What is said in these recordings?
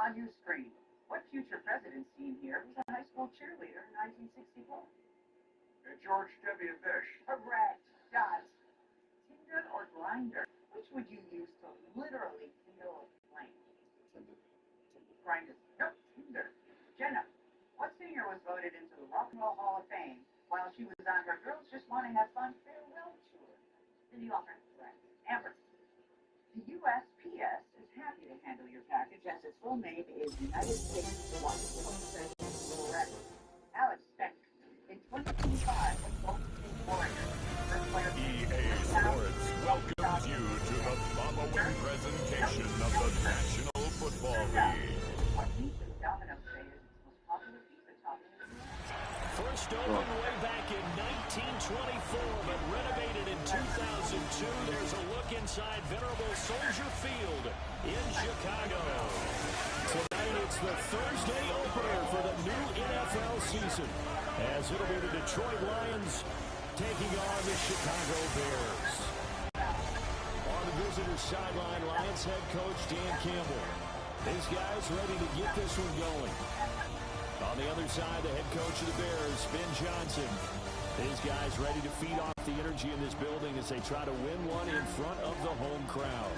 On your screen, what future president seen here was a high school cheerleader in 1964? George W. Bush. Correct. Dots. Tinder or Grindr? Which would you use to literally feel a flame? Grindr. Nope, Tinder. Jenna, what singer was voted into the Rock and Roll Hall of Fame while she was on her Girls Just Want to Have Fun farewell tour? Cindy Lauper. Correct. Amber. The USPS is happy to handle your package as its full name is United States Postal Service. Alex Speck. In 2025, the Golden State Warriors. EA Sports welcomes you to the following presentation of the National Football League. What pizza Domino's say is its most popular pizza topping in the US? First opened way back in 1924, but renovated in 2002. There's a look inside venerable Soldier Field in Chicago. Tonight it's the Thursday opener for the new NFL season, as it'll be the Detroit Lions taking on the Chicago Bears. On the visitor's sideline, Lions head coach Dan Campbell. These guys ready to get this one going. On the other side, the head coach of the Bears, Ben Johnson. These guys ready to feed off the energy in this building as they try to win one in front of the home crowd.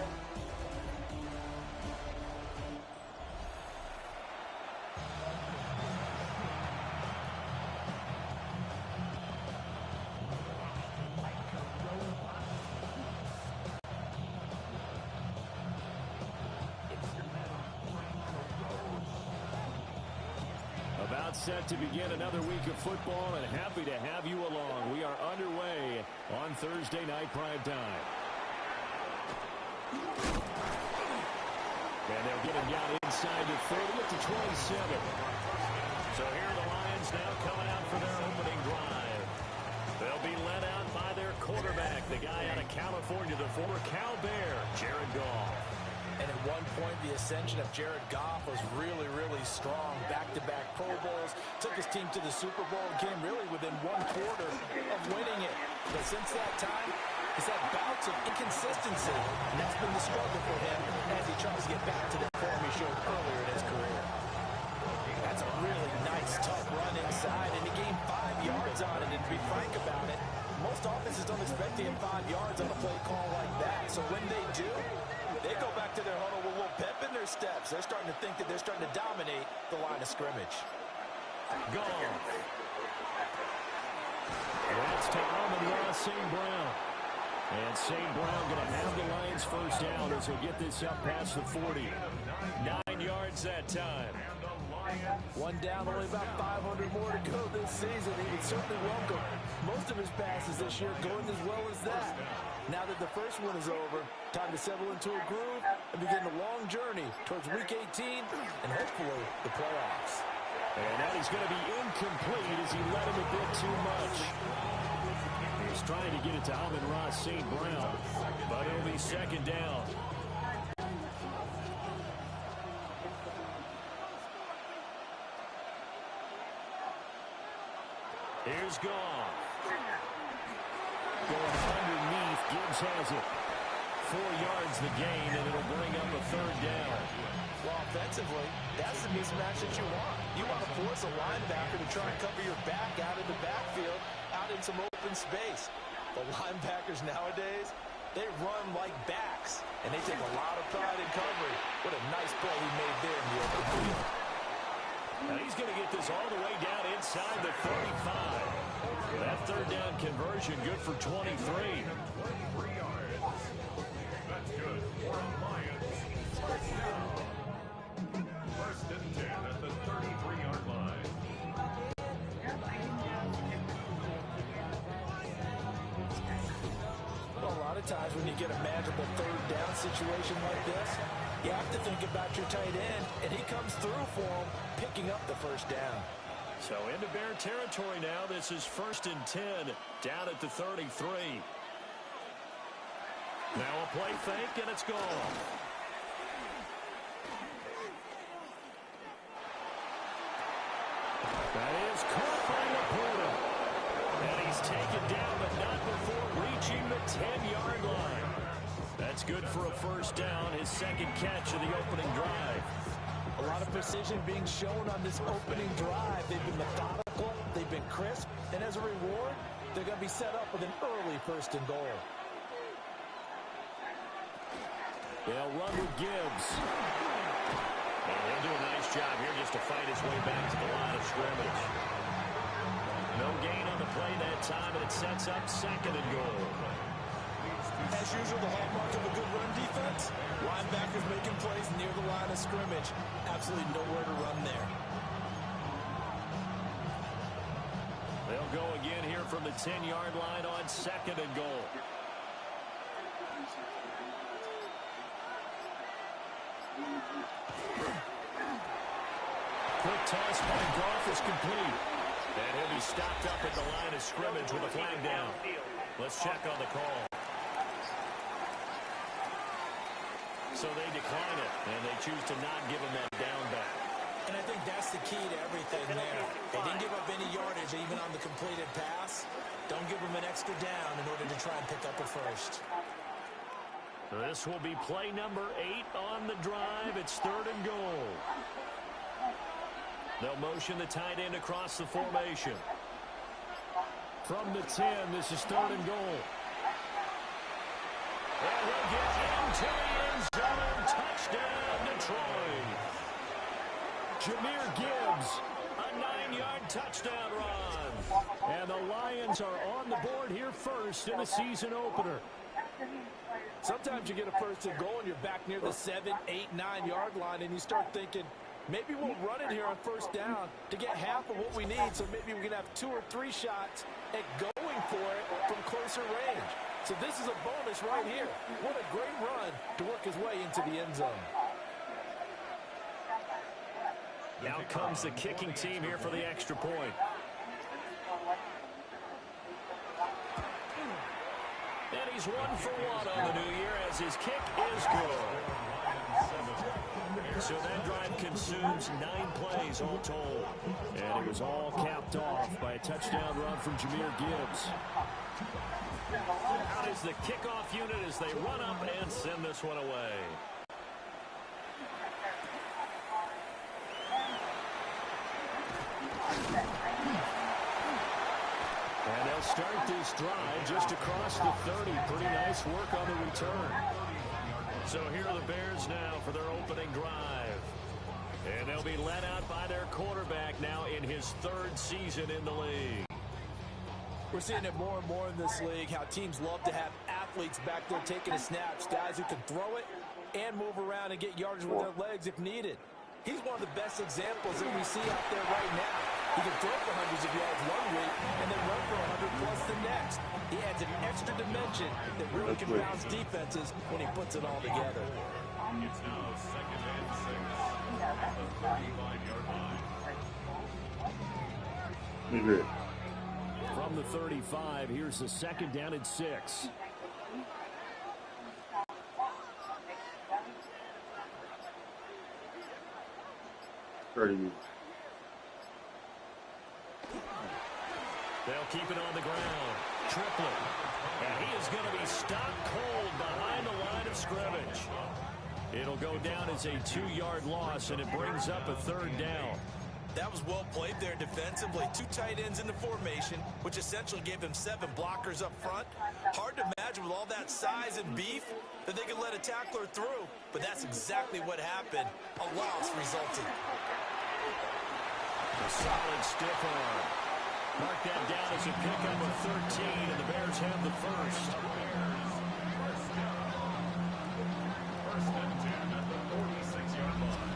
About set to begin another week of football, and happy to have you along. We are underway on Thursday night prime time. And they'll get him down inside the 30 at the 27. So here are the Lions now coming out for their opening drive. They'll be led out by their quarterback, the guy out of California, the former Cal Bear, Jared Goff. And at one point, the ascension of Jared Goff was really, really strong. Back-to-back Pro Bowls, took his team to the Super Bowl, and came really within one quarter of winning it. But since that time, he's had bouts of inconsistency, and that's been the struggle for him as he tries to get back to the form he showed earlier in his career. That's a really nice, tough run inside, and he gained 5 yards on it. And to be frank about it, most offenses don't expect to get 5 yards on a play call like that. So when they do, they go back to their huddle with a little pep in their steps. They're starting to think that they're starting to dominate the line of scrimmage. Gone. That's to Amon-Ra St. Brown. And St. Brown going to have the Lions first down as he'll get this up past the 40. 9 yards that time. One down, only about 500 more to go this season. He would certainly welcome most of his passes this year going as well as that. Now that the first one is over, time to settle into a groove and begin the long journey towards Week 18 and hopefully the playoffs. And that is going to be incomplete as he let him a bit too much. He's trying to get it to Amon-Ra St. Brown, but it'll be second down. Here's Goff. Going underneath, Gibbs has it. 4 yards the gain, and it'll bring up a third down. Well, offensively, that's the mismatch that you want. You want to force a linebacker to try and cover your back out of the backfield, out in some open space. The linebackers nowadays, they run like backs, and they take a lot of pride in covering. What a nice play he made there in the open field. Now he's going to get this all the way down inside the 35. That third down conversion good for 23. 23 yards. That's good for the Lions. First and 10 at the 33-yard line. Well, a lot of times when you get a manageable third down situation like this, you have to think about your tight end, and he comes through for him, picking up the first down. So into Bear territory now. This is first and 10 down at the 33. Now a play fake, and it's gone. That is caught by Laporta. And he's taken down, but not before reaching the 10-yard line. That's good for a first down, his second catch of the opening drive. A lot of precision being shown on this opening drive. They've been methodical, they've been crisp, and as a reward, they're going to be set up with an early 1st and goal. They'll run with Gibbs. And he'll do a nice job here just to fight his way back to the line of scrimmage. No gain on the play that time, and it sets up 2nd and goal. As usual, the hallmark of a good run defense, linebackers making plays near the line of scrimmage. Absolutely nowhere to run there. They'll go again here from the 10-yard line on 2nd and goal. Quick toss by Goff is complete. And he'll be stopped up at the line of scrimmage with a flag down. Let's check on the call. So they decline it, and they choose to not give him that down back. And I think that's the key to everything there. They didn't give up any yardage even on the completed pass. Don't give them an extra down in order to try and pick up a 1st. This will be play number 8 on the drive. It's 3rd and goal. They'll motion the tight end across the formation. From the 10, this is 3rd and goal. And he'll get into the end zone. Touchdown, Detroit. Jameer Gibbs, a 9-yard touchdown run. And the Lions are on the board here first in the season opener. Sometimes you get a 1st and goal and you're back near the 7, 8, 9-yard line, and you start thinking, maybe we'll run it here on 1st down to get half of what we need, so maybe we can have 2 or 3 shots at going for it from closer range. So this is a bonus right here. What a great run to work his way into the end zone. Now comes the kicking team here for the extra point. And he's 1 for 1 on the new year as his kick is good. So that drive consumes 9 plays all told. And it was all capped off by a touchdown run from Jameer Gibbs. Out is the kickoff unit as they run up and send this one away. And they'll start this drive just across the 30. Pretty nice work on the return. So here are the Bears now for their opening drive. And they'll be led out by their quarterback now in his 3rd season in the league. We're seeing it more and more in this league, how teams love to have athletes back there taking the snaps, guys who can throw it and move around and get yardage with their legs if needed. He's one of the best examples that we see out there right now. He can throw for hundreds of yards one week and then run for 100+ the next. He adds an extra dimension that really confounds defenses when he puts it all together. It's now 2nd and 6 at the 35-yard line. From the 35, here's the 2nd down and 6. They'll keep it on the ground. Triplett. And he is going to be stopped cold behind the line of scrimmage. It'll go down as a 2-yard loss, and it brings up a 3rd down. That was well played there defensively. 2 tight ends in the formation, which essentially gave them 7 blockers up front. Hard to imagine with all that size and beef that they could let a tackler through, but that's exactly what happened. A loss resulted. A solid stiff arm. Mark that down as a pickup of 13, and the Bears have the 1st. First and 10 at the 46-yard line.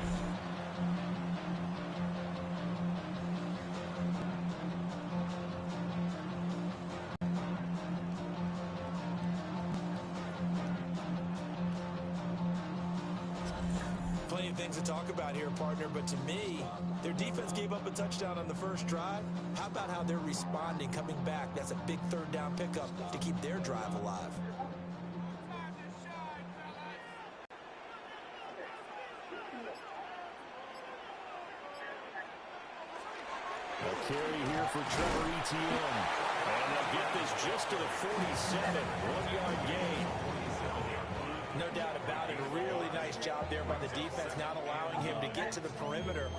Plenty of things to talk about here, partner, but to me, their defense gave up a touchdown on the first drive. How about how they're responding, coming back? That's a big 3rd down pickup to keep their drive alive. A carry here for Trevor Etienne. And they'll get this just to the 47. 1-yard gain. No doubt about it. A really nice job there by the defense, not allowing him to get to the perimeter.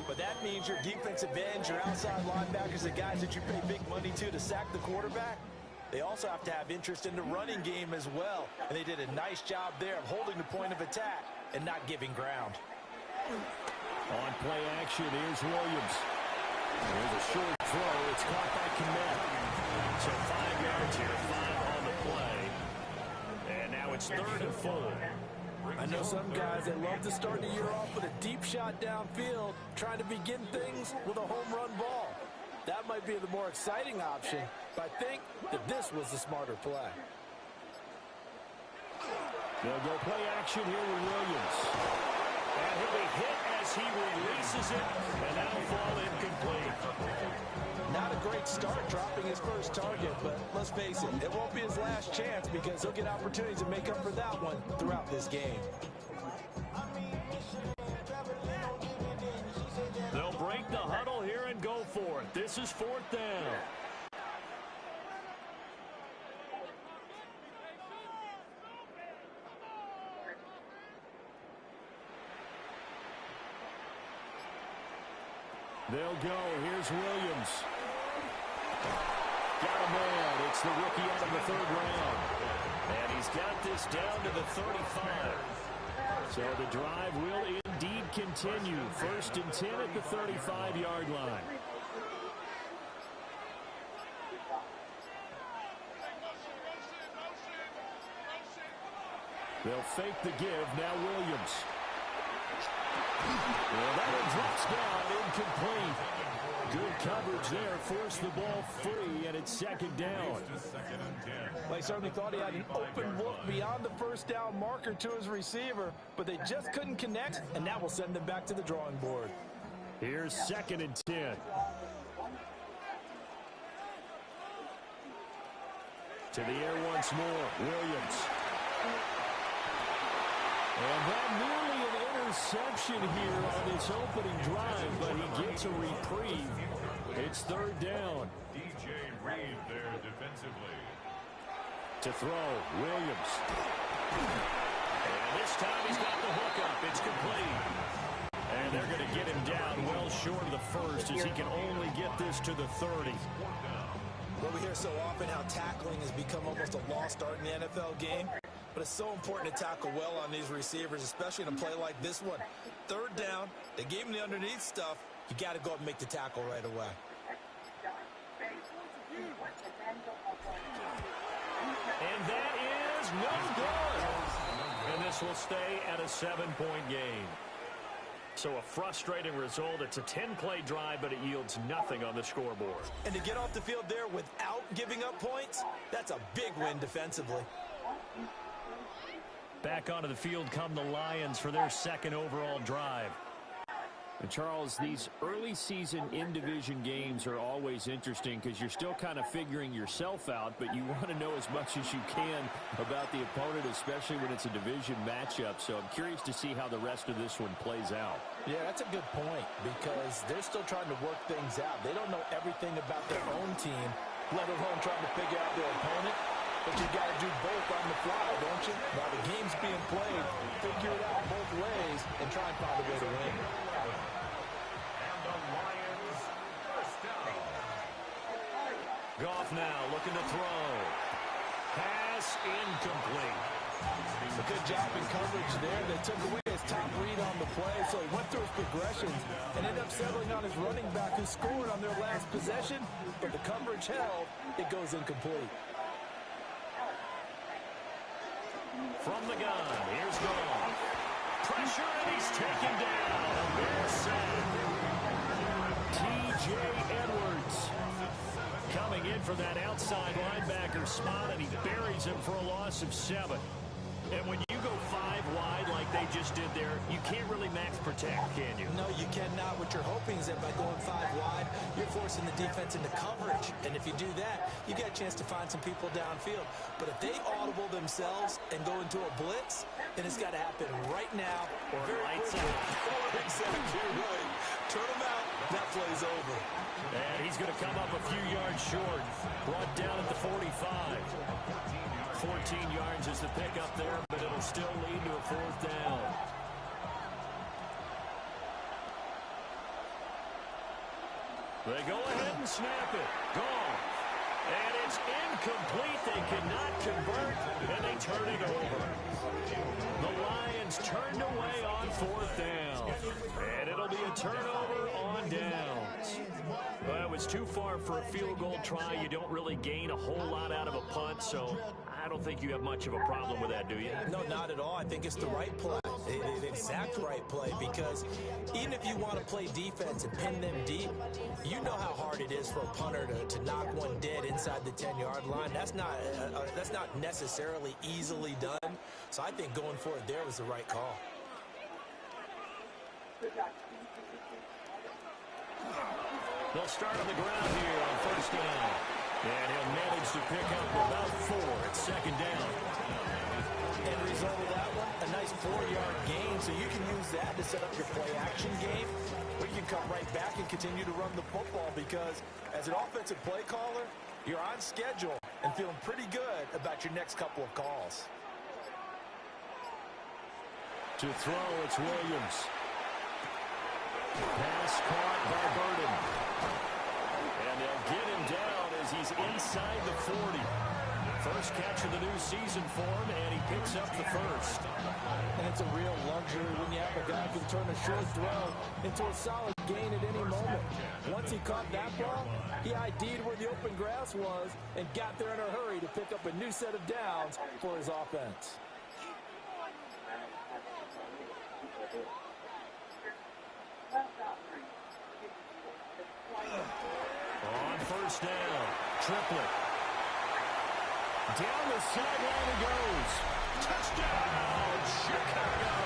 But that means your defensive ends, your outside linebackers, the guys that you pay big money to sack the quarterback, they also have to have interest in the running game as well. And they did a nice job there of holding the point of attack and not giving ground. On play action, here's Williams. There's a short throw. It's caught by Kmet. So 5 yards here, 5 on the play. And now it's 3rd and 4. I know some guys that love to start the year off with a deep shot downfield, trying to begin things with a home run ball. That might be the more exciting option, but I think that this was the smarter play. They'll go play action here with Williams. And he'll be hit as he releases it, and that'll fall incomplete. Not a great start dropping his first target, but let's face it, it won't be his last chance because he'll get opportunities to make up for that one throughout this game. They'll break the huddle here and go for it. This is 4th down. They'll go. Here's Williams. Got a man. It's the rookie out of the 3rd round. And he's got this down to the 35. So the drive will indeed continue. 1st and 10 at the 35-yard line. They'll fake the give. Now Williams. Well, that one drops down, incomplete. Good coverage there, forced the ball free, and it's 2nd down. They certainly thought he had an open look beyond the 1st down marker to his receiver, but they just couldn't connect, and that will send them back to the drawing board. Here's 2nd and 10. To the air once more, Williams. And that nearly an interception here on this opening drive, but he gets a reprieve. It's 3rd down. DJ Reed there defensively. To throw, Williams. And this time he's got the hook up. It's complete. And they're going to get him down well short of the 1st as he can only get this to the 30. Well, we hear so often how tackling has become almost a lost art in the NFL game. But it's so important to tackle well on these receivers, especially in a play like this one. 3rd down, they gave him the underneath stuff. You got to go up and make the tackle right away. And that is no good. And this will stay at a 7-point game. So a frustrating result. It's a 10-play drive, but it yields nothing on the scoreboard. And to get off the field there without giving up points, that's a big win defensively. Back onto the field come the Lions for their 2nd overall drive. And Charles, these early season in-division games are always interesting because you're still kind of figuring yourself out, but you want to know as much as you can about the opponent, especially when it's a division matchup. So I'm curious to see how the rest of this one plays out. Yeah, that's a good point because they're still trying to work things out. They don't know everything about their own team, let alone trying to figure out their opponent. But you got to do both on the fly, don't you? While the game's being played, figure it out both ways and try and find a way to win. And the Lions first down. Goff now looking to throw. Pass incomplete. A good job in coverage there. They took away his top read on the play, so he went through his progressions and ended up settling on his running back who scored on their last possession, but the coverage held. It goes incomplete. From the gun, here's Goff. Pressure, and he's taken down. They're sack. T.J. Edwards coming in for that outside linebacker spot, and he buries him for a loss of 7. And when you go 5 wide like they just did there, you can't really max protect, can you? No, you cannot. What you're hoping is that by going 5 wide, you're forcing the defense into coverage. And if you do that, you got a chance to find some people downfield. But if they audible themselves and go into a blitz, then it's got to happen right now. Or lights out. Or exactly right. Turn them out. That play's over. And he's going to come up a few yards short. Brought down at the 45. 14 yards is the pickup there, but it'll still lead to a 4th down. They go ahead and snap it. Gone. And it's incomplete. They cannot convert, and they turn it over. The Lions turned away on 4th down. And it'll be a turnover on downs. Well, it was too far for a field goal try. You don't really gain a whole lot out of a punt, so I don't think you have much of a problem with that, do you? No, not at all. I think it's the right play. The exact right play, because even if you want to play defense and pin them deep, you know how hard it is for a punter to knock one dead inside the 10-yard line. That's not necessarily easily done. So I think going for it there was the right call. They'll start on the ground here on 1st down. And he'll manage to pick up about 4 at 2nd down. End result of that one, a nice 4-yard gain, so you can use that to set up your play-action game, or you can come right back and continue to run the football, because as an offensive play caller, you're on schedule and feeling pretty good about your next couple of calls. To throw, it's Williams. Pass caught by Burden. And they'll get him down as he's inside the 40. First catch of the new season for him, and he picks up the 1st. And it's a real luxury when you have a guy who can turn a short throw into a solid gain at any moment. Once he caught that ball, he ID'd where the open grass was and got there in a hurry to pick up a new set of downs for his offense. On 1st down, Triplett. Down the sideline he goes. Touchdown, Chicago!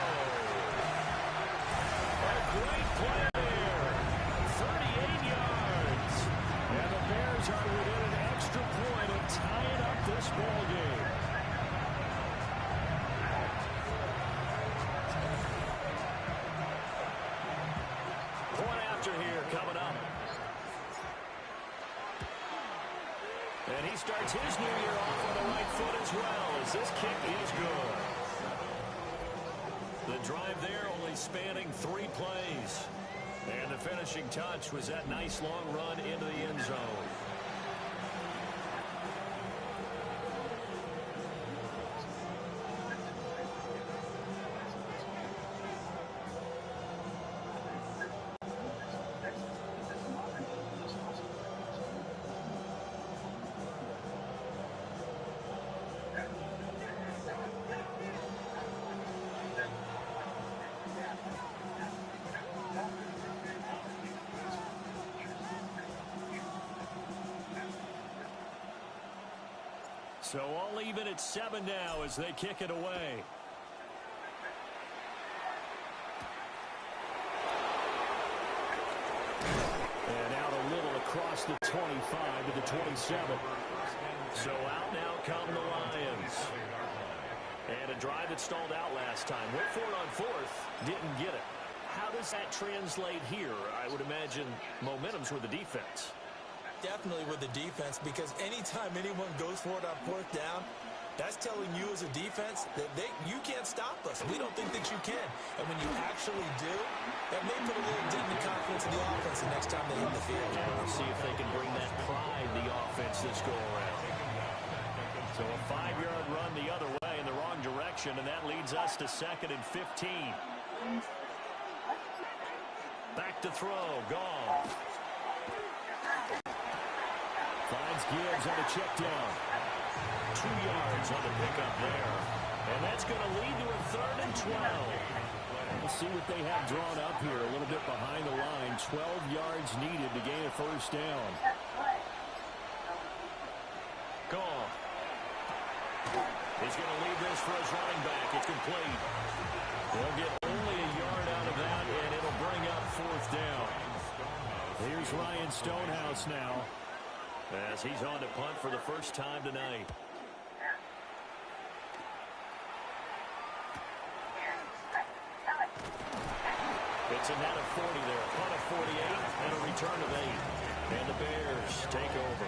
A great play there. 38 yards. And the Bears are within an extra point of tying up this ball game. Point after here coming up. And he starts his new year off on the right foot as well, as this kick is good. The drive there only spanning 3 plays. And the finishing touch was that nice long run into the end zone. So all even at 7 now as they kick it away. And out a little across the 25 to the 27. So out now come the Lions. And a drive that stalled out last time. Went for it on 4th. Didn't get it. How does that translate here? I would imagine momentum's with the defense. Definitely with the defense, because anytime anyone goes for it on 4th down, that's telling you as a defense that you can't stop us. We don't think that you can. And when you actually do, that may put a little dent in the confidence of the offense the next time they hit the field. Yeah, we'll see if they can bring that pride, the offense, this go-around. So a 5-yard run the other way in the wrong direction, and that leads us to 2nd and 15. Back to throw. Gone. Finds Gibbs on a check down. 2 yards on the pickup there. And that's going to lead to a 3rd and 12. We'll see what they have drawn up here. A little bit behind the line. 12 yards needed to gain a 1st down. Gone. He's going to leave this for his running back. It's complete. They'll get only a yard out of that, and it'll bring up 4th down. Here's Ryan Stonehouse now, as he's on to punt for the first time tonight. It's a net of 40 there, a punt of 48, and a return of 8. And the Bears take over.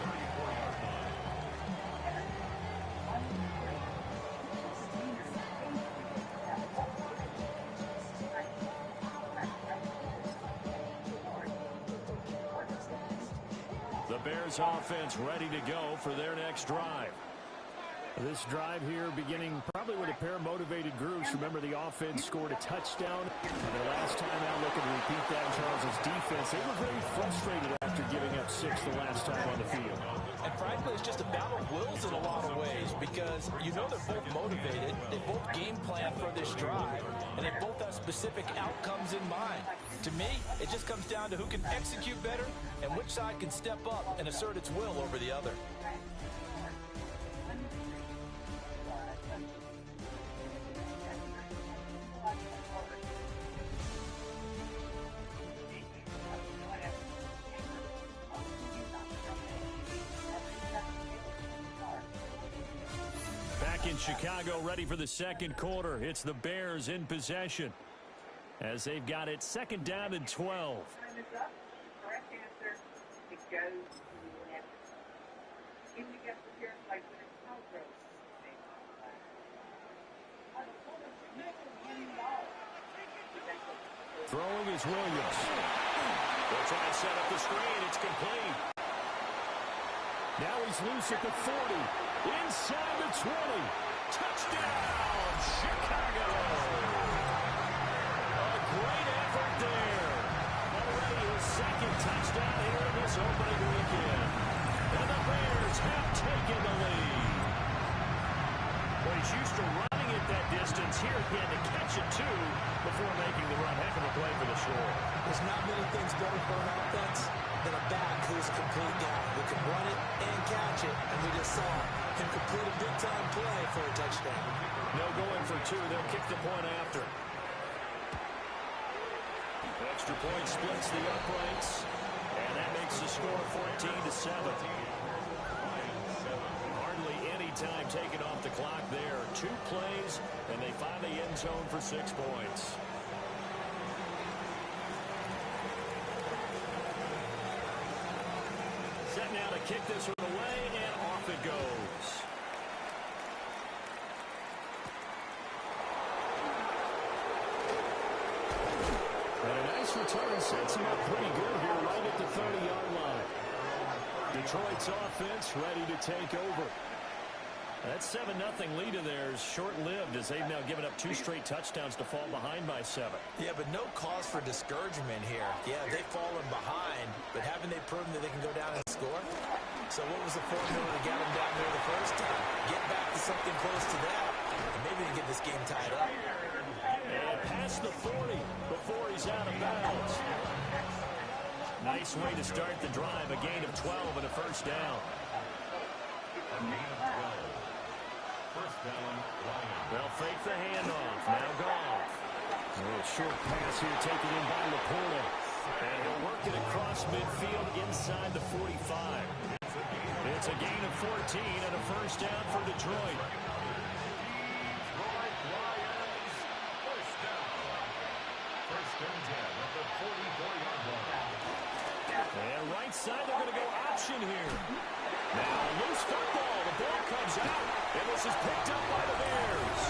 Bears offense ready to go for their next drive. This drive here beginning probably with a pair of motivated groups. Remember, the offense scored a touchdown. And their last time out, looking to repeat that in Charles' defense. They were very frustrated after giving up 6 the last time on the field. And frankly, it's just a battle of wills in a lot of ways because you know they're both motivated. They both game plan for this drive, and they both have specific outcomes in mind. To me, it just comes down to who can execute better and which side can step up and assert its will over the other. In Chicago, ready for the second quarter. It's the Bears in possession as they've got it second down and 12. Time is up. Correct answer. It goes to 11. If you get prepared like winning Calgary. Throwing is Williams. They'll try to set up the screen. It's complete. Now he's loose at the 40. Inside the 20. Touchdown, Chicago. A great effort there. Already his second touchdown here in this opening weekend. And the Bears have taken the lead. Well, he's used to running it that distance. Here he had to catch it, too, before making the run. Heck of a play for the score. There's not many things better for an offense than a back who's a complete guy who can run it and catch it. And we just saw him complete a big-time play for a touchdown. No going for 2. They'll kick the point after. Extra point splits the uprights. And that makes the score 14-7. Hardly any time taken off the clock there. 2 plays, and they find the end zone for 6 points. Set now to kick this one away, and off it goes. And a nice return sets him up pretty good here right at the 30-yard line. Detroit's offense ready to take over. That 7-0 lead of theirs short-lived as they've now given up 2 straight touchdowns to fall behind by 7. Yeah, but no cause for discouragement here. Yeah, they've fallen behind, but haven't they proven that they can go down and score? So what was the formula to get them down there the first time? Get back to something close to that, and maybe they get this game tied up. And past the 40 before he's out of bounds. Nice way to start the drive. A gain of 12 and a first down. They'll fake the handoff. Now Goff. A little short pass here taken in by Laporta. And he'll work it across midfield inside the 45. It's a gain of 14 and a first down for Detroit. And right side, they're going to go option here. Now, loose football. The ball comes out, and this is picked up by the Bears.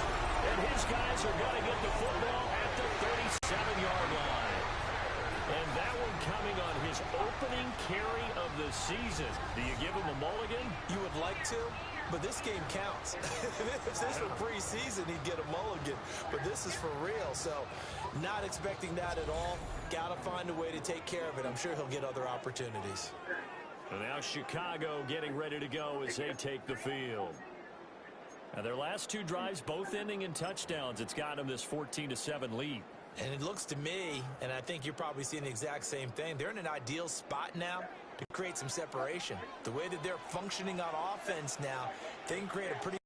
And his guys are going to get the football at the 37-yard line. And that one coming on his opening carry of the season. Do you give him a mulligan? You would like to, but this game counts. If this were preseason, he'd get a mulligan. But this is for real, so not expecting that at all. Got to find a way to take care of it. I'm sure he'll get other opportunities. And now Chicago getting ready to go as they take the field. Now their last 2 drives, both ending in touchdowns. It's got them this 14-7 lead. And it looks to me, and I think you're probably seeing the exact same thing, they're in an ideal spot now to create some separation. The way that they're functioning on offense now, they can create a pretty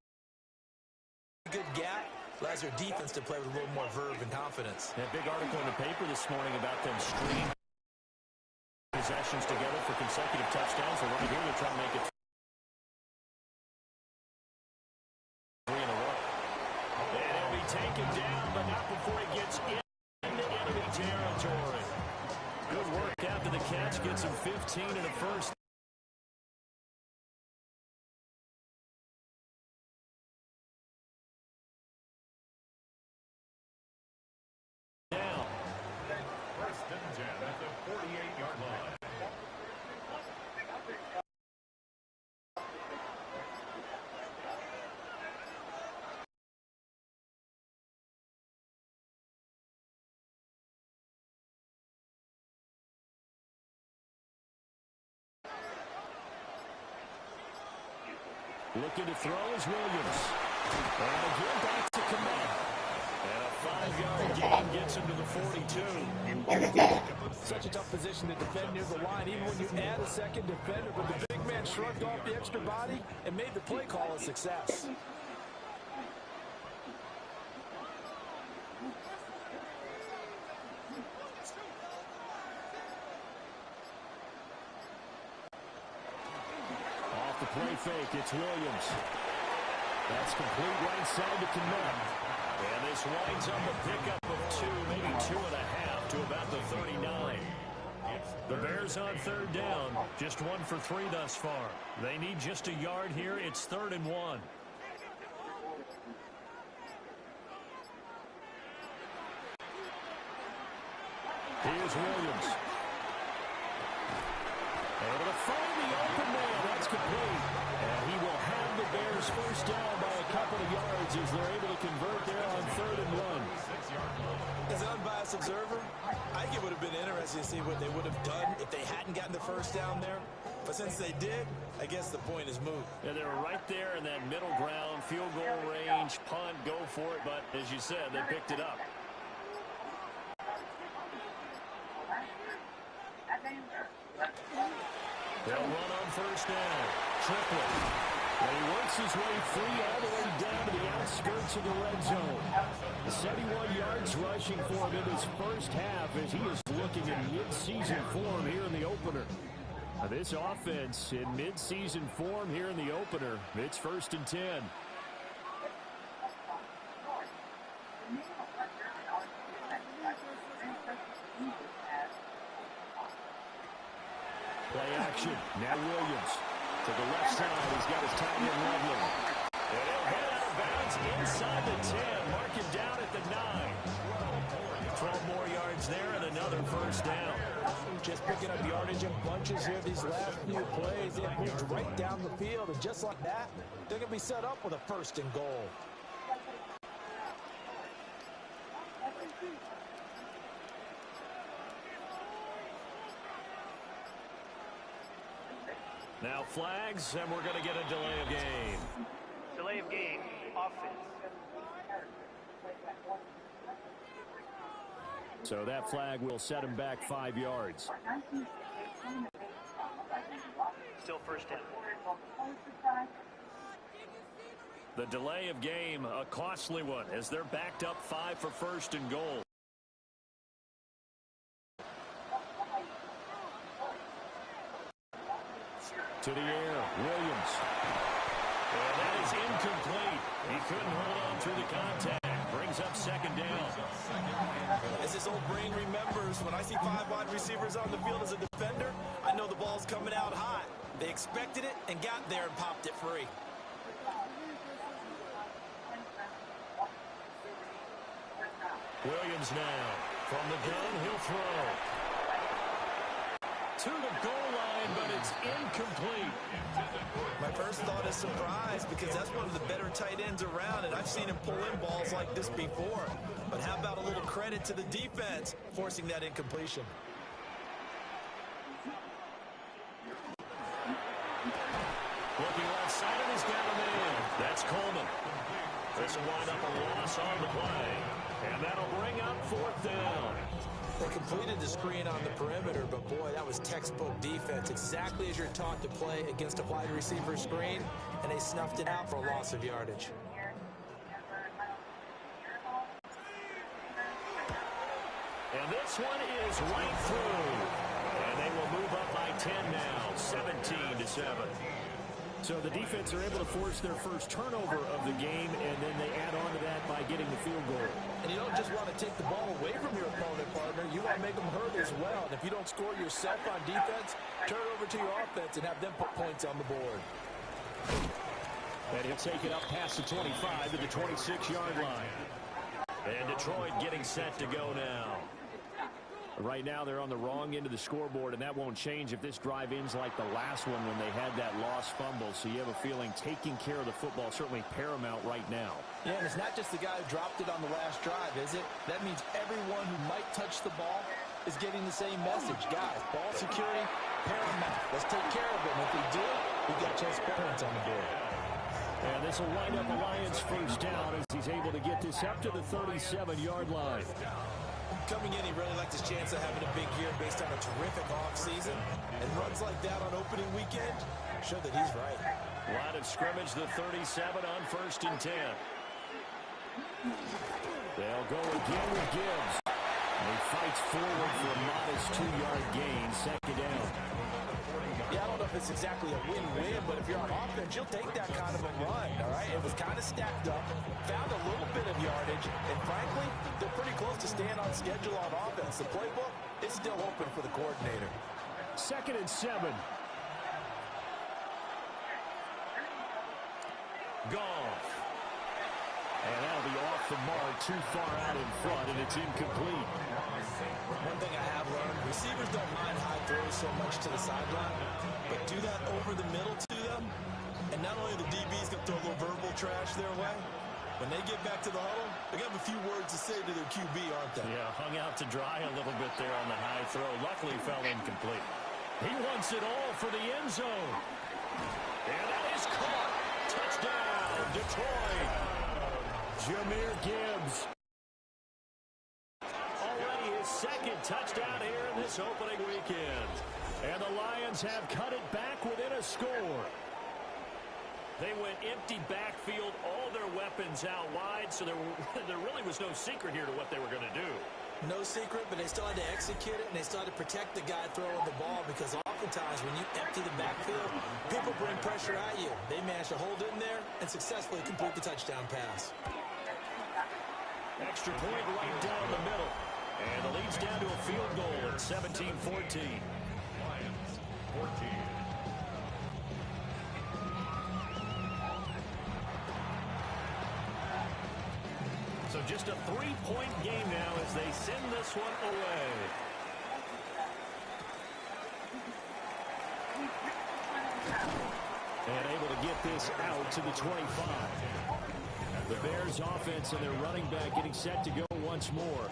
good gap. Allows their defense to play with a little more verve and confidence. That big article in the paper this morning about them stringing possessions together for consecutive touchdowns. So right here, they're trying to make it 3 in a row. And he'll be taken down, but not before he gets into enemy territory. Good work after the catch. Gets him 15 and a first. Looking to throw is Williams. And again, back to commit. And a 5-yard gain gets him to the 42. Such a tough position to defend near the line, even when you add a second defender. But the big man shrugged off the extra body and made the play call a success. Off the play fake, it's Williams. That's complete right side to Kmet. And this winds up a pickup of 2, maybe 2.5 to about the 39. The Bears on third down, just 1 for 3 thus far. They need just a yard here. It's 3rd and 1. Here's Williams. Able to find the open man. That's complete. And he will have the Bears first down by a couple of yards as they're able to convert there on 3rd and 1. As an unbiased observer, I think it would have been interesting to see what they would have done if they hadn't gotten the first down there. But since they did, I guess the point is moved. Yeah, they were right there in that middle ground, field goal range, punt, go for it. But as you said, they picked it up. They'll run on first down. Triplett. And he works his way free all the way down to the outskirts of the red zone. 71 yards rushing for him in his first half as he is looking in mid-season form here in the opener. Now this offense in mid-season form here in the opener. It's 1st and 10. Play action. Now Williams. To the left side, he's got his tight end Loveland. And he'll head out of bounds inside the 10. Mark it down at the 9. 12 more yards there and another first down. Just picking up yardage in bunches here these last few plays. They moved right down the field, and just like that, they're going to be set up with a 1st and goal. Now flags, and we're going to get a delay of game. Delay of game, offense. So that flag will set him back 5 yards. Still first down. The delay of game, a costly one, as they're backed up 5 for 1st and goal. To the air, Williams. And that is incomplete. He couldn't hold on through the contact. Brings up 2nd down. As his old brain remembers, when I see 5 wide receivers on the field as a defender, I know the ball's coming out hot. They expected it and got there and popped it free. Williams now. From the gun, he'll throw. To the goal line, but it's incomplete. My first thought is surprise, because that's one of the better tight ends around, and I've seen him pull in balls like this before. But how about a little credit to the defense forcing that incompletion? Looking left side, and he's got a man. That's Coleman. This will wind up a loss on the play. And that'll bring up 4th down. They completed the screen on the perimeter, but boy, that was textbook defense. Exactly as you're taught to play against a wide receiver screen, and they snuffed it out for a loss of yardage. And this one is right through. And they will move up by 10 now, 17-7. So the defense are able to force their first turnover of the game, and then they add on to that by getting the field goal. And you don't just want to take the ball away from your opponent, partner. You want to make them hurt as well. And if you don't score yourself on defense, turn it over to your offense and have them put points on the board. And he'll take it up past the 25 to the 26-yard line. And Detroit getting set to go now. Right now, they're on the wrong end of the scoreboard, and that won't change if this drive ends like the last one when they had that lost fumble. So you have a feeling taking care of the football certainly paramount right now. Yeah, and it's not just the guy who dropped it on the last drive, is it? That means everyone who might touch the ball is getting the same message. Guys, ball security, paramount. Let's take care of it. And if we do, we've got a chance to put points on the board. And this will wind up a Lions first down as he's able to get this up to the 37-yard line. Coming in, he really liked his chance of having a big year based on a terrific offseason. And runs like that on opening weekend show that he's right. Line of scrimmage, the 37 on 1st and 10. They'll go again with Gibbs. And he fights forward for a modest 2-yard gain, 2nd down. Yeah, I don't know if it's exactly a win-win, but if you're on offense, you'll take that kind of a run, all right? It was kind of stacked up, found a little bit of yardage, and frankly, they're pretty close to staying on schedule on offense. The playbook is still open for the coordinator. 2nd and 7. Goff. And that'll be off the mark, too far out in front, and it's incomplete. One thing I have learned, receivers don't mind high throws so much to the sideline, but do that over the middle to them, and not only the DB's going to throw a little verbal trash their way, when they get back to the huddle, they have a few words to say to their QB, aren't they? Yeah, hung out to dry a little bit there on the high throw. Luckily fell incomplete. He wants it all for the end zone. And that is caught. Touchdown, Detroit. Jahmyr Gibbs. Already his 2nd touchdown here in this opening weekend. And the Lions have cut it back within a score. They went empty backfield, all their weapons out wide, so there really was no secret here to what they were going to do. No secret, but they still had to execute it, and they still had to protect the guy throwing the ball, because oftentimes when you empty the backfield, people bring pressure at you. They managed to hold in there and successfully complete the touchdown pass. Extra point right down the middle. And the lead's down to a field goal at 17-14. Lions 14. So just a 3-point game now as they send this one away. And able to get this out to the 25. The Bears offense and their running back getting set to go once more.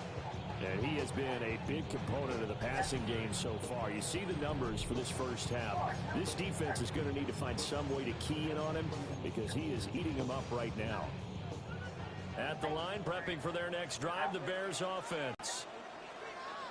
And he has been a big component of the passing game so far. You see the numbers for this first half. This defense is going to need to find some way to key in on him because he is eating them up right now. At the line, prepping for their next drive, the Bears offense.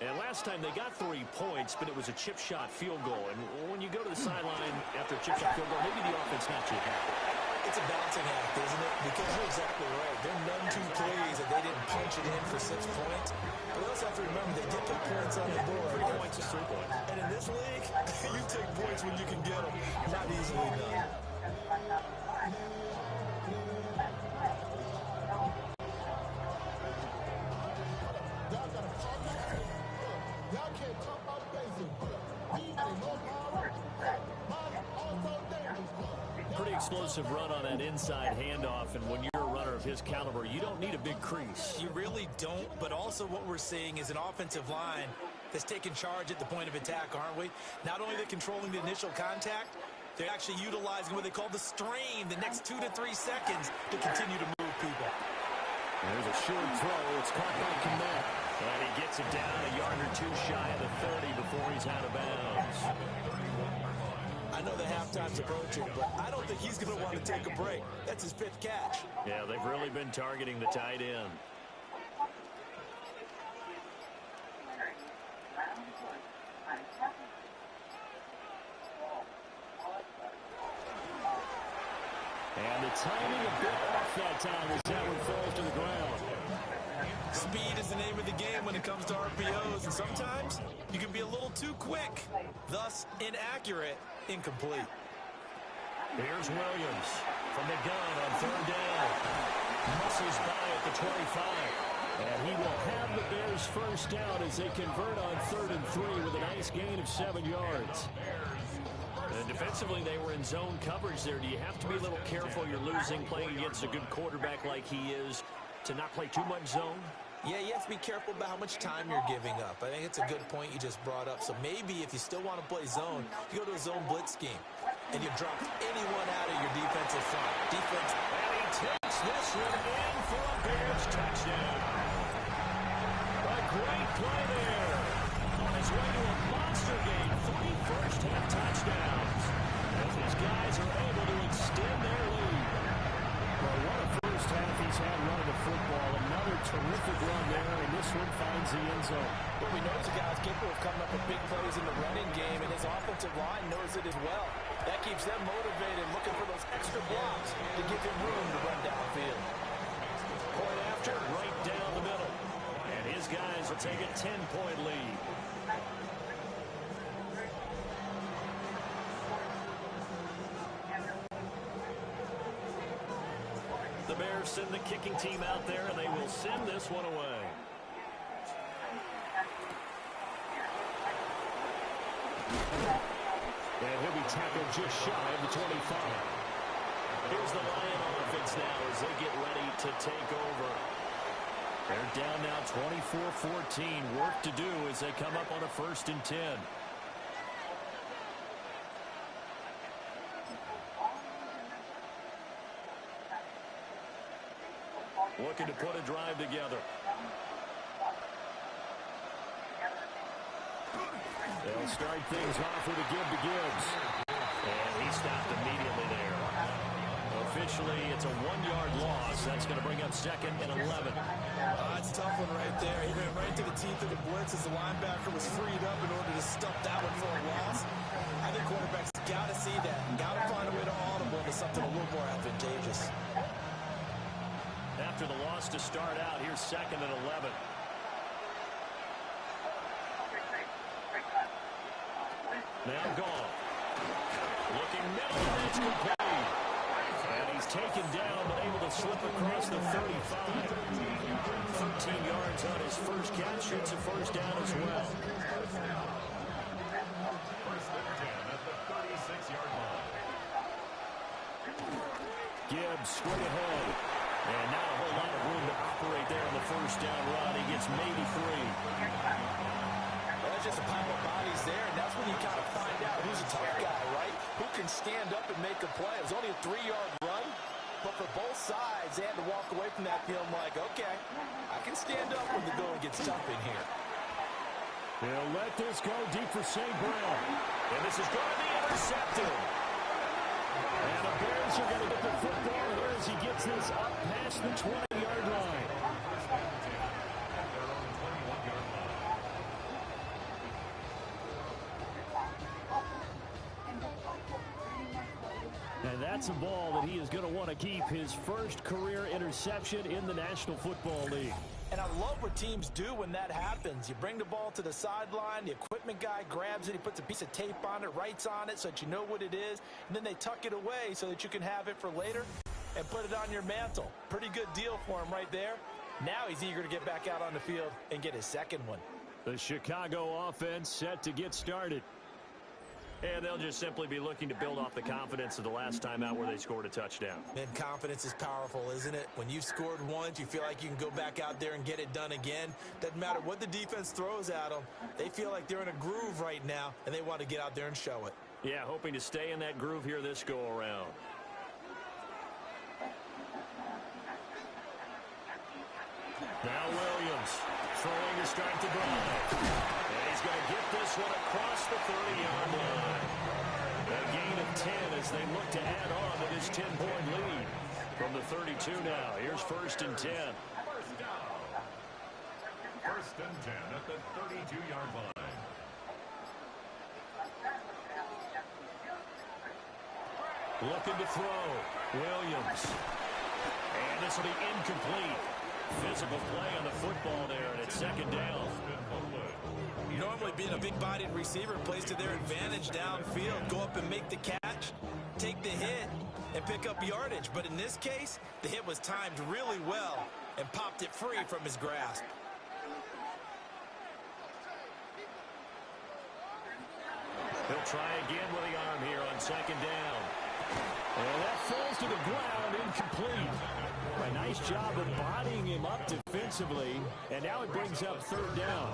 And last time they got 3 points, but it was a chip shot field goal. And when you go to the sideline after a chip shot field goal, maybe the offense not too happy. It's a balancing act, isn't it? Because you're exactly right. They're none too pleased that they didn't punch it in for 6 points. But we also have to remember they get their points on the board. 3 points is 3 points. And in this league, you take points when you can get them. Not easily done. Y'all can't talk about basic. He ain't no power. Also dangerous. Pretty explosive run on that inside handoff, and when you're a runner of his caliber, you don't need a big crease. You really don't, but also what we're seeing is an offensive line that's taking charge at the point of attack, aren't we? Not only are they controlling the initial contact, they're actually utilizing what they call the strain, the next 2 to 3 seconds to continue to move people. There's a short throw. It's caught by Kmet. And he gets it down a yard or 2 shy of the 30 before he's out of bounds. I know the halftime's approaching, but I don't think he's going to want to take a break. That's his 5th catch. Yeah, they've really been targeting the tight end. And the timing a bit off that time as that one falls to the ground. Speed is the name of the game when it comes to RPOs, and sometimes you can be a little too quick, thus inaccurate, incomplete. Here's Williams from the gun on 3rd down. Muscles by at the 25. And he will have the Bears first down as they convert on 3rd and 3 with a nice gain of 7 yards. And defensively, they were in zone coverage there. Do you have to be a little careful? You're losing, playing against a good quarterback like he is, to not play too much zone? Yeah, you have to be careful about how much time you're giving up. I think it's a good point you just brought up. So maybe if you still want to play zone, you go to a zone blitz scheme, and you drop anyone out of your defensive front. Defense. And he takes this one in for a Bears touchdown. A great play there. On his way to a monster game, 3 first-half touchdowns. As these guys are able to extend their lead. up with big plays in the running game, and his offensive line knows it as well. That keeps them motivated, looking for those extra blocks to give him room to run downfield. Point after, right down the middle. And his guys will take a 10-point lead. The Bears send the kicking team out there, and they will send this one away. And he'll be tackled just shy of the 25. Here's the Lion offense now as they get ready to take over. They're down now 24-14. Work to do as they come up on a 1st and 10. Looking to put a drive together. They'll start things off with a give to Gibbs. And he stopped immediately there. Officially, it's a 1-yard loss. That's going to bring up 2nd and 11. It's a tough one right there. He ran right to the teeth of the blitz as the linebacker was freed up in order to stuff that one for a loss. I think quarterbacks got to see that. Got to find a way to audible into something a little more advantageous. After the loss to start out, here's 2nd and 11. Now gone. Looking middle, and it's complete. And he's taken down, but able to slip across the 35. 13 yards on his first catch. It's a 1st down as well. 1st and 10 at the 36-yard line. Gibbs straight ahead. And not a whole lot of room to operate there on the 1st down run. He gets maybe 3. That's just a pile of bodies there, and that's when you kind of find out who's a tough guy, right? Who can stand up and make a play. It was only a 3-yard run, but for both sides, they had to walk away from that feeling like, okay, I can stand up when the going gets tough in here. They'll let this go deep for St. Brown. And this is going to be intercepted. And the Bears are going to get the football here as he gets this up past the 20-yard line. And that's a ball that he is going to want to keep, his first career interception in the National Football League. And I love what teams do when that happens. You bring the ball to the sideline, the equipment guy grabs it, he puts a piece of tape on it, writes on it so that you know what it is, and then they tuck it away so that you can have it for later and put it on your mantle. Pretty good deal for him right there. Now he's eager to get back out on the field and get his 2nd one. The Chicago offense set to get started. And they'll just simply be looking to build off the confidence of the last time out where they scored a touchdown. And confidence is powerful, isn't it? When you've scored once, you feel like you can go back out there and get it done again. Doesn't matter what the defense throws at them. They feel like they're in a groove right now, and they want to get out there and show it. Yeah, hoping to stay in that groove here this go-around. Now Williams throwing to start the drive. And he's going to get this one across the 30-yard line. A gain of 10 as they look to add on to this 10-point lead. From the 32 now, here's 1st and 10. 1st and 10 at the 32-yard line. Looking to throw. Williams. And this will be incomplete. Physical play on the football there, and it's 2nd down. Normally being a big-bodied receiver plays to their advantage downfield. Go up and make the catch, take the hit, and pick up yardage. But in this case, the hit was timed really well and popped it free from his grasp. He'll try again with the arm here on 2nd down. And that falls to the ground, incomplete. A nice job of bodying him up defensively, and now it brings up 3rd down.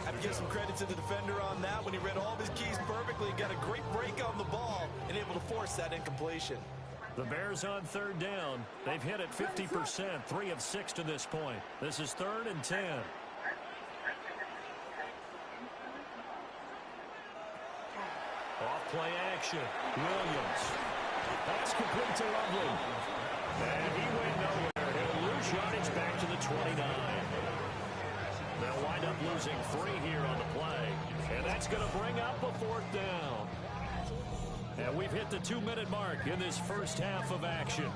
I have to give some credit to the defender on that. When he read all of his keys perfectly, got a great break on the ball and able to force that incompletion. The Bears on 3rd down. They've hit it 50%, 3 of 6 to this point. This is 3rd and 10. Off play action. Williams. That's complete to Lovely. And he went nowhere. He'll lose yardage back to the 29. They'll wind up losing 3 here on the play. And that's going to bring up a 4th down. And we've hit the 2-minute mark in this first half of action.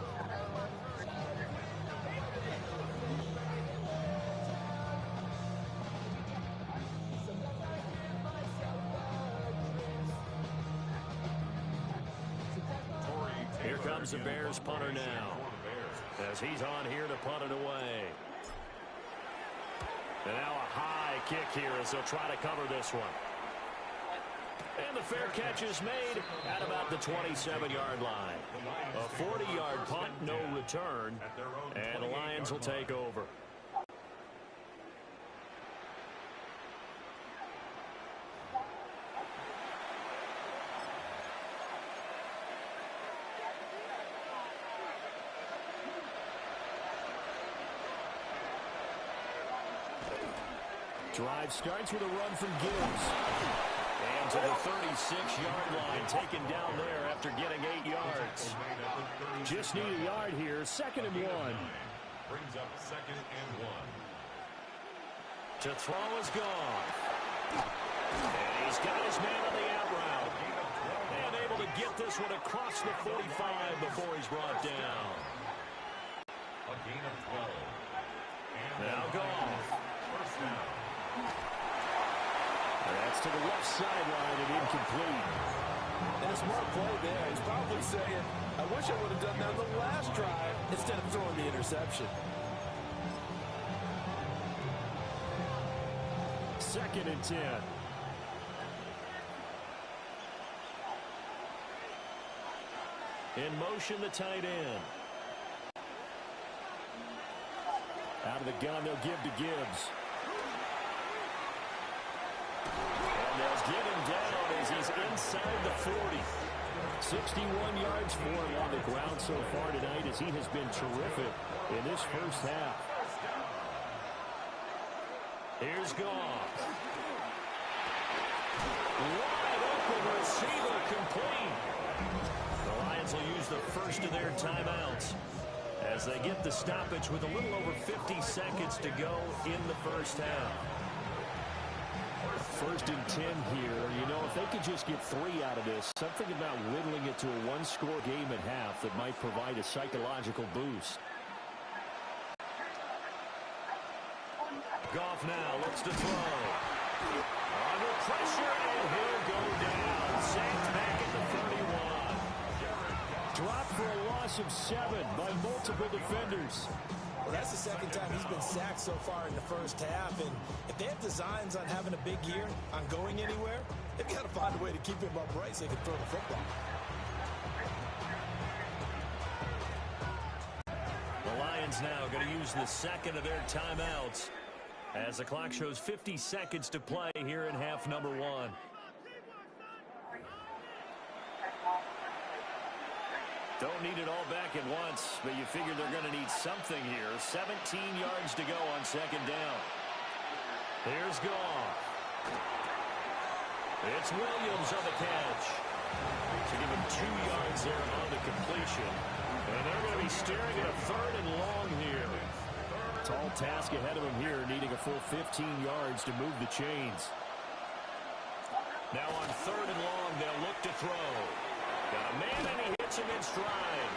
Here comes the Bears punter now, as he's on here to punt it away. And now a high kick here as they'll try to cover this one. And the fair catch is made at about the 27-yard line. A 40-yard punt, no return, and the Lions will take over. Drive starts with a run from Gibbs. And to the 36-yard line, taken down there after getting 8 yards. Just need a yard here, 2nd and 1. Brings up 2nd and 1. To throw is gone. And he's got his man on the out route. And able to get this one across the 45 before he's brought down. A gain of 12. And now Goff. First down. That's to the left sideline and incomplete. And a smart play there. He's probably saying, I wish I would have done that on the last drive instead of throwing the interception. 2nd and 10. In motion, the tight end. Out of the gun, they'll give to Gibbs. And they'll get him down as he's inside the 40. 61 yards for him on the ground so far tonight as he has been terrific in this first half. Here's Goff. Wide open receiver complete. The Lions will use the first of their timeouts as they get the stoppage with a little over 50 seconds to go in the first half. 1st and 10 here. You know, if they could just get 3 out of this, something about whittling it to a 1-score game at half that might provide a psychological boost. Goff now looks to throw. Under pressure, and he'll go down. Sacked back at the 31. Dropped for a loss of 7 by multiple defenders. Well, that's the 2nd time he's been sacked so far in the first half. And if they have designs on having a big year, on going anywhere, they've got to find a way to keep him upright so he can throw the football. The Lions now going to use the 2nd of their timeouts as the clock shows 50 seconds to play here in half number 1. Don't need it all back at once, but you figure they're going to need something here. 17 yards to go on 2nd down. Here's Goff. It's Williams on the catch to give him 2 yards there on the completion. And they're going to be staring at a 3rd and long here. Tall task ahead of him here, needing a full 15 yards to move the chains. Now on 3rd and long, they'll look to throw. Got a man, and he hits him in stride.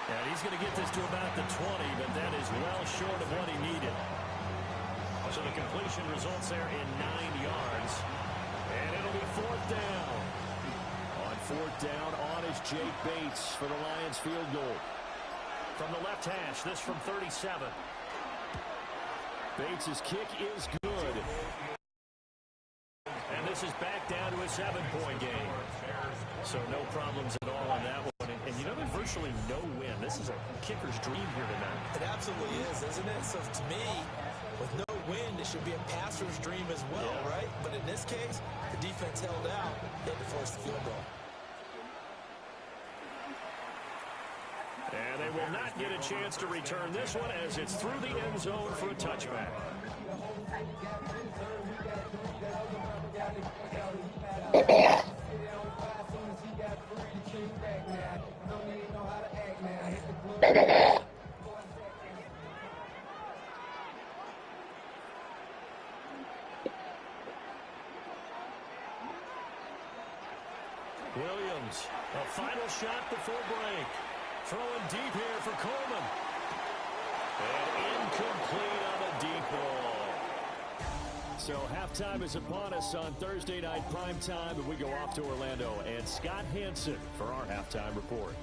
And he's going to get this to about the 20, but that is well short of what he needed. So the completion results there in 9 yards. And it'll be 4th down. On 4th down, on is Jake Bates for the Lions field goal. From the left hash, this from 37. Bates' kick is good. And this is back down to a 7-point game. So no problems at all on that one. And you know, there's virtually no win. This is a kicker's dream here tonight. It absolutely is, isn't it? So to me, with no win, it should be a passer's dream as well, right? But in this case, the defense held out. They had to force the field goal. And they will not get a chance to return this one as it's through the end zone for a touchback. Williams, a final shot before break. Throwing deep here for Coleman. And incomplete on a deep ball. So halftime is upon us on Thursday night primetime, and we go off to Orlando. And Scott Hansen for our halftime report.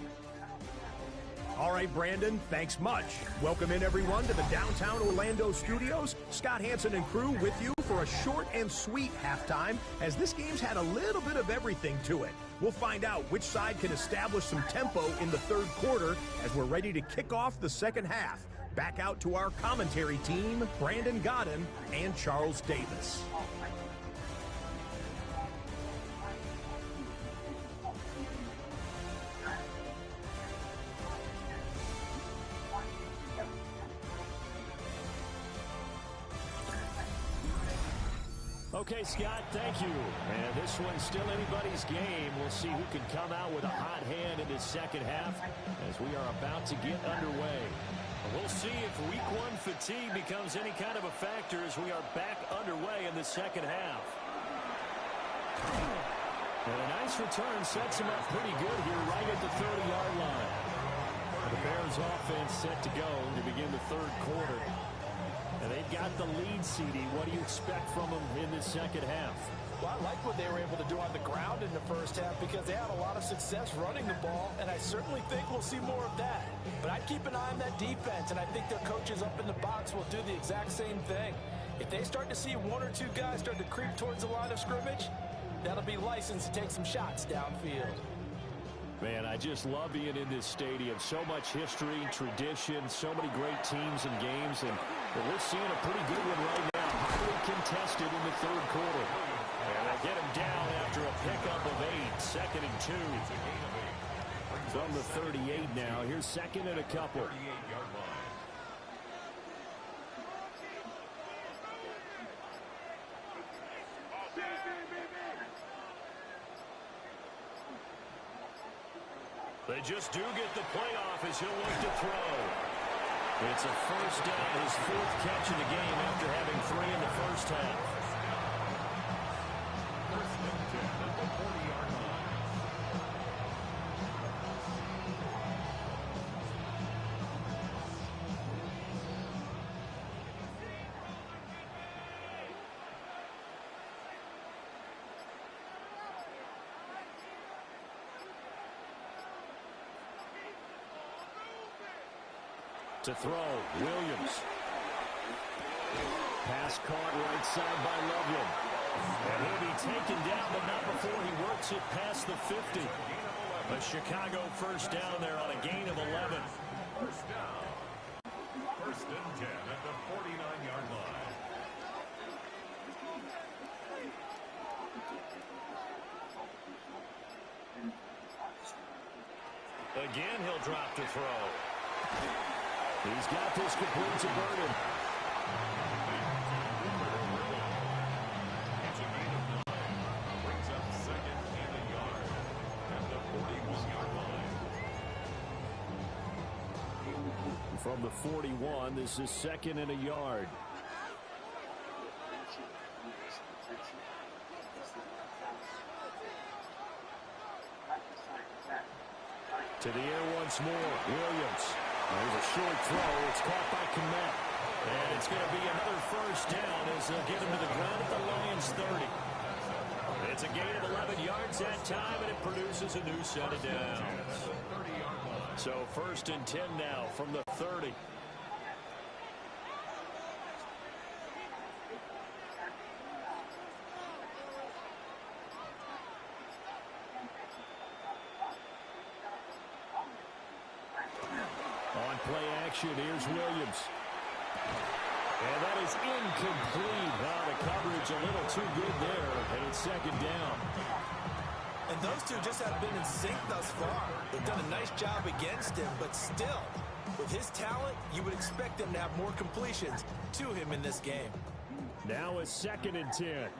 All right, Brandon, thanks much. Welcome in, everyone, to the downtown Orlando studios. Scott Hansen and crew with you for a short and sweet halftime, as this game's had a little bit of everything to it. We'll find out which side can establish some tempo in the third quarter as we're ready to kick off the second half. Back out to our commentary team, Brandon Godden and Charles Davis. Okay, Scott, thank you. And this one's still anybody's game. We'll see who can come out with a hot hand in this second half as we are about to get underway. We'll see if week one fatigue becomes any kind of a factor as we are back underway in the second half. And a nice return sets him up pretty good here right at the 30-yard line. The Bears offense set to go to begin the third quarter. And they've got the lead, CD. What do you expect from them in this second half? Well, I like what they were able to do on the ground in the first half because they had a lot of success running the ball, and I certainly think we'll see more of that. But I'd keep an eye on that defense, and I think their coaches up in the box will do the exact same thing. If they start to see one or two guys start to creep towards the line of scrimmage, that'll be license to take some shots downfield. Man, I just love being in this stadium. So much history, tradition, so many great teams and games, and we're seeing a pretty good one right now. Highly contested in the third quarter. And they get him down after a pickup of 8. Second and 2. From the 38 now. Here's second and a couple. They just do get the playoff as he'll look to throw. It's a first down, his fourth catch in the game after having 3 in the first half. To throw, Williams. Pass caught right side by Loveland. And he'll be taken down, but not before he works it past the 50. A Chicago first down there on a gain of 11. First down. First and 10 at the 49-yard line. Again, he'll drop to throw. He's got this complete to Burden. It's a gain of 9. Brings up second and a yard at the 41-yard line. From the 41, this is second and a yard. To the air once more, Williams. There's a short throw. It's caught by Komet. And it's going to be another first down as they'll get him to the ground at the Lions 30. It's a gain of 11 yards that time, and it produces a new set of downs. So first and 10 now from the 30. Here's Williams. And that is incomplete. The coverage a little too good there, and it's second down. And those two just have been in sync thus far. They've done a nice job against him, but still, with his talent, you would expect them to have more completions to him in this game. Now a second and 10.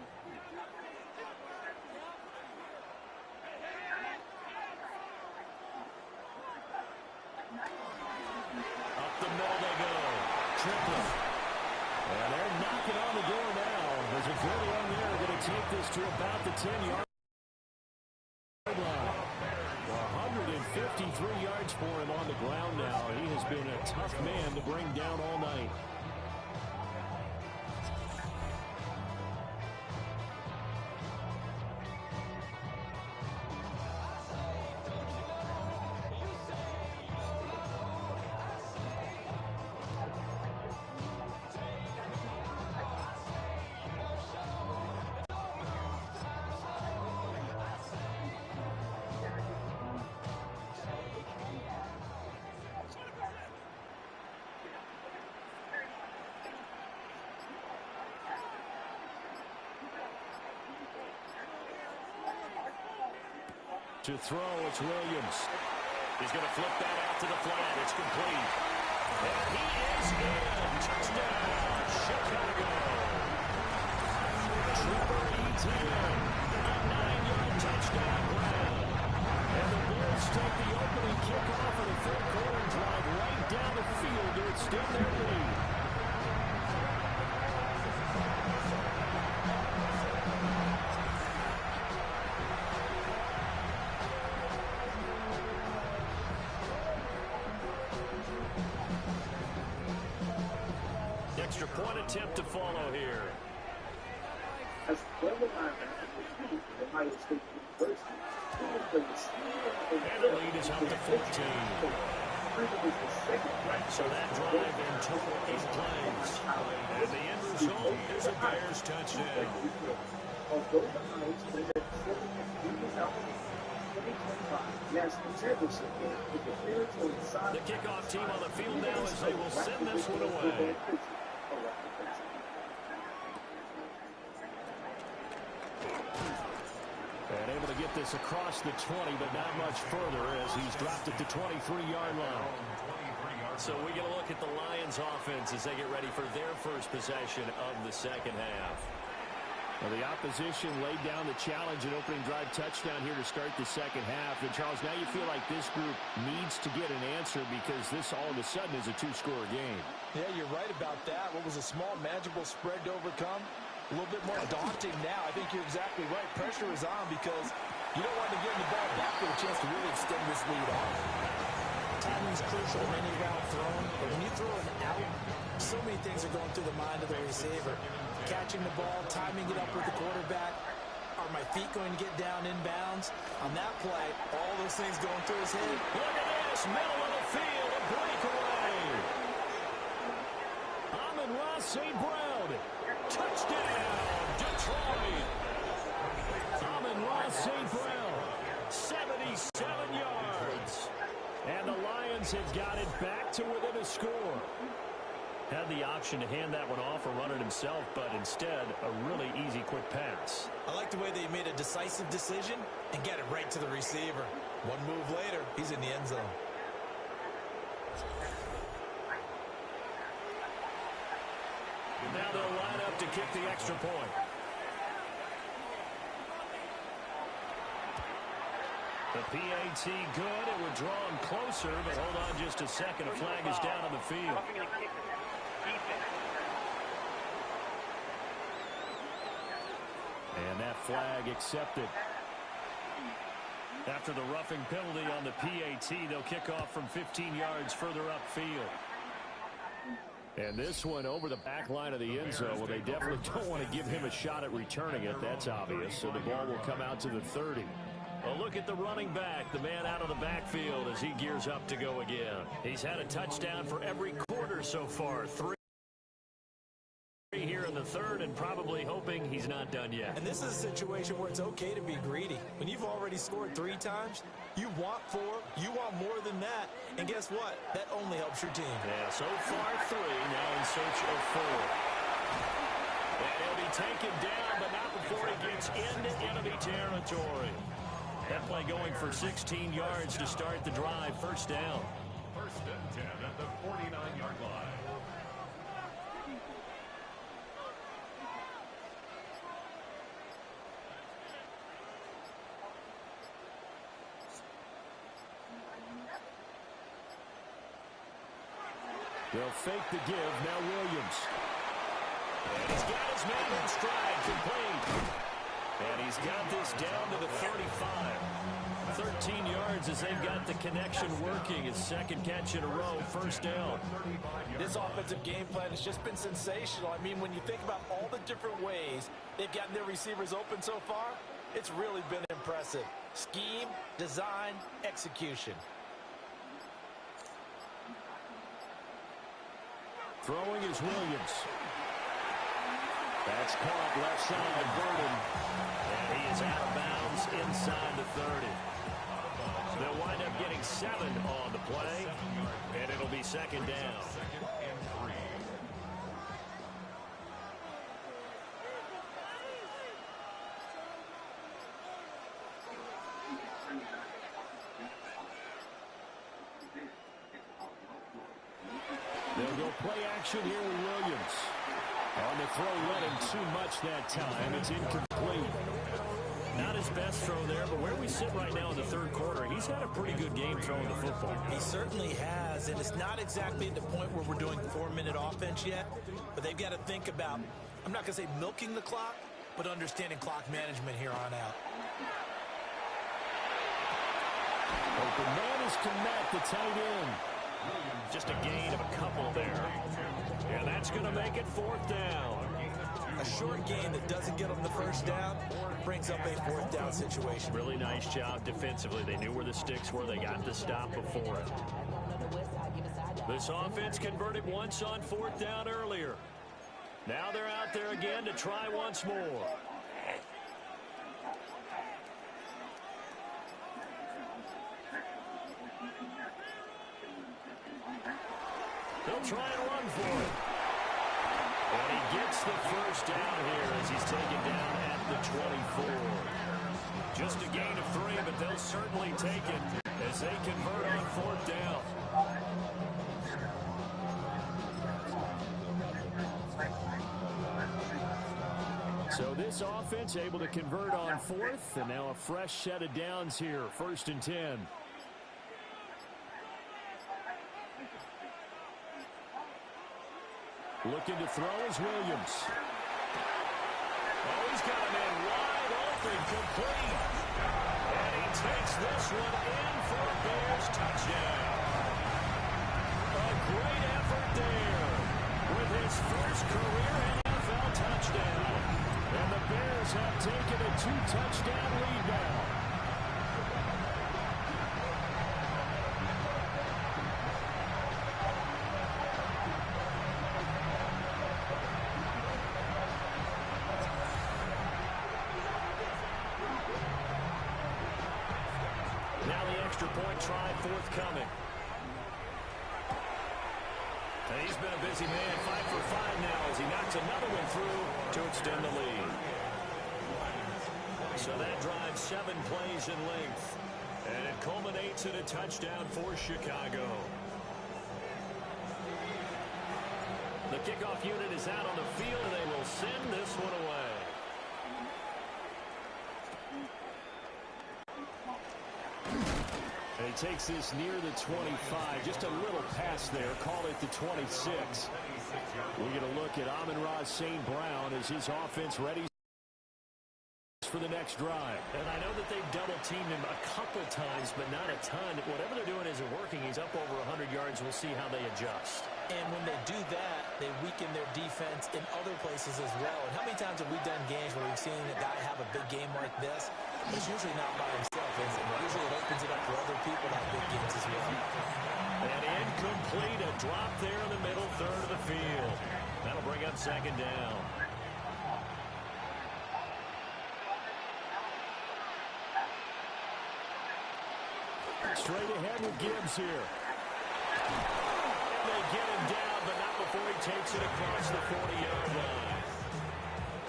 And they're knocking on the door now. There's a good one there. Going to take this to about the 10-yard line. 3 yards for him on the ground now. He has been a tough man to bring down all night. To throw, it's Williams. He's going to flip that out to the flat. It's complete. And he is in. Touchdown, Chicago. Trevor Etienne, a 9-yard touchdown grab. And the Bears take the opening kickoff of the third quarter and drive right down the field to extend their lead. Extra point attempt to follow here. As well as Ohio State University, and the lead is up to 14. So that drive in total 8 plays. And the end result is a Bears touchdown. Although the Highs played at 7 the kickoff team on the field now as they will send this one away. And able to get this across the 20, but not much further as he's dropped at the 23-yard line. So we get a look at the Lions offense as they get ready for their first possession of the second half. Well, the opposition laid down the challenge and opening drive touchdown here to start the second half. And, Charles, now you feel like this group needs to get an answer because this all of a sudden is a 2-score game. Yeah, you're right about that. What was a small, manageable spread to overcome? A little bit more daunting now. I think you're exactly right. Pressure is on because you don't want to get the ball back with a chance to really extend this lead on. Timing is crucial in any route thrown, but when you throw an out, so many things are going through the mind of the receiver. Catching the ball, timing it up with the quarterback. Are my feet going to get down inbounds? On that play, all those things going through his head. Look at this, middle of the field, a breakaway. Amon-Ra St. Brown, touchdown, Detroit. Amon-Ra St. Brown, 77 yards. And the Lions have got it back to within a score. Had the option to hand that one off or run it himself, but instead, a really easy quick pass. I like the way they made a decisive decision and get it right to the receiver. One move later, he's in the end zone. And now they'll line up to kick the extra point. The PAT good. It would draw him closer, but hold on just a second. A flag is down on the field. And that flag accepted. After the roughing penalty on the PAT, they'll kick off from 15 yards further upfield. And this one over the back line of the end zone. Well, they definitely don't want to give him a shot at returning it. That's obvious. So the ball will come out to the 30. A look at the running back, the man out of the backfield as he gears up to go again. He's had a touchdown for every quarter so far. 3 here in the third, and probably hoping he's not done yet. And this is a situation where it's okay to be greedy. When you've already scored 3 times, you want 4, you want more than that, and guess what? That only helps your team. Yeah, so far 3, now in search of 4. And he'll be taken down, but not before he gets into enemy territory. That play going for 16 yards to start the drive. First down. First and 10 at the 49-yard line. They'll fake the give. Now Williams. And he's got his man in stride, complete. And he's got this down to the 35. 13 yards as they've got the connection working. His second catch in a row, first down. This offensive game plan has just been sensational. I mean, when you think about all the different ways they've gotten their receivers open so far, it's really been impressive. Scheme, design, execution. Throwing is Williams. That's caught left side, Burden. And he is out of bounds inside the 30. They'll wind up getting 7 on the play, and it'll be second down. They'll go play action here with Williams. On the throw, led him too much that time. It's incomplete. Not his best throw there, but where we sit right now in the third quarter, he's had a pretty good game throwing the football. He certainly has, and it's not exactly at the point where we're doing 4-minute offense yet, but they've got to think about, I'm not going to say milking the clock, but understanding clock management here on out. Open man is Komet, the tight end. Just a gain of a couple there. And that's going to make it fourth down. A short gain that doesn't get them the first down brings up a fourth down situation. Really nice job defensively. They knew where the sticks were. They got the stop before it. This offense converted once on fourth down earlier. Now they're out there again to try once more. They'll try and run for it. And he gets the first down here as he's taken down at the 24. Just a gain of 3, but they'll certainly take it as they convert on fourth down. So this offense able to convert on fourth, and now a fresh set of downs here, 1st and 10. Looking to throw is Williams. Oh, he's got a man wide open, complete. And he takes this one in for a Bears touchdown. A great effort there with his first career NFL touchdown. And the Bears have taken a 2-touchdown lead now. Now the extra point try forthcoming. And he's been a busy man, 5 for 5 now as he knocks another one through to extend the lead. So that drives 7 plays in length. And it culminates in a touchdown for Chicago. The kickoff unit is out on the field, and they will send this one away. And he takes this near the 25. Just a little pass there. Call it the 26. We're going to look at Amon-Ra St. Brown as his offense ready for the next drive. And I know that they've double-teamed him a couple times, but not a ton. Whatever they're doing isn't working. He's up over 100 yards. We'll see how they adjust. And when they do that, they weaken their defense in other places as well. And how many times have we done games where we've seen a guy have a big game like this? It's usually not by himself, is it? Usually it opens it up for other people to have big games as well. And incomplete, a drop there in the middle third of the field. That'll bring up second down. Straight ahead with Gibbs here. They get him down, but not before he takes it across the 40-yard line.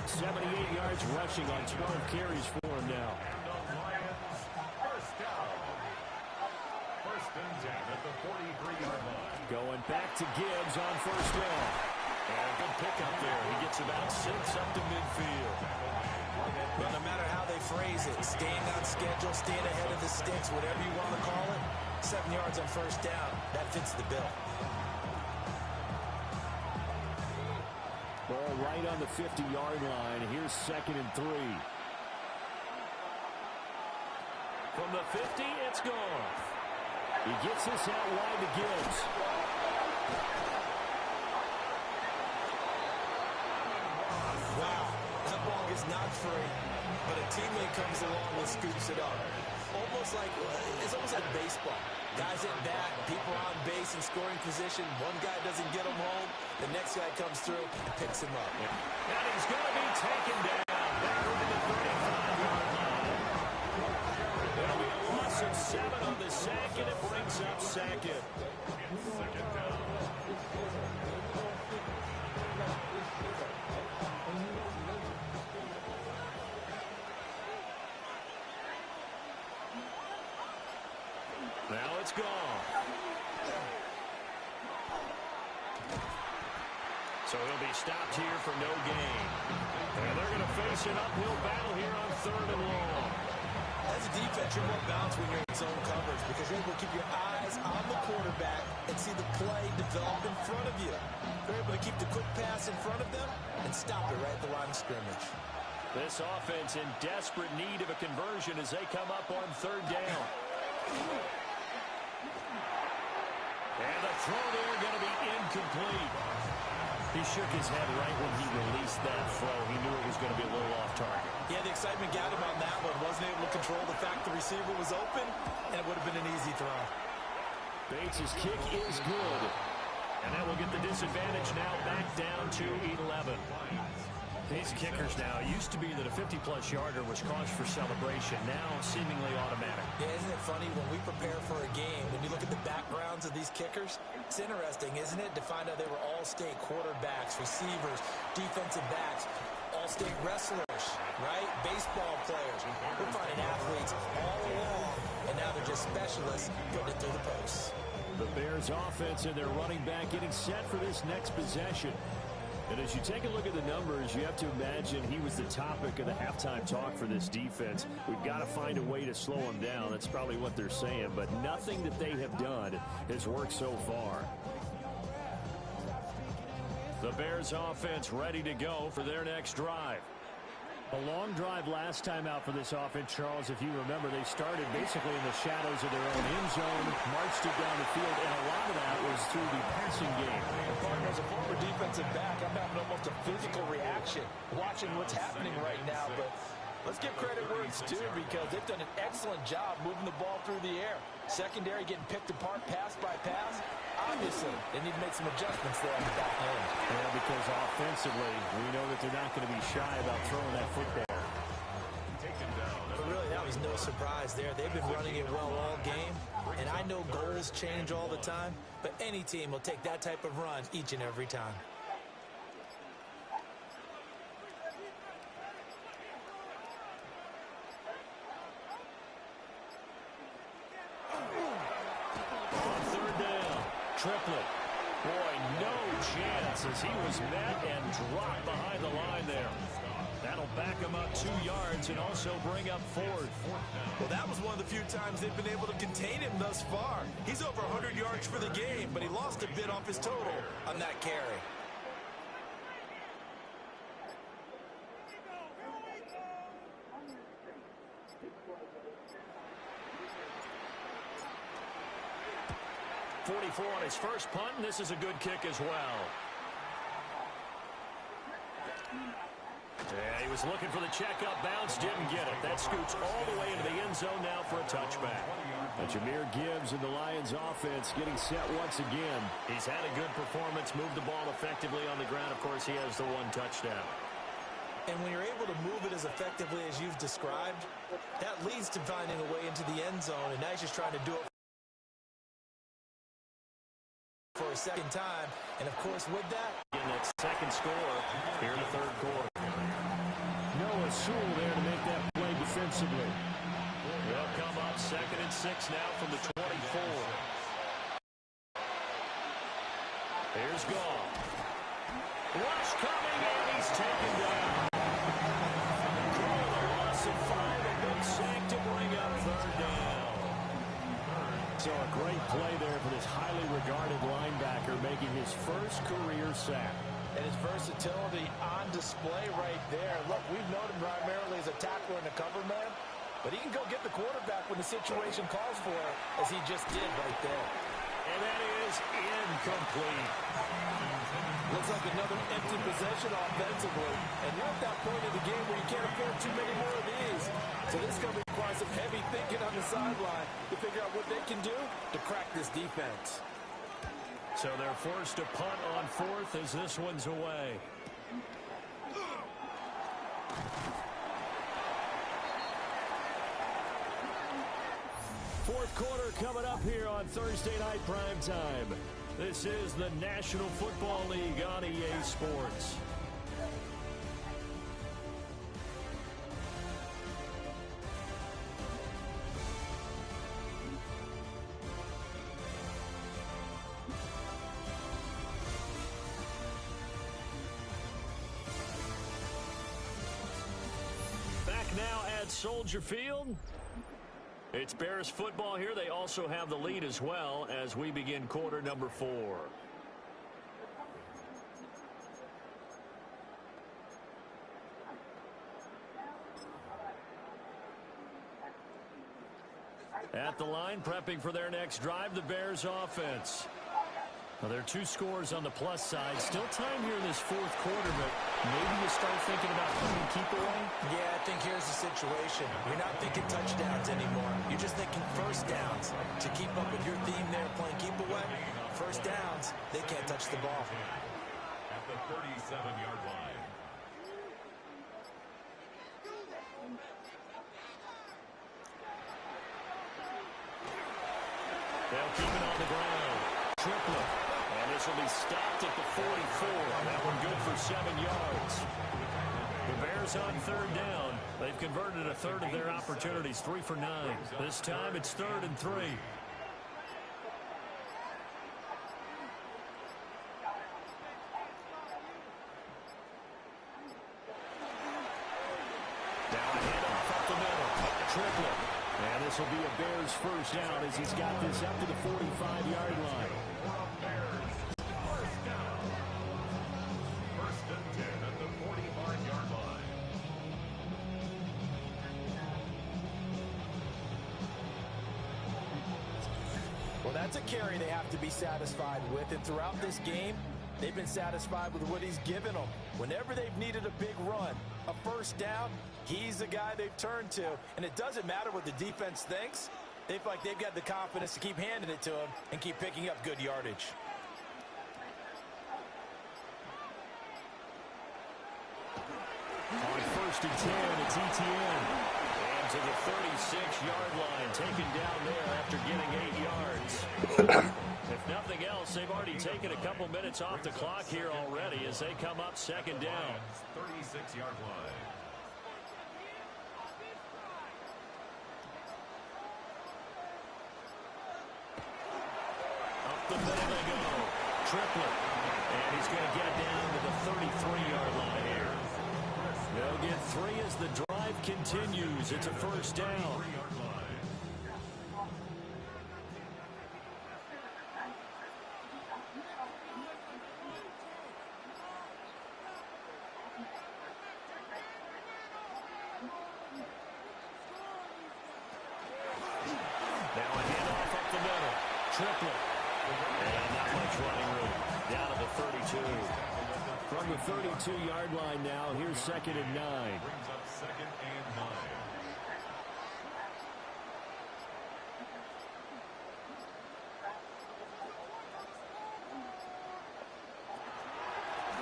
78 yards rushing on 12 carries for him now. First and 10 at the 43-yard line. Going back to Gibbs on first down. And a good pickup there. He gets about 6 up to midfield. Well, no matter how they phrase it, staying on schedule, staying ahead of the sticks, whatever you want to call it, 7 yards on first down, that fits the bill. Ball right on the 50-yard line. Here's 2nd and 3. From the 50, it's gone. He gets this out wide to Gibbs. Wow, that ball gets knocked free, but a teammate comes along and scoops it up. It's almost like baseball. Guys at bat, people on base in scoring position. One guy doesn't get him home. The next guy comes through and picks him up. And he's going to be taken down back over the 35-yard line. There'll be a loss of 7 on the sack, and it brings up second. Second down. Now it's gone. So he'll be stopped here for no gain. And they're going to face an uphill battle here on 3rd and long. As a defense, you're more balanced when you're in zone coverage because you're able to keep your eyes on the quarterback and see the play develop in front of you. You're able to keep the quick pass in front of them and stop it right at the line of scrimmage. This offense in desperate need of a conversion as they come up on 3rd down. And the throw there going to be incomplete. He shook his head right when he released that throw. He knew it was going to be a little off target. Yeah, the excitement got him on that one. Wasn't able to control the fact the receiver was open, and it would have been an easy throw. Bates' kick is good. And that will get the disadvantage now back down to 11. These kickers now, it used to be that a 50-plus yarder was cause for celebration. Now seemingly automatic. Yeah, isn't it funny when we prepare for a game, when you look at the backgrounds of these kickers, it's interesting, isn't it, to find out they were all-state quarterbacks, receivers, defensive backs, all-state wrestlers, right? Baseball players. We're finding athletes all along, and now they're just specialists putting it through the posts. The Bears offense and their running back getting set for this next possession. And as you take a look at the numbers, you have to imagine he was the topic of the halftime talk for this defense. We've got to find a way to slow him down. That's probably what they're saying, but nothing that they have done has worked so far. The Bears offense ready to go for their next drive. A long drive last time out for this offense, Charles. If you remember, they started basically in the shadows of their own end zone, marched it down the field, and a lot of that was through the passing game. As a former defensive back, I'm having almost a physical reaction watching what's happening right now. But let's give credit where it's due because they've done an excellent job moving the ball through the air. Secondary getting picked apart pass by pass. Obviously, they need to make some adjustments there on the back end. Yeah, because offensively, we know that they're not going to be shy about throwing that football. But really, that was no surprise there. They've been running it well all game. And I know goals change all the time, but any team will take that type of run each and every time. On 3rd down, Triplet. Boy, no chance as he was met and dropped behind the line there. That'll back him up 2 yards and also bring up 4th. Well, that was one of the few times they've been able to contain him thus far. He's over 100 yards for the game, but he lost a bit off his total on that carry. .44 on his first punt, and this is a good kick as well. Yeah, he was looking for the checkup bounce, didn't get it. That scoots all the way into the end zone now for a touchback. But Jahmyr Gibbs and the Lions offense getting set once again. He's had a good performance, moved the ball effectively on the ground. Of course, he has the 1 touchdown. And when you're able to move it as effectively as you've described, that leads to finding a way into the end zone, and now he's just trying to do it for a second time, and of course with that, getting that second score here in the 3rd quarter. Noah Sewell there to make that play defensively. They'll come up 2nd and 6 now from the 24. Here's Goff. Rush coming, and he's taken down. Call a loss of 5, a big sack to bring up 3rd down. So a great play there for this highly regarded linebacker making his first career sack. And his versatility on display right there. Look, we've known him primarily as a tackler and a cover man. but he can go get the quarterback when the situation calls for it, as he just did right there. And that is incomplete. Looks like another empty possession offensively, and you're at that point of the game where you can't afford too many more of these. So this is going to require some heavy thinking on the sideline to figure out what they can do to crack this defense. So they're forced to punt on fourth as this one's away. Fourth quarter coming up here on Thursday Night Primetime. This is the National Football League on EA Sports. Back now at Soldier Field. It's Bears football here. They also have the lead as well as we begin quarter number 4. At the line, prepping for their next drive, the Bears offense. Well, there are 2 scores on the plus side. Still time here in this fourth quarter, but maybe you start thinking about playing keep away? Yeah, I think here's the situation. You're not thinking touchdowns anymore. You're just thinking first downs. To keep up with your theme there, playing keep away, first downs, they can't touch the ball. At the 37-yard line. They'll keep it on the ground. Triplet. And this will be stopped at the 44. That one good for 7 yards. The Bears on third down. They've converted a third of their opportunities, 3 for 9. This time it's 3rd and 3. Now a handoff up the middle. Triplet. And this will be a Bears first down as he's got this up to the 45-yard line. First and 10 at the 45-yard line. Well, that's a carry they have to be satisfied with, and throughout this game, they've been satisfied with what he's given them. Whenever they've needed a big run, a first down, he's the guy they've turned to. And it doesn't matter what the defense thinks. They feel like they've got the confidence to keep handing it to him and keep picking up good yardage. On first and 10, it's ETN. And to the 36-yard line, taken down there after getting 8 yards. If nothing else, they've already taken a couple minutes off the clock here already as they come up second down. 36-yard line. Up the middle they go. Triplet. And he's going to get down to the 33-yard line here. They'll get 3 as the drive continues. It's a first down. Now a handoff up the middle. Triplet. And not much running room. Down to the 32. From the 32-yard line now, here's 2nd and 9. Brings up 2nd and 9.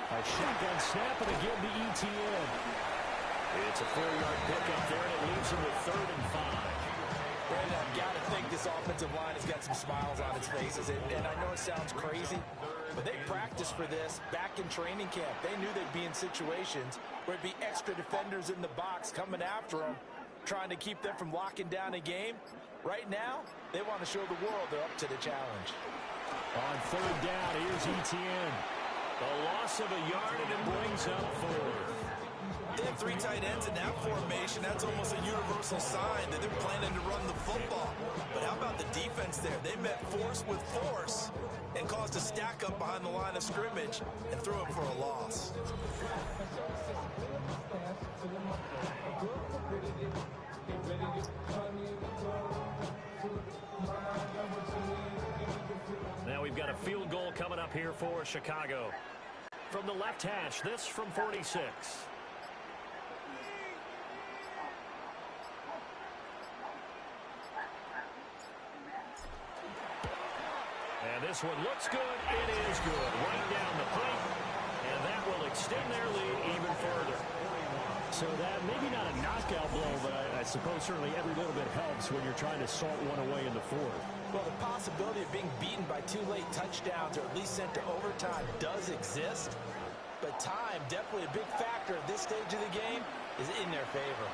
A shotgun snap and again to ETN. It's a 4-yard pickup there, and it leaves him with 3rd and 5. Brandon, I've got to think this offensive line has got some smiles on its faces. And I know it sounds crazy, but they practiced for this back in training camp. They knew they'd be in situations where it'd be extra defenders in the box coming after them, trying to keep them from locking down a game. Right now, they want to show the world they're up to the challenge. On 3rd down, here's ETN. A loss of a yard, and it brings up 4th. They have 3 tight ends in that formation. That's almost a universal sign that they're planning to run the football. But how about the defense there? They met force with force and caused a stack up behind the line of scrimmage and threw it for a loss. Now we've got a field goal coming up here for Chicago. From the left hash, this from 46. And this one looks good. It is good. Right down the plate. And that will extend their lead even further. So that maybe not a knockout blow, but I suppose certainly every little bit helps when you're trying to salt one away in the fourth. Well, the possibility of being beaten by 2 late touchdowns or at least sent to overtime does exist. But time, definitely a big factor at this stage of the game, is in their favor.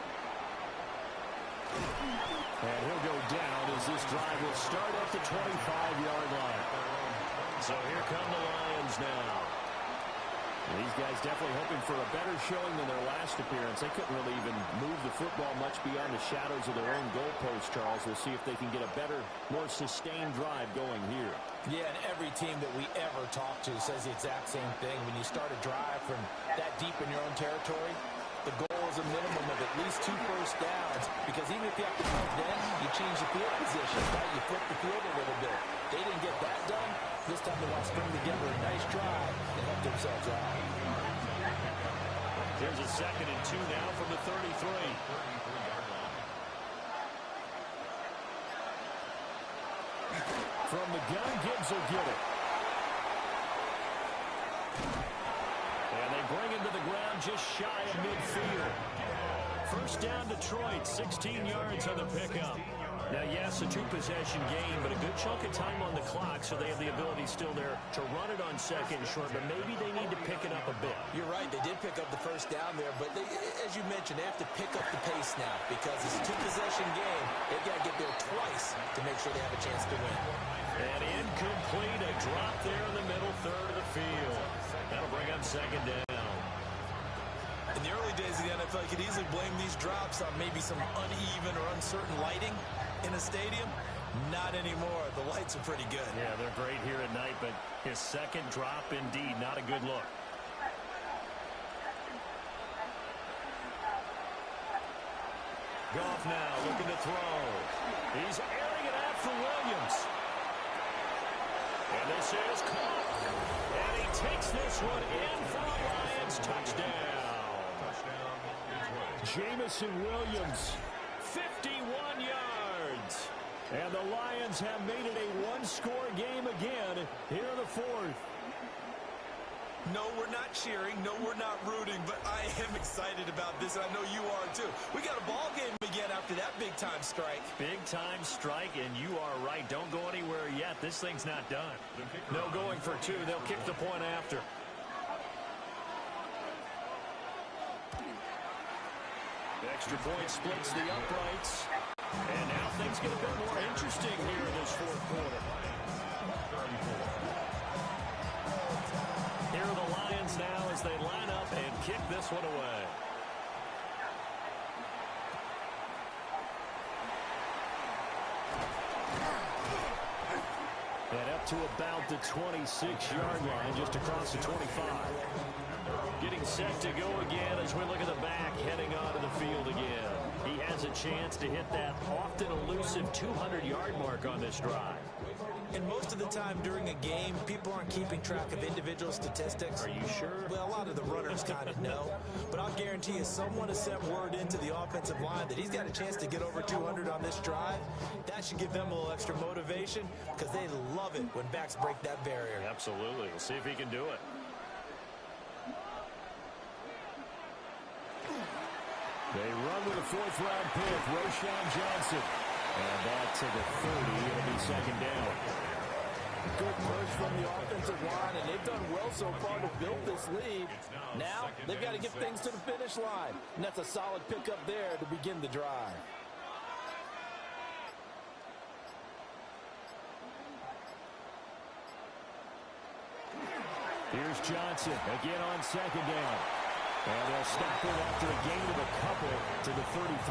And he'll go down as this drive will start at the 25-yard line. So here come the Lions now. These guys definitely hoping for a better showing than their last appearance. They couldn't really even move the football much beyond the shadows of their own goalpost, Charles. We'll see if they can get a better, more sustained drive going here. Yeah, and every team that we ever talk to says the exact same thing. When you start a drive from that deep in your own territory, the goal is a minimum of at least 2 first downs, because even if you have to punt then, you change the field position, right? You flip the field a little bit. They didn't get that done. This time they want to string together a nice drive and help themselves out. Here's a 2nd and 2 now from the 33. From the gun, Gibbs will get it. And they bring him to the ground just shy of midfield. First down, Detroit, 16 yards on the pickup. Now, yes, a 2-possession game, but a good chunk of time on the clock, so they have the ability still there to run it on 2nd and short, but maybe they need to pick it up a bit. You're right, they did pick up the first down there, but as you mentioned, they have to pick up the pace now, because it's a 2-possession game. They've got to get there twice to make sure they have a chance to win. And incomplete, a drop there in the middle third of the field. That'll bring up 2nd down. In the early days of the NFL, you could easily blame these drops on maybe some uneven or uncertain lighting in a stadium. Not anymore. The lights are pretty good. Yeah, they're great here at night, but his 2nd drop, indeed, not a good look. Goff now looking to throw. He's airing it out for Williams. And this is caught. And he takes this one in for a Lions touchdown. Jamison Williams, 51 yards. and the Lions have made it a one-score game again here in the fourth. No, we're not cheering. No, we're not rooting, but I am excited about this, and I know you are too. We got a ball game again after that big-time strike. Big-time strike, and you are right. Don't go anywhere yet. This thing's not done. No going for 2. They'll kick the point after. The extra point splits the uprights. And now things get a bit more interesting here in this fourth quarter. Here are the Lions now as they line up and kick this one away. And up to about the 26-yard line, just across the 25. Getting set to go again as we look at the back, heading onto the field again. He has a chance to hit that often elusive 200-yard mark on this drive. And most of the time during a game, people aren't keeping track of individual statistics. Are you sure? Well, a lot of the runners kind of know. But I'll guarantee you someone has sent word into the offensive line that he's got a chance to get over 200 on this drive. That should give them a little extra motivation because they love it when backs break that barrier. Absolutely. We'll see if he can do it. They run with a fourth-round pick, Roschon Johnson. And back to the 30. It'll be second down. Good push from the offensive line, and they've done well so far to build this lead. Now, they've got to get things to the finish line. And that's a solid pickup there to begin the drive. Here's Johnson again on second down. And they'll stop it after a gain of a couple to the 33.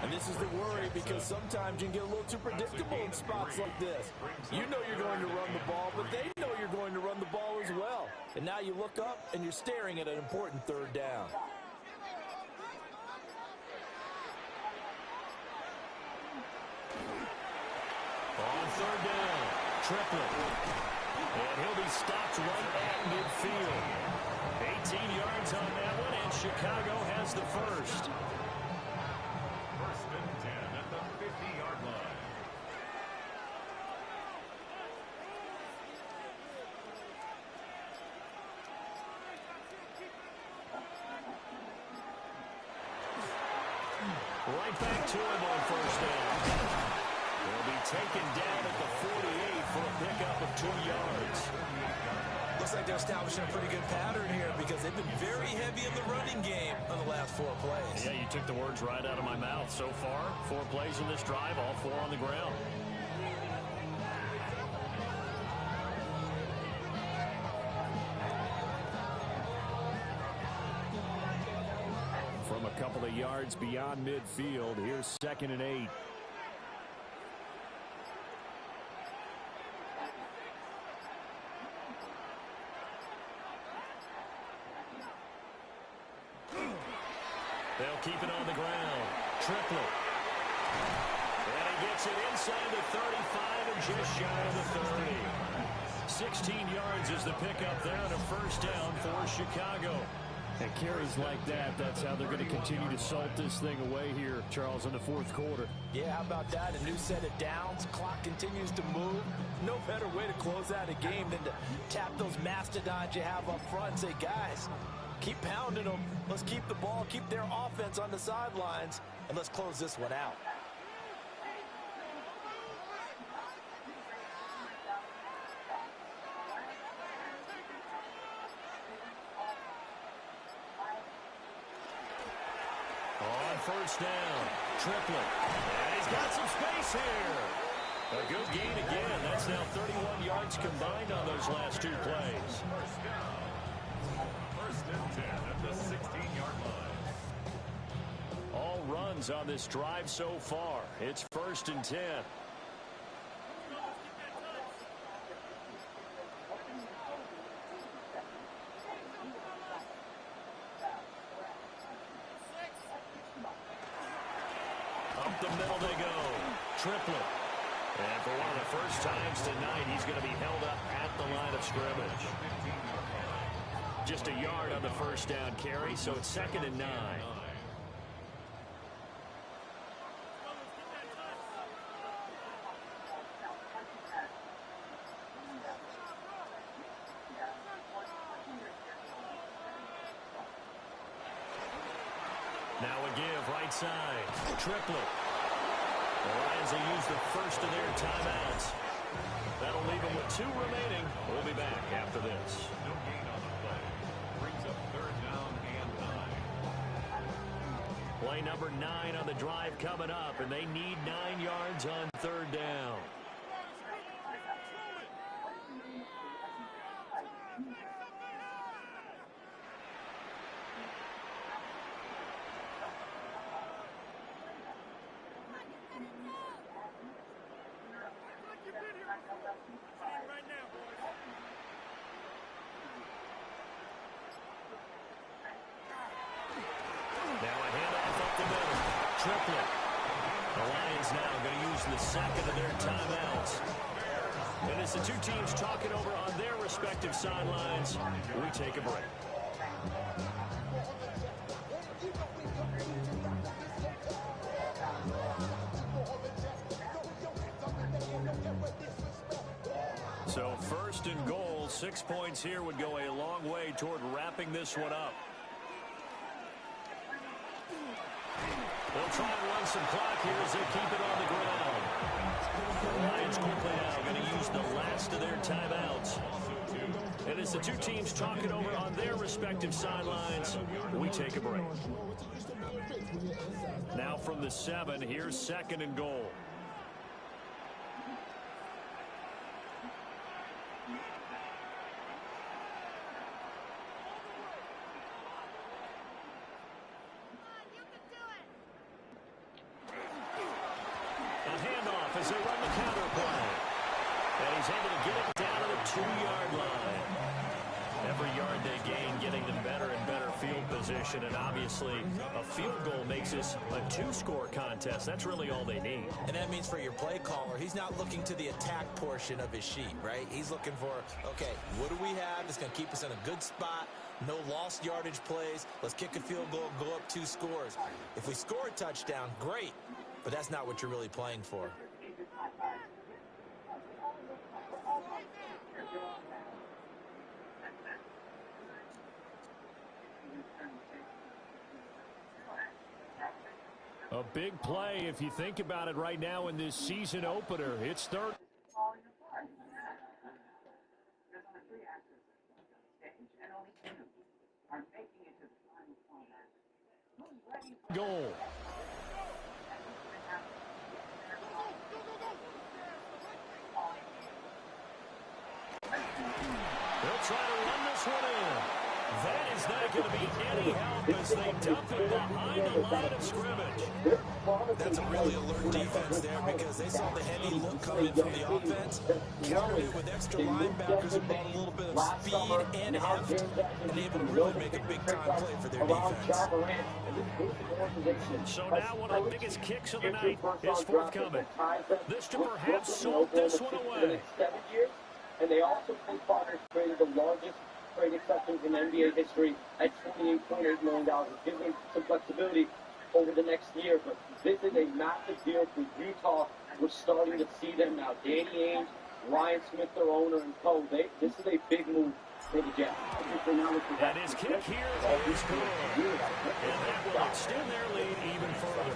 And this is the worry because sometimes you can get a little too predictable in spots like this. You know you're going to run the ball, but they know you're going to run the ball as well. And now you look up and you're staring at an important third down. third down. Triplet. And he'll be stopped right at midfield. 18 yards on that one, and Chicago has the first. First and 10 at the 50-yard line. Right back to him on first down. He'll be taken down at the 48 for a pickup of 2 yards. Looks like they're establishing a pretty good pattern here because they've been very heavy in the running game on the last 4 plays. Yeah, you took the words right out of my mouth. So far, 4 plays in this drive, all 4 on the ground. From a couple of yards beyond midfield, here's 2nd and 8. They'll keep it on the ground. Triplet. And he gets it inside the 35 and just shy of the 30. 16 yards is the pickup there and a first down for Chicago. And carries like that, that's how they're going to continue to salt this thing away here, Charles, in the 4th quarter. Yeah, how about that? A new set of downs. Clock continues to move. No better way to close out a game than to tap those mastodons you have up front and say, guys, keep pounding them. Let's keep the ball, keep their offense on the sidelines, and let's close this one out. On first down, Triplet. And he's got some space here. A good gain again. That's now 31 yards combined on those last 2 plays. First and 10 at the 16-yard line. All runs on this drive so far. It's 1st and 10. Up the middle they go. Triplet. And for one of the first times tonight, he's going to be held up at the line of scrimmage. Just a yard on the first down carry, so it's 2nd and 9. Now a give right side. Triplet. The Lions will use the first of their timeouts. That'll leave them with 2 remaining. We'll be back after this. No gain on the play. Brings up 3rd down and 9. Play number 9 on the drive coming up, and they need 9 yards on 3rd down. Triplet. The Lions now going to use the 2nd of their timeouts. And as the 2 teams talking over on their respective sidelines, we take a break. So 1st and goal, 6 points here would go a long way toward wrapping this one up. They'll try and run some clock here as they keep it on the ground. The Lions quickly now going to use the last of their timeouts. And as the 2 teams talking over on their respective sidelines, we take a break. Now from the 7, here's 2nd and goal. As they run the counter play. And he's able to get it down to the 2-yard line. Every yard they gain getting them better and better field position, and obviously a field goal makes this a two-score contest. That's really all they need. And that means for your play caller, he's not looking to the attack portion of his sheet, right? He's looking for, okay, what do we have that's going to keep us in a good spot? No lost yardage plays. Let's kick a field goal, go up 2 scores. If we score a touchdown, great, but that's not what you're really playing for. A big play if you think about it right now in this season opener. It's third. Goal. They'll try to run this one in. That is not going to be any help as they dump it behind the line of scrimmage. That's a really alert defense there because they saw the heavy look coming from the offense, countered it with extra linebackers who brought a little bit of speed and heft, and able to really make a big-time play for their defense. So now one of the biggest kicks of the night is forthcoming. This to perhaps salt this one away. And they also created the largest trade exceptions in NBA history at $28.8 million. It gives them some flexibility over the next year, but this is a massive deal for Utah. We're starting to see them now. Danny Ainge, Ryan Smith, their owner, and co. This is a big move for the Jets. And his kick here is good. And that will extend their lead even further.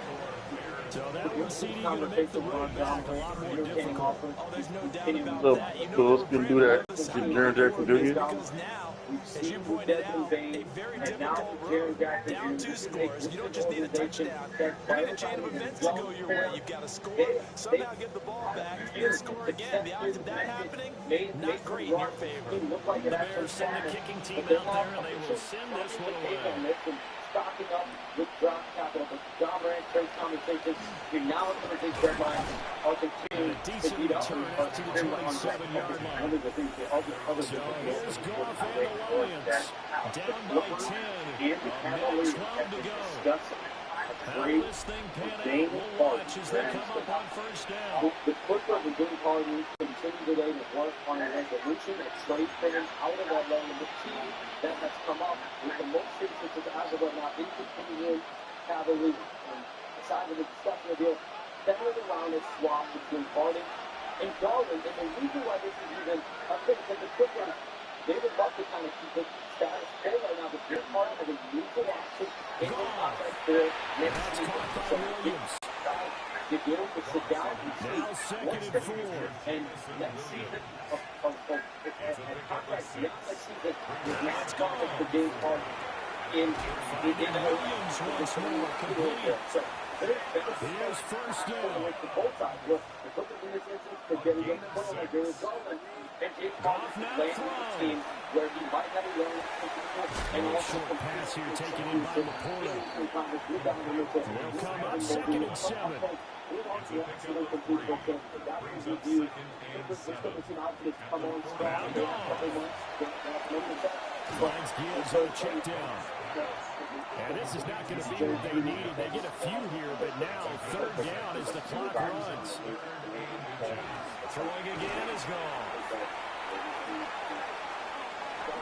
So that one seeding going to make the road back a lot more difficult. Oh, there's no doubt about that. You know, Bulls can do that. Can Jaron Jackson do it? Because now, as you pointed out, a very difficult road. Down 2 scores. You don't just need a touchdown. You need a chain of events to go your way. You've got to score, somehow get the ball back, and score again. The odds of that happening, not great in your favor. The Bears send the kicking team out there, and they will send this one away. Stocking up with draft capital, but John Morant trade conversations. You're now at the deadline. I'll continue to beat up on the 27-yard line. So here's Goff and the Lions. Down by 10. Minutes 12 to go. How this thing pan out, we'll watch as they come up on first down. The Clippers are doing hard to continue today to work on a resolution and trade figures out of that lane. The team that has come up with the most signatures as of right now is the Cleveland Cavaliers. And aside from the discussion of the deal, centered around a swap between Harden and Garland. And the reason why this is even a thing is that the Clippers, they would love to kind of keep it status quo right now, but James Harden has a neutral option in the offense for next season. So you get him to sit down and see what's the future. And next season of contract, next season is not going for James Harden in Williams once more complete. Here's first down. Both sides. Look, the Clippers in this instance, they're getting a point like James Garland. And James Harden is playing with a team where he might have a young and also short pass here taken in by Laporta. They'll come up 2nd and 7. Finds Gibbs on a check down. And this is not going to be what they need. They get a few here, but now 3rd down as the clock runs. Throwing again is gone.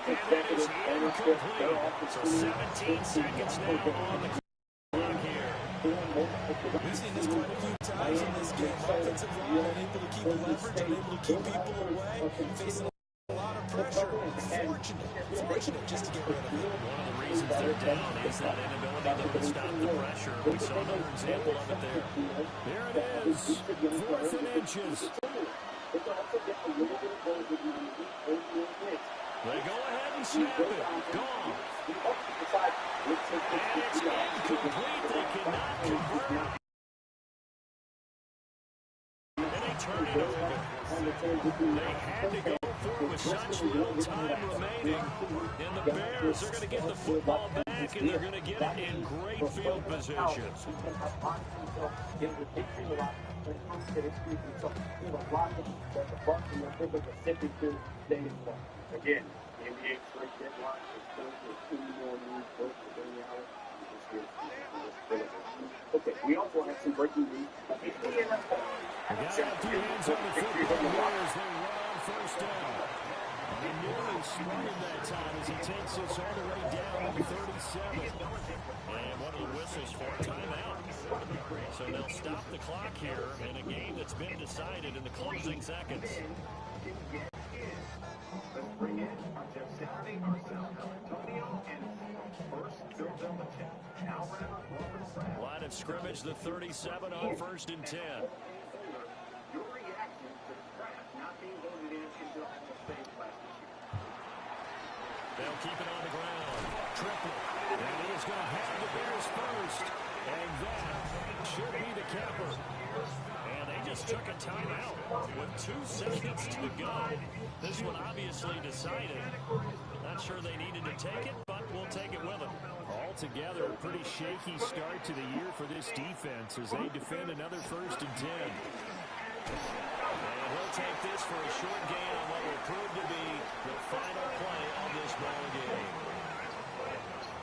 And that is incomplete. So 17 seconds now on the clock here. We've seen this quite a few times in this game. Offensive line unable to keep leverage, unable to keep people away, facing a lot of pressure. Fortunate just to get rid of it. One of the reasons they're down is that inability to stop the pressure. We saw another example of it there. There it is. 4th and inches. They go ahead and snap it. Gone. And it's incomplete. They cannot convert. And they turn it over. They had to go for it with such little time remaining. And the Bears are going to get the football back, and they're going to get it in great field position. Again, The NBA trade deadline is currently 2 more news both for Benny Allen and this year's Okay, we also have some breaking news. They got out 2 hands on the football here as they run on first down. And nearly spun him that time as he takes us all the way down to 37. And one of the whistles for a timeout. So they'll stop the clock here in a game that's been decided in the closing seconds. Let's bring in our Jeff Saturday, our South Antonio, and first Bill Belichick. Now we're at Robert Kraft. Line of scrimmage, the 37 on 1st and 10. Your reaction to Kraft not being voted into the Hall of Fame last year? They'll keep it on the ground. Triple. And he is going to have the Bears first. And that should be the capper. And they just took a timeout with 2 seconds to go. This one obviously decided. Not sure they needed to take it, but we'll take it with them. Altogether, a pretty shaky start to the year for this defense as they defend another 1st and 10. And he'll take this for a short gain on what will prove to be the final play of this ball game.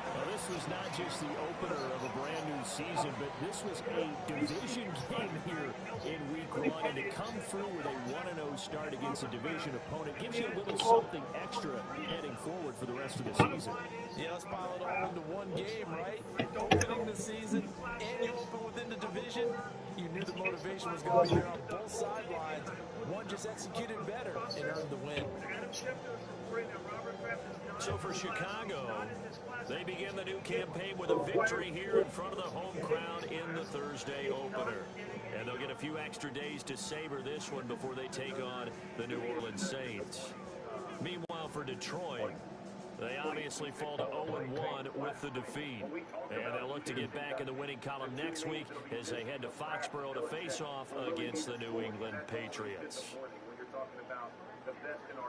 Now, this was not just the opener of a brand-new season, but this was a division game here in Week 1. And to come through with a 1-0 start against a division opponent gives you a little something extra heading forward for the rest of the season. Yeah, let's pile it all into one game, right? Opening the season, and you open within the division. You knew the motivation was going to be there on both sidelines. One just executed better and earned the win. So for Chicago, they begin the new campaign with a victory here in front of the home crowd in the Thursday opener. And they'll get a few extra days to savor this one before they take on the New Orleans Saints. Meanwhile, for Detroit, they obviously fall to 0-1 with the defeat. And they'll look to get back in the winning column next week as they head to Foxborough to face off against the New England Patriots.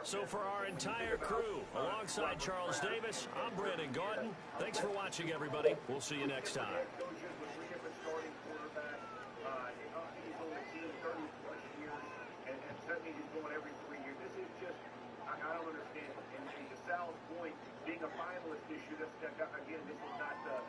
So for our entire crew, alongside Charles Davis, I'm Brandon Gordon. Thanks for watching, everybody. We'll see you next time. Being a finalist this year, again, this is not the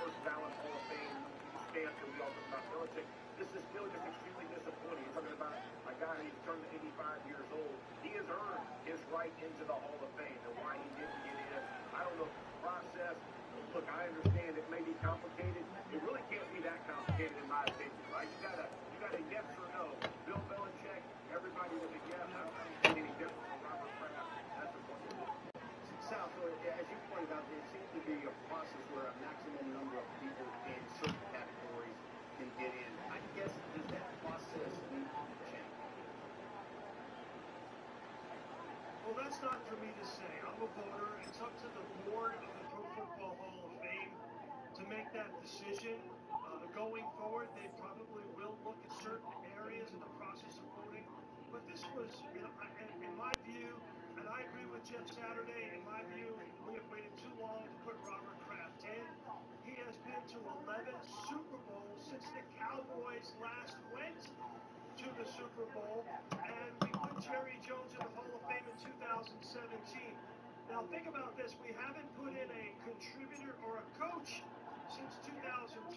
first ballot Hall of Fame stamp that we all talk about Belichick. This is still just extremely disappointing. You're talking about a guy who's turned 85 years old. He has earned his right into the Hall of Fame, and why he didn't get in, I don't know the process. Look, I understand it may be complicated. It really can't be that complicated in my opinion, right? You got a yes or no. Bill Belichick, everybody with a yes. I don't see any difference from Robert Kraft. That's the point. Sal, so as you pointed out, there seems to be a process where a maximum number of people in certain categories can get in. I guess, does that process need to change? Well, that's not for me to say. I'm a voter. It's up to the board of the Pro Football Hall of Fame to make that decision. Going forward, they probably will look at certain areas in the process of voting. But this was, in my view, and I agree with Jeff Saturday, in my view, we have waited too long to put Robert Kraft in. He has been to 11 Super Bowls since the Cowboys last went to the Super Bowl, and we put Jerry Jones in the Hall of Fame in 2017. Now think about this, we haven't put in a contributor or a coach since 2023,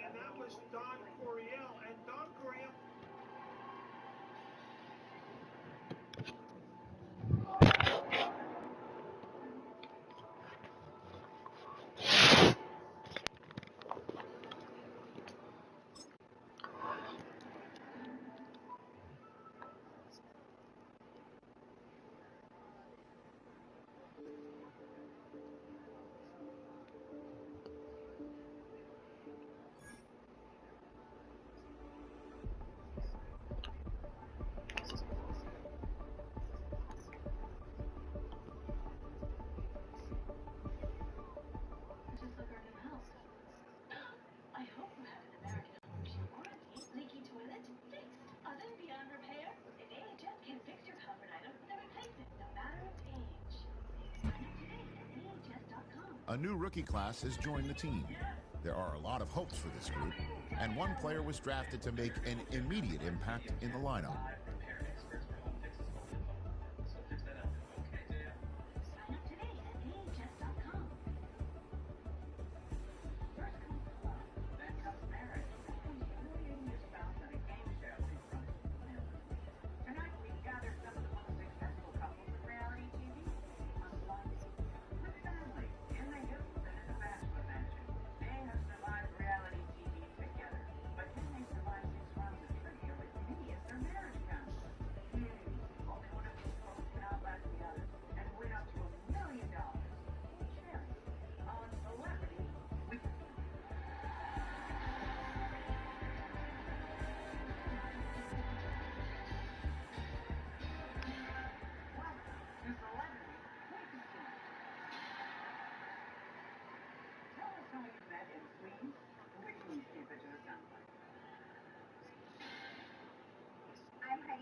and that was Don Coryell, and Don Coryell A new rookie class has joined the team. There are a lot of hopes for this group, and one player was drafted to make an immediate impact in the lineup.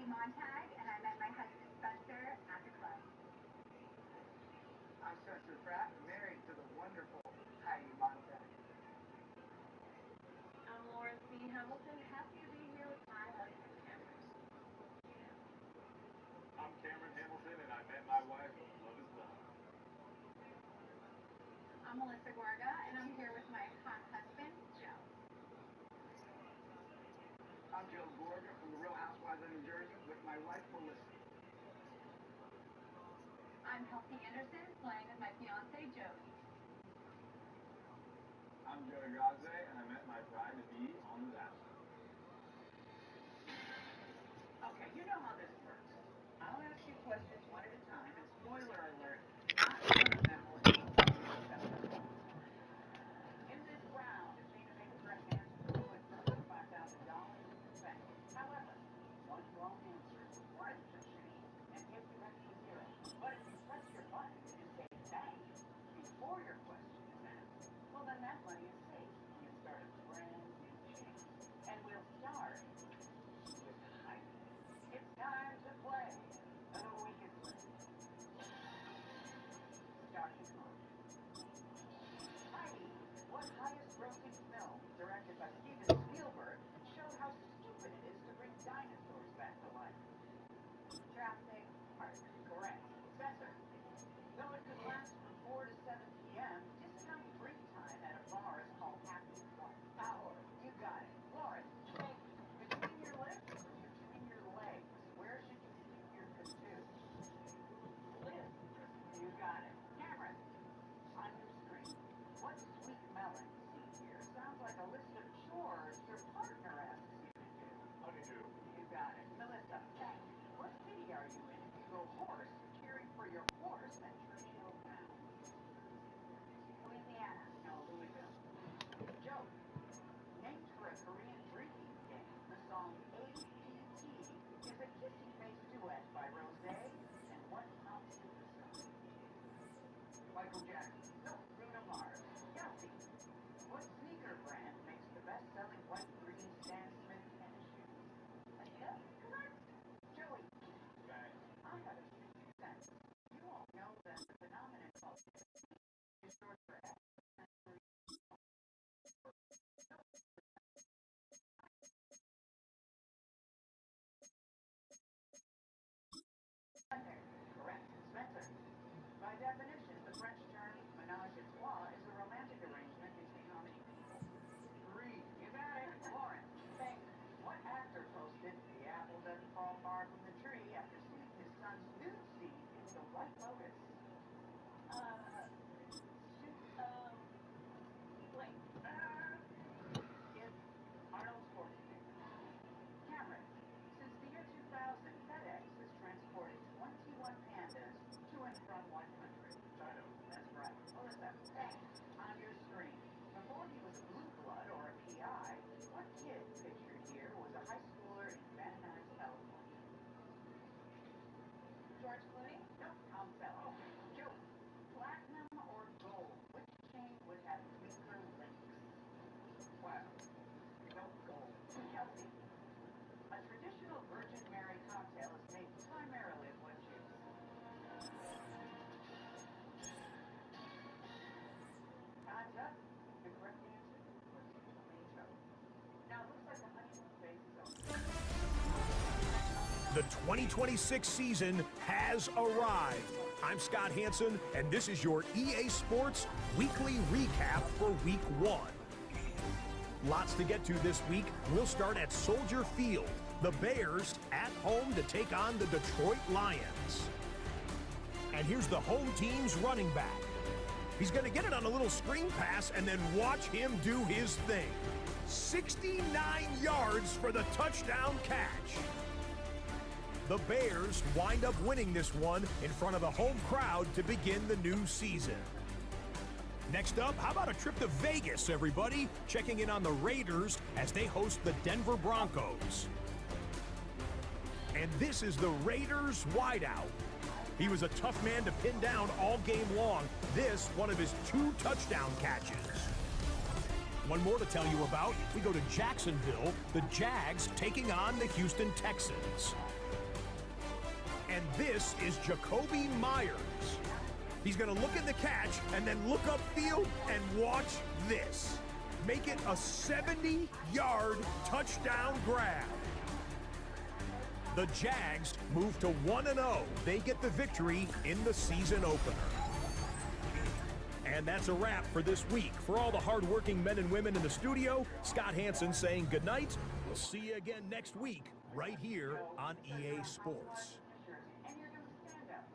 Heidi Montag, and I met my husband Spencer at the club. I'm Spencer Pratt, married to the wonderful Heidi Montag. I'm Laura C. Hamilton, happy to be here with my husband Cameron. I'm Cameron Hamilton, and I met my wife. Love is love. I'm Melissa Gorga, and I'm here with my hot husband, Joe. I'm Joe Gorga from the Real Housewives of New Jersey with my wife, Melissa. I'm Kelsey Anderson, playing with my fiance, Jody. I'm Joey Graze, and I met my bride-to-be on the bachelor. Okay, you know how this works. I'll ask you questions one at a time, and spoiler alert, not one of them will be in this round, if Dana makes the correct answer, we'll put $5,000 in the bank. However, one wrong answer warrants a change and gives you extra zero. But if you press your button and say bank before your question is asked, well then that money is safe. You start a brand new chain. And we'll start with Heidi. It's time to play the weakest link. Start the clock. Heidi, what highest grossing film directed by Steven Spielberg showed how stupid it is to bring dinosaurs back to life? Jurassic Park. Correct. Spencer. Though it could last from 4 to 7 p.m., discount drink time at a bar is called happy hour. You got it. Lauren. Hey, between your lips or between your legs? Where should you stick your kazoo? Liz. You got it. Cameron. On your screen. What sweet melon scene here sounds like a list of chores your partner asks you to do? Honeydew. You got it. Melissa, what city are you in if you go horse cheering for your horse at Tornado Town? Louisiana. No, Louisville. Joe, named for a Korean drinking game, the song AJTRIP is a kissing-based duet by Rosé and what pop superstar? Michael Jackson. No, Bruno Mars. Kelsey, what sneaker brand makes the best-selling white green Stan Smith tennis shoes? Adidas? Correct. Joey. Bang. I have a sixth sense. You all know that the phenomenon called is short for X. Correct. Spencer. By definition, the French term ménage à trois is a romantic arrangement between how many people? 3. You got it. Lauren. Think. What actor posted "The apple doesn't fall far from the tree" after seeing his son's nude scene in The White Lotus? Wait. It's Arnold Schwarzenegger. Cameron. Since the year 2000, FedEx has transported 21 pandas to and from what country? China. That's right. Melissa, on your screen. Before he was a blue blood or a PI, what kid pictured here was a high schooler in Van Nuys, California? George Clooney? Nope, Tom Selleck. Joe, platinum or gold? Which chain would have weaker links? Wow. Nope, gold. Kelsey, a traditional Virgin Mary cocktail is made primarily of what juice? Time's up. The correct answer was tomato. Now it looks like the honeymoon phase is over. The 2026 season has arrived. I'm Scott Hansen, and this is your EA Sports Weekly Recap for Week 1. Lots to get to this week. We'll start at Soldier Field. The Bears at home to take on the Detroit Lions. And here's the home team's running back. He's going to get it on a little screen pass and then watch him do his thing. 69 yards for the touchdown catch. The Bears wind up winning this one in front of the home crowd to begin the new season. Next up, how about a trip to Vegas, everybody? Checking in on the Raiders as they host the Denver Broncos. And this is the Raiders wideout. He was a tough man to pin down all game long. This, one of his 2 touchdown catches. one more to tell you about. We go to Jacksonville, the Jags taking on the Houston Texans. And this is Jacoby Myers. He's going to look at the catch and then look upfield and watch this. Make it a 70-yard touchdown grab. The Jags move to 1-0. They get the victory in the season opener. And that's a wrap for this week. For all the hardworking men and women in the studio, Scott Hansen saying goodnight. We'll see you again next week right here on EA Sports. And you're going to stand out.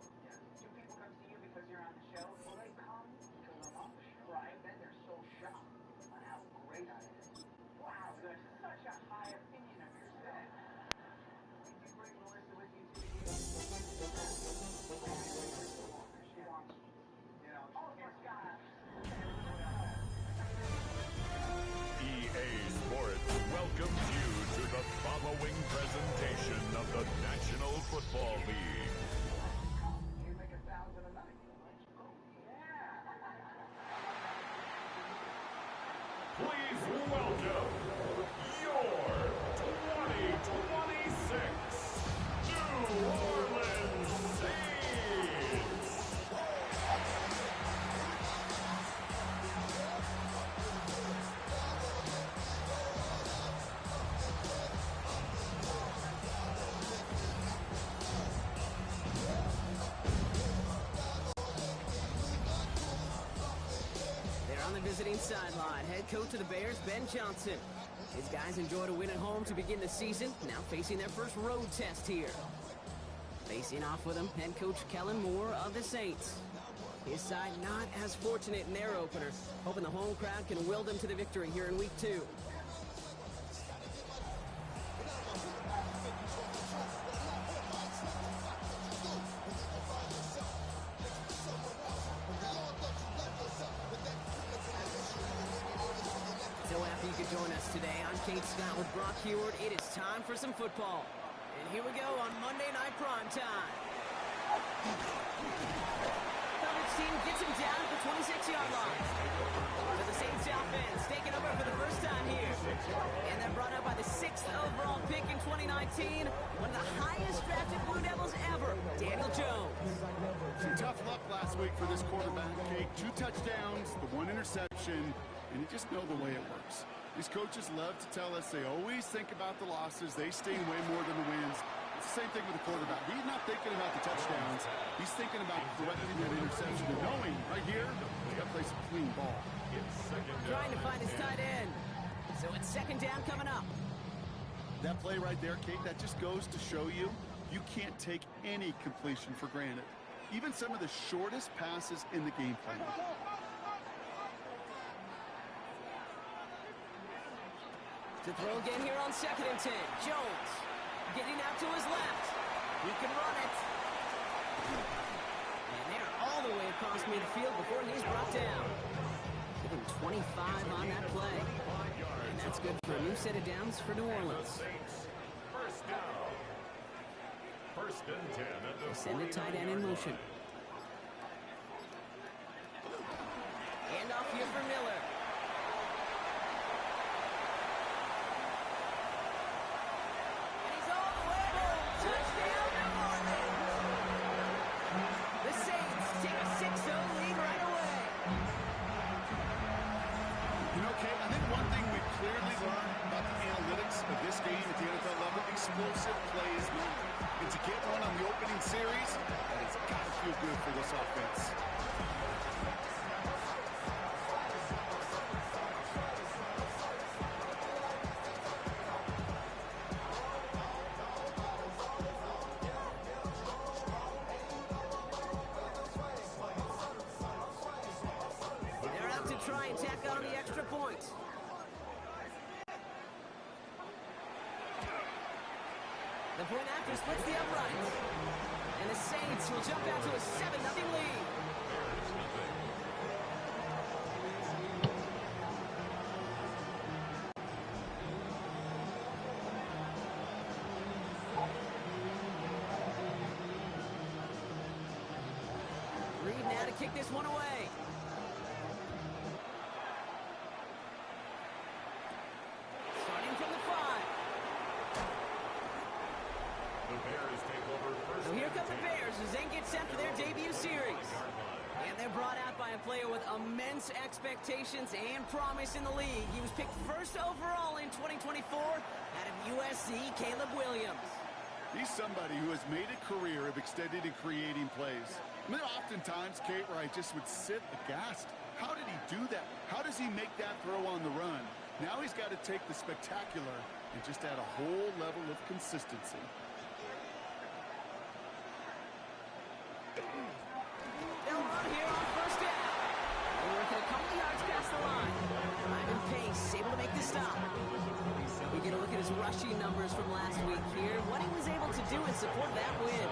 Do people come see you because you're on the show? Well, they come because I'm on the show. Right. Then they're so shocked on how great I am. Wow, there's such a high opinion of yourself. Did you bring Melissa with you to the game? She wants you. You know, oh my gosh. EA Sports welcomes you to the following presentation of the National Football League. You make 1,000 a night. Oh, yeah. Please welcome your 2026 New Orleans Saints. They're on the visiting sideline. Head coach of the Bears, Ben Johnson. His guys enjoyed a win at home to begin the season, now facing their first road test here. Facing off with him, head coach Kellen Moore of the Saints. His side not as fortunate in their opener, hoping the home crowd can will them to the victory here in week 2. So happy you could join us today. I'm Kate Scott with Brock Heward. It is time for some football. And here we go on Monday Night Prime Time. Coverage team gets him down at the 26-yard line. For the Saints offense, taking over for the first time here. And they're brought up by the 6th overall pick in 2019. One of the highest drafted Blue Devils ever, Daniel Jones. Some tough luck last week for this quarterback, Kate. 2 touchdowns, the 1 interception, and you just know the way it works. These coaches love to tell us they always think about the losses. They sting way more than the wins. It's the same thing with the quarterback. He's not thinking about the touchdowns. He's thinking about correcting that interception and knowing right here, he's got to play some clean ball. Trying to find his tight end. So it's second down coming up. That play right there, Kate, that just goes to show you, you can't take any completion for granted. Even some of the shortest passes in the game plan. To throw again here on 2nd and 10. Jones getting out to his left. He can run it. And they're all the way across midfield before he's brought down. Give him 25 on that play. And that's good for a new set of downs for New Orleans. First down. 1st and 10 at the Send the tight end in motion. Hand off here for Miller. And he's all the way home. Touchdown, New Orleans. The Saints take a 6-0 lead right away. You know, Kate, I think one thing we've clearly learned about the analytics of this game at the NFL level, explosive plays matter. And to get one on the opening series, it's got to feel good for this offense. They're out to try and tack on the extra point. The point after splits the uprights. And the Saints will jump out to a 7-0 lead. Reed now to kick this one away. as they get set for their debut series. And they're brought out by a player with immense expectations and promise in the league. He was picked first overall in 2024 out of USC, Caleb Williams. He's somebody who has made a career of extending and creating plays. I mean, oftentimes, Kate, where I just would sit aghast. How did he do that? How does he make that throw on the run? Now he's got to take the spectacular and just add a whole level of consistency. They'll run here on first down. They're working a couple yards past the line. Ivan Pace able to make the stop. We get a look at his rushing numbers from last week here. What he was able to do and support that win.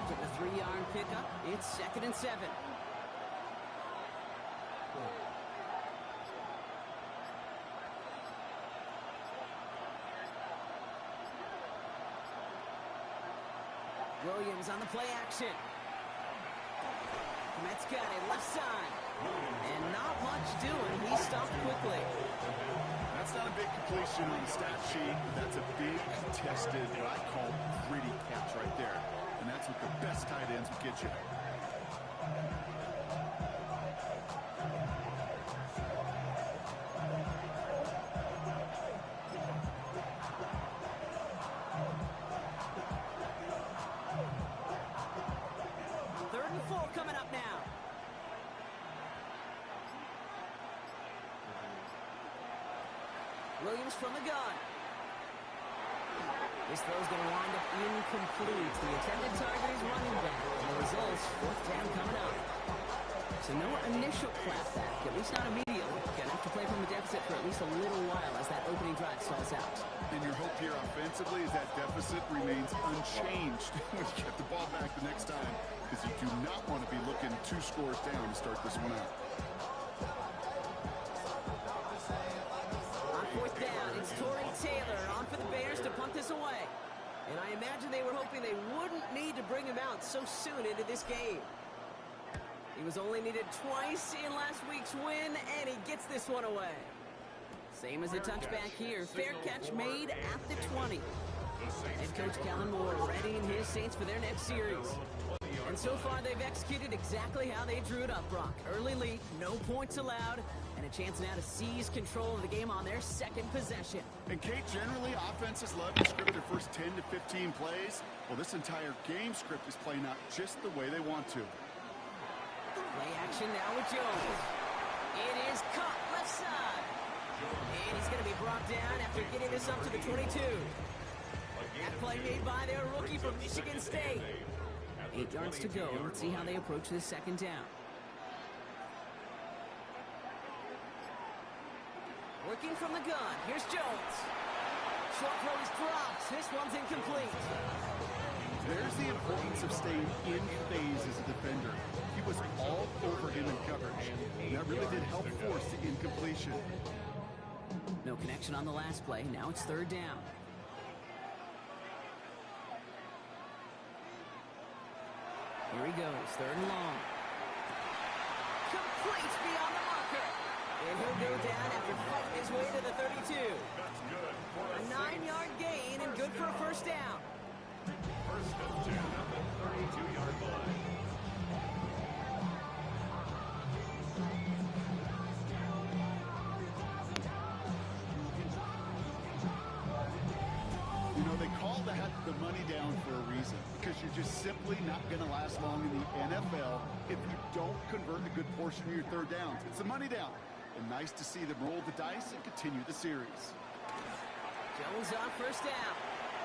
After the 3-yard pickup, it's 2nd and 7. Williams on the play action. Met's got it left side. And not much doing. He stopped quickly. That's not a big completion on the stat sheet. That's a big contested, what I call gritty catch right there. And that's what the best tight ends will get you. Coming up now. Williams from the gun. This throw's going to wind up incomplete. The intended target is running back. And the results, 4th down coming up. So no initial clapback, at least not immediately. Going to have to play from a deficit for at least a little while as that opening drive stalls out. And your hope here offensively is that deficit remains unchanged when you get the ball back the next time, because you do not want to be looking 2 scores down to start this one out. On 4th down, it's Torrey Taylor on for the Bears to punt this away. And I imagine they were hoping they wouldn't need to bring him out so soon into this game. He was only needed twice in last week's win, and he gets this one away. Same as a touchback here. Fair catch made at the 20. Head coach Kellen Moore readying his Saints for their next series. And so far, they've executed exactly how they drew it up, Brock. Early lead, no points allowed, and a chance now to seize control of the game on their 2nd possession. And Kate, generally, offenses love to script their first 10 to 15 plays. Well, this entire game script is playing out just the way they want to. Play action now with Jones. It is caught left side. And he's going to be brought down after getting this up to the 22. That play made by their rookie from Michigan State. 8 yards to go. Let's see how they approach this 2nd down. Working from the gun. Here's Jones. Short throw is dropped. This one's incomplete. There's the importance of staying in phase as a defender. He was all over him in coverage, and that really did help force the incompletion. No connection on the last play. Now it's 3rd down. Here he goes, 3rd and long. Complete beyond the marker. And he'll go down after fighting his way to the 32. A 9-yard gain and good for a 1st down. 1st and 10 at the 32-yard line. You know, they call that the money down for a reason, because you're just simply not going to last long in the NFL if you don't convert a good portion of your 3rd downs. It's the money down. And nice to see them roll the dice and continue the series. Jones on 1st down.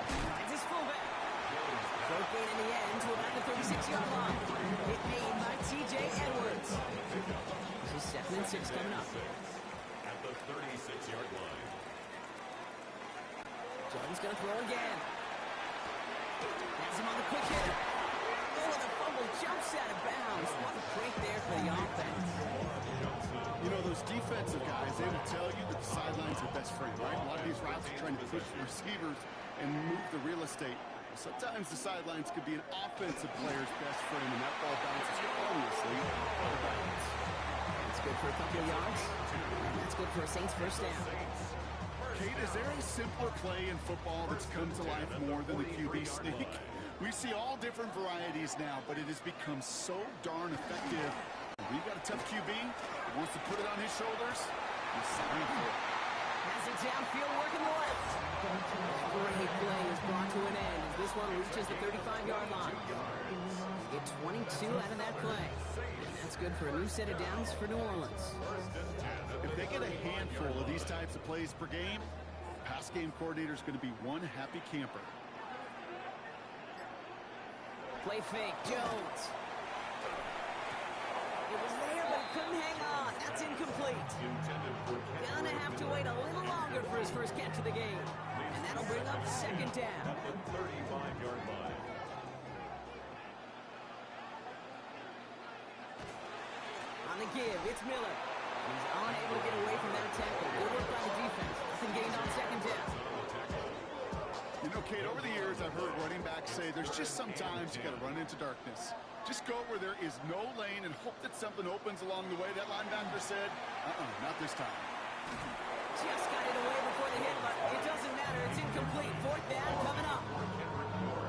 Finds his fullback. Short gain in the end to about the 36-yard line. Hit made by T.J. Edwards. This is 2nd and 6 coming up. At the 36-yard line. Jones going to throw again. Has him on the quick hitter. Oh, the fumble jumps out of bounds. What a break there for the offense. You know, those defensive guys, they will tell you that the sideline's their best friend, right? A lot of these routes are trying to push receivers and move the real estate. Sometimes the sidelines could be an offensive player's best friend, and that ball bounces harmlessly out of bounds. It's good for a couple of yards. That's good for a Saints 1st down. Kate, is there a simpler play in football that's come to life more than the QB sneak? We see all different varieties now, but it has become so darn effective. We've got a tough QB who wants to put it on his shoulders. He's signed for it. Has it downfield working the left. Great play is brought to an end as this one reaches the 35-yard line. Get 22 out of that play. And that's good for a new set of downs for New Orleans. If they get a handful of these types of plays per game, the pass game coordinator is going to be one happy camper. Play fake, Jones. It was there, but he couldn't hang on. That's incomplete. Gonna have to wait a little longer for his first catch of the game. And that'll bring up second down. At the 35-yard line. On the give, it's Miller. He's unable to get away from that tackle. Good work by the defense. Nothing gained on second down. You know, Kate, over the years, I've heard running backs say there's just sometimes you got to run into darkness. Just go where there is no lane and hope that something opens along the way. That linebacker said, not this time. Just got it away before the hit, but it doesn't matter. It's incomplete. Fourth down coming up.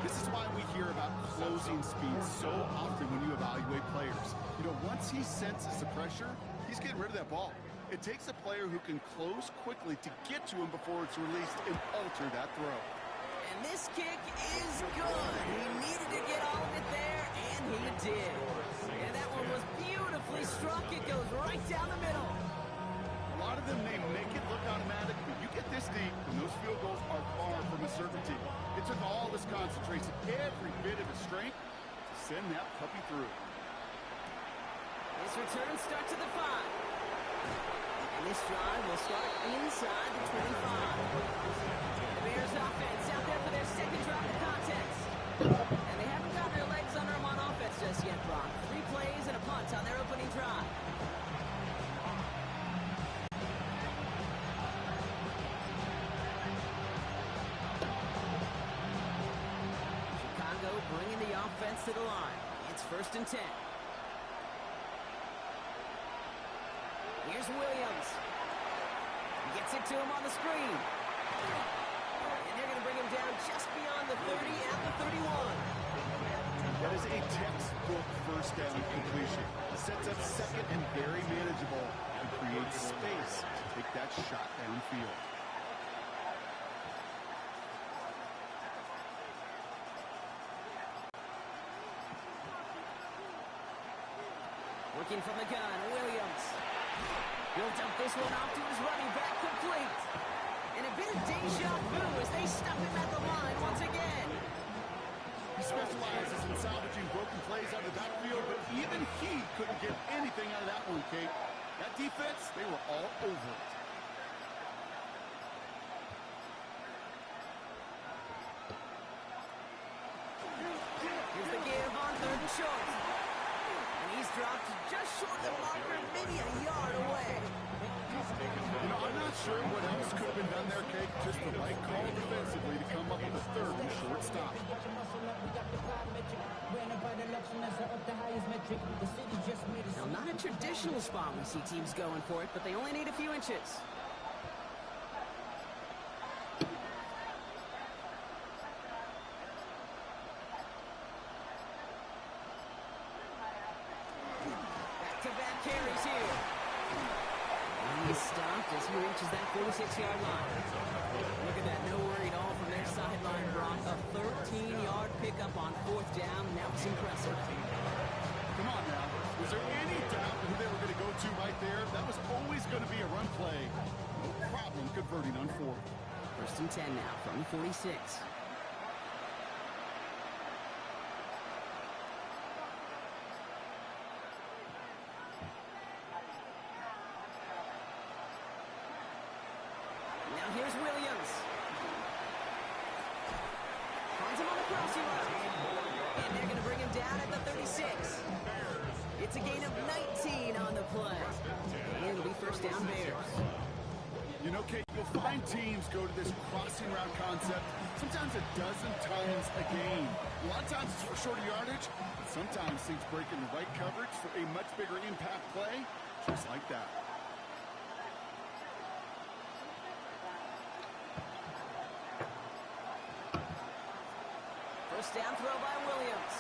This is why we hear about closing speed so often when you evaluate players. You know, once he senses the pressure, he's getting rid of that ball. It takes a player who can close quickly to get to him before it's released and alter that throw. And this kick is good. He needed to get all of it there, and he did. And that one was beautifully struck. It goes right down the middle. A lot of them may make it look automatic, but you get this deep, and those field goals are far from a certainty. It took all this concentration, every bit of his strength, to send that puppy through. This return starts at the 5. And this drive will start inside the 25. The Bears offense out there for their second drive of the contest. And they haven't gotten their legs under them on offense just yet, Brock. 3 plays and a punt on their opening drive. Chicago bringing the offense to the line. It's 1st and 10. Here's Williams. Gets it to him on the screen. And they're going to bring him down just beyond the 30 at the 31. That is a textbook first down completion. Sets up second and very manageable and creates space to take that shot downfield. Working from the gun, Williams. He'll dump this one off to his running back, complete. And a bit of deja vu as they stop him at the line once again. He specializes in salvaging broken plays out of the backfield, but even he couldn't get anything out of that one, Kate. That defense, they were all over it. Here's the give on 3rd and short. And he's dropped just short of the marker, maybe a yard away. You know, I'm not sure what else could have been done there, Kate. Just the right call defensively to come up with a 3rd and short stop. Now, not a traditional spot we see teams going for it, but they only need a few inches. Back-to-back carries here. He's stopped as he reaches that 46-yard line. Look at that, no worry at all from their sideline, Brock. A 13-yard pickup on 4th down, and that was impressive. Come on now. Was there any doubt who they were going to go to right there? That was always going to be a run play. No problem converting on 4th. 1st and 10 now from the 46. Now here's Williams. Finds him on the crossing route. And they're going to bring him down at the 36. It's a gain of 19 on the play. And it'll be 1st down Bears. You know, Kate, you'll find teams go to this crossing route concept sometimes a dozen times a game. A lot of times it's for shorter yardage, but sometimes things break in the right coverage for a much bigger impact play, just like that. down throw by Williams.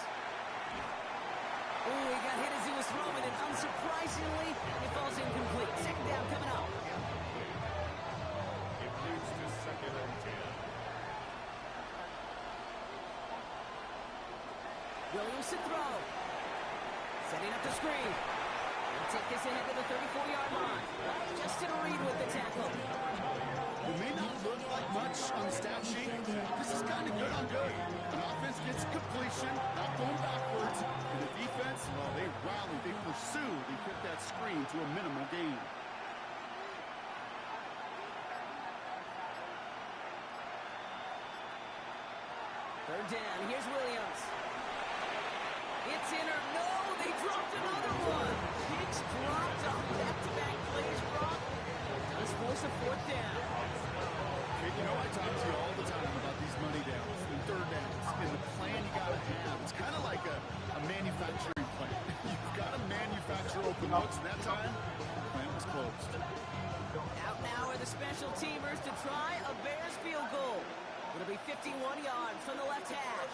Ooh, he got hit as he was throwing, and unsurprisingly, it falls incomplete. Second down coming up. It moves to 2nd and 10. Williams to throw. Setting up the screen. He'll take this in at the 34-yard line. Justin Reed with the tackle. It may not look like much on the stat sheet. This is kind of good on good. An offense gets completion, not going backwards. And the defense, well, they rallied, they pursued, they kept that screen to a minimal gain. Third down, here's Williams. It's in or no, they dropped another one. Kicks dropped on back-to-back plays, Brock. Does force a fourth down. Hey, you know, I talk to you all the time about these money downs and third downs and the plan you got to have. It's kind of like a manufacturing plant. You've got to manufacture open looks, and that time, the plant was closed. Out now are the special teamers to try a Bears field goal. It'll be 51 yards from the left hash.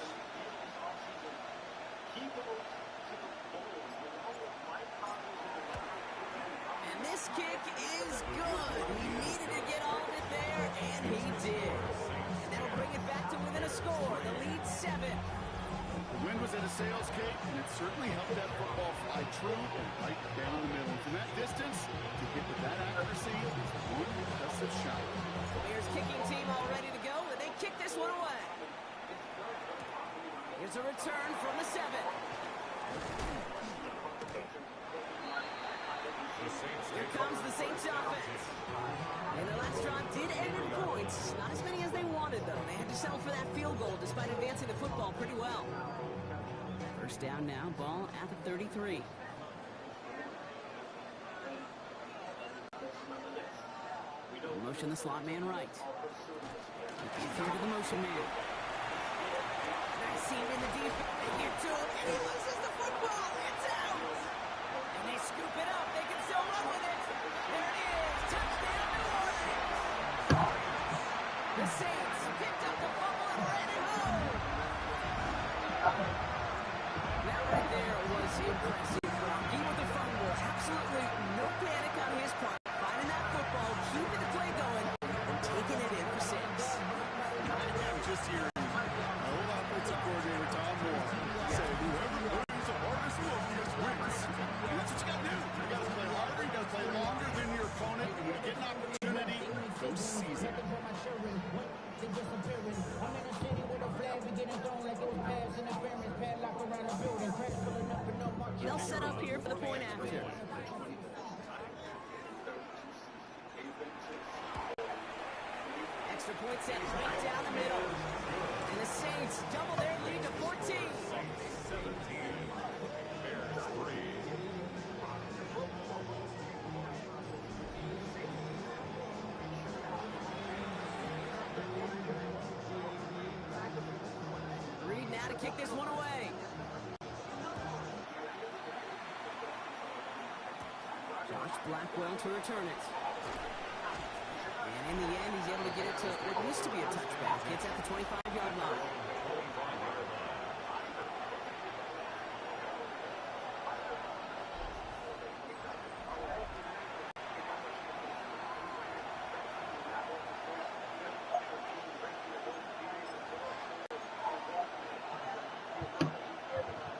And this kick is good. He needed to get all of it there, and he did. And that'll bring it back to within a score. The lead 7. The wind was at a sails, Kate, and it certainly helped that football fly true and right down the middle. From that distance, to get with that accuracy is one impressive shot. The Bears kicking team all ready to go, and they kick this one away. Here's a return from the 7. Here comes the Saints offense. And the last drive did end in points. Not as many as they wanted, though. They had to settle for that field goal despite advancing the football pretty well. First down now, ball at the 33. Motion the slot man right. He through to the motion man. Nice seam in the defense. They get to him, and he loses the football. It's out. And they scoop it up. They can still run with it. There it is. Touchdown, New Orleans. The Saints picked up the fumble and ran it home. That right there was impressive. He with the fumble. Absolutely no panic on his part. Finding that football, keeping the play going, and taking it in for 6. I'm just hearing old offensive coordinator Tom Moore say, whoever brings the hardest look wins. And that's what you got to do. You got to play harder, you got to play longer than your opponent, and when you get an opportunity, go seize it. They'll set up here for the point after. Extra point set right down the middle. And the Saints double their lead to 14. 17. Bears 3. Reed now to kick this one away. Josh Blackwell to return it. And in the end, he's able to get it to what used to be a touchback. It's at the 25-yard line.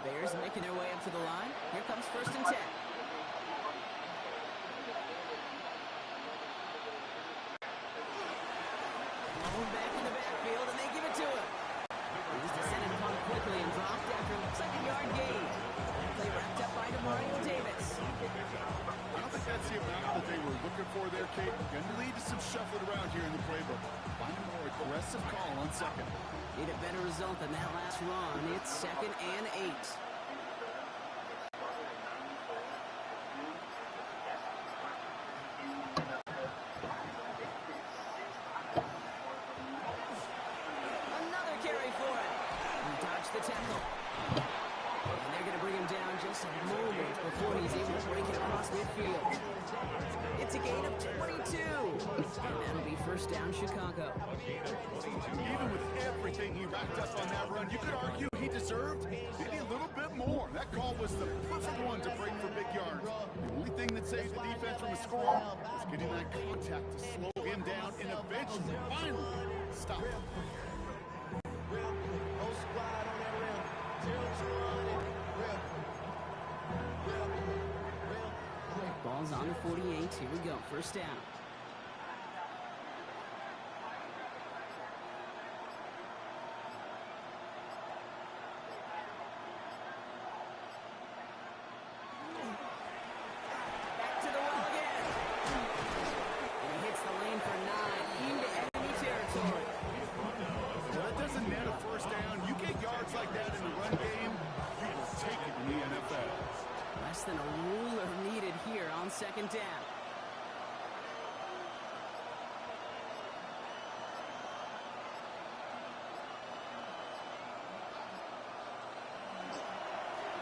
Bears making their way up to the line. Here comes 1st and 10. Back in the backfield, and they give it to him. He's descended upon quickly and dropped after it looks like a yard gain. Play wrapped up by DeMario Davis. I don't think that's the amount that they were looking for there, Kate. Going to lead to some shuffling around here in the playbook. Find a more aggressive call on 2nd. Need a better result than that last run. It's 2nd and 8. Another carry for it. He dodged the tackle. And they're going to bring him down just a moment before he's able to break it across midfield. It's a gain of 22. And that'll be 1st First down, Chicago. Even with everything he racked up on that run, you could argue he deserved maybe a little bit more. That call was the perfect one to break for big yards. The only thing that saved the defense from a score was getting that contact to slow him down and eventually, finally, stop him. Ball's on the 48. Here we go. First down. Back to the well again. And he hits the lane for 9 into enemy territory. Well, that doesn't net a first down. You get yards like that in the run game, you will take it in the NFL. Less than a ruler needed here on second down.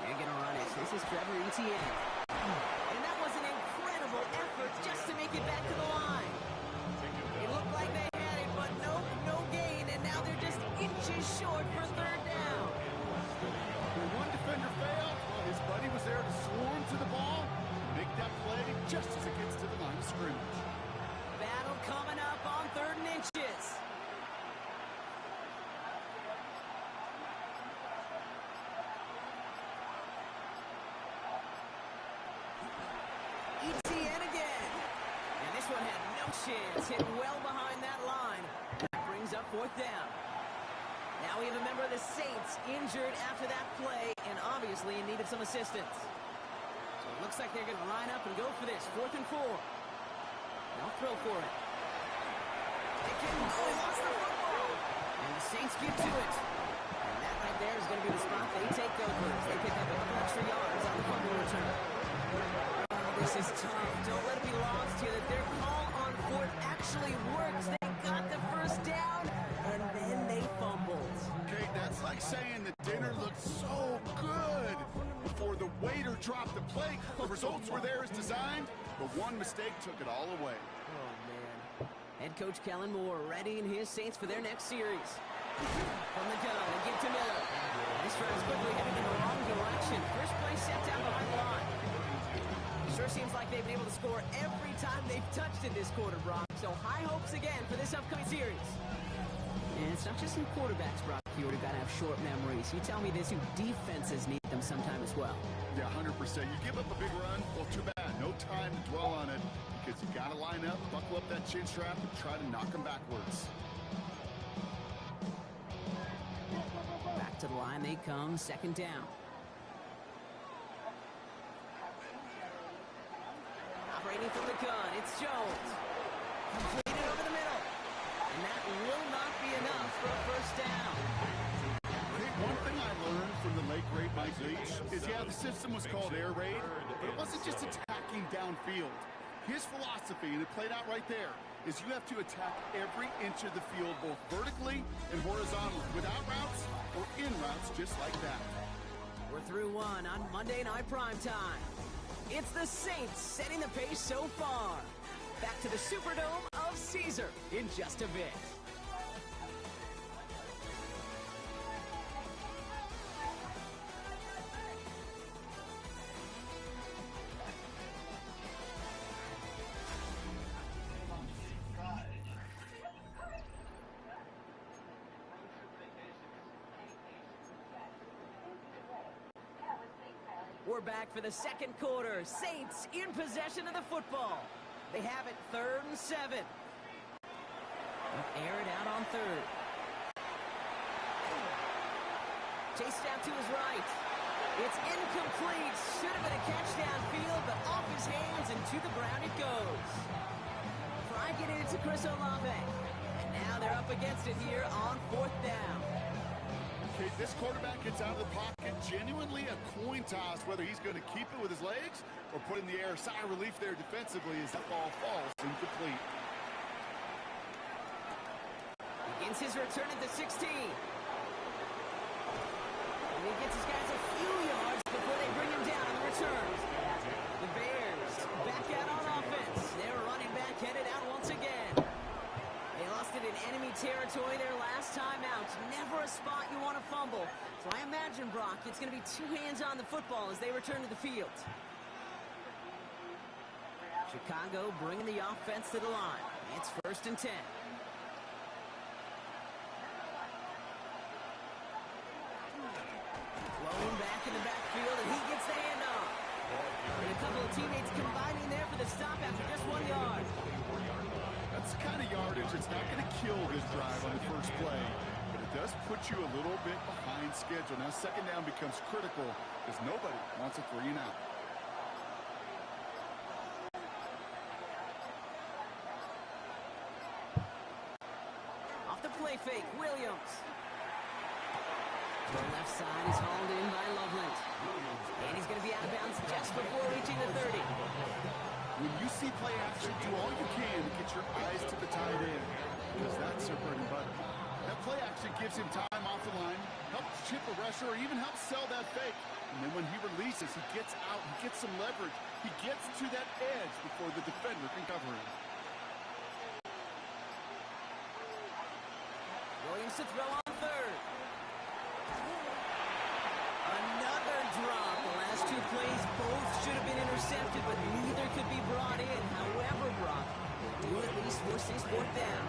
They're going to run it. This is Trevor Etienne. And that was an incredible effort just to make it back to the line. It looked like they had it, but no gain, and now they're just inches short for third down. When one defender failed, well, his buddy was there to swarm to the ball, make that play just as it gets to the line of scrimmage. Battle coming up on 3rd and inches. Etienne again. And this one had no chance. Hit well behind that line. That brings up 4th down. Now we have a member of the Saints injured after that play and obviously in need of some assistance. So it looks like they're going to line up and go for this. 4th and 4. They'll throw for it. He lost the football. And the Saints get to it. And that right there is going to be the spot they take over. They pick up a couple extra yards on the fumble return. Oh, this is tough. Don't let it be lost here that their call on 4th actually works. They got the first down, and then they fumbled. Okay, that's like saying the dinner looked so good before the waiter dropped the plate. The results were there as designed, but one mistake took it all away. Oh, man. Head coach Kellen Moore readying his Saints for their next series. From the gun, and give to Miller. This drive's quickly heading in the wrong direction. First play set down behind the line. Sure seems like they've been able to score every time they've touched in this quarter, Brock. So high hopes again for this upcoming series. And it's not just in quarterbacks, Brock. You've got to have short memories. You tell me this, who defenses need them sometime as well. Yeah, 100%. You give up a big run, well, too bad. No time to dwell on it because you got to line up, buckle up that chin strap, and try to knock them backwards. Back to the line they come, 2nd down. Operating from the gun, it's Jones. Completed over the middle. And that will not be enough for a first down. Hey, one thing I learned from the late great Mike Leach is, yeah, the system was called air raid, but it wasn't just attacking downfield. His philosophy, and it played out right there, is you have to attack every inch of the field, both vertically and horizontally, without routes or in routes, just like that. We're through one on Monday Night Primetime. It's the Saints setting the pace so far. Back to the Superdome of Caesar in just a bit. We're back for the 2nd quarter. Saints in possession of the football. They have it 3rd and 7. They'll air it out on 3rd. Chased out to his right. It's incomplete. Should have been a catch downfield, but off his hands and to the ground it goes. Try getting it to Chris Olave. And now they're up against it here on 4th down. Okay, this quarterback gets out of the pocket, genuinely a coin toss whether he's going to keep it with his legs or put in the air. Sigh of relief there defensively as that ball falls incomplete. Begins his return at the 16. And he gets his guys a few yards before they bring him down on the return. The Bears back out on offense. Their running back headed out once again. territory their last time out. Never a spot you want to fumble. So I imagine, Brock, it's going to be two hands on the football as they return to the field. Chicago bringing the offense to the line. It's 1st and 10. Flowing back in the backfield, and he gets the handoff. And a couple of teammates combining there for the stop after just 1 yard. That's the kind of yardage that's not going to kill this drive on the first play, but it does put you a little bit behind schedule. Now, 2nd down becomes critical because nobody wants a 3 and out. Off the play fake, Williams. The left side is hauled in by Loveland. And he's going to be out of bounds just before reaching the 30. When you see play action, do all you can to get your eyes to the tight end, because that's their bread and butter. That play action gives him time off the line, helps chip a rusher, or even helps sell that fake. And then when he releases, he gets out, he gets some leverage. He gets to that edge before the defender can cover him. Williams to throw on 3rd. Another drop. The last 2 plays both should have been intercepted, but neither could be brought in. However, Brock will at least force this 4th down.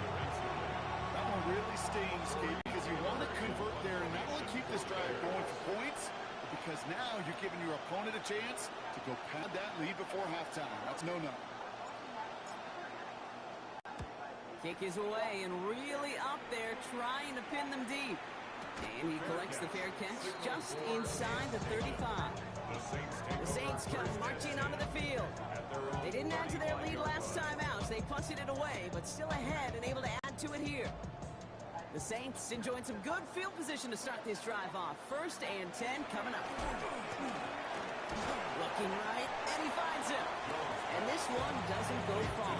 That one really stings, Gabe, because you want to convert there and not only keep this drive going for points, but because now you're giving your opponent a chance to go pad that lead before halftime. That's no-no. Kick is away and really up there trying to pin them deep. And he collects the fair catch just inside the 35. The Saints come marching onto the field. They didn't add to their lead last time out. They punted it away, but still ahead and able to add to it here. The Saints enjoying some good field position to start this drive off. 1st and 10 coming up. Looking right, and he finds him. And this one doesn't go far.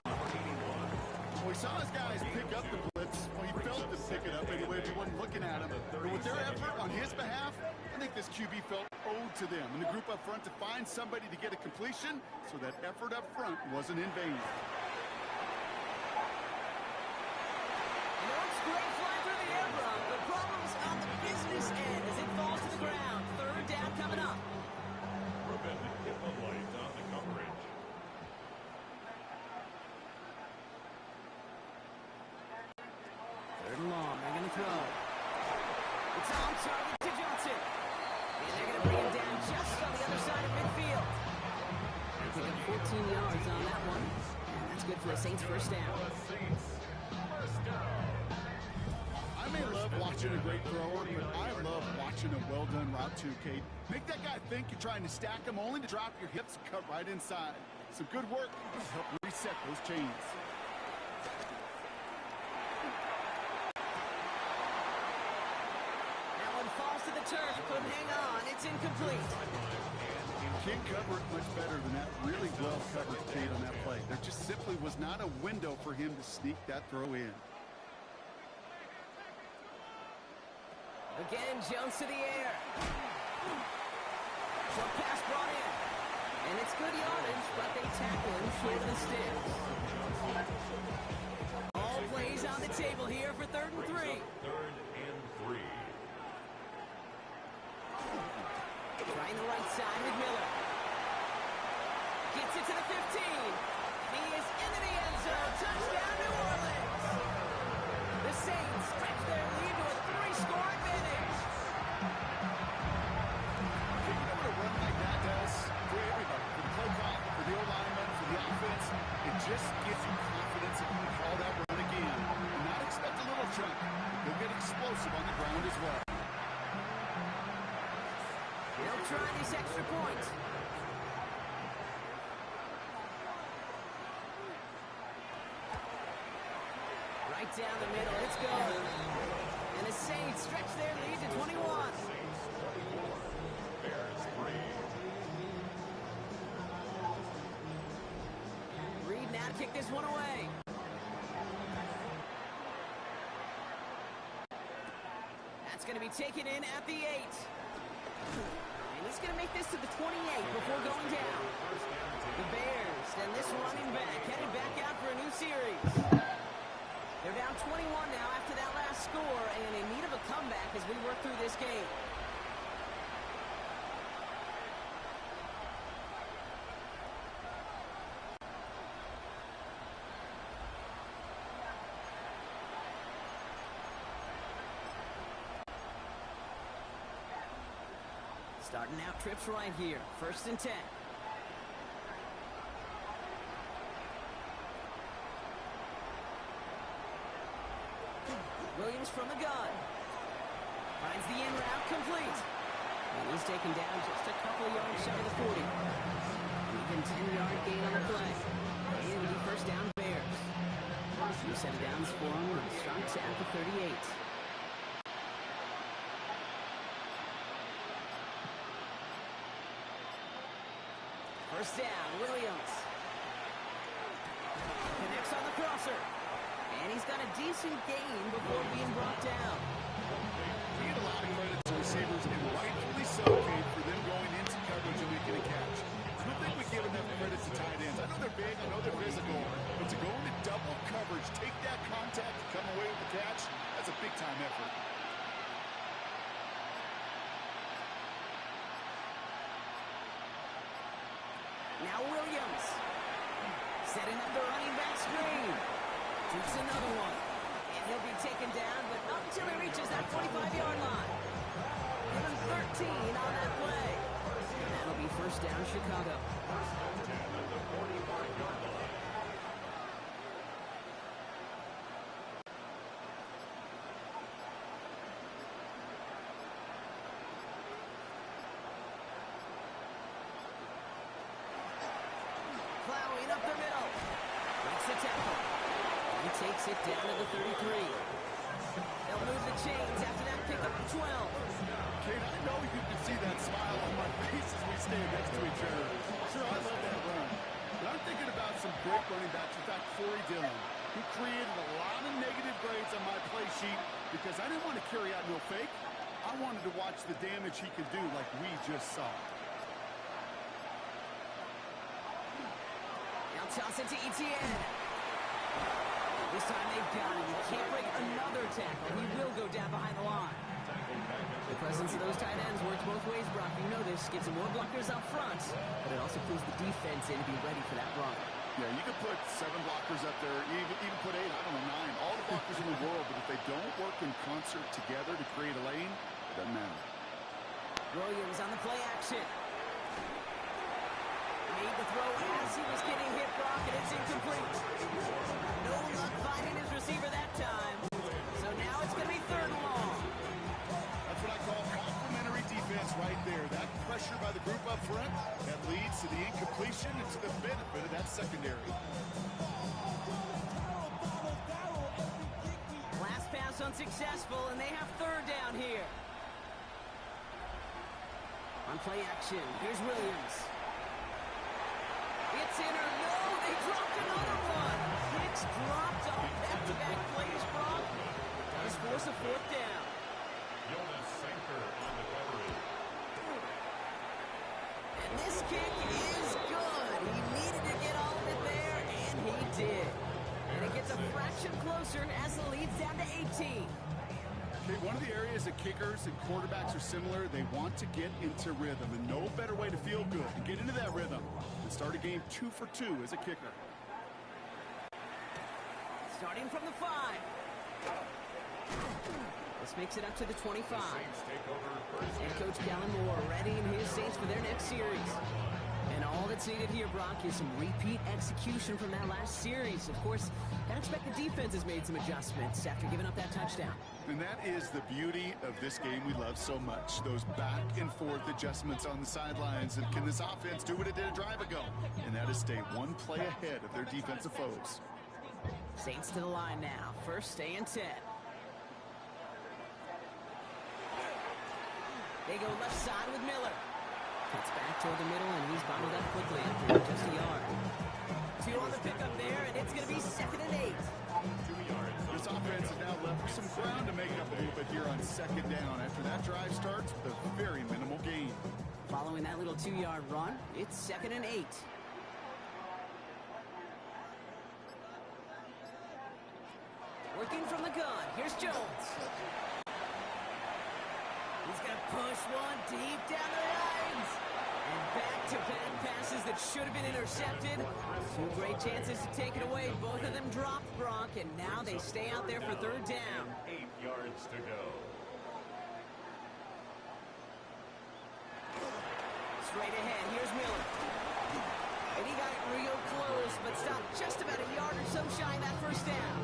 Well, he saw his guys pick up the blitz. Well, he felt to pick it up anyway if he wasn't looking at him. But with their effort on his behalf, I think this QB felt owed to them and the group up front to find somebody to get a completion, so that effort up front wasn't in vain. Looks great flying through the air, Brock, but problems on the business end as it falls to the ground. 3rd down coming up. Prevented hit the light on the coverage. 3rd and long, they're going to throw. It's on target to Johnson. And they're going to bring him down just on the other side of midfield. They pick up 14 yards on that one. And that's good for a Saints 1st down. I may love watching a great thrower, but I love watching a well-done route too, Kate. Make that guy think you're trying to stack him only to drop your hips and cut right inside. Some good work to help reset those chains. That one falls to the turf, couldn't hang on. It's incomplete. Can't cover it much better than that. Really well covered, Kate, on that play. There just simply was not a window for him to sneak that throw in. Again, Jones to the air. Short pass brought in. And it's good yardage, but they tackle him short of the sticks. All plays on the table here for 3rd and 3. 3rd and 3. Trying the right side with Miller. Gets it to the 15. He is into the end zone. Touchdown, New Orleans. The Saints stretch their lead to a 3-score advantage. Taking over a run like that does for everybody, for the play clock, for the O-lineman, for the offense, it just gives you confidence that you can call that run again. And not expect a little chunk. They'll get explosive on the ground as well. They'll try this extra point. Right down the middle, it's good. And the Saints stretch their lead to 21. Reed now to kick this one away. That's going to be taken in at the 8. And he's going to make this to the 28 before going down. The Bears, and this running back, headed back out for a new series. They're down 21 now after that score and in need of a comeback as we work through this game. Starting out trips right here. 1st and 10. Williams from the gun. Finds the in route complete. And he's taken down just a couple of yards shy of the 40. Even 10-yard gain on the play. And it'll be 1st down Bears. 2 set of downs for him and starts at the 38. First down, Williams. Connects on the crosser. And he's got a decent gain before being brought down. We get a lot of credit to receivers, and rightfully so, Kate, for them going into coverage and making a catch. I don't think we give enough credit to tight ends. I know they're big, I know they're physical, but to go into double coverage, take that contact, and come away with the catch, that's a big-time effort. Now Williams, setting up the running back screen. Shoots another one. And he'll be taken down, but not until he reaches that 45-yard line. Give him 13 on that play. And that'll be 1st down, Chicago. Plowing up the middle. Breaks the tackle. He takes it down to the 33. They'll move the chains after that pickup of 12. Kate, I know you can see that smile on my face as we stand next to each other. Sure, I love that run. But I'm thinking about some great running backs. In fact, Corey Dillon, who created a lot of negative grades on my play sheet because I didn't want to carry out no fake. I wanted to watch the damage he could do like we just saw. Now toss it to Etienne. This time they've got him. He can't break another tackle. He will go down behind the line. The presence of those tight ends works both ways, Brock. You know this. Gives them more blockers up front, but it also pulls the defense in to be ready for that run. Yeah, you could put 7 blockers up there, even put 8, I don't know, 9. All the blockers in the world, but if they don't work in concert together to create a lane, it doesn't matter. Williams on the play action. Made the throw as he was getting hit, Brock, and it's incomplete. No luck finding his receiver that time. So now it's going to be 3rd and long. That's what I call complementary defense right there. That pressure by the group up front, that leads to the incompletion and to the benefit of that secondary. Last pass unsuccessful, and they have 3rd down here. On play action, here's Williams. It's in or no, they dropped another one. Hicks dropped off back-to-back plays, Brock. Does force a 4th down. And this kick is good. He needed to get all of it there, and he did. And it gets a fraction closer as the lead's down to 18. Okay, one of the areas that kickers and quarterbacks are similar, they want to get into rhythm, and no better way to feel good and get into that rhythm than start a game 2 for 2 as a kicker. Starting from the 5. This makes it up to the 25. And Coach Kellen Moore readying his Saints for their next series. And all that's needed here, Brock, is some repeat execution from that last series. Of course, I expect the defense has made some adjustments after giving up that touchdown. And that is the beauty of this game we love so much. Those back and forth adjustments on the sidelines. And can this offense do what it did a drive ago? And that is stay one play ahead of their defensive foes. Saints to the line now. 1st and 10. They go left side with Miller. Cuts back toward the middle, and he's bottled up quickly after just a yard. 2 on the pickup there, and it's going to be 2nd and 8. This offense is now left with some ground to make up a little bit here on 2nd down after that drive starts with a very minimal gain. Following that little 2-yard run, it's 2nd and 8. Working from the gun. Here's Jones. He's going to push one deep down the lines. And back-to-back passes that should have been intercepted. Two great chances to take it away. Both of them dropped, Brock, and now they stay out there for third down. 8 yards to go. Straight ahead, here's Miller. And he got it real close, but stopped just about a yard or so shy of that first down.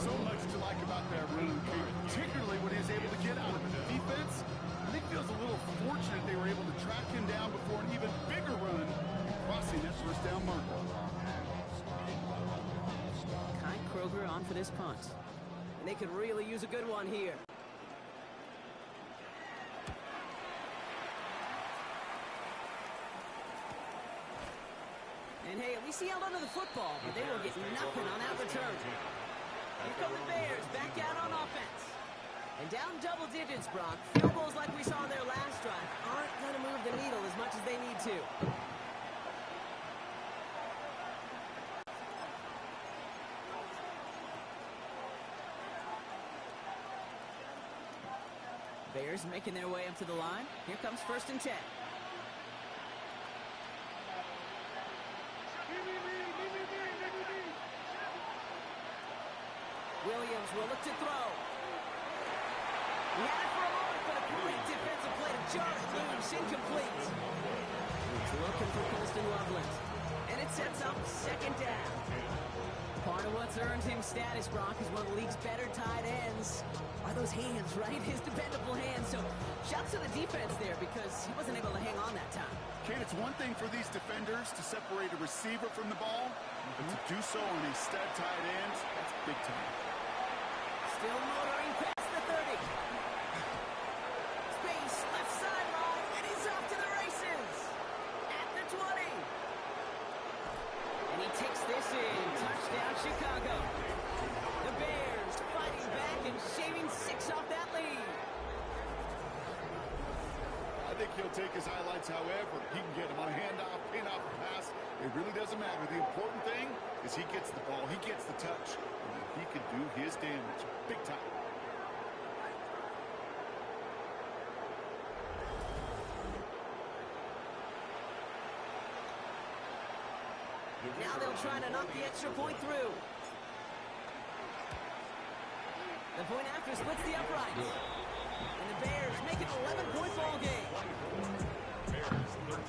So much to like about that run, particularly when he was able to get out of the defense. I think it feels a little fortunate they were able to track him down before an even bigger run, crossing that first down marker. Kai Kroger on for this punt. And they could really use a good one here. And hey, at least he held onto the football, but they will get nothing on that return. Here come the Bears, back out on offense. And down double digits, Brock. Field goals like we saw on their last drive aren't going to move the needle as much as they need to. Bears making their way up to the line. Here comes 1st and 10. Williams will look to throw. He had it for a moment, but a great defensive play to jar it loose. Incomplete. He's looking for Colston Loveland. And it sets up 2nd down. Part of what's earned him status, Brock, is one of the league's better tight ends. Are those hands, right? His dependable hands. So shouts to the defense there because he wasn't able to hang on that time. Kate, it's one thing for these defenders to separate a receiver from the ball, but to do so on a stud tight end, that's big time. Still motoring past the 30. Space, left sideline, and he's off to the races. At the 20. And he takes this in. Touchdown, Chicago. The Bears fighting back and shaving 6 off that lead. I think he'll take his highlights however he can get them on a handoff, pin-off, pass. It really doesn't matter. The important thing is he gets the ball, he gets the touch, and he can do his damage big time. Now they'll try to knock the extra point through. The point after splits the uprights. And the Bears make it an 11-point ball game. Bears 13.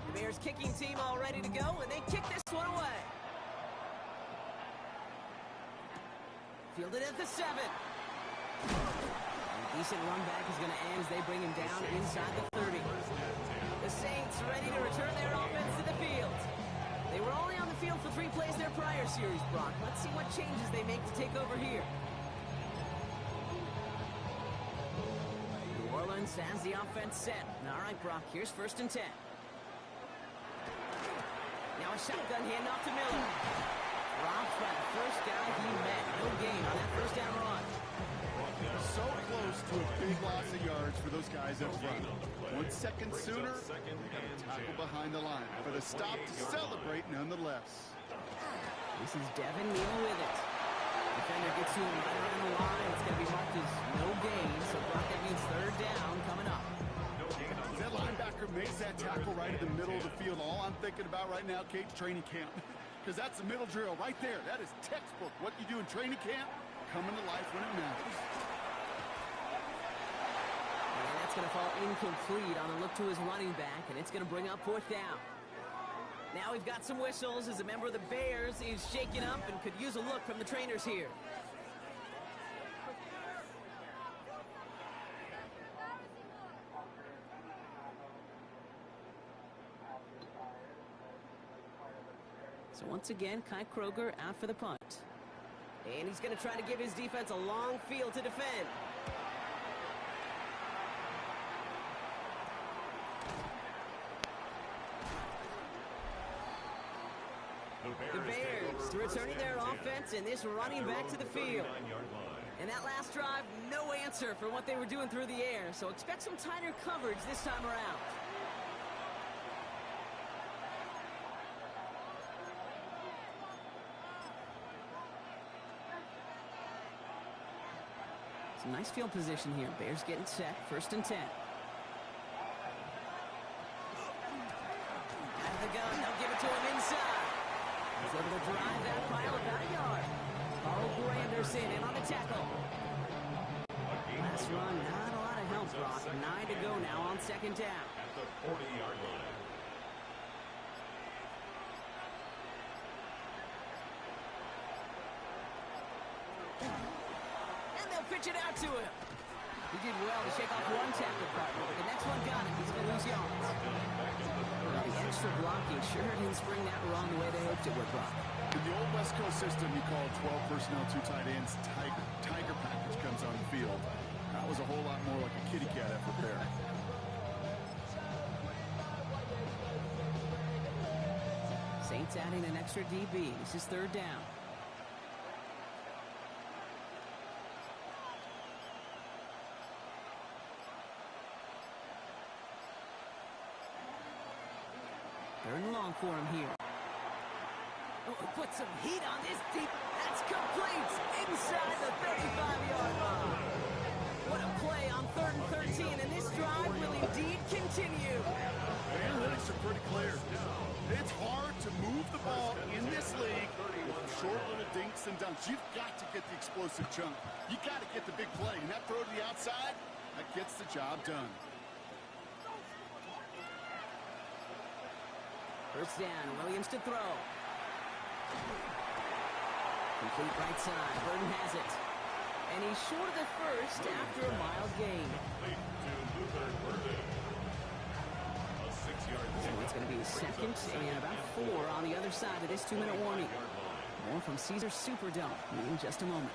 The Bears kicking team all ready to go, and they kick this one away. Fielded at the 7. A decent run back is going to end as they bring him down inside the 30. The Saints ready to return their offense to the field. They were only on the field for 3 plays their prior series, Brock. Let's see what changes they make to take over here. New Orleans has the offense set. All right, Brock, here's 1st and 10. Now a shotgun handoff to Miller. Robbed by the first guy he met. No gain on that first down run. So close to a big loss of yards for those guys up front. 1 second sooner, they got a tackle behind the line. But a stop to celebrate nonetheless. This is Devin Neal with it. Defender gets to him right around the line. It's going to be marked as no gain. So Brock, that means 3rd down coming up. That linebacker makes that tackle right in the middle of the field. All I'm thinking about right now, Kate's training camp. Because that's the middle drill right there. That is textbook. What you do in training camp, coming to life when it matters. And that's going to fall incomplete on a look to his running back, and it's going to bring up 4th down. Now we've got some whistles as a member of the Bears is shaking up and could use a look from the trainers here. So once again, Kai Kroger out for the punt. And he's going to try to give his defense a long field to defend. The Bears returning their offense and this running back to the field. And that last drive, no answer for what they were doing through the air, so expect some tighter coverage this time around. Some nice field position here. Bears getting set, 1st and 10. Out of the gun, they'll give it to him inside. He's able to drive that pile about a yard. Carl Granderson in on the tackle. Last run, not a lot of help, Brock. 9 to go now on 2nd down. At the 40-yard line. And they'll pitch it out to him. He did well to shake off one tackle partner, but the next one got him. He's going to lose yards. Well, the extra blocking sure didn't spring that wrong the way they hoped it would, Brock. In the old West Coast system, you call 12 personnel, 2 tight ends. Tiger package comes on the field. That was a whole lot more like a kitty cat effort there. Saints adding an extra DB. This is 3rd down. Third and long for him here. Oh, put some heat on this deep. That's complete inside the 35-yard line. What a play on 3rd and 13, and this drive will indeed continue. The analytics are pretty clear. It's hard to move the ball in this league with short little dinks and dunks. You've got to get the explosive chunk. You got to get the big play, and that throw to the outside, that gets the job done. 1st down, Williams to throw. Complete right side, Burton has it. And he's short of the 1st after a mild gain. So it's going to be 2nd and about 4 on the other side of this 2-minute warning. More from Caesars Superdome in just a moment.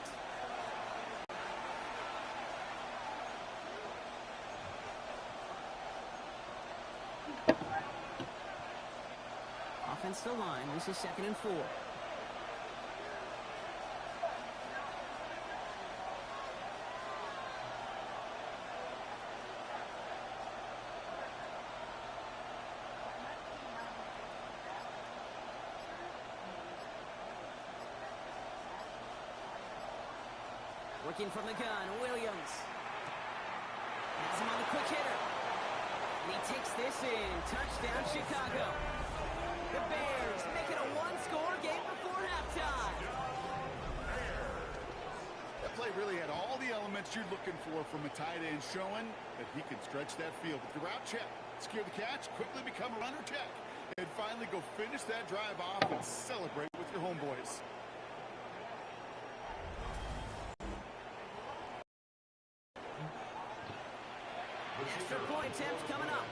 Offensive line, this is 2nd and 4. Working from the gun, Williams. Has him on the quick hitter. And he takes this in. Touchdown, Chicago. The Bears make it a 1-score game before halftime. That play really had all the elements you're looking for from a tight end, showing that he can stretch that field. With the route check, secure the catch, quickly become a runner tech, and finally go finish that drive off and celebrate with your homeboys. Extra point attempt coming up.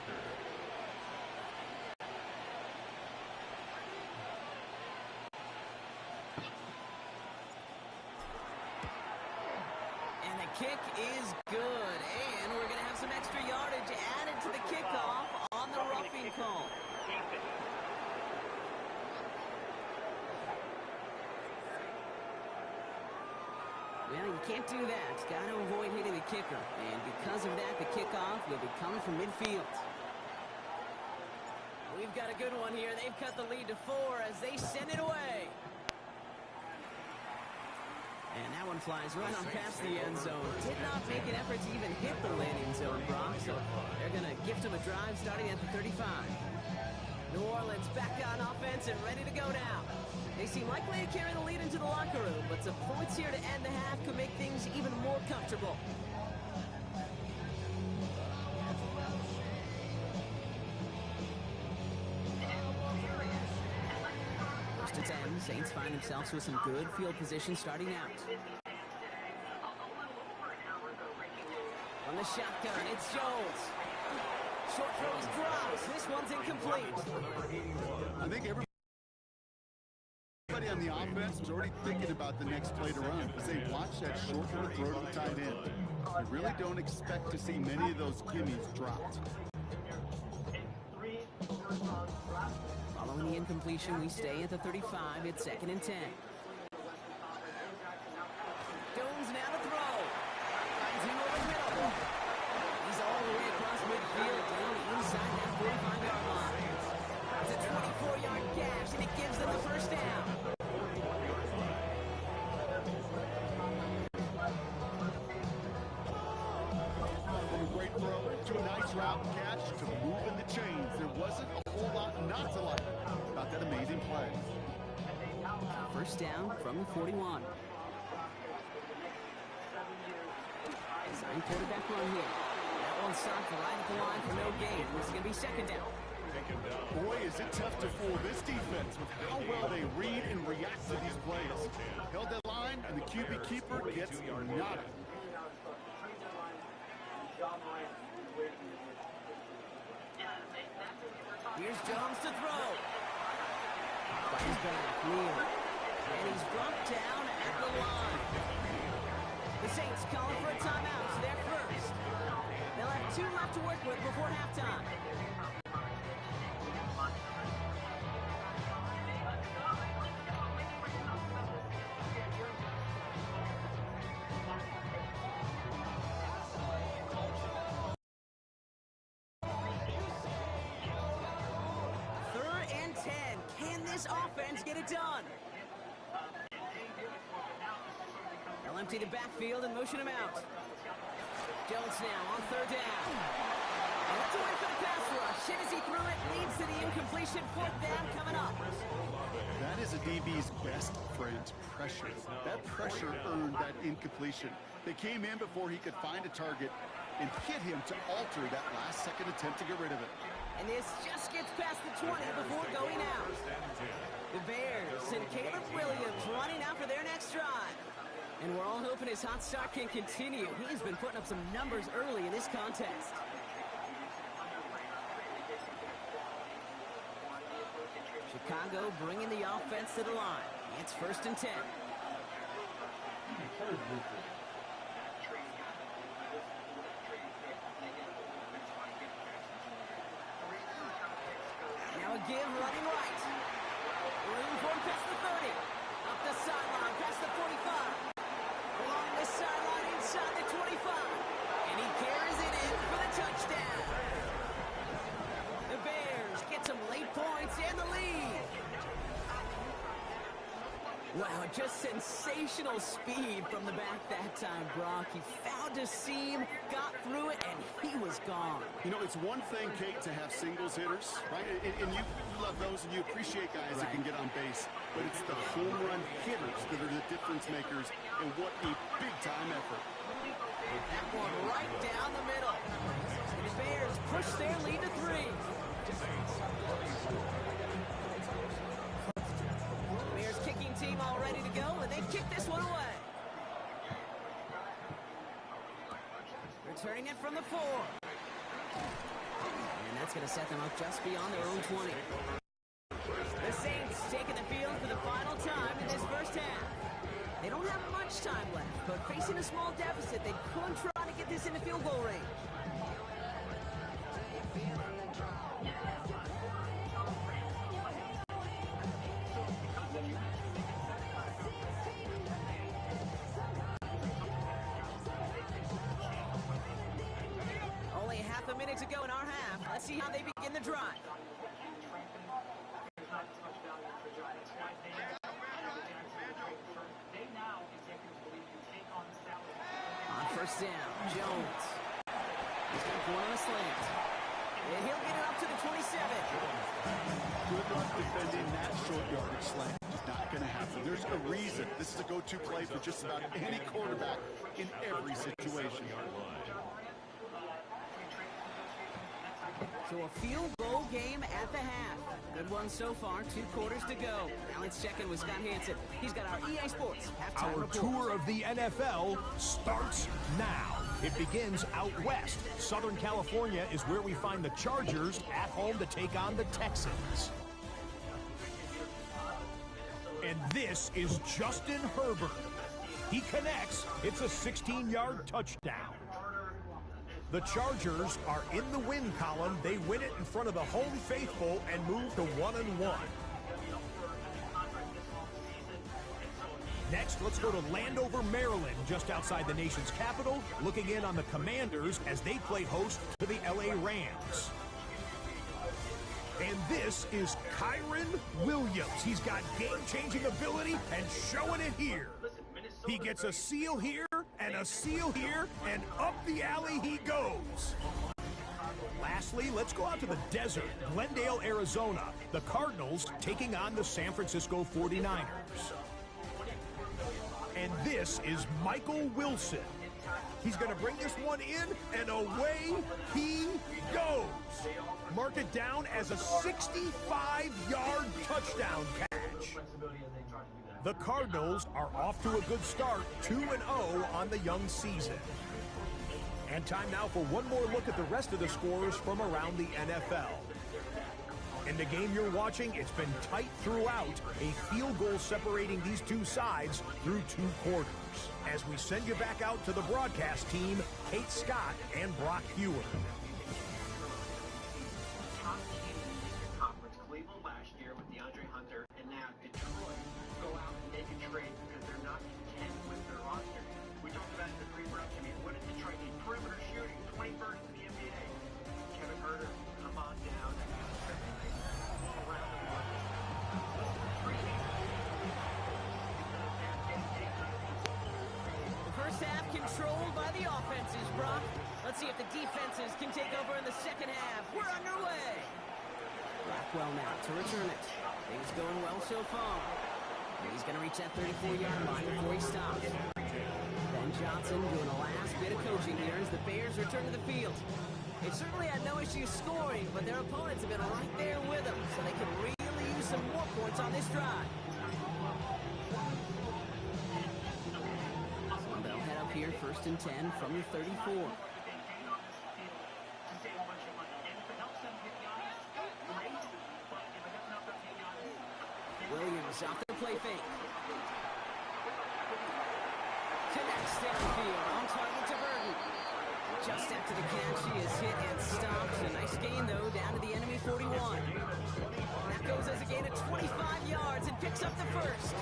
And the kick is good. And we're going to have some extra yardage added to the kickoff on the roughing call. Well, you can't do that. Got to avoid hitting the kicker. And because of that, the kickoff will be coming from midfield. We've got a good one here. They've cut the lead to 4 as they send it away. And that one flies right on past the end zone. Did not make an effort to even hit the landing zone, Brock. So they're going to gift him a drive starting at the 35. New Orleans back on offense and ready to go now. They seem likely to carry the lead into the locker room, but some points here to end the half could make things even more comfortable. First and 10, Saints find themselves with some good field position starting out. On the shotgun, it's Jones. Short throws drops. This one's incomplete. I think everybody on the offense was already thinking about the next play to run because they watched that short little throw to the tight end. You really don't expect to see many of those gimmies dropped. Following the incompletion, we stay at the 35. It's 2nd and 10. Jones now to throw. Finds him over the middle. He's all the way across midfield, down inside that 45-yard line. It's a 24-yard gash, and it gives them the first down. From a great throw to a nice route catch to moving the chains. There wasn't a whole lot not to like about that amazing play. First down from the 41. Design quarterback run here. That one stopped right at the line for no gain. This is going to be 2nd down. Boy, is it tough to fool this defense with how well they read and react to these plays. Held that line, and the QB keeper gets nada. Here's Jones to throw. Fires back, near. And he's brought down at the line. The Saints calling for a timeout, so they're first. They'll have 2 left to work with before halftime. Offense get it done. They'll empty the backfield and motion him out. Jones now on 3rd down. And that's away for the pass rush. And as he threw it, leads to the incompletion. 4th down coming up. That is a DB's best friend, pressure. That pressure earned that incompletion. They came in before he could find a target and hit him to alter that last-second attempt to get rid of it. And this just gets past the 20 before going out. The Bears and Caleb Williams running out for their next drive. And we're all hoping his hot start can continue. He's been putting up some numbers early in this contest. Chicago bringing the offense to the line. It's 1st and 10. Now a give running right. Room for him past the 30. Up the sideline, past the 45. Along the sideline, inside the 25. And he carries it in for the touchdown. The Bears get some late points and the lead. Wow, just sensational speed from the back that time, Brock. He found a seam, got through it, and he was gone. You know, it's one thing, Kate, to have singles hitters, right? And you love those, and you appreciate guys that can get on base. But it's the home run hitters that are the difference makers, and what a big-time effort. That one right down the middle. The Bears push their lead to 3. Bears kicking team all ready to go, and they kick this one away. Returning it from the 4. And that's going to set them up just beyond their own 20. The Saints taking the field for the final time in this first half. They don't have much time left, but facing a small deficit, they could try to get this into field goal range. Only half a minute to go in our half. Let's see how they begin the drive. On first down, Jones. He's got one on a slant. And he'll get it up to the 27. Good luck defending that short yardage slant. Not going to happen. There's a reason. This is a go-to play for just about any quarterback in every situation. So a field goal game at the half. Good one so far. 2 quarters to go. Now let's check in with Scott Hansen. He's got our EA Sports halftime Our report. tour of the NFL starts now. It begins out west. Southern California is where we find the Chargers at home to take on the Texans. And this is Justin Herbert. He connects. It's a 16-yard touchdown. The Chargers are in the win column. They win it in front of the home faithful and move to 1-1. Next, let's go to Landover, Maryland, just outside the nation's capital, looking in on the Commanders as they play host to the LA Rams. And this is Kyron Williams. He's got game-changing ability and showing it here. He gets a seal here, and a seal here, and up the alley he goes. Lastly, let's go out to the desert, Glendale, Arizona. The Cardinals taking on the San Francisco 49ers. And this is Michael Wilson. He's going to bring this one in, and away he goes. Mark it down as a 65-yard touchdown catch. The Cardinals are off to a good start, 2-0 on the young season. And time now for one more look at the rest of the scores from around the NFL. In the game you're watching, it's been tight throughout, a field goal separating these two sides through 2 quarters. As we send you back out to the broadcast team, Kate Scott and Brock Hewer. Top team in the conference, Cleveland last year with DeAndre Hunter, and now Detroit go out and make a trade because they're not content with their roster. We talked about the pre-production. I mean, what did Detroit need? Perimeter shooting, 21st in the NBA. Kevin Herter, come on down. First half controlled by the offenses, Brock. Let's see if the defenses can take over in the second half. We're underway. Blackwell now to return it. Things going well so far. And he's going to reach that 34-yard line before he stops. Ben Johnson doing the last bit of coaching here as the Bears return to the field. They certainly had no issue scoring, but their opponents have been right there with them, so they can really use some more points on this drive. They'll head up here, 1st and 10 from the 34. Williams off the play fake. Connects downfield, on target to Burton. Just after the catch, he is hit and stopped. A nice gain, though, down to the enemy 41. That goes as a gain of 25 yards and picks up the first.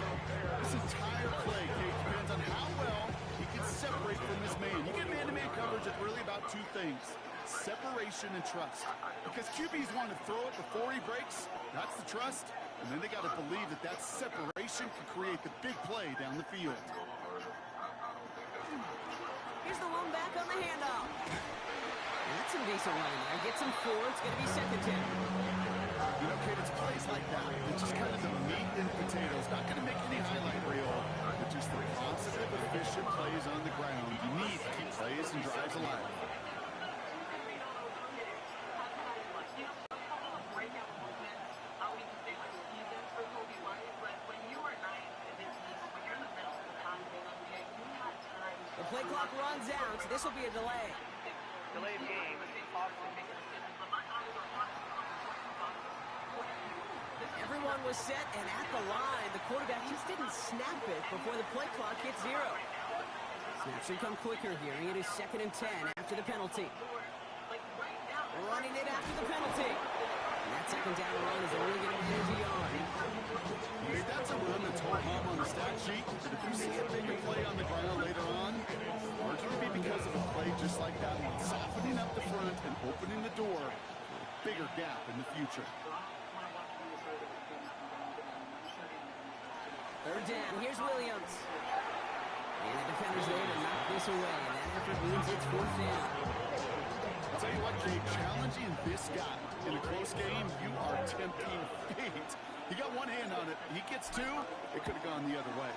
This entire play, Kate, depends on how well he can separate from his man. You get man-to-man coverage, it's really about 2 things. Separation and trust. Because QBs want to throw it before he breaks. That's the trust. And then they got to believe that that separation can create the big play down the field. Here's the one back on the handoff. That's some decent running there. Gets him 4. It's going to be 2nd and 10. You know, Kate, it's plays like that. It's just kind of the meat and potatoes. Not going to make any highlight reel. But just the positive, efficient plays on the ground. You need to keep plays and drives alive. The play clock runs out. This will be a delay. Delay of game. Everyone was set and at the line. The quarterback just didn't snap it before the play clock hit 0. Snap should come quicker here. It is 2nd and 10 after the penalty. Running it after the penalty. And that 2nd down run is only going to lose a yard. That's a run that's whole home on the stat sheet. But if you see a bigger play on the ground later on, largely be because of a play just like that one. Softening up the front and opening the door for a bigger gap in the future. 3rd down. Here's Williams. And the defender's there to knock this away. And that effort means it's 4th down. I'll tell you what, Jake, challenging this guy in a close game, you are tempting fate. He got one hand on it. He gets 2. It could have gone the other way.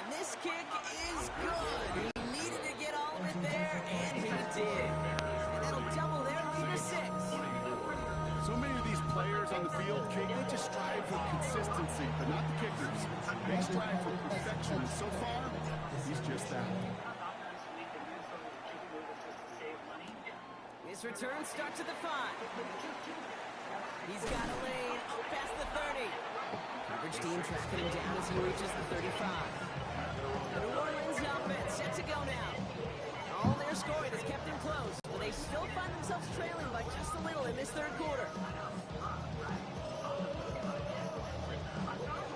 And this kick is good. He needed to get all of it there, and he did. And that'll double their lead to 6. So many of these players on the field, Kate, they just strive for consistency, but not the kickers. They strive for perfection, and so far, he's just that. His return starts at the 5. He's got a lane up past the 30. Coverage team tracking him down as he reaches the 35. The New Orleans offense set to go now. All their scoring has kept them close, but they still find themselves trailing by just a little in this 3rd quarter.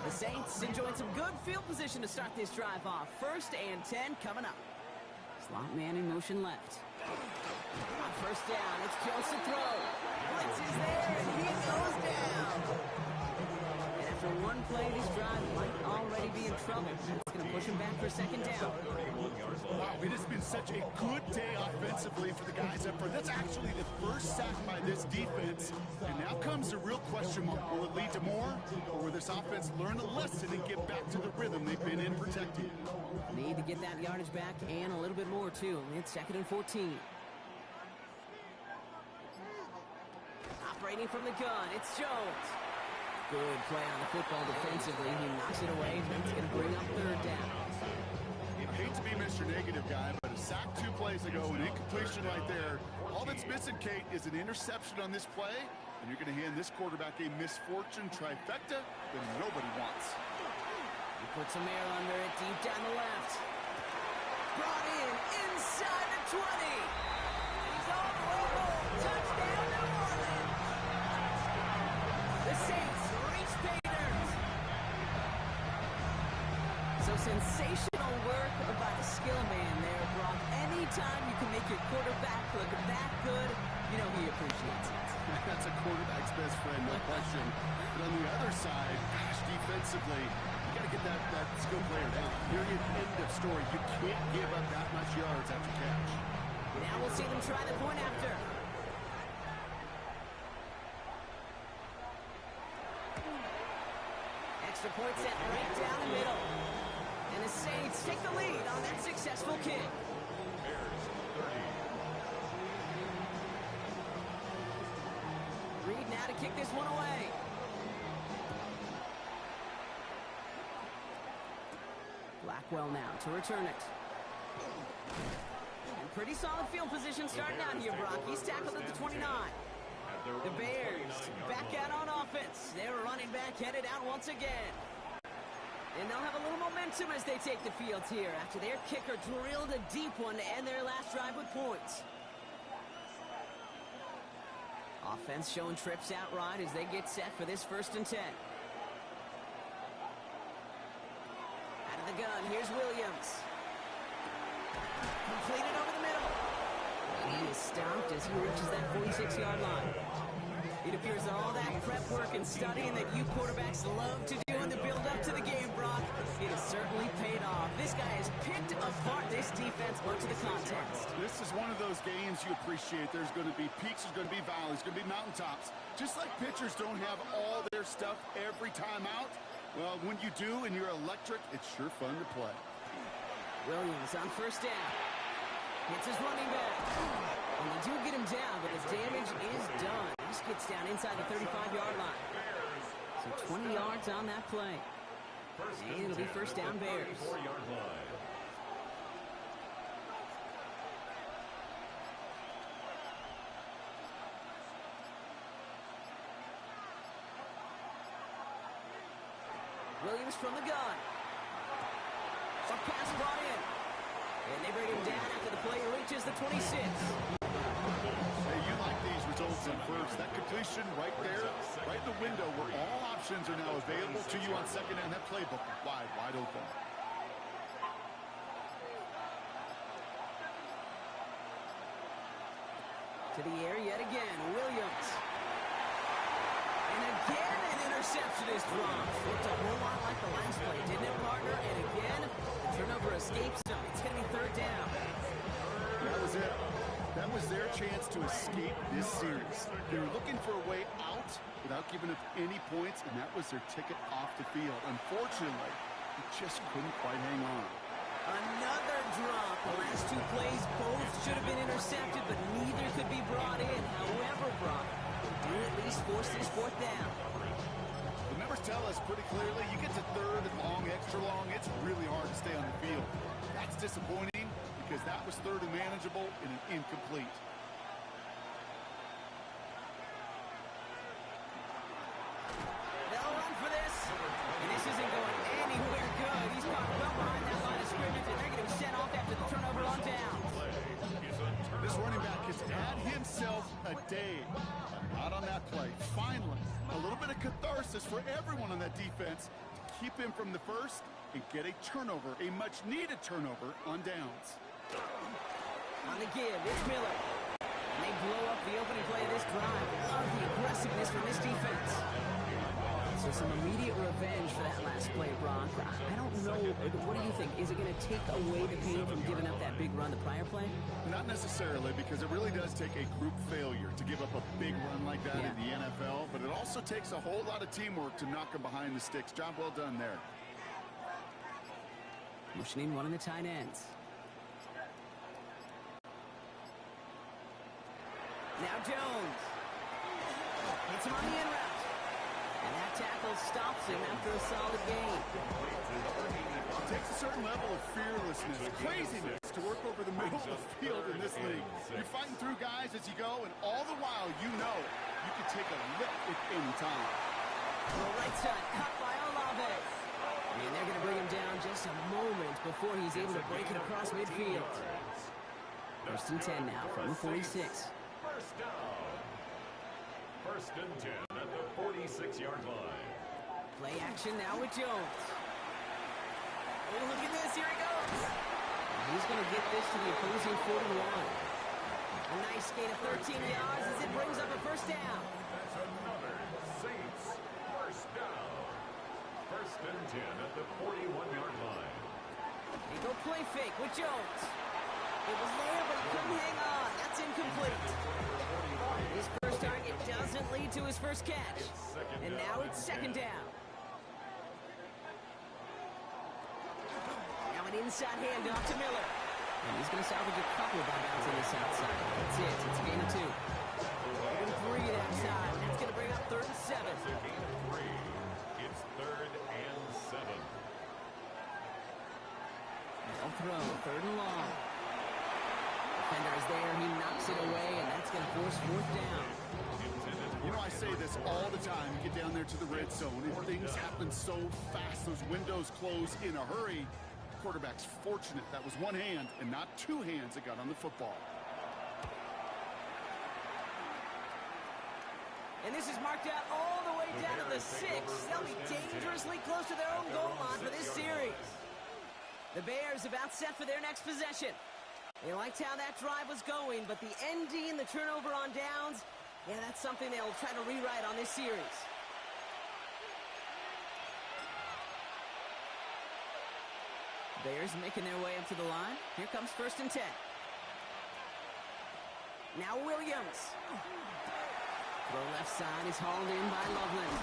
The Saints enjoying some good field position to start this drive off. 1st and 10 coming up. Slot man in motion left. On 1st down, it's Jones to throw. Blitz is there, and he goes down. And after one play, this drive might already be in trouble. It's going to push him back for 2nd down. Wow, it has been such a good day offensively for the guys up front. That's actually the first sack by this defense. And now comes the real question mark. Will it lead to more? Or will this offense learn a lesson and get back to the rhythm they've been in protecting? Need to get that yardage back and a little bit more, too. It's 2nd and 14. Operating from the gun, it's Jones. Good play on the football defensively. He knocks it away. That's going to bring up 3rd down. I hate to be Mr. Negative guy, but a sack 2 plays ago, an incompletion right there. All that's missing, Kate, is an interception on this play, and you're going to hand this quarterback a misfortune trifecta that nobody wants. He puts some air under it deep down the left. Brought in inside the 20. He's on the way home. Touchdown, New Orleans. The Saints reach pay dirt. So sensational work by the skill man there, Brock. Anytime you can make your quarterback look that good, you know he appreciates it. That's a quarterback's best friend, no question. But on the other side, gosh, defensively, you got to get that skill player down. Period, end of story. You can't give up that much yards after catch. Now we'll see them try the point after. Extra point set right down the middle. And the Saints take the lead on that successful kick. Reed now to kick this one away. Blackwell now to return it. And pretty solid field position starting out here, Brock. He's tackled at the 29. The Bears back out on offense. Their running back headed out once again. And they'll have a little momentum as they take the field here after their kicker drilled a deep one to end their last drive with points. Offense showing trips out right as they get set for this 1st and 10. Out of the gun, here's Williams. Completed over the middle. And he is stopped as he reaches that 46-yard line. It appears all that prep work and studying that you quarterbacks love to do in the build-up to the game, Brock, it has certainly paid off. This guy has picked apart this defense much of the contest. This is one of those games you appreciate. There's going to be peaks, there's going to be valleys, there's going to be mountaintops. Just like pitchers don't have all their stuff every time out, well, when you do and you're electric, it's sure fun to play. Williams on 1st down. Hits his running back. And they do get him down, but the damage is done. He just gets down inside the 35-yard line. So 20 yards on that play. And it'll be 1st down Bears. Williams from the gun. A pass brought in. And they bring him down after the play reaches the 26. Hey, you like these results in 1st. That completion right there, right in the window where all options are now available to you on 2nd down. That playbook wide open. To the air yet again, Williams. And again an interception is dropped. Looked a whole lot like the last play, didn't it, partner? And again, the turnover escapes them. It's going to be 3rd down. That was it. That was their chance to escape this series. They were looking for a way out without giving up any points, and that was their ticket off the field. Unfortunately, they just couldn't quite hang on. Another drop. The last 2 plays both should have been intercepted, but neither could be brought in. However, Brock, they do at least force this 4th down. The numbers tell us pretty clearly, you get to 3rd and long, extra long, it's really hard to stay on the field. That's disappointing because that was 3rd and manageable and an incomplete. They'll run for this, and this isn't going anywhere good. He's caught well behind that line of scrimmage, and they're getting sent off after the turnover on downs. This running back has had himself a day, but not on that play. Finally, a little bit of catharsis for everyone on that defense to keep him from the first and get a turnover, a much-needed turnover on downs. On the give, it's Miller. And they blow up the opening play of this drive. Love the aggressiveness from this defense. So some immediate revenge for that last play, Brock. I don't know. What do you think? Is it going to take away the pain from giving up that big run the prior play? Not necessarily, because it really does take a group failure to give up a big run like that in the NFL, but it also takes a whole lot of teamwork to knock them behind the sticks. Job well done there. Motioning one of the tight ends. Now Jones. Hits him on the in route. And that tackle stops him after a solid gain. It takes a certain level of fearlessness, craziness to work over the middle of the field in this league. You're fighting through guys as you go, and all the while you know you can take a lick at any time. The right side cut by Olave. And they're going to bring him down just a moment before he's able to break it across midfield. First and 10 now from the 46. First down. First and 10 at the 46-yard line. Play action now with Jones. Oh, look at this. Here he goes. He's going to get this to the opposing 41. A nice gain of 13 yards as it brings up a first down. That's another Saints first down. First and 10 at the 41-yard line. They go play fake with Jones. It was there, but he couldn't hang on. That's incomplete. His first target doesn't lead to his first catch. And now it's second down. Now an inside handoff to Miller. And he's going to salvage a couple of bounds on this outside. That's it. It's a gain of 2. And 3 that side. That's going to bring up 3rd and 7. It's a gain of 3. It's 3rd and 7. They'll throw. 3rd and long. Defender is there. He knocks it away, and that's going to force 4th down. You know, I say this all the time. You get down there to the red zone, and things happen so fast. Those windows close in a hurry. Quarterback's fortunate that was one hand and not 2 hands that got on the football. And this is marked out all the way down to the 6. They'll be dangerously close to their own goal line for this series. The Bears about set for their next possession. They liked how that drive was going, but the ending, the turnover on downs, yeah, that's something they'll try to rewrite on this series. Bears making their way up to the line. Here comes 1st and 10. Now Williams. Throw left side is hauled in by Loveland.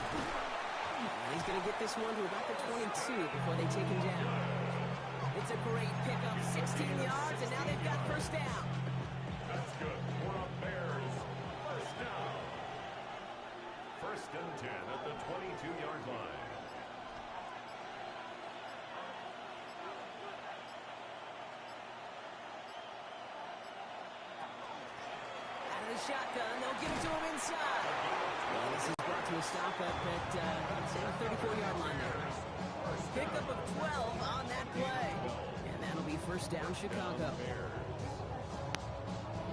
And he's going to get this one to about the 22 before they take him down. It's a great pickup, 16 yards, and now they've got first down. That's good for a Bears first down. First and 10 at the 22-yard line. Out of the shotgun, they'll give it to him inside. Well, this is brought to a stop up at, say, the 34-yard line there. Pickup of 12 on that play. And that'll be first down, Chicago.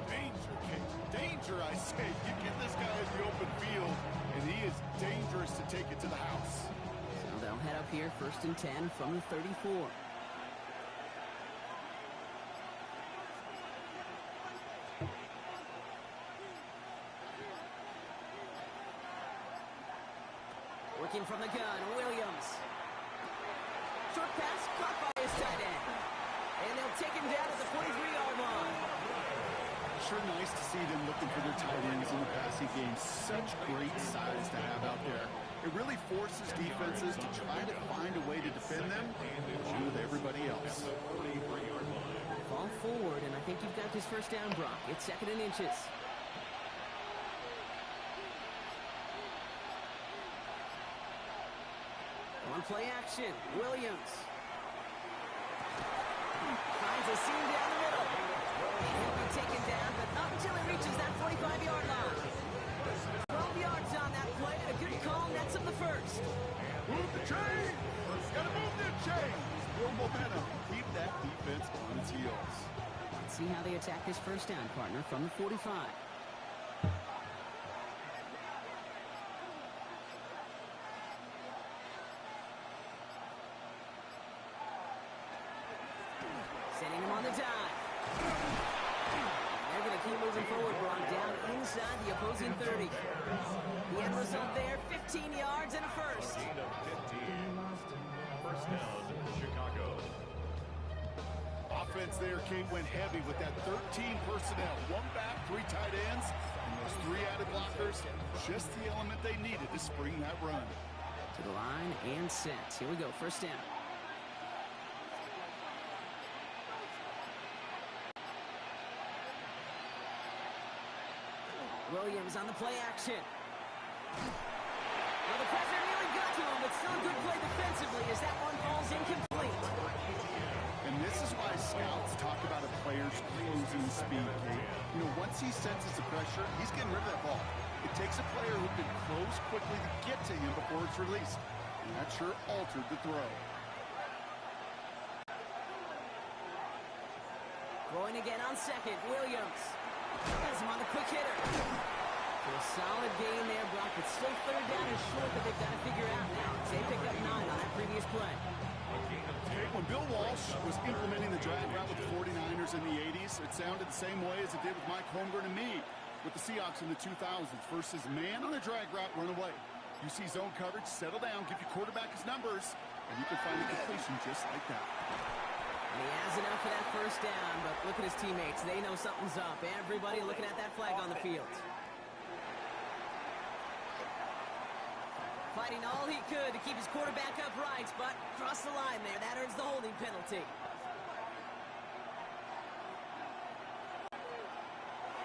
Danger, King. Danger, I say. You get this guy in the open field, and he is dangerous to take it to the house. So they'll head up here, 1st and 10 from the 34. Working from the gun, Williams. Short pass caught by his tight end. And they'll take him down at the 43-yard line. Sure nice to see them looking for their tight ends in the passing game. Such great size to have out there. It really forces defenses to try to find a way to defend them along with everybody else. Fall forward, and I think you've got this first down, Brock. It's 2nd and inches. On play action, Williams. Finds a seam down the middle. And he'll be taken down, but not until he reaches that 45-yard line. 12 yards on that play, and a good call nets him the first. Move the chain! Gotta move the chain! Build momentum. Keep that defense on its heels. Let's see how they attack this first down, partner, from the 45. dive. They're going to keep moving forward, Brock, down inside the opposing 30. The end result there, 15 yards and a first. 15 of 15. First down, Chicago. Offense there, Kate, went heavy with that 13 personnel. One back, 3 tight ends, and those 3 added blockers. Just the element they needed to spring that run. To the line and set. Here we go, first down. Williams on the play action. Well, the pressure nearly got to him, but still a good play defensively as that one falls incomplete. And this is why scouts talk about a player's closing speed, Kate. You know, once he senses the pressure, he's getting rid of that ball. It takes a player who can close quickly to get to him before it's released. And that sure altered the throw. Going again on second, Williams. Has him on the quick hitter. For a solid gain there, Brock, but still third down and short that they've got to figure out now. They picked up 9 on that previous play. When Bill Walsh was implementing the drag route with the 49ers in the 80s, it sounded the same way as it did with Mike Holmgren and me with the Seahawks in the 2000s. Versus man on a drag route, run away. You see zone coverage, settle down, give your quarterback his numbers, and you can find a completion just like that. And he has enough for that first down, but look at his teammates. They know something's up. Everybody looking at that flag on the field. Fighting all he could to keep his quarterback upright, but crossed the line there. That earns the holding penalty.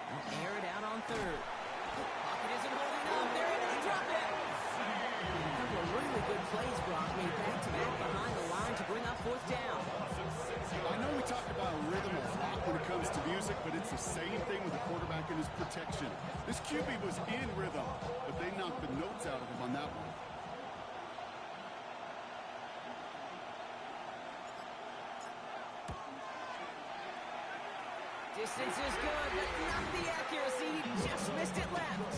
They'll air it out on third. Pocket isn't holding up. They're in to drop it. A couple of really good plays, Brock, made back-to-back behind the line to bring up fourth down. I know we talk about rhythm a lot when it comes to music, but it's the same thing with the quarterback and his protection. This QB was in rhythm, but they knocked the notes out of him on that one. Distance is good, but not the accuracy. He just missed it left.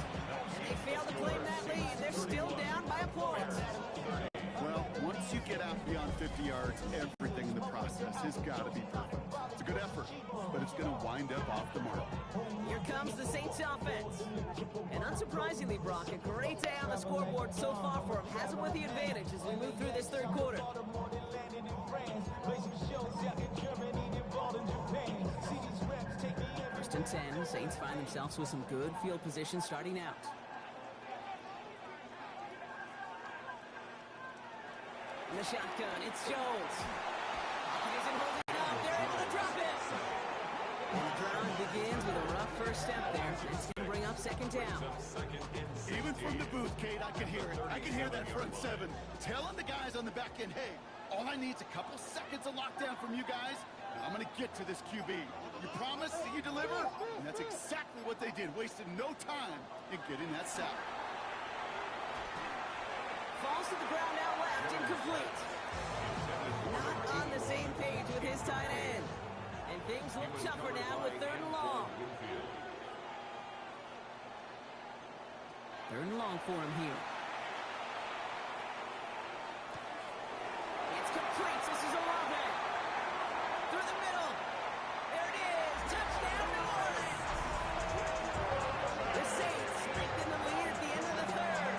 And they failed to claim that lead. They're still down by a point. Well, once you get out beyond 50 yards, everything in the process has got to be perfect. It's a good effort, but it's going to wind up off the mark. Here comes the Saints offense. And unsurprisingly, Brock, a great day on the scoreboard so far for him. Has him with the advantage as we move through this third quarter. First and 10, Saints find themselves with some good field position starting out. In the shotgun, it's Jones. Pocket isn't holding up. They're able to drop it. And the drive begins with a rough first step there. It's going to bring up second down. Even from the booth, Kate, I can hear it. I can hear that front seven telling the guys on the back end, hey, all I need is a couple seconds of lockdown from you guys, and I'm going to get to this QB. You promise that you deliver? And that's exactly what they did, wasted no time in getting that sack. Falls to the ground out left, incomplete. Not on the same page with his tight end. And things look tougher now with third and long. Third and long for him here. It's complete. This is Olave. Through the middle. There it is. Touchdown, New Orleans. The Saints strengthen the lead at the end of the third.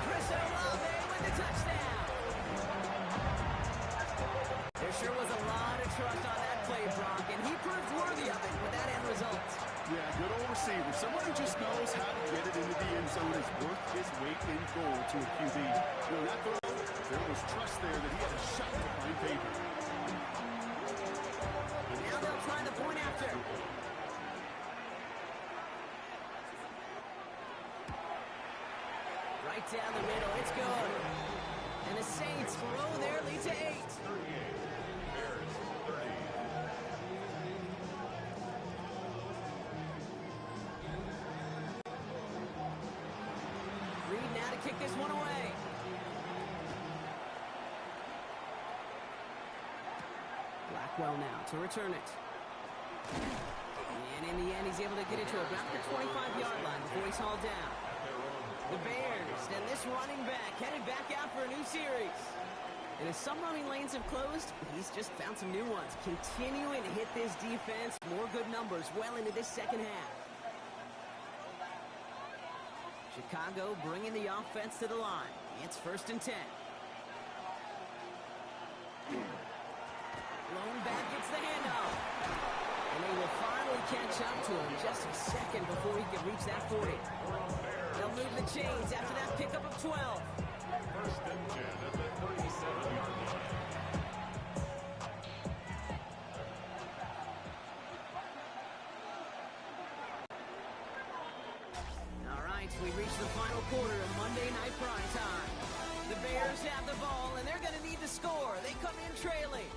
Chris Olave with the touchdown. There sure was a lot of trust on that play, Brock, and he proved worthy of it with that end result. Yeah, good old receiver. Someone who just knows how to get it into the end zone is worth his weight in gold to a QB. You know, that throw, there was trust there that he had a shot to find favor. Now they'll try the point after. Right down the middle, it's good. And the Saints grow their lead to 8. Reed now to kick this one away. Blackwell now to return it. And in the end, he's able to get it to about the 25-yard line before he's hauled down. The Bears and this running back headed back out for a new series. And as some running lanes have closed, he's just found some new ones. Continuing to hit this defense. More good numbers well into this second half. Chicago bringing the offense to the line. It's 1st and 10. Lone back gets the handoff. And they will finally catch up to him just a second before he can reach that 40. They'll move the chains after that pickup of 12. 1st and 10 at the 37-yard line. All right, we reach the final quarter of Monday Night Prime Time. The Bears have the ball, and they're going to need to score. They come in trailing.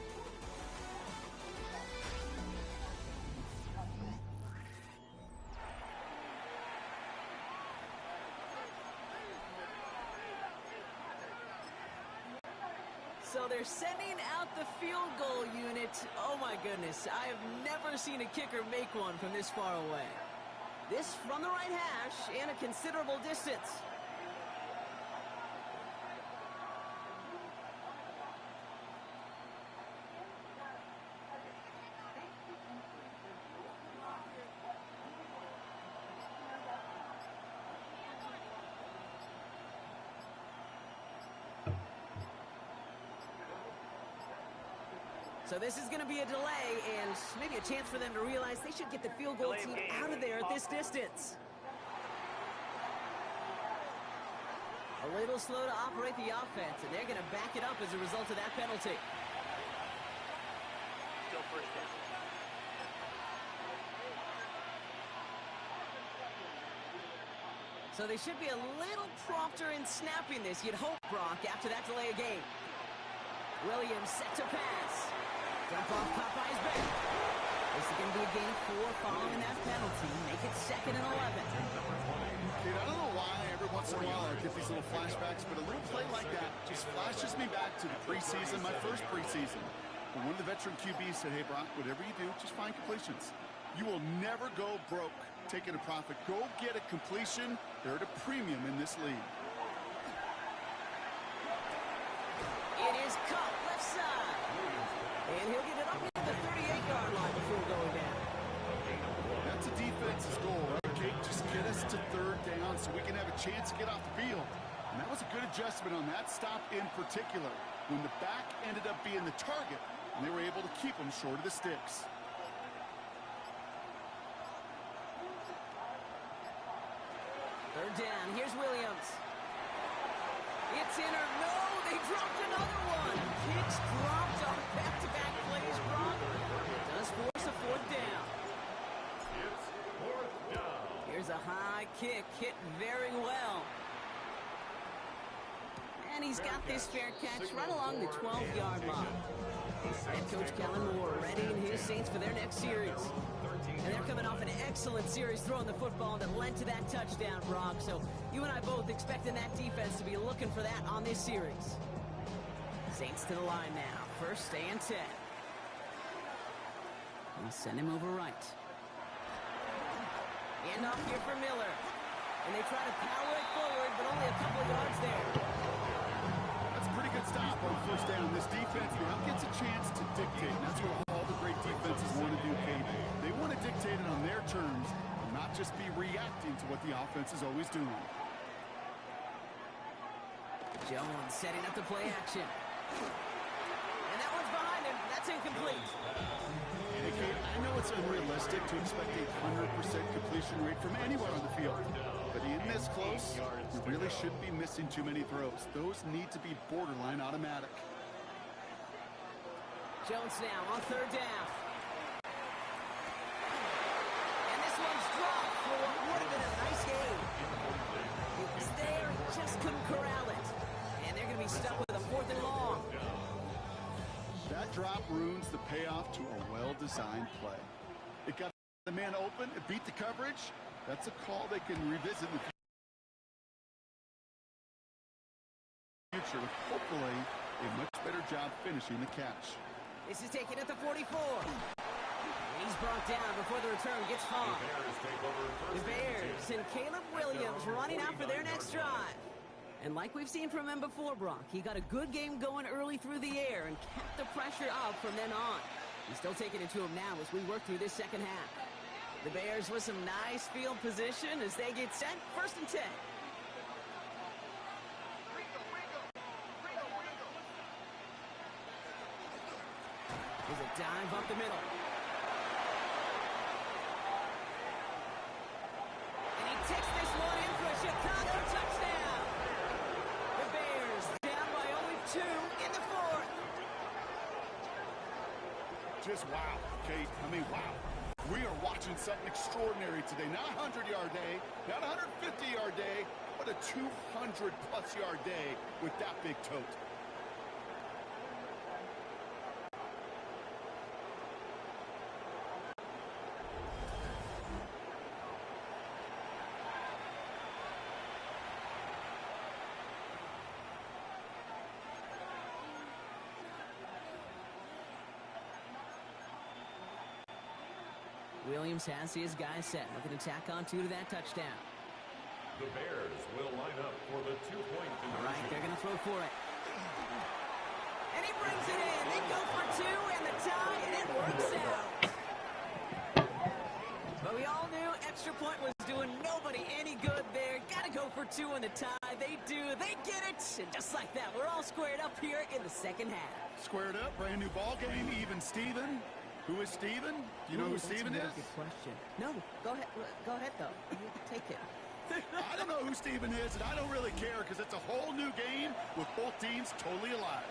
So they're sending out the field goal unit. Oh my goodness, I have never seen a kicker make one from this far away. This from the right hash and a considerable distance. So this is going to be a delay and maybe a chance for them to realize they should get the field goal team out of there at this distance. A little slow to operate the offense, and they're going to back it up as a result of that penalty. Still 1st down. So they should be a little prompter in snapping this, you'd hope, Brock, after that delay of game. Williams set to pass. Dump off Popeye's back. This is going to be a gain of 4 following that penalty. Make it 2nd and 11. Dude, I don't know why every once in a while I get these little flashbacks, but a little play like that just flashes me back to the preseason, my first preseason. When one of the veteran QBs said, hey, Brock, whatever you do, just find completions. You will never go broke taking a profit. Go get a completion. They're at a premium in this league. It is cut left side. And he'll get it up to the 38-yard line before going down. That's a defense's goal, right, Kate? Just get us to 3rd down so we can have a chance to get off the field. And that was a good adjustment on that stop in particular, when the back ended up being the target, and they were able to keep him short of the sticks. 3rd down. Here's Williams. It's in or no, they dropped another one. Kicks dropped on back-to-back plays, Brock. Does force a 4th down. It's 4th down. Here's a high kick, hit very well. And he's got this fair catch right along the 12-yard line. Head coach Kellen Moore readying his Saints for their next series. And they're coming off an excellent series throwing the football that led to that touchdown, Brock. So you and I both expecting that defense to be looking for that on this series. Saints to the line now. 1st and 10. We'll send him over right. Hand off here for Miller. And they try to power it forward, but only a couple of yards there. That's a pretty good stop on 1st down. This defense now gets a chance to dictate. And that's what all the great defenses want to do, Kate. They want to dictate it on their terms and not just be reacting to what the offense is always doing. Jones setting up the play action. And that one's behind him. That's incomplete. Hey, Kate, I know it's unrealistic to expect a 100% completion rate from anywhere on the field. But in this close, you really shouldn't be missing too many throws. Those need to be borderline automatic. Jones now on 3rd down. And this one's dropped for what would have been a nice game. It was there, he just couldn't corral it. And they're going to be stuck with a 4th and long. That drop ruins the payoff to a well-designed play. It got the man open, it beat the coverage. That's a call they can revisit in the future with hopefully a much better job finishing the catch. This is taken at the 44. And he's brought down before the return gets hauled. The Bears and Caleb Williams running out for their next drive. And like we've seen from him before, Brock, he got a good game going early through the air and kept the pressure up from then on. He's still taking it to him now as we work through this second half. The Bears with some nice field position as they get set. 1st and 10. Here's a dive up the middle. And he takes this one in for a Chicago touchdown. The Bears down by only 2 in the 4th. Just wow, Kate. I mean, wow. We are watching something extraordinary today. Not a 100-yard day, not a 150-yard day, but a 200-plus-yard day with that big tote. Williams has his guys set. Looking to tack on 2 to that touchdown. The Bears will line up for the 2-point conversion. All right, they're going to throw for it. And he brings it in. They go for 2 and the tie, and it works out. But we all knew extra point was doing nobody any good there. Got to go for 2 in the tie. They do. They get it. And just like that, we're all squared up here in the second half. Squared up, brand new ball game, even Steven. Who is Steven? Do you know who Steven is? Good question. No, go ahead though. You take it. I don't know who Steven is, and I don't really care because it's a whole new game with both teams totally alive.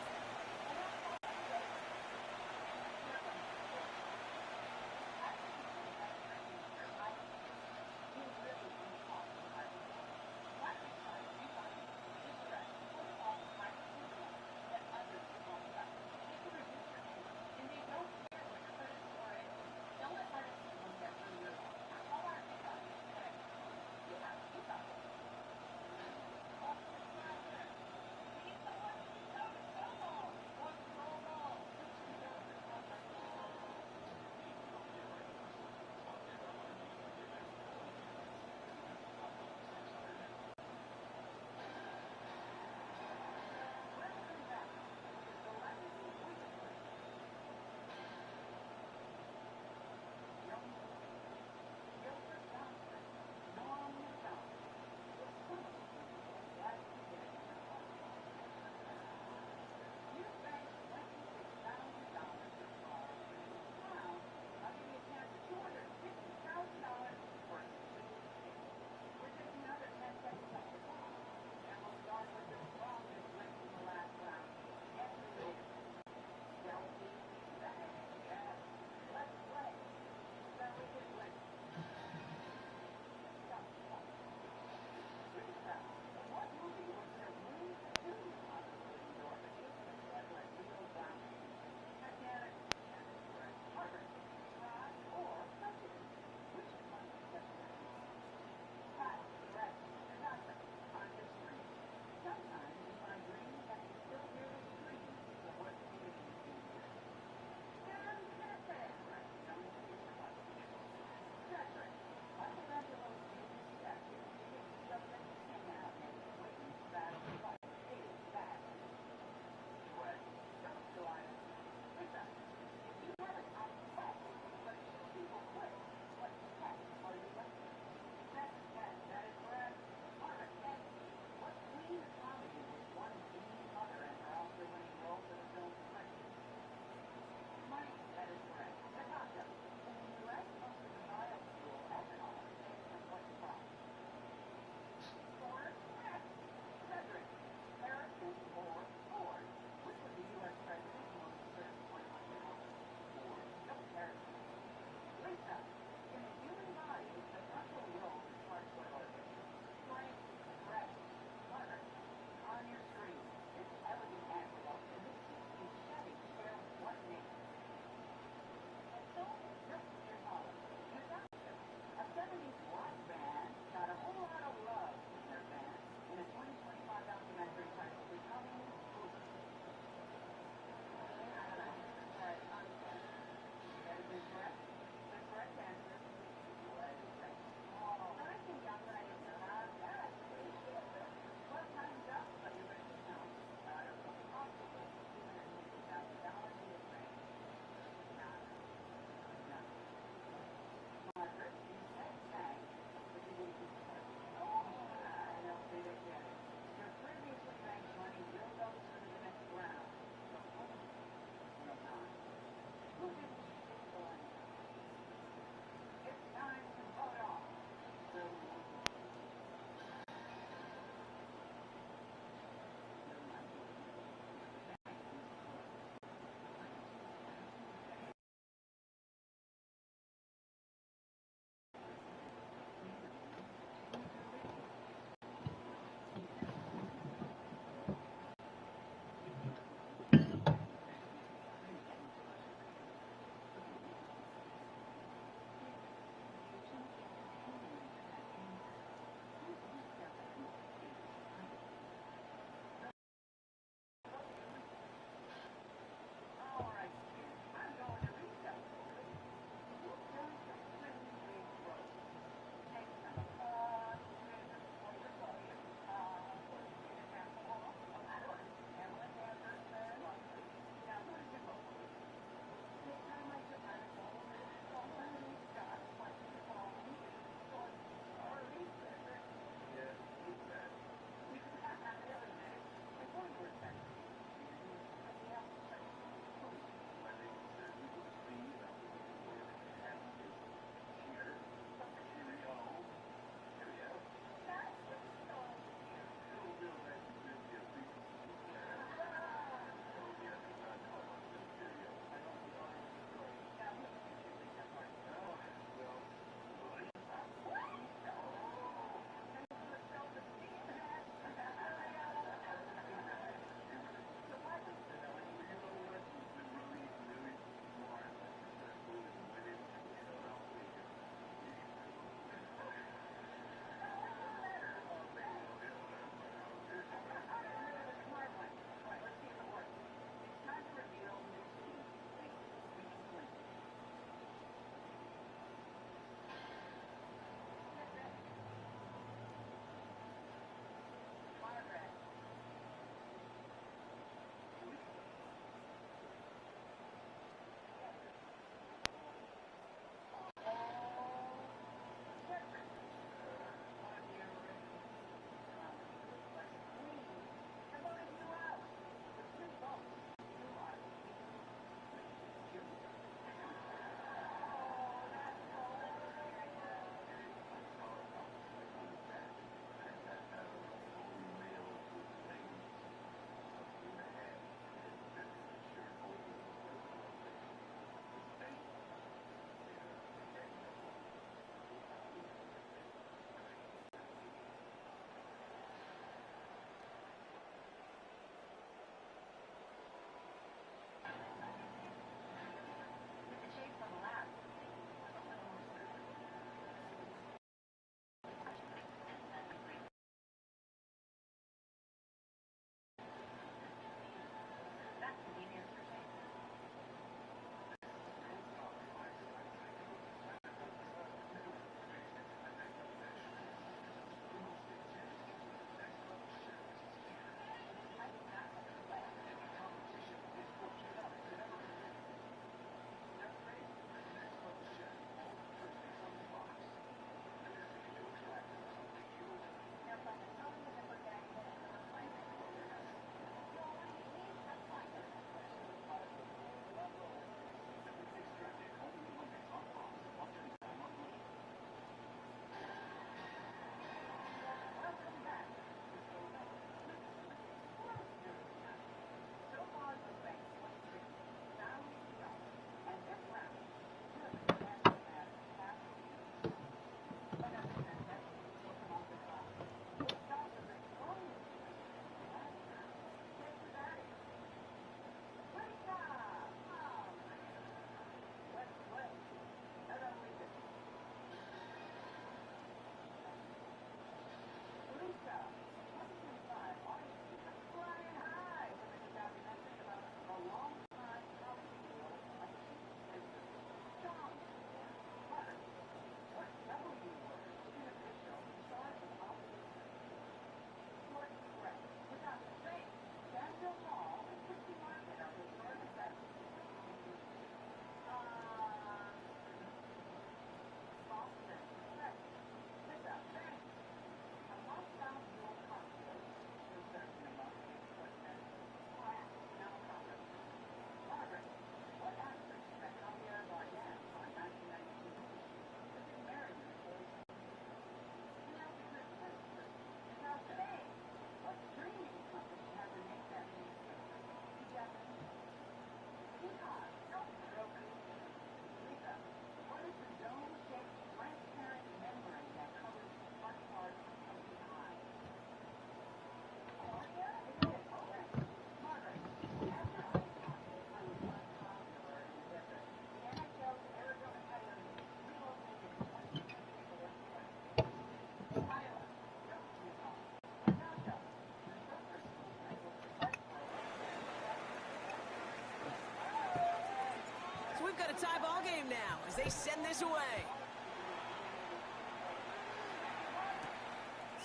a tie ball game now as they send this away.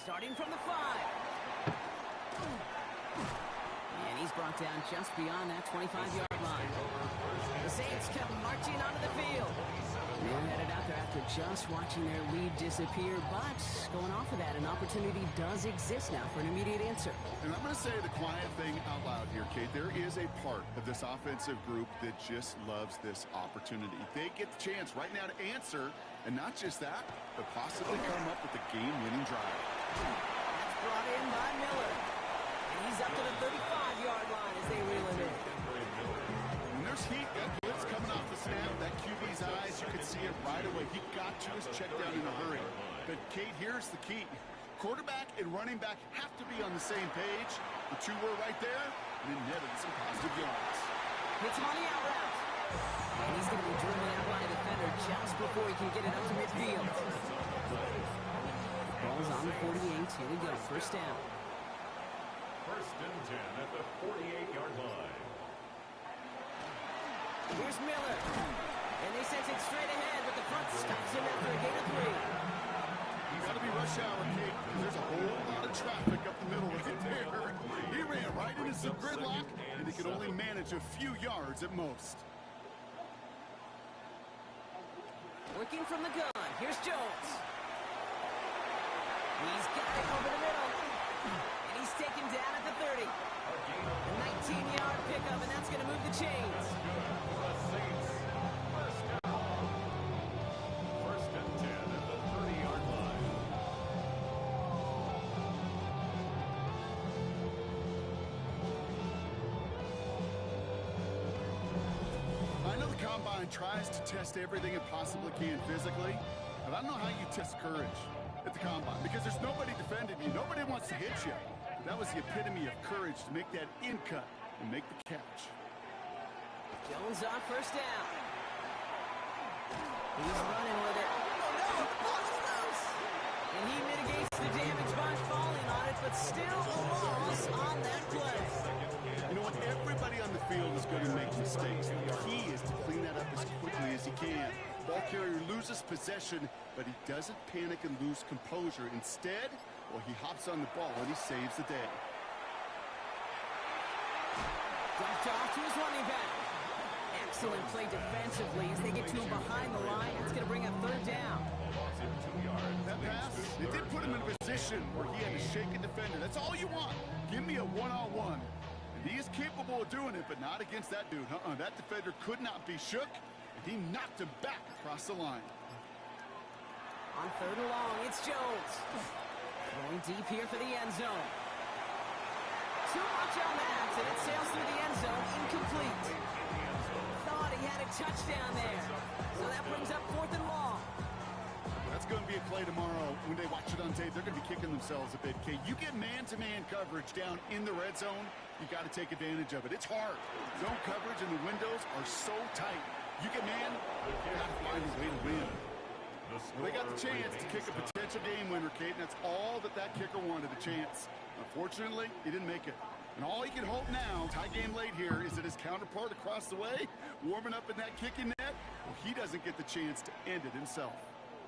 Starting from the 5. And he's brought down just beyond that 25-yard line. The Saints come marching onto the field. They're headed out there after just watching their lead disappear, but going off of that, an opportunity does exist now for an immediate answer. And I'm going to say the quiet thing out loud here, Kate. There is a part of this offensive group that just loves this opportunity. They get the chance right now to answer, and not just that, but possibly come up with the game-winning drive. That's brought in by Miller. And he's up to the 35-yard line as they reel him in. And there's heat. That blitz coming off the snap. That QB's eyes, you could see it right away. He got to his check down in a hurry. But, Kate, here's the key. Quarterback and running back have to be on the same page. The two were right there, and it netted some positive yards. Hits him on the out route. And he's going to be driven out by a defender just before he can get it up to midfield. Ball's on the 48. Here we go. First down. First and 10 at the 48-yard line. Here's Miller. And they sent it straight ahead, but the front stops him after a gain of 3. You got to be rush hour, Kate, because there's a whole lot of traffic up the middle right there. He ran right into some gridlock, and he could only manage a few yards at most. Working from the gun. Here's Jones. He's got it over the middle. And he's taken down at the 30. A 19-yard pickup, and that's going to move the chains. First and 10 at the 30-yard line. I know the Combine tries to test everything it possibly can physically, but I don't know how you test courage at the Combine, because there's nobody defending you. Nobody wants to hit you. But that was the epitome of courage to make that in cut and make the catch. Jones on first down. He's running with it. Oh no, the ball is loose. And he mitigates the damage by falling on it, but still a loss on that play. You know what? Everybody on the field is going to make mistakes. The key is to clean that up as quickly as he can. Ball carrier loses possession, but he doesn't panic and lose composure. Instead, well, he hops on the ball and he saves the day. Dumped off to his running back. Excellent play defensively as they get to him behind the line. That's going to bring up third down. That pass, it did put him in a position where he had to shake a defender. That's all you want. Give me a one-on-one. And he is capable of doing it, but not against that dude. That defender could not be shook. And he knocked him back across the line. On third and long, it's Jones. Going deep here for the end zone. Too much on that, and it sails through the end zone, incomplete. Thought he had a touchdown there. So that brings up fourth and long. That's going to be a play tomorrow. When they watch it on tape, they're going to be kicking themselves a bit. Okay, you get man-to-man coverage down in the red zone, you got to take advantage of it. It's hard. Zone coverage and the windows are so tight. You get man, you got to find a way to win. Well, they got the chance to kick a potential game winner, Kate, and that's all that kicker wanted, a chance. Unfortunately, he didn't make it. And all he can hope now, tie game late here, is that his counterpart across the way, warming up in that kicking net, well, he doesn't get the chance to end it himself.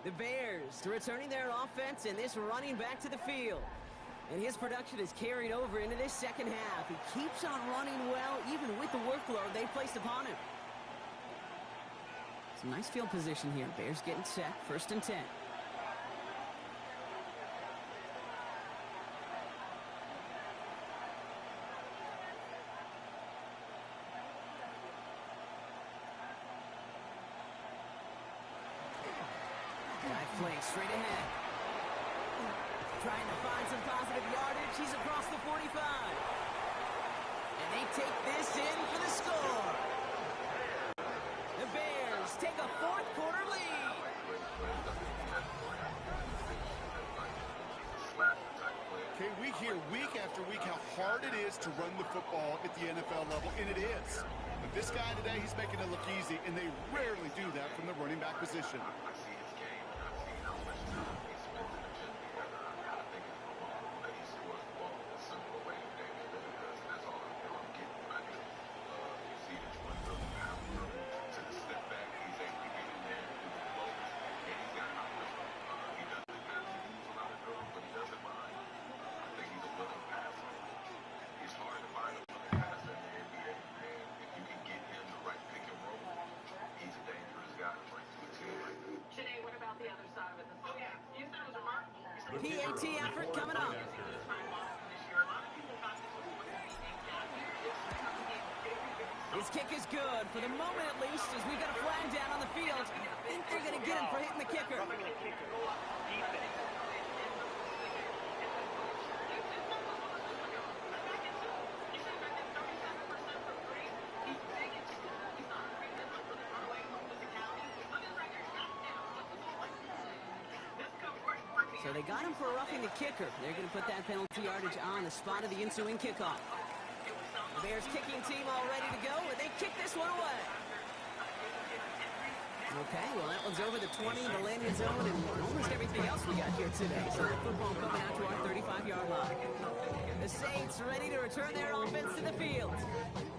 The Bears returning their offense and this running back to the field. And his production is carried over into this second half. He keeps on running well, even with the workload they placed upon him. Some nice field position here. Bears getting set. First and 10. Play straight ahead. Trying to find some positive yardage. He's across the 45. And they take this in for the score. The Bears take a fourth quarter lead. Okay, we hear week after week how hard it is to run the football at the NFL level, and it is. But this guy today, he's making it look easy, and they rarely do that from the running back position. PAT effort coming up. His kick is good, for the moment at least, as we got a flag down on the field. I think they're going to get him for hitting the kicker. So they got him for roughing the kicker. They're going to put that penalty yardage on the spot of the ensuing kickoff. The Bears kicking team all ready to go, and they kick this one away. Okay, well, that one's over the 20, the landing zone, and almost everything else we got here today. So the football coming out to our 35-yard line. The Saints ready to return their offense to the field.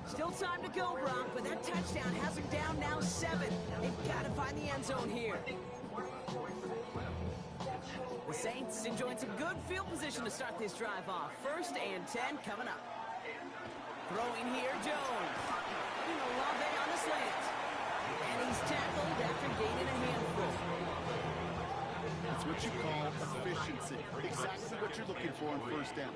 Still time to go, Brock, but that touchdown has them down now 7. They've got to find the end zone here. The Saints enjoying some good field position to start this drive off. 1st and 10 coming up. Throwing here, Jones. Olave on the slant. And he's tackled after gaining a handful. That's what you call efficiency. Exactly what you're looking for on 1st down.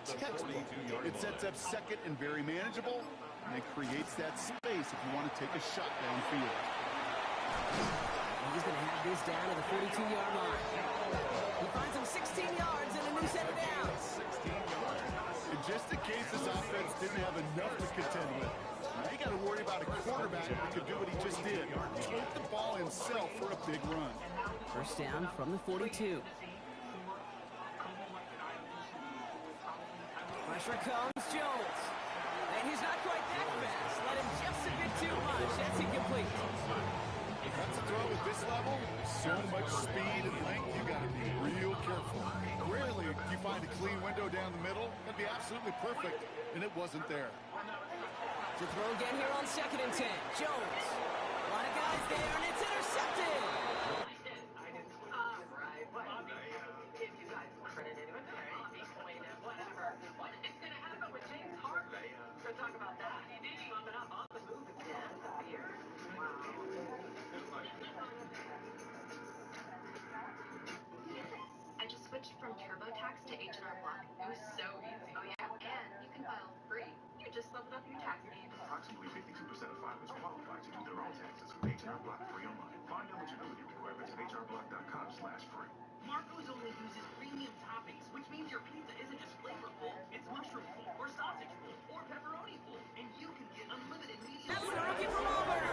Textbook. It sets up 2nd and very manageable, and it creates that space if you want to take a shot downfield. He's going to have this down to the 42-yard line. He finds him 16 yards and a new set of downs. And just in case this offense didn't have enough to contend with, now you got to worry about a quarterback that could do what he just did. Tote the ball himself for a big run. 1st down from the 42. Pressure comes, Jones. And he's not quite that fast. Let him just a bit too much. That's incomplete. That's a throw at this level. So much speed and length, you got to be real careful. Rarely do you find a clean window down the middle. That'd be absolutely perfect, and it wasn't there. To throw again here on 2nd and 10. Jones. A lot of guys there, and it's intercepted. I just switched from TurboTax to H&R Block. It was so easy. Oh yeah, and you can file free. You just leveled up your tax needs. Approximately 52% of filers qualify to do their own taxes with H&R Block free online. Find eligibility requirements at hrblock.com/free. Marco's only uses premium toppings, which means your pizza isn't just flavorful, it's mushroom-full, or sausage-full, or pepperoni-full, and you can get unlimited media. That's the rookie from Auburn.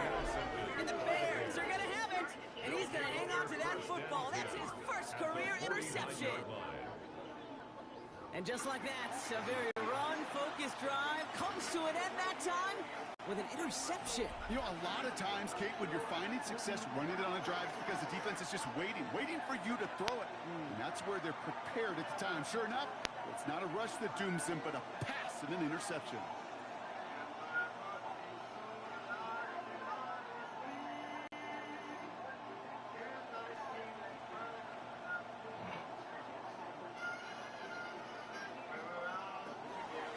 And the Bears are going to have it. And he's going to hang on to that football. That's his first career interception. And just like that, a very run-focused drive comes to an end that time with an interception. You know, a lot of times, Kate, when you're finding success running it on a drive, it's because the defense is just waiting for you to throw it. And that's where they're prepared at the time. Sure enough, it's not a rush that dooms them, but a pass and an interception.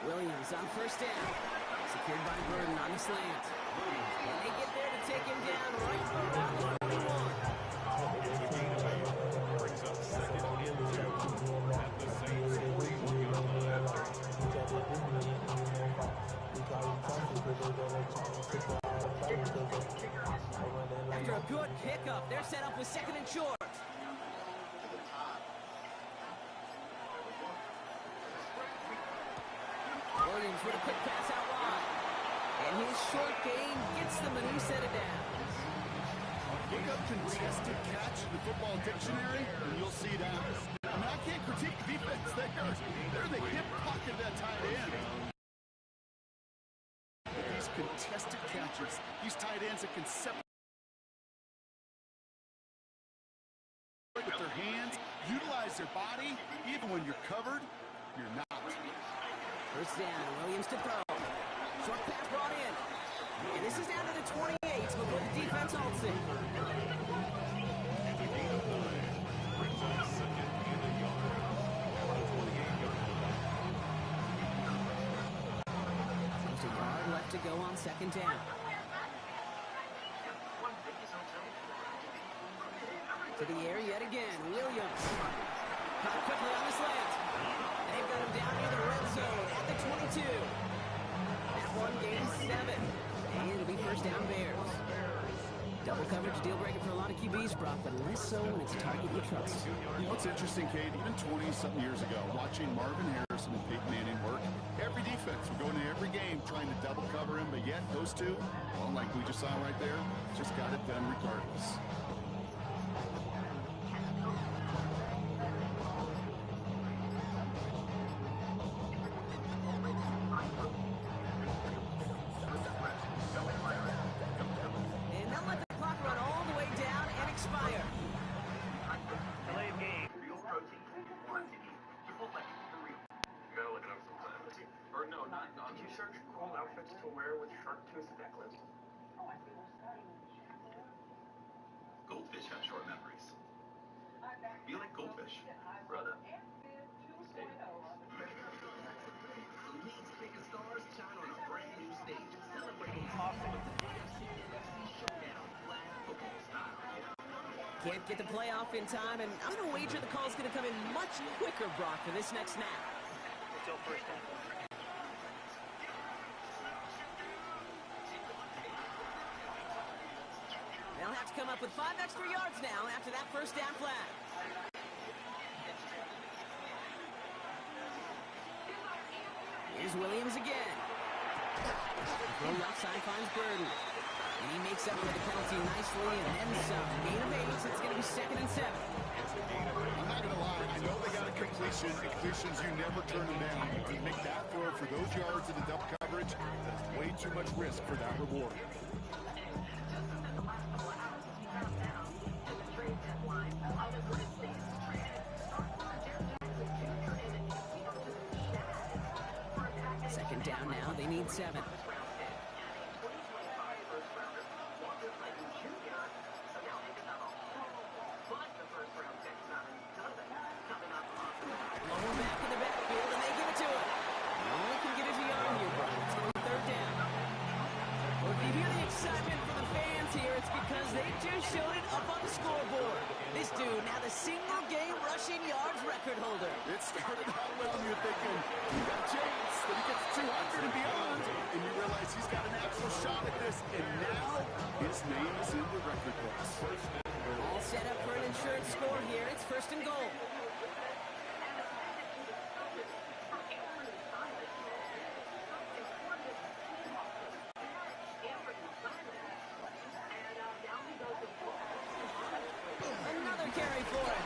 Williams on 1st down. Secured by Burden on the slant. And they get there to take him down right around the 41. Brings up 2nd and 2 at the Saints 41-yard line. After a good pickup, they're set up with 2nd and short. Williams with a quick pass out wide. And his short gain gets them a new set of downs. Look up contested catch in the football dictionary, and you'll see that. I mean, I can't critique the defense. They're the hip pocket that tight end. These contested catches, these tight ends that can separate with their hands, utilize their body, even when you're covered, you're not. 1st down, Williams to throw. Short pass brought in. And this is down to the 28 before the defense holds it. Brings up 2nd and a yard on the 28-yard line. There's a yard left to go on 2nd down. To the air yet again, Williams. Caught quickly on the slant. They've got him down near the red zone at the 22. That one gains 7. And it'll be first down Bears. Double coverage deal breaker for a lot of QBs, Brock, but less so when it's a target you trust. You know what's interesting, Kate? Even 20-something years ago, watching Marvin Harrison and Peyton Manning work, every defense would go into every game trying to double cover him, but yet those two, well, like we just saw right there, just got it done regardless. To wear with shark tooth necklace. Goldfish have short memories. You like goldfish, brother? League's biggest stars shine on a brand new stage, celebrating awesome with the AFC Showdown flag football style. Can't get the playoff in time, and I'm going to wager the call's going to come in much quicker, Brock, for this next snap. Until first down. They'll have to come up with 5 extra yards now after that first down flag. Here's Williams again. Thrown outside finds Burden. And he makes up for the penalty nicely and then some. Gain of 8, so it's going to be 2nd and 7. I'm not going to lie. I know they got a completion. Completions, you never turn them down. You can make that throw for those yards in the double coverage. That's way too much risk for that reward. Second down now. They need 7. Lower back in the backfield, and they give it to him. He only can get his yard here, Brock. It's going to be 3rd down. Well, if you hear the excitement from the fans here, it's because they just showed it up on the scoreboard. This dude, now the single-game rushing yards record holder. It started out well, and you're thinking, he got a chance, that he gets 200 and beyond, and you realize he's got an actual shot at this, and now his name is in the record books. All set up for an insurance score here. It's 1st and goal. Another carry for him.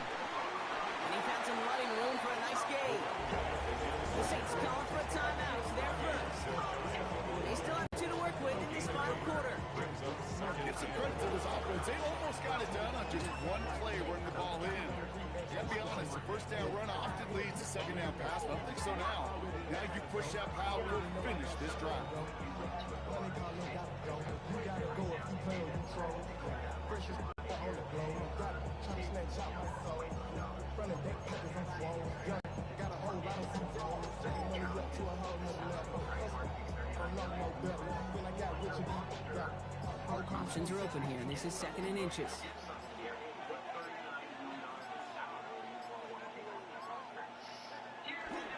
And he found some running room for a nice gain. The Saints calling for a timeout. They're first. They still have 2 to work with in this final quarter. Give some credit to this offense. They almost got it done on just one play running the ball in. You gotta be honest, the first down run often leads to second down pass, but I don't think so now. Now you push that power to finish this drive. Options are open here. This is 2nd and inches.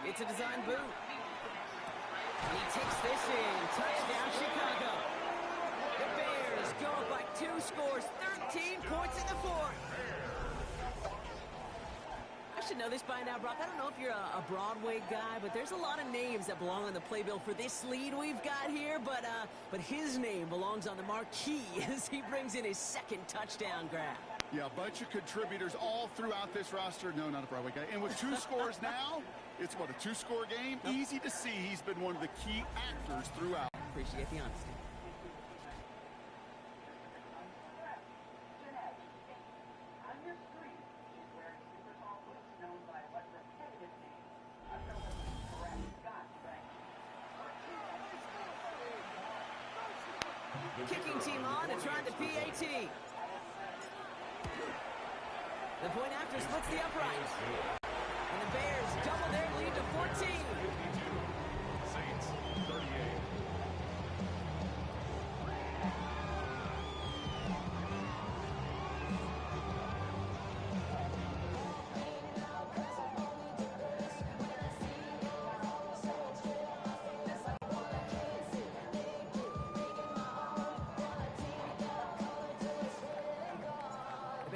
It's a design boot. And he takes this in. Touchdown, Chicago. The Bears go up by 2 scores, 13 points in the 4th. I should know this by now, Brock. I don't know if you're a Broadway guy, but there's a lot of names that belong on the playbill for this lead we've got here, but his name belongs on the marquee as he brings in his 2nd touchdown grab. Yeah, a bunch of contributors all throughout this roster. No, not a Broadway guy. And with 2 scores now, it's what, a 2-score game? Easy to see he's been one of the key actors throughout. Appreciate the honesty. Kicking team on to try the PAT. The point after splits the uprights. And the Bears double their lead to 14. Saints 38.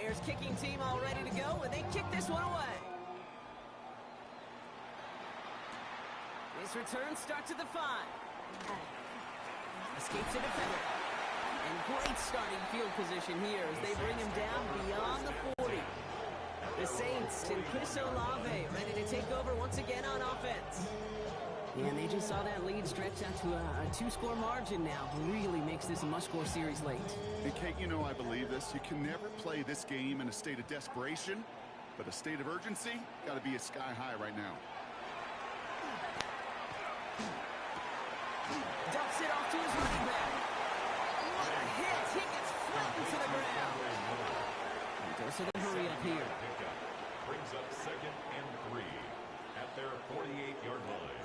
Bears kicking team all ready to go, and they kick this one away. This return starts at the 5. Escapes a defender. And great starting field position here as they bring him down beyond the 40. The Saints and Chris Olave ready to take over once again on offense. Yeah, and they just saw that lead stretch out to a 2-score margin now. Really makes this a must-score series late. Hey, Kate, you know I believe this. You can never play this game in a state of desperation, but a state of urgency got to be a sky high right now. Dumps it off to his running back. What a hit! He gets flattened to the ground. Dose of the hurry up here. Brings up 2nd and 3 at their 48-yard line.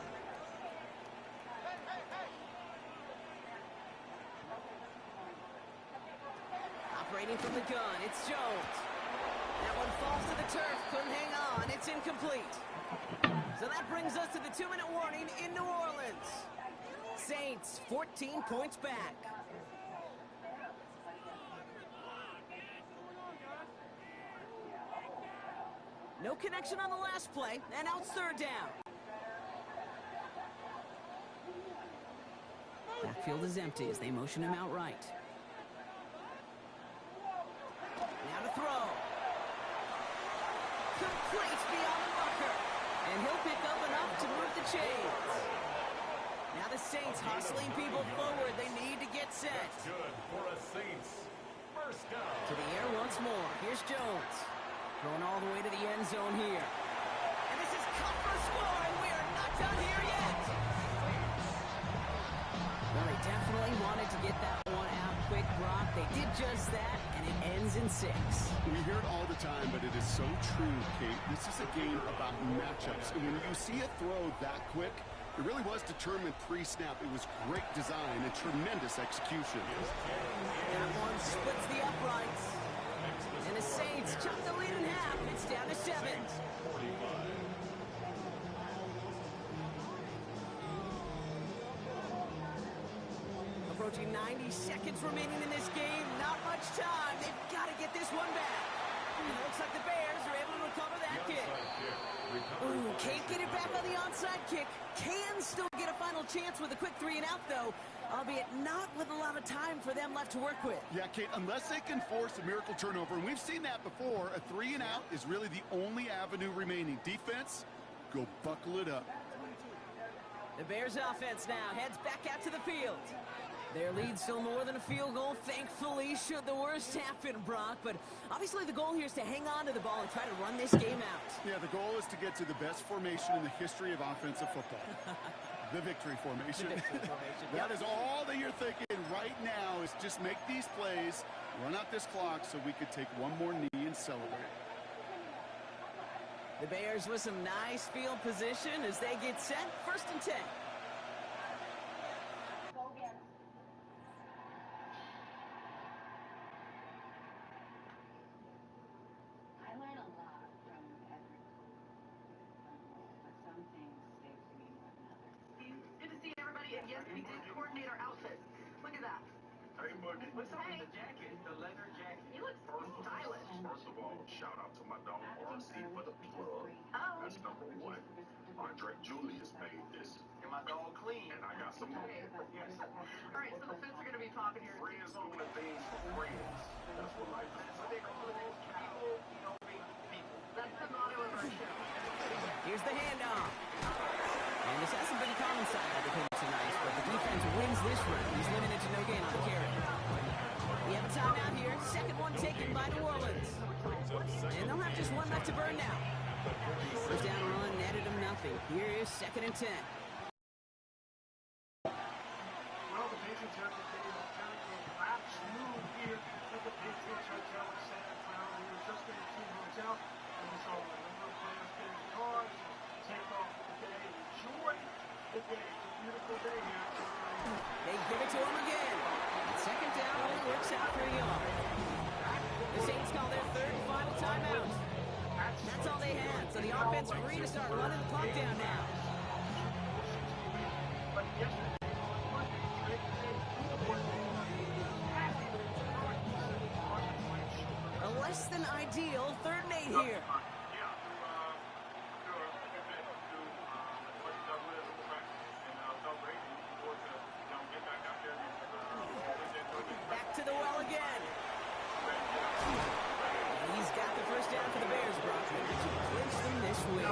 Operating from the gun, it's Jones. That one falls to the turf, couldn't hang on, it's incomplete. So that brings us to the 2-minute warning in New Orleans. Saints, 14 points back. No connection on the last play, and now it's 3rd down. Backfield is empty as they motion him out right. Now to throw. Complete beyond the marker. And he'll pick up enough to move the chains. Now the Saints hustling people forward. They need to get set. That's good for a Saints. First down. To the air once more. Here's Jones. Going all the way to the end zone here. And this is cut for a score, and we are not done here yet. Well, they definitely wanted to get that one out quick, Brock. They did just that, and it ends in 6. We hear it all the time, but it is so true, Kate. This is a game about matchups. And when you see a throw that quick, it really was determined pre-snap. It was great design and tremendous execution. That one splits the uprights. And the Saints chop the lead in half. It's down to 7. Approaching 90 seconds remaining in this game. Not much time. They've got to get this one back. And it looks like the Bears are able to recover that kick. Ooh, can't get it back on the onside kick. Can still get a final chance with a quick 3-and-out, though, albeit not with a lot of time for them left to work with. Yeah, Kate, unless they can force a miracle turnover, and we've seen that before, a 3-and-out is really the only avenue remaining. Defense, go buckle it up. The Bears offense now heads back out to the field. Their lead still more than a field goal, thankfully, should the worst happen, Brock. But obviously the goal here is to hang on to the ball and try to run this game out. Yeah, the goal is to get to the best formation in the history of offensive football. The victory formation. The victory formation. That is all that you're thinking right now is just make these plays, run out this clock so we could take one more knee and celebrate. The Bears with some nice field position as they get set. 1st and 10. Yes, we did coordinate our outfits. Look at that. Hey, buddy. What's up with The jacket, the leather jacket. You look stylish. First of all, shout out to my dog RC for the plug. Oh. That's number 1. Andre Julius made this. And my dog clean. And I got some more. Yes. All right, so the fits are going to be popping here. Friends doing things for friends. That's what life is. That's what they call it. People, people. That's the motto of our show. Here's the handoff. And this hasn't been common side of the Colts tonight, but the defense wins this round. He's limited to no gain on the carry. We have a timeout here. 2nd one taken by New Orleans. And they'll have just one left to burn now. 1st down run netted them nothing. Here is 2nd and 10. Well, the Patriots have to take a very lapse move here at the Patriots Hotel in Santa Clara. We were just in the team hotel, and we saw a number of players get in cars, take off for the day, enjoy the day. It's a beautiful day here. They give it to him again. And 2nd down only works out for a yard. The Saints call their 3rd and final timeout. That's all they had, so the offense free to start running the clock down now. A less than ideal 3rd and 8 here. Back to the well again. He's got the first down for the Bears, Brock. To clinch them this week.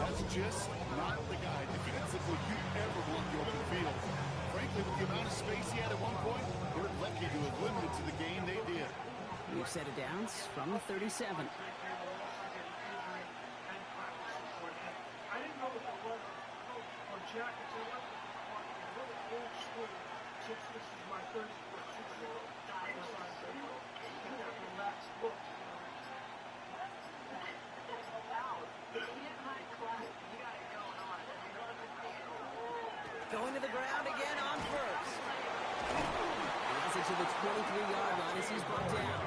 That's just not the guy defensively you ever want the open field. Frankly, with the amount of space he had at one point, they're lucky to have limited to the game they did. We've set it down from the 37. I didn't know if it was or jackets. I like a little old school since this is my 3rd sport. That relaxed look. Going to the ground again on first. He has it to the 23-yard line as he's brought down.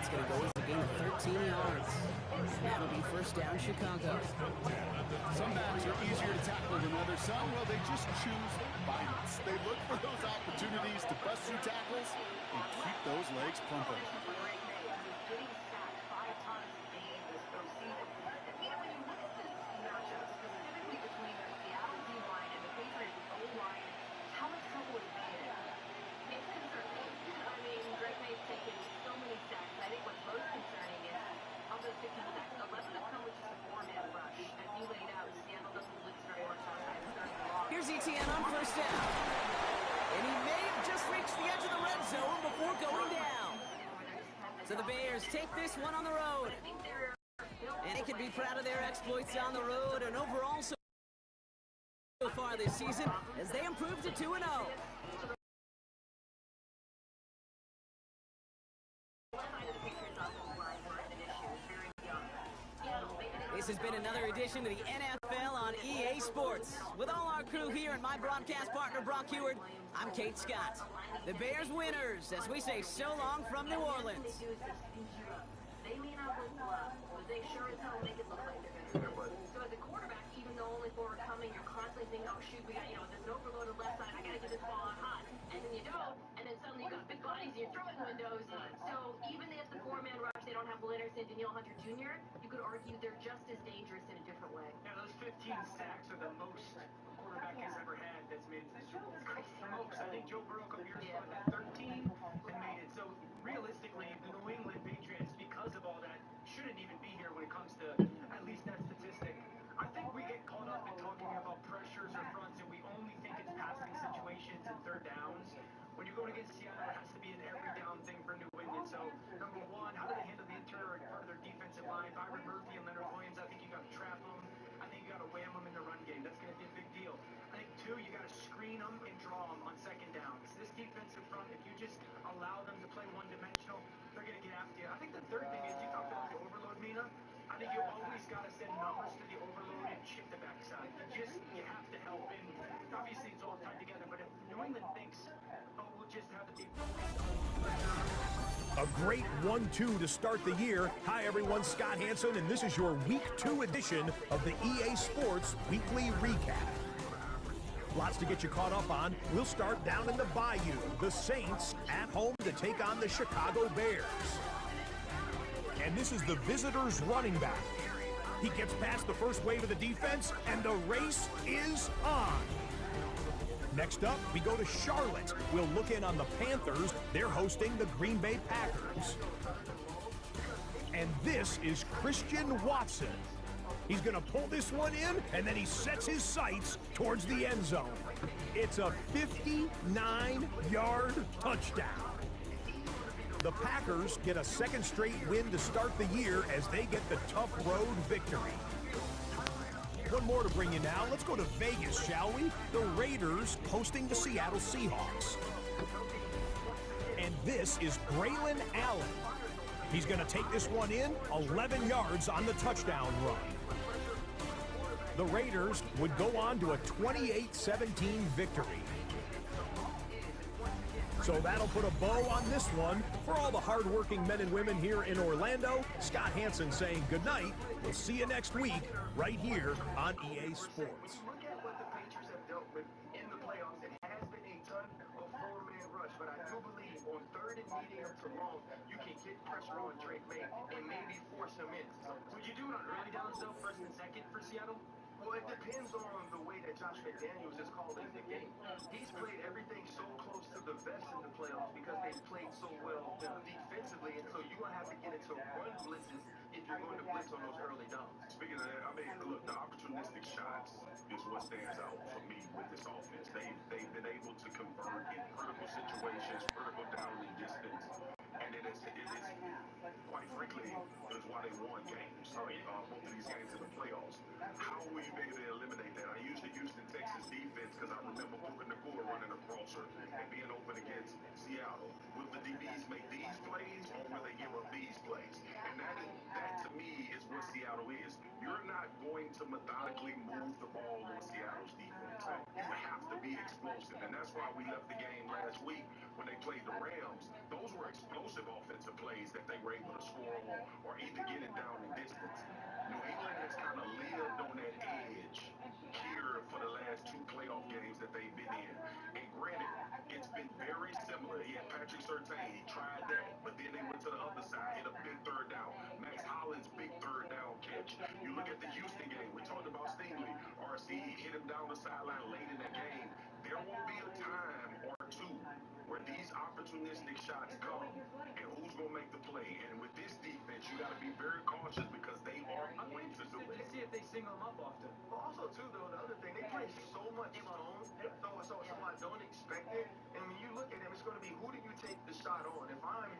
It's going to go as a gain of 13 yards. That'll be first down, Chicago. Some backs are easier to tackle than others. Some, well, they just choose violence. They look for those opportunities to bust through tackles and keep those legs pumping. Here's ETN on first down. And he may have just reached the edge of the red zone before going down. So the Bears take this one on the road. And they can be proud of their exploits on the road and overall so far this season as they improved to 2-0. This has been another edition of the NFL on EA Sports. With all our crew here and my broadcast partner, Brock Heward, I'm Kate Scott. The Bears winners, as we say so long from New Orleans. They may not look bluff, but they sure as hell make it look like they're going to. So as a quarterback, even though only forward coming, you're constantly thinking, oh shoot, we got, there's an overload on the left side, I gotta get this ball out hot. And then you don't, and then suddenly you got big bodies in your throwing windows. So even if the 4-man rush, they don't have Leonard and Danielle Hunter Jr., you could argue they're just as dangerous in a different way. Yeah, those 15 sacks are the most a quarterback has ever had that's made it to the Super Bowl. Crazy smokes. I think Joe Burrow a couple years ago had 13 and made it. So realistically, the New England Patriots, because of all that, shouldn't even be here when it comes to at least that statistic. I think we get caught up in talking about pressures or fronts, and we only think it's passing situations and 3rd downs. When you're going against Seattle, it has to be an every down thing for New England. So, number one, how do they handle the interior part of their defensive line? Byron Murphy and Leonard Williams, I think you got to trap them. I think you got to wham them in the run game. That's going to be a big deal. I think, two, you got to screen them and draw them on 2nd downs. This defensive front, if you just allow them to play one-dimensional, they're going to get after you. I think the 3rd thing is you talked about the overload, Mina. I think you always got to send numbers to the overload and chip the backside. You have to help. And obviously, it's all tied together. But if New England thinks, oh, we'll just have the A great 1-2 to start the year. Hi, everyone. Scott Hanson, and this is your Week 2 edition of the EA Sports Weekly Recap. Lots to get you caught up on. We'll start down in the Bayou. The Saints at home to take on the Chicago Bears. And this is the visitors' running back. He gets past the first wave of the defense, and the race is on. Next up, we go to Charlotte. We'll look in on the Panthers. They're hosting the Green Bay Packers. And this is Christian Watson. He's going to pull this one in, and then he sets his sights towards the end zone. It's a 59-yard touchdown. The Packers get a 2nd straight win to start the year as they get the tough road victory. One more to bring you now. Let's go to Vegas, shall we? The Raiders hosting the Seattle Seahawks. And this is Braylon Allen. He's going to take this one in, 11 yards on the touchdown run. The Raiders would go on to a 28-17 victory. So that'll put a bow on this one. For all the hardworking men and women here in Orlando, Scott Hanson saying goodnight. We'll see you next week right here on EA Sports. Look at what speeding him too long, you can get pressure on Drake May and maybe force him in. Would you do it on early downs, though, first and second for Seattle? Well, it depends on the way that Josh McDaniels is calling the game. He's played everything so close to the vest in the playoffs because they've played so well defensively, and so you're going to have to get into run blitzes if you're going to blitz on those early downs. Speaking of that, I mean, look, the opportunistic shots is what stands out for me with this offense. They've been able to convert in critical situations, critical down and distance, and it is quite frankly, is why they won games. Both of these games in the playoffs. How will you be able to eliminate that? I use the Houston Texans defense because I remember Puka Nacua running across her and being open against Seattle. Will the DBs make these plays or will they give up these plays? And that to me is what Seattle is. You're not going to methodically move the ball on Seattle's defense. You have to be explosive, and that's why we left the game last week when they played the Rams. Those were explosive offensive plays that they were able to score on or either get it down in distance. New England has kind of lived on that edge here for the last two playoff games that they've been in. And granted, it's been very similar. He had Patrick Surtain, he tried that, but then they went to the other side, hit a big third down. Max Hollins' big third down catch. You look at the Houston game, we talked about Stingley. RC hit him down the sideline late in the game. There will be a time or two where these opportunistic shots come, and who's going to make the play? And with this defense, you got to be very cautious because they are going to do it. Let's see if they single him up often. But also, too, though, the other thing, they play so much zone, so I don't expect it. And when you look at them, it's going to be who do you take the shot on? If I'm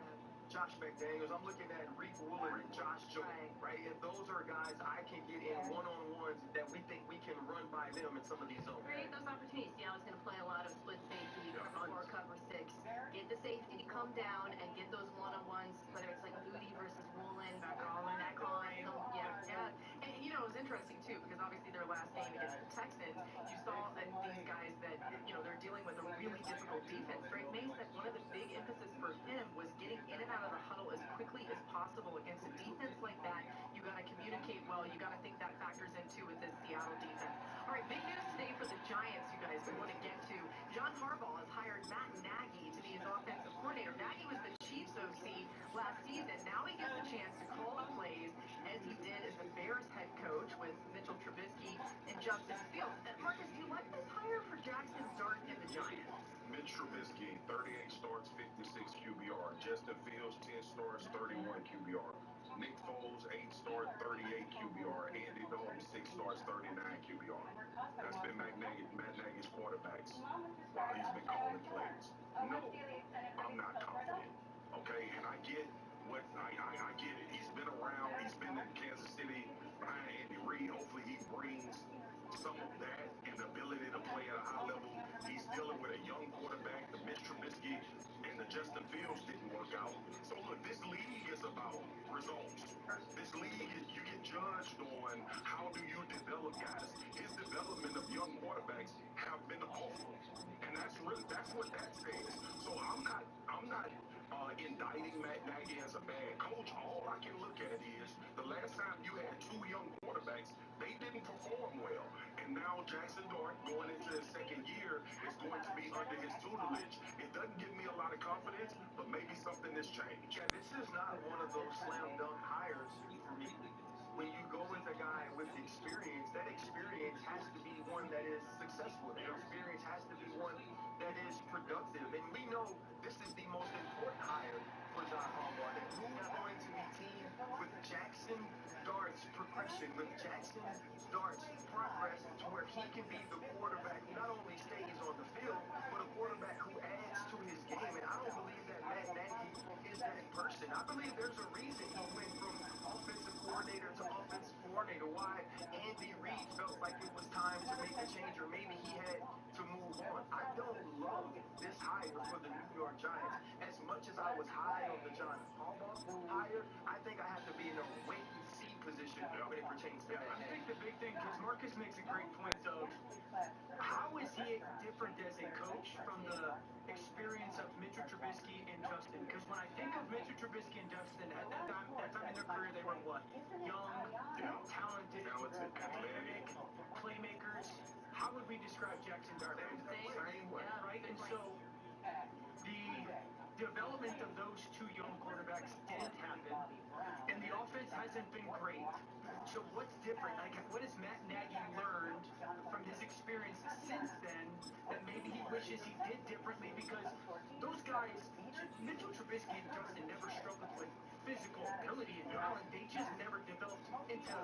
Josh McDaniels, I'm looking at Reek Woolen and Josh Jones, right? If those are guys I can get in one-on-ones that we think we can run by them in some of these zones. Create those opportunities. Seattle's going to play a lot of split safety, cover 4, cover 6. Get the safety to come down and get those one-on-ones, whether it's like Moody versus Woolen, calling that line. Yeah. And, you know, it was interesting, too, because obviously their last game against the Texans, you saw that these guys that, you know, they're dealing with a really difficult defense. Drake May said one of the big emphasis for him was getting in and out of the huddle as quickly as possible against a defense like that. You got to communicate well. You got to think that factors into with this Seattle defense. All right, big news today for the Giants, you guys, we want to get to. John Harbaugh has hired Matt Nagy to be his offensive coordinator. Nagy was the Chiefs OC last season. Now he gets a chance to call the plays as he did as the Bears head coach with Mitchell Trubisky and Justin Fields. Marcus, do you like this hire for Jackson Dart and the Giants? Mitch Trubisky, 38 starts, 56 QBR. Justin Fields, 10 starts, 31 QBR. Nick Foles, 8 starts, 38 QBR. Andy Dalton, 6 starts, 39 QBR. That's been Matt Nagy's quarterbacks while he's been calling plays. No, I'm not confident. Okay, and I get what I get it. He's been around. He's been in Kansas City behind Andy Reid. Hopefully he brings some of that and the ability to play at a high level. He's dealing with a young quarterback, the Mitch Trubisky, and the Justin Fields didn't work out. So look, this league is about results. This league, you get judged on how do you develop guys. His development of young quarterbacks have been awful, and that's what that says. So I'm not indicting Matt Nagy as a bad coach. All I can look at is the last time you had 2 young quarterbacks, they didn't perform well. And now Jackson Dart, going into his second year, is going to be under his tutelage. It doesn't give me a lot of confidence, but maybe something has changed. Yeah, this is not one of those slam dunk hires for me. When you go with a guy with experience, that experience has to be one that is successful. That experience has to be one that is productive. And we know this is the most important hire for John Harbaugh. That who's going to be teamed with Jackson Dart's progression, with Jackson Dart's progress to where he can be the quarterback who not only stays on the field, but a quarterback who adds to his game. And I don't believe that Matt Nagy is that person. I believe there's a reason he went from offensive coordinator to offensive coordinator. Why Andy Reid felt like it was time to make a change, or maybe he had to move on. I don't love this hire for the New York Giants. As much as I was high on the John Harbaugh hire, I think I have to be in a wait-and-see position when it pertains to that. I think the big thing, because Marcus makes a great point of how is he different as a coach from the experience of Mitchell Trubisky and Justin? Because when I think of Mitchell Trubisky and Justin, at that time in their career, they were what? Young, talented, athletic, playmakers. How would we describe Jackson Dart? Same way. Right? And so development of those two young quarterbacks didn't happen, and the offense hasn't been great. So what's different? Like, what has Matt Nagy learned from his experience since then that maybe he wishes he did differently? Because those guys, Mitchell Trubisky and Justin never struggled with physical ability and talent. They just never developed into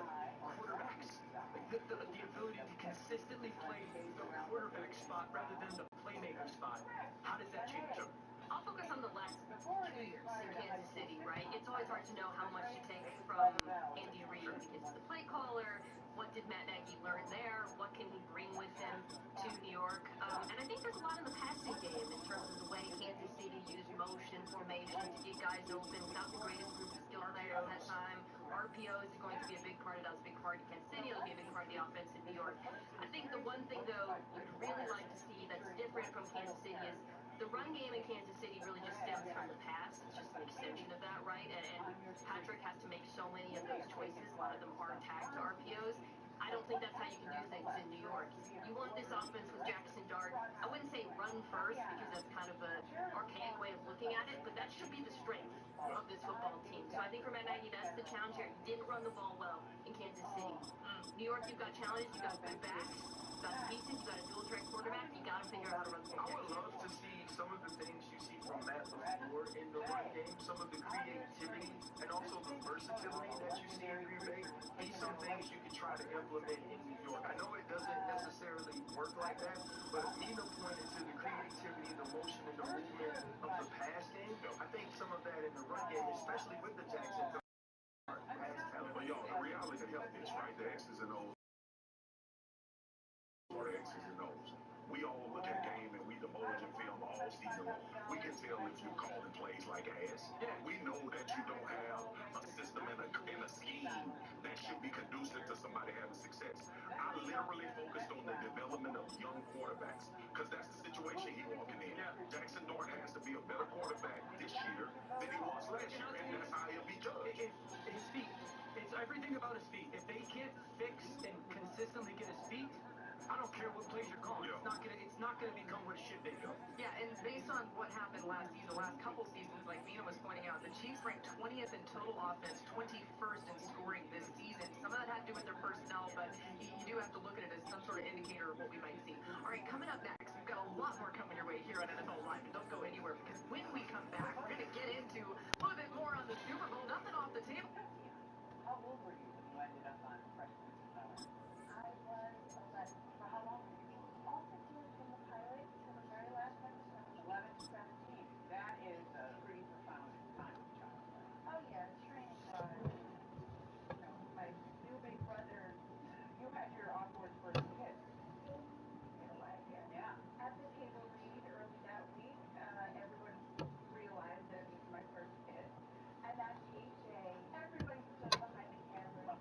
quarterbacks. Like the ability to consistently play the quarterback spot rather than the playmaker spot. How does that change? I'll focus on the last 2 years in Kansas City, right? It's always hard to know how much to take from Andy Reid because he's the play caller. What did Matt Nagy learn there? What can he bring with him to New York? And I think there's a lot in the passing game in terms of the way Kansas City used motion, formation to get guys open without the greatest group of skill players at that time. RPOs is going to be a big part of that. It's a big part in Kansas City. It'll be a big part of the offense in New York. I think the one thing, though, you'd really like to see that's different from Kansas City is the run game in Kansas City really just stems from the pass. It's just an extension of that, right? And Patrick has to make so many of those choices. A lot of them are tagged to RPOs. I don't think that's how you can do things in New York. You want this offense with Jackson Dart. I wouldn't say run first because that's kind of an archaic way of looking at it, but that should be the strength of this football team. So I think for Matt Nagy, that's the challenge here. He didn't run the ball well in Kansas City. New York, you've got challenges. You've got good backs. You've got pieces. You've got a dual threat quarterback. You got to figure out how to run the ball. I would love to see some of the things you see from Matt LaFleur in the run game, some of the creativity and also the versatility that you see in Green Bay. Be some things you could try to implement in New York. I know it doesn't necessarily work like that, but Nina pointed to the creativity, the motion, and the movement of the pass game. I think some of that in the run game, especially with the Jackson Dart pass talent. But y'all, the reality of this, right? The X's and O's are the X's and O's. We all look at game and we divulge in film all season long. We can tell if you calling plays like ass. We know that you don't have a system and a scheme that should be conducive to somebody having success. I literally focused on the development of young quarterbacks because that's the situation he's walking in. Jackson Dart has to be a better quarterback this year than he was last year, and that's how he'll be judged. His feet. It's everything about his feet. If they can't fix and consistently get his feet, I don't care what plays you're calling. It's not gonna become what it should be. Yeah, and based on what happened last season, last couple seasons, like Mina was pointing out, the Chiefs ranked 20th in total offense, 21st in scoring this season. Some of that had to do with their personnel, but you do have to look at it as some sort of indicator of what we might see. All right, coming up next, we've got a lot more coming your way here on NFL Live, and don't go anywhere because when we come back, we're gonna get into a little bit more on the Super Bowl. Nothing off the table. How old were you when you ended up on freshman scholar? I was 11. For how long were you? All 6 years from the pilot to the very last one. 11 to 17. That is a pretty profound time of childhood. Oh yeah, training was, you know, my new big brother, you had your awkward first kiss. In a way, yeah. At the table read early that week, everyone realized that it was my first kiss. And on AJ, everybody stood behind the camera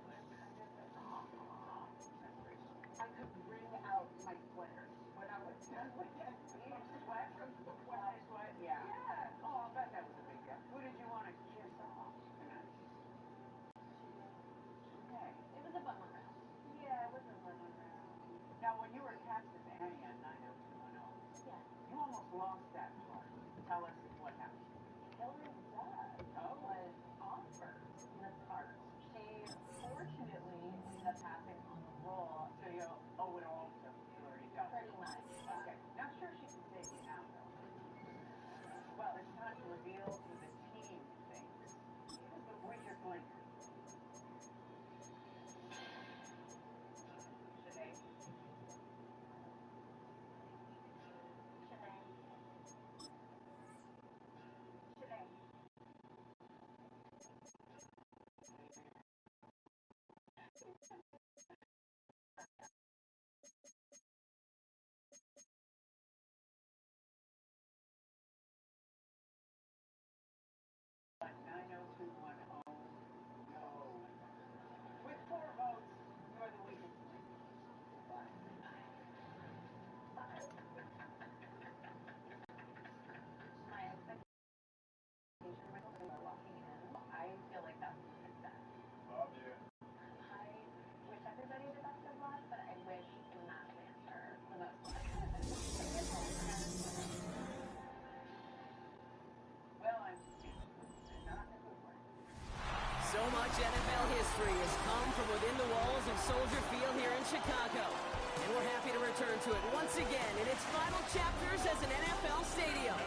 once again in its final chapters as an NFL stadium.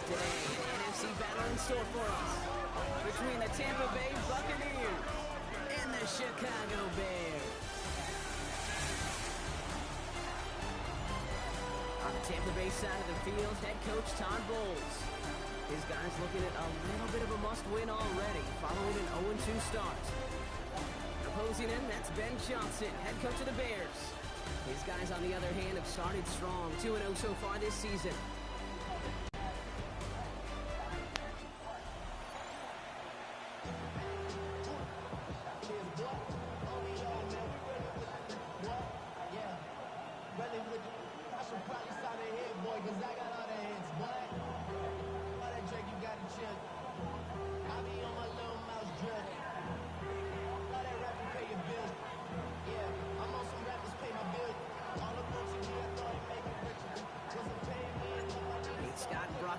Today, an NFC battle in store for us between the Tampa Bay Buccaneers and the Chicago Bears. On the Tampa Bay side of the field, head coach Todd Bowles. His guys looking at a little bit of a must-win already, following an 0-2 start. Opposing him, that's Ben Johnson, head coach of the Bears. His guys, on the other hand, have started strong, 2-0 so far this season.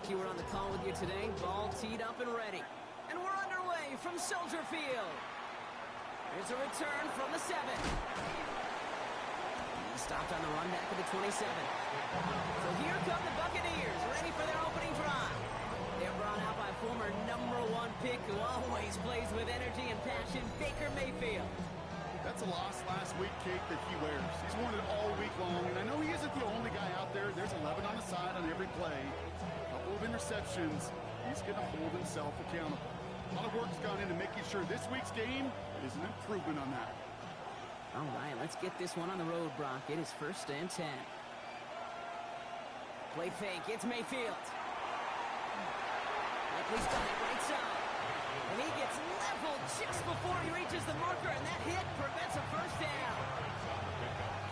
You were on the call with you today. Ball teed up and ready. And we're underway from Soldier Field. There's a return from the 7. He stopped on the run back of the 27. So here come the Buccaneers, ready for their opening drive. They're brought out by former #1 pick who always plays with energy and passion, Baker Mayfield. That's a loss last week, Kate, that he wears. He's worn it all week long, and I know he isn't the only guy out there. There's 11 on the side on every play. Of interceptions, he's going to hold himself accountable. A lot of work's gone into making sure this week's game is an improvement on that. All right, let's get this one on the road, Brock. It is 1st and 10. Play fake, it's Mayfield. Likely's done it right side. And he gets leveled just before he reaches the marker, and that hit prevents a first down.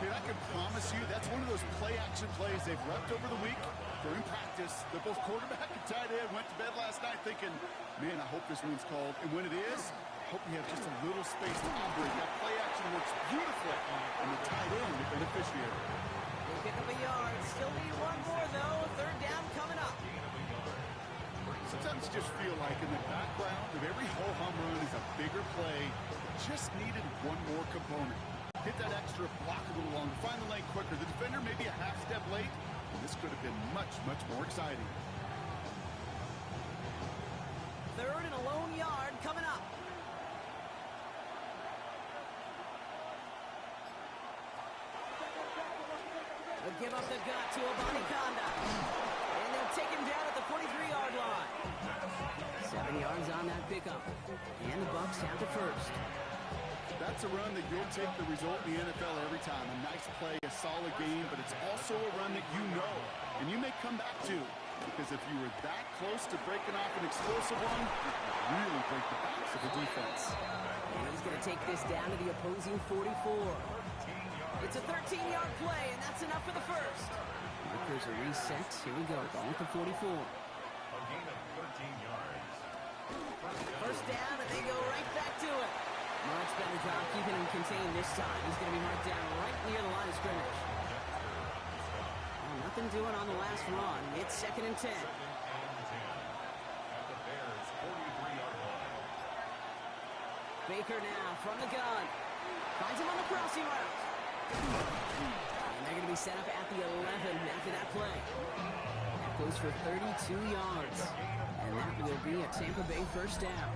Kid, I can promise you that's one of those play-action plays they've repped over the week. They're in practice. They're both quarterback and tight end. Went to bed last night thinking, man, I hope this one's called. And when it is, I hope we have just a little space to operate. That play action works beautifully. And the tight end, the beneficiary. They pick up a yard. Still need one more, though. 3rd down coming up. Sometimes you just feel like in the background of every home run is a bigger play. Just needed one more component. Hit that extra, block a little longer, find the lane quicker. The defender maybe a half step late. This could have been much, much more exciting. 3rd and a lone yard coming up. They'll give up the gut to Abanikanda. And they'll take him down at the 43-yard line. 7 yards on that pickup. And the Bucs have the first. That's a run that you'll take the result in the NFL every time. A nice play, a solid game, but it's also a run that you know, and you may come back to, because if you were that close to breaking off an explosive one, it could really break the backs of the defense. And he's going to take this down to the opposing 44. It's a 13-yard play, and that's enough for the first. Markers are reset. Here we go, going with the 44. A gain of 13 yards. First down, and they go right back to it. Much better job keeping him contained this time. He's going to be marked down right near the line of scrimmage. Oh, nothing doing on the last run. It's 2nd and 10. Baker now from the gun. Finds him on the crossing route. And they're going to be set up at the 11 after that play. That goes for 32 yards. And that will be a Tampa Bay first down.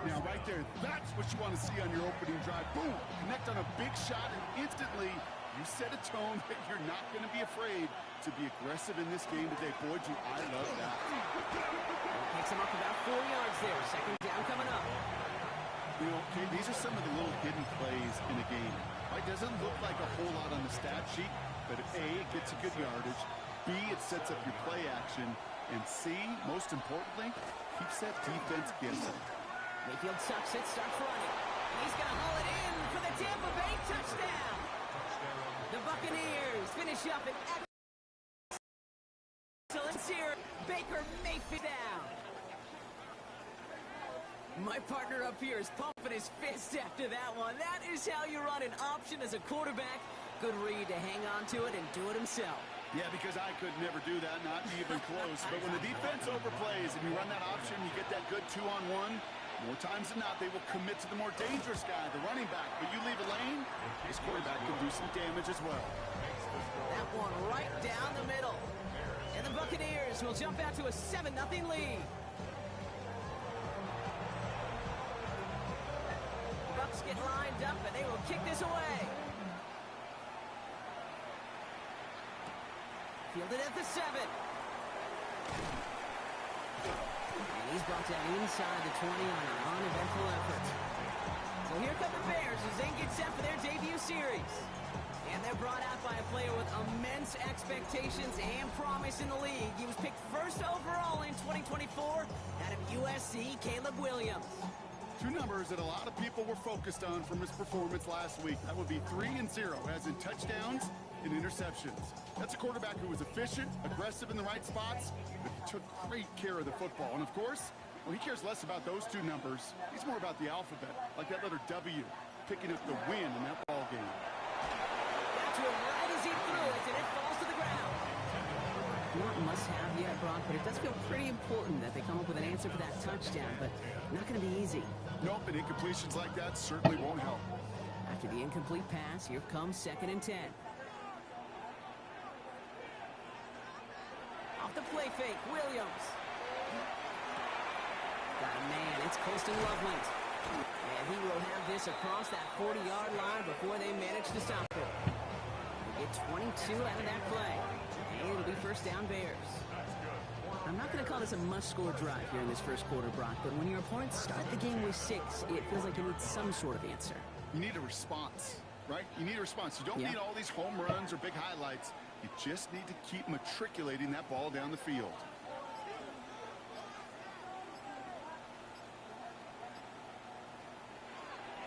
Now, right there, that's what you want to see on your opening drive. Boom! Connect on a big shot, and instantly you set a tone that you're not going to be afraid to be aggressive in this game today. Boy, do I love that. Picks him up about 4 yards there. 2nd down coming up. You know, okay, these are some of the little hidden plays in a game. It doesn't look like a whole lot on the stat sheet, but A, it gets a good yardage. B, it sets up your play action. And C, most importantly, keeps that defense guessing. Mayfield tucks it, starts running. He's going to haul it in for the Tampa Bay touchdown. The Buccaneers finish up an excellent here. Baker Mayfield down. My partner up here is pumping his fist after that one. That is how you run an option as a quarterback. Good read to hang on to it and do it himself. Yeah, because I could never do that, not even close. But when the defense overplays and you run that option, you get that good 2-on-1. More times than not, they will commit to the more dangerous guy, the running back. But you leave a lane, this quarterback can do some damage as well. That one right down the middle. And the Buccaneers will jump out to a 7-0 lead. Bucks get lined up, and they will kick this away. Fielded at the 7. And he's brought down inside the 20 on an uneventful effort. So here come the Bears as they get set for their debut series. And they're brought out by a player with immense expectations and promise in the league. He was picked first overall in 2024 out of USC, Caleb Williams. Two numbers that a lot of people were focused on from his performance last week. That would be 3 and 0, as in touchdowns and interceptions. That's a quarterback who was efficient, aggressive in the right spots, but he took great care of the football. And of course, well, he cares less about those two numbers. He's more about the alphabet, like that letter W, picking up the win in that ball game. To him right as he threw it, and it falls to the ground. Not must-have yet, Brock, but it does feel pretty important that they come up with an answer for that touchdown, but not going to be easy. Nope, and incompletions like that certainly won't help. After the incomplete pass, here comes 2nd and 10. Off the play fake, Williams. Got a man, it's Colston Loveland. And he will have this across that 40-yard line before they manage to stop it. Get 22 out of that play. And it'll be first down Bears. I'm not going to call this a must-score drive here in this first quarter, Brock, but when your opponents start the game with 6, it feels like you need some sort of answer. You need a response, right? You need a response. You don't need all these home runs or big highlights. You just need to keep matriculating that ball down the field.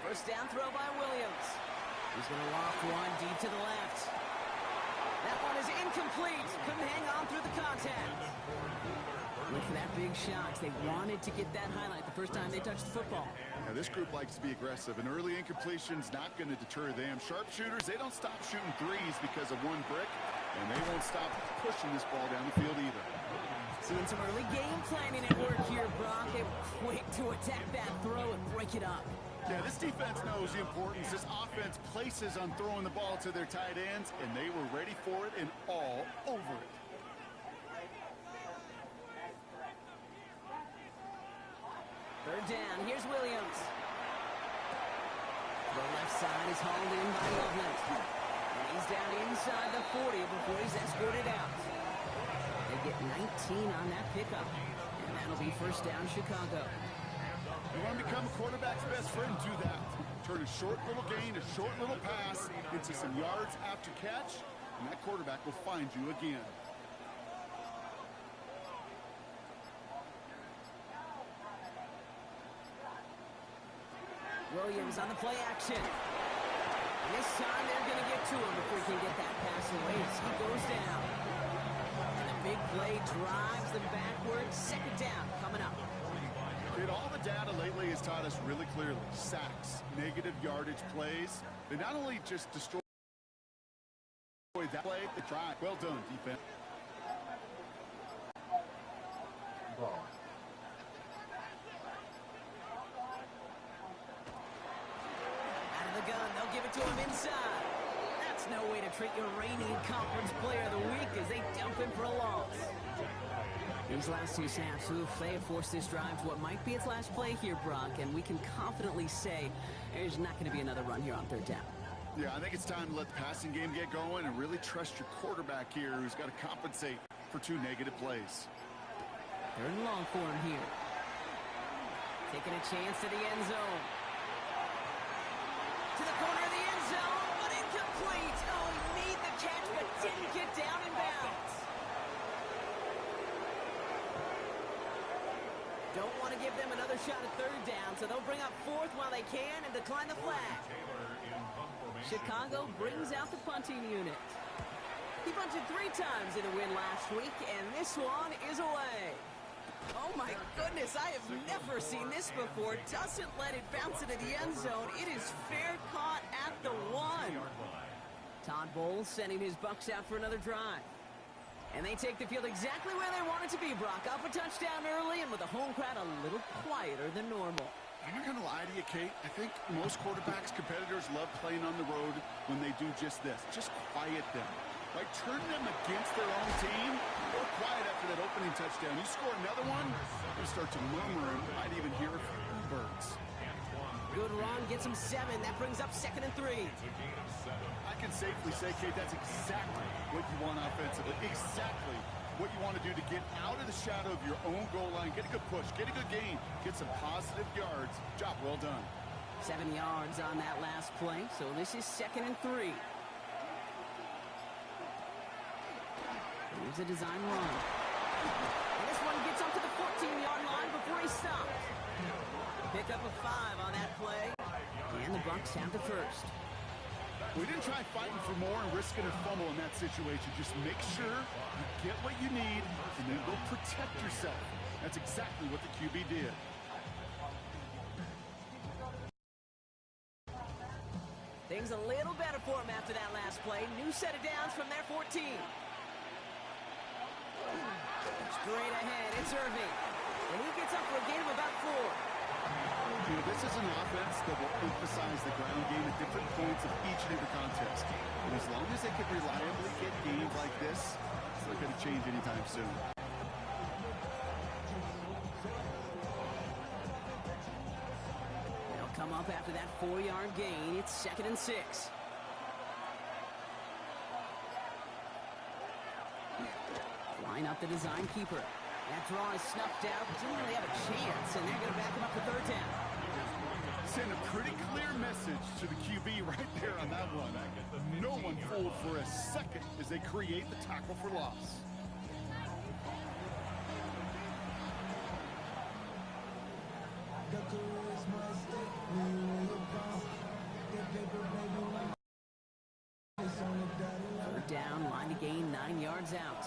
First down throw by Williams. He's going to walk one deep to the left. That one is incomplete. Couldn't hang on through the contact. Look for that big shot. They wanted to get that highlight the first time they touched the football. Now, this group likes to be aggressive. An early incompletion's not going to deter them. Sharpshooters, they don't stop shooting threes because of one brick, and they won't stop pushing this ball down the field either. Seeing some early game planning at work here, Brock. They were quick to attack that throw and break it up. Yeah, this defense knows the importance this offense places on throwing the ball to their tight ends, and they were ready for it and all over it. Third down, here's Williams. The left side is hauled in by Loveland. And he's down inside the 40 before he's escorted out. They get 19 on that pickup, and that'll be first down Chicago. You want to become a quarterback's best friend, do that. Turn a short little gain, a short little pass into some yards after catch, and that quarterback will find you again. Williams on the play action. And this time they're going to get to him before he can get that pass away as he goes down. And the big play drives them backwards. Second down coming up. All the data lately has taught us really clearly. Sacks, negative yardage plays. They not only just destroy that play, they try. Well done, defense. Ball. Out of the gun, they'll give it to him inside. That's no way to treat your reigning conference player of the week as they dump him for a loss. These last two snaps, they have forced this drive to what might be its last play here, Brock, and we can confidently say there's not going to be another run here on third down. Yeah, I think it's time to let the passing game get going and really trust your quarterback here, who's got to compensate for 2 negative plays. Third and long for him here. Taking a chance to the end zone. To the corner of the end zone, but incomplete. Oh, he made the catch, but didn't get down in bounds. Don't want to give them another shot at third down, so they'll bring up fourth while they can and decline the flag. Chicago brings out the punting unit. He punted 3 times in a win last week, and this one is away. Oh my goodness, I have never seen this before. Doesn't let it bounce into the end zone. It is fair caught at the 1. Todd Bowles sending his Bucks out for another drive. And they take the field exactly where they want it to be, Brock. Up a touchdown early and with a home crowd a little quieter than normal. I'm not going to lie to you, Kate. I think most quarterbacks, competitors love playing on the road when they do just this. Just quiet them. Like, turn them against their own team. Go quiet after that opening touchdown. You score another one, you start to murmur and might even hear a few birds. Good run, gets him 7. That brings up 2nd and 3. I can safely say, Kate, that's exactly what you want offensively. Exactly what you want to do to get out of the shadow of your own goal line, get a good push, get a good gain, get some positive yards. Job well done. 7 yards on that last play, so this is 2nd and 3. Here's a design run. And this one gets up to the 14-yard line before he stops. Pick up a 5 on that play. And the Bucs have the first. We didn't try fighting for more and risking a fumble in that situation. Just make sure you get what you need and then go protect yourself. That's exactly what the QB did. Things a little better for him after that last play. New set of downs from their 14. Straight ahead, it's Irving. And he gets up for a gain of about 4. This is an offense that will emphasize the ground game at different points of each and every contest. And as long as they can reliably get games like this, it's not going to change anytime soon. They'll come up after that 4-yard gain. It's 2nd and 6. Line up the design keeper. That draw is snuffed out. Didn't really have a chance, and they're going to back him up for 3rd down. Send a pretty clear message to the QB right there on that one. No one fooled for a second as they create the tackle for loss. Third down, line to gain 9 yards out.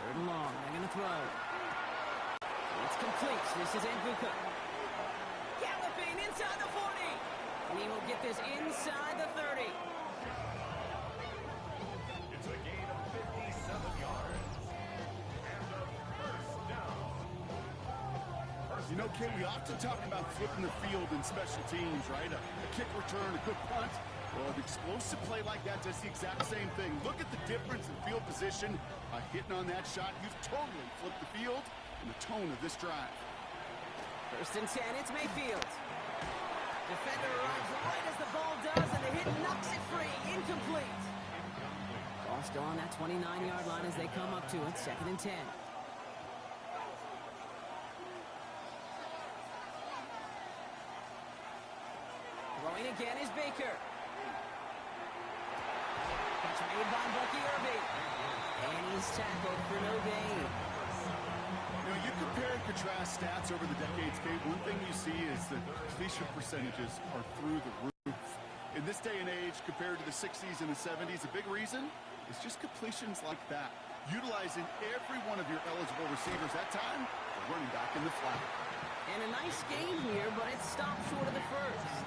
Third and long, they're going to throw. It's complete. This is Nvuka. Galloping inside the 40. And he will get this inside the 30. It's a gain of 57 yards. And a first down. You know, Kim, we often talk about flipping the field in special teams, right? A kick return, a good punt. Well, an explosive play like that does the exact same thing. Look at the difference in field position. By hitting on that shot, you've totally flipped the field and the tone of this drive. 1st and 10, it's Mayfield. Defender arrives right as the ball does, and the hit knocks it free. Incomplete. Ball still on that 29-yard line as they come up to it. 2nd and 10. Throwing again is Baker. Catch made by Bucky Irving. And he's tackled for no gain. You know, you compare and contrast stats over the decades, Kate. One thing you see is that completion percentages are through the roof. In this day and age, compared to the 60s and the 70s, a big reason is just completions like that. Utilizing every one of your eligible receivers that time, running back in the flat. And a nice game here, but it stopped short of the first.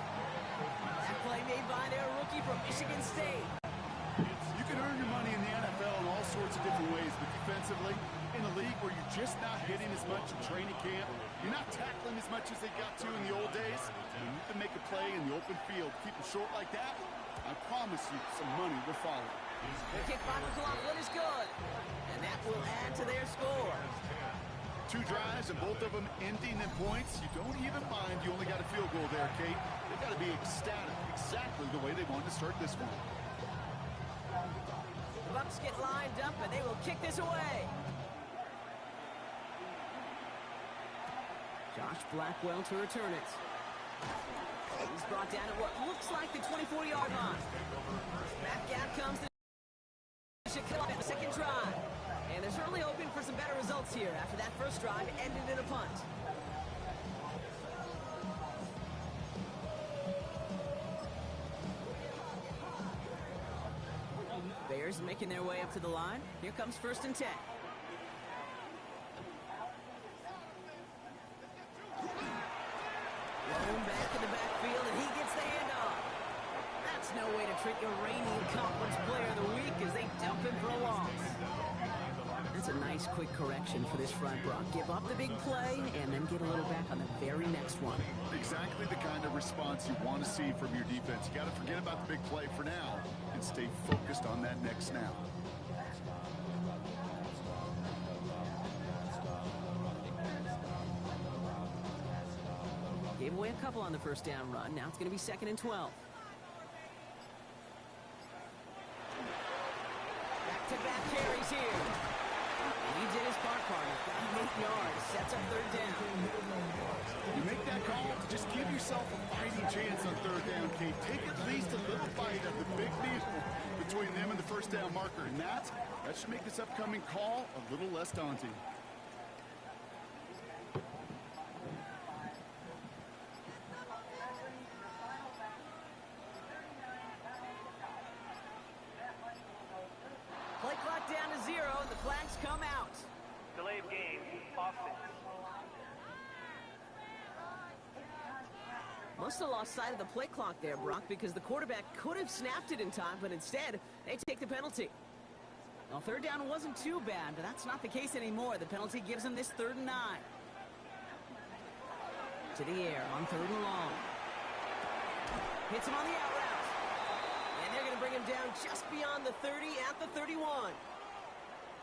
That play made by their rookie from Michigan State. You can earn your money in the NFL in all sorts of different ways, but defensively, in a league where you're just not hitting as much in training camp, you're not tackling as much as they got to in the old days, you need to make a play in the open field. Keep it short like that, I promise you some money will follow. The kick by McLaughlin is good, and that will add to their score. 2 drives and both of them ending in points. You don't even mind you only got a field goal there, Kate. They've got to be ecstatic, exactly the way they wanted to start this one. The Bucs get lined up, and they will kick this away. Josh Blackwell to return it. He's brought down at what looks like the 24-yard line. Back gap comes to Chicago at the 2nd drive. And they're certainly hoping for some better results here after that first drive ended in a punt. Bears making their way up to the line. Here comes 1st and 10. Thrown back in the backfield, and he gets the handoff. That's no way to treat your reigning conference player of the week as they dump him for a loss. That's a nice nice quick correction for this front, Brock. Give up the big play and then get a little back on the very next one. Exactly the kind of response you want to see from your defense. You got to forget about the big play for now and stay focused on that next snap. Gave away a couple on the first down run. Now it's going to be 2nd and 12. Back-to-back carries here. He did his part, partner. 8 yards. Sets up 3rd down. You make that call, just give yourself a fighting chance on 3rd down, Kate. Take at least a little bite of the big deal between them and the first down marker. And that should make this upcoming call a little less daunting. Play clock down to 0, and the flags come out. Delay of game, offense. Must have lost sight of the play clock there, Brock, because the quarterback could have snapped it in time, but instead, they take the penalty. Well, 3rd down wasn't too bad, but that's not the case anymore. The penalty gives them this 3rd and 9. To the air on 3rd and long. Hits him on the out route. And they're going to bring him down just beyond the 30 at the 31.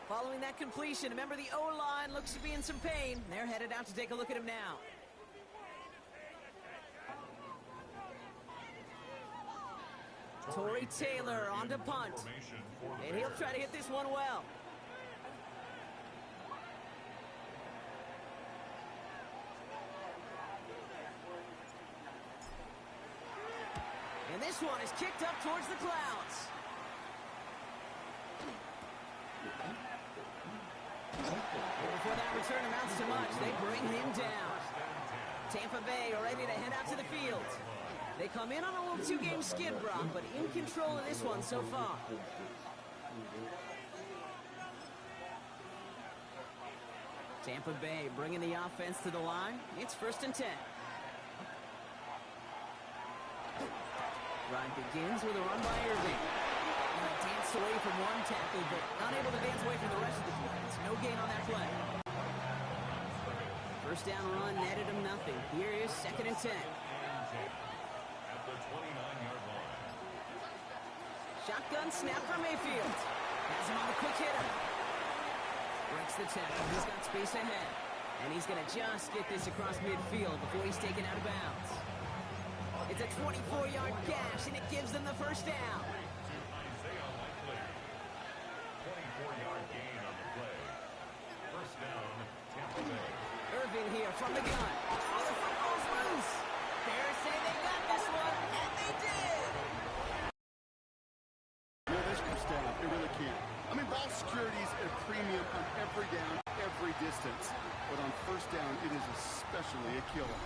Following that completion, remember the O-line looks to be in some pain. They're headed out to take a look at him now. Torrey Taylor on to punt. And he'll try to hit this one well. And this one is kicked up towards the clouds. Before that return amounts to much, they bring him down. Tampa Bay are ready to head out to the field. They come in on a little 2-game skid, Brock, but in control of this one so far. Tampa Bay bringing the offense to the line. It's 1st and 10. Drive begins with a run by Irving. Danced away from one tackle, but not able to dance away from the rest of the defense. No gain on that play. First down run netted him nothing. Here is 2nd and 10. At the 29-yard line. Shotgun snap for Mayfield. Has him on the quick hitter. Breaks the tackle. He's got space ahead. And he's going to just get this across midfield before he's taken out of bounds. It's a 24-yard gash, and it gives them the first down. 24-yard gain on the play. First down, Tampa Bay. Irving here from the gun. Oh, the football's loose. Bears say they got this one, and they did. Yeah, this comes down. It really can't. I mean, ball security is at a premium on every down, every distance. But on first down, it is especially a killer.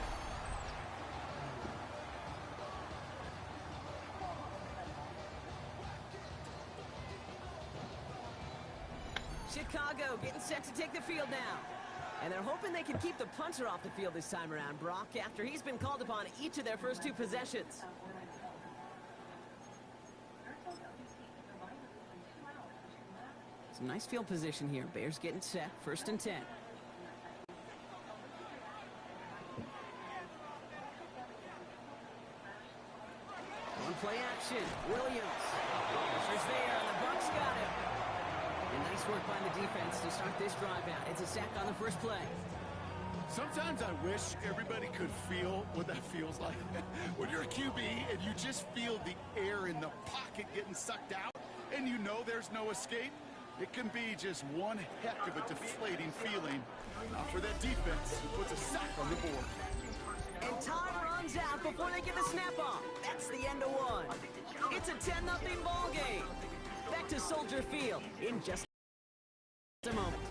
Chicago getting set to take the field now. And they're hoping they can keep the punter off the field this time around, Brock, after he's been called upon each of their first 2 possessions. Some nice field position here. Bears getting set. 1st and 10. On play action. Williams. Pressure's there, and the Bucs got him. And nice work by the defense to start this drive out. It's a sack on the first play. Sometimes I wish everybody could feel what that feels like. When you're a QB and you just feel the air in the pocket getting sucked out and you know there's no escape, it can be just one heck of a deflating feeling. Not for that defense who puts a sack on the board. And time runs out before they get the snap off. That's the end of one. It's a 10-0 ball game. Back to Soldier Field in just a moment.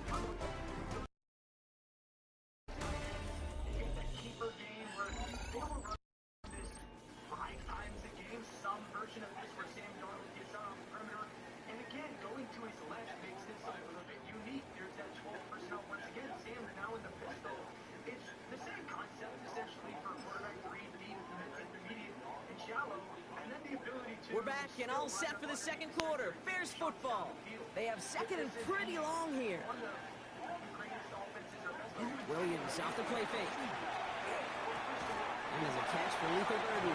Keeper game where they will run this 5 times a game, some version of this where Sam Darnold gets out on the perimeter. And again, going to his left makes this a little bit unique. There's that 12 personnel once again. Sam now in the pistol. It's the same concept essentially for quarterback 3 deep, intermediate, and shallow. And then the ability to... We're back and all set for the second quarter. Bears football. They have second and pretty long here. He's off the play fake. And there's a catch for Luther Burden.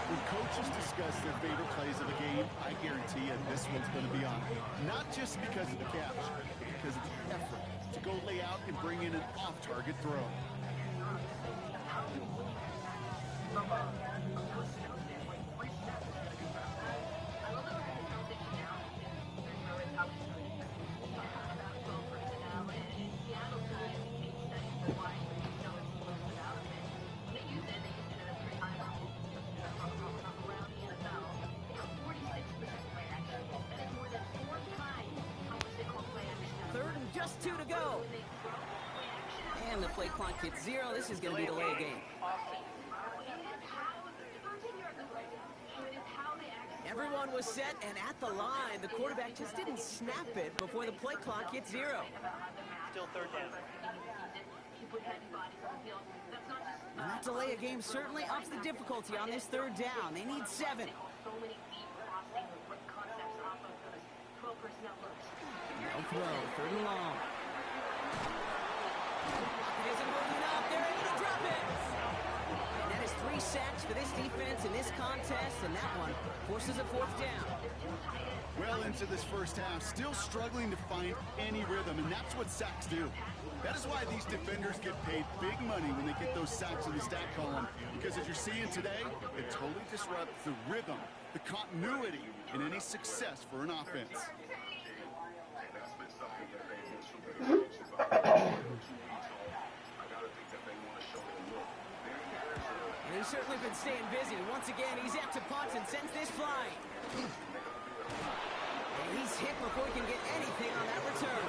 When coaches discuss their favorite plays of a game, I guarantee you this one's going to be on. Not just because of the catch, but because of the effort to go lay out and bring in an off-target throw. Just 2 to go. And the play clock hits 0. This is going to be delay a game. Everyone was set and at the line. The quarterback just didn't snap it before the play clock hit 0. Still third down. And that delay a game certainly ups the difficulty on this third down. They need 7. No throw, 3rd and long. It isn't moving up. They're able to drop it. And that is 3 sacks for this defense in this contest, and that one forces a 4th down. Well into this first half, still struggling to find any rhythm, and that's what sacks do. That is why these defenders get paid big money when they get those sacks in the stat column, because as you're seeing today, it totally disrupts the rhythm, the continuity, and any success for an offense. And he's certainly been staying busy. Once again, he's out to punt and sends this flying. And he's hit before he can get anything on that return.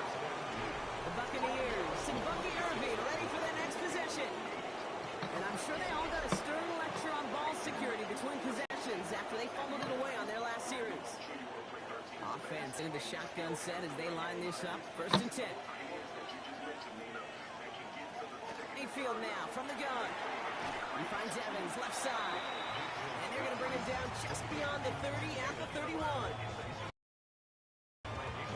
The Buccaneers and Bucky Irving ready for their next possession. And I'm sure they all got a stern lecture on ball security between possessions after they fumbled it away on their last series. Offense into the shotgun set as they line this up. 1st and 10. Mayfield now from the gun. He finds Evans left side. And they're going to bring him down just beyond the 30 at the 31.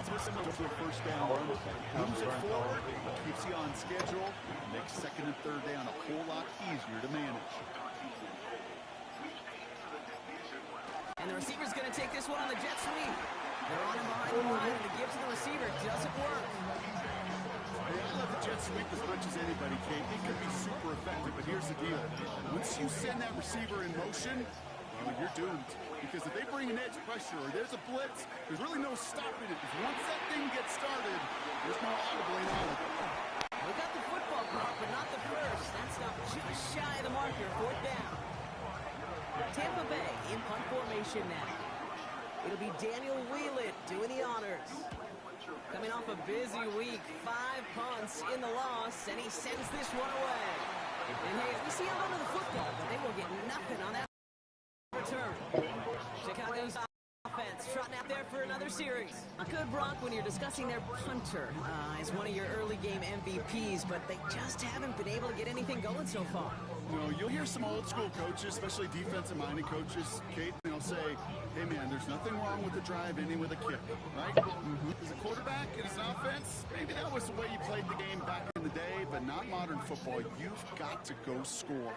It's similar to a first down run. Moves it forward, keeps you on schedule, makes 2nd and 3rd down a whole lot easier to manage. And the receiver's going to take this one on the jet sweep. They're on him behind the line, and the give to the receiver doesn't work. I love the jet sweep as much as anybody, Kate. It can be super effective, but here's the deal. Once you send that receiver in motion, well, you're doomed. Because if they bring an edge pressure or there's a blitz, there's really no stopping it. Because once that thing gets started, there's no audibling on it. We got the football block, but not the first. That's not just shy of the marker. 4th down. Tampa Bay in punt formation now. It'll be Daniel Wheelan doing the honors. Coming off a busy week, 5 punts in the loss, and he sends this one away. And hey, we see him under the football, but they will get nothing on that return. Chicago's offense trotting out there for another series. A good Bronc when you're discussing their punter as one of your early game MVPs, but they just haven't been able to get anything going so far. No, you'll hear some old school coaches, especially defensive-minded coaches, Kate, they'll say, hey man, there's nothing wrong with the drive ending with a kick, right? As a quarterback and as an offense, maybe that was the way you played the game back in the day, but not modern football. You've got to go score.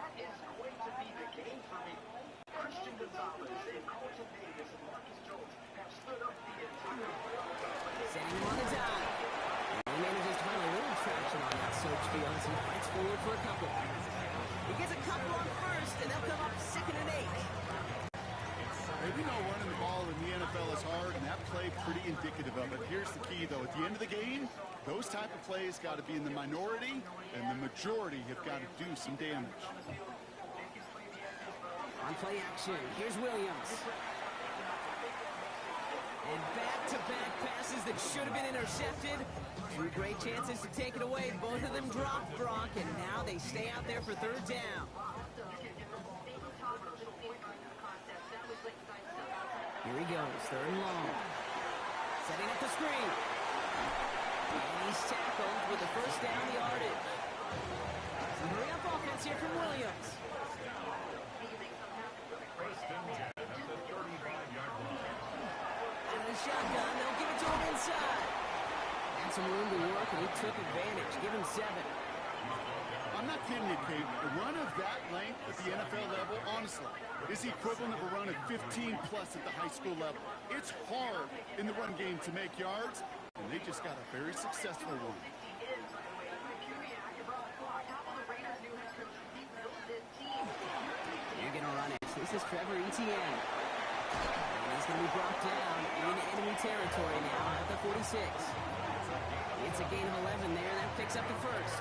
Setting him on the dime. He manages to find a little traction on that search field as he fights forward for a couple. He gets a couple on 1st, and they'll come up 2nd and 8. Hey, we know running the ball in the NFL is hard, and that play pretty indicative of it. Here's the key, though. At the end of the game, those type of plays got to be in the minority, and the majority have got to do some damage. On play action, here's Williams. And back-to-back passes that should have been intercepted. 2 great chances to take it away. Both of them dropped, Brock, and now they stay out there for 3rd down. Here he goes, 3rd and long. Setting up the screen. And he's tackled with the 1st down yardage. Some hurry-up offense here from Williams. Shotgun, they'll give it to him inside. And some room to work, and he took advantage. Give him 7. not kidding you, Kate. A run of that length at the NFL level, honestly, is the equivalent of a run of 15-plus at the high school level. It's hard in the run game to make yards, and they just got a very successful one. They're going to run it. This is Trevor Etienne. And he's going to be brought down in enemy territory now at the 46. It's a gain of 11 there. That picks up the first.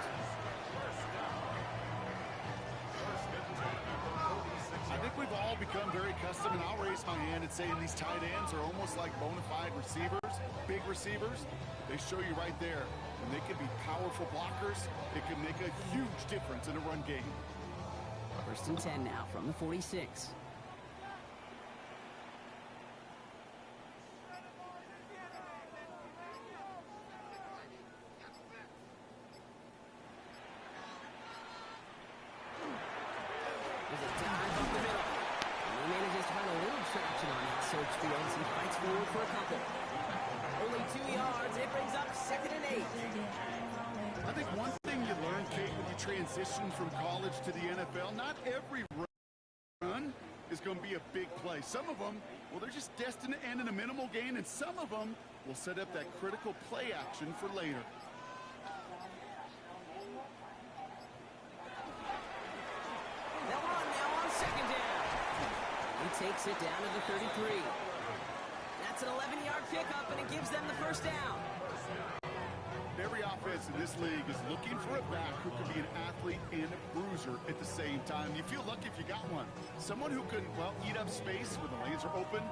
I think we've all become very accustomed, and I'll raise my hand and say these tight ends are almost like bona fide receivers, big receivers. They show you right there. When they can be powerful blockers, it can make a huge difference in a run game. First and 10 now from the 46. There's a dive up the middle. And he manages to find a little traction on that search field as he fights forward for a couple. Only 2 yards. It brings up 2nd and 8. I think one thing you learn, Kate, when you transition from college to the NFL, not every run is going to be a big play. Some of them, well, they're just destined to end in a minimal gain, and some of them will set up that critical play action for later. They'll run now on 2nd down. He takes it down to the 33. That's an 11-yard pickup, and it gives them the first down. Every offense in this league is looking for a back who can be an athlete and a bruiser at the same time. You feel lucky if you got one. Someone who can, well, eat up space when the lanes are open,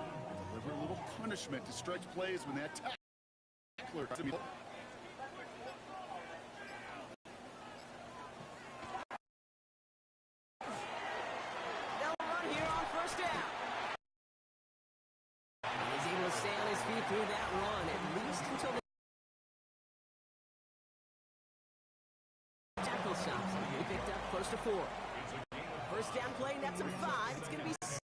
deliver a little punishment to stretch plays when that tackler. They'll run here on 1st down. He's able to stay on his feet through that run, at least until the tackle stops. He picked up close to 4. First down play, nets him 5. It's going to be 6.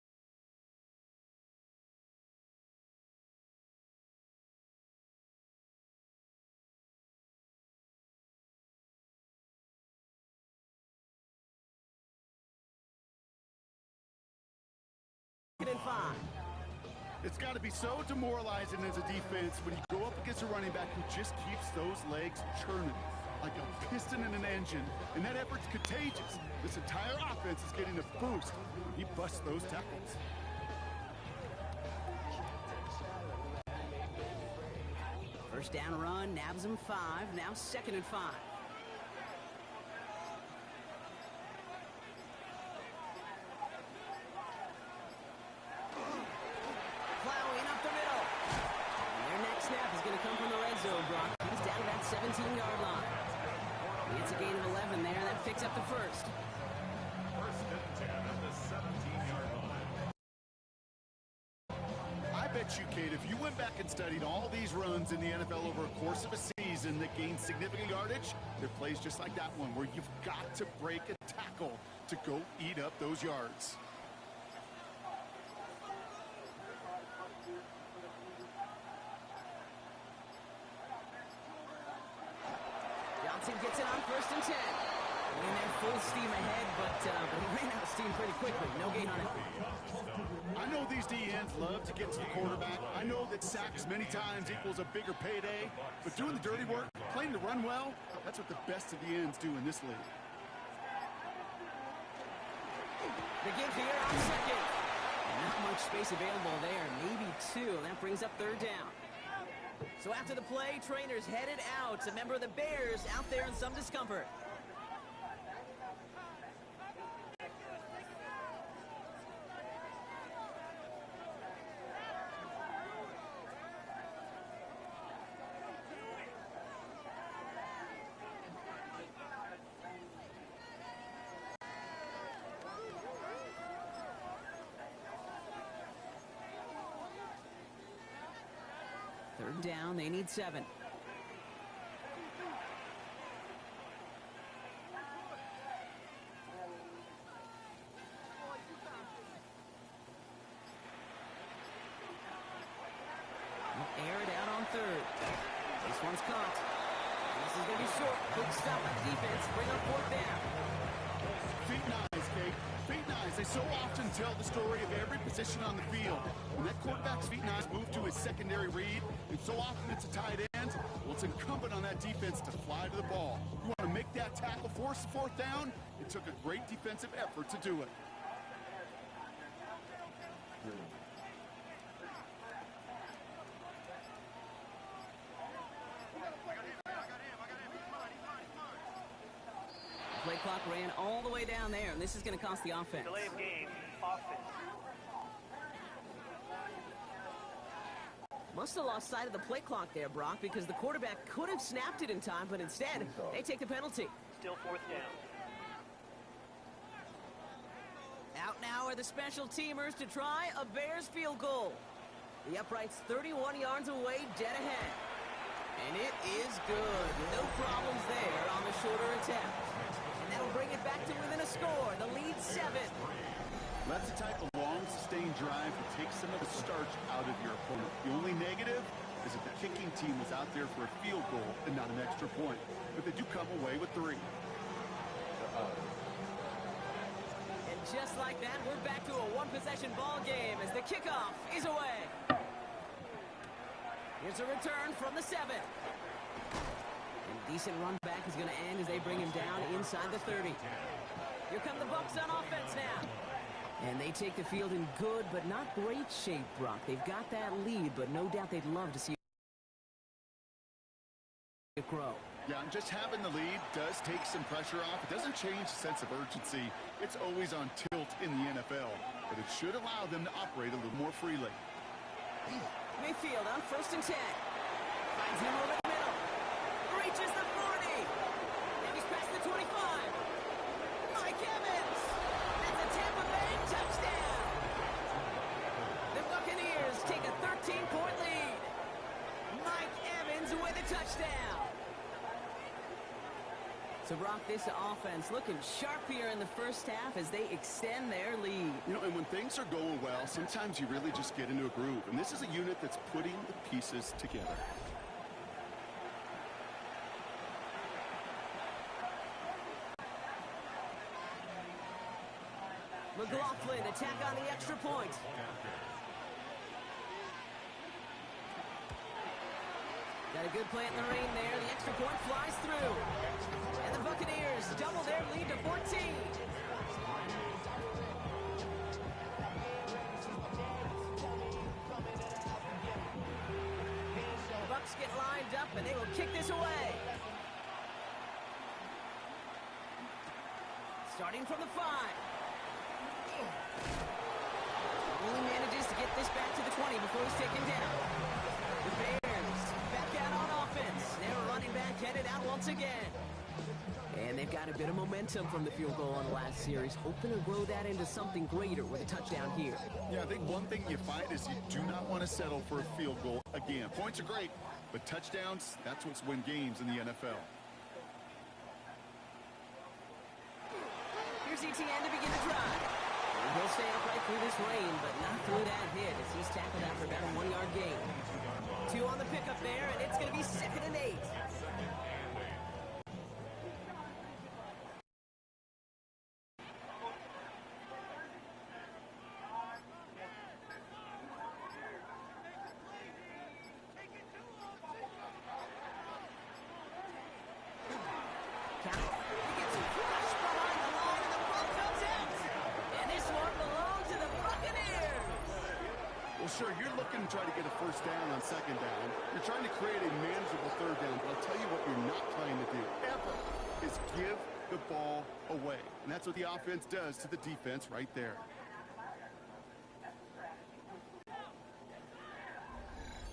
And 5. It's got to be so demoralizing as a defense when you go up against a running back who just keeps those legs churning like a piston in an engine, and that effort's contagious. This entire offense is getting a boost. He busts those tackles. First down run, nabs him 5. Now 2nd and 5. Plowing up the middle. And their next snap is going to come from the red zone, Brock. He's down to that 17-yard line. It's a gain of 11 there. That picks up the first. First and 10 at the 17-yard line. I bet you, Kate, if you went back and studied all these runs in the NFL over a course of a season that gained significant yardage, there are plays just like that one where you've got to break a tackle to go eat up those yards. Johnson gets it on 1st and 10. And they're full steam ahead, but he ran out of steam pretty quickly. No gain on it. I know these D-ends love to get to the quarterback. I know that sacks many times equals a bigger payday, but doing the dirty work, playing to run well, that's what the best of the ends do in this league. The give here on 2nd. Not much space available there. Maybe 2. That brings up 3rd down. So after the play, trainers headed out. A member of the Bears out there in some discomfort. Third down, they need 7. Air it out on 3rd. This one's caught. This is going to be short. Quick stop by the defense. Bring up 4th down. feet and eyes, Kate. Feet and eyes. They so often tell the story of every position on the field. When that quarterback's feet and eyes move to his secondary read, and so often it's a tight end, well, it's incumbent on that defense to fly to the ball. You want to make that tackle, force the fourth down? It took a great defensive effort to do it. Play clock ran all the way down there, and this is going to cost the offense. Delay of game, offense. Must have lost sight of the play clock there, Brock, because the quarterback could have snapped it in time, but instead, they take the penalty. Still fourth down. Out now are the special teamers to try a Bears field goal. The upright's 31 yards away, dead ahead. And it is good. No problems there on the shorter attempt. And that'll bring it back to within a score. The lead 7. That's the type of long, sustained drive that takes some of the starch out of your opponent. The only negative is that the kicking team was out there for a field goal and not an extra point. But they do come away with 3. And just like that, we're back to a one-possession ball game as the kickoff is away. Here's a return from the 7. And decent run back is going to end as they bring him down inside the 30. Here come the Bucs on offense now. And they take the field in good but not great shape, Brock. They've got that lead, but no doubt they'd love to see it grow. Yeah, and just having the lead does take some pressure off. It doesn't change the sense of urgency. It's always on tilt in the NFL, but it should allow them to operate a little more freely. Mayfield on 1st and 10. Finds him over the middle. Reaches the 40. And he's past the 25. Mike Evans. That's a Tampa Bay touchdown. The Buccaneers take a 13-point lead. Mike Evans with a touchdown. So, Brock, this offense looking sharp here in the first half as they extend their lead. You know, and when things are going well, sometimes you really just get into a groove. And this is a unit that's putting the pieces together. McLaughlin attack on the extra point. Got a good play in the rain there. The extra point flies through. And the Buccaneers double their lead to 14. Bucs get lined up and they will kick this away. Starting from the 5. Only manages to get this back to the 20 before he's taken down. The Bears back out on offense. Their running back headed out once again. And they've got a bit of momentum from the field goal on the last series, hoping to grow that into something greater with a touchdown here. Yeah, I think one thing you find is you do not want to settle for a field goal again. Points are great, but touchdowns, that's what's win games in the NFL. Here's ETN to begin the drive. And he'll stay upright through this rain, but not through that hit as he's tackled after about a 1-yard gain. 2 on the pickup there, and it's going to be 2nd and 8. Sure, you're looking to try to get a first down on 2nd down. You're trying to create a manageable 3rd down, but I'll tell you what you're not trying to do, ever, is give the ball away. And that's what the offense does to the defense right there.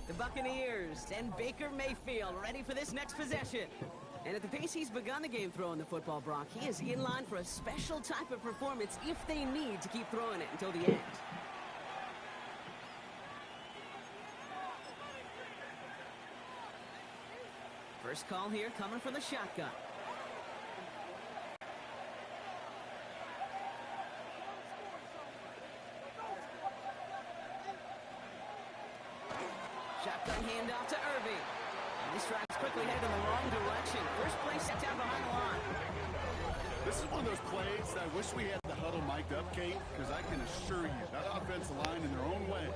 The Buccaneers and Baker Mayfield ready for this next possession. And at the pace he's begun the game throwing the football, Brock, he is in line for a special type of performance if they need to keep throwing it until the end. First call here coming from the shotgun. Shotgun handoff to Irving. And this drive's quickly headed in the wrong direction. First play set down behind the line. This This is one of those plays that I wish we had the huddle mic'd up, Kate, because I can assure you that offensive line in their own way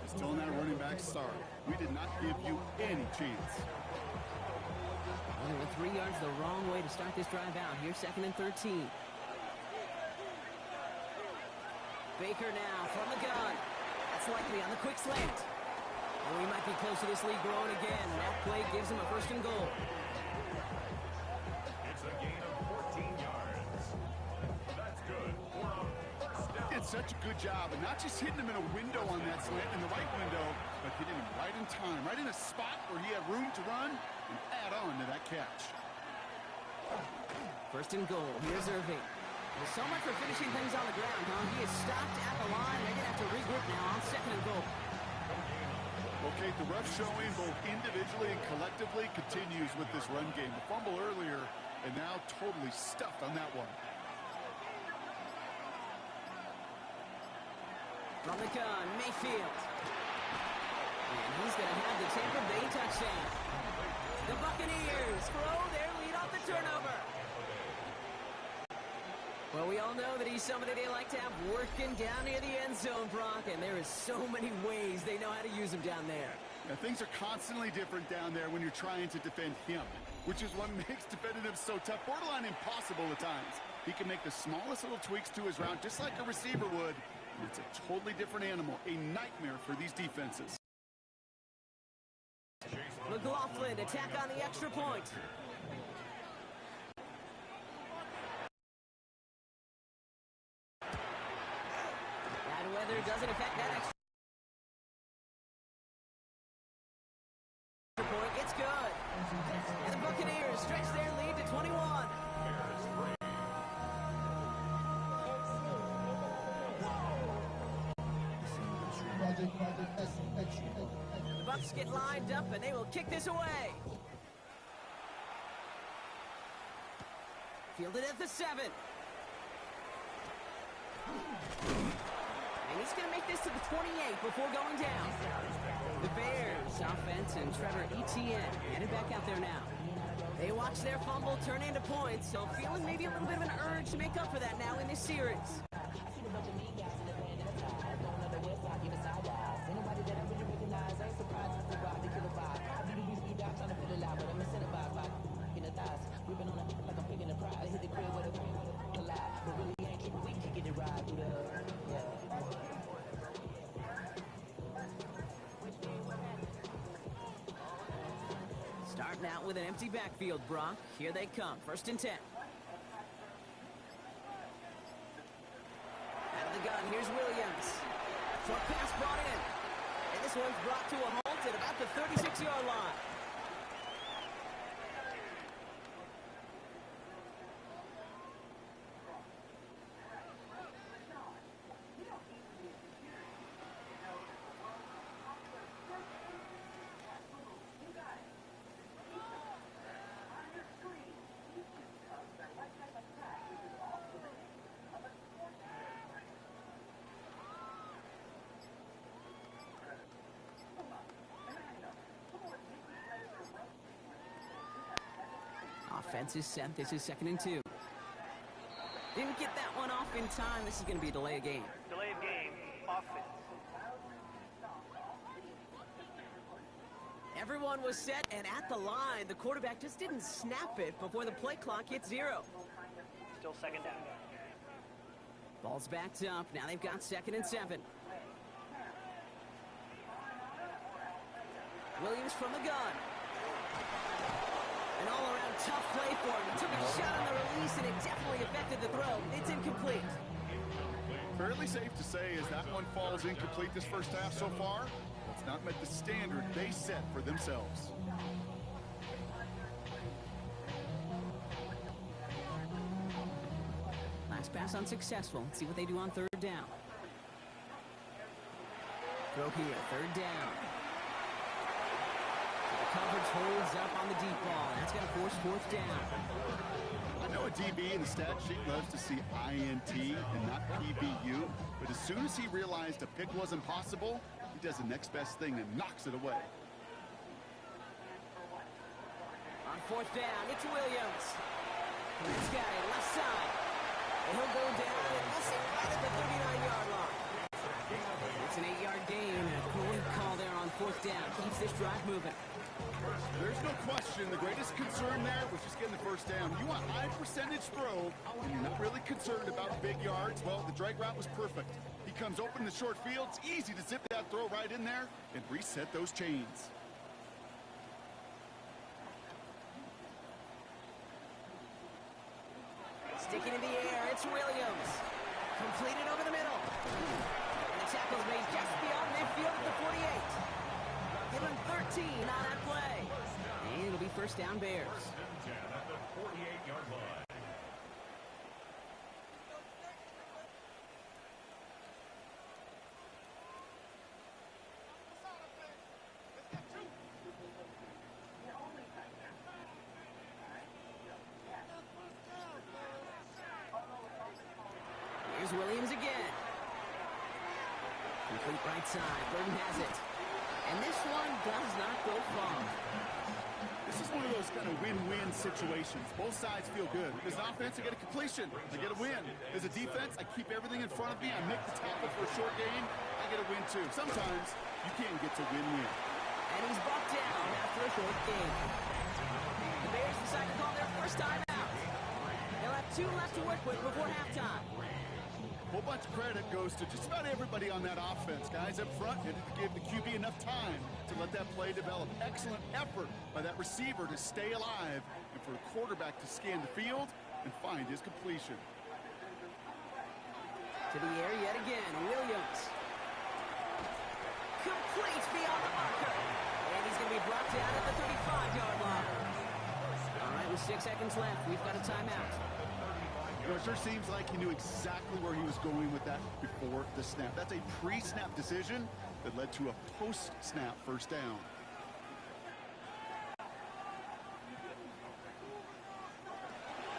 is telling that running back sorry. We did not give you any chance. Well, they went 3 yards the wrong way to start this drive out. Here's 2nd and 13. Baker now from the gun. That's likely on the quick slant. Oh, he might be close to this lead growing again. That play gives him a 1st and goal. It's a gain of 14 yards. That's good. Did such a good job, and not just hitting him in a window on that slant, in the right window, but hitting him right in time, right in a spot where he had room to run and add on to that catch. 1st and goal. Here's Irving. Well, so much for finishing things on the ground, huh? He is stopped at the line. They're going to have to regroup now on 2nd and goal. Okay, the rough showing both individually and collectively continues with this run game. The fumble earlier, and now totally stuffed on that one. From the gun, Mayfield. And he's going to have the Tampa Bay touchdown. The Buccaneers throw their lead off the turnover. Well, we all know that he's somebody they like to have working down near the end zone, Brock, and there is so many ways they know how to use him down there. Now, things are constantly different down there when you're trying to defend him, which is what makes defending him so tough, borderline impossible at times. He can make the smallest little tweaks to his route, just like a receiver would, and it's a totally different animal, a nightmare for these defenses. McLaughlin attack on the extra point. Bad weather doesn't affect that extra point. It's good. And the Buccaneers stretch their lead to 21. The Bucs get lined up and they will kick this away. Fielded at the 7. And he's going to make this to the 28 before going down. The Bears offense and Trevor Etienne headed back out there now. They watch their fumble turn into points, so feeling maybe a little bit of an urge to make up for that now in this series. Starting out with an empty backfield, Brock. Here they come. 1st and 10. Out of the gun, here's Williams. Short pass brought in. And this one's brought to a halt at about the 36-yard line. Offense is set. This is 2nd and 2. Didn't get that one off in time. This is going to be a delay of game. Delay of game. Offense. Everyone was set and at the line. The quarterback just didn't snap it before the play clock hit 0. Still 2nd down. Ball's backed up. Now they've got 2nd and 7. Williams from the gun. An all-around tough play for him. He took a shot on the release, and it definitely affected the throw. It's incomplete. Fairly safe to say as that one falls incomplete this first half so far, it's not met the standard they set for themselves. Last pass unsuccessful. Let's see what they do on 3rd down. Throw here, 3rd down. Coverage holds up on the deep ball. That's going to force 4th down. I know a DB in the stat sheet loves to see INT and not PBU, but as soon as he realized a pick wasn't possible, he does the next best thing and knocks it away. On 4th down, it's Williams. This guy left side. this drive moving. There's no question. The greatest concern there was just getting the first down. You want high percentage throw, and you're not really concerned about big yards. Well, the drag route was perfect. He comes open in the short field. It's easy to zip that throw right in there and reset those chains. Sticking in the air, it's Williams. Completed over the middle. And the tackle's made just beyond midfield at the 48. Give him 13 on that play. And it'll be first down Bears. At the 48-yard line. Here's Williams again. Complete right side. Burton has it. And this one does not go far. This is one of those kind of win-win situations. Both sides feel good. As an offense, I get a completion. I get a win. As a defense, I keep everything in front of me. I make the tackle for a short gain. I get a win, too. Sometimes you can't get to win-win. And he's brought down after a short gain. The Bears decide to call their first time out. They'll have 2 left to work with before halftime. A whole bunch of credit goes to just about everybody on that offense. Guys up front had to give the QB enough time to let that play develop. Excellent effort by that receiver to stay alive and for a quarterback to scan the field and find his completion. To the air yet again, Williams. Complete beyond the marker. And he's going to be brought down at the 35-yard line. All right, with 6 seconds left, we've got a timeout. You know, it sure seems like he knew exactly where he was going with that before the snap. That's a pre-snap decision that led to a post-snap first down.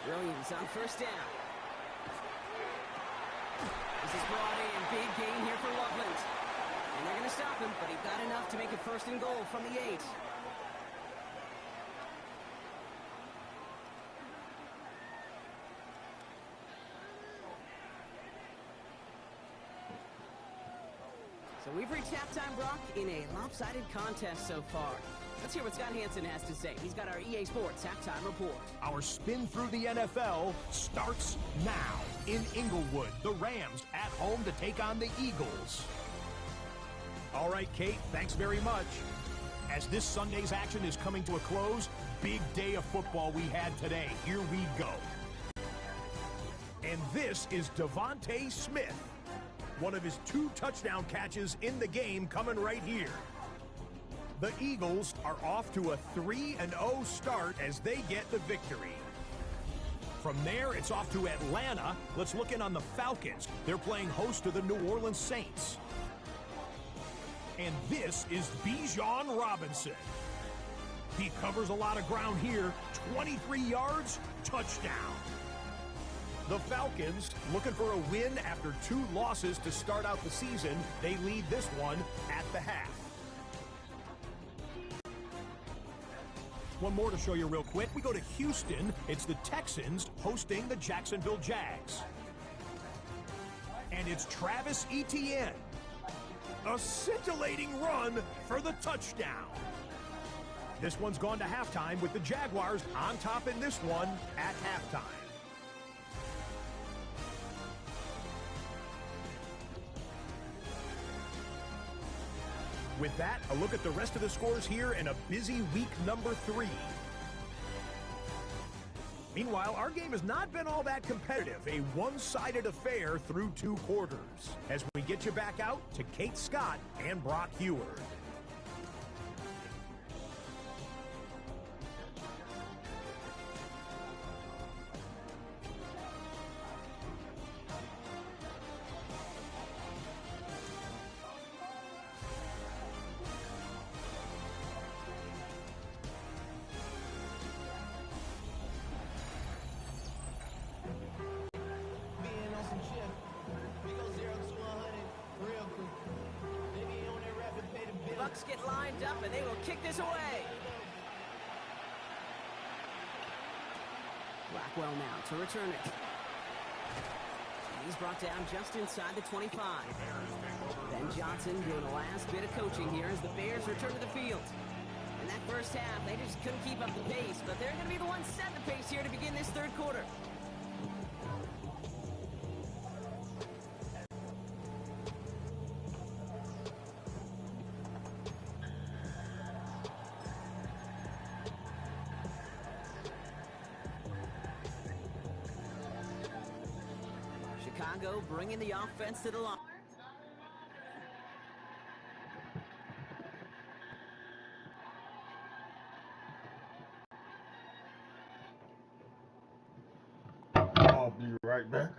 Williams on first down. This is brought in. Big gain here for Loveland. And they're going to stop him, but he got enough to make it first and goal from the 8. So we've reached halftime, Brock, in a lopsided contest so far. Let's hear what Scott Hansen has to say. He's got our EA Sports halftime report. Our spin through the NFL starts now. In Inglewood, the Rams at home to take on the Eagles. All right, Kate, thanks very much. As this Sunday's action is coming to a close, big day of football we had today. Here we go. And this is Devontae Smith. One of his 2 touchdown catches in the game coming right here. The Eagles are off to a 3-0 start as they get the victory. From there, it's off to Atlanta. Let's look in on the Falcons. They're playing host to the New Orleans Saints. And this is Bijan Robinson. He covers a lot of ground here. 23 yards, touchdown. The Falcons, looking for a win after 2 losses to start out the season. They lead this one at the half. One more to show you real quick. We go to Houston. It's the Texans hosting the Jacksonville Jags. And it's Travis Etienne. A scintillating run for the touchdown. This one's gone to halftime with the Jaguars on top in this one at halftime. With that, a look at the rest of the scores here in a busy week number 3. Meanwhile, our game has not been all that competitive, a one-sided affair through 2 quarters. As we get you back out to Kate Scott and Brock Heward. Bucks get lined up, and they will kick this away. Blackwell now to return it. He's brought down just inside the 25. Ben Johnson doing the last bit of coaching here as the Bears return to the field. In that first half, they just couldn't keep up the pace, but they're going to be the ones setting the pace here to begin this third quarter. Chicago bringing the offense to the line. I'll be right back.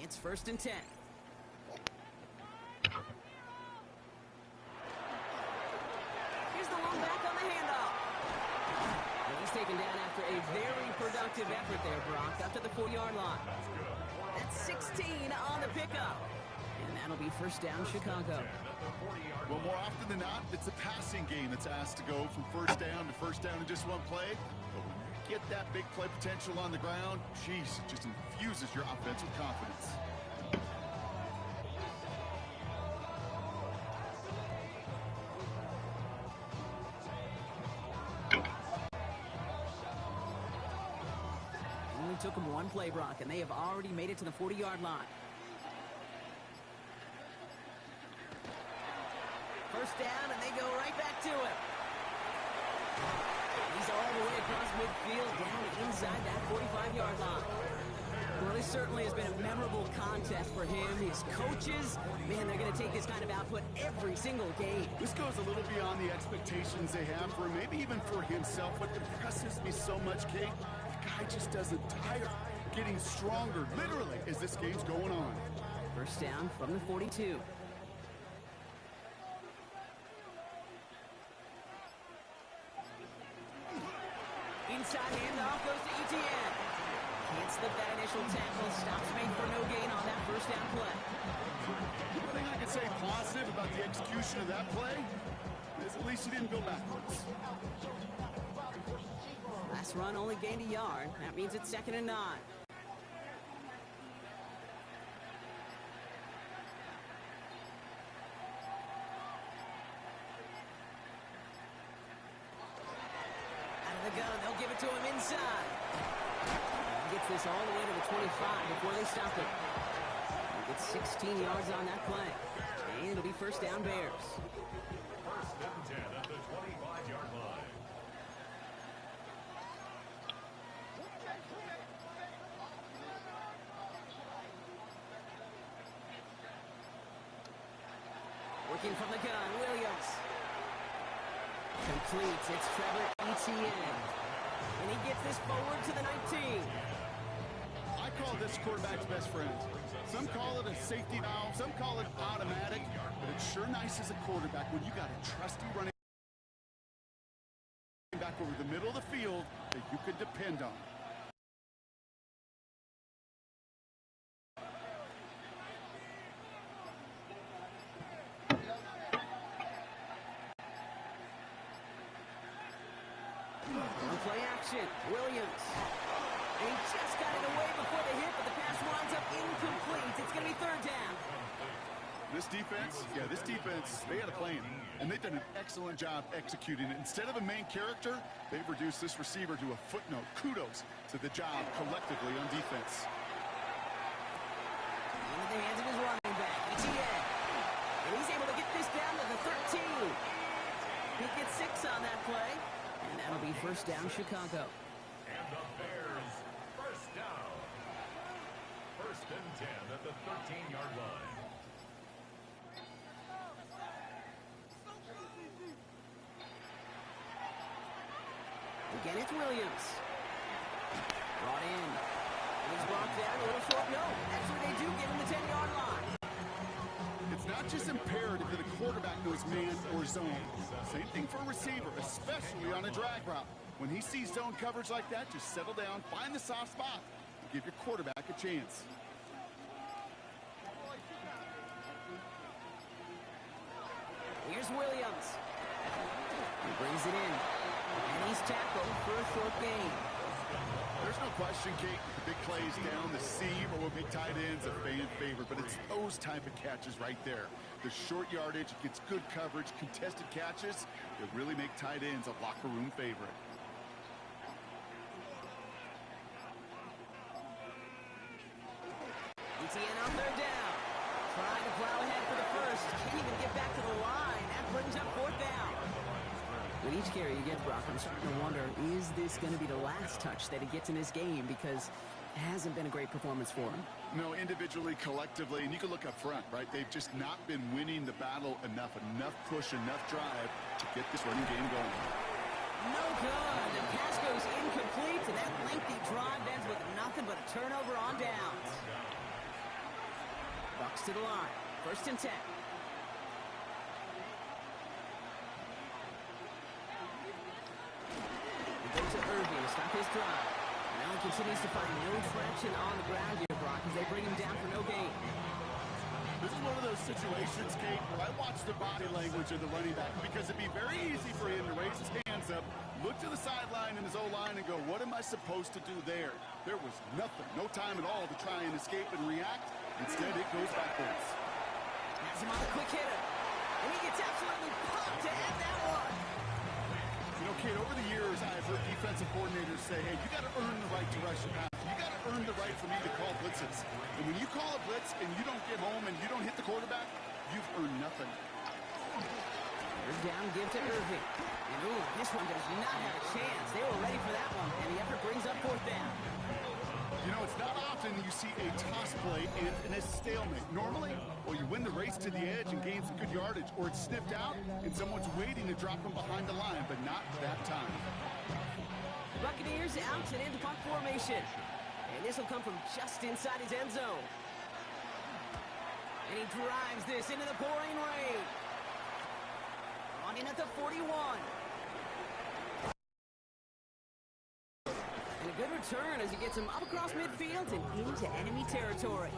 It's 1st and 10. Here's the long back on the handoff. And he's taken down after a very productive effort there, Brock, up to the 4-yard line. That's 16 on the pickup. And that'll be 1st down, Chicago. Well, more often than not, it's a passing game that's asked to go from 1st down to 1st down in just one play. But when you get that big play potential on the ground, geez, it just infuses your offense with confidence. Only took them one play, Brock, and they have already made it to the 40-yard line. 1st down, and they go right back to it. He's all the way across midfield, down inside that 45-yard line. Well, this certainly has been a memorable contest for him. His coaches, man, they're going to take this kind of output every single game. This goes a little beyond the expectations they have for him, maybe even for himself. What impresses me so much, Kate, the guy just doesn't tire. Getting stronger, literally, as this game's going on. 1st down from the 42. Inside handoff goes to Etienne. Can't slip that initial tackle. Stops made for no gain on that 1st down play. One thing I can say positive about the execution of that play is at least he didn't go backwards. Last run only gained a yard. That means it's 2nd and 9. They'll give it to him inside. He gets this all the way to the 25 before they stop it. He gets 16 yards on that play. And it'll be 1st down Bears. 1st and 10 at the 25-yard line. Working from the gun, Williams. Completes, it's Trevor Etienne. And he gets this forward to the 19. I call this quarterback's best friend. Some call it a safety valve, some call it automatic, but it's sure nice as a quarterback when you got a trusty running back over the middle of the field that you could depend on. Play action, Williams. And he just got it away before the hit, but the pass winds up incomplete. It's going to be 3rd down. This defense, they had a plan, and they've done an excellent job executing it. Instead of a main character, they've reduced this receiver to a footnote. Kudos to the job collectively on defense. Into the hands of his running back, Etienne. And he's able to get this down to the 13. He gets 6 on that play. And that'll be 1st down, Chicago. And the Bears, 1st down. 1st and 10 at the 13-yard line. Again, it's Williams. Brought in. And he's brought down a little short. No, actually they do give him the 10-yard line. It's not just imperative that a quarterback knows man or zone. Same thing for a receiver, especially on a drag route. When he sees zone coverage like that, just settle down, find the soft spot, and give your quarterback a chance. Here's Williams. He brings it in. And he's tackled for a short gain. There's no question, Kate, the big plays down the seam or will be tight ends a fan favorite, but it's those type of catches right there. The short yardage, it gets good coverage, contested catches that really make tight ends a locker room favorite. Etienne on 3rd down. Trying to plow ahead for the 1st. Can't even get back to the line. That brings up 4th down. With each carry he gets, Brock, I'm starting to wonder, is this going to be the last touch that he gets in this game? Because it hasn't been a great performance for him. No, individually, collectively, and you can look up front, right? They've just not been winning the battle enough push, enough drive to get this running game going. No good. The pass goes incomplete, and that lengthy drive ends with nothing but a turnover on downs. Bucks to the line. 1st and 10. He goes to Irving to stop his drive. Allen continues to find no traction on the ground here, Brock, as they bring him down for no gain. This is one of those situations, Kate, where I watch the body language of the running back because it'd be very easy for him to raise his hands up, look to the sideline and his O-line and go, what am I supposed to do there? There was nothing, no time at all to try and escape and react. Instead, it goes backwards. Has him on the quick hitter. And he gets absolutely pumped to end that one. You know, Kate, over the years, I've heard defensive coordinators say, hey, you got to earn the right to rush a pass. You got to earn the right for me to call blitzes. And when you call a blitz and you don't get home and you don't hit the quarterback, you've earned nothing. Third down, give to Irving. And ooh, this one does not have a chance. They were ready for that one, and the effort brings up 4th down. You know, it's not often you see a toss play and a stalemate. Normally, well, you win the race to the edge and gain some good yardage, or it's sniffed out and someone's waiting to drop them behind the line, but not that time. Buccaneers out and into punt formation. And this will come from just inside his end zone. And he drives this into the pouring rain. On in at the 41. And a good return as he gets him up across midfield and into enemy territory.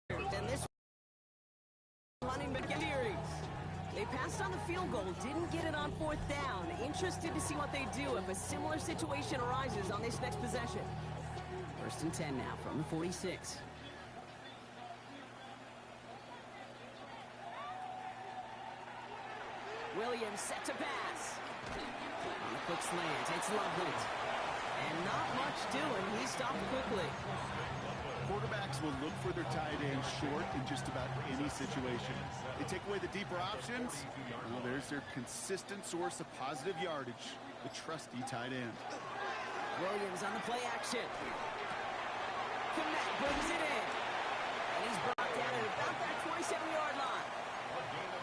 And this running back series. They passed on the field goal, didn't get it on 4th down. Interested to see what they do if a similar situation arises on this next possession. 1st and 10 now from the 46. Williams set to pass. On the quick slant, it's lovely. And not much doing. He stopped quickly. Quarterbacks will look for their tight end short in just about any situation. They take away the deeper options. Well, there's their consistent source of positive yardage, the trusty tight end. Williams on the play action. Komet brings it in. And he's brought down at about that 27-yard line.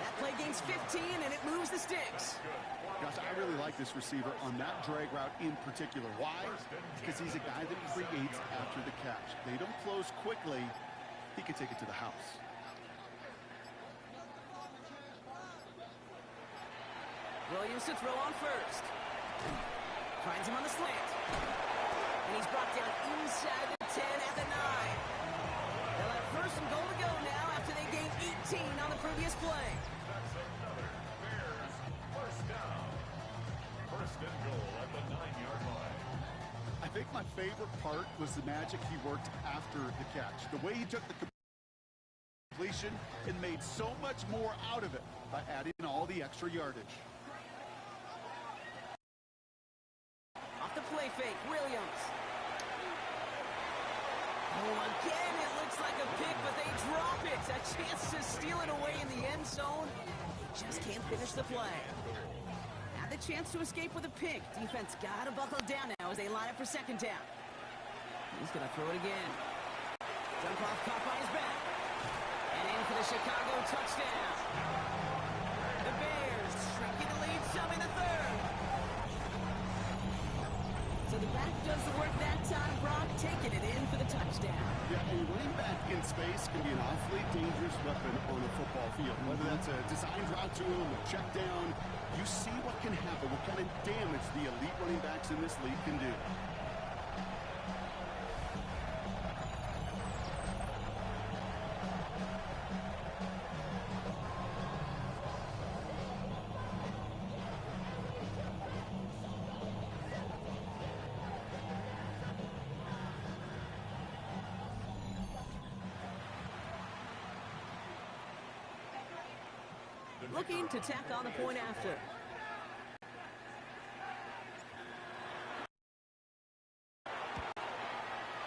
That play gains 15, and it moves the sticks. Gosh, I really like this receiver on that drag route in particular. Why? Because he's a guy that creates after the catch. They don't close quickly. He can take it to the house. Williams to throw on 1st. Finds him on the slant. And he's brought down inside the 10 at the 9. They'll have 1st and goal to go now after they gained 18 on the previous play. I think my favorite part was the magic he worked after the catch. The way he took the completion and made so much more out of it by adding all the extra yardage. Off the play fake, Williams. Oh, again, it looks like a pick, but they drop it. A chance to steal it away in the end zone. Just can't finish the play. The chance to escape with a pick. Defense got to buckle down now as they line up for 2nd down. He's going to throw it again. Jump off, caught by his back. And in for the Chicago touchdown. The Bears shrinking the lead, some in the 3rd. So the back does the work that time. Brock taking it in for the touchdown. Yeah, a running back in space can be an awfully dangerous weapon on a football field. Whether that's a designed route to him, a check down, you see what can happen, what kind of damage the elite running backs in this league can do. Looking to tack on the point after.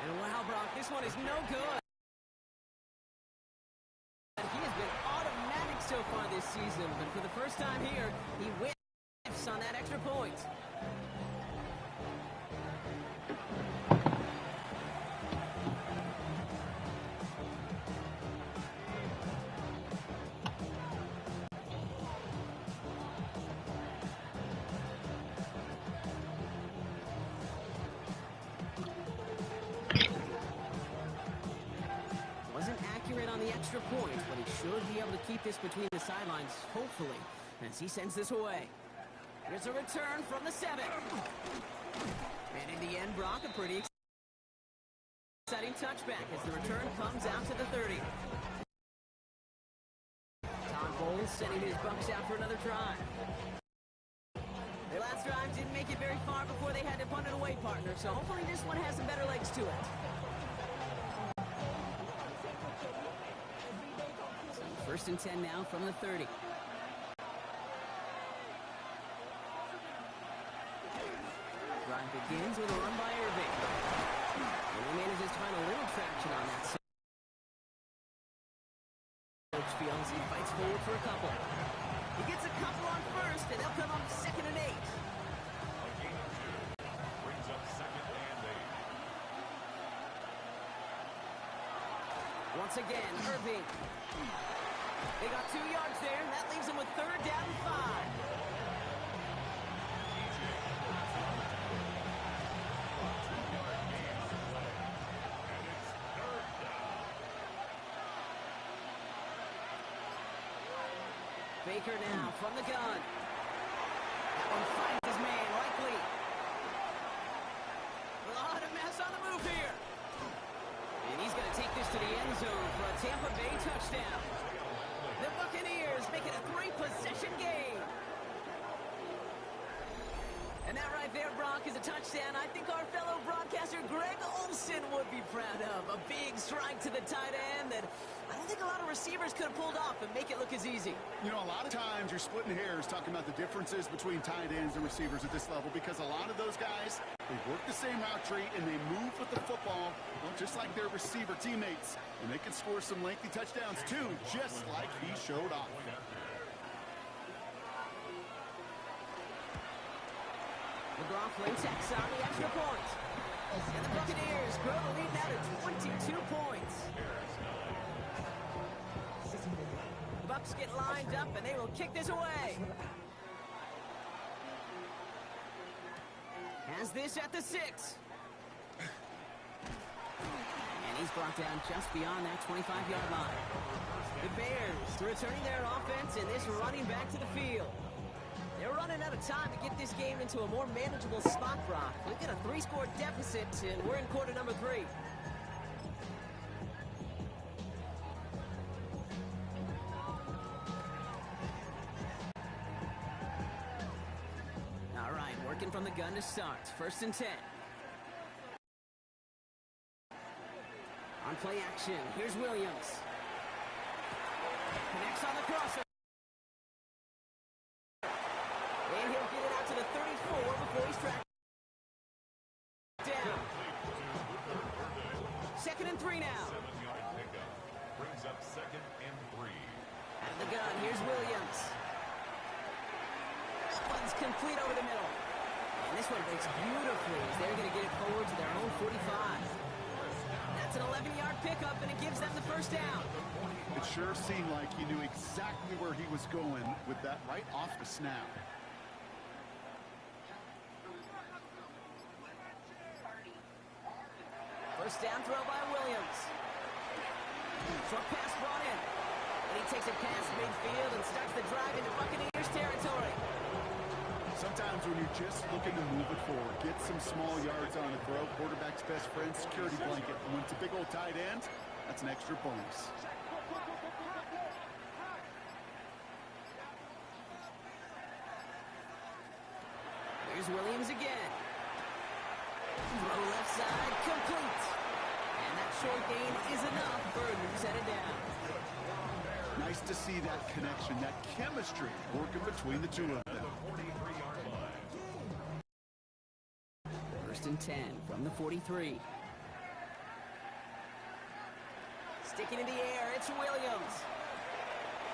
And wow, Brock, this one is no good. He has been automatic so far this season, but for the first time here, he whiffs on that extra point. extra point, but he should be able to keep this between the sidelines, hopefully, as he sends this away. Here's a return from the 7. And in the end, Brock, a pretty exciting touchback as the return comes out to the 30. Tom Bowles sending his Bucks out for another drive. Their last drive didn't make it very far before they had to punt it away, partner, so hopefully this one has some better legs to it. So 1st and 10 now from the 30. Drive begins with a run by Irving. And he manages to find a little traction on that search field as he fights forward for a couple. He gets a couple on first, and they'll come up 2nd and 8. Brings up 2nd and 8. Once again, Irving. They got 2 yards there, and that leaves them with 3rd down and 5. Baker now from the gun. That one finds his man, likely. A lot of mess on the move here. And he's going to take this to the end zone for a Tampa Bay touchdown. The Buccaneers make it a 3-possession game. And that right there, Brock, is a touchdown I think our fellow broadcaster Greg Olsen would be proud of. A big strike to the tight end that I don't think a lot of receivers could have pulled off and make it look as easy. You know, a lot of times you're splitting hairs talking about the differences between tight ends and receivers at this level because a lot of those guys, they work the same route tree and they move with the football, well, just like their receiver teammates. And they can score some lengthy touchdowns too, just like he showed off. McLaughlin tacks on the extra point. And the Buccaneers grow the lead now to 22 points. Bucks get lined up, and they will kick this away. Has this at the 6. And he's brought down just beyond that 25-yard line. The Bears returning their offense, and this running back to the field. They're running out of time to get this game into a more manageable spot, Brock. We've got a 3-score deficit, and we're in quarter number 3. All right, working from the gun to start. 1st and 10. On play action, here's Williams. Connects on the crosser. And he'll get it out to the 34 before he's tracked down. 2nd and 3 now. 7-yard pickup. Brings up 2nd and 3. Out of the gun, here's Williams. That one's complete over the middle. And this one breaks beautifully as they're going to get it forward to their own 45. That's an 11-yard pickup, and it gives them the 1st down. It sure seemed like he knew exactly where he was going with that right off the snap. First down throw by Williams. Short pass brought in. And he takes it past midfield and starts the drive into Buccaneers territory. Sometimes when you're just looking to move it forward, get some small yards on a throw, quarterback's best friend, security blanket. And when it's a big old tight end, that's an extra bonus. Here's Williams again. Throw left side, complete. And that short gain is enough for him to set it down. Nice to see that connection, that chemistry working between the two of them. 1st and 10 from the 43. Sticking in the air, it's Williams.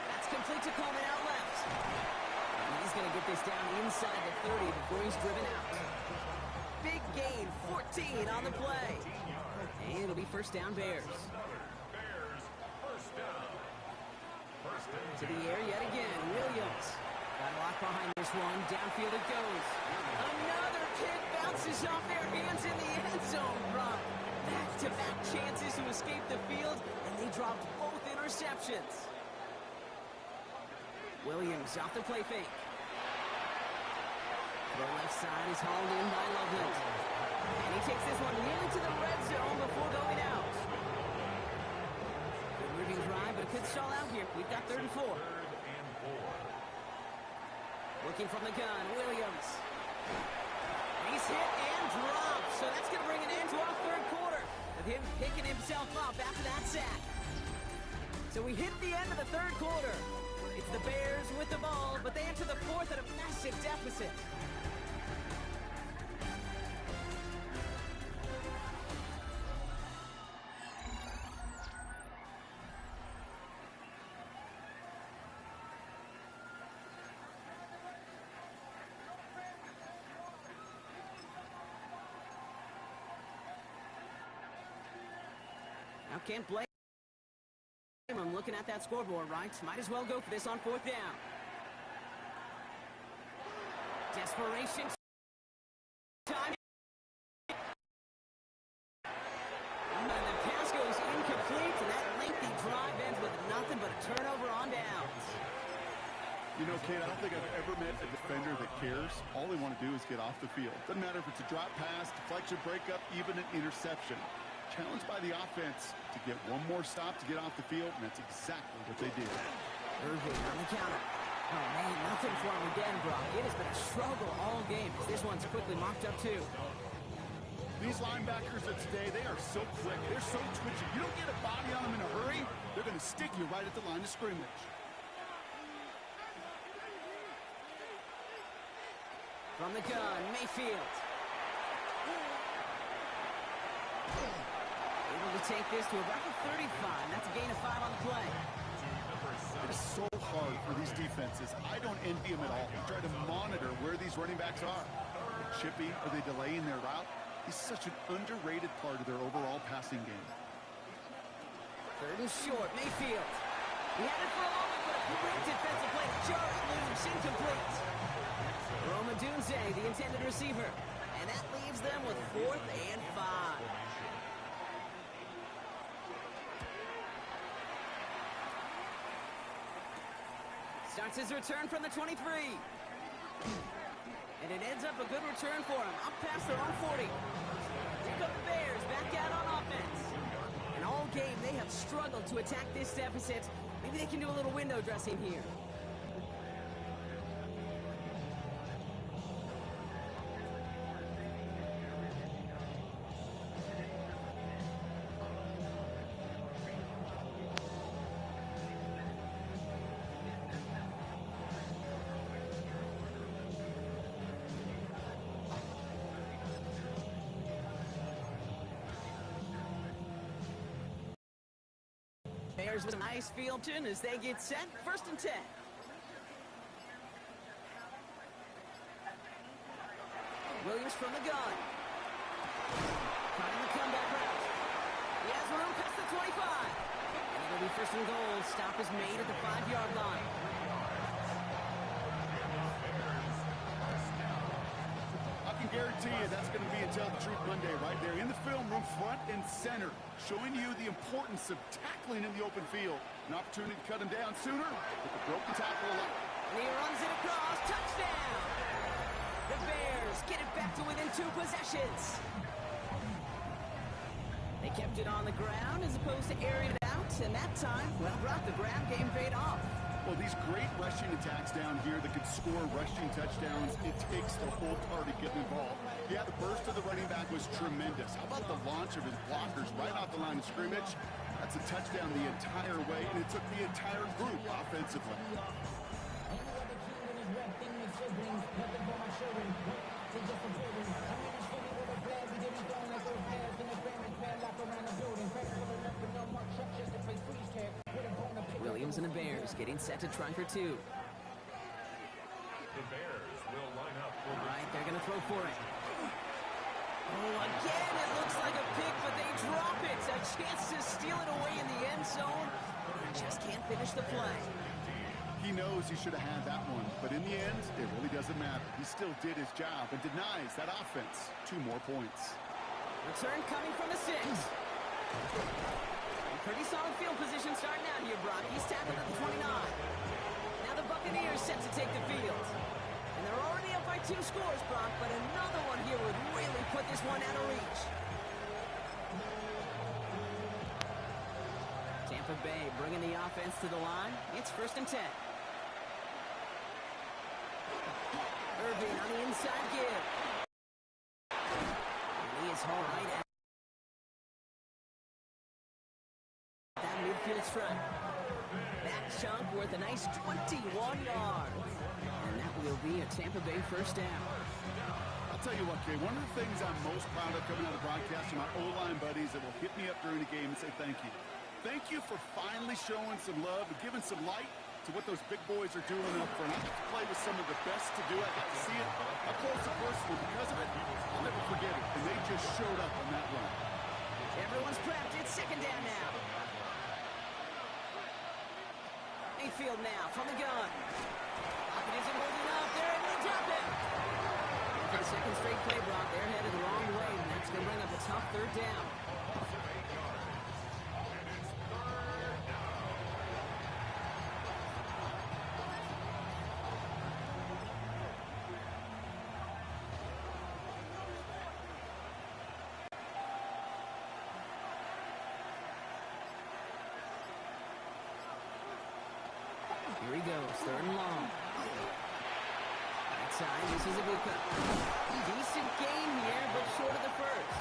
That's complete to Coleman out left. And he's going to get this down inside the 30 before he's driven out. Big gain, 14 on the play. And it'll be 1st down Bears. To the air yet again, Williams. Got a lock behind this one, downfield it goes. Another kick bounces off their hands in the end zone, Brock. Back-to-back chances to escape the field, and they dropped both interceptions. receptions. Williams off the play fake. The left side is hauled in by Loveland. And he takes this one nearly to the red zone before going out. Good moving drive, but it could stall out here. We've got 3rd and 4. Looking from the gun, Williams. He's hit and dropped, so that's going to bring an end to our 3rd quarter with him picking himself up after that sack. So we hit the end of the 3rd quarter. It's the Bears with the ball, but they enter the 4th at a massive deficit. Now can't blame him. I'm looking at that scoreboard, right? Might as well go for this on 4th down. Desperation time. And the pass goes incomplete, and that lengthy drive ends with nothing but a turnover on downs. You know, Ken, I don't think I've ever met a defender that cares. All they want to do is get off the field. Doesn't matter if it's a drop pass, deflection, breakup, even an interception. Challenged by the offense to get one more stop to get off the field, and that's exactly what they did. Irving on the counter. Oh, man, nothing for him again, Brock. It has been a struggle all game as this one's quickly mocked up, too. These linebackers of today, they are so quick. They're so twitchy. You don't get a body on them in a hurry, they're going to stick you right at the line of scrimmage. From the gun, Mayfield. Able to take this to about the 35. That's a gain of 5 on the play. It is so hard for these defenses. I don't envy them at all. They try to monitor where these running backs are. Are they chippy? Are they delaying their route? He's such an underrated part of their overall passing game. 3rd and short, Mayfield. He had it for a moment, but a great defensive play. Jarrett loose, incomplete. Roma Dunze, the intended receiver. And that leaves them with 4th and 5. Starts his return from the 23. And it ends up a good return for him. Up past their own 40. Here come the Bears back out on offense. And all game they have struggled to attack this deficit. Maybe they can do a little window dressing here. Bears with a nice field turn as they get set. 1st and 10. Williams from the gun. Finding the comeback route. He has room past the 25. And it'll be 1st and goal. Stop is made at the 5-yard line. I can guarantee you that's going to be until the Truth Monday right there in the film room, front and center, showing you the importance of tackling in the open field. An opportunity to cut him down sooner with the broken tackle alone. And he runs it across. Touchdown! The Bears get it back to within 2 possessions. They kept it on the ground as opposed to airing it out, and that time, well, Brock, the ground game paid off. Well, these great rushing attacks down here that can score rushing touchdowns, it takes the whole party getting involved. Yeah, the burst of the running back was tremendous. How about the launch of his blockers right off the line of scrimmage? That's a touchdown the entire way, and it took the entire group offensively. Williams and the Bears getting set to try for 2. The Bears will line up for all right, they're going to throw for it. Oh, again, it looks like a pick, but they drop it. A chance to steal it away in the end zone. Just can't finish the play. He knows he should have had that one, but in the end, it really doesn't matter. He still did his job and denies that offense 2 more points. Return coming from the 6. Pretty solid field position starting out here, tackled at the 29. Now the Buccaneers set to take the field. And they're already up by 2 scores, Brock, but another one here would really put this one out of reach. Tampa Bay bringing the offense to the line. It's 1st and 10. Irving on the inside give. And he is home right at that midfield strike. That chunk worth a nice 21 yards. And that will be a Tampa Bay 1st down. I'll tell you what, Kay, one of the things I'm most proud of coming out of the broadcast are my O-line buddies that will hit me up during the game and say thank you. Thank you for finally showing some love and giving some light to what those big boys are doing up front. I get to play with some of the best to do it. I got to see it up close and personal. Because of it, I'll never forget it. And they just showed up on that run. Everyone's prepped. It's 2nd down now. Mayfield now from the gun. Pocket isn't holding up. They're able to drop it. For the 2nd straight play, Brock, they're headed the wrong way, and that's going to bring up a tough 3rd down. Here he goes, 3rd and long. That side, this is a good cut. Decent gain here, but short of the 1st.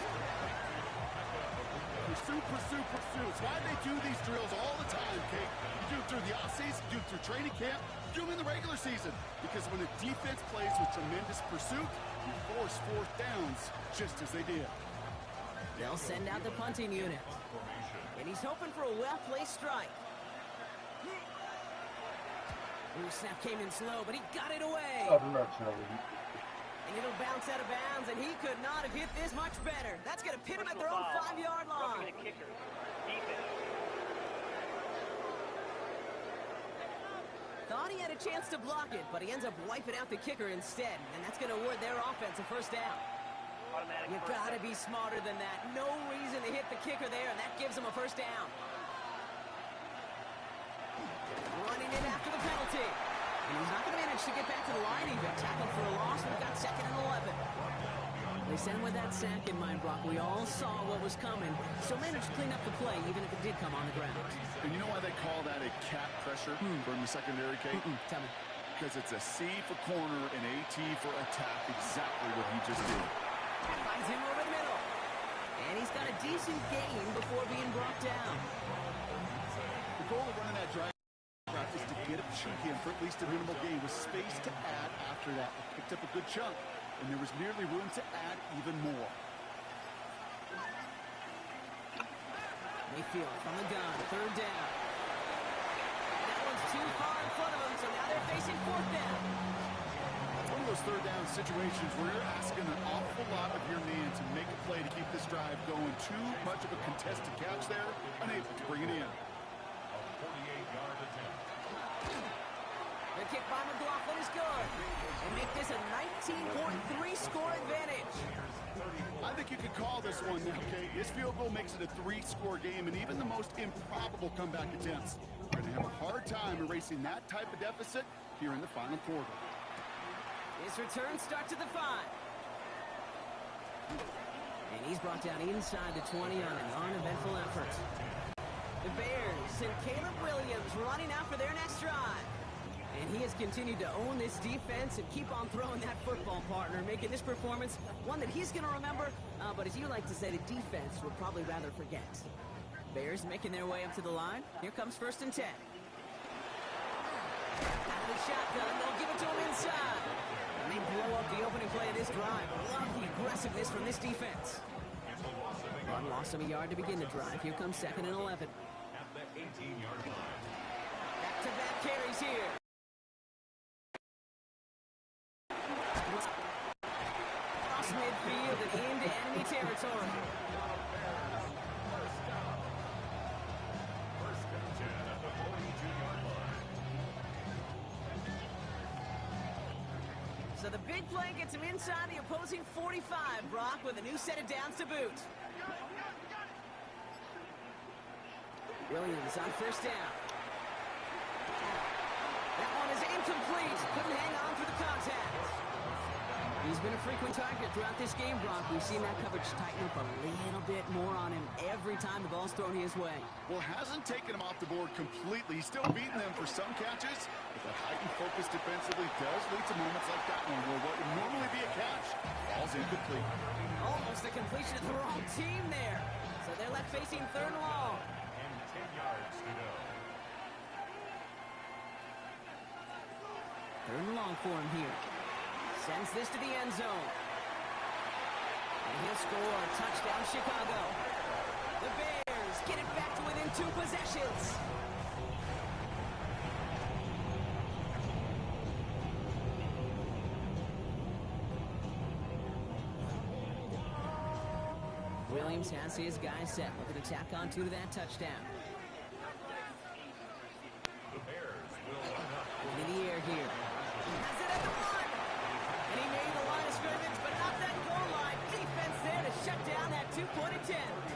Pursue, pursue, pursue. It's why they do these drills all the time, Kate. You do it through the offseason, you do it through training camp, you do them in the regular season. Because when the defense plays with tremendous pursuit, you force 4th downs just as they did. They'll send out the punting unit. And he's hoping for a well-placed strike. Ooh, snap came in slow, but he got it away. And it'll bounce out of bounds, and he could not have hit this much better. That's going to pin him at their own 5-yard line. Thought he had a chance to block it, but he ends up wiping out the kicker instead, and that's going to award their offense a 1st down. You got to be smarter than that. No reason to hit the kicker there, and that gives him a 1st down. Running in after the penalty. And he's not going to manage to get back to the line even. Tackled for a loss, we've got 2nd and 11. They sent with that sack in mind, Brock. We all saw what was coming. So managed to clean up the play, even if it did come on the ground. And you know why they call that a cat pressure from the secondary, Kate? Tell me. Because it's a C for corner and AT for attack. Exactly what he just did. Finds him over the middle. And he's got a decent gain before being brought down. The goal of running that drive is to get a chunk in for at least a minimal gain with space to add after that. They picked up a good chunk, and there was nearly room to add even more. Mayfield from the gun, 3rd down. That one's too far in front of him, so now they're facing 4th down. It's one of those 3rd down situations where you're asking an awful lot of your man to make a play to keep this drive going. Too much of a contested catch there, unable to bring it in. The kick by McLaughlin is good. And make this a 19.3 score advantage. I think you could call this one now, Kate. This field goal makes it a 3-score game, and even the most improbable comeback attempts are going to have a hard time erasing that type of deficit here in the final quarter. His return starts at the 5. And he's brought down inside the 20 on an uneventful effort. The Bears and Caleb Williams running out for their next drive. And he has continued to own this defense and keep on throwing that football, partner, making this performance one that he's going to remember, but as you like to say, the defense would probably rather forget. Bears making their way up to the line. Here comes 1st and 10. Out of the shotgun, they'll give it to him inside. And they blow up the opening play of this drive. Love the aggressiveness from this defense. Run lost him a yard to begin the drive. Here comes 2nd and 11. Back-to-back carries here. Cross midfield and into enemy territory. So the big play gets him inside the opposing 45, Brock, with a new set of downs to boot. Williams on 1st down. Incomplete. Couldn't hang on through the contact. He's been a frequent target throughout this game, Brock. We've seen that coverage tighten up a little bit more on him every time the ball's thrown his way. Well, hasn't taken him off the board completely. He's still beating them for some catches, but the heightened focus defensively does lead to moments like that one where what would normally be a catch falls incomplete. Almost a completion of the wrong team there. So they're left facing 3rd and long. And 10 yards to go. 3rd and long for him here. Sends this to the end zone. And he'll score. Touchdown, Chicago. The Bears get it back to within 2 possessions. Williams has his guys set. Looking to tack on to that touchdown. The Bears will run up. In the air here. Has it at the 1. And he made the line of scrimmage, but not that goal line. Defense there to shut down that 2-point attempt.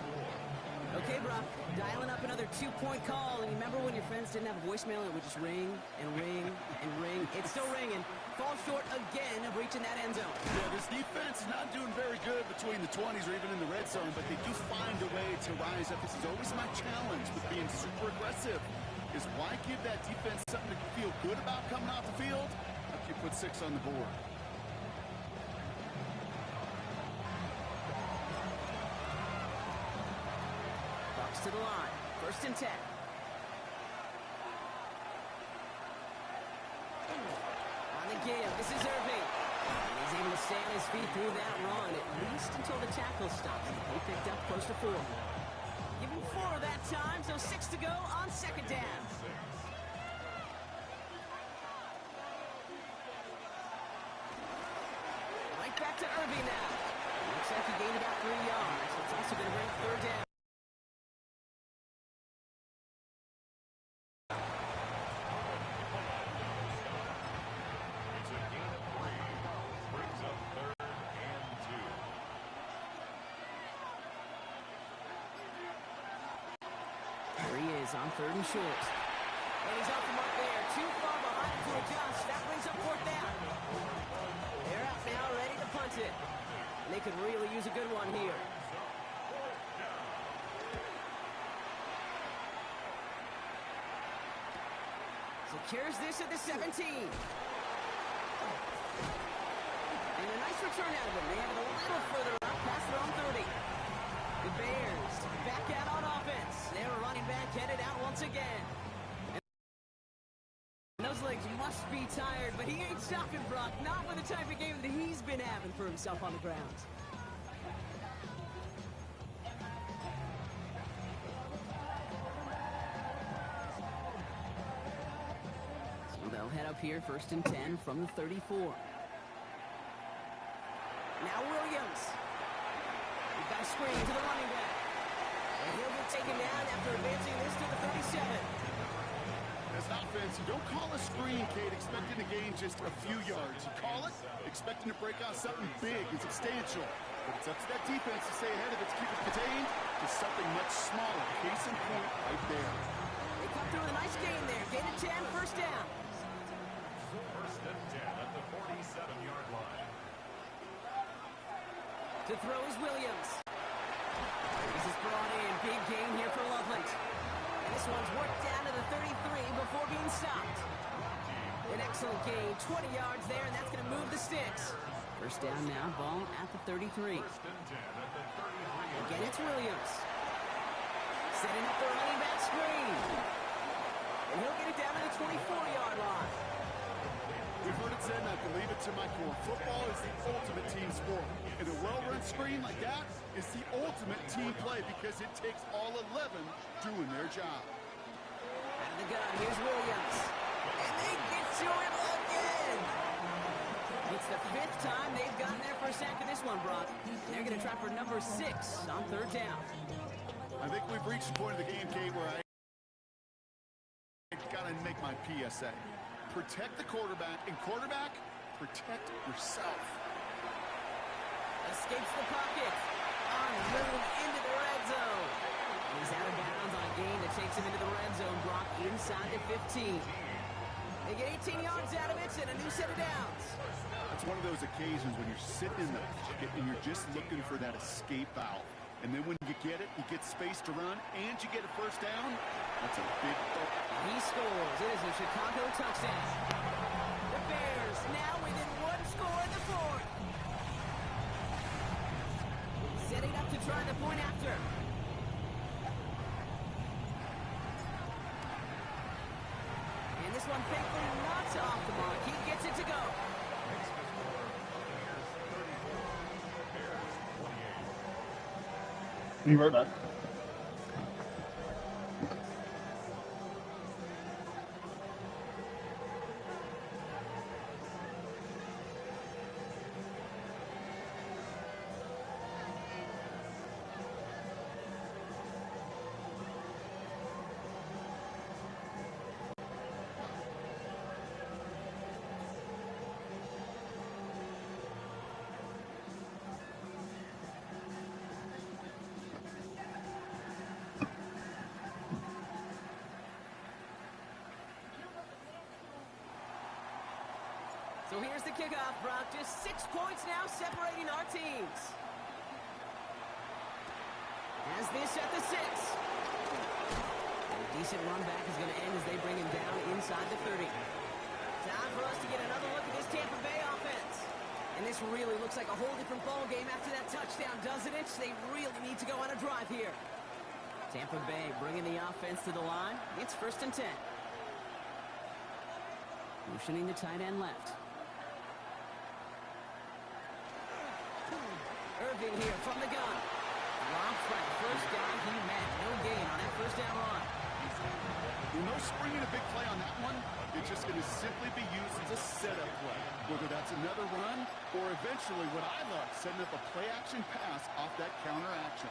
Okay, Brock, dialing up another 2-point call. And you remember when your friends didn't have a voicemail and it would just ring and ring and ring? It's still ringing. Falls short again of reaching that end zone. Yeah, this defense is not doing very good between the 20s or even in the red zone, but they do find a way to rise up. This is always my challenge with being super aggressive, is why give that defense something to feel good about coming off the field after you put 6 on the board. Bucks to the line. 1st and 10. On the give. This is Irving. And he's able to stay on his feet through that run, at least until the tackle stops. He picked up close to 4. Give him 4 that time, so 6 to go on 2nd down. Right back to Irving now. Looks like he gained about 3 yards. It's also going to bring 3rd down. On 3rd and short. And he's off the mark there. Too far behind to adjust. That brings up 4th down. They're out now, ready to punt it. And they could really use a good one here. Secures this at the 17. And a nice return out of them. They have it a little further up, past their own 30. The Bears back out on offense. They're running back headed out once again. And those legs must be tired, but he ain't stopping, Brock. Not with the type of game that he's been having for himself on the ground. So they'll head up here, 1st and 10 from the 34. Now Williams. We've got a screen to the running back. And he'll get taken down after advancing this to the 37. As an offense, you don't call a screen, Kate, expecting to gain just a few yards. You call it expecting to break out something big and substantial. But it's up to that defense to stay ahead of its, keep it contained to something much smaller. Case in point right there. They come through with a nice gain there. Gain of 10, 1st down. 1st and 10 at the 47-yard line. To throw is Williams. This is brought in. Big gain here for Loveland. And this one's worked down to the 33 before being stopped. An excellent gain. 20 yards there, and that's going to move the sticks. 1st down now. Ball at the 33. 1st and 10 at the 33. Again, it's Williams. Setting up the running back screen. And he'll get it down to the 24-yard line. We've heard it said, and I believe it to my core. Football is the ultimate team sport. And a well-run screen like that is the ultimate team play because it takes all 11 doing their job. Out of the gun, here's Williams. And they get to him again. It's the 5th time they've gotten there for a sack of this one, Brock. They're going to try for number 6 on 3rd down. I think we've reached the point of the game, Kate, where I got to make my PSA. Protect the quarterback, and quarterback, protect yourself. Escapes the pocket. On move into the red zone. He's out of bounds on a gain that takes him into the red zone, Brock, inside the 15. They get 18 yards out of it and a new set of downs. It's one of those occasions when you're sitting in the pocket and you're just looking for that escape valve. And then when you get it, you get space to run, and you get a first down. That's a big bump. He scores. It is a Chicago touchdown. The Bears now within one score in the fourth. Setting up to try the point after. And this one thankfully not off the mark. He gets it to go. Be right back. So here's the kickoff, Brock. Just 6 points now separating our teams. As this at the 6. A decent run back is going to end as they bring him down inside the 30. Time for us to get another look at this Tampa Bay offense. And this really looks like a whole different ball game after that touchdown, doesn't it? They really need to go on a drive here. Tampa Bay bringing the offense to the line. It's 1st and 10. Motioning the tight end left. Irving here from the gun. Rob Frank, first guy he met. No gain on that first down run. No springing a big play on that one. It's just going to simply be used as a setup play. Whether that's another run or eventually what I love, setting up a play-action pass off that counter action.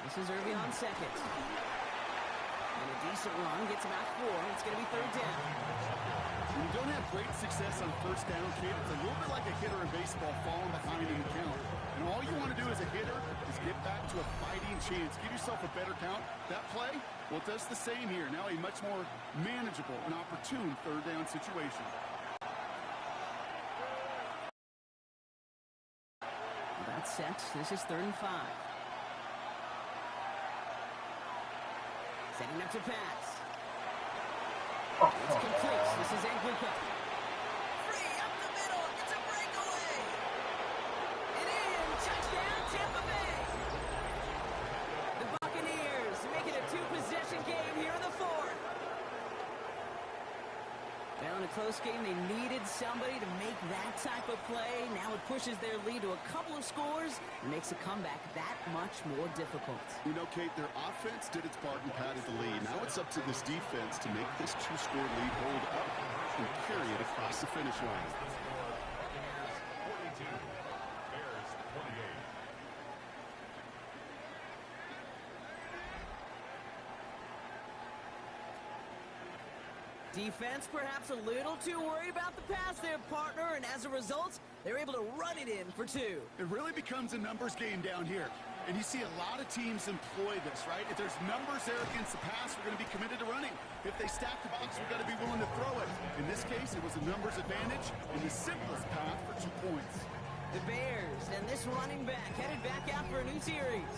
This is Irving on second. And a decent run gets him out 4. It's going to be 3rd down. When you don't have great success on first down, kid, it's a little bit like a hitter in baseball falling behind in the count. And all you want to do as a hitter is get back to a fighting chance. Give yourself a better count. That play, well, it does the same here. Now a much more manageable and opportune 3rd down situation. That's set. This is 3rd and 5. Setting up to pass. It's complete. This is Anguika. Free up the middle. It's a breakaway. And in. Touchdown, Tampa Bay. The Buccaneers make it a 2-possession game here in the 4th. Well, in a close game, they needed somebody to make that type of play. Now it pushes their lead to a couple of scores and makes a comeback that much more difficult. You know, Kate, their offense did its part and padded the lead. Now it's up to this defense to make this 2-score lead hold up and carry it across the finish line. Defense perhaps a little too worried about the pass there, partner, and as a result, they're able to run it in for 2. It really becomes a numbers game down here. And you see a lot of teams employ this, right? If there's numbers there against the pass, we're going to be committed to running. If they stack the box, we've got to be willing to throw it. In this case, it was a numbers advantage and the simplest path for 2 points. The Bears and this running back headed back out for a new series.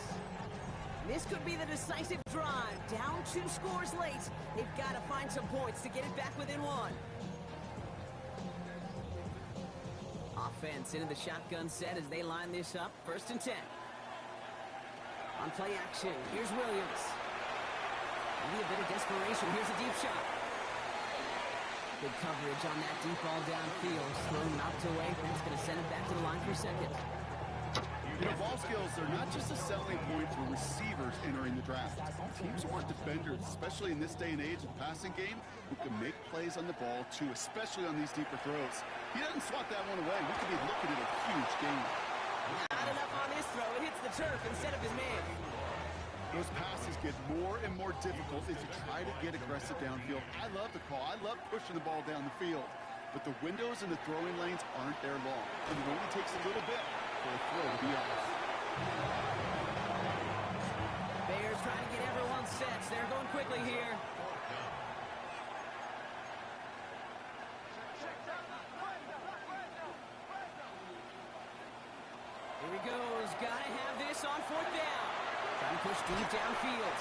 This could be the decisive drive. Down 2 scores late. They've got to find some points to get it back within 1. Offense into the shotgun set as they line this up. 1st and 10. On play action, here's Williams. Maybe a bit of desperation. Here's a deep shot. Good coverage on that deep ball downfield. Thrown knocked away. That's going to send it back to the line for 2nd. You know, ball skills are not just a selling point for receivers entering the draft. Teams want defenders, especially in this day and age of the passing game, who can make plays on the ball, too, especially on these deeper throws. He doesn't swat that one away. We could be looking at a huge game. Not enough on this throw. It hits the turf instead of his man. Those passes get more and more difficult as you try to get aggressive downfield. I love the call. I love pushing the ball down the field. But the windows and the throwing lanes aren't there long. And it only takes a little bit for a throw to be off. Bears trying to get everyone set. They're going quickly here. goes. Gotta have this on 4th down. Trying to push deep downfield.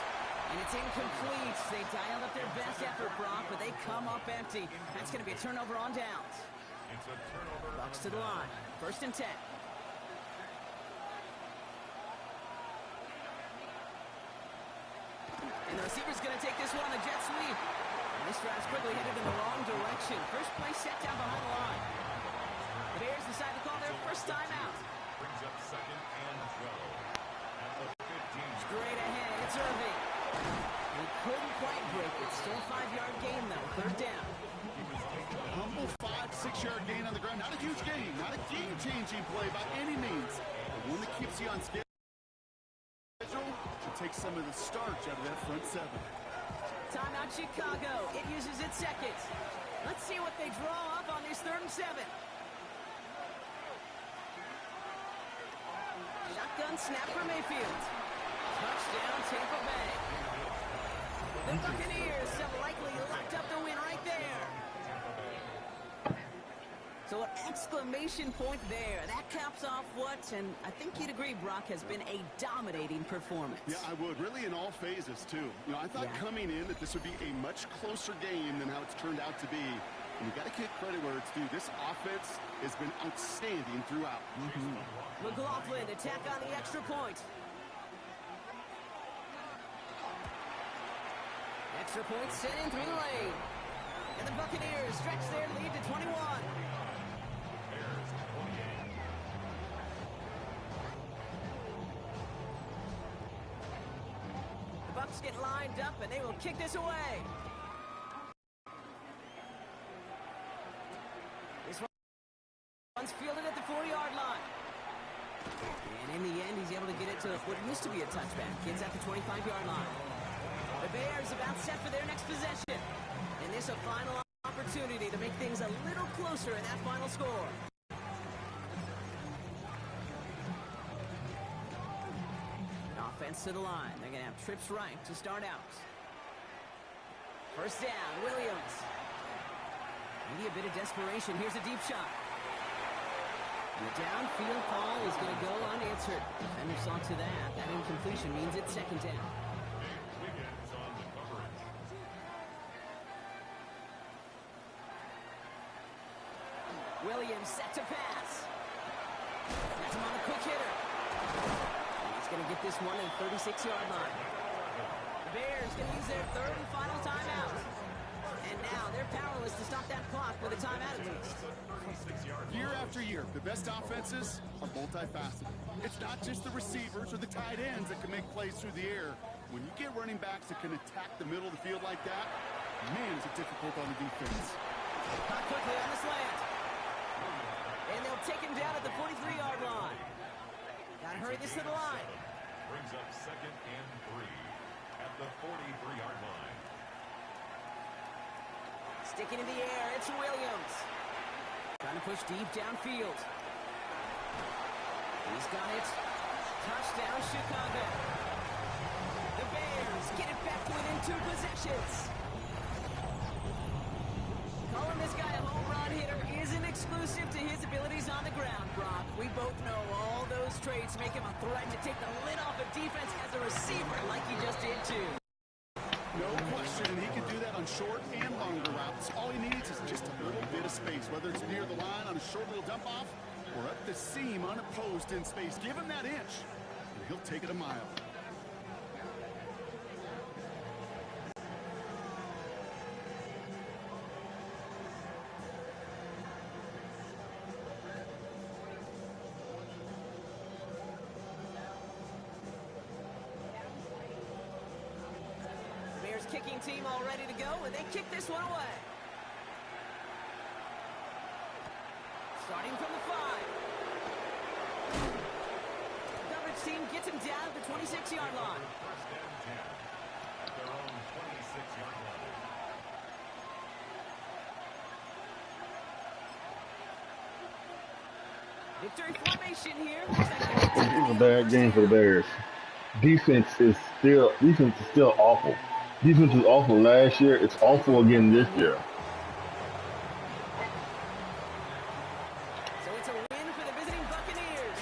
And it's incomplete. They dialed up their best effort, Brock, but they come up empty. That's going to be a turnover on downs. It's a turnover. Bucks to the line. 1st and 10. And the receiver's going to take this one on the jet sweep. And this drive's quickly headed in the wrong direction. First play set down behind the line. The Bears decide to call their first timeout. Brings up 2nd and 12. At the 15. Straight ahead, it's Irving. He couldn't quite break it. Still a 5-yard gain, though. 3rd down. Humble 5-6 yard gain on the ground. Not a huge gain. Not a game-changing play by any means. But one that keeps you on schedule to take some of the starch out of that front 7. Timeout Chicago. It uses its second. Let's see what they draw up on this 3rd and 7. Shotgun snap for Mayfield. Touchdown Tampa Bay. The Buccaneers have likely locked up the win right there. So an exclamation point there. That caps off what, and I think you'd agree, Brock, has been a dominating performance. Yeah, I would. Really in all phases, too. You know, I thought coming in that this would be a much closer game than how it's turned out to be. And you got to give credit where it's due. This offense has been outstanding throughout. McLaughlin attack on the extra point. Extra point sent in through the lane. And the Buccaneers stretch their lead to 21. The Bucs get lined up and they will kick this away. This one's fielded at the 40-yard line. And in the end, he's able to get it to what used to be a touchback. Gets at the 25-yard line. The Bears about set for their next possession. And this a final opportunity to make things a little closer in that final score. Offense to the line. They're going to have trips right to start out. 1st down, Williams. Maybe a bit of desperation. Here's a deep shot. And the downfield call is going to go unanswered. Defender saw to that. That incompletion means it's 2nd down. Williams set to pass. That's him on the quick hitter. And he's going to get this one at the 36-yard line. The Bears going to use their 3rd and final timeout. And now they're powerless to stop that clock with a timeout at least. Year after year, the best offenses are multifaceted. It's not just the receivers or the tight ends that can make plays through the air. When you get running backs that can attack the middle of the field like that, man, is it difficult on the defense. Caught quickly on the slant. And they'll take him down at the 43-yard line. Got to hurry this to the line. Brings up 2nd and 3 at the 43-yard line. Sticking in the air, it's Williams. Trying to push deep downfield. He's got it. Touchdown, Chicago. The Bears get it back to within 2 possessions. Calling this guy a home run hitter isn't exclusive to his abilities on the ground, Brock. We both know all those traits make him a threat to take the lid off of defense as a receiver like he just did too. No question, and he can do that on short and longer routes. All he needs is just a little bit of space, whether it's near the line on a short little dump-off or up the seam unopposed in space. Give him that inch, and he'll take it a mile. Kicking team all ready to go, and they kick this one away. Starting from the 5. The coverage team gets him down at the 26-yard line. 1st and 10 at their own 26-yard line. Victory formation here. It was a bad game for the Bears. Defense is still awful. Defense was awful last year. It's awful again this year. So it's a win for the visiting Buccaneers.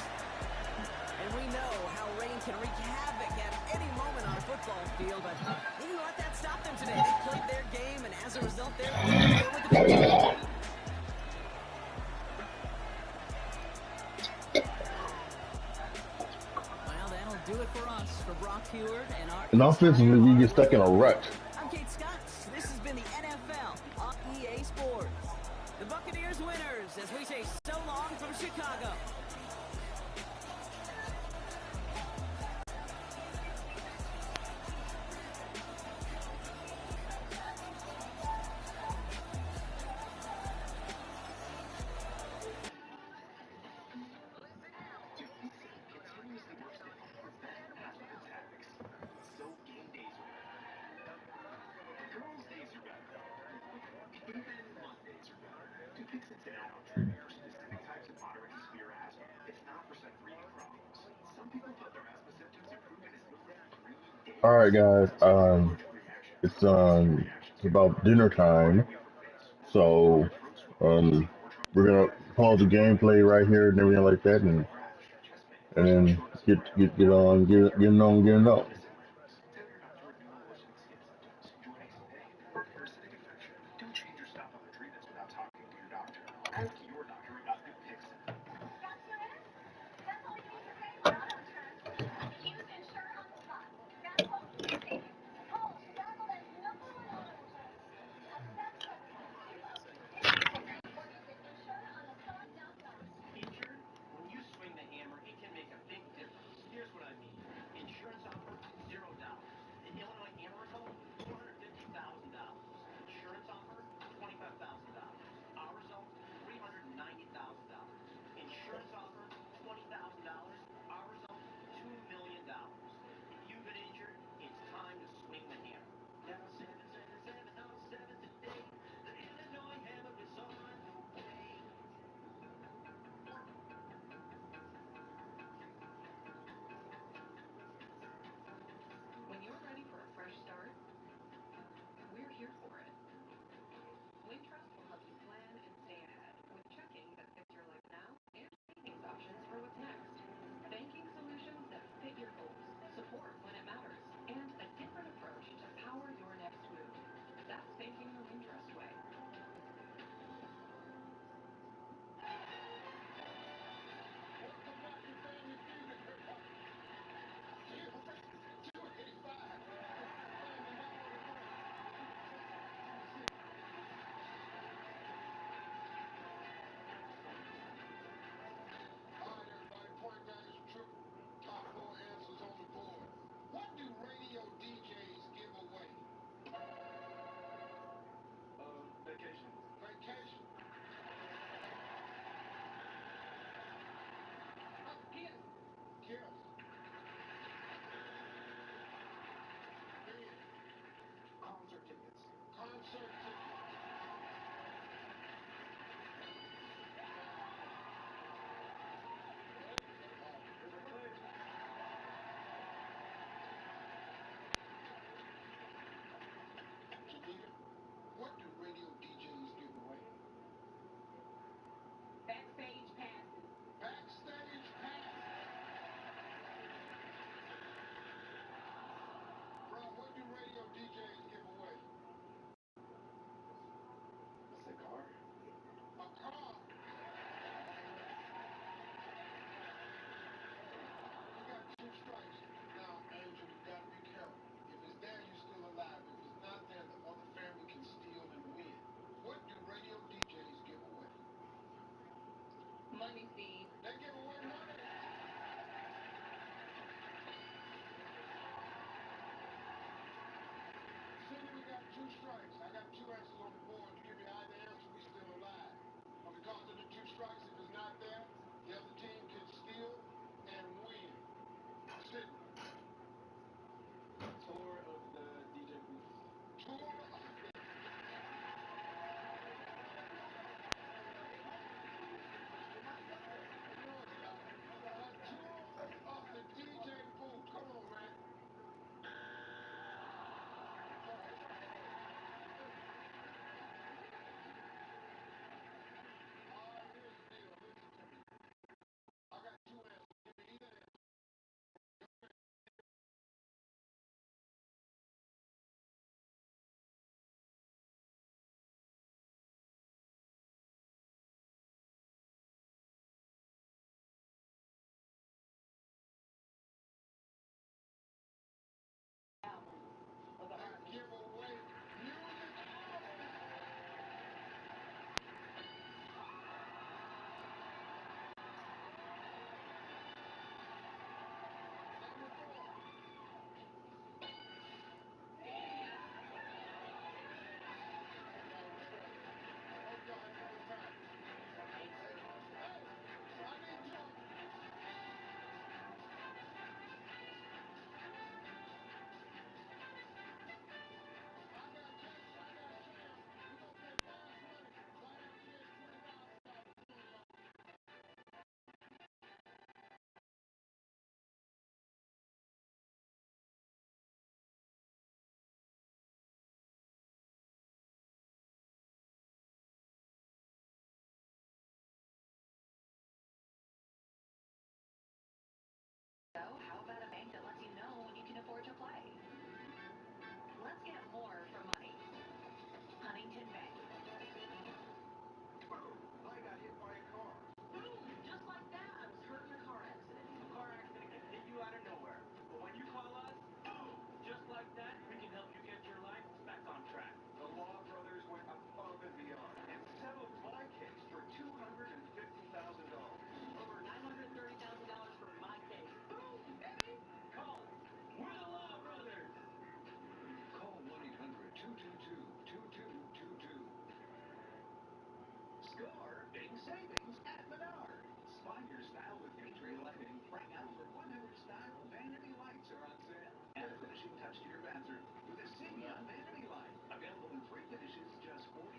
field, but they didn't let that stop them today. They played their game, and as a result, they're looking to go with the victory. Well, that'll do it for us, for Brock Heward and our And offensively, we get stuck in a rut. I'm Kate Scott. This has been the NFL on EA Sports. The Buccaneers winners as we say so long from Chicago. All right, guys. It's about dinner time, so we're gonna pause the gameplay right here and everything like that, and then get on getting on. When you swing the hammer, it can make a big difference. Here's what I mean. Insurance offer, $0. The Illinois Hammer Code, $450,000. Insurance offer, $25,000. Our result, $390,000. Insurance offer, $20,000. Our result, $2 million. If you've been injured, it's time to swing the hammer. Now 77707 today. The Illinois Hammer is on the way. When you're ready for a fresh start, we're here for it. Wintrust will help you plan and stay ahead with checking that fits your life now and savings options for what's next. Banking solutions that fit your goals, support when it matters, and a different approach to power your next move. That's banking the Wintrust way. What do radio DJs give away? Vacation. Vacation. Gifts. Concert tickets. Concert tickets. What do radio DJs give away? Backstage passes. Backstage passes. Bro, what do radio DJs give away? A cigar. A car. You got 2 strikes. Now, Angel, you got to be careful. If it's there, you're still alive. If it's not there, the other family can steal and win. What do radio DJs give away? Money feed. They give away money. Cindy, we got 2 strikes. I got 2 answers on the board. You give me either answer, we still alive. But because of the 2 strikes, if it's not there, the other team can steal and win. Cindy. Tour of the DJ booth. Tour of the DJ booth. Come on, man.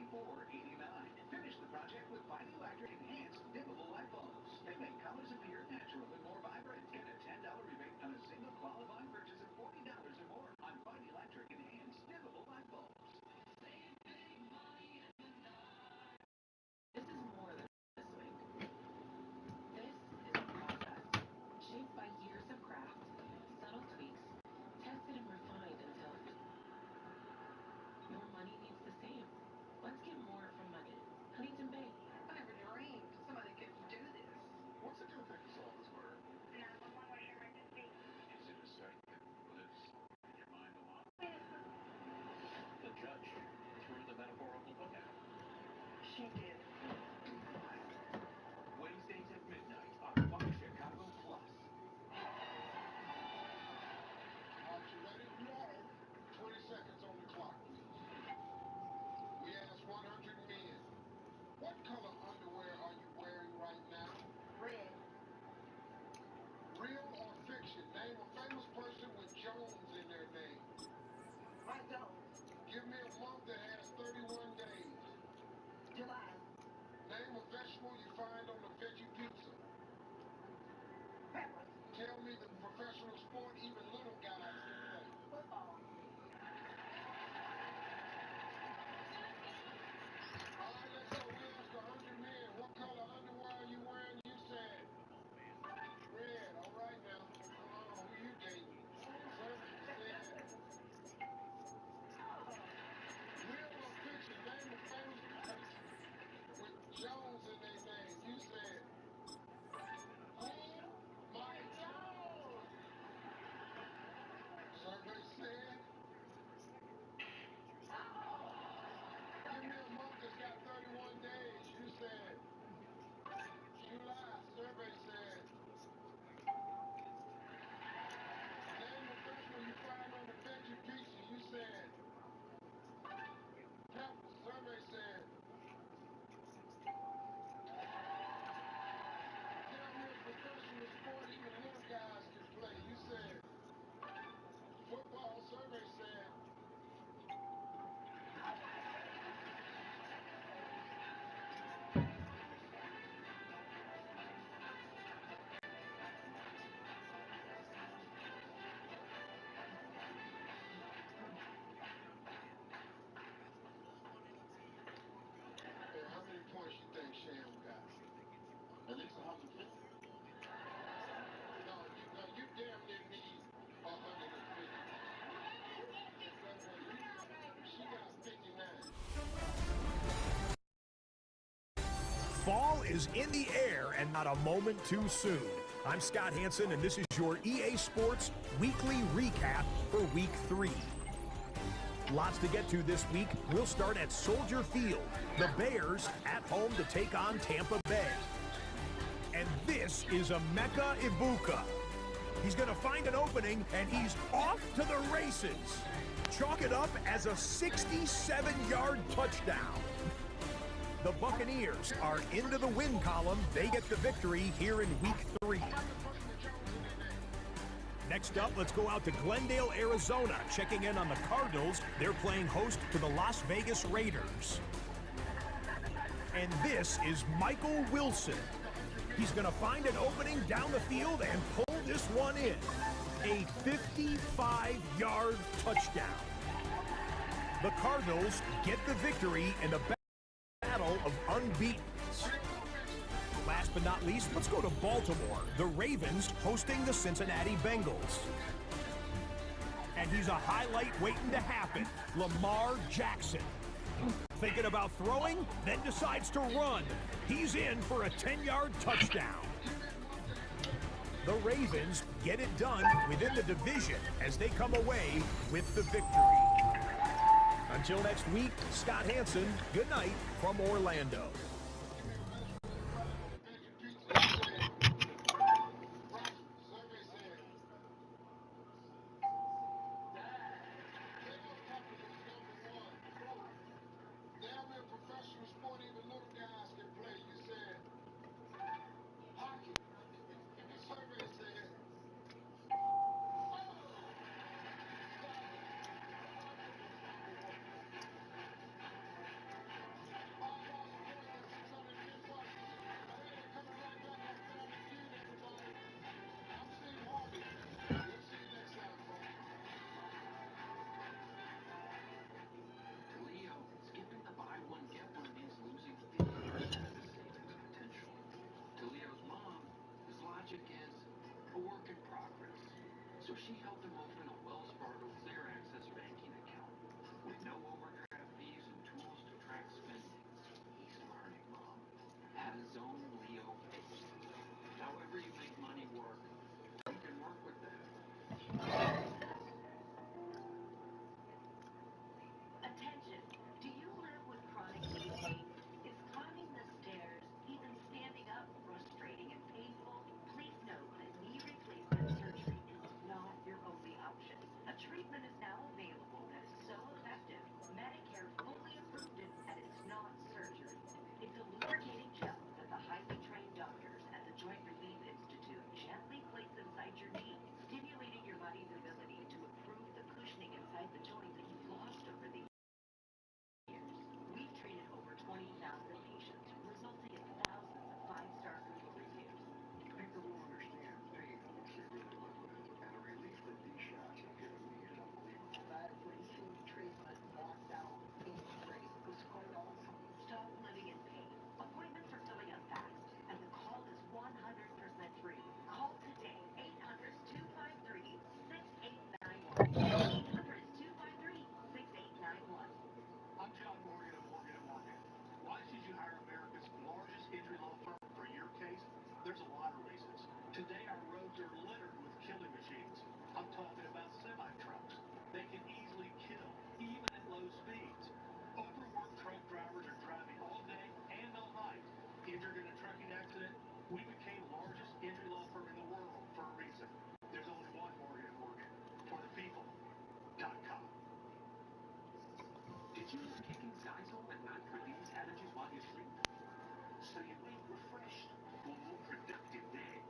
$24.89. Finish the project with VIA Enhanced Dimmable Light Bulbs. They make colors appear natural and more vibrant. Get a $10 rebate on a single qualifying purchase of $40 or more on VIA Enhanced Dimmable Light Bulbs. This is more than a swing. This is a process shaped by years of craft, subtle tweaks, tested and refined until your money needs the same. Let's get more from money. Huntington Bank. I never dreamed somebody could do this. What's it gonna take to solve this murder? Is it a sight that lives in your mind a lot? The judge threw the metaphorical book out. She did. Wednesdays at midnight on Fox Chicago Plus. Are you ready? Yes. 20 seconds on the clock, please. We asked 100 men, what color underwear are you wearing right now? Red. Real or fiction? Name a famous person with Jones in their name. Mike Jones. Give me a month that has 31 days. July. Name a vegetable you find on a veggie pizza. Pepper. Tell me the professional sport even little guys can play. Football. All right, let's go. We asked 100 men, what color underwear are you wearing? You said red. All right now. Who you dating? Survey said real or fiction? Name a famous person with Jones in their name. You said who? Mike Jones. Survey said give me a month that's got 31 days. You said July. Survey said name a vegetable you find on the veggie pizza. You said pepper. Survey said tell me a professional sport even little guys can play. You said football. Survey said hey, how many points you think Sham got? At least 150. No, you damn near need 150. She got 59. Fall is in the air and not a moment too soon. I'm Scott Hansen, and this is your EA Sports Weekly Recap for Week 3. Lots to get to this week. We'll start at Soldier Field. The Bears at home to take on Tampa Bay. And this is Emeka Ibuka. He's going to find an opening, and he's off to the races. Chalk it up as a 67-yard touchdown. The Buccaneers are into the win column. They get the victory here in Week 3. Next up, let's go out to Glendale, Arizona, checking in on the Cardinals. They're playing host to the Las Vegas Raiders. And this is Michael Wilson. He's going to find an opening down the field and pull this one in. A 55-yard touchdown. The Cardinals get the victory in the battle of unbeaten. Last but not least, let's go to Baltimore. The Ravens hosting the Cincinnati Bengals. And he's a highlight waiting to happen. Lamar Jackson. Thinking about throwing, then decides to run. He's in for a 10-yard touchdown. The Ravens get it done within the division as they come away with the victory. Until next week, Scott Hansen, good night from Orlando. Professional sport even little guys can play. You said hockey. Survey said obviously. So you wake refreshed for a more productive day.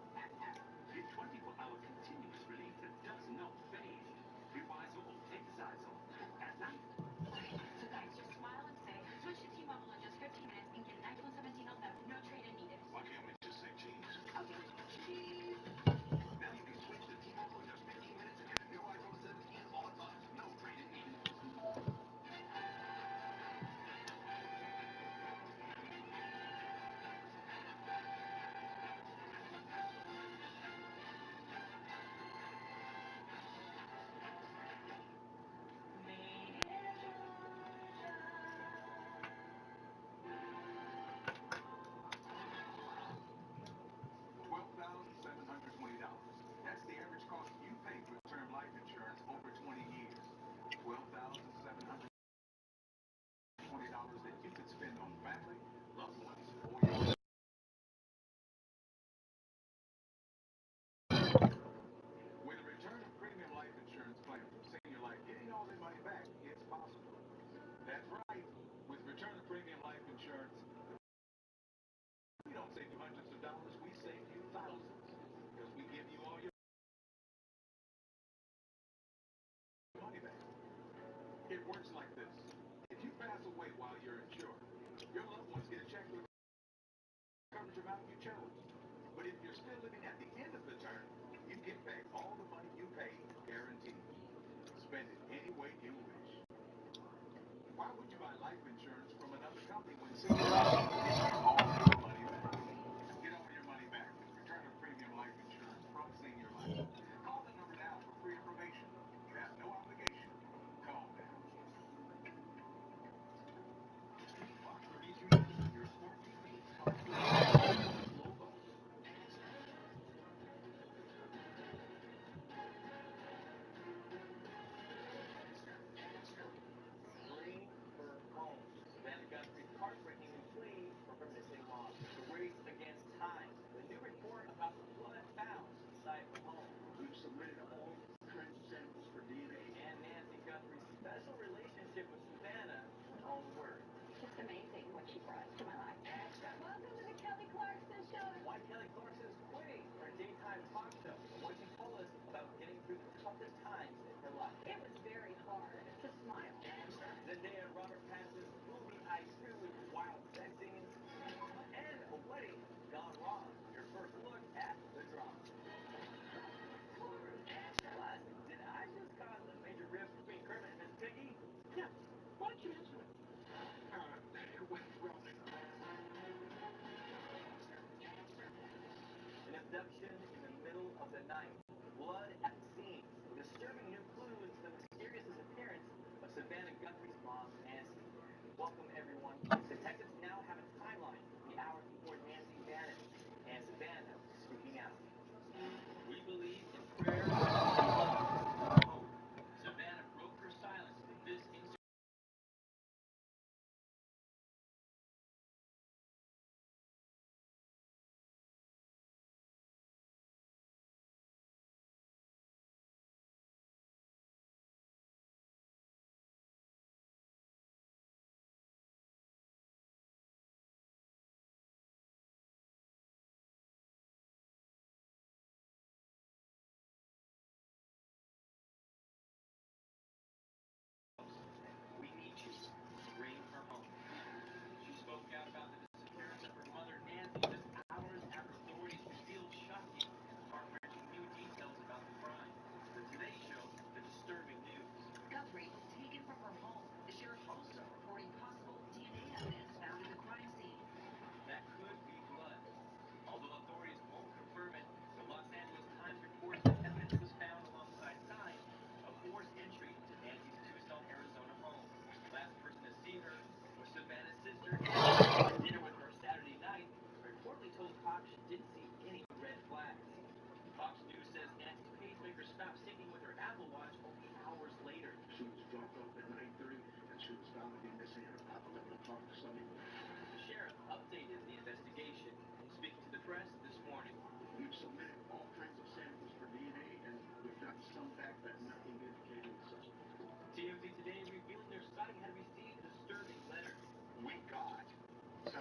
Get 24-hour continuous relief that does not fade. Revise all, exercise all, at night. So guys, just smile and say, switch to T-Mobile in just 15 minutes and get an iPhone 17 on them. No trade-in needed. Why can't we just say cheese? Okay. Cheese. Now you can switch to T-Mobile in just 15 minutes and get a new iPhone 17 on us. No trade-in needed. $12,720. That's the average cost you pay for term life insurance over 20 years. $12,720 that you could spend on family, loved ones, or yourself. With a return of premium life insurance plan from Senior Life, getting all their money back is possible. That's right. With return of premium life insurance, we don't save you hundreds of dollars, we save you thousands. Because we give you all your money back. It works like this. If you pass away while you're insured, your loved ones get a check with coverage amount you chose. But if you're still living at the end of the term, you get back all the money you paid, guaranteed. Spend it any way you wish. Why would you buy life insurance from another company when Senior Life gives you all your money back? Get all your money back with return of premium life insurance from Senior Life. Call the number now for free information. You have no obligation. Call now. Fox 32 your smart TV, smart low cost. Green for home. Savannah Guthrie's heartbreaking plea for her missing mom. The race against time. The new report about the blood found inside her home. We've submitted all kinds of samples for DNA. And Nancy Guthrie's special relationship with Savannah, her own word. It's amazing what she brought to my life. Welcome to the Kelly Clarkson Show. Why Kelly Clarkson is quitting her daytime talk show. What she told us about getting through the toughest times in her life. It was very hard to smile. Zendaya and Robert Pattinson's movie I Too with wild sex scenes. And a wedding gone wrong. Your first look at the drama. Plus, did I just cause a major rift between Kermit and Miss Piggy? Yeah. Why don't you answer it? An abduction in the middle of the night. Blood at the scene. Disturbing new clues to the mysterious disappearance of Savannah Guthrie's mom, Nancy. Welcome, everyone. Detectives now have a timeline. The hours before Nancy vanished. And Savannah speaking out. We believe in prayer and hope. Savannah broke her silence in this incident. We need you. Bring her home. She spoke out about the disappearance of her mother, Nancy, just hours after authorities revealed shocking and heart-wrenching new details about the crime. The Today Show, the disturbing news. Guthrie was taken from her home. The sheriff also reporting possible DNA evidence found in the crime scene. That could be blood. Although authorities won't confirm it, the Los Angeles Times reports that evidence was found alongside signs of forced entry into Nancy's Tucson, Arizona home. Last person to see her was Savannah's sister, at dinner with her Saturday night, reportedly told Fox she didn't see any red flags. Fox News says Nancy's pacemaker stopped syncing with her Apple Watch only hours later. She was dropped off at 9:30, and she was found to be missing at about 11 o'clock Sunday. The sheriff updated the investigation, speaking to the press this morning. We've submitted all kinds of samples for DNA, and we've gotten some back, but nothing indicating the suspect. TMZ Today revealing their site had received a disturbing letter. We got 7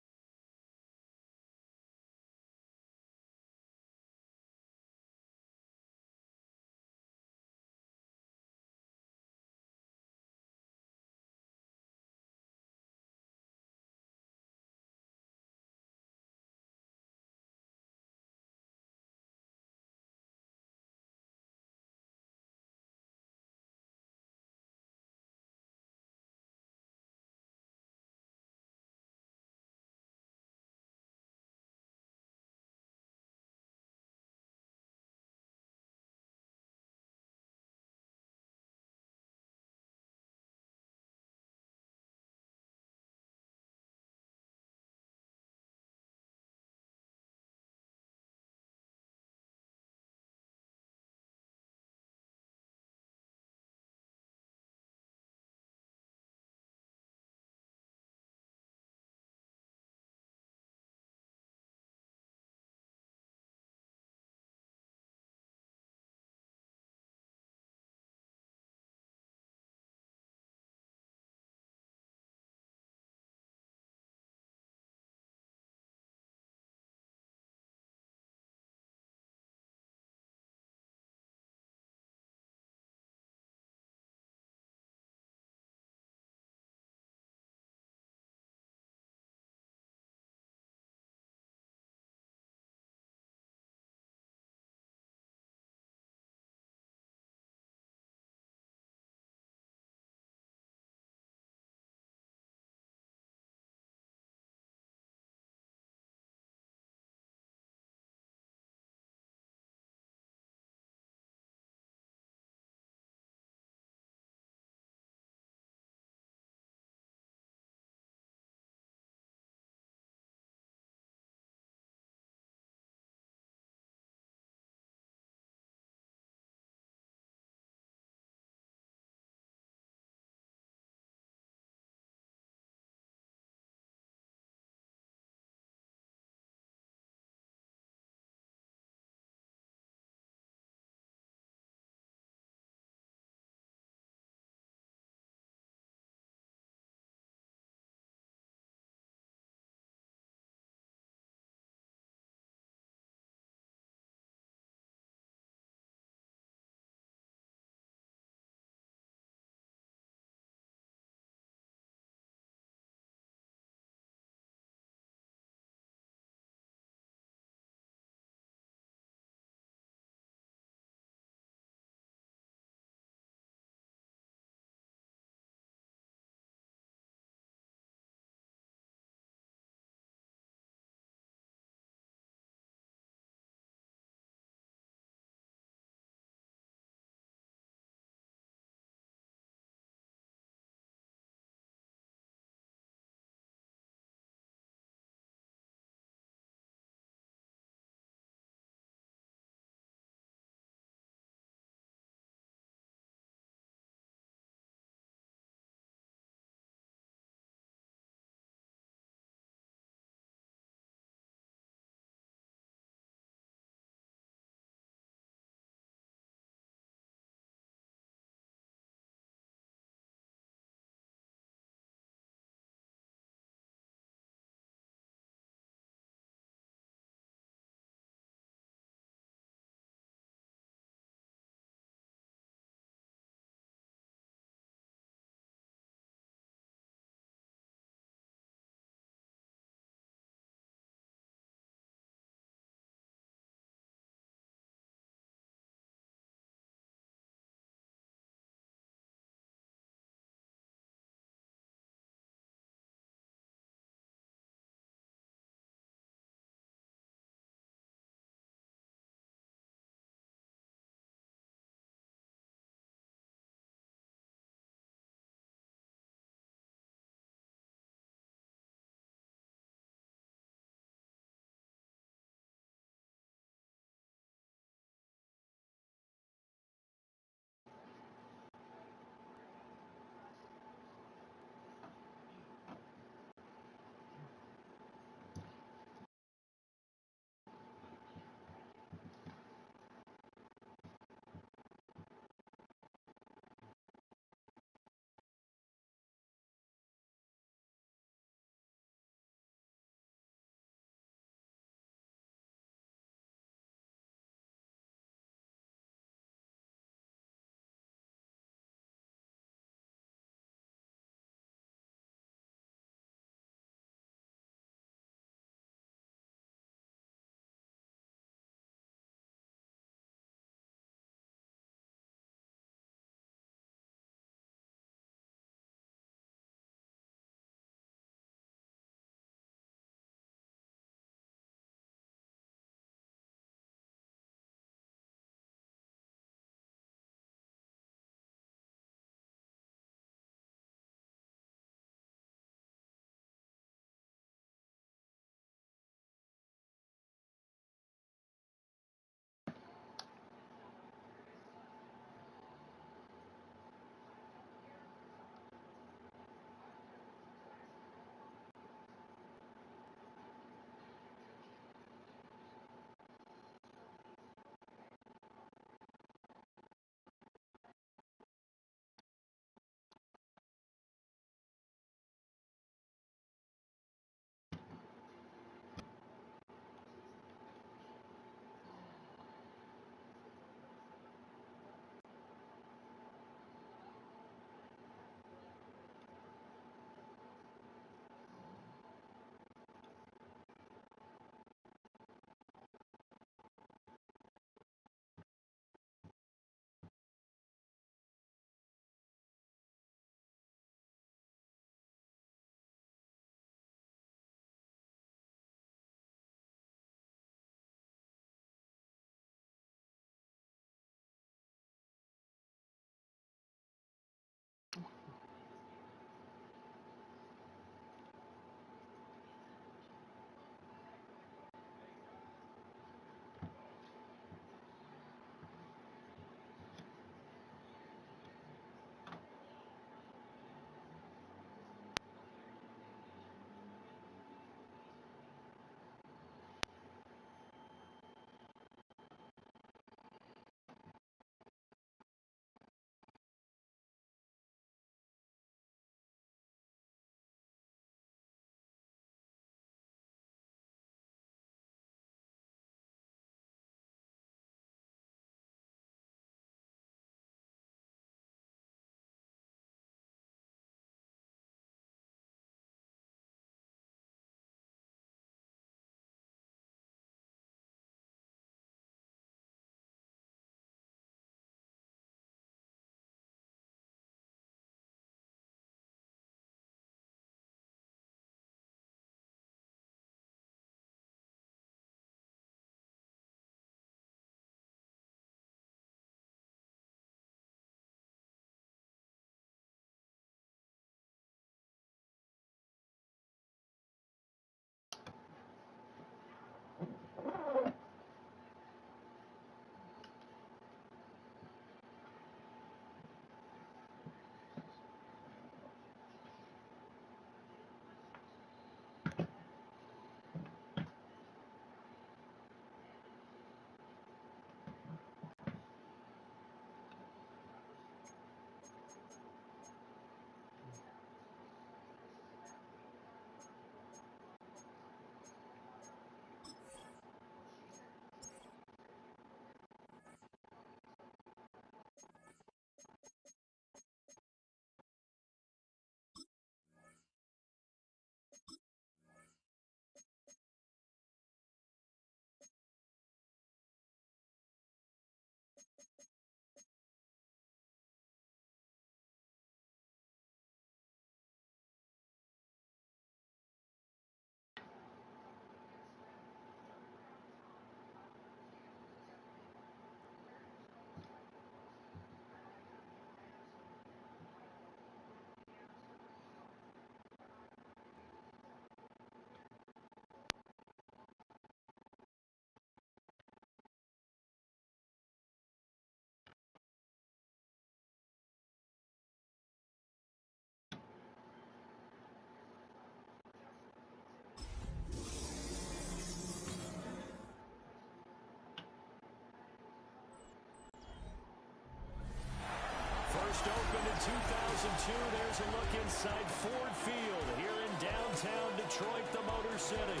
2002, there's a look inside Ford Field here in downtown Detroit, the Motor City.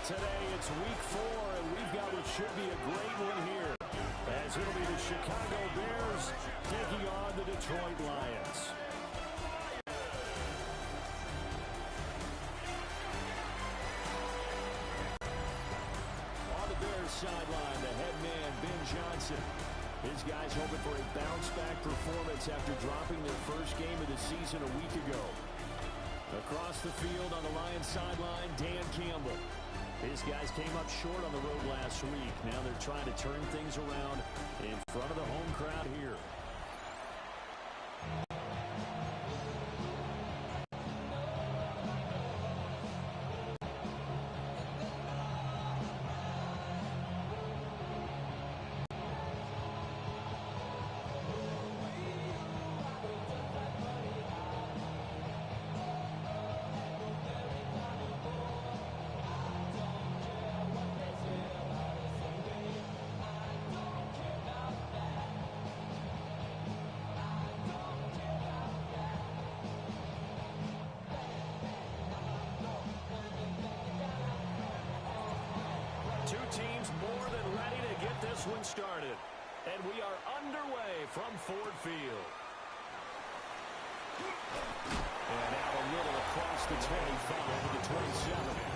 Today, it's week 4, and we've got what should be a great one here, as it'll be the Chicago Bears taking on the Detroit Lions. On the Bears sideline, the head man, Ben Johnson. His guys hoping for a bounce-back performance after dropping their first game of the season a week ago. Across the field on the Lions sideline, Dan Campbell. His guys came up short on the road last week. Now they're trying to turn things around in front of the home crowd here. Two teams more than ready to get this one started. And we are underway from Ford Field. And out a little across the 25 to the 27.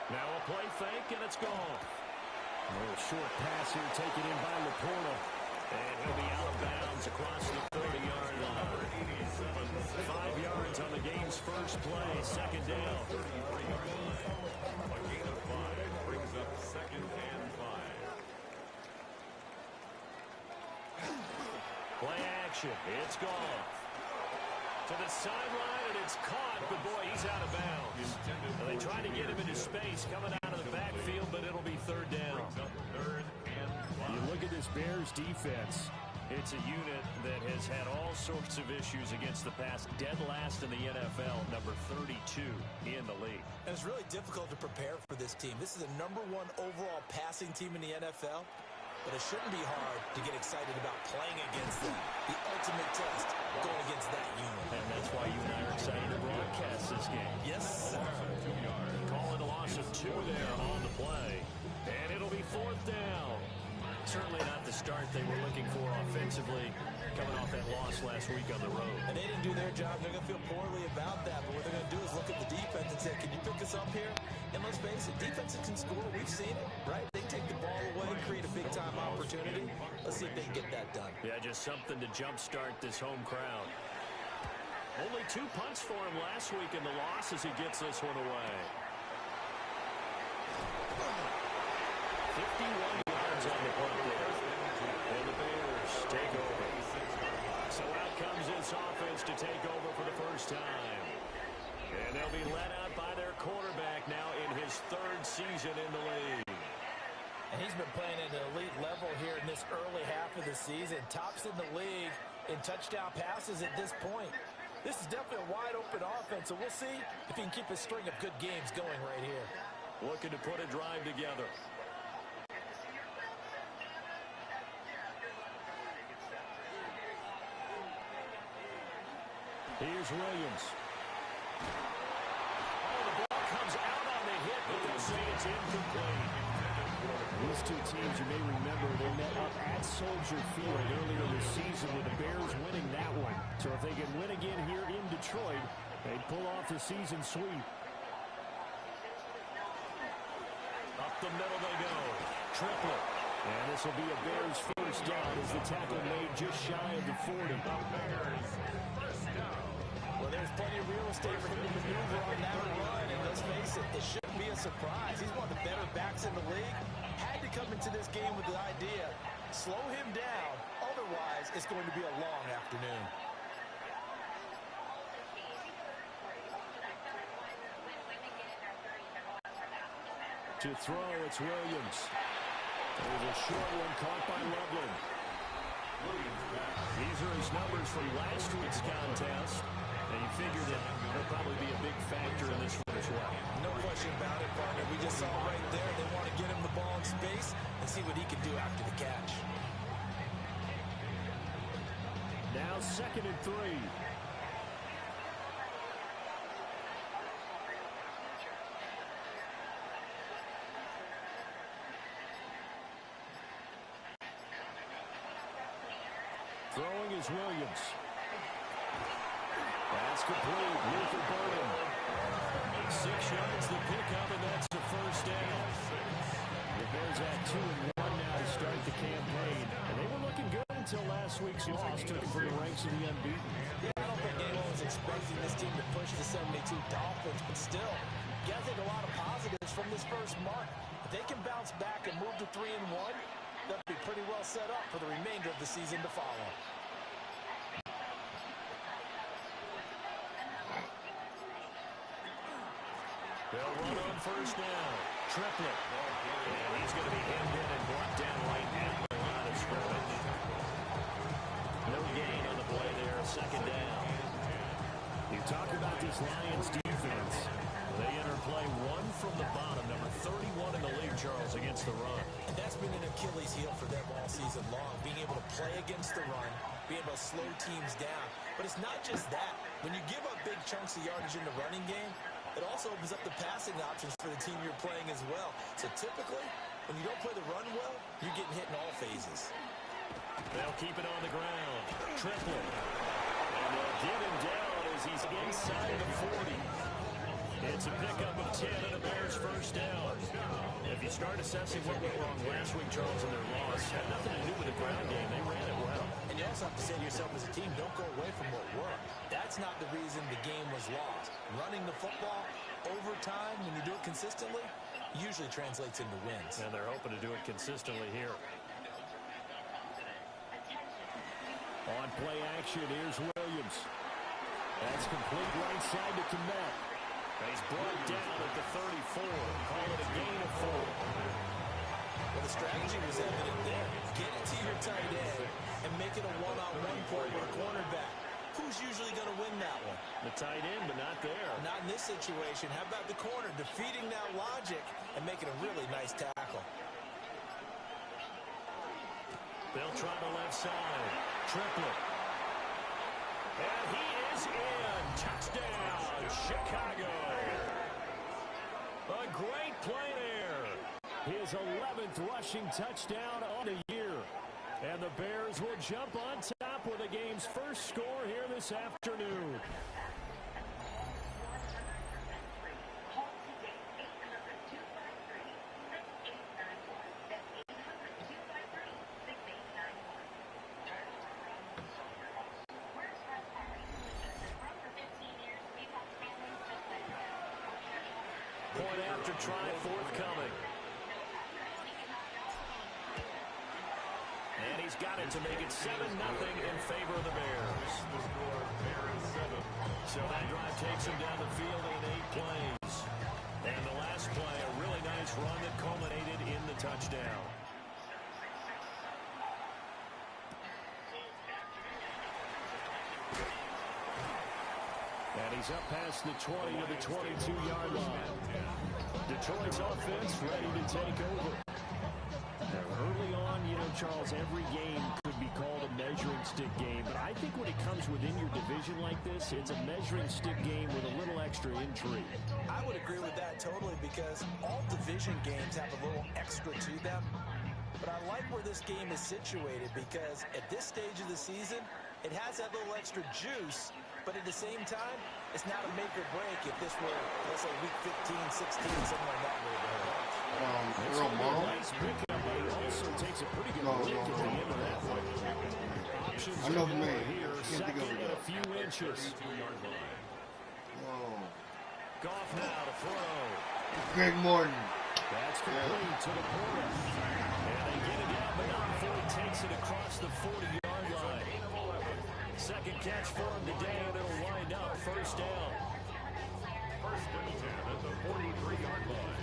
Now a play fake, and it's gone. A little short pass here taken in by Laporta. And he'll be out of bounds across the 30-yard line. 5 yards on the game's first play, second down. A gain of 5 brings up 2nd and 5. Play action. It's gone. To the sideline, and it's caught, but boy, he's out of bounds. Well, they tried to get him into space coming out of the backfield, but it'll be 3rd down. You look at this Bears defense. It's a unit that has had all sorts of issues against the pass. Dead last in the NFL, number 32 in the league. And it's really difficult to prepare for this team. This is the #1 overall passing team in the NFL. But it shouldn't be hard to get excited about playing against them. The ultimate test, going against that unit. And that's why you and I are excited to broadcast this game. Yes, sir. Calling a loss of 2 there on the play. And it'll be 4th down. Certainly not the start they were looking for offensively, coming off that loss last week on the road. And they didn't do their job. They're going to feel poorly about that. But what they're going to do is look at the defense and say, can you pick us up here? And let's face it, defenses can score. We've seen it, right? They take the ball away, create a big-time opportunity. Let's see if they can get that done. Yeah, just something to jumpstart this home crowd. Only 2 punts for him last week in the loss as he gets this one away. 51 yards on the punt there. And the Bears take over. So out comes this offense to take over for the first time. And they'll be led out by their quarterback now in his 3rd season in the league. And he's been playing at an elite level here in this early half of the season. Tops in the league in touchdown passes at this point. This is definitely a wide-open offense, so we'll see if he can keep a string of good games going right here. Looking to put a drive together. Here's Williams. Oh, the ball comes out on the hit, but they'll say it's incomplete. These two teams, you may remember, they met up at Soldier Field earlier this season with the Bears winning that one. So if they can win again here in Detroit, they'd pull off the season sweep. Up the middle they go. Triplett. And this will be a Bears first down as the tackle made just shy of the 40. Well, there's plenty of real estate for him to maneuver on that run, and let's face it, it shouldn't be a surprise. He's one of the better backs in the league. Had to come into this game with the idea, slow him down, otherwise it's going to be a long afternoon. To throw, it's Williams. There's a short one caught by Loveland. These are his numbers from last week's contest. And you figure that he'll probably be a big factor in this one as well. No question about it, partner. We just saw right there they want to get him the ball in space and see what he can do after the catch. Now 2nd and 3. Throwing is Williams. That's complete. Luther Burden. 6 yards the pickup, and that's the first down. The Bears at 2-1 now to start the campaign. And they were looking good until last week's loss took them from the ranks of the unbeaten. Yeah, I don't think anyone was expecting this team to push the 72 Dolphins, but still, you got to take a lot of positives from this first month. If they can bounce back and move to 3-1, they'll be pretty well set up for the remainder of the season to follow. They'll run on first down. Triplet. And he's going to be hemmed in and brought down right at the line of scrimmage. No gain on the play there, 2nd down. You talk about this Lions defense. They enter play 1 from the bottom, number 31 in the league, Charles, against the run. And that's been an Achilles heel for them all season long, being able to play against the run, being able to slow teams down. But it's not just that. When you give up big chunks of yardage in the running game, it also opens up the passing options for the team you're playing as well. So typically, when you don't play the run well, you're getting hit in all phases. They'll keep it on the ground. Triplet. And they'll get him down as he's inside the 40. It's a pickup of 10 and a Bears first down. If you start assessing what went wrong last week, Charles, in their loss, had nothing to do with the ground game. They ran it well. And you also have to say to yourself as a team, don't go away from what worked. That's not the reason the game was lost. Running the football over time, when you do it consistently, usually translates into wins. And they're hoping to do it consistently here. On play action, here's Williams. That's complete right side to Komet. He's brought down at the 34. Call it a gain of 4. Well, the strategy was evident there. Get it to your tight end and make it a one-on-one play with a cornerback. Who's usually going to win that one? The tight end, but not there. Not in this situation. How about the corner defeating that logic and making a really nice tackle? They'll try the left side. Triplet. And he is in. Touchdown, Chicago. A great play there. His 11th rushing touchdown on the year. And the Bears will jump on top with the game's first score here this afternoon. Point after try forthcoming. And he's got it to make it 7-0 in favor of the Bears. So that drive takes him down the field in 8 plays. And the last play, a really nice run that culminated in the touchdown. And he's up past the 20 to the 22-yard line. Detroit's offense ready to take over. Now, early on, you know, Charles, every game could be called a measuring stick game. But I think when it comes within your division like this, it's a measuring stick game with a little extra intrigue. I would agree with that totally because all division games have a little extra to them. But I like where this game is situated because at this stage of the season, it has that little extra juice. But at the same time, it's not a make or break if this were, let's say, week 15, 16, somewhere in that neighborhood. Nice pickup, but it also takes a pretty good lick at the end of that one. Options I know the man. Here, second and a few inches. Goff now to throw. Greg Morton. That's complete to the corner. And they get it out, but not before he takes it across the 40-yard line. Second catch for him today, and it'll wind up first down. First and 10 at the 43-yard line.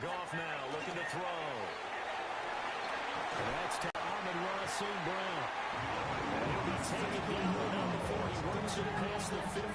Goff now looking to throw. And that's to Amon-Ra St. Brown. And he'll be taken down now before he works it across the 50.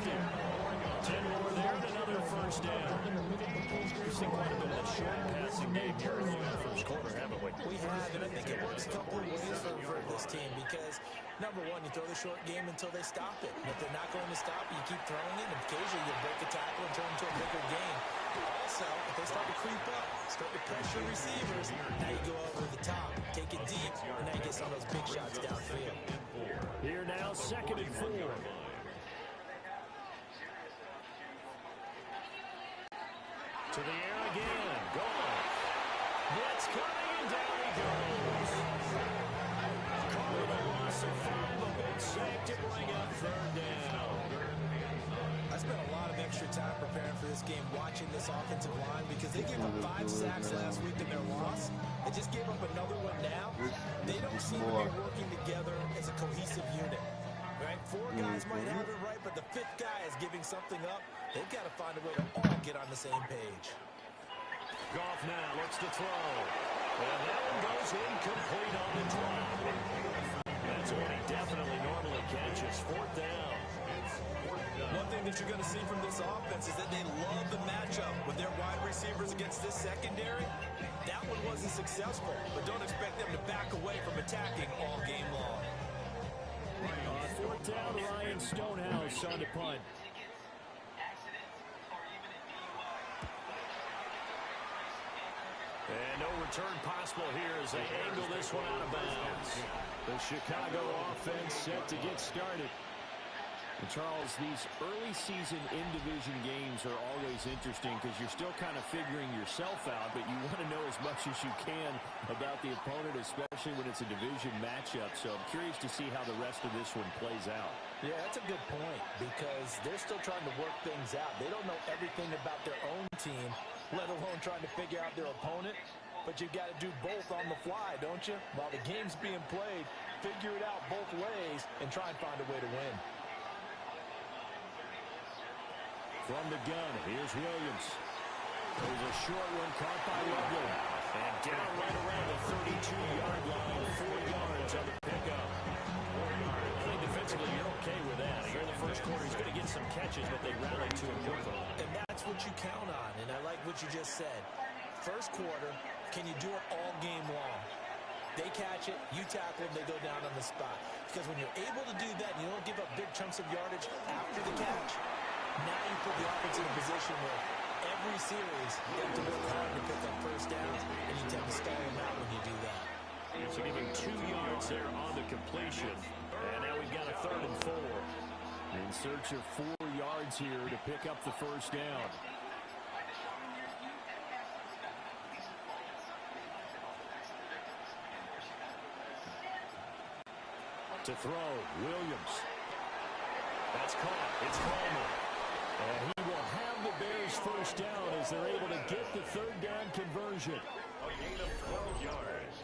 10 more there and another first down. We've seen quite a bit of that short passing game here in the first quarter, haven't we? We have, and I think it works a couple of ways for this team because, number one, you throw the short game until they stop it. And if they're not going to stop it, you keep throwing it, and occasionally you break a tackle and turn it into a bigger game. Also, if they start to creep up, start to pressure receivers, now you go over the top, take it deep, and now you get some of those big shots downfield. Here now, 2nd and 4. To the air again. Goff. Blitz coming, and down he goes. Calling a loss of 5, a big sack to bring up 3rd down. I spent a lot of extra time preparing for this game, watching this offensive line, because they gave up 5 sacks last week in their loss. They just gave up another one now. They don't seem to be working together as a cohesive unit. Right? 4 guys might have it right, but the 5th guy is giving something up. They've got to find a way to all get on the same page. Goff now looks to throw. And that one goes incomplete on the drop. That's what he definitely normally catches. 4th down. One thing that you're going to see from this offense is that they love the matchup with their wide receivers against this secondary. That one wasn't successful, but don't expect them to back away from attacking all game long. 4th down, Ryan Stonehouse on the punt. And no return possible here as they angle this one out of bounds. The Chicago offense set to get started. And Charles, these early season in-division games are always interesting because you're still kind of figuring yourself out, but you want to know as much as you can about the opponent, especially when it's a division matchup. So I'm curious to see how the rest of this one plays out. Yeah, that's a good point because they're still trying to work things out. They don't know everything about their own team, let alone trying to figure out their opponent. But you've got to do both on the fly, don't you? While the game's being played, figure it out both ways and try and find a way to win. From the gun, here's Williams. There's a short one caught by Loveland. And down right around the 32-yard line, 4 yards on the pickup. I think defensively you're okay with that. Here in the first quarter, he's going to get some catches, but they rallied to him quickly. And that's what you count on, and I like what you just said. First quarter, can you do it all game long? They catch it, you tackle them, they go down on the spot. Because when you're able to do that, and you don't give up big chunks of yardage after the catch, now you put the offense in a position where every series you have to work hard to pick up first downs, and you tend to stall them out when you do that. So giving 2 yards there on the completion. And now we've got a 3rd and 4. In search of 4 yards here to pick up the first down. To throw, Williams. That's caught. It's Coleman. And he will have the Bears first down as they're able to get the 3rd down conversion. A gain of 12 yards.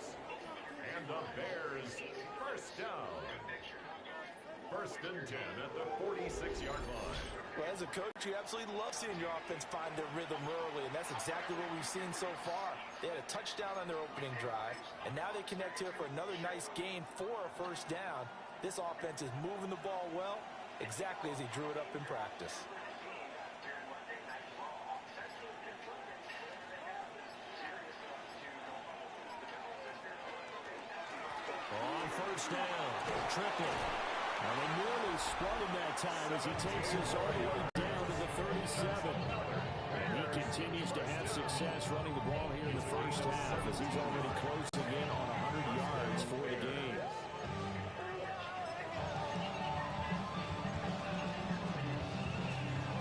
And the Bears first down. 1st and 10 at the 46-yard line. Well, as a coach, you absolutely love seeing your offense find their rhythm early, and that's exactly what we've seen so far. They had a touchdown on their opening drive, and now they connect here for another nice gain for a first down. This offense is moving the ball well, exactly as he drew it up in practice. On first down, Triplett. And they nearly sprung him that time as he takes us all the way down to the 37. And he continues to have success running the ball here in the first half as he's already closing in on 100 yards for the game.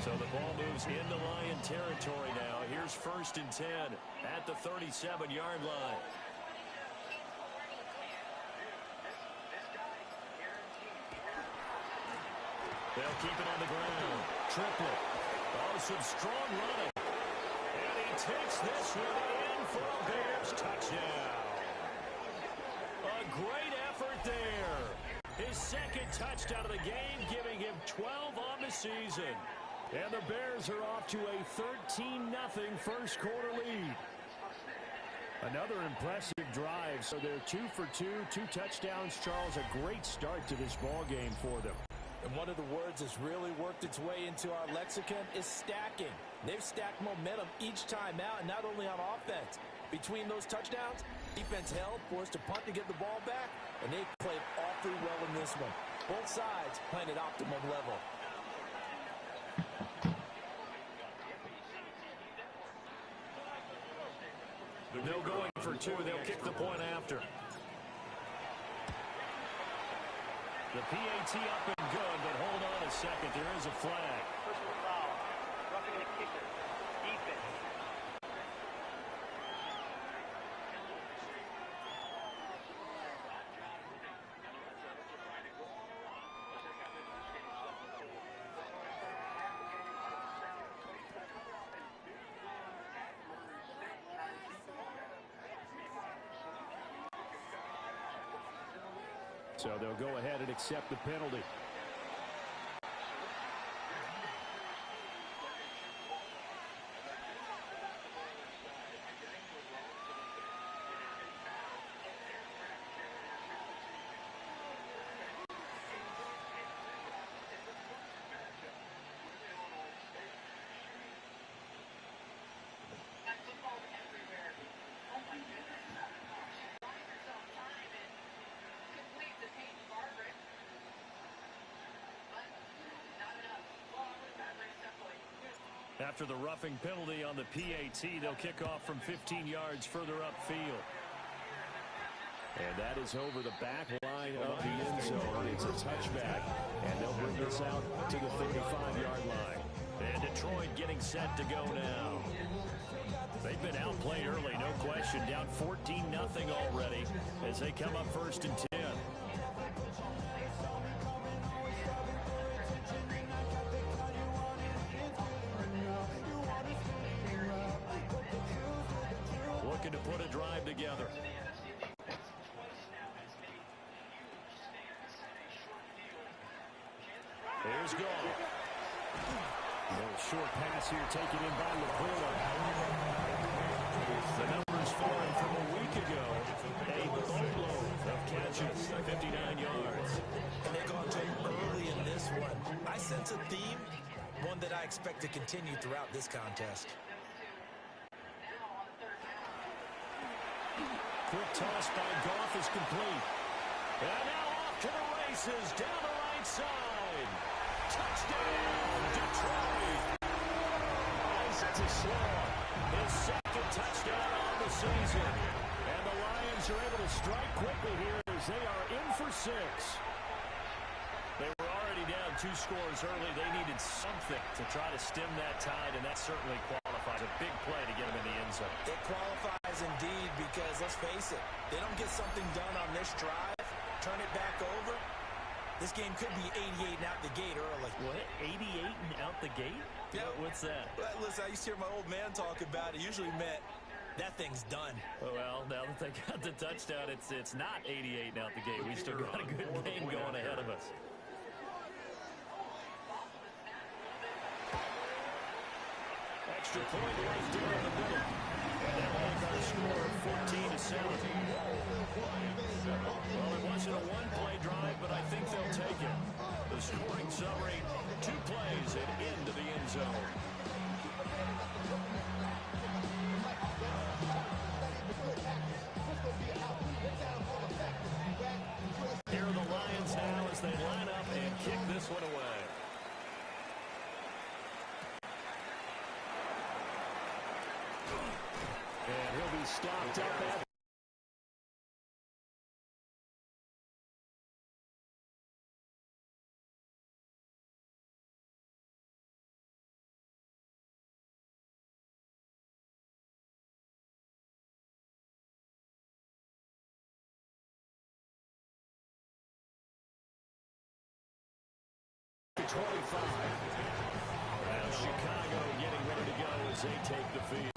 So the ball moves into Lion territory now. Here's 1st and 10 at the 37-yard line. They'll keep it on the ground. Triplett. Oh, some strong running. And he takes this one in for a Bears touchdown. A great effort there. His 2nd touchdown of the game, giving him 12 on the season. And the Bears are off to a 13-0 first quarter lead. Another impressive drive. So they're 2 for 2, 2 touchdowns. Charles, a great start to this ball game for them. And one of the words that's really worked its way into our lexicon is stacking. They've stacked momentum each time out, and not only on offense. Between those touchdowns, defense held, forced to punt to get the ball back, and they played awfully well in this one. Both sides playing at optimum level. No going for 2. They'll kick the point after. The PAT up and good, but hold on a second. There is a flag. Personal foul. Roughing the kicker. Defense. So they'll go ahead and accept the penalty. After the roughing penalty on the PAT, they'll kick off from 15 yards further upfield. And that is over the back line of the end zone. It's a touchback, and they'll bring this out to the 35-yard line. And Detroit getting set to go now. They've been outplayed early, no question. Down 14-0 already as they come up 1st and 10. Looking to put a drive together. Here's Goff. A little short pass here taken in by Laporta. The numbers for him from a week ago. A boatload of catches, 59 yards. And they got to him early in this one. I sense a theme, one that I expect to continue throughout this contest. Quick toss by Goff is complete. And now off to the races down the right side. Touchdown, Detroit. Isaac is slow. His second touchdown on the season. And the Lions are able to strike quickly here as they are in for 6. They were already down 2 scores early. They needed something to try to stem that tide, and that certainly qualifies. A big play to get them in the end zone. It qualifies indeed because, let's face it, they don't get something done on this drive, turn it back over, this game could be 88 and out the gate early. What? 88 and out the gate? Yeah. What's that? Well, listen, I used to hear my old man talk about it. Usually meant that thing's done. Well, now that they got the touchdown, it's not 88 and out the gate. We still got a good game going ahead of us. Extra point right there in the middle. And that'll make our score 14-7. Well, it wasn't a one-play drive, but I think they'll take it. The scoring summary, 2 plays and into the end zone. Here are the Lions now as they line up and kick this one away. And he'll be stopped up at the 25. Now Chicago getting ready to go as they take the field.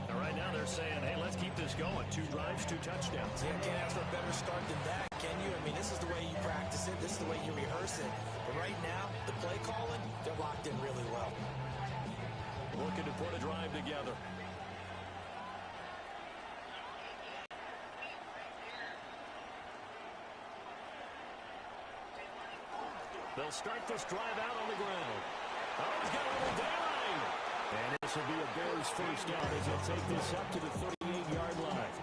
And right now they're saying, hey, let's keep this going. 2 drives, 2 touchdowns. Yeah, can't ask for a better start than that, can you? I mean, this is the way you practice it. This is the way you rehearse it. But right now, the play calling, they're locked in really well. Looking to put a drive together. They'll start this drive out on the ground. Oh, he's got a little daylight. And this will be a Bears first down as they'll take this up to the 38-yard line.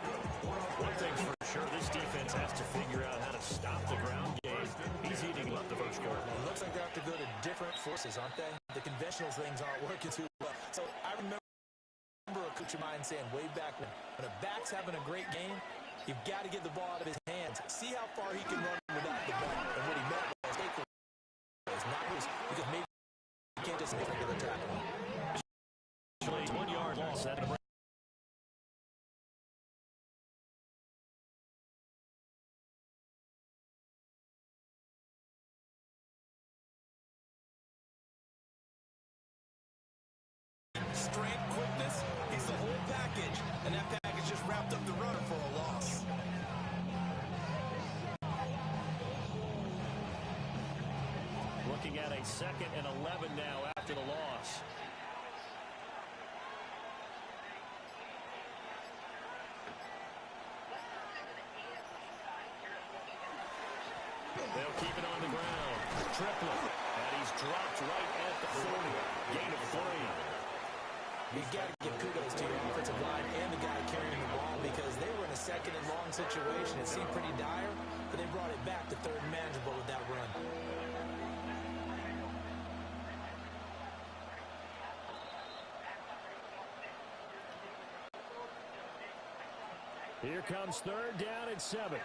One thing's for sure, this defense has to figure out how to stop the ground game. He's eating up the first quarter. It looks like they have to go to different forces, aren't they? The conventional things aren't working too well. So I remember a coach of mine saying way back when a back's having a great game, you've got to get the ball out of his hands. See how far he can run without the ball. And what he meant was take the not his, because maybe you can't just make a regular tackle. 1 yard loss at the break. Strength, quickness, he's the whole package. And that package just wrapped up the runner for a loss. Looking at a 2nd and 11 now after the loss. They'll keep it on the ground. Triplet. And he's dropped right at the 40. Gain of 3. You've got to give kudos to your offensive line and the guy carrying the ball because they were in a 2nd and long situation. It seemed pretty dire, but they brought it back to 3rd and manageable with that run. Here comes 3rd down and 7.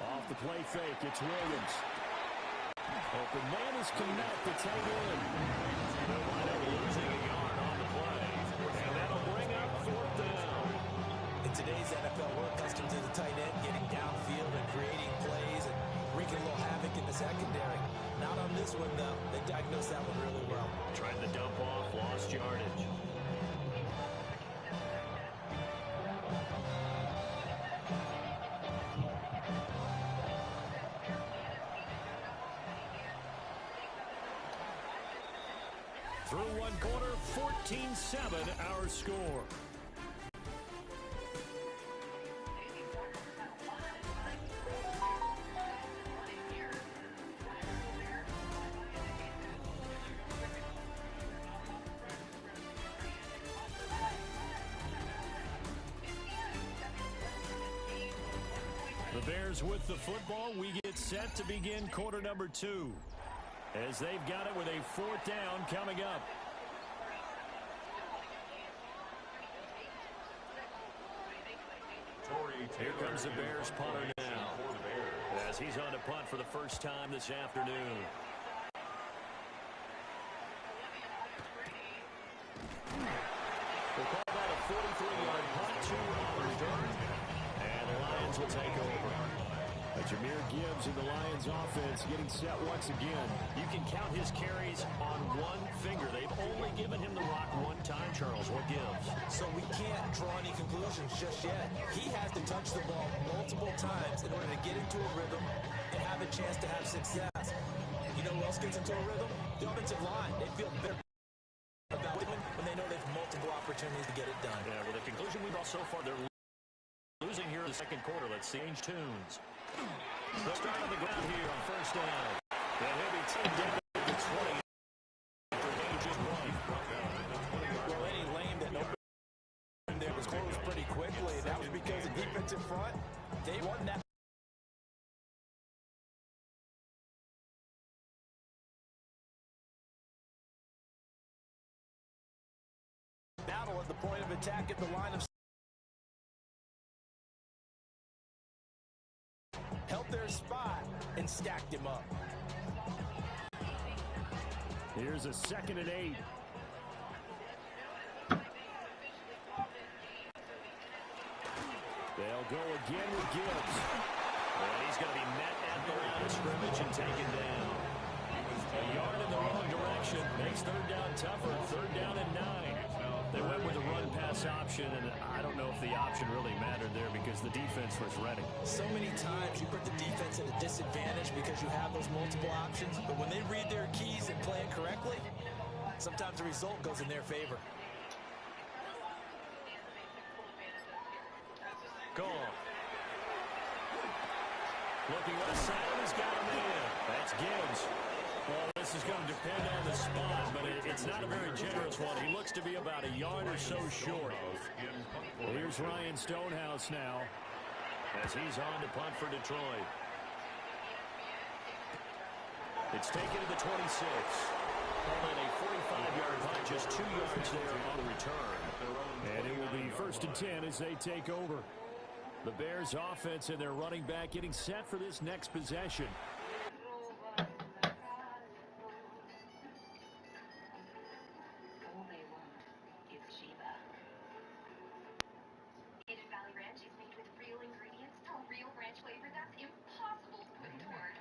Off the play fake, it's Williams. Open man is Connect, the tight end. They'll wind up losing a yard on the play. And that'll bring up 4th down. In today's NFL, we're accustomed to the tight end getting downfield and creating plays and wreaking a little havoc in the secondary. Not on this one, though. They diagnosed that one really well. Tried to dump off, lost yardage. Through 1 quarter, 14-7 our score. The Bears with the football. We get set to begin quarter number 2. As they've got it with a 4th down coming up. Here comes the Bears punter now. As he's on to punt for the first time this afternoon. We'll call that a 43-yard punt to return. And the Lions will take over. Jameer Gibbs in the Lions offense getting set once again. You can count his carries on one finger. They've only given him the rock one time, Charles. What gives? So we can't draw any conclusions just yet. He has to touch the ball multiple times in order to get into a rhythm and have a chance to have success. You know who else gets into a rhythm? The offensive line. They feel better about it when they know they have multiple opportunities to get it done. Yeah, well, the conclusion we've brought so far, they're losing here in the 2nd quarter. Let's change tunes. They'll start on the ground here on 1st down. And he'll be taken down at the 20. Well, any lane that opened there was closed pretty quickly. That was because the defensive front, they won that. Battle at the point of attack at the line of held their spot and stacked him up. Here's a 2nd and 8. They'll go again with Gibbs. And he's going to be met at the line of scrimmage and taken down. A yard in the wrong direction makes 3rd down tougher. 3rd down and 9. They went with a run-pass option, and I don't know if the option really mattered there because the defense was ready. So many times you put the defense at a disadvantage because you have those multiple options, but when they read their keys and play it correctly, sometimes the result goes in their favor. Goal. Looking left side, he's got him in. That's Gibbs. Well, this is going to depend on the spot, but it's not a very generous one. He looks to be about a yard or so short. Here's Ryan Stonehouse now as he's on to punt for Detroit. It's taken to the 26. And a 45-yard punt, just 2 yards there on the return. And it will be 1st and 10 as they take over. The Bears offense and their running back getting set for this next possession. Hidden Valley Ranch is made with real ingredients for real ranch flavor that's impossible to put into words.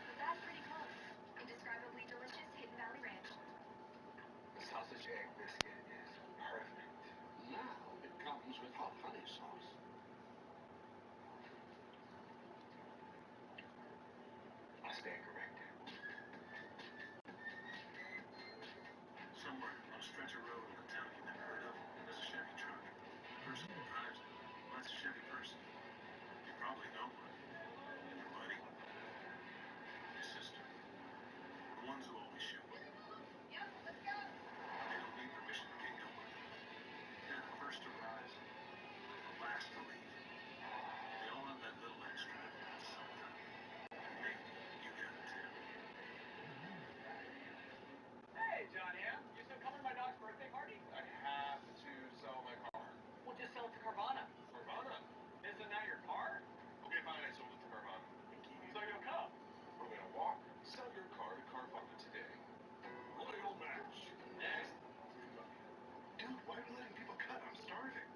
But that's pretty close. Indescribably delicious Hidden Valley Ranch. The sausage egg biscuit is perfect. Now it comes with hot honey sauce. I stand corrected. Somewhere on a stretch of road in a town you've never heard of, there's a Chevy truck. The person who drives it, well, that's a Chevy person. You probably know one. Your buddy. Your sister. The ones who always show up. Yep, let's go. They don't need permission to get going. They're the first to rise, the last to leave. They all have that little extra, something. Hey, you got it too. Hey, John M. You still coming to my dog's birthday party? I have to sell my car. Well, just sell it to Carvana. Carvana? Isn't that your car? Okay, fine. I sold it to Carvana. So you'll come? We're gonna walk. Sell your car to Carvana today. Royal match. Next. Dude, why are you letting people cut? I'm starving.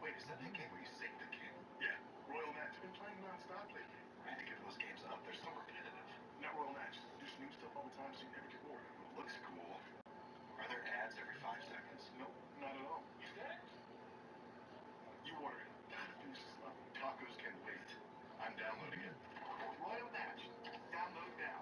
Wait, is that game where you sing the king? Yeah, Royal Match. I've been playing non-stop lately. I need to give those games up. They're so repetitive. Not Royal Match. Do some new stuff all the time so you never get bored. Looks cool. Are there ads every 5 seconds? Nope, not at all. You get it? You order it. Gotta finish this level. Tacos can wait. I'm downloading it. Royal Match. Download now.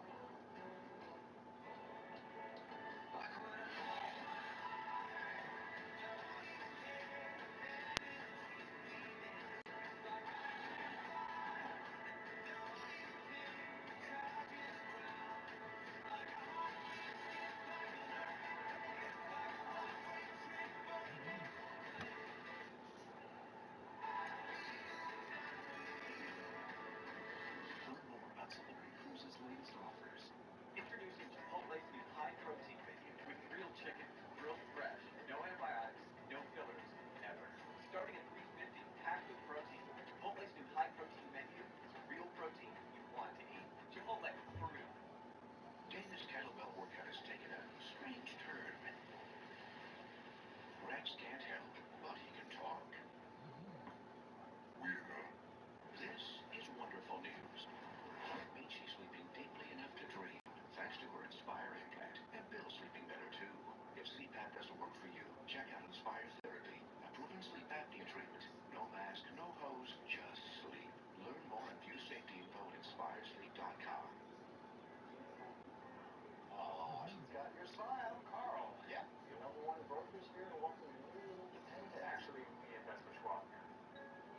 Learn more about Celebrity Cruises' latest offers. Introducing Chipotle's new high-protein menu with real chicken, grilled fresh, no antibiotics, no fillers, ever. Starting at $3.50, packed with protein. Chipotle's new high-protein menu is real protein you want to eat. Chipotle, for real. Dana's kettlebell workout has taken a strange turn. Rex can't help, but he can talk. Weirdo. This is wonderful news. It means she's sleeping deeply enough to dream, thanks to her Inspire implant. And Bill's sleeping better too. If CPAP doesn't work for you, check out Inspire Therapy, a proven sleep apnea treatment. No mask, no hose, just sleep. Learn more and view safety info at inspiresleep.com. Oh, she's got your smile. Carl. Yeah. The #1 brokers here in Walker Actually, we invest with Schwab.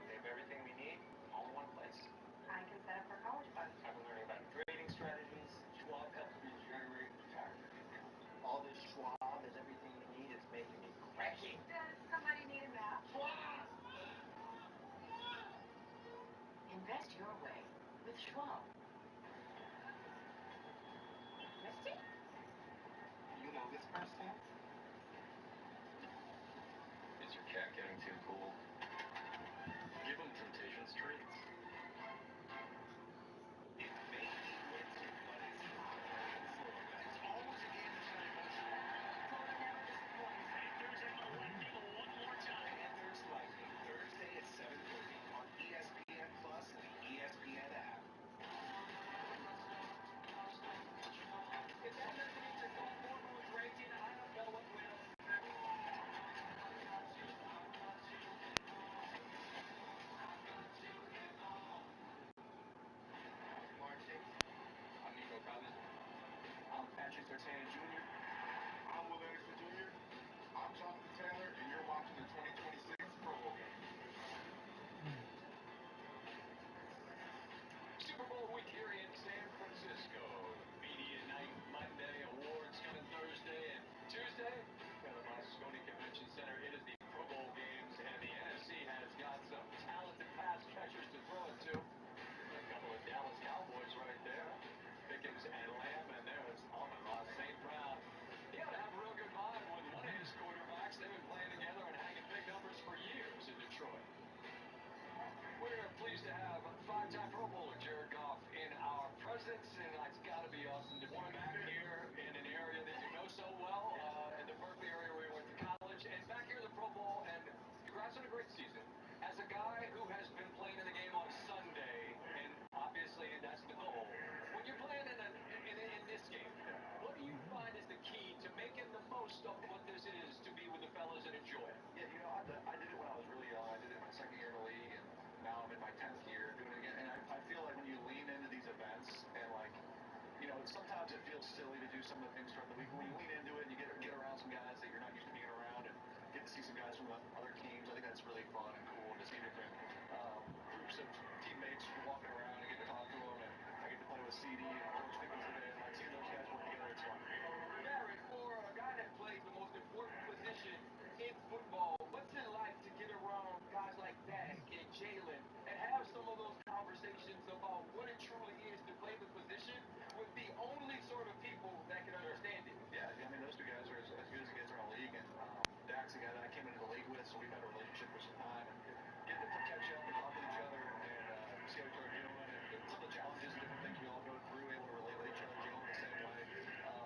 They have everything we need all in one place. I can set up for college funds. I've been learning about trading strategies. Schwab helps me generate retirement income. All this Schwab is everything you need. It's making me crazy. Does somebody need a map? Schwab! Invest your way with Schwab. Misty? You know this person? Is your cat getting too cool? Give him Temptations treats. It may be winter, but it's not in Florida. It's always a game of emotion. Florida never disappoints. Panthers and the Lightning one more time. Panthers Lightning, Thursday at 7:30 on ESPN Plus and the ESPN app. see some guys from other teams. I think that's really fun and cool to see different groups of teammates walking around and get to talk to them. And I get to play with CD and Coach Pickens today. And like seeing those guys work together, it's fun. Barrett, for a guy that plays the most important position in football, what's it like to get around guys like Dak and Jalen and have some of those conversations about what it truly is to play the position with the only sort of people that can understand it? Yeah, I mean, those two guys are as good as it gets around the league. And Dak's a guy that I came into the league with, so we've had a relationship for some time. And getting to catch up and talk with each other and see how each other are doing and some of the challenges and different things we all go through, able to relate with each other, Jalen the same way.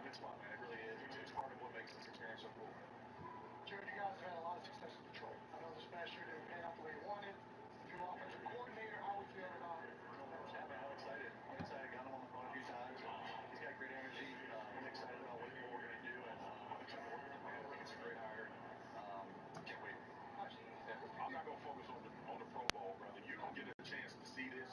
It's fun, man. It really is. It's part of what makes this experience so cool. Jared, you guys have had a lot of success in Detroit. I know this past year didn't pan out the way you wanted. Your offensive coordinator, how are we feeling about it? Yeah, man, I'm excited. Got him on the phone a few times. He's got great energy. I'm excited about what we're going to do, and I'm excited to work with him, man. I think it's a great hire. Can't wait. I'm not going to focus on the Pro Bowl, brother. You don't get a chance to see this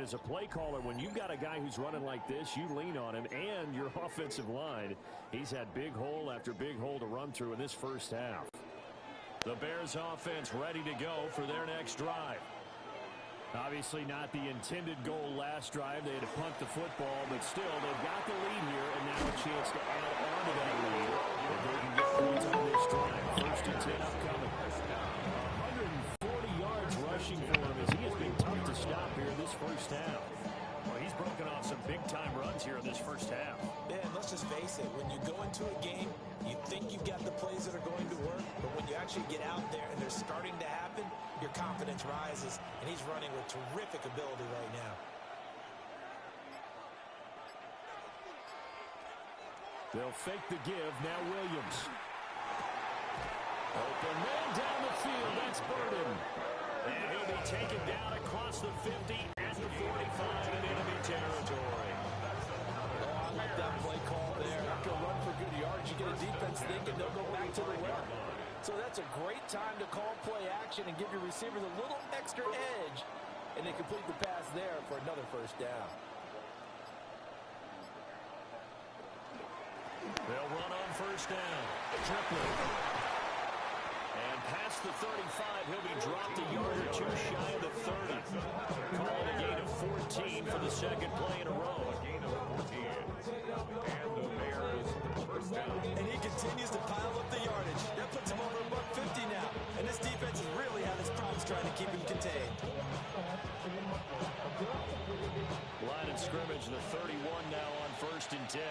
as a play caller, when you've got a guy who's running like this, you lean on him and your offensive line. He's had big hole after big hole to run through in this first half. The Bears offense ready to go for their next drive. Obviously not the intended goal last drive. They had to punt the football, but still, they've got the lead here, and now a chance to add on to that lead if they can get points on this drive. First and 10 upcoming. 140 yards rushing for him as he has been tough to stop here this first half. Well, he's broken off some big-time runs here in this first half. Yeah, and let's just face it. When you go into a game, you think you've got the plays that are going to work, but when you actually get out there and they're starting to happen, your confidence rises, and he's running with terrific ability right now. They'll fake the give. Now Williams. Open man down the field. That's Burden. And he'll be taken down across the 50 at the 45 in enemy territory. Oh, I like that play call there. After a run for good yards, you get a defense thinking they'll go back to the well. So that's a great time to call play action and give your receivers a little extra edge. And they complete the pass there for another first down. They'll run on first down. Triplett. And past the 35, he'll be dropped a yard or two shy of the 30. Calling a gain of 14 for the second play in a row. Gain of 14. And the Bears first down. And he continues to pile up the yardage. That puts him over $150 now. And this defense has really had its problems trying to keep him contained. Line of scrimmage, the 31 now on first and 10.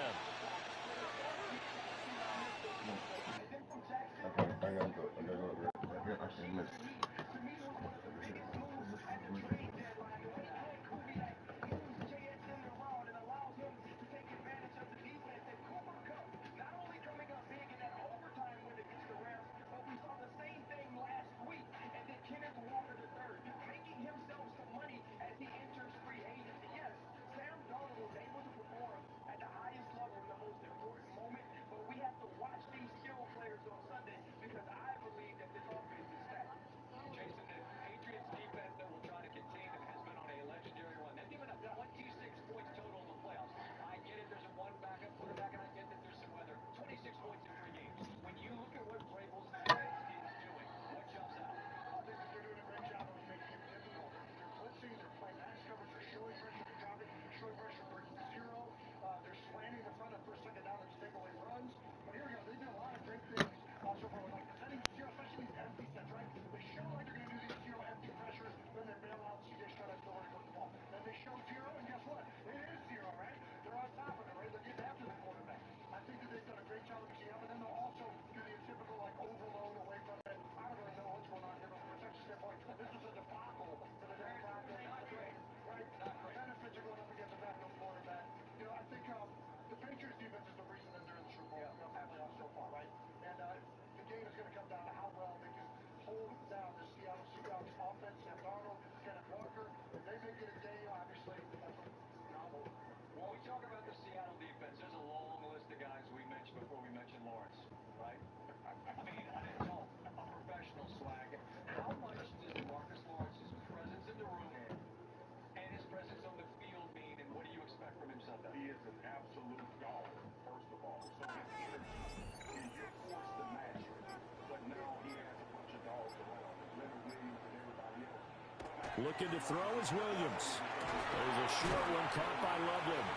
Looking to throw is Williams. There's a short one caught by Loveland.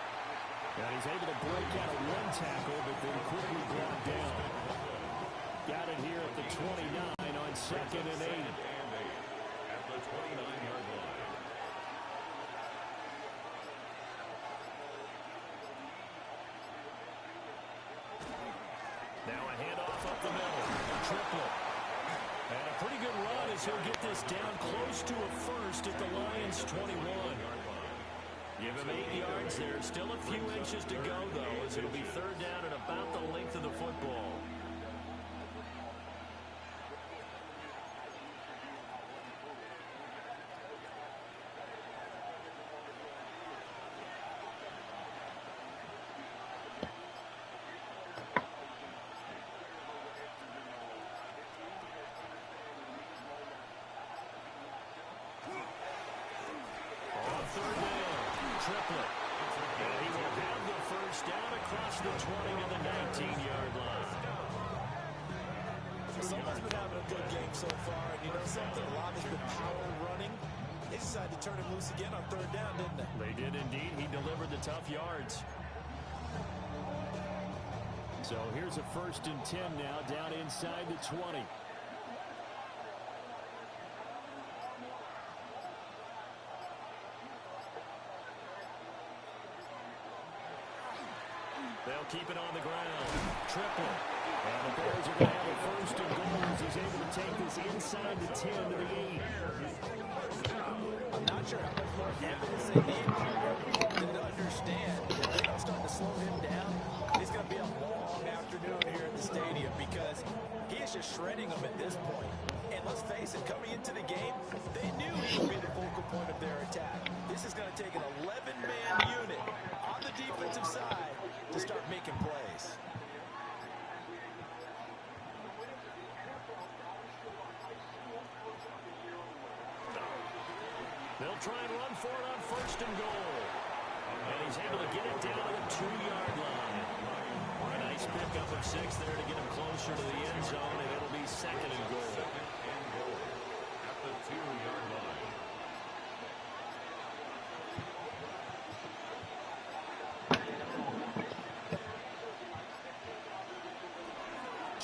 And he's able to break out of one tackle, but then quickly brought down. Got it here at the 29 on second and 8. At the 29-yard line. Now a handoff up the middle. Triplett. And a pretty good run as he'll get this down close to a first at the Lions' 21. Give him 8 yards there. Still a few inches to go, though, as it'll be third down and about the length of the football. Third down. so far, and you know something? A lot has been power running. They decided to turn him loose again on third down, didn't they? They did indeed. He delivered the tough yards. So here's a 1st and 10 now, down inside the 20. They'll keep it on the ground. Triple. And the Bears are going to have a 1st and goal as he's able to take this inside the 10 to the 8. I'm not sure how much more evidence they need to understand that they don't start to slow him down. It's going to be a long afternoon here at the stadium because he is just shredding them at this point. And let's face it, coming into the game, they knew he would be the focal point of their attack. This is going to take an 11-man unit on the defensive side to start making plays. They'll try and run for it on 1st and goal. And he's able to get it down to the 2-yard line. A nice pickup of 6 there to get him closer to the end zone, and it'll be 2nd and goal. At the 2-yard line.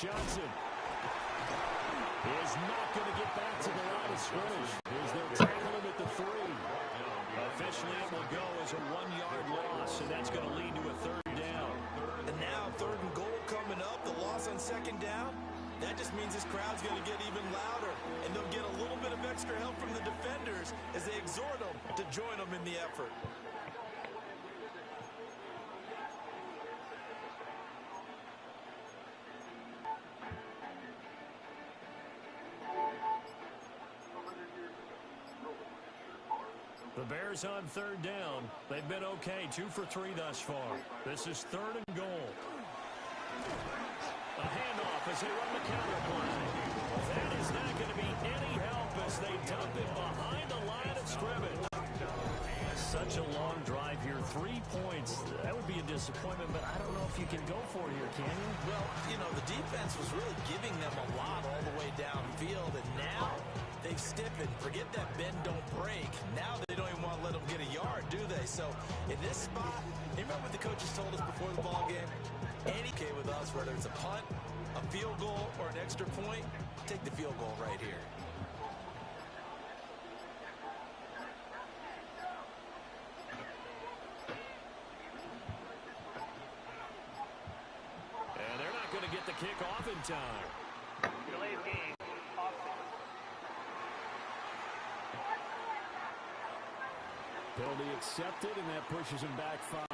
Johnson is not going to get back to the line of scrimmage as they'll tackle him at the 3. Officially, it will go as a 1-yard loss, and that's going to lead to a 3rd down. And now 3rd and goal coming up, the loss on 2nd down. That just means this crowd's going to get even louder, and they'll get a little bit of extra help from the defenders as they exhort them to join them in the effort. The Bears on 3rd down. They've been okay, 2 for 3 thus far. This is 3rd and goal. A handoff as they run the counter play. That is not going to be any help as they dump it behind the line of scrimmage. Such a long drive here, 3 points. That would be a disappointment, but I don't know if you can go for it here, can you? Well, you know, the defense was really giving them a lot all the way downfield, and now they've stiffened. Forget that bend, don't break. Now they don't even want to let them get a yard, do they? So in this spot, you remember what the coaches told us before the ball game? Any okay with us, whether it's a punt, a field goal, or an extra point, take the field goal right here. And they're not going to get the kick off in time. Delayed game. Offense. Penalty accepted, and that pushes him back 5.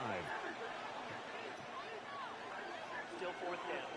Still 4th down.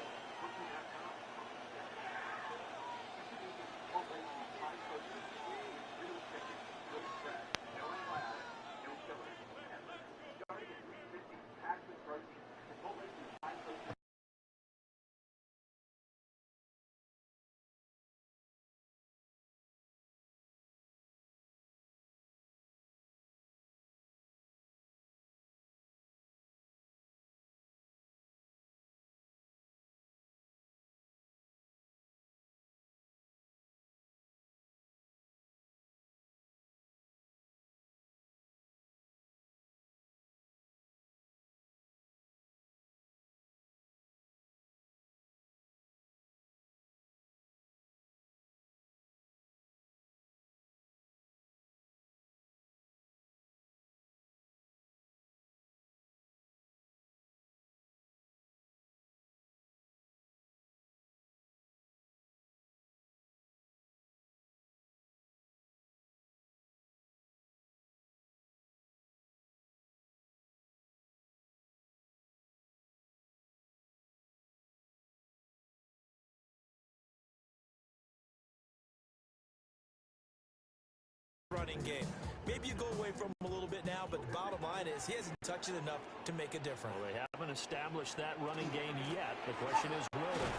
Running game. Maybe you go away from him a little bit now, but the bottom line is he hasn't touched it enough to make a difference. Well, they haven't established that running game yet. The question is, will they?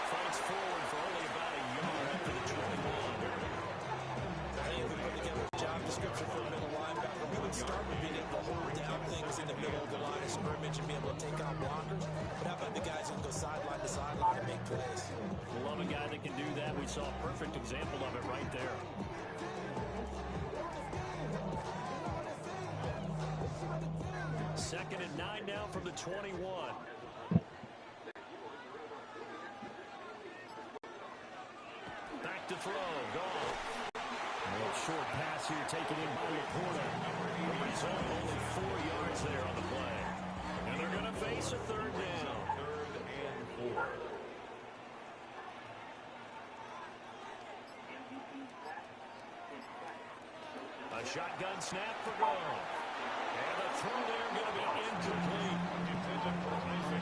Fights forward for only about a yard to the 21. I think if we put together a job description for a middle linebacker, we would start with being able to hold down things in the middle of the line of scrimmage and be able to take out blockers. But how about the guys who can go sideline to sideline and make plays? Low of a guy that can do that. We saw a perfect example of it right there. Second and 9 now from the 21. Back to throw. Gone. A little short pass here taken in by Laporta. The result, only 4 yards there on the play. And they're going to face a third down. Third and 4. A shotgun snap for Gone. And the throw there going to be incomplete.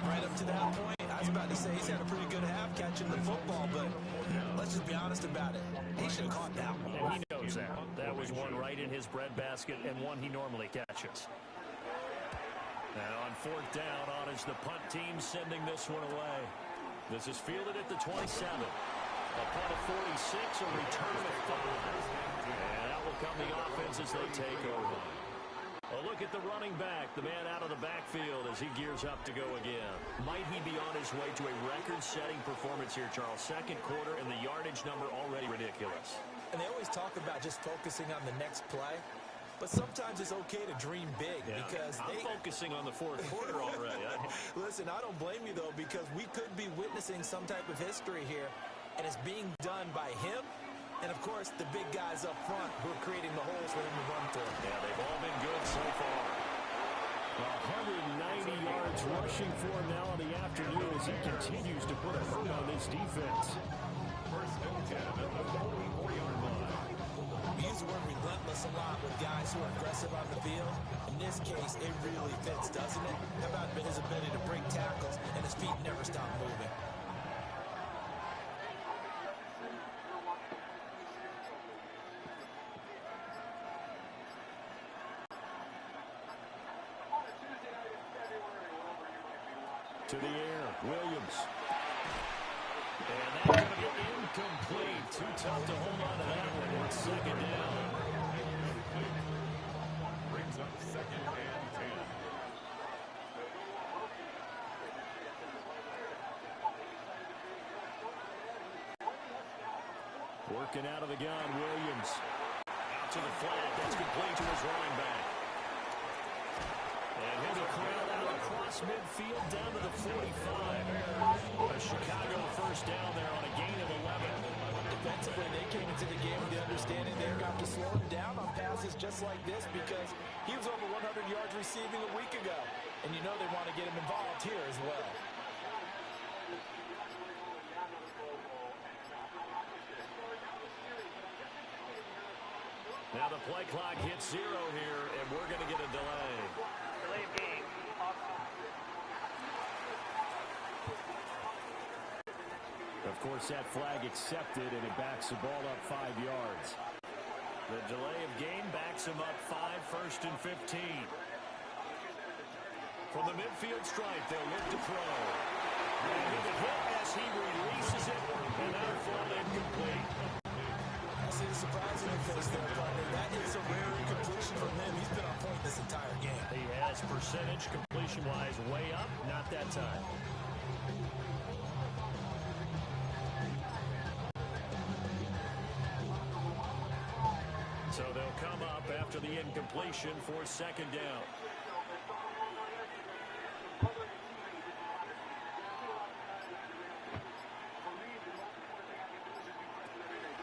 Right up to that point, I was about to say he's had a pretty good half catching the football, but let's just be honest about it. He should have caught that one. And he knows that. That was one right in his breadbasket and one he normally catches. And on fourth down, on is the punt team sending this one away. This is fielded at the 27. A punt of 46, a return of 5. And out will come the offense as they take over. A look at the running back, the man out of the backfield as he gears up to go again. Might he be on his way to a record-setting performance here, Charles? Second quarter and the yardage number already ridiculous. And they always talk about just focusing on the next play. But sometimes it's okay to dream big because I'm focusing on the fourth quarter already. Listen, I don't blame you, though, because we could be witnessing some type of history here, and it's being done by him and, of course, the big guys up front who are creating the holes for him to run through. Yeah, they've all been good so far. 190 yards rushing for him now in the afternoon as he continues to put a foot on this defense. First and 10 at the 44-yard line. We use the word relentless a lot with guys who are aggressive on the field. In this case, it really fits, doesn't it? How about his ability to break tackles and his feet never stop moving? To the air, Williams. And that's going to be incomplete. Too tough to hold on to that one. It's second down. Brings up second and 10. Working out of the gun, Williams. Out to the flat. That's complete to his running back. And he'll be corralled out across midfield down to the 45. A Chicago first down there on a gain of 11. Defensively, they came into the game with the understanding they're going to have to slow him down on passes just like this because he was over 100 yards receiving a week ago. And you know they want to get him involved here as well. Now the play clock hits 0 here, and we're going to get a delay. Delay of game. Of course, that flag accepted, and it backs the ball up 5 yards. The delay of game backs him up 5, first and 15. From the midfield stripe, they'll look to throw. And he'll get hit as he releases it, and that'll fall incomplete. I see the surprising face there, partner. That is a rare incompletion from him. He's been on point this entire game. He has percentage completion-wise way up, not that time. So they'll come up after the incompletion for second down.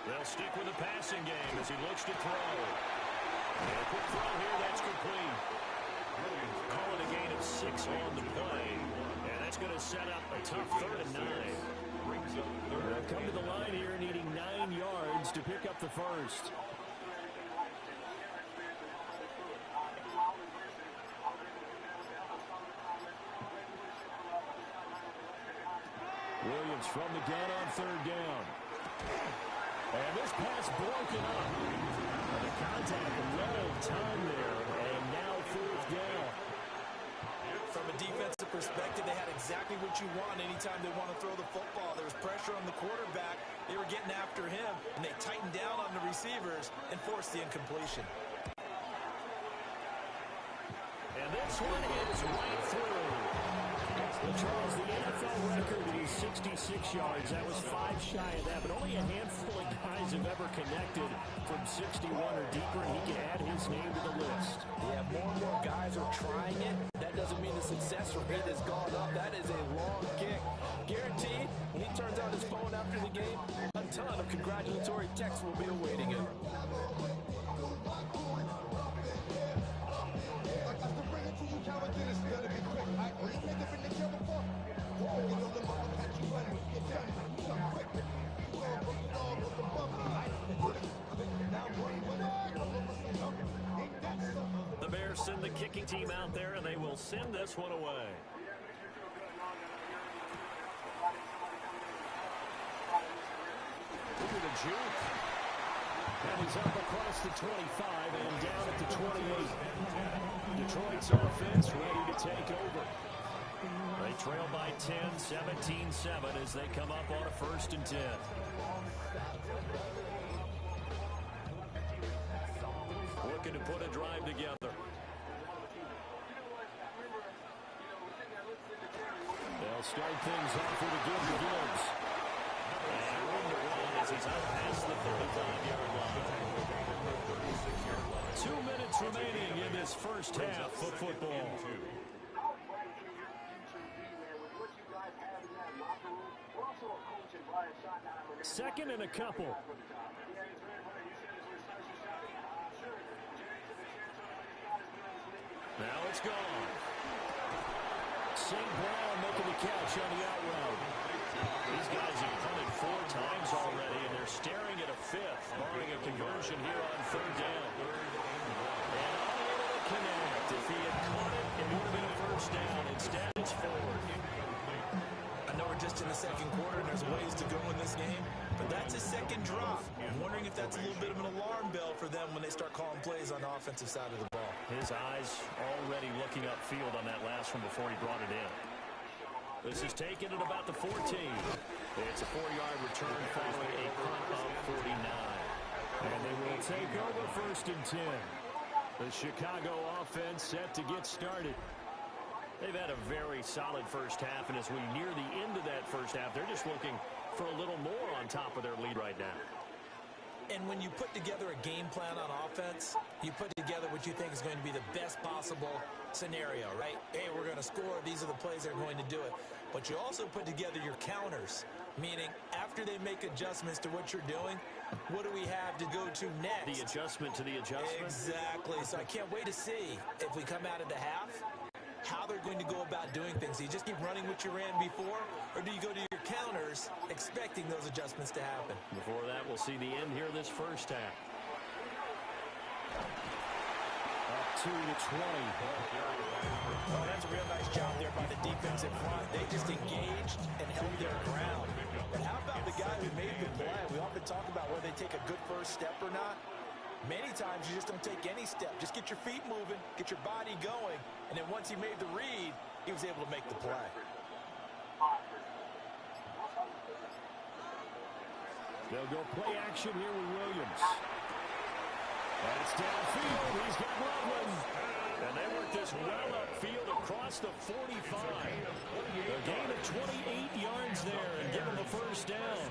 They'll stick with the passing game as he looks to throw. And a quick throw here, that's complete. Call it a gain of 6 on the play. And that's going to set up a tough 3rd and 9. They'll come to the line here needing 9 yards to pick up the first. Williams from the gun on 3rd down. And this pass broken up. The contact well timed there, and now 4th down. From a defensive perspective, they had exactly what you want anytime they want to throw the football. There was pressure on the quarterback. They were getting after him, and they tightened down on the receivers and forced the incompletion. And this one is right through. Well, Charles, the NFL record is 66 yards. That was 5 shy of that, but only a handful of guys have ever connected from 61 or deeper, and he can add his name to the list. Yeah, more and more guys are trying it. That doesn't mean the success rate has gone up. That is a long kick. Guaranteed, when he turns on his phone after the game, a ton of congratulatory texts will be awaiting him. The Bears send the kicking team out there, and they will send this one away. Look at the juke. And he's up across the 25 and down at the 28. Detroit's offense ready to take over. They trail by 10, 17-7 as they come up on a 1st and 10. Looking to put a drive together. They'll start things off with a give to Gibbs. And room to run as he's out past the 35-yard line. 2 minutes remaining in this first half of football. Second and a couple. Now it's gone. St. Brown making the catch on the out route. These guys have punted 4 times already, and they're staring at a 5th, barring a conversion here on 3rd down. And unable to connect. If he had caught it, it would have been a 1st down. Instead, it's forward. I know we're just in the 2nd quarter, and there's ways to go in this game, but that's a 2nd drop. I'm wondering if that's a little bit of an alarm bell for them when they start calling plays on the offensive side of the ball. His eyes already looking upfield on that last one before he brought it in. This is taken at about the 14. It's a 4-yard return following a punt of 49. And they will take over 1st and 10. The Chicago offense set to get started. They've had a very solid first half, and as we near the end of that first half, they're just looking for a little more on top of their lead right now. And when you put together a game plan on offense, you put together what you think is going to be the best possible scenario, right? Hey, we're going to score. These are the plays that are going to do it. But you also put together your counters, meaning after they make adjustments to what you're doing, what do we have to go to next? The adjustment to the adjustment? Exactly. So I can't wait to see if we come out of the half, how they're going to go about doing things. Do you just keep running what you ran before, or do you go to your counters expecting those adjustments to happen? Before that, we'll see the end here this first half. Up to the 20. Oh, that's a real nice job there by the defense in front. They just engaged and held their ground. But how about the guy who made the play? We often talk about whether they take a good first step or not. Many times you just don't take any step. Just get your feet moving, get your body going, and then once he made the read, he was able to make the play. They'll go play action here with Williams. That's downfield. He's got Rodman. And they work this well upfield across the 45. A gain of 28 yards there and give them a 1st down.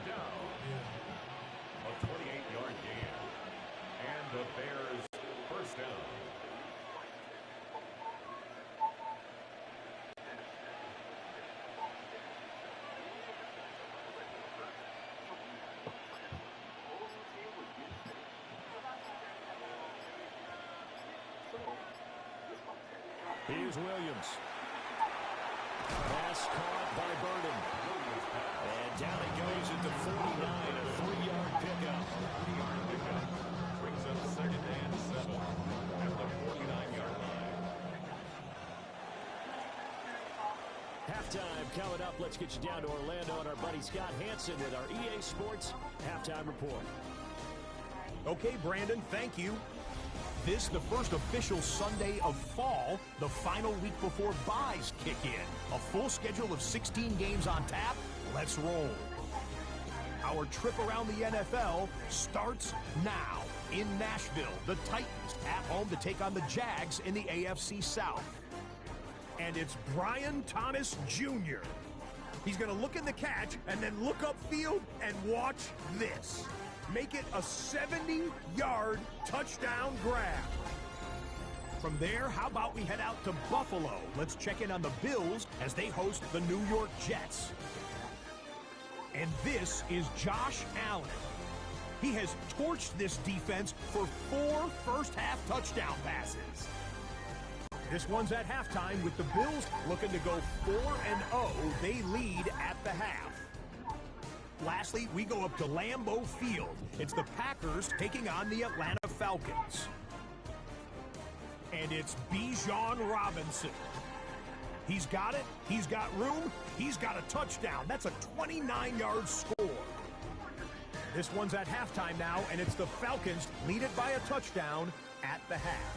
A 28-yard gain. And the Bears 1st down. Here's Williams. Pass caught by Burden. And down he goes at the 49, a 3-yard pickup. Brings up 2nd and 7 at the 49-yard line. Halftime coming up. Let's get you down to Orlando and our buddy Scott Hansen with our EA Sports Halftime Report. Okay, Brandon, thank you. This, the first official Sunday of fall, the final week before buys kick in. A full schedule of 16 games on tap. Let's roll. Our trip around the NFL starts now. In Nashville, the Titans at home to take on the Jags in the AFC South. And it's Brian Thomas Jr. He's going to look in the catch and then look upfield and watch this. Make it a 70-yard touchdown grab. From there, how about we head out to Buffalo? Let's check in on the Bills as they host the New York Jets. And this is Josh Allen. He has torched this defense for 4 first-half touchdown passes. This one's at halftime with the Bills looking to go 4-0. They lead at the half. Lastly, we go up to Lambeau Field. It's the Packers taking on the Atlanta Falcons. And it's Bijan Robinson. He's got it. He's got room. He's got a touchdown. That's a 29-yard score. This one's at halftime now, and it's the Falcons lead it by a touchdown at the half.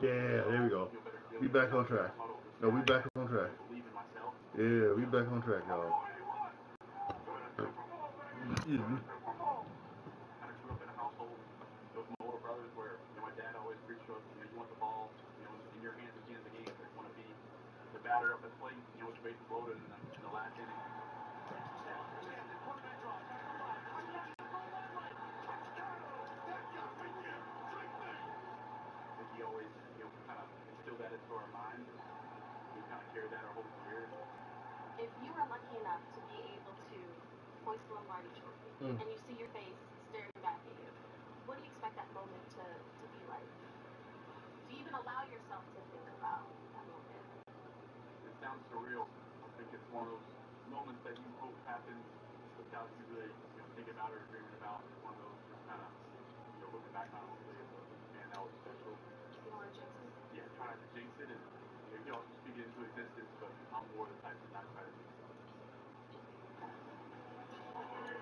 Yeah, there we go. We back on track. No, we back on track. Yeah, we back on track, y'all. Excuse me. Batter up at plate, with the bases loaded in the last inning. I think he always, kind of instilled that into our minds. We kind of carried that our whole career. If you are lucky enough to be able to hoist the Lombardi Trophy and you see your face staring back at you, what do you expect that moment to be like? Do you even allow yourself to think about that moment? It sounds surreal. I think it's one of those moments that you hope happens without you really, thinking about or dreaming about. It's one of those just kind of, looking back on it, man, that was special. You don't want to jinx it? Yeah, try not to jinx it and, just speak it into existence, but I'm more the type to not try to jinx it.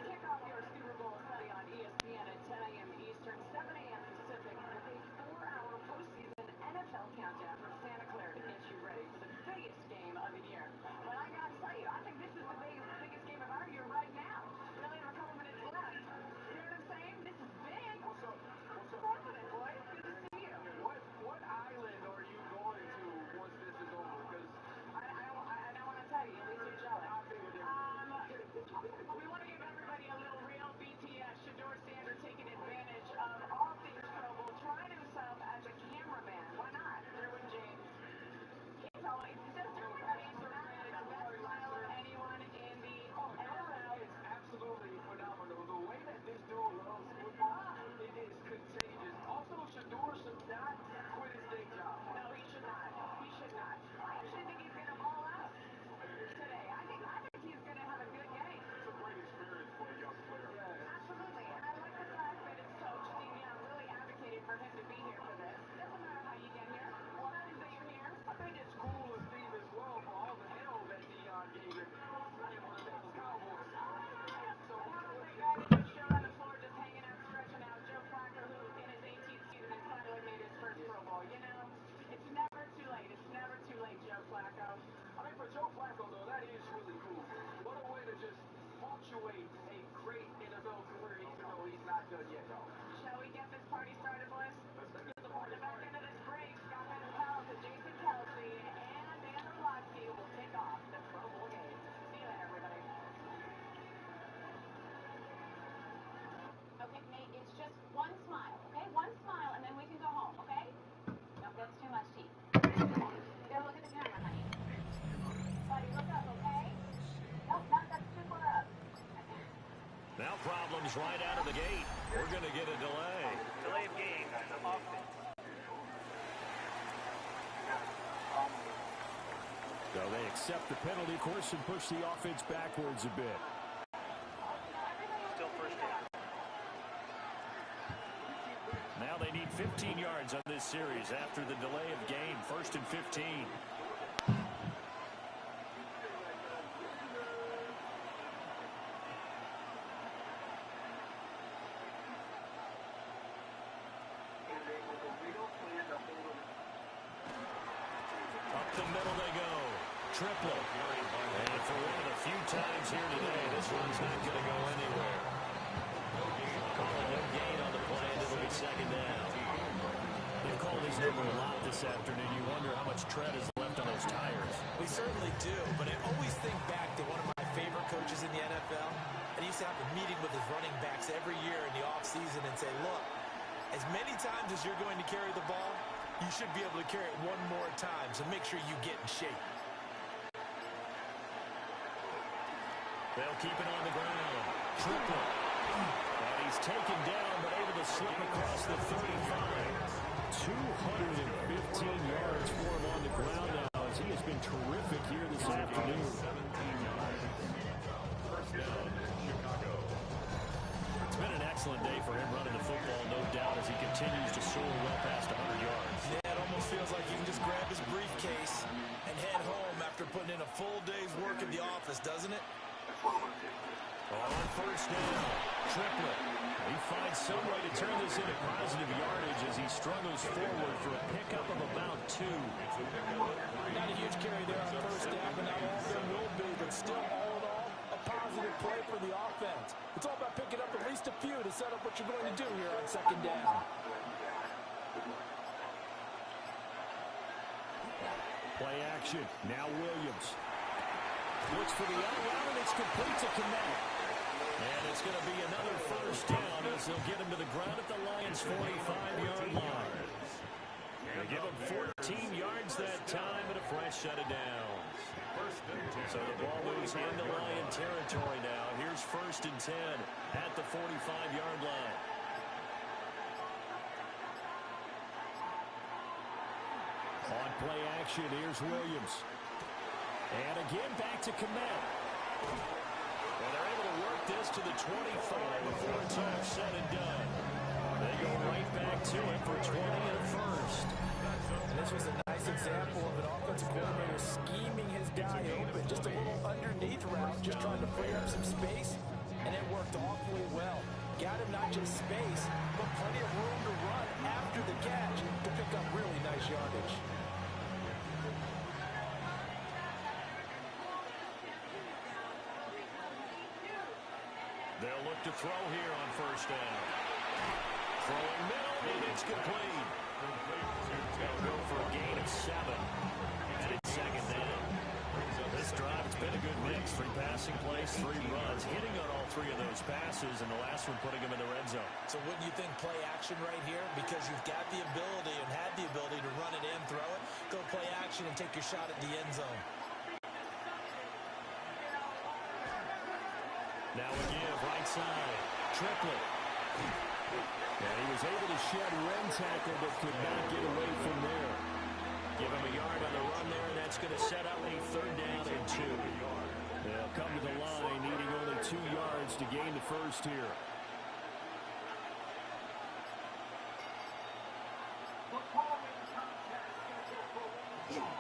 Kick off your Super Bowl Sunday on ESPN at 10 a.m. Eastern, 7 a.m. Pacific with a 4-hour postseason NFL countdown from Santa Clara to get you ready for the biggest game of the year. But I gotta tell you, I think this is the biggest game of our year right now. We only have a couple minutes left. You know what I'm saying? This is big. What's up? What's happening, boy? Good to see you. What island are you going to once this is over? Because I don't want to tell you. At least you're jealous. We want to give everybody a little real BTS. Shador Sanders taking advantage of all things Pro Bowl, trying himself as a cameraman. Why not? Drew and James. He's always just Drew and James are the best smile of anyone in the NFL. It's absolutely phenomenal. The way that this dude loves football, it is contagious. Also, Shador should not quit his day job. No, he should not. He should not. I actually think he's going to ball out today. I think he's going to have a good game. It's a great experience for a young player. Yeah, absolutely. And I like the fact that his coach, Steve Young, really advocated for him to be here for this. Doesn't matter how you get here. What matters that you're here. I think it's cool of Steve as well for all the hell that Deion gave him playing one of the Dallas Cowboys. So how about that guy that just showed on the floor just hanging out, stretching out, Joe Flacco, who in his 18th season has finally made his first Pro Bowl. It's never too late. It's never too late, Joe Flacco. I mean, for Joe Flacco, though, that is really cool. What a way to just punctuate a great NFL career, even though he's not done yet, though. Shall we get this party started, boys? The back end of this break, Scott Van Jason Kelsey, and Dan Orlovsky will kick off the Pro Bowl game. See you later, everybody. Okay, Nate, it's just one smile, okay? One smile, and then we can go home, okay? No, that's too much teeth. Now look at the camera, honey. Buddy, look up, okay? Nope, that's too far up. Now problems right out of the gate. We're going to get a delay. Delay of game. Offense. So they accept the penalty course and push the offense backwards a bit. Still first down. Now they need 15 yards on this series after the delay of game. 1st and 15. Up the middle they go. Triple. And for one of the few times here today, this one's not going to go anywhere. Calling no gain on the play, and it'll be 2nd down. They've called his number a lot this afternoon. You wonder how much tread is left on those tires. We certainly do, but I always think back to one of my favorite coaches in the NFL. And he used to have a meeting with his running backs every year in the offseason and say, look, as many times as you're going to carry the ball, you should be able to carry it one more time, so make sure you get in shape. They'll keep it on the ground. Triple. And he's taken down, but able to slip across the 35. 215 yards for him on the ground now, as he has been terrific here this afternoon. 17 yards. First down, Chicago. It's been an excellent day for him running the football, no doubt, as he continues to soar well past 100 yards. Yeah, it almost feels like he can just grab his briefcase and head home after putting in a full day's work at the office, doesn't it? On first down, Triplett. He finds some way to turn this into positive yardage as he struggles forward for a pickup of about 2. Not a huge carry there on first down, but not all of them will be. But still, all in all, a positive play for the offense. It's all about picking up at least a few to set up what you're going to do here on second down. Play action. Now Williams. Looks for the out route, and it's complete to Kmet. And it's going to be another first down as they'll get him to the ground at the Lions' 45-yard line. They give him 14 yards that time and a fresh set of downs. So the ball moves into Lion territory now. Here's 1st and 10 at the 45-yard line. On play action, here's Williams. And again, back to Kmet. And they're able to work this to the 25 before it's all said and done. They go right back to it for 20 and a first. And this was a nice example of an offensive coordinator scheming his guy open. Just a little underneath route, just trying to free up some space. And it worked awfully well. Got him not just space, but plenty of room to run after the catch to pick up really nice yardage. They'll look to throw here on first down. Throwing middle, and it's complete. They'll go for a gain of 7. And it's second down. This drive, it's been a good mix. 3 passing plays, 3 runs. Hitting on all 3 of those passes, and the last one putting him in the red zone. So wouldn't you think play action right here? Because you've got the ability and had the ability to run it in, throw it. Go play action and take your shot at the end zone. Now again, right side, Triplett. And he was able to shed one tackle, but could not get away from there. Give him a yard on the run there, and that's going to set up a 3rd down and 2. They'll come to the line, needing only 2 yards to gain the first here.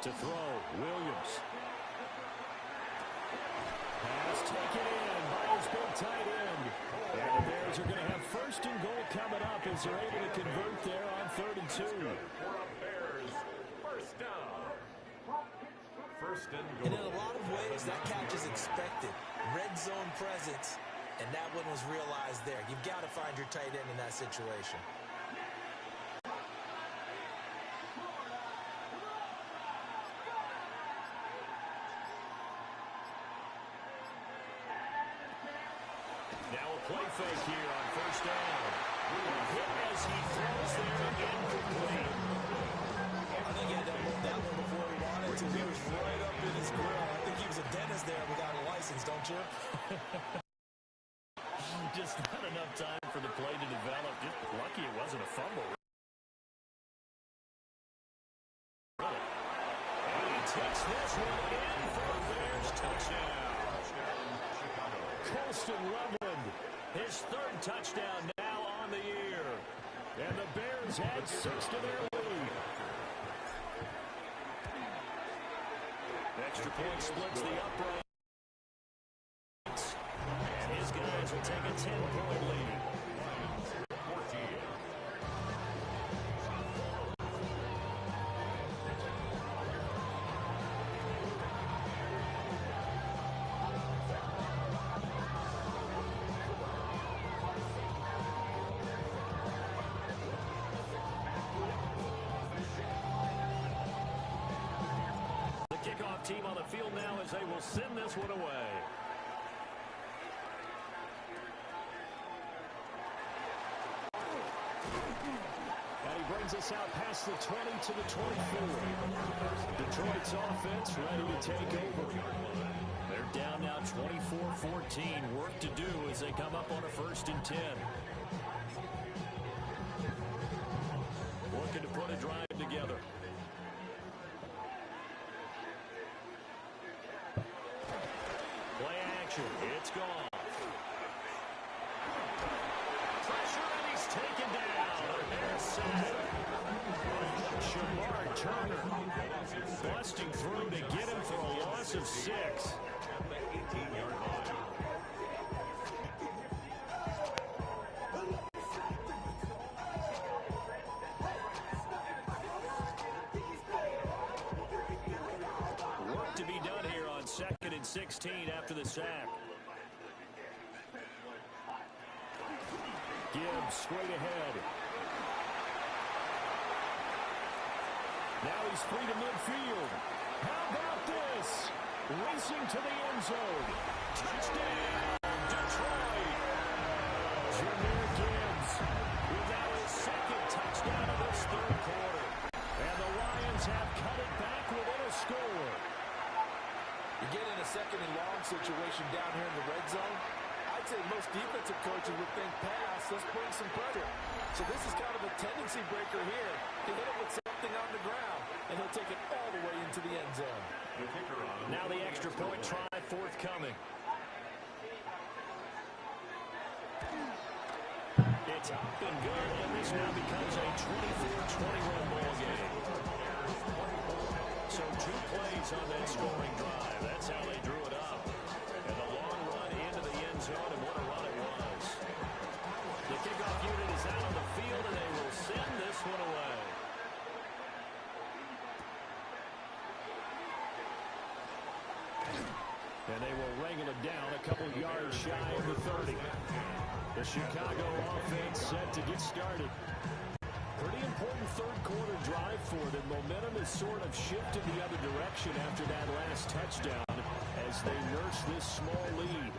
To throw, Williams. Pass taken in by his big tight end. And the Bears are going to have 1st and goal coming up as they're able to convert there on 3rd and 2. Bears, 1st down. 1st and goal. And in a lot of ways, that catch is expected. Red zone presence, and that one was realized there. You've got to find your tight end in that situation. Now a play fake here on 1st down. Hit as he throws there, incomplete. I think he had that one before he wanted to. He was right up in his grill. I think he was a dentist there without a license, don't you? Just not enough time for the play to develop. Just lucky it wasn't a fumble. Really. And he takes this one in for a Bears touchdown. Colston Loveland, his 3rd touchdown now on the year. And the Bears add 6 to their lead. Extra point splits the upright. And his guys will take a 10-point lead. Kickoff team on the field now as they will send this one away. And he brings us out past the 20 to the 24. Detroit's offense ready to take over. They're down now 24-14. Work to do as they come up on a 1st and 10. Looking to put a drive together. It's gone. Pressure, and he's taken down. There's sack. Shamar Turner busting through to get him for a loss of 6. 16 after the sack. Gibbs straight ahead. Now he's free to midfield. How about this? Racing to the end zone. Touchdown, Detroit. Jahmyr Gibbs with now his second touchdown of this third quarter. And the Lions have cut it back within a score. You get in a second and long situation down here in the red zone. I'd say most defensive coaches would think pass, let's bring some pressure. So this is kind of a tendency breaker here. He hit it with something on the ground, and he'll take it all the way into the end zone. Now the extra point try forthcoming. It's up and good, and this now becomes a 24-21 ball game. So 2 plays on that scoring drive. That's how they drew it up. And the long run into the end zone, and what a run it was. The kickoff unit is out on the field, and they will send this one away. And they will wrangle it down a couple yards shy of the 30. The Chicago offense set to get started. Pretty important third quarter drive for them. Momentum has sort of shifted the other direction after that last touchdown as they nurse this small lead.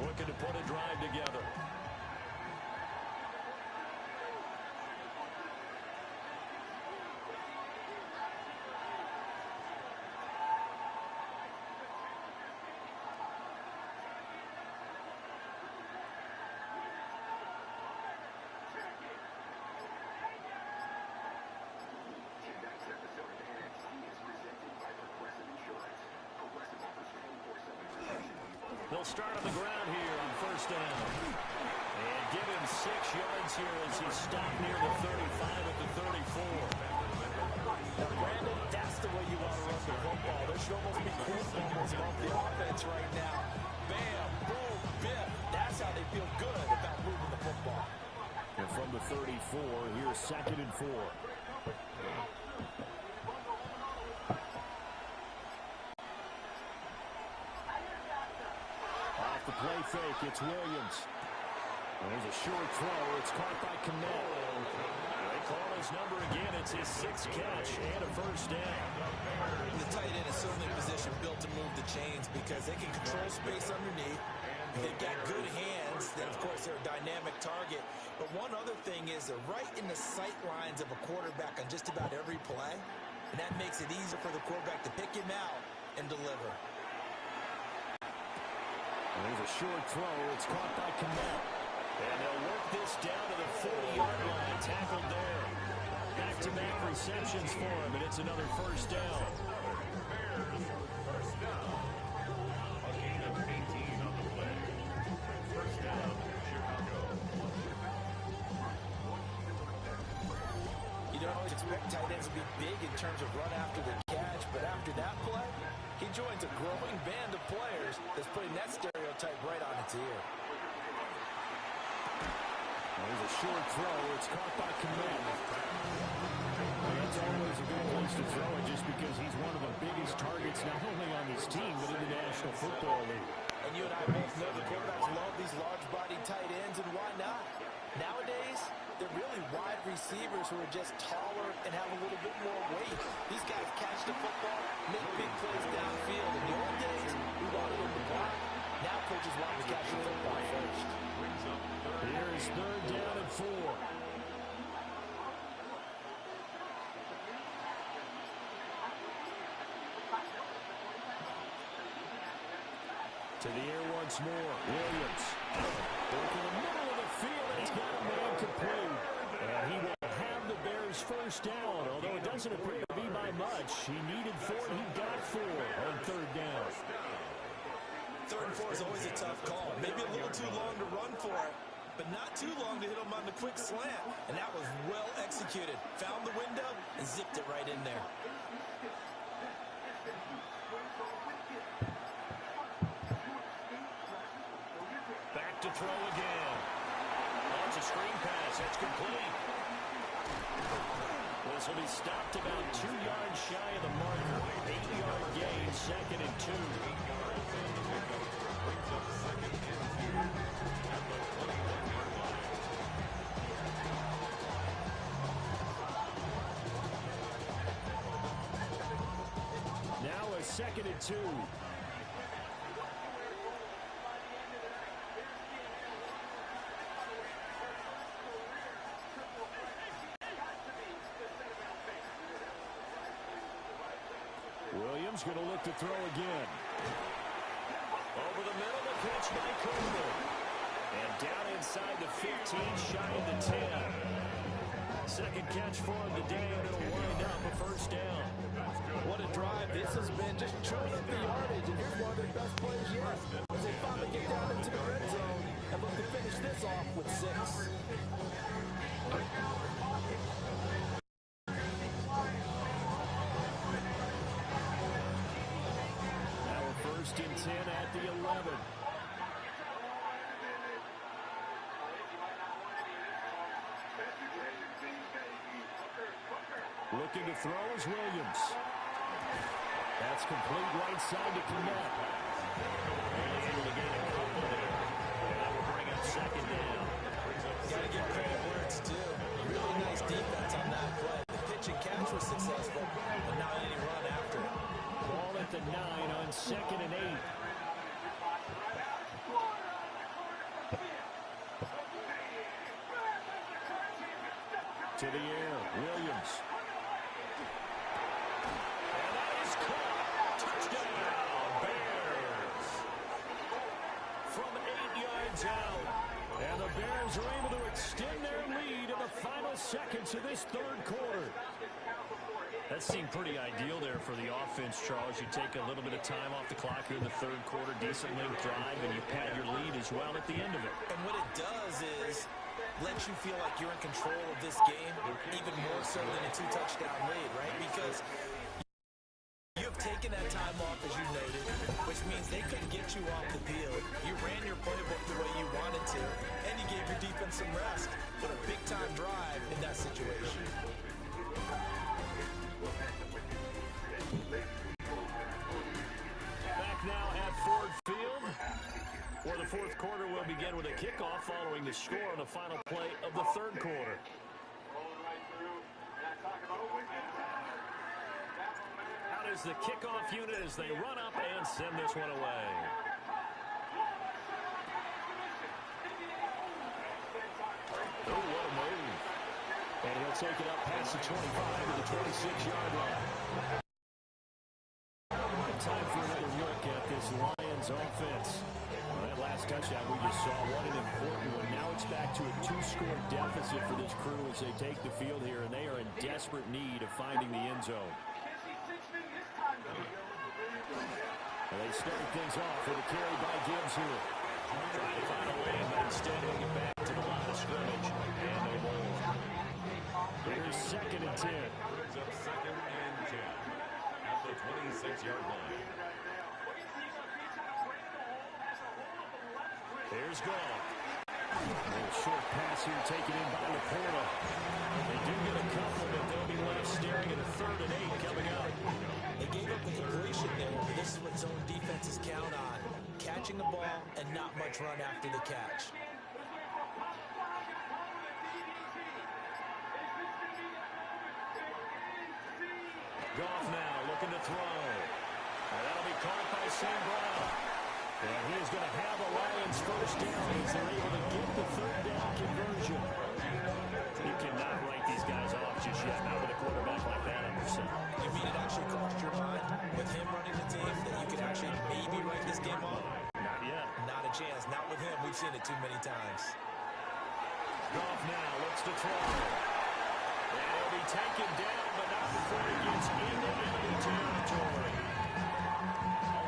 Looking to put a drive together. They'll start on the ground here on first down. And give him 6 yards here as he's stopped near the 35 at the 34. Now, Brandon, that's the way you want to run the football. There should almost be quote bubbles off the offense right now. Bam, boom, biff. That's how they feel good about moving the football. And from the 34, here's 2nd and 4. The play fake, it's Williams. There's a short throw. It's caught by Kmet. They call his number again. It's his 6th catch and a first down. The tight end is certainly in position built to move the chains because they can control space underneath. They've got good hands. Then, of course, they're a dynamic target. But one other thing is they're right in the sight lines of a quarterback on just about every play. And that makes it easier for the quarterback to pick him out and deliver. There's a short throw. It's caught by Kmet. And they'll work this down to the 40-yard line. Tackled there. Back-to-back receptions for him, and it's another first down. First down. A gain of 18 on the play. First down, Chicago. You don't always expect tight ends to be big in terms of run after the catch, but after that play, he joins a growing band of players that's putting that stereotype right on its ear. There's a short throw. It's caught by Kmet. That's always a good place to throw it just because he's one of the biggest targets not only on this team but in the National Football League. And you and I both know the quarterbacks love these large-bodied tight ends, and why not? Nowadays, they're really wide receivers who are just taller and have a little bit more weight. These guys catch the football, make big plays downfield. In the old days, we wanted them to block. Now coaches want to catch the football first. Here's 3rd down and 4. To the air once more. Williams. Working in the middle of the field, and he's got a man complete. And he will have the Bears first down, although it doesn't appear to be by much. He needed 4, and he got 4 on 3rd down. 3rd and 4 is always a tough call. Maybe a little too long to run for it, but not too long to hit him on the quick slant. And that was well executed. Found the window and zipped it right in there. Back to throw again. That's a screen pass. That's complete. offense will be stopped about 2 yards shy of the marker. 8-yard gain, 2nd and 2. Now a 2nd and 2. Williams going to look to throw again. Over the middle, the pitch by Coleman. And down inside the 15, shy of the 10. Second catch for him today, and it'll wind up a first down. What a drive this has been, just chewing up the yardage, and here's one of their best plays yet. As they finally get down into the red zone and look to finish this off with 6. First and 10 at the 11. Looking to throw is Williams. That's complete right side to Knapp. Only able to gain a couple there. And that will bring up 2nd down. Got to give credit where it's due. Really nice defense on that play. The pitch and catch was successful, but not any run after it. Ball at the 9 on 2nd and 8. To the air, Williams. And that is caught. Touchdown, Bears. From 8 yards out. And the Bears are able to extend their lead in the final seconds of this 3rd quarter. That seemed pretty ideal there for the offense, Charles. You take a little bit of time off the clock here in the 3rd quarter, decent length drive, and you pad your lead as well at the end of it. And what it does is lets you feel like you're in control of this game, even more so than a 2-touchdown lead, right? Because you have taken that time off, as you noted, which means they couldn't get you off the field. You ran your playbook the way you wanted to, and you gave your defense some rest. What a big-time drive in that situation. Back now at Ford Field, where the 4th quarter will begin with a kickoff following the score on the final play of the 3rd quarter. How does the kickoff unit as they run up and send this one away? Oh, what a move. And he'll take it up past the 25 to the 26-yard line. Time for another look at this Lions offense. That last touchdown we just saw, what an important one. Now it's back to a 2-score deficit for this crew as they take the field here, and they are in desperate need of finding the end zone. And they start things off with a carry by Gibbs here. Trying to find a lane, but instead he'll get back to the line of scrimmage, and no more. Here's 2nd and 10. Brings up 2nd and 10 at the 26-yard line. Here's Goff. A little short pass here taken in by Laporta. They do get a couple, but they'll be left staring at a 3rd and 8 coming up. They gave up the completion there, but this is what zone defenses count on. Catching the ball and not much run after the catch. Goff now looking to throw. And that'll be caught by Sam Brown. And he is going to have a Lions first down as they're able to get the 3rd down conversion. You cannot write these guys off just yet, not with a quarterback like that under center. You mean it actually crossed your mind with him running the team that you could actually maybe write this game off? Not yet. Not a chance. Not with him. We've seen it too many times. Goff now looks to throw. And he'll be taken down, but not before he gets into enemy territory.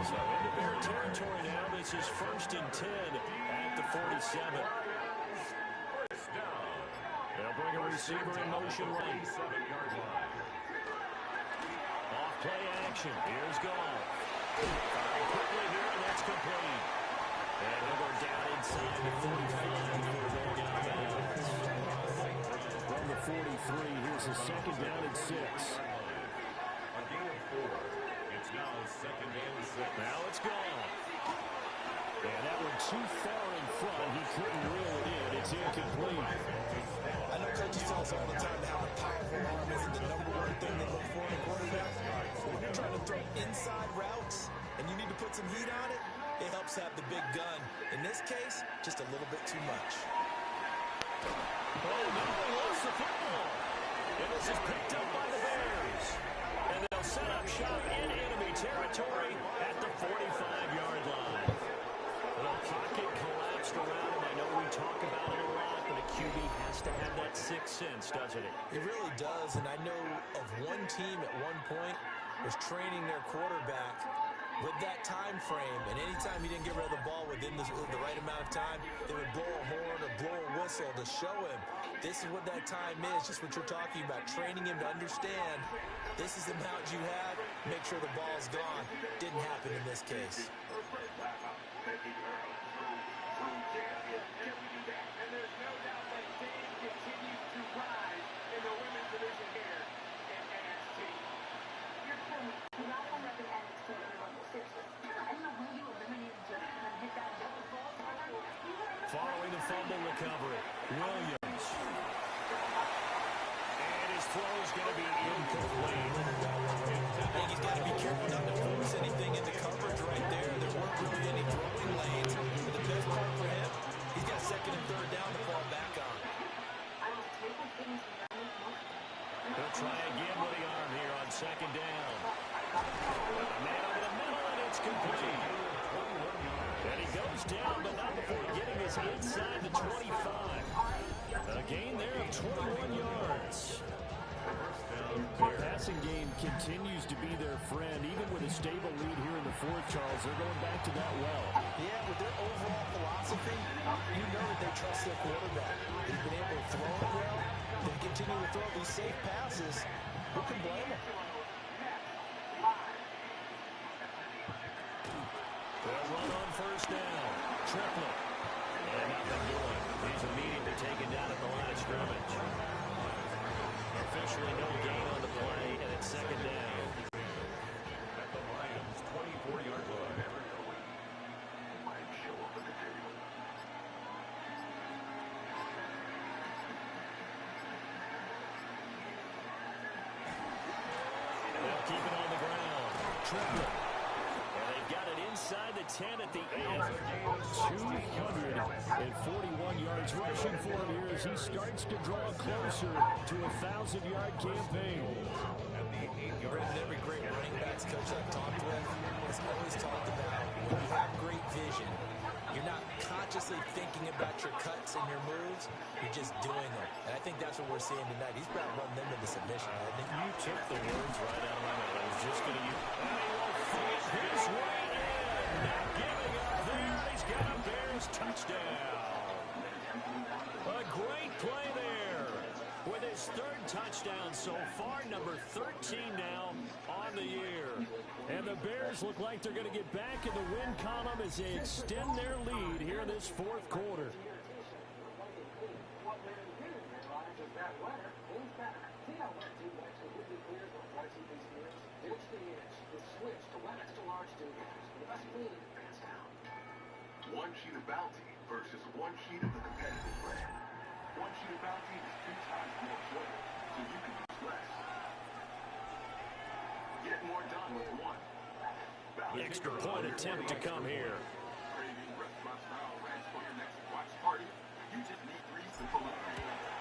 So into Bear territory now. This is 1st and 10 at the 47. First down. They'll bring a receiver in motion right. 7-yard line. Off play action. Here's Goff. Quickly here, and that's complete. And he'll go down inside the 45 before going out of bounds. From the 43. Here's a second down and 6. A gain of 4. It's now second and 6. Now it's gone. And that one too far in front. He couldn't reel it in. It's incomplete. I know coaches tell us all the time how a powerful arm isn't the number one thing they look for in a quarterback. But when you're trying to throw inside routes and you need to put some heat on it, it helps have the big gun. In this case, just a little bit too much. Oh, no, he lost the football. And this is picked up by the Bears. And they'll set up shop in enemy territory at the 45-yard line. The pocket collapsed around him. I know we talk about it a lot, but a QB has to have that sixth sense, doesn't it? It really does, and I know of one team at one point was training their quarterback with that time frame, and anytime he didn't get rid of the ball within the right amount of time, they would blow a horn or blow a whistle to show him this is what that time is, just what you're talking about, training him to understand this is the amount you have, make sure the ball's gone. Didn't happen in this case. Following the fumble recovery, Williams. And his throw is going to be incomplete. I think he's got to be careful not to force anything into coverage right there. There weren't really any throwing lanes. But the best part for him, he's got second and third down to fall back on. He'll try again with the arm here on second down. Man over the middle, and it's complete. And he goes down, but not before getting us inside the 25. A gain there of 21 yards. The passing game continues to be their friend. Even with a stable lead here in the fourth, Charles, they're going back to that well. Yeah, with their overall philosophy, you know that they trust their quarterback. They've been able to throw it well. They continue to throw these safe passes. Who can blame them? They'll run on first down. Triplet. And nothing doing. He's immediately taken down at the line of scrimmage. Officially no gain on the play, and it's second down. At the Lions' 24-yard line. They'll keep it on the ground. Triplet. And they've got it inside the 10 at the end. 241 yards rushing for him here as he starts to draw closer to a 1,000-yard campaign. Every great running backs coach I've talked with has always talked about when you have great vision, you're not consciously thinking about your cuts and your moves, you're just doing them. And I think that's what we're seeing tonight. He's about to run them into submission, hasn't he? You took the words right out of my mouth. I was just going to use his way in. Not giving up there. He's got a Bears touchdown. A great play there. With his third touchdown so far, number 13 now on the year. And the Bears look like they're going to get back in the win column as they extend their lead here in this fourth quarter. One sheet of Bounty versus one sheet of the competitive brand. One sheet of Bounty is 3 times more flavor, so you can use less. Get more done with one. The extra point attempt to come here. Craving restaurant style ranch for your next watch party? You just need 3 simple ingredients.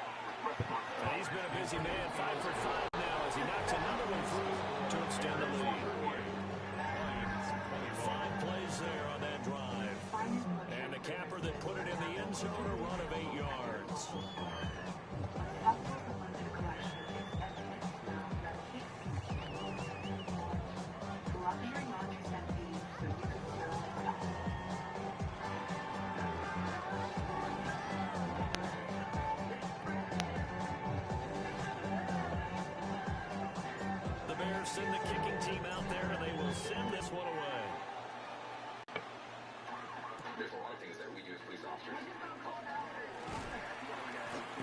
And he's been a busy man, 5 for 5 now as he knocks another one through to extend the lead. 5 plays there on that drive. And the capper that put it in the end zone, a run of 8 yards. The Bears send the kicking team out there, and they will send this one away. There's a lot of things that we do as police officers.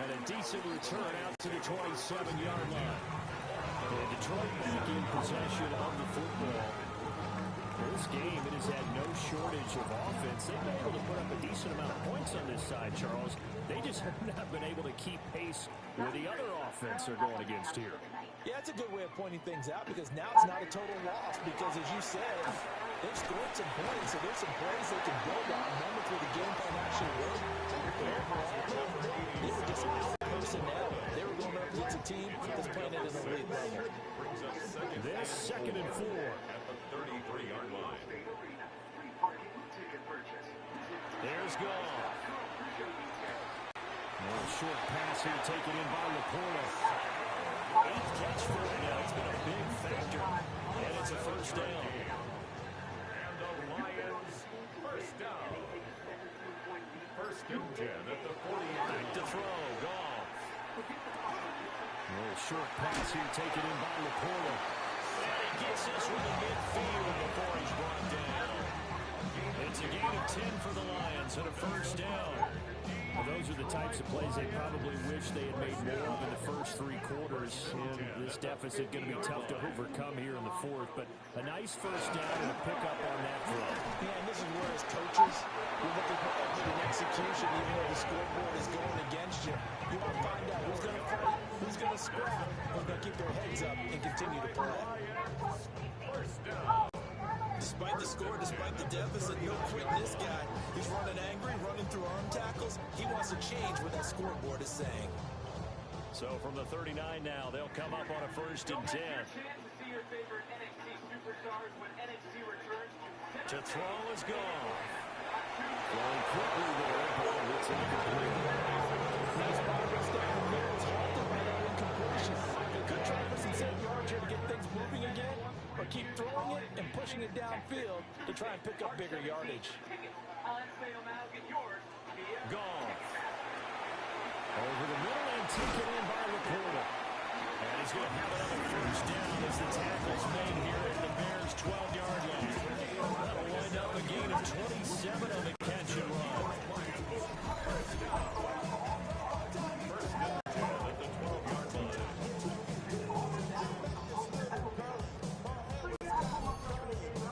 And a decent defensive return out to the 27-yard line. And Detroit back in possession of the football. This game, it has had no shortage of offense. They've been able to put up a decent amount of points on this side, Charles. They just have not been able to keep pace with the other offense they're going against here. Yeah, it's a good way of pointing things out because now it's not a total loss because, as you said, they've scored some points, so there's some plays they can build on, moments where the game plan actually worked. But overall, they were just out personnel. They were going up against a team that's playing at an elite level. This 2nd and 4. At the 33-yard line. There's Goff. A short pass here taken in by Laporta. 8th catch for him now. It's been a big factor. And it's a first down. And the Lions, first down. 1st and 10 at the 40-yard line. Back to throw. Goff. A little short pass here taken in by Laporta. And he gets this one to midfield before he's brought down. It's a gain of 10 for the Lions and a first down. Well, those are the types of plays they probably wish they had made more of in the first 3 quarters. And this deficit going to be tough to overcome here in the 4th. But a nice first down and a pickup on that throw. Yeah, and this is where as coaches, you're looking for an execution even though the scoreboard is going against you. You want to find out who's going to fight, who's going to scrap, who's going to keep their heads up and continue to play. First down. Despite the score, despite the deficit, no quitting this guy. He's running angry, running through arm tackles. He wants to change what that scoreboard is saying. So from the 39 now, they'll come up on a 1st and 10. To throw is gone. Going quickly there, but it's incomplete. Nice progress down the middle. It's halted by that incompletion. They could try for some safe yards here to get things moving again, or keep throwing it and pushing it downfield to try and pick up bigger yardage. Gone. Over the middle and taken in by Laporta. And he's going to have another first down as the tackle's made here at the Bears' 12-yard line. That'll wind up a gain of 27 on the catch and run.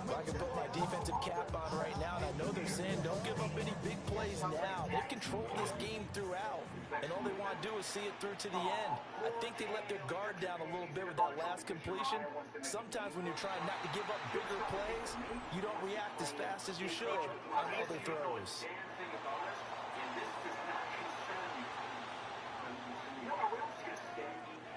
I can put my defensive cap on right now, and I know they're saying don't give up any big plays now. They've controlled this game throughout, and all they want to do is see it through to the end. I think they let their guard down a little bit with that last completion. Sometimes when you're trying not to give up bigger plays, you don't react as fast as you should on other throws.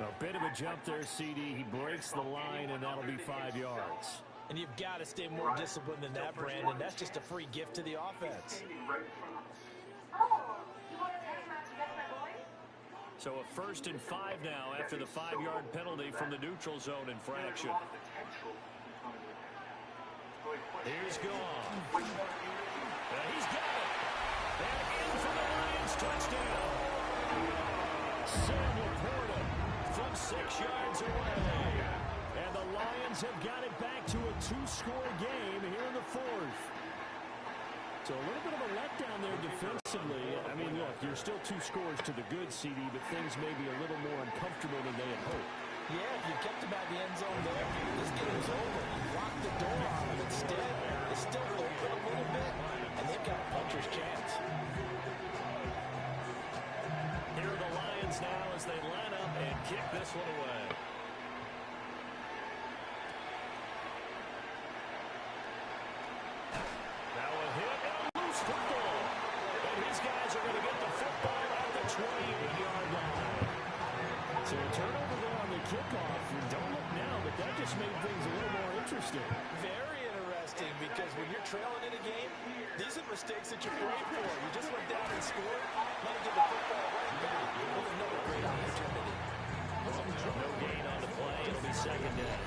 A bit of a jump there, CD. He breaks the line, and that'll be 5 yards. And you've got to stay more disciplined than that, Brandon. That's just a free gift to the offense. So a 1st and 5 now after the 5-yard penalty from the neutral zone infraction. Here's Goff. He's got it. And in for the Lions touchdown. Sam Laporta from 6 yards away. And the Lions have got it back to a 2-score game here in the 4th. So a little bit of a letdown there defensively. I mean, look, you're still 2 scores to the good, CD, but things may be a little more uncomfortable than they had hoped. Yeah, if you kept them at the end zone there, this game is over. You locked the door on them. Instead, it's still open a little bit, and they've got a puncher's chance. Here are the Lions now as they line up and kick this one away. Now a hit and a loose football. And his guys are going to get the football at the 28-yard line. So a turnover there on the kickoff. Don't look now, but that just made things a little more interesting. Very interesting, because when you're trailing in a game, these are mistakes that you're praying for. You just went down and scored. Now you get the football right back with another great opportunity. No gain on the play. It'll be 2nd down.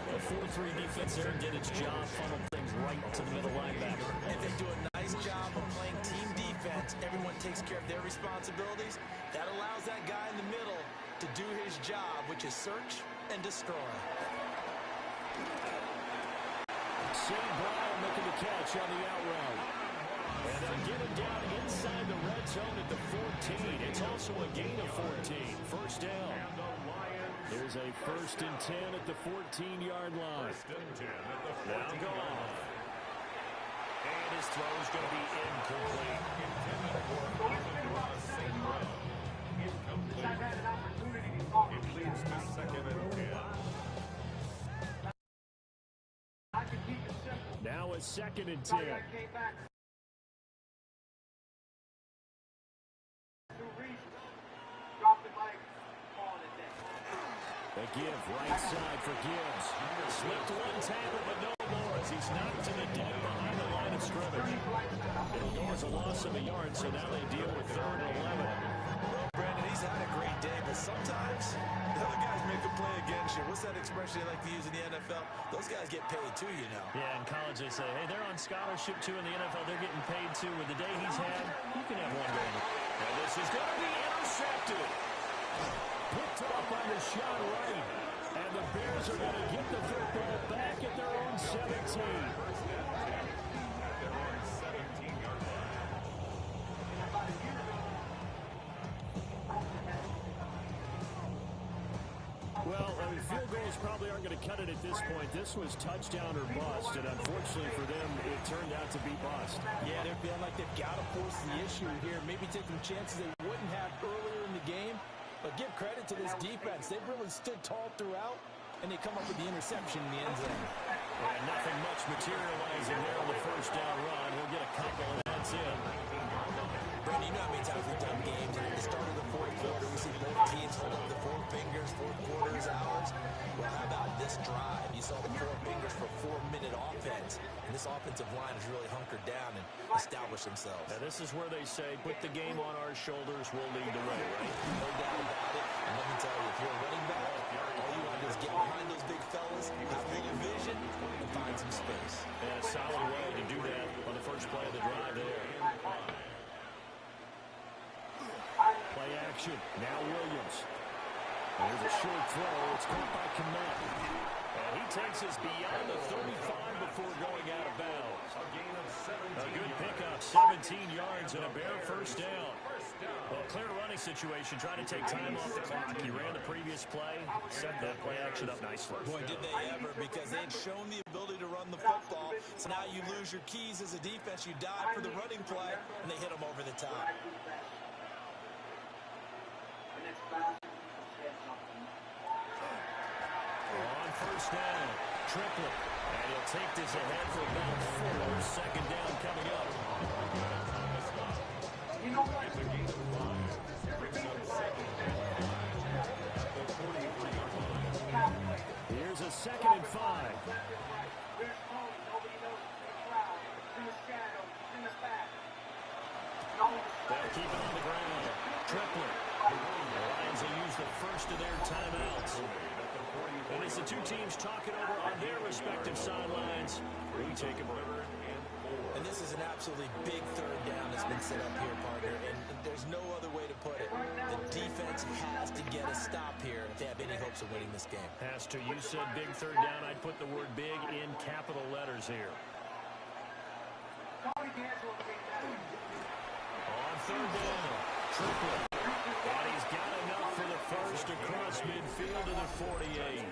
The 4-3 defense there did its job, funneled things right to the middle linebacker. And they do a nice job of playing team defense. Everyone takes care of their responsibilities. That allows that guy in the middle to do his job, which is search and destroy. St. Brown making the catch on the out route. And they'll get him down inside the red zone at the 14. It's also a gain of 14. First down. There's a 1st and 10 at the 14-yard line. Now go off. And his throw is going to be incomplete. It leads to 2nd and 10. Now a 2nd and 10. They give right side for Gibbs. Slipped one tackle, but no more as he's knocked to the deck behind the line of scrimmage. It'll go as a loss of a yard, so now they deal with 3rd and 11. Well, Brandon, he's had a great day, but sometimes the other guys make a play against you. What's that expression they like to use in the NFL? Those guys get paid too, you know. Yeah, in college they say, hey, they're on scholarship too. In the NFL, they're getting paid too. With the day he's had, you can have one going. And this is going to be intercepted. Picked up on the shot right. And the Bears are going to get the football back at their own 17. Well, I mean, field goals probably aren't going to cut it at this point. This was touchdown or bust, and unfortunately for them, it turned out to be bust. Yeah, they're feeling like they've got to force the issue here. Maybe take some chances they wouldn't have earlier in the game. But give credit to this defense. They've really stood tall throughout, and they come up with the interception in the end zone. And nothing much materializing there on the first down run. We'll get a couple, and that's it. Brandon, you know how many times we've done games, and at the start of the 4th quarter, we see both teams hold up the 4 fingers, 4th quarter is ours. Well, how about this drive? You saw the 4 fingers for 4-minute offense, and this offensive line has really hunkered down and established themselves. Now, this is where they say, put the game on our shoulders, we'll lead the way, right? No doubt about it, and let me tell you, if you're a running back, all you want to do is get behind those big fellas, have a little vision, and find some space. And a solid way to do that on the first play of the drive there. Play action. Now Williams. There's a short throw. It's caught by Kmet. And he takes us beyond the 35 before going out of bounds. A good pickup, 17 yards and a bare first down. Well, clear running situation, trying to take time off the clock. He ran the previous play, set that play action up nicely. Boy, did they ever, because they had shown the ability to run the football. So now you lose your keys as a defense. You dive for the running play, and they hit them over the top. On first down, Triplett. And he'll take this ahead for about 4. Second down coming up. You know what? Here's a 2nd and 5. They'll keep it on the ground. Triplett. The Lions will use the first of their timeouts. And as the two teams talking over on their respective sidelines, we take a break. And this is an absolutely big 3rd down that's been set up here, partner, and there's no other way to put it. The defense has to get a stop here if they have any hopes of winning this game. Pastor, you said big 3rd down. I'd put the word big in capital letters here. On 3rd down, Triplett. And he's got enough for the first across midfield to the 48.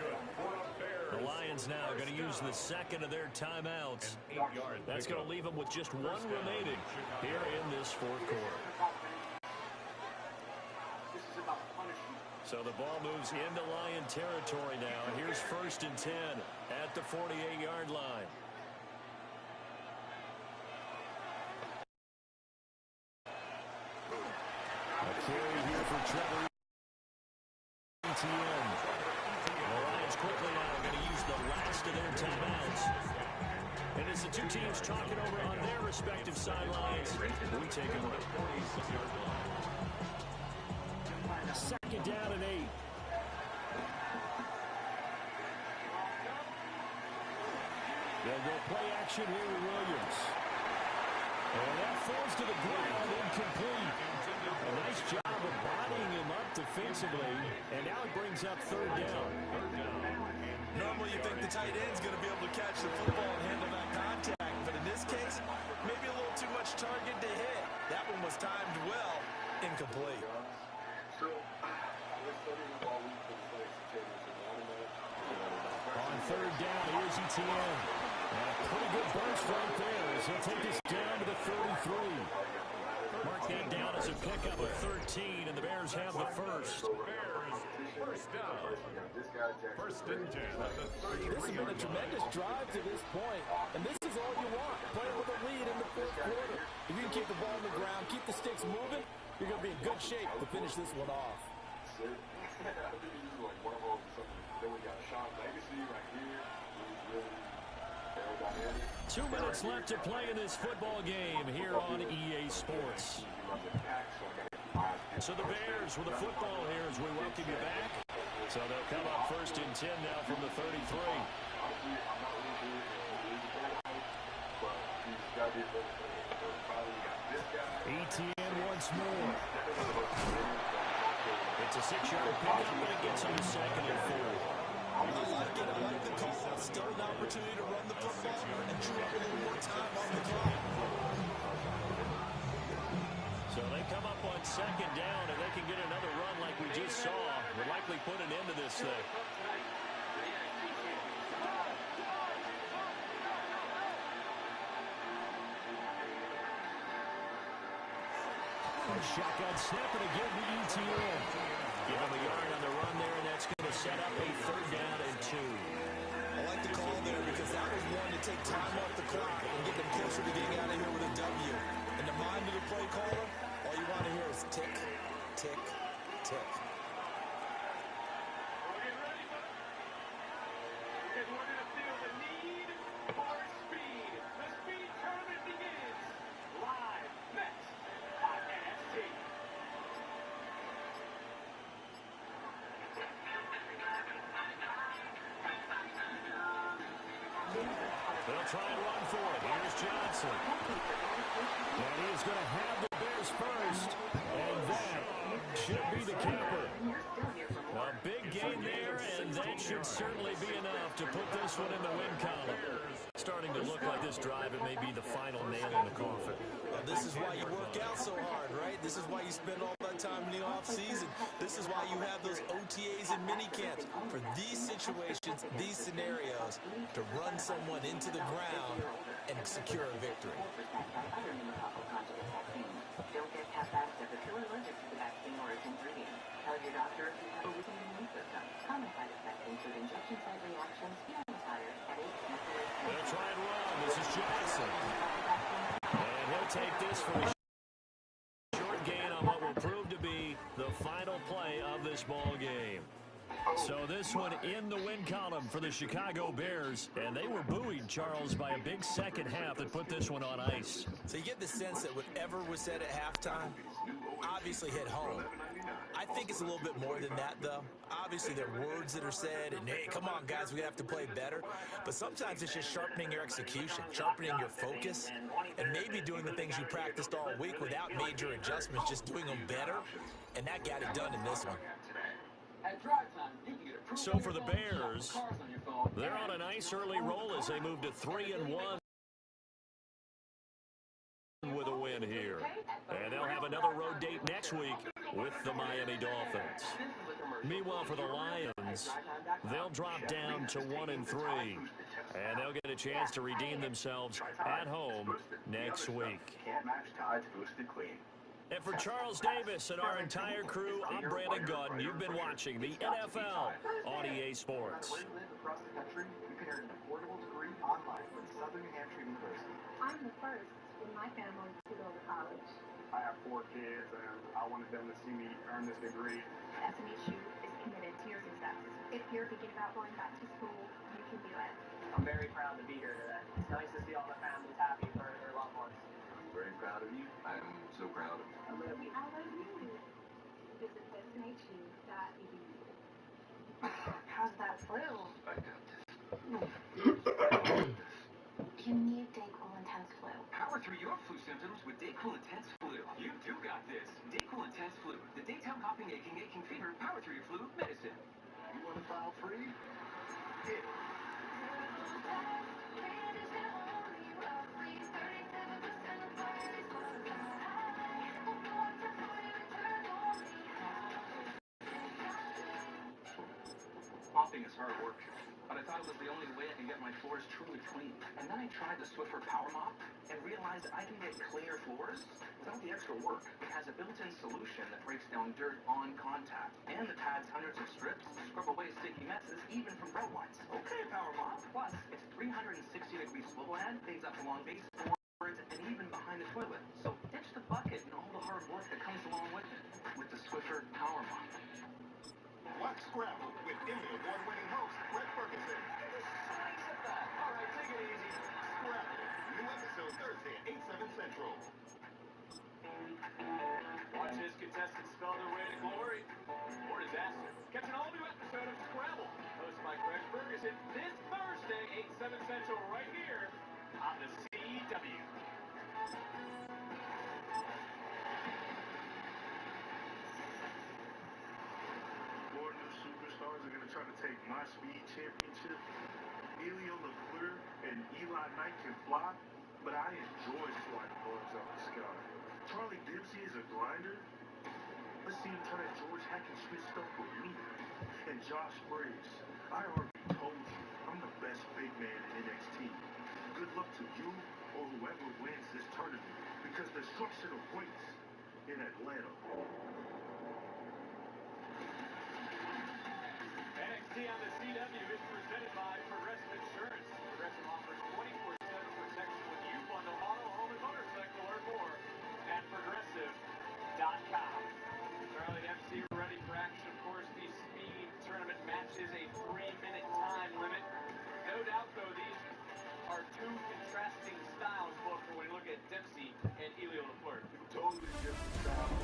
The Lions now are going to use the 2nd of their timeouts. That's going to leave them with just 1 remaining here in this 4th quarter. So the ball moves into Lion territory now. Here's 1st and 10 at the 48-yard line. A carry here for Trevor Etienne. The Lions quickly now are going to use the last of their timeouts. And as the two teams talking over on their respective sidelines, we take a break. 2nd down and 8. They'll go play action here with Williams. And that falls to the ground, incomplete. A nice job of bodying him up defensively, and now it brings up 3rd down. Normally you think the tight end's going to be able to catch the football and handle that contact, but in this case, maybe a little too much target to hit. That one was timed well, incomplete. On third down, here's Etienne. And a pretty good burst right there as he'll take us down to the 33. Mark that down as a pickup of 13, and the Bears have the first. Bears, first down. First and 10 at the 33. This has been a tremendous drive to this point, and this is all you want, playing with a lead in the fourth quarter. If you can keep the ball on the ground, keep the sticks moving, you're going to be in good shape to finish this one off. Two minutes left to play in this football game here on EA Sports. So the Bears with the football here as we welcome you back. So they'll come up first and 10 now from the 33. Etienne once more. It's a 6-yard pickup, but it gets him to second and 4. I like it. I like the call. Still an opportunity to run the football and chew up a little more time on the clock. So they come up on second down, and they can get another run like we just saw. Would likely put an end to this thing. Shotgun snap, and again to Etienne. Give him a yard on the run there, and that's going to set up a third down and 2. I like the call there because that was one to take time off the clock and get them closer to getting out of here with a W. In the mind of the play caller, all you want to hear is tick, tick, tick. They'll try and run for it. Here's Johnson. And he is going to have the Bears first. And that should be the capper. A big gain there, and that should certainly be enough to put this one in the win column. Starting to look like this drive, it may be the final nail in the coffin. Well, this is why you work out so hard, right? This is why you spend all that time in the offseason. This is why you have those OTAs and minicamps. For these situations, these scenarios, to run someone into the ground and secure a victory. Don't get CASHAPP if you're allergic to the vaccine or its ingredients. Tell your doctor if you have a weakened immune system. Common side effects include injection site reactions, feeling tired, headache, They'll try and run. This is Johnson. And he'll take this for a short gain on what will prove to be the final play of this ball game. So this one in the win column for the Chicago Bears. And they were buoyed, Charles, by a big second half that put this one on ice. So you get the sense that whatever was said at halftime obviously hit home. I think it's a little bit more than that, though. Obviously, there are words that are said, and, hey, come on, guys, we have to play better. But sometimes it's just sharpening your execution, sharpening your focus, and maybe doing the things you practiced all week without major adjustments, just doing them better. And that got it done in this one. So for the Bears, they're on a nice early roll as they move to 3-1 with a win here. And they'll have another road date next week with the Miami Dolphins. Meanwhile, for the Lions, they'll drop down to 1-3. And they'll get a chance to redeem themselves at home next week. And for Charles Davis and our entire crew, I'm Brandon Gautin. You've been watching the NFL on EA Sports. I'm the first in my family to go to college. I have 4 kids, and I wanted them to see me earn this degree. SMHU is committed to your success. If you're thinking about going back to school, you can do it. I'm very proud to be here today. It's nice to see all the families happy for their loved ones. I'm very proud of you. I'm so proud of you. I love you. I love you. Visit SMHU.edu. How's that flu? I got this. You need Dayquil Intense Flu. Power through your flu symptoms with Dayquil Intense Flu. You do got this. Dayquil Intense Flu. The daytime coughing, aching fever. Power through your flu medicine. You want to file free? Yeah. Mopping is hard work, but I thought it was the only way I can get my floors truly clean. And then I tried the Swiffer Power Mop and realized I can get cleaner floors without the extra work. It has a built-in solution that breaks down dirt on contact, and the pad's hundreds of strips scrub away sticky messes, even from grout lines. Okay, Power Mop. Plus, it's 360-degree swivel head, cleans up along baseboards and even behind the toilet. So ditch the bucket and all the hard work that comes along with it with the Swiffer Power Mop. Watch Scrabble with Emmy award-winning host Brett Ferguson. All right, take it easy. Scrabble. New episode Thursday at 8/7 Central. Watch his contestants spell their way to glory or disaster. Catch an all-new episode of Scrabble, hosted by Greg Ferguson, this Thursday, 8/7 Central, right here on the CW. Four new superstars are going to try to take my speed championship. Elio LeClaire and Eli Knight can fly, but I enjoy flying bugs out the sky. Charlie Dempsey is a grinder. Let's see him try that George Hackenschmidt stuff with me. And Josh Briggs, I already told you, I'm the best big man in NXT. Good luck to you or whoever wins this tournament, because destruction awaits in Atlanta. NXT on the CW is presented by Progressive Insurance. Progressive offers 24/7 protection when you bundle auto, home, and motorcycle. Learn more at progressive.com. Charlie Dempsey ready for action. Of course, the speed tournament match is a 3-minute time limit. No doubt, though, these are two contrasting styles, both when you look at Dempsey and Elio LeClaire. Totally different style.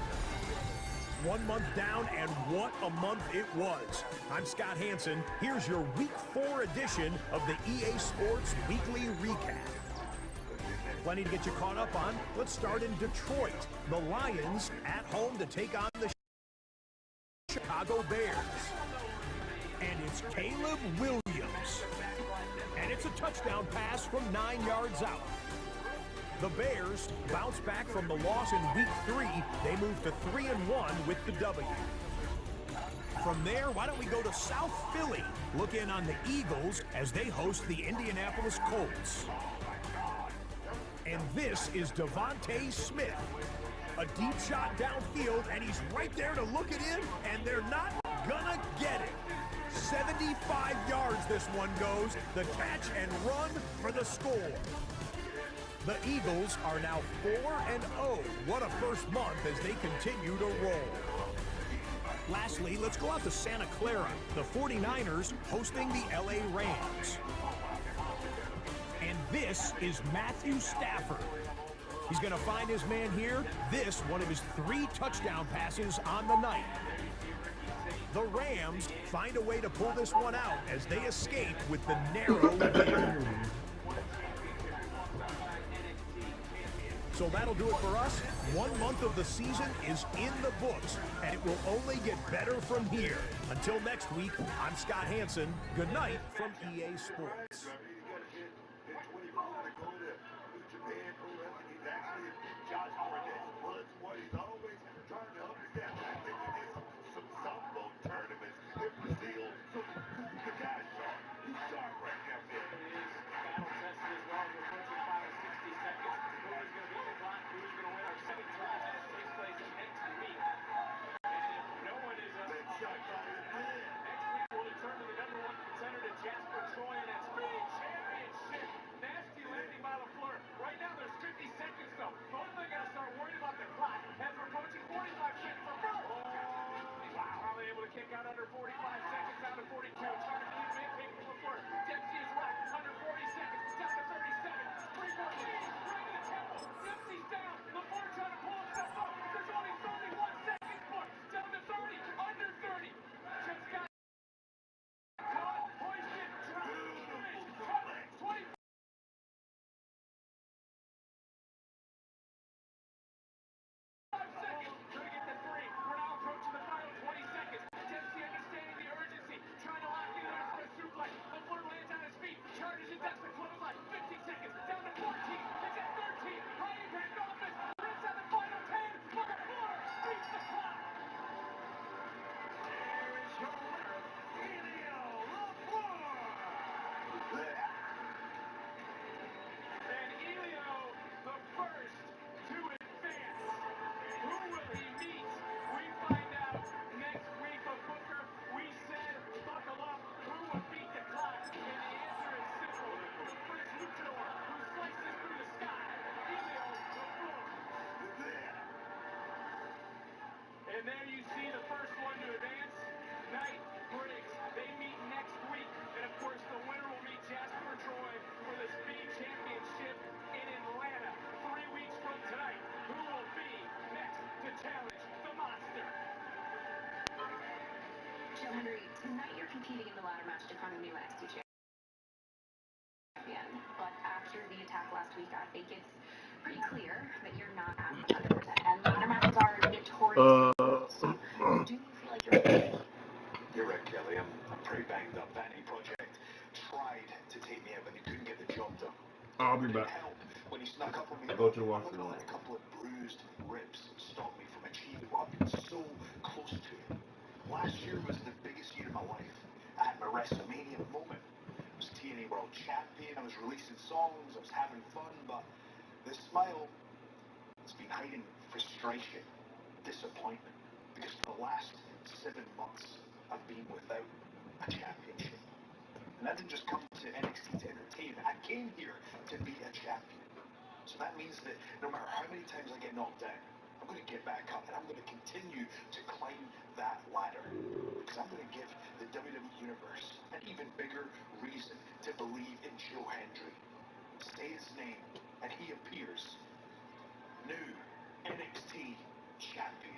1 month down, and what a month it was. I'm Scott Hansen. Here's your Week 4 edition of the EA Sports Weekly Recap. Plenty to get you caught up on. Let's start in Detroit. The Lions at home to take on the Chicago Bears. And it's Caleb Williams. And it's a touchdown pass from 9 yards out. The Bears bounce back from the loss in Week 3. They move to 3-1 with the W. From there, why don't we go to South Philly? Look in on the Eagles as they host the Indianapolis Colts. And this is Devontae Smith. A deep shot downfield, and he's right there to look it in, and they're not gonna get it. 75 yards this one goes. The catch and run for the score. The Eagles are now 4-0. What a first month as they continue to roll. Lastly, let's go out to Santa Clara. The 49ers hosting the LA Rams. And this is Matthew Stafford. He's going to find his man here. This, one of his 3 touchdown passes on the night. The Rams find a way to pull this one out as they escape with the narrow win. So that'll do it for us. 1 month of the season is in the books, and it will only get better from here. Until next week, I'm Scott Hansen. Good night from EA Sports. Kick out under 45 seconds, down to 42. Trying to lead mid-kick from LeFleur. Dempsey is left, under 40 seconds, down to 37. 3-4 lead, right in the temple. Dempsey's down. LeFleur trying to pull himself up. There's only 31 seconds left. Down to 30, under 30. Just got caught, hoisted, dropped, finished, cut, 20. Seconds. Trying to get to 3. We're now approaching the final 20 seconds. Dempsey understanding the urgency. Trying to lock it Henry, tonight you're competing in the ladder match to crown a new NXT champion. But after the attack last week, I think it's pretty clear that you're not at 100%. And ladder matches are notorious. Do you feel like you're ready? You're right, Kelly. I'm pretty banged up. Vanity Project tried to take me out, but they couldn't get the job done. I'll be back. When he snuck up on me, I'll go to the I'm washroom. gonna let a couple of bruised ribs stop me from achieving what I've been so close to. Last year was the biggest year of my life. I had my WrestleMania moment. I was TNA World Champion. I was releasing songs. I was having fun, but this smile has been hiding frustration, disappointment, because for the last 7 months I've been without a championship. And I didn't just come to NXT to entertain. I came here to be a champion. So that means that no matter how many times I get knocked down, I'm going to get back up and I'm going to continue to climb that ladder. Because I'm going to give the WWE Universe an even bigger reason to believe in Joe Hendry. Say his name and he appears. New NXT champion.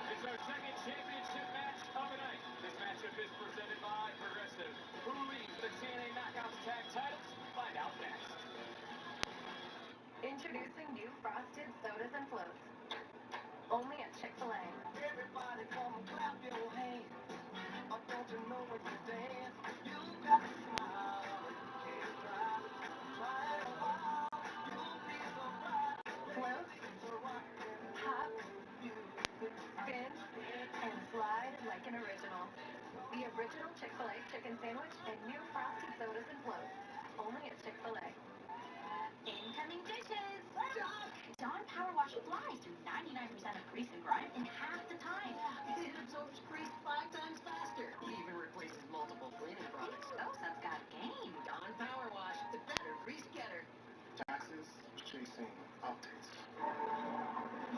It's our second championship match of the night. This matchup is presented by Progressive. Who leads the TNA Knockouts Tag Titles? Find out next. Introducing new frosted sodas and floats. Only at Chick-fil-A. Everybody come and clap your hands. Or don't you know when you dance, you got to smile. You can't try to try it a while. You'll be surprised. Floats, hop, spin, and slide like an original. The original Chick-fil-A chicken sandwich and new frosted sodas and floats. Only at Chick-fil-A. Incoming dishes! Dawn Power Wash flies through 99% of grease and grime in half the time. It absorbs grease 5 times faster. Even replaces multiple cleaning products. Sosa's got game. Dawn Power Wash, the better grease getter. Taxes chasing updates.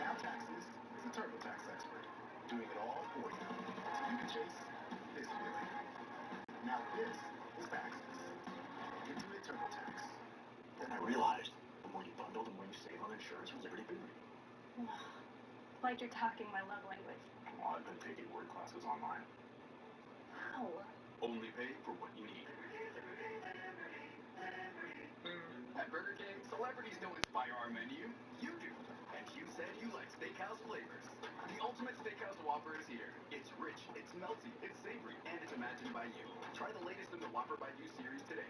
Now Taxes is a TurboTax expert, doing it all for you, so you can chase this feeling. Now this is Taxes. Intuit TurboTax. Then I realized the more you bundle, the more you save on insurance with Liberty Booty. Like you're talking my love language. Well, I've been taking word classes online. Wow. Only pay for what you need. At Burger King, celebrities don't inspire our menu. You do. And you said you like steakhouse flavors. The ultimate steakhouse Whopper is here. It's rich, it's melty, it's savory, and it's imagined by you. Try the latest in the Whopper by You series today.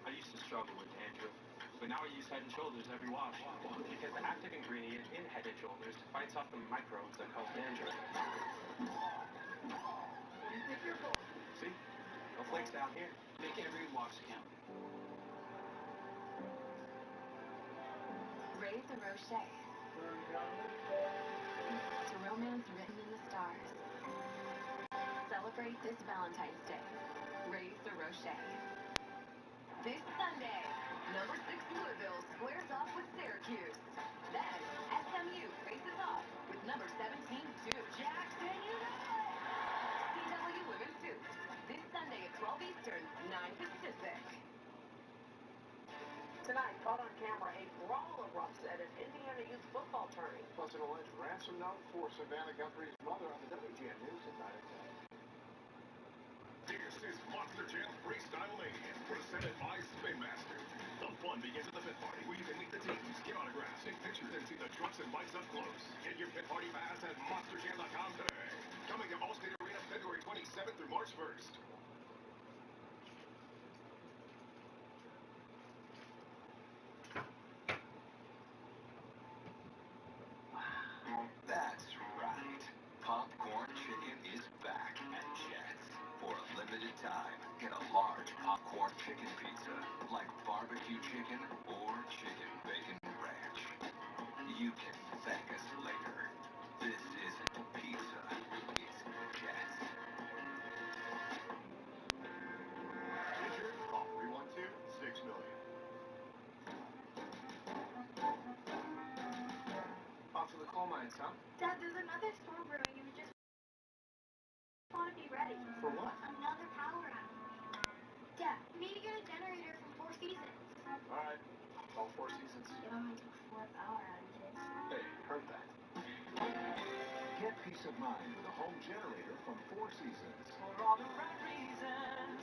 I used to struggle with dandruff, but now I use Head & Shoulders every wash. Because the active ingredient in Head & Shoulders fights off the microbes that cause dandruff. What do you think you're for? See? No flakes down here. Make every wash count. Raise the Rocher. It's a romance written in the stars. Celebrate this Valentine's Day. Raise the Rocher. This Sunday, number 6 Louisville squares off with Syracuse. Then, SMU faces off with number 17 Duke. Jackson United! CW Women's Hoops. This Sunday at 12 Eastern, 9 Pacific. Tonight, caught on camera, a brawl erupts at an Indiana youth football tourney. Plus an alleged ransom note for Savannah Guthrie's mother on the WGN News at 9 o'clock. This is Monster Jam Freestyle Mania, presented by Spin Master. The fun begins at the Pit Party, where you can meet the teams, get autographs, take pictures, and see the trucks and bikes up close. Get your Pit Party pass at MonsterJam.com today. Coming to Allstate Arena February 27th through March 1st. coal mines, huh? Dad, there's another storm brewing and we just want to be ready. For what? Another power outage. Dad, we need to get a generator from Four Seasons. All right. All Four Seasons. It only took 4 power outages. Hey, heard that. Get peace of mind with a home generator from Four Seasons. For all the right reasons,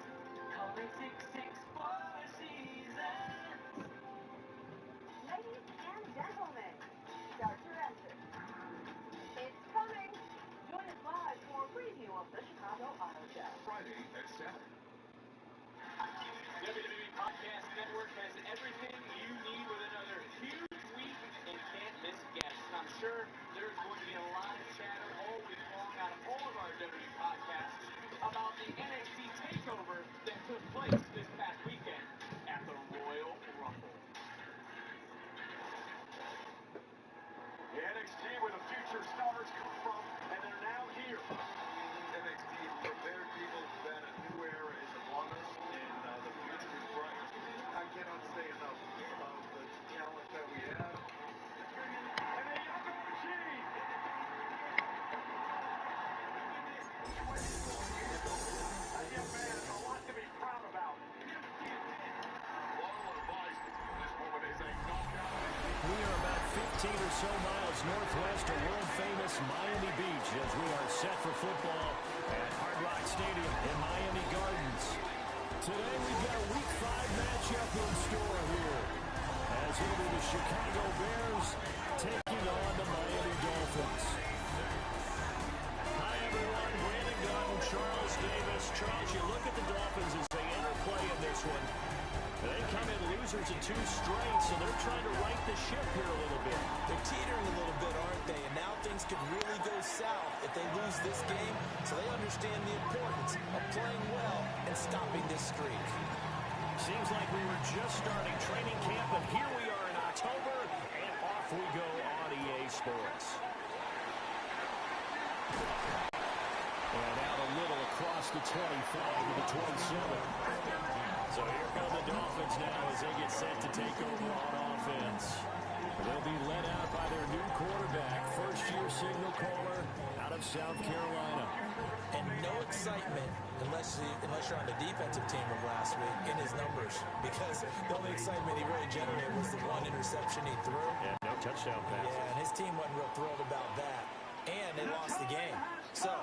call 866-4 Seasons. Ladies and gentlemen, start your engine. It's coming. Join us live for a preview of the Chicago Auto Show. Friday at 7. WWE Podcast Network has everything you need with another huge week and can't miss guests. I'm sure there's going to be a lot of chatter all week long on all of our WWE podcasts about the NXT takeover that took place this past weekend at the Royal Rumble. The NXT where the future stars come from, and they're now here. NXT prepared people that a new era is upon us, and the future is bright. I cannot say enough of the talent that we have. And the Young Machine! That young man has a lot to be proud about. Waddle advised this moment is a knockout. We are about 15 or so miles northwest of world-famous Miami Beach as we are set for football at Hard Rock Stadium in Miami Gardens. Today we've got a Week 5 matchup in store here as it'll be the Chicago Bears taking on the Miami Dolphins. Hi everyone, Brandon Gunn, Charles Davis. Charles, you look at the Dolphins as they interplay in this one. They come in losers in 2 straight, so they're trying to right the ship here a little bit. They're teetering a little bit, aren't they? And now things could really go south if they lose this game, so they understand the importance of playing well and stopping this streak. Seems like we were just starting training camp, and here we are in October, and off we go on EA Sports. And out a little across the 25 to the 27. So here come the Dolphins now as they get set to take over on offense. They'll be led out by their new quarterback, first-year signal caller out of South Carolina. And no excitement unless you're on the defensive team of last week in his numbers, because the only excitement he really generated was the 1 interception he threw. Yeah, no touchdown pass. Yeah, and his team wasn't real thrilled about that. And they lost the game. So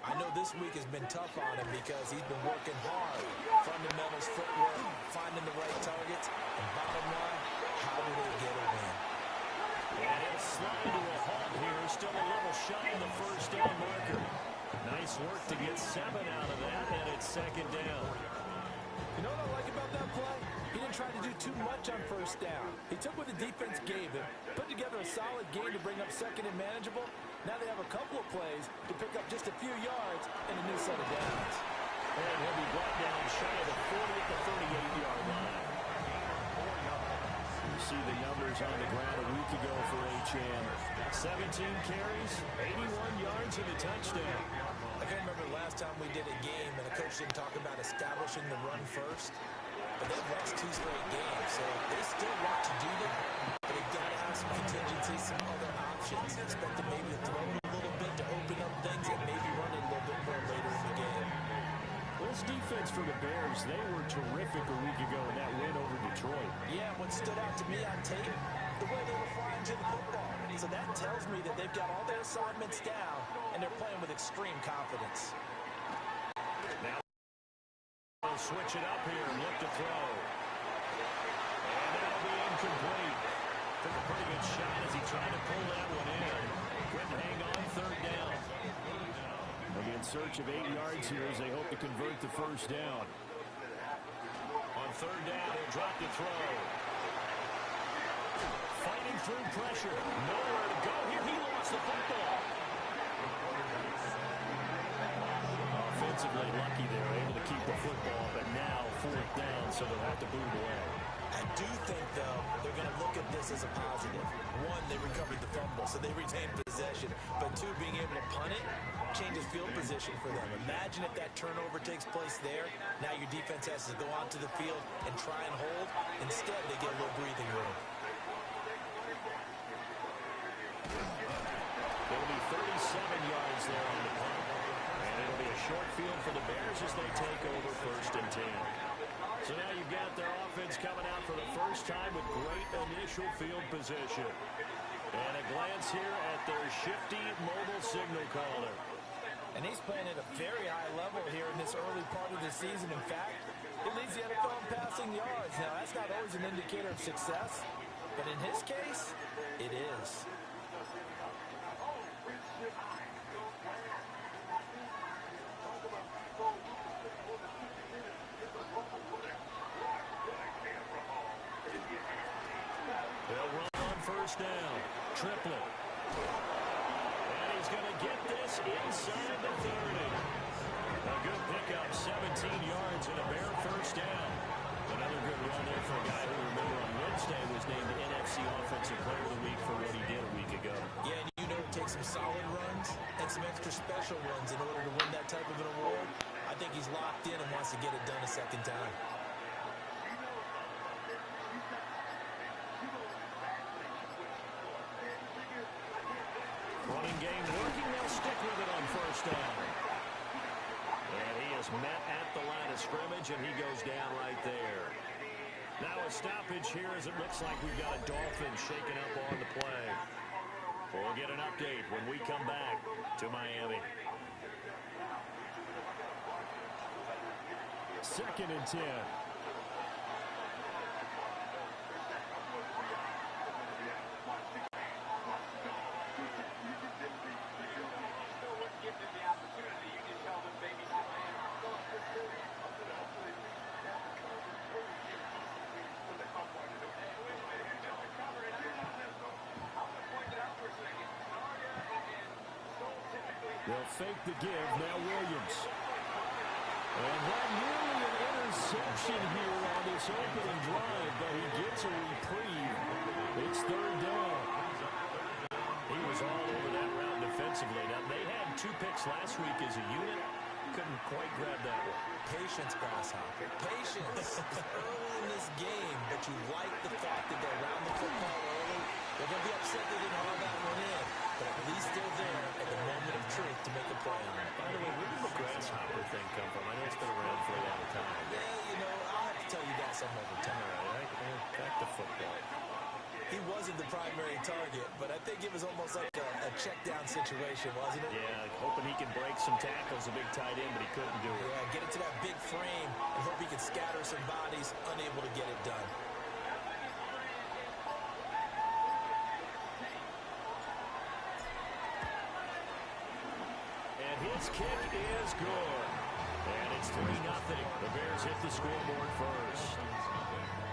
I know this week has been tough on him because he's been working hard. Fundamentals, footwork, finding the right targets, and bottom line, how do they get a win? And it'll slide to a halt here. Still a little shy of the first down marker. Nice work to get 7 out of that, and it's 2nd down. You know what I like about that play? He didn't try to do too much on first down. He took what the defense gave him, put together a solid game to bring up 2nd and manageable. Now they have a couple of plays to pick up just a few yards and a new set of downs. And he'll be brought down shy of the 40 at the 38-yard line. You see the numbers on the ground a week ago for HM. 17 carries, 81 yards, and a touchdown. I can't remember the last time we did a game and a coach didn't talk about establishing the run first. But they've lost 2 straight games, so they still want to do that. But they've got to have some contingencies, some other options. Expect them maybe to throw it a little bit to open up things and maybe run it a little bit more later in the game. Well, this defense for the Bears, they were terrific a week ago in that win over Detroit. Yeah, what stood out to me on tape, the way they were flying to the football. So that tells me that they've got all their assignments down and they're playing with extreme confidence. Now they'll switch it up here and look to throw. And that'll be incomplete. Took a pretty good shot as he tried to pull that one in. Couldn't hang on 3rd down. They'll be in search of 8 yards here as they hope to convert the first down. On 3rd down, he'll drop the throw. Fighting through pressure. Nowhere to go here. He lost the football. Offensively lucky they were able to keep the football, but now 4th down, so they'll have to boot it away. I do think, though, they're going to look at this as a positive. 1, they recovered the fumble, so they retained possession. But 2, being able to punt it changes field position for them. Imagine if that turnover takes place there. Now your defense has to go onto the field and try and hold. Instead, they get a little breathing room. yards there on the punt. And it'll be a short field for the Bears as they take over 1st and 10. So now you've got their offense coming out for the first time with great initial field position. And a glance here at their shifty mobile signal caller. And he's playing at a very high level here in this early part of the season. In fact, he leads the NFL in passing yards. Now, that's not always an indicator of success, but in his case, it is. They'll run on 1st down. Triplet. And he's going to get this inside the 30. A good pickup, 17 yards and a Bear 1st down. Another good run there for a guy who, remember, on Wednesday was named the NFC Offensive Player of the Week for what he did a week ago. Yeah, and you know it takes some solid runs and some extra special ones in order to win that type of an award. I think he's locked in and wants to get it done a second time. Running game working. They'll stick with it on 1st down. And he is met at the line of scrimmage, and he goes down right there. Now a stoppage here as it looks like we've got a Dolphin shaking up on the play. We'll get an update when we come back to Miami. 2nd and 10. They'll fake the give. Now Williams. And that nearly an interception here on this opening drive, but he gets a reprieve. It's 3rd down. He was all over that route defensively. Now, they had 2 picks last week as a unit. Couldn't quite grab that one. Patience, Grasshopper. Patience. It's early in this game, but you like the fact that they're around the football early. They're going to be upset they didn't haul that one in, but at least they're there at the moment of truth to make a play on it. By the way, where did the Grasshopper thing come from? I know it's been around for a long time. Yeah, you know, I'll have to tell you that some other time. All right, back to football. He wasn't the primary target, but I think it was almost like a check-down situation, wasn't it? Yeah, hoping he can break some tackles, a big tight end, but he couldn't do it. Yeah, get it to that big frame and hope he could scatter some bodies, unable to get it done. And his kick is good. And it's 3-0. The Bears hit the scoreboard first.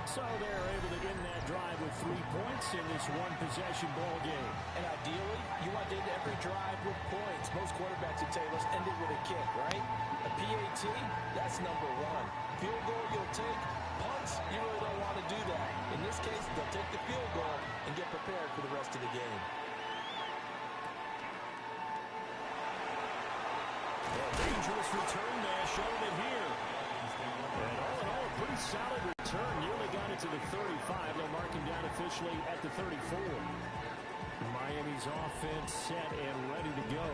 So they're able to end that drive with 3 points in this one-possession ball game. And ideally, you want to end every drive with points. Most quarterbacks would tell us end it with a kick, right? A PAT, that's number 1. Field goal you'll take. Punts, you really don't want to do that. In this case, they'll take the field goal and get prepared for the rest of the game. Dangerous return there, showing it here. And all in all, a pretty solid return. Nearly got it to the 35. They'll mark him down officially at the 34. Miami's offense set and ready to go.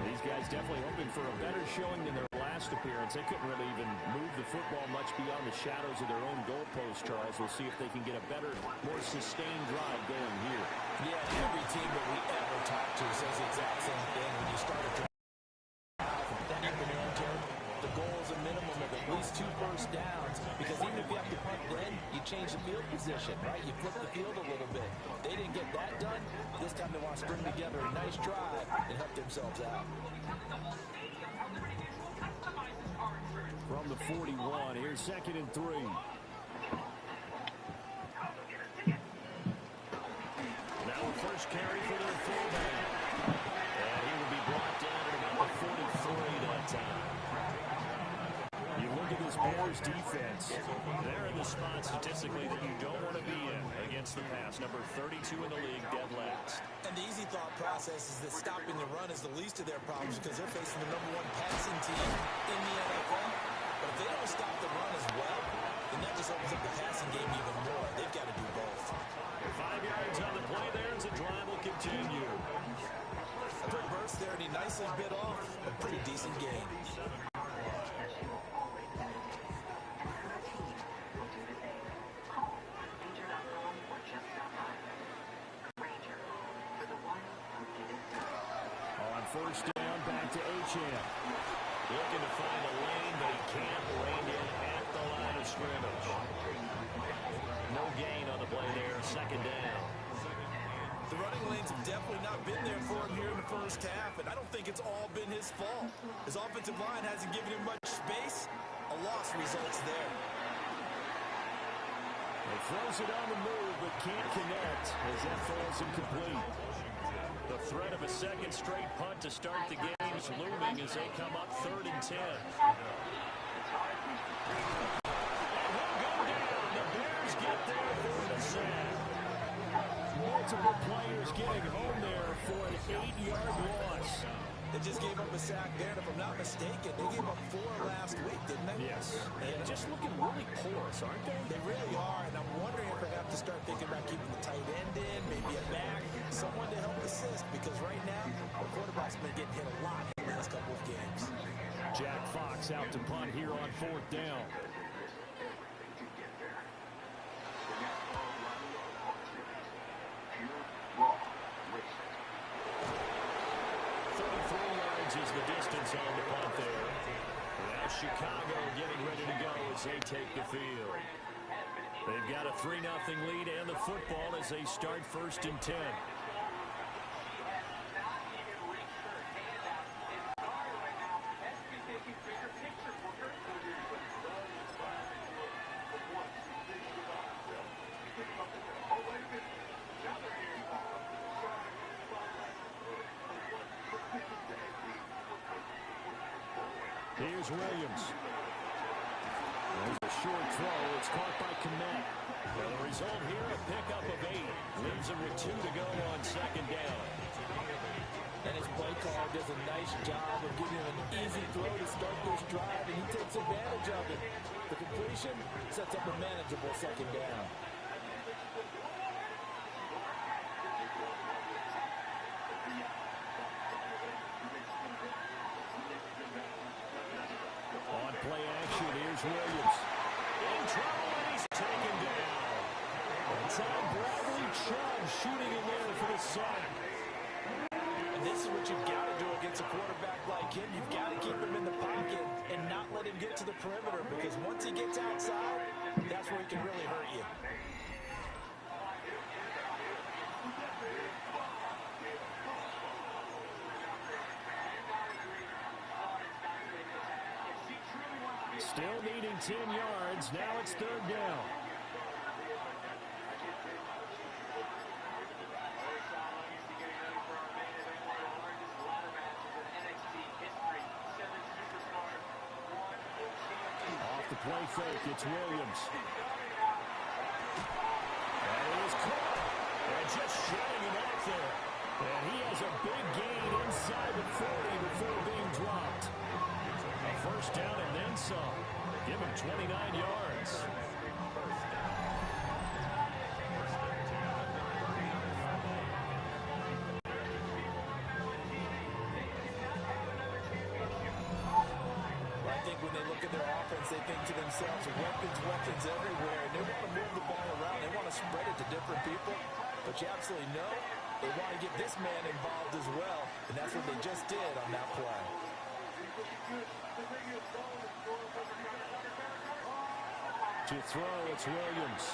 These guys definitely hoping for a better showing than their last appearance. They couldn't really even move the football much beyond the shadows of their own goalpost, Charles. We'll see if they can get a better, more sustained drive going here. Yeah, every team that we ever talk to says the exact same thing. When you start a drive, the goal is a minimum of at least 2 first downs, because even if you have to punt then, you change the field position, right? You flip the field a little bit. They didn't get that done. This time they want to string together a nice drive and help themselves out. From the 41, here's 2nd and 3. Now a first carry for their fullback. And he will be brought down at about the 43 that time. You look at this Bears defense. They're in the spot statistically that you don't want to be in against the pass. Number 32 in the league, dead last. And the easy thought process is that stopping the run is the least of their problems because they're facing the #1 passing team in the NFL. But if they don't stop the run as well, then that just opens up the passing game even more. They've got to do both. 5 yards on the play there as the drive will continue. obviously bit off a pretty decent game. On first down, back to AJTRIP. Looking to find a lane, but he can't. Reined in at the line of scrimmage. No gain on the play there. Second down. The running lanes have definitely not been there for him here in the first half, and I don't think it's all been his fault. His offensive line hasn't given him much space. A loss results there. He throws it on the move, but can't connect as that falls incomplete. The threat of a second straight punt to start the game is looming as they come up 3rd and 10. And he'll go down. The Bears get there for the sack. Multiple players getting home there for an 8-yard loss. They just gave up a sack there, and if I'm not mistaken, they gave up 4 last week, didn't they? Yes. And just looking really porous, aren't they? They really are, and I'm wondering if they have to start thinking about keeping the tight end in, maybe a back, someone to help assist, because right now, the quarterback's been getting hit a lot in the last couple of games. Jack Fox out to punt here on 4th down. Is the distance on the punt there. Now Chicago getting ready to go as they take the field. They've got a 3-0 lead and the football as they start 1st and 10. Here's Williams. There's a short throw. It's caught by Komet. Well, the result here, a pickup of 8. Leaves him with 2 to go on 2nd down. And his play caller does a nice job of giving him an easy throw to start this drive, and he takes advantage of it. The completion sets up a manageable 2nd down. Play action, here's Williams. In trouble, and he's taken down. It's on Bradley Chubb shooting in there for the sack. And this is what you've got to do against a quarterback like him. You've got to keep him in the pocket and not let him get to the perimeter, because once he gets outside, that's where he can really hurt you. Still needing 10 yards. Now it's 3rd down. Off the play fake, it's Williams. And it is caught. And just shutting him out there. And he has a big gain inside the 40 before being dropped. A 1st down and then some. Give him 29 yards. I think when they look at their offense, they think to themselves, weapons everywhere, and they want to move the ball around. They want to spread it to different people. But you absolutely know they want to get this man involved as well, and that's what they just did on that play. To throw, it's Williams.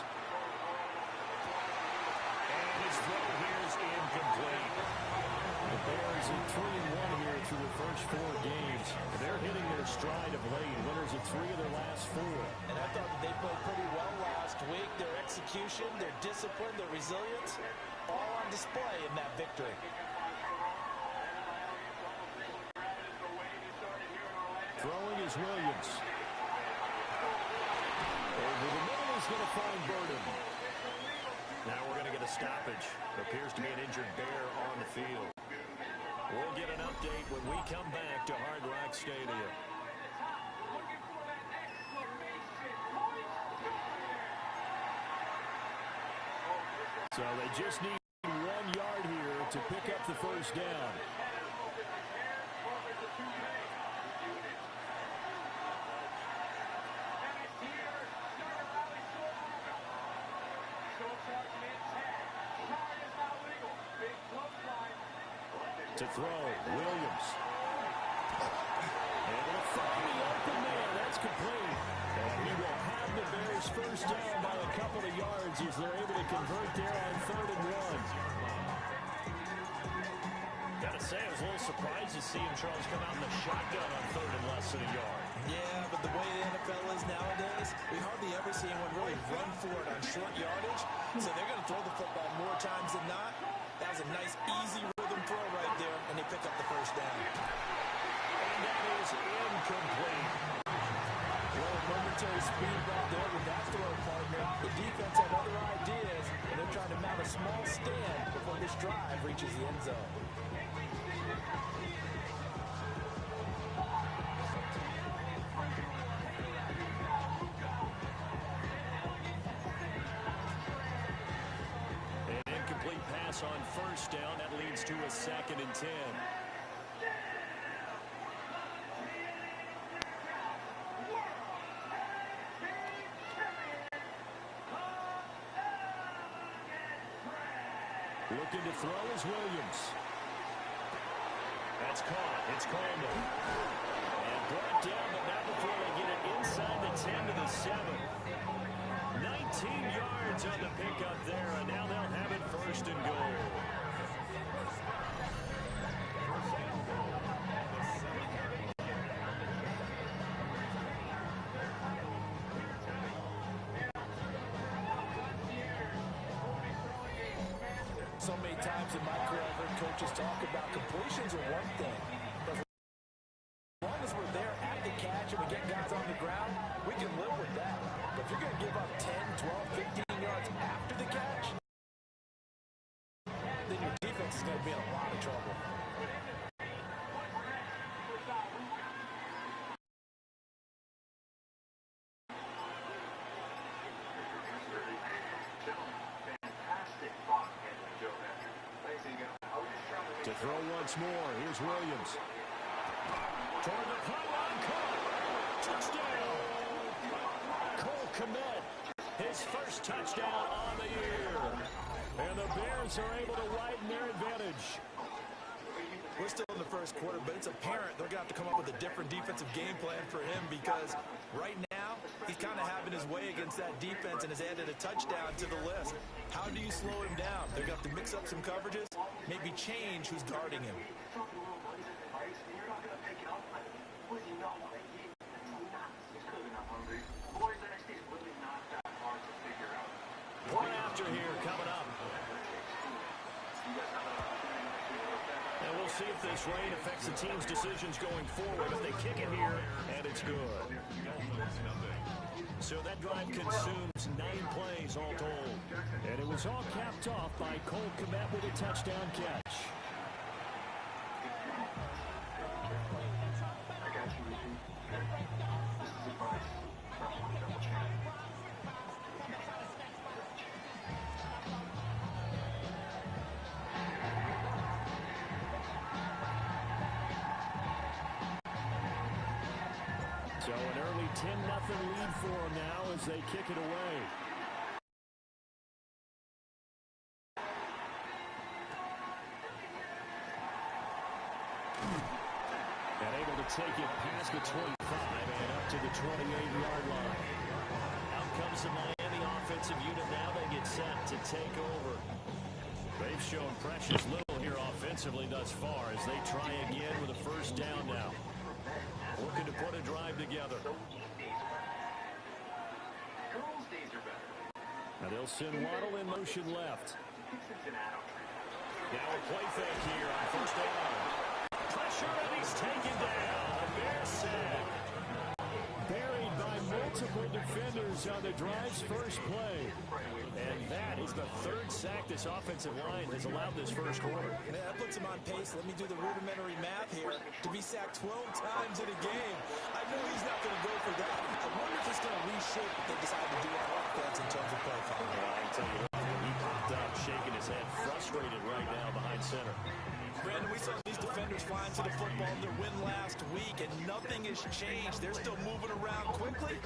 And his throw here is incomplete. The Bears are 3-1 here through the first 4 games. They're hitting their stride of late. Winners of 3 of their last 4. And I thought that they played pretty well last week. Their execution, their discipline, their resilience, all on display in that victory. Throwing is Williams. Over the middle is going to find Burden. Now we're going to get a stoppage. Appears to be an injured Bear on the field. We'll get an update when we come back to Hard Rock Stadium. So they just need 1 yard here to pick up the 1st down. To throw, Williams. Able to find the open man. That's complete. And he will have the Bears first down by a couple of yards as they're able to convert there on 3rd and 1. Got to say, I was a little surprised to see him, Charles, come out in the shotgun on 3rd and less than a yard. Yeah, but the way the NFL is nowadays, we hardly ever see anyone really run for it on short yardage. So they're going to throw the football more times than not. That was a nice, easy rhythm throw right there, and they pick up the first down. And that is incomplete. Well, momentary speed right there with that throw partner. The defense had other ideas, and they're trying to mount a small stand before this drive reaches the end zone. An incomplete pass on first down. That leads to a 2nd and 10. Looking to throw is Williams. That's caught. It's Coleman. And brought down, but not before they get it inside the 10 to the 7. 19 yards on the pickup there, and now they'll have it 1st and goal. So many times in my career, I've heard coaches talk about completions are one thing. But as long as we're there at the catch and we get guys on the ground, we can live with that. But if you're going to give up 10, 12, 15 yards after the catch, then your defense is going to be in a lot of trouble. To throw once more, here's Williams. Toward the pylon, caught. Touchdown. Cole Kmet, his first touchdown on the year. And the Bears are able to widen their advantage. We're still in the first quarter, but it's apparent they're going to have to come up with a different defensive game plan for him because right now he's kind of having his way against that defense and has added a touchdown to the list. How do you slow him down? They're going to have to mix up some coverages, maybe change who's guarding him. One after here coming up. And we'll see if this rain affects the team's decisions going forward. But they kick it here, and it's good. So that drive consumes 9 plays all told. And it was all capped off by Cole Kmet with a touchdown catch. So an early 10-0 lead for them now as they kick it away. And able to take it past the 25 and up to the 28-yard line. Out comes the Miami offensive unit now. They get set to take over. They've shown precious little here offensively thus far as they try again with a first down now. Looking to put a drive together. And they'll send Waddle in motion left. Now a play fake here on first down. Pressure and he's taken down. A Bears sack. Buried by multiple defenders on the drive's first play. And that is the 3rd sack this offensive line has allowed this first quarter. Yeah, that puts him on pace. Let me do the rudimentary math here. To be sacked 12 times in a game, I know he's not going to go for that. I wonder if it's going to reshape what they decide to do on offense in terms of play calling. Well, I can tell you what, he popped up, shaking his head, frustrated right now behind center. Brandon, we saw these defenders flying to the football in their win last week, and nothing has changed. They're still moving around quickly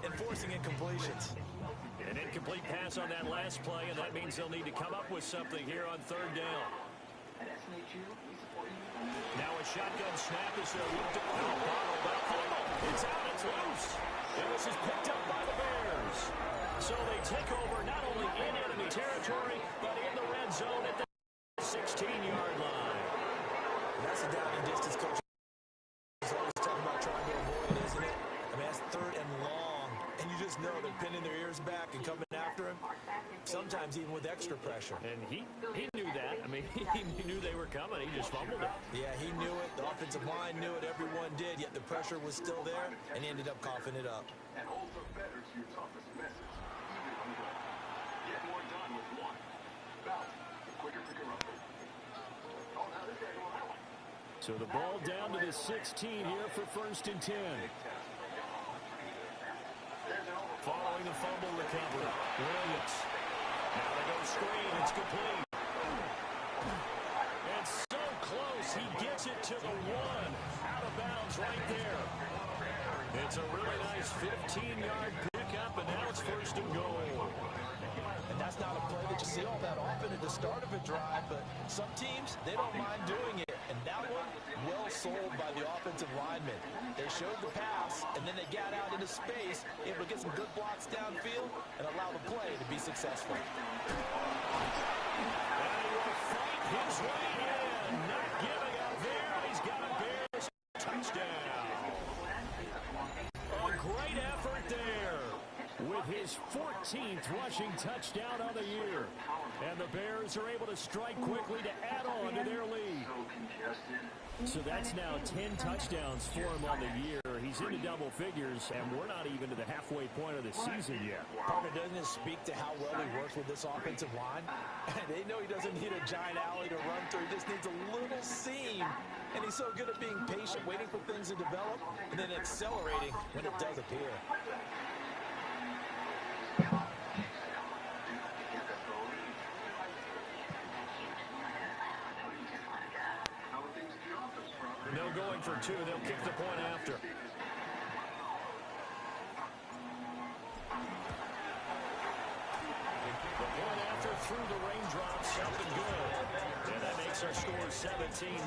and forcing incompletions. An incomplete pass on that last play, and that means they'll need to come up with something here on 3rd down. Now a shotgun snap is looked at the bottle. It's out, it's loose. And this is picked up by the Bears. So they take over not only in enemy territory, but in the red zone at the 16-yard line. That's a down and distance coach. He's always talking about trying to avoid, isn't it? I mean, that's third and long. And you just know they're pinning their ears back and coming after him. Sometimes even with extra pressure. And he knew that. I mean, he knew they were coming. He just fumbled it. Yeah, he knew it. The offensive line knew it. Everyone did. Yet the pressure was still there, and he ended up coughing it up. And also better to your toughest message, even on the go. Get more done with one. Bounce, the quicker picker-upper. Oh, now this guy's going that one. So the ball down to the 16 here for 1st and 10. Following the fumble recovery, Williams. Now they go screen. It's complete. And so close. He gets it to the 1. Out of bounds right there. It's a really nice 15-yard pickup, and now it's 1st and goal. And that's not a play that you see all that often at the start of a drive, but some teams, they don't mind doing it. And that one, well sold by the offensive lineman. They showed the pass, and then they got out into space, able to get some good blocks downfield, and allow the play to be successful. And he will fight his way in. Not giving up there. He's got a Bears touchdown. A great effort there with his 14th rushing touchdown on the year. And the Bears are able to strike quickly to add on to their lead. So that's now 10 touchdowns for him on the year. He's into double figures, and we're not even to the halfway point of the season yet. Parker, doesn't it speak to how well he works with this offensive line? They know he doesn't need a giant alley to run through. He just needs a little seam. And he's so good at being patient, waiting for things to develop, and then accelerating when it does appear. No going for 2. They'll kick the point after. The point after through the raindrops, up and good. And that makes our score 17-0.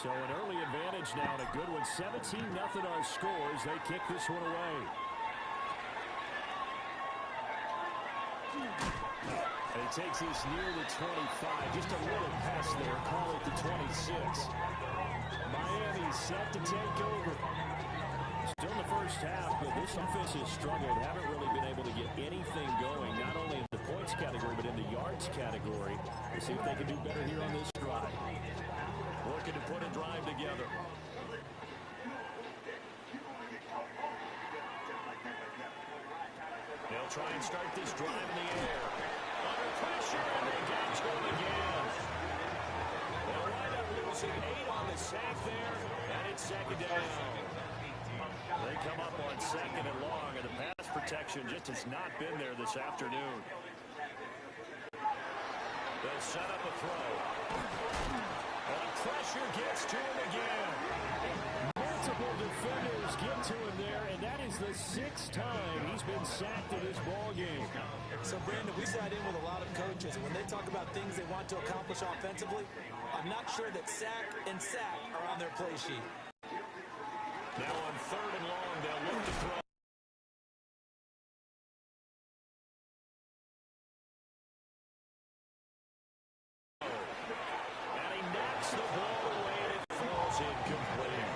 So an early advantage now and a good one. 17-0 our scores. They kick this one away. And he takes this near the 25. Just a little pass there. Call it the 26. Miami set to take over. Still in the first half, but this offense has struggled. Haven't really been able to get anything going, not only in the points category, but in the yards category. We'll see if they can do better here on this drive. Looking to put a drive together. They'll try and start this drive in the air. Under pressure, and they got to him again. They'll wind up losing 8 on the sack there, and it's 2nd down. They come up on 2nd and long, and the pass protection just has not been there this afternoon. They'll set up a throw. Pressure gets to him again. Multiple defenders get to him there, and that is the 6th time he's been sacked in this ball game. So, Brandon, we sat in with a lot of coaches. When they talk about things they want to accomplish offensively, I'm not sure that sack and sack are on their play sheet. Now on 3rd and long, they'll look to throw. the ball away and it falls incomplete.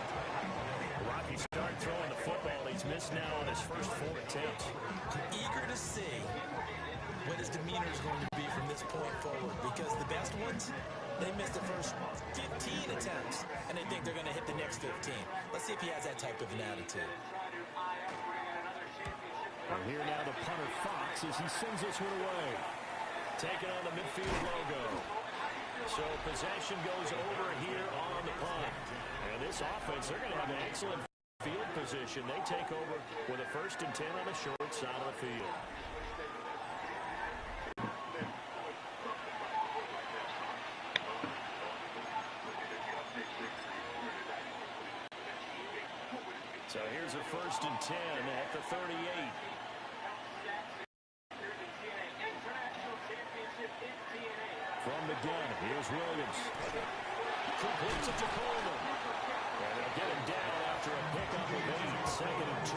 Rocky start throwing the football. He's missed now on his first 4 attempts. I'm eager to see what his demeanor is going to be from this point forward, because the best ones, they missed the first 15 attempts, and they think they're going to hit the next 15. Let's see if he has that type of an attitude. And here now the punter Fox as he sends this one away. Taking on the midfield logo. So possession goes over here on the punt. And this offense, they're going to have an excellent field position. They take over with a 1st and 10 on the short side of the field. So here's a 1st and 10 at the 38. From the gun, here's Williams. Completes it to Coleman. And they'll get him down after a pickup of 8, 2nd and 2.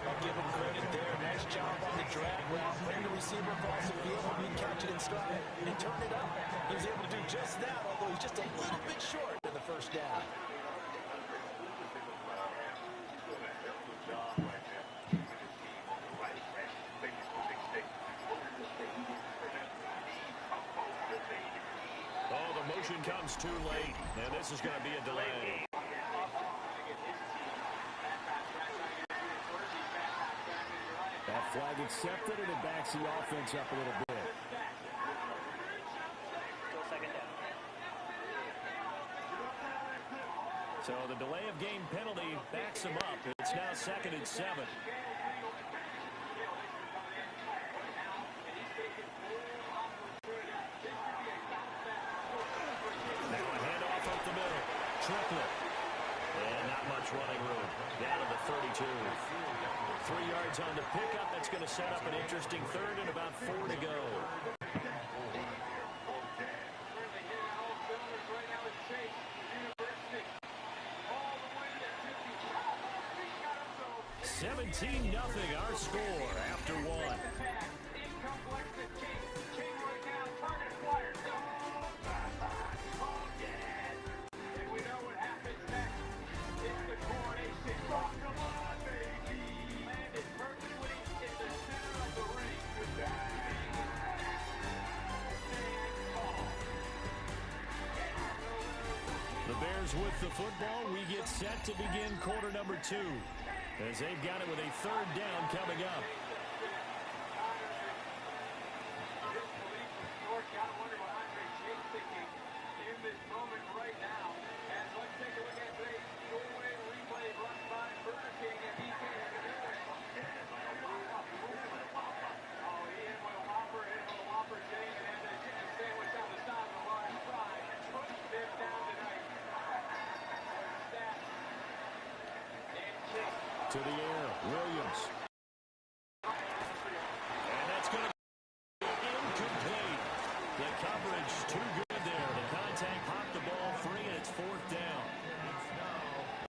I'll give him credit there. Nice job on the drag route. Bring the receiver across the field and he catch it in stride and turn it up. He was able to do just that, although he's just a little bit short in the first down. Motion comes too late, and this is going to be a delay. That flag accepted, and it backs the offense up a little bit. So the delay of game penalty backs them up. It's now 2nd and 7. Triplett. And not much running room. Down to the 32. 3 yards on the pickup. That's going to set up an interesting 3rd and about 4 to go. $17-0 our score after 1. With the football, we get set to begin quarter number 2 as they've got it with a 3rd down coming up. To the air, Williams. And that's going to be incomplete. The coverage too good there. The contact popped the ball free, and it's 4th down.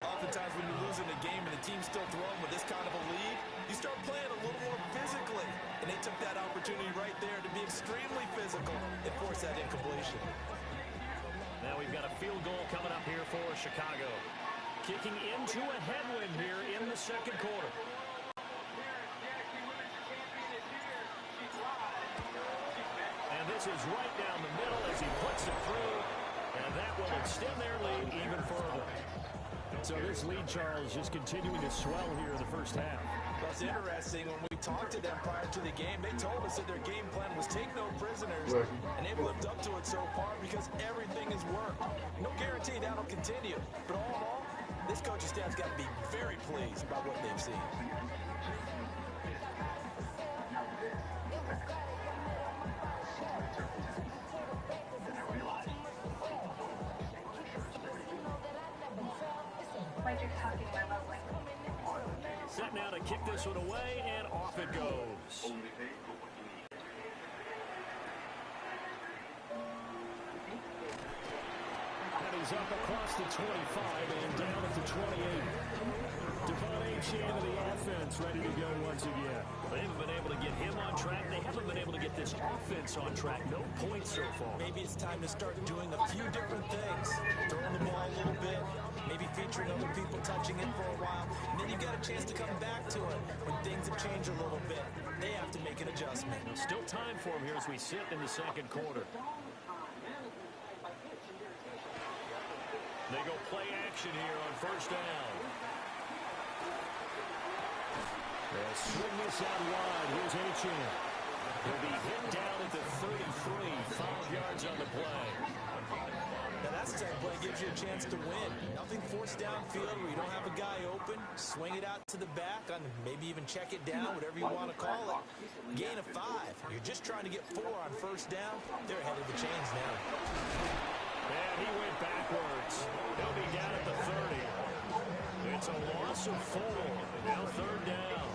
Oftentimes when you're losing a game and the team's still throwing with this kind of a lead, you start playing a little more physically. And they took that opportunity right there to be extremely physical and force that incompletion. Now we've got a field goal coming up here for Chicago. Kicking into a headwind here in the 2nd quarter. And this is right down the middle as he puts it through. And that will extend their lead even further. So this lead, Charles, just continuing to swell here in the first half. Well, it's interesting. When we talked to them prior to the game, they told us that their game plan was take no prisoners. And they've lived up to it so far because everything has worked. No guarantee that'll continue. But all in all, this coaching staff's got to be very pleased about what they've seen. Set now to kick this one away, and off it goes. And is up across the 25 and down at the 28. Devon Achane of the offense ready to go once again. They haven't been able to get him on track. They haven't been able to get this offense on track. No points so far. Maybe it's time to start doing a few different things. Throwing the ball a little bit, maybe featuring other people touching it for a while, and then you got a chance to come back to it when things have changed a little bit. They have to make an adjustment. Now, still time for him here as we sit in the second quarter. They go play action here on first down. They'll swing this out wide. Here's Achane. He'll be hit down at the 33. 5 yards on the play. Now that's the type of play gives you a chance to win. Nothing forced downfield where you don't have a guy open. Swing it out to the back, on maybe even check it down, whatever you want to call it. Gain of 5. You're just trying to get 4 on first down. They're ahead of the chains now. And he went backwards. He'll be down at the 30. It's a loss of 4. Now third down.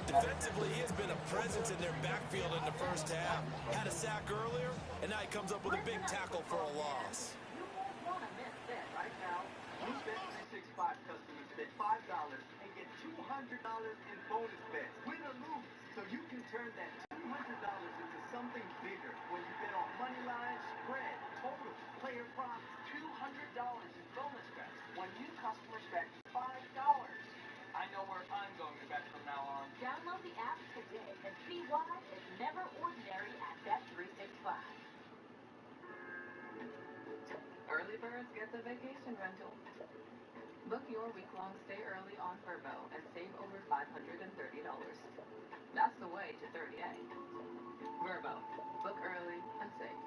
Defensively, he has been a presence in their backfield in the first half. Had a sack earlier, and now he comes up with a big tackle for a loss. Right now, new Bet365 customers bet $5 and get $200 in bonus bets, win or lose. So you can turn that $200 into something bigger when you bet on money line, spread, total, player props. $200 in bonus bets when new customers bet $5. I know where I'm going to bet from now on. Download the app today and see why it's never ordinary at Bet365. Early birds get the vacation rental. Book your week-long stay early on Vrbo and save over $530. That's the way to 30A. Vrbo. Book early and save.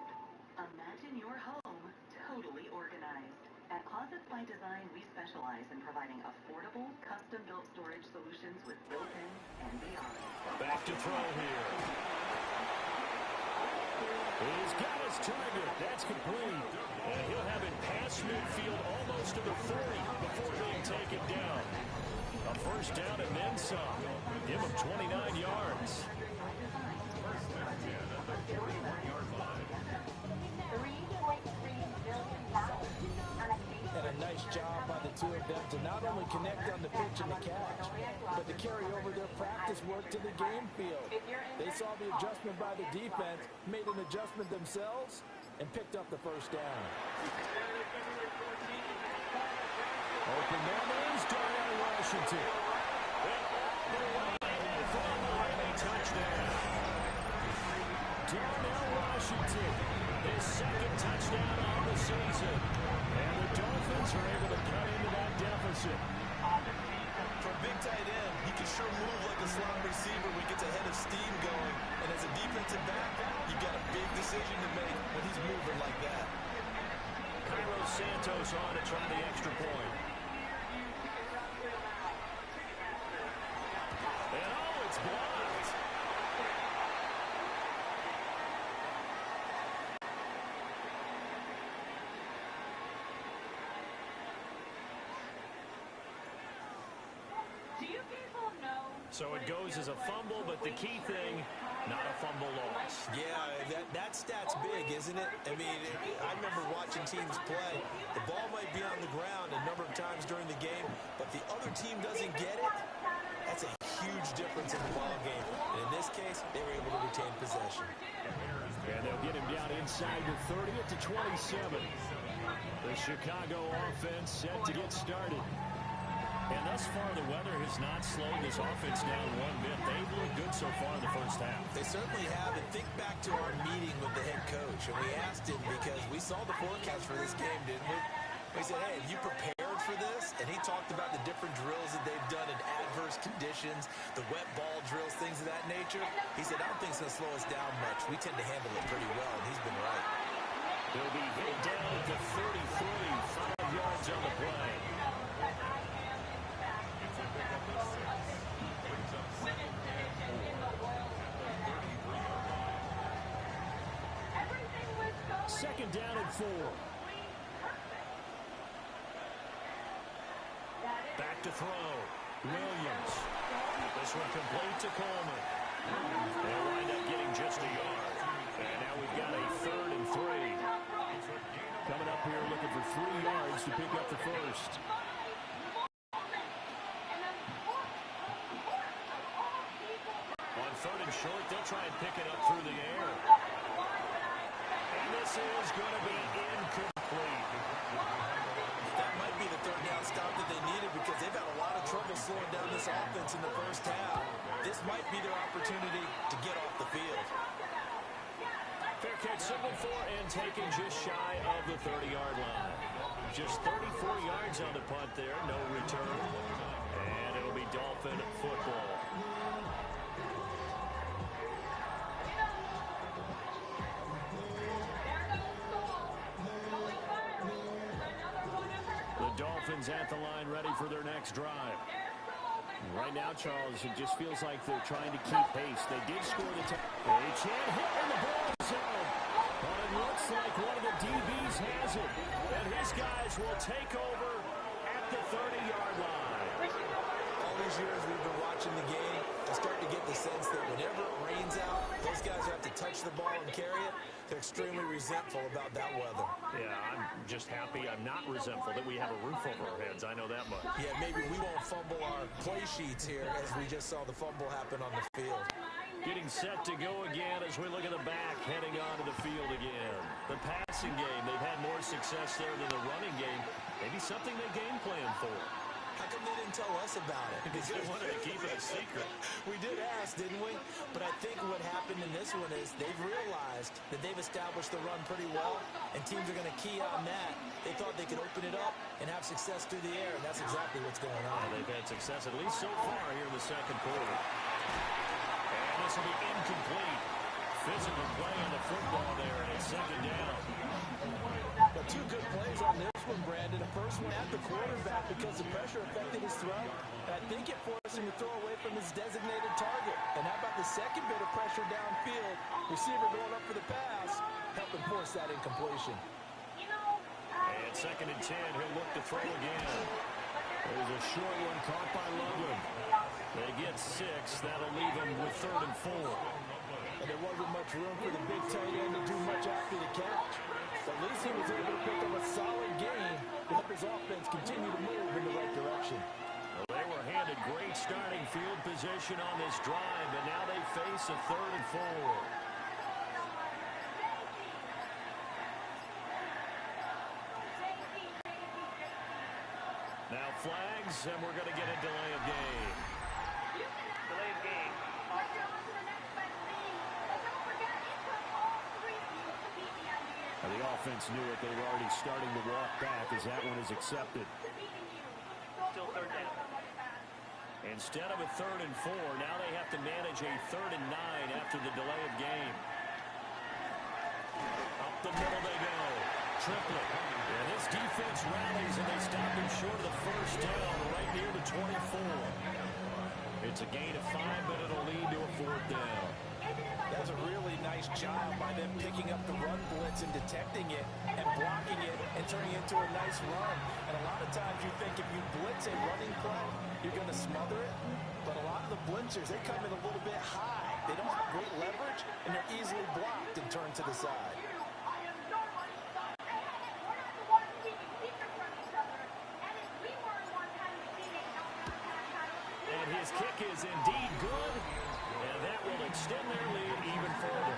Imagine your home totally organized. At Closets by Design, we specialize in providing affordable, custom-built storage solutions with built-in and beyond. Back to throw here. He's got his target. That's complete. And he'll have it past midfield almost to the 40 before being taken down. A first down and then some. Give him 29 yards. And a nice job by the two of them to not only connect on the pitch and the catch, but to carry over their practice work to the game field. They saw the adjustment by the defense, made an adjustment themselves, and picked up the first down. Open man is Darnell Washington. Touchdown. Darnell Washington, his second touchdown on the season. And the Dolphins are able to cut into that deficit. For a big tight end, he can sure move like a slot receiver when he gets a head of steam going. And as a defensive back, you've got a big decision to make when he's moving like that. Cairo Santos on to try the extra point. And oh, it's blocked. So it goes as a fumble, but the key thing, not a fumble loss. Yeah, that stat's big, isn't it? I mean, I remember watching teams play. The ball might be on the ground a number of times during the game, but the other team doesn't get it. That's a huge difference in the ball game. And in this case, they were able to retain possession. And they'll get him down inside the 30 to 27. The Chicago offense set to get started. And thus far, the weather has not slowed this offense down one bit. They've looked good so far in the first half. They certainly have. And think back to our meeting with the head coach. And we asked him because we saw the forecast for this game, didn't we? We said, hey, have you prepared for this? And he talked about the different drills that they've done in adverse conditions, the wet ball drills, things of that nature. He said, I don't think it's going to slow us down much. We tend to handle it pretty well, and he's been right. He'll be hit down at the 33, 5 yards on the play. Second down and 4. Back to throw. Williams. This one complete to Coleman. They'll wind up getting just a yard. And now we've got a 3rd and 3. Coming up here looking for 3 yards to pick up the first. On 3rd and short, they'll try and pick it up through the air. And this is going to be incomplete. That might be the 3rd down stop that they needed because they've had a lot of trouble slowing down this offense in the first half. This might be their opportunity to get off the field. Fair catch signaled for and taken just shy of the 30-yard line. Just 34 yards on the punt there, no return. And it'll be Dolphin football. The Dolphins at the line ready for their next drive. Right now, Charles, it just feels like they're trying to keep pace. They did score the touchdown. Hit in the ball zone. But it looks like one of the DBs has it. And his guys will take over at the 30-yard line. All these years we've been watching the game, I start to get the sense that whenever it rains out, those guys have to touch the ball and carry it. They're extremely resentful about that weather. Yeah, I'm just happy I'm not resentful that we have a roof over our heads. I know that much. Yeah, maybe we won't fumble our play sheets here as we just saw the fumble happen on the field. Getting set to go again as we look at the back, heading onto the field again. The passing game, they've had more success there than the running game. Maybe something they game plan for. How come they didn't tell us about it? Because they wanted to keep it a secret. We did ask, didn't we? But I think what happened in this one is they've realized that they've established the run pretty well, and teams are going to key on that. They thought they could open it up and have success through the air, and that's exactly what's going on. They've had success at least so far here in the second quarter. And this will be incomplete. Physical play on the football there, and it's 2nd down. But 2 good plays on this one, Brandon. The first one at the quarterback because the pressure affected his throw. And I think it forced him to throw away from his designated target. And how about the second bit of pressure downfield? Receiver going up for the pass, helping force that incompletion. And 2nd and 10, he'll look to throw again. There's a short one caught by Loveland. They get 6. That'll leave them with 3rd and 4. And there wasn't much room for the big tight end to do much after the catch. At least he was able to pick up a solid game to help his offense continue to move in the right direction. Well, they were handed great starting field position on this drive, and now they face a 3rd and 4. Now flags, and we're going to get a delay of game. Delay of game. The offense knew it. They were already starting to walk back as that one is accepted. Still 3rd down. Instead of a 3rd and 4, now they have to manage a 3rd and 9 after the delay of game. Up the middle they go. Triplet. And this defense rallies, and they stop him short of the 1st down, right near the 24. It's a gain of 5, but it'll lead to a 4th down. That's a really nice job by them picking up the run blitz and detecting it and blocking it and turning it into a nice run. And a lot of times you think if you blitz a running play, you're going to smother it. But a lot of the blitzers, they come in a little bit high. They don't have great leverage, and they're easily blocked and turned to the side. And his kick is indeed good. And that will extend their lead even further.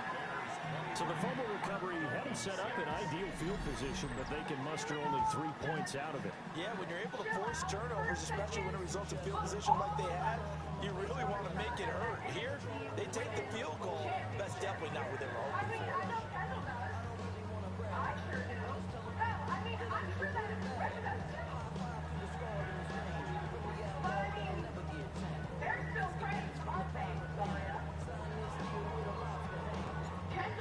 So the fumble recovery had them set up in ideal field position, but they can muster only 3 points out of it. Yeah, when you're able to force turnovers, especially when it results in field position like they had, you really want to make it hurt. Here, they take the field goal. That's definitely not what they were hoping for.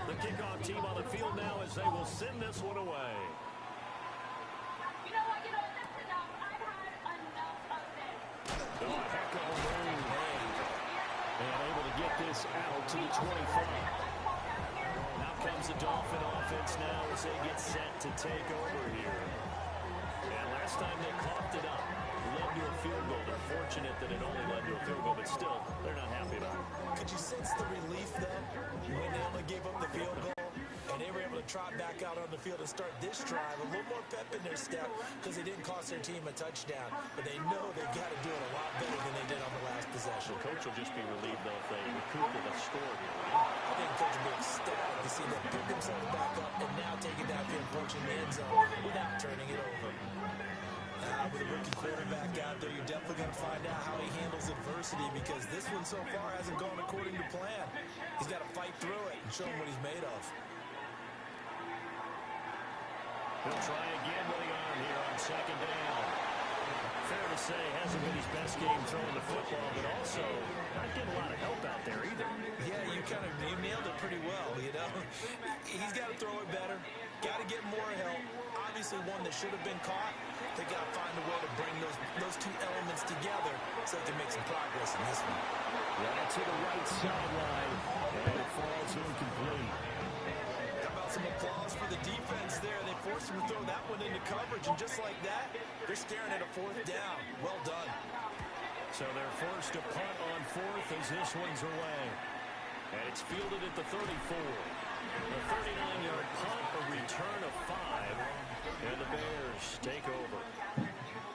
The kickoff team on the field now as they will send this one away. Oh, a heck of a move. And able to get this out to the 25. Now comes the Dolphin offense now as they get set to take over here. And last time they coughed it up, led to a field goal. They're fortunate that it only led to a field goal, but still, they're not happy about it. Could you sense the relief, though, when they only gave up the field goal? And they were able to trot back out on the field and start this drive. A little more pep in their step because they didn't cost their team a touchdown. But they know they've got to do it a lot better than they did on the last possession. Coach will just be relieved, though, if they recoup with a score here. I think Coach will be ecstatic to see them pick themselves back up and now take it downfield and punch in the end zone without turning it over. With a rookie quarterback out there, you're definitely going to find out how he handles adversity because this one so far hasn't gone according to plan. He's got to fight through it and show him what he's made of. He'll try again with the arm here on second down. Fair to say, hasn't been his best game throwing the football, but also not getting a lot of help out there either. Yeah, you nailed it pretty well, you know. He's got to throw it better, got to get more help. Obviously one that should have been caught. They got to find a way to bring those two elements together so they can make some progress in this one. Right to the right sideline, and it falls incomplete. How about some applause for the defense there? They forced him to throw that one into coverage, and just like that, they're staring at a fourth down. Well done. So they're forced to punt on fourth as this one's away. And it's fielded at the 34. The 39-yard punt, a return of 5, and the Bears take over.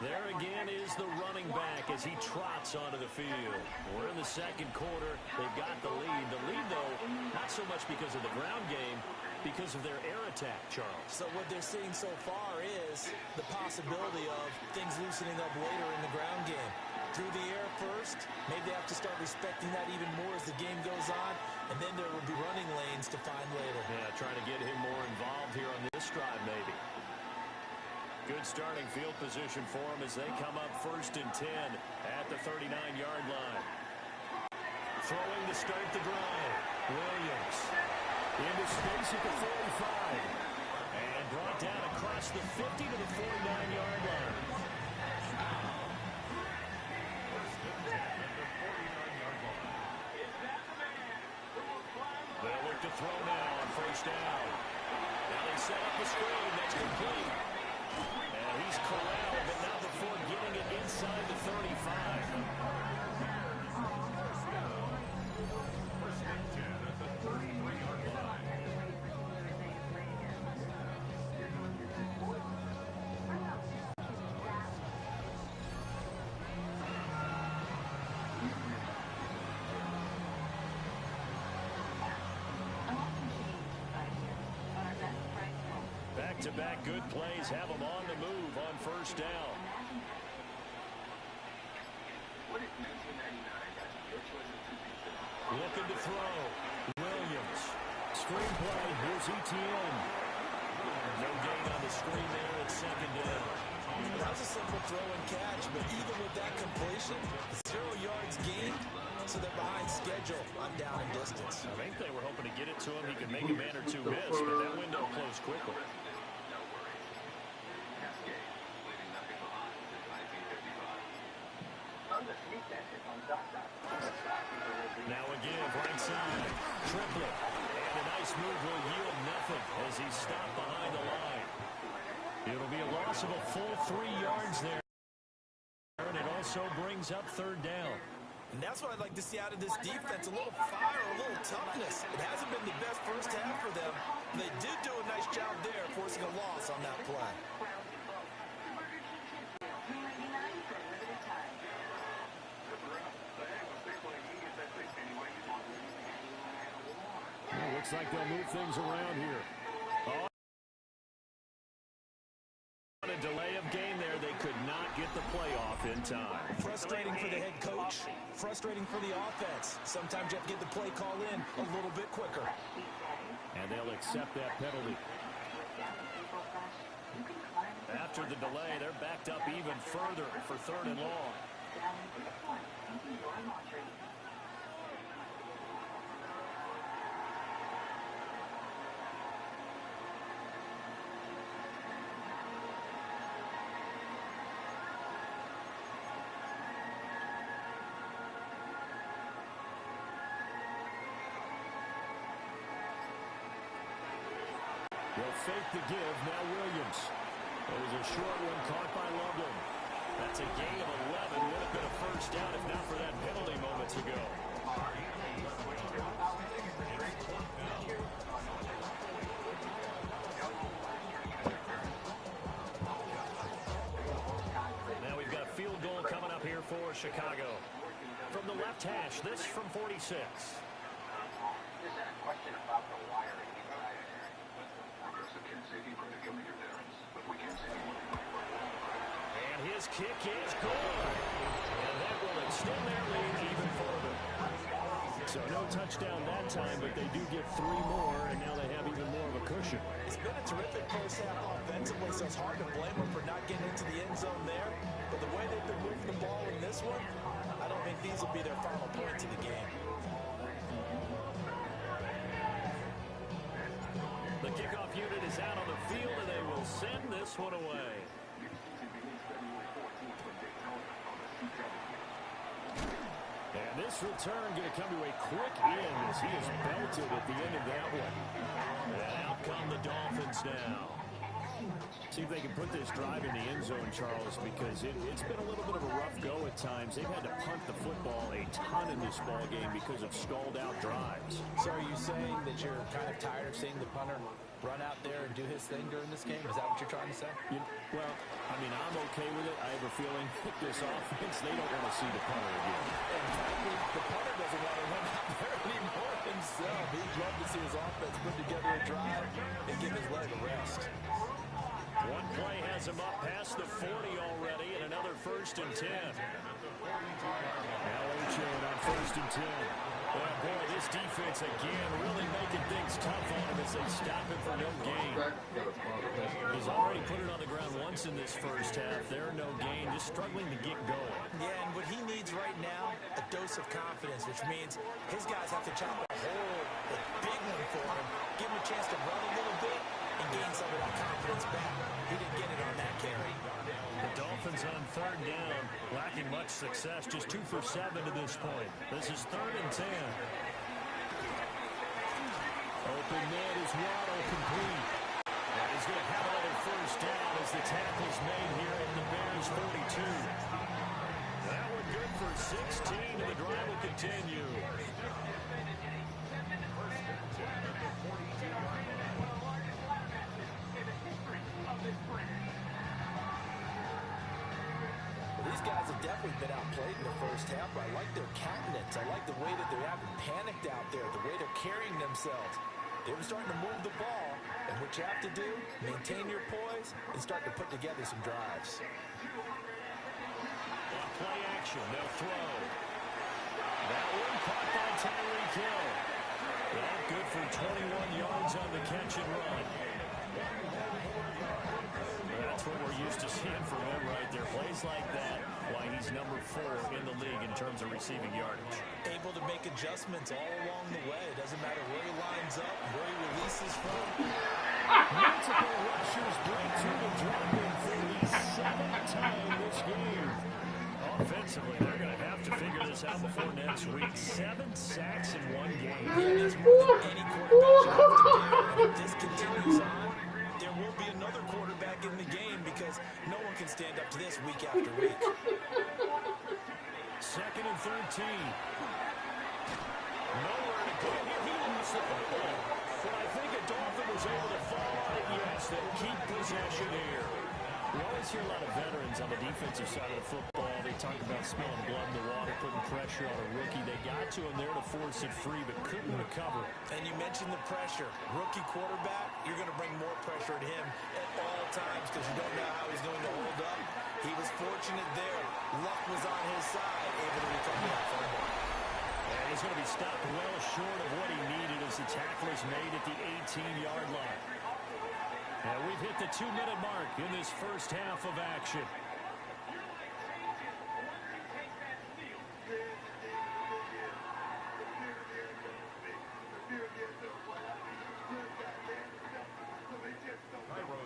There again is the running back as he trots onto the field. We're in the second quarter. They've got the lead. The lead, though, not so much because of the ground game, because of their air attack, Charles. So what they're seeing so far is the possibility of things loosening up later in the ground game. Through the air first, maybe they have to start respecting that even more as the game goes on, and then there will be running lanes to find later. Yeah, trying to get him more involved here on this drive, maybe. Good starting field position for them as they come up 1st and 10 at the 39-yard line. Throwing to start the drive. Williams into space at the 45. And brought down across the 50 to the 49-yard line. They'll look to throw now on 1st down. Now they set up the screen. That's complete. And he's corralled, but not before getting it inside the 35. Back-to-back good plays have them on the move on 1st down. Looking to throw. Williams. Screen play. Here's Etienne. No gain on the screen there at 2nd down. That was a simple throw and catch, but even with that completion, 0 yards gained, so they're behind schedule on down and distance. I think they were hoping to get it to him. He could make a man or two miss, but that window closed quickly. Now again, right side. Triplet. And a nice move will yield nothing as he's stopped behind the line. It'll be a loss of a full 3 yards there. And it also brings up 3rd down. And that's what I'd like to see out of this defense, a little fire, a little toughness. It hasn't been the best first half for them. They did do a nice job there, forcing a loss on that play. Looks like they'll move things around here. Oh. On a delay of game there, they could not get the playoff in time. Frustrating for the head coach, frustrating for the offense. Sometimes you have to get the play call in a little bit quicker. And they'll accept that penalty. After the delay, they're backed up even further for 3rd and long. They'll fake the give. Now Williams. It was a short one caught by Loveland. That's a gain of 11. Would have been a 1st down if not for that penalty moments ago. Chicago. From the left hash, this from 46. Just had a question about the wiring inside there. Progressive can save you from killing your parents, but we can't save you. And his kick is good. And that will extend their lead even further. So no touchdown that time, but they do get 3 more, and now they have even more of a cushion. It's been a terrific first half offensively, so it's hard to blame them for not getting into the end zone there. But the way they've been moving the ball in this one, I don't think these will be their final points of the game. The kickoff unit is out on the field, and they will send this one away. And this return going to come to a quick end as he is belted at the end of that one. And out come the Dolphins now. See if they can put this drive in the end zone, Charles, because it's been a little bit of a rough go at times. They've had to punt the football a ton in this ball game because of stalled-out drives. So are you saying that you're kind of tired of seeing the punter run out there and do his thing during this game? Is that what you're trying to say? Well, I mean, I'm okay with it. I have a feeling this offense, they don't want to see the punter again. And frankly, the punter doesn't want to run out there anymore himself. He'd love to see his offense put together a drive and give his leg a rest. One play has him up past the 40 already, and another 1st and 10. Now Ochoa on 1st and 10. Oh, boy, this defense again really making things tough on him as they stop him for no gain. He's already put it on the ground once in this first half. There, no gain, just struggling to get going. Yeah, and what he needs right now, a dose of confidence, which means his guys have to chop a hole, a big one for him, give him a chance to run a little bit, and gain some of that confidence back. He didn't get it on that carry. The Dolphins on 3rd down, lacking much success, just 2 for 7 to this point. This is 3rd and 10. Open net is Waddle complete. And he's going to have another 1st down as the tackle's made here at the Bears 42. That one good for 16, and the drive will continue. These guys have definitely been outplayed in the first half. I like their countenance. I like the way that they're having panicked out there, the way they're carrying themselves. They're starting to move the ball, and what you have to do, maintain your poise and start to put together some drives. Play action, they'll throw. That one caught by Tyreek Hill. That good for 21 yards on the catch and run. That's what we're used to seeing from him right there. Plays like that, why he's number 4 in the league in terms of receiving yardage. Able to make adjustments all along the way. It doesn't matter where he lines up, where he releases from. Multiple rushers break through the drop-in for the 7th time this game. Offensively, they're going to have to figure this out before next week. 7 sacks in one game. Yeah, that's more than any quarterback should have to do. And if this continues on, there will be another quarterback in the game because no one can stand up to this week after week. 2nd and 13. Nowhere to go here. He lost the football. But I think a Dolphin was able to fall on it. Yes, they'll keep possession here. We always hear a lot of veterans on the defensive side of the football. They talk about smelling blood in the water, putting pressure on a rookie. They got to him there to force it free, but couldn't recover. And you mentioned the pressure. Rookie quarterback, you're going to bring more pressure at him at all times because you don't know how he's going to hold up. He was fortunate there. Luck was on his side, able to recover that fumble. And he's going to be stopped well short of what he needed as the tackle is made at the 18-yard line. And we've hit the 2-minute mark in this first half of action.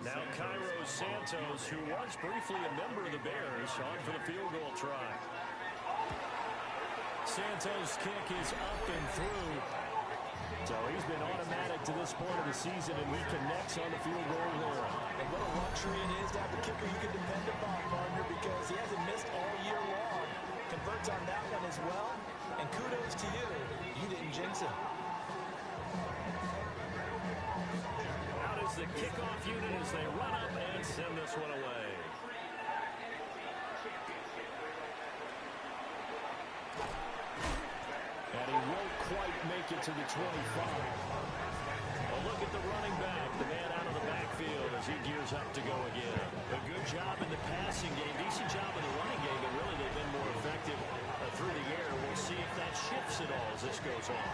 Now Cairo Santos, who was briefly a member of the Bears, on for the field goal try. Santos' kick is up and through. So he's been automatic to this point of the season, and he connects on the field goal there. And what a luxury it is to have a kicker you can depend upon, partner, because he hasn't missed all year long. Converts on that one as well. And kudos to you. You didn't jinx him. Out is the kickoff unit as they run up and send this one away. quite make it to the 25. A look at the running back, the man out of the backfield as he gears up to go again. A good job in the passing game, decent job in the running game, but really they've been more effective through the air. We'll see if that shifts at all as this goes on.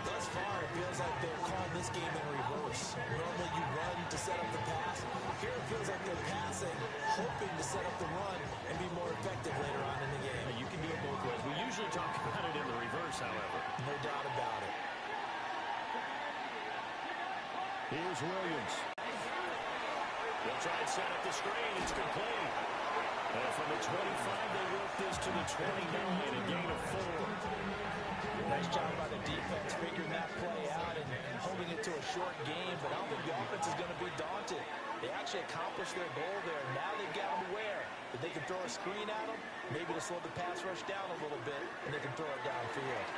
Thus far, it feels like they're calling this game in reverse. Normally you run to set up the pass. Here it feels like they're passing, hoping to set up the run and be more effective later on in the game. You can do it both ways. We usually talk about it in the reverse, however. No doubt about it. Here's Williams. They'll try and set up the screen. It's complete. And from the 25, they work this to the 29, a gain of 4. Nice job by the defense figuring that play out and holding it to a short game, but I don't think the offense is going to be daunted. They actually accomplished their goal there. Now they've got them aware that they can throw a screen at them, maybe to slow the pass rush down a little bit, and they can throw it downfield.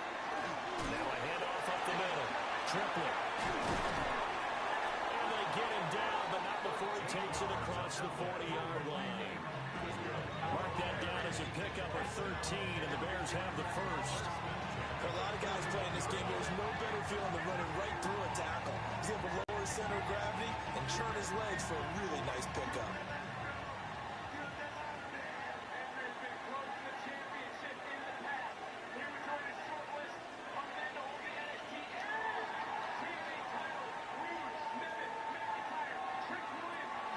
Now a handoff up the middle. Triplett. And they get him down, but not before he takes it across the 40-yard line. Mark that down as a pickup of 13, and the Bears have the first. For a lot of guys playing this game, there's no better feeling than running right through a tackle. He's able to lower his center of gravity and churn his legs for a really nice pickup.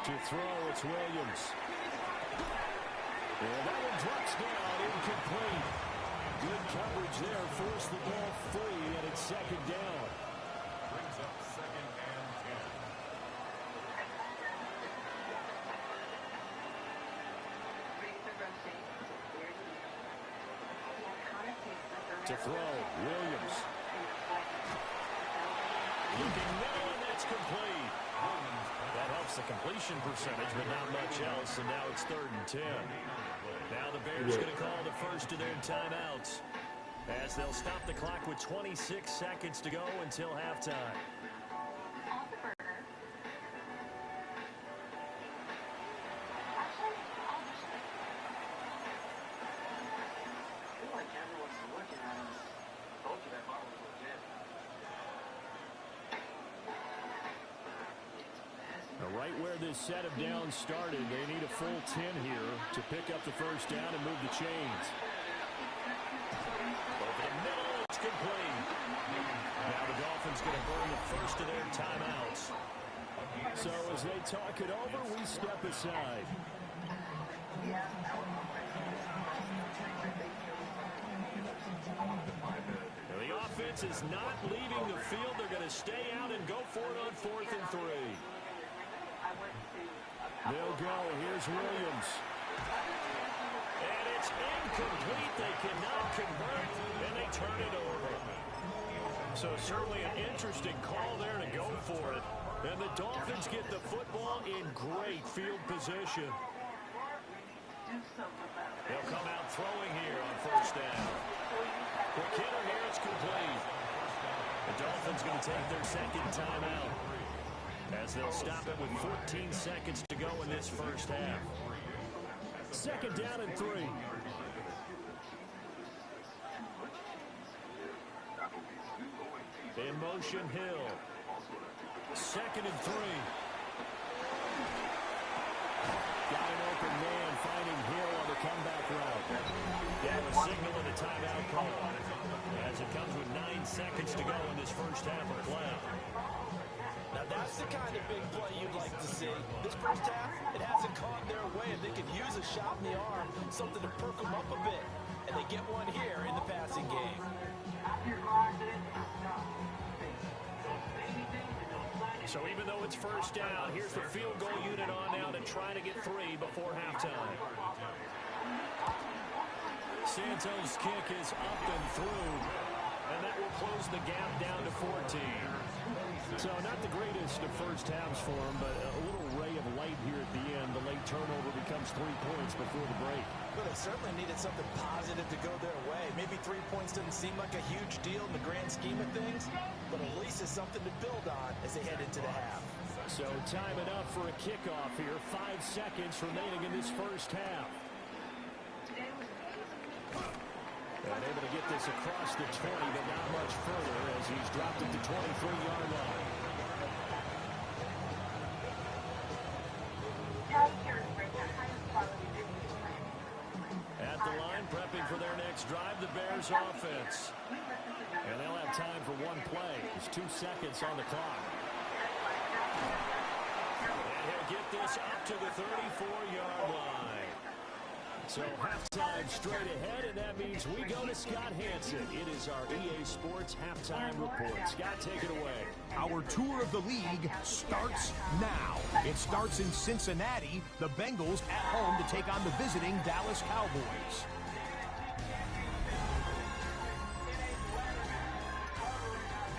To throw, it's Williams. And that one drops down, incomplete. Good coverage there, forced the ball free, and it's second down. Brings up second and 10. To throw, Williams. Looking middle, and that's complete. That helps the completion percentage, but not much else, and now it's 3rd and 10. Now the Bears going to call the first of their timeouts as they'll stop the clock with 26 seconds to go until halftime. Right where this set of downs started, they need a full 10 here to pick up the first down and move the chains. Over the middle, it's complete. Now the Dolphins going to burn the first of their timeouts. So as they talk it over, we step aside. Now the offense is not leaving the field. They're going to stay out and go for it on 4th and 3. They'll go. Here's Williams. And it's incomplete. They cannot convert, and they turn it over. So certainly an interesting call there to go for it. And the Dolphins get the football in great field position. They'll come out throwing here on first down. Quick hitter here. It's complete. The Dolphins going to take their second timeout, as they'll stop it with 14 seconds to go in this first half. Second down and 3. In motion, Hill. Second and 3. Got an open man, finding Hill on the comeback route. They have a signal and a timeout call, as it comes with 9 seconds to go in this first half of play. Now that's the kind of big play you'd like to see. This first half, it hasn't gone their way. They could use a shot in the arm, something to perk them up a bit. And they get one here in the passing game. So even though it's first down, here's the field goal unit on now to try to get 3 before halftime. Santos' kick is up and through, and that will close the gap down to 14. So not the greatest of first halves for him, but a little ray of light here at the end. The late turnover becomes 3 points before the break. Well, they certainly needed something positive to go their way. Maybe 3 points doesn't seem like a huge deal in the grand scheme of things, but at least it's something to build on as they head into the half. So time it up for a kickoff here. 5 seconds remaining in this first half. And able to get this across the 20, but not much further as he's dropped it to 23-yard line. At the line, prepping for their next drive, the Bears offense. And they'll have time for one play. There's 2 seconds on the clock. And he'll get this up to the 34-yard line. So halftime straight ahead, and that means we go to Scott Hanson. It is our EA Sports halftime report. Scott, take it away. Our tour of the league starts now. It starts in Cincinnati, the Bengals at home to take on the visiting Dallas Cowboys.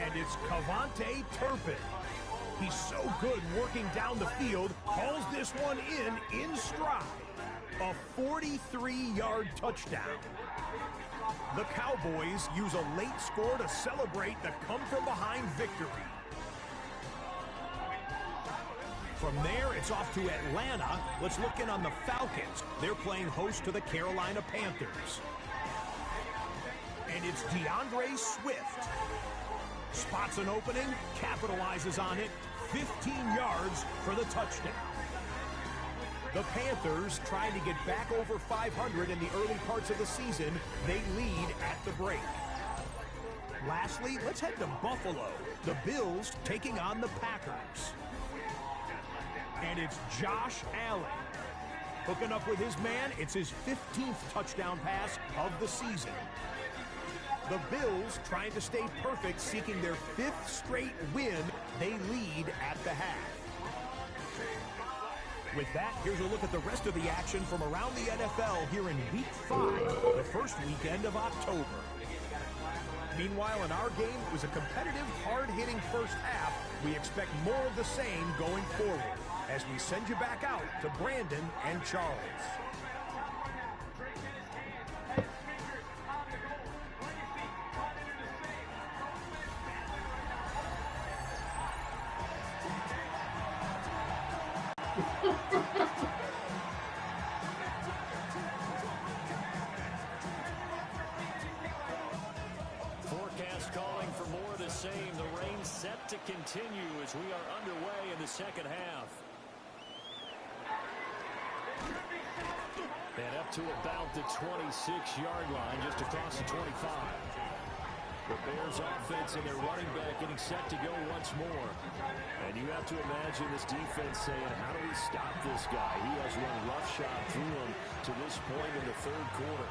And it's Cavante Turpin. He's so good working down the field, calls this one in stride. A 43-yard touchdown. The Cowboys use a late score to celebrate the come-from-behind victory. From there, it's off to Atlanta. Let's look in on the Falcons. They're playing host to the Carolina Panthers. And it's DeAndre Swift. Spots an opening, capitalizes on it, 15 yards for the touchdown. The Panthers trying to get back over 500 in the early parts of the season. They lead at the break. Lastly, let's head to Buffalo. The Bills taking on the Packers. And it's Josh Allen. Hooking up with his man, it's his 15th touchdown pass of the season. The Bills trying to stay perfect, seeking their 5th straight win. They lead at the half. With that, here's a look at the rest of the action from around the NFL here in Week 5, the first weekend of October. Meanwhile, in our game, it was a competitive, hard-hitting first half. We expect more of the same going forward as we send you back out to Brandon and Charles. Forecast calling for more of the same. The rain set to continue as we are underway in the second half. And up to about the 26-yard line, just across the 25. The Bears offense and their running back getting set to go once more. And you have to imagine this defense saying, how do we stop this guy? He has run roughshod through him to this point in the third quarter.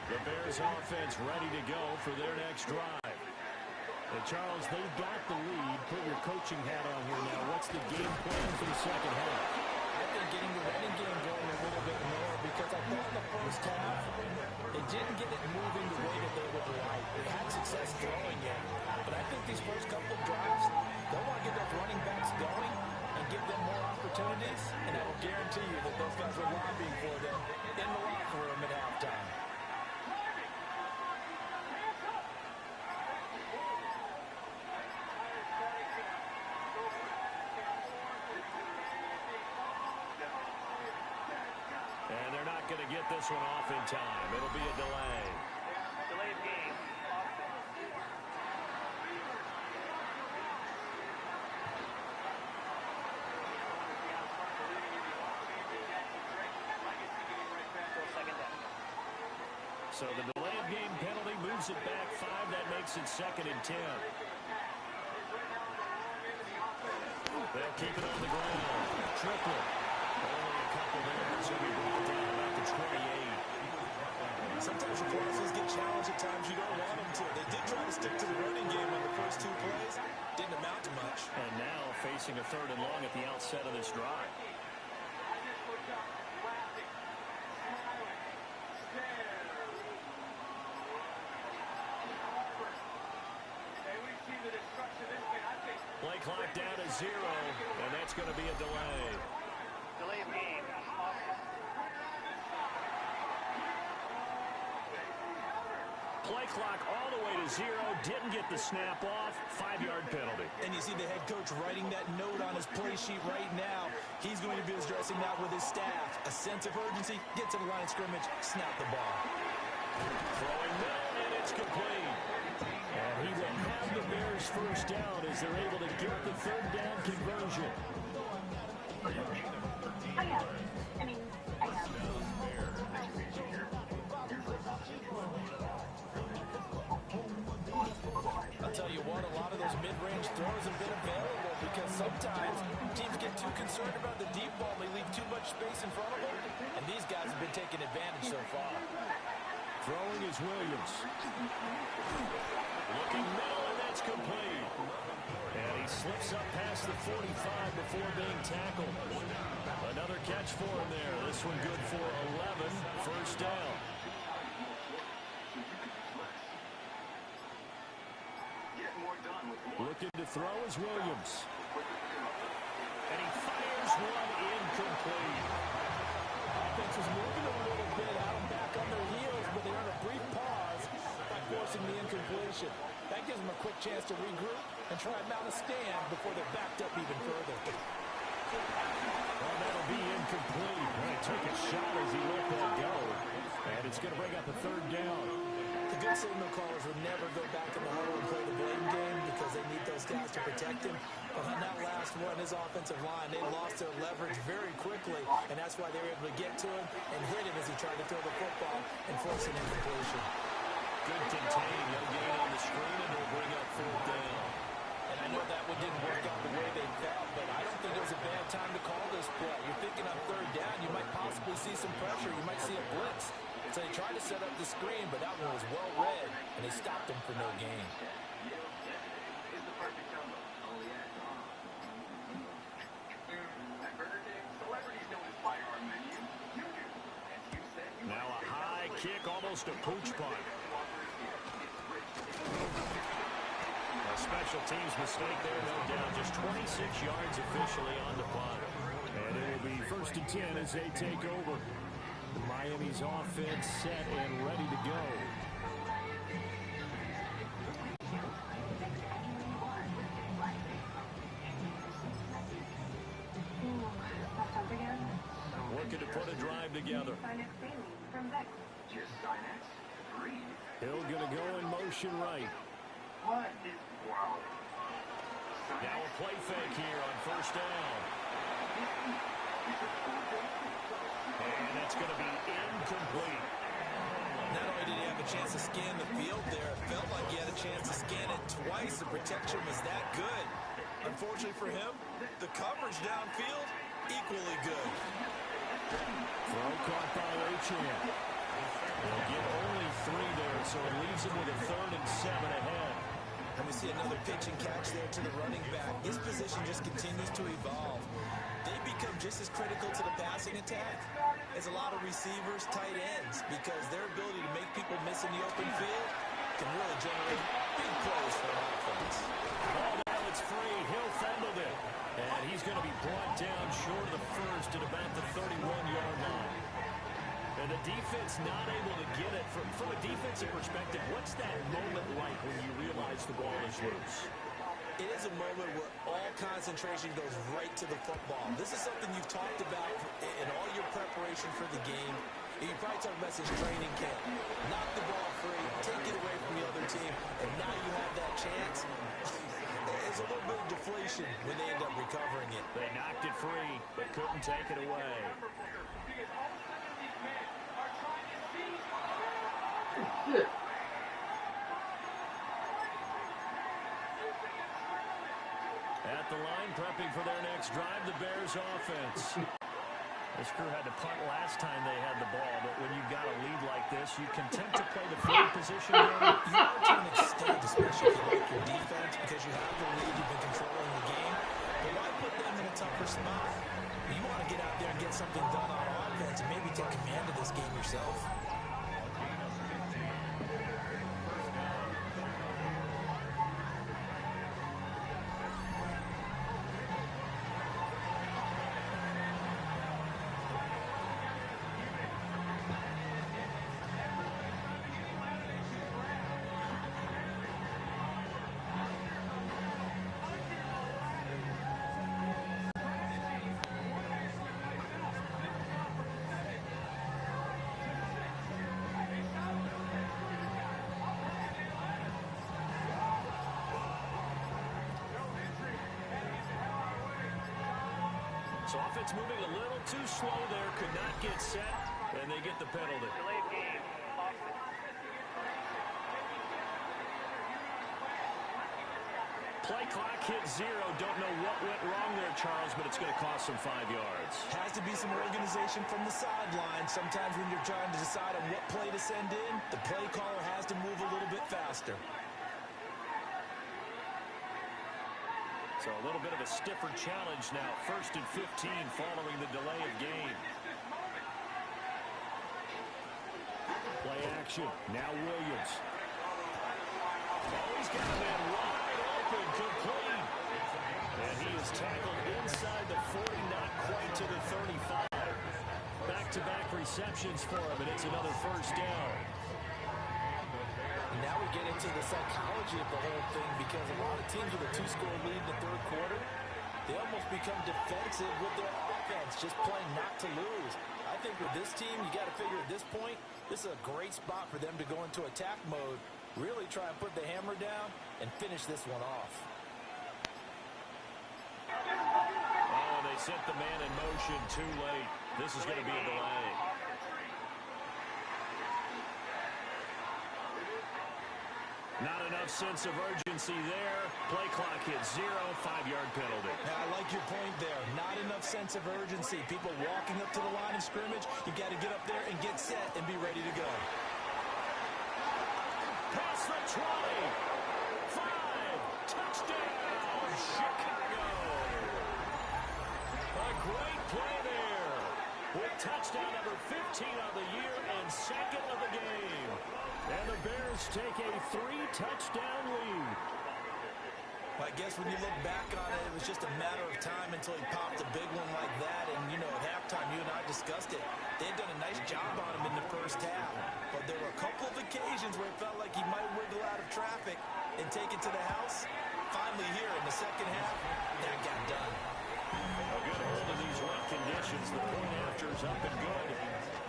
The Bears offense ready to go for their next drive. And Charles, they've got the lead. Put your coaching hat on here now. What's the game plan for the second half? I think getting the running game going a little bit more, because I thought in the first half, they didn't get it moving the way that they would like. They had success throwing it, but I think these first couple of drives, they'll want to get those running backs going and give them more opportunities, and I will guarantee you that those guys were lobbying for them in the locker room at halftime. And they're not going to get this one off in time. It'll be a delay. Delay of game. So the delay of game penalty moves it back 5. That makes it 2nd and 10. They'll keep it on the ground. Triple. Only a couple there. So we brought down about the 28. Sometimes your crosses get challenged at times you don't want them to. They did try to stick to the running game on the first 2 plays. Didn't amount to much. And now facing a 3rd and long at the outset of this drive. Play clock down to 0, and that's going to be a delay. Delay of game. Play clock all the way to 0. Didn't get the snap off. 5-yard penalty. And you see the head coach writing that note on his play sheet right now. He's going to be addressing that with his staff. A sense of urgency, get to the line of scrimmage, snap the ball. Throwing middle, and it's complete. And he will have the Bears first down as they're able to get the third down conversion. I'll tell you what, a lot of those mid-range throws have been available because sometimes teams get too concerned about the deep ball. They leave too much space in front of them, and these guys have been taking advantage so far. Throwing is Williams. Looking middle, and that's complete. And he slips up past the 45 before being tackled. Another catch for him there. This one good for 11. First down. Looking to throw is Williams. And he fires one incomplete. Offense was moving a little bit out and back on their heels, but they earn a brief pause by forcing the incompletion. That gives them a quick chance to regroup and try and mount a stand before they're backed up even further. Well, that'll be incomplete. He took a shot as he let that go. And it's going to bring up a third down. The good signal callers would never go back in the huddle and play the blame game because they need those guys to protect him. But on that last one, his offensive line, they lost their leverage very quickly, and that's why they were able to get to him and hit him as he tried to throw the football and force an incompletion. Good contain. No gain on the screen, and they'll bring up fourth down. And I know that one didn't work out the way they felt, but I don't think it was a bad time to call this play. You're thinking on third down, you might possibly see some pressure. You might see a blitz. So they tried to set up the screen, but that one was well read, and they stopped him for no gain. Now a high kick, almost a pooch punt. A special teams mistake there, no doubt. Just 26 yards officially on the punt. And it will be 1st and 10 as they take over. Miami's offense set and ready to go. Looking to put a drive together. Hill going to go in motion right. Now a play fake here on first down. And that's going to be incomplete. Not only did he have a chance to scan the field there, it felt like he had a chance to scan it twice. The protection was that good. Unfortunately for him, the coverage downfield, equally good. Throw caught by Achane. They'll get only 3 there, so it leaves him with a 3rd and 7 ahead. And we see another pitch and catch there to the running back. His position just continues to evolve. They become just as critical to the passing attack as a lot of receivers, tight ends, because their ability to make people miss in the open field can really generate big plays for an offense. Oh, now it's free. Hill fumbled it. And he's going to be brought down short of the first at about the 31-yard line. And the defense not able to get it. From a defensive perspective, what's that moment like when you realize the ball is loose? It is a moment where all concentration goes right to the football. This is something you've talked about in all your preparation for the game. And you probably talked about since training camp. Knock the ball free, take it away from the other team, and now you have that chance. There's a little bit of deflation when they end up recovering it. They knocked it free, but couldn't take it away. At the line, prepping for their next drive, the Bears offense. This crew had to punt last time they had the ball, but when you've got a lead like this, you can tend to play the field position game. You are to an extent, especially if you like your defense, because you have the lead, you've been controlling the game. But why put them in a tougher spot? You want to get out there and get something done on offense and maybe take command of this game yourself. So offense moving a little too slow there, could not get set, and they get the penalty. Delayed game. Play clock hit 0. Don't know what went wrong there, Charles, but it's going to cost them 5 yards. Has to be some organization from the sideline. Sometimes when you're trying to decide on what play to send in, the play caller has to move a little bit faster. So a little bit of a stiffer challenge now. 1st and 15 following the delay of game. Play action. Now Williams. Oh, he's got a man wide open, complete. And he is tackled inside the 40, not quite to the 35. Back-to-back receptions for him, and it's another 1st down. Now we get into the psychology of the whole thing, because a lot of teams with a 2-score lead in the 3rd quarter, they almost become defensive with their offense, just playing not to lose. I think with this team, you got to figure at this point, this is a great spot for them to go into attack mode, really try and put the hammer down and finish this one off. Oh, and they sent the man in motion too late. This is going to be a delay. Not enough sense of urgency there. Play clock hit 0, 5-yard penalty. Now, I like your point there. Not enough sense of urgency. People walking up to the line of scrimmage, you got to get up there and get set and be ready to go. Past the 20. 5. Touchdown, Chicago. A great play there. With touchdown number 15 of the year and 2nd of the game. And the Bears take a 3-touchdown lead. Well, I guess when you look back on it, it was just a matter of time until he popped a big one like that. And, you know, at halftime, you and I discussed it. They had done a nice job on him in the 1st half. But there were a couple of occasions where it felt like he might wiggle out of traffic and take it to the house. Finally here in the 2nd half, that got done. A good hold of these rough conditions. The point after is up and good.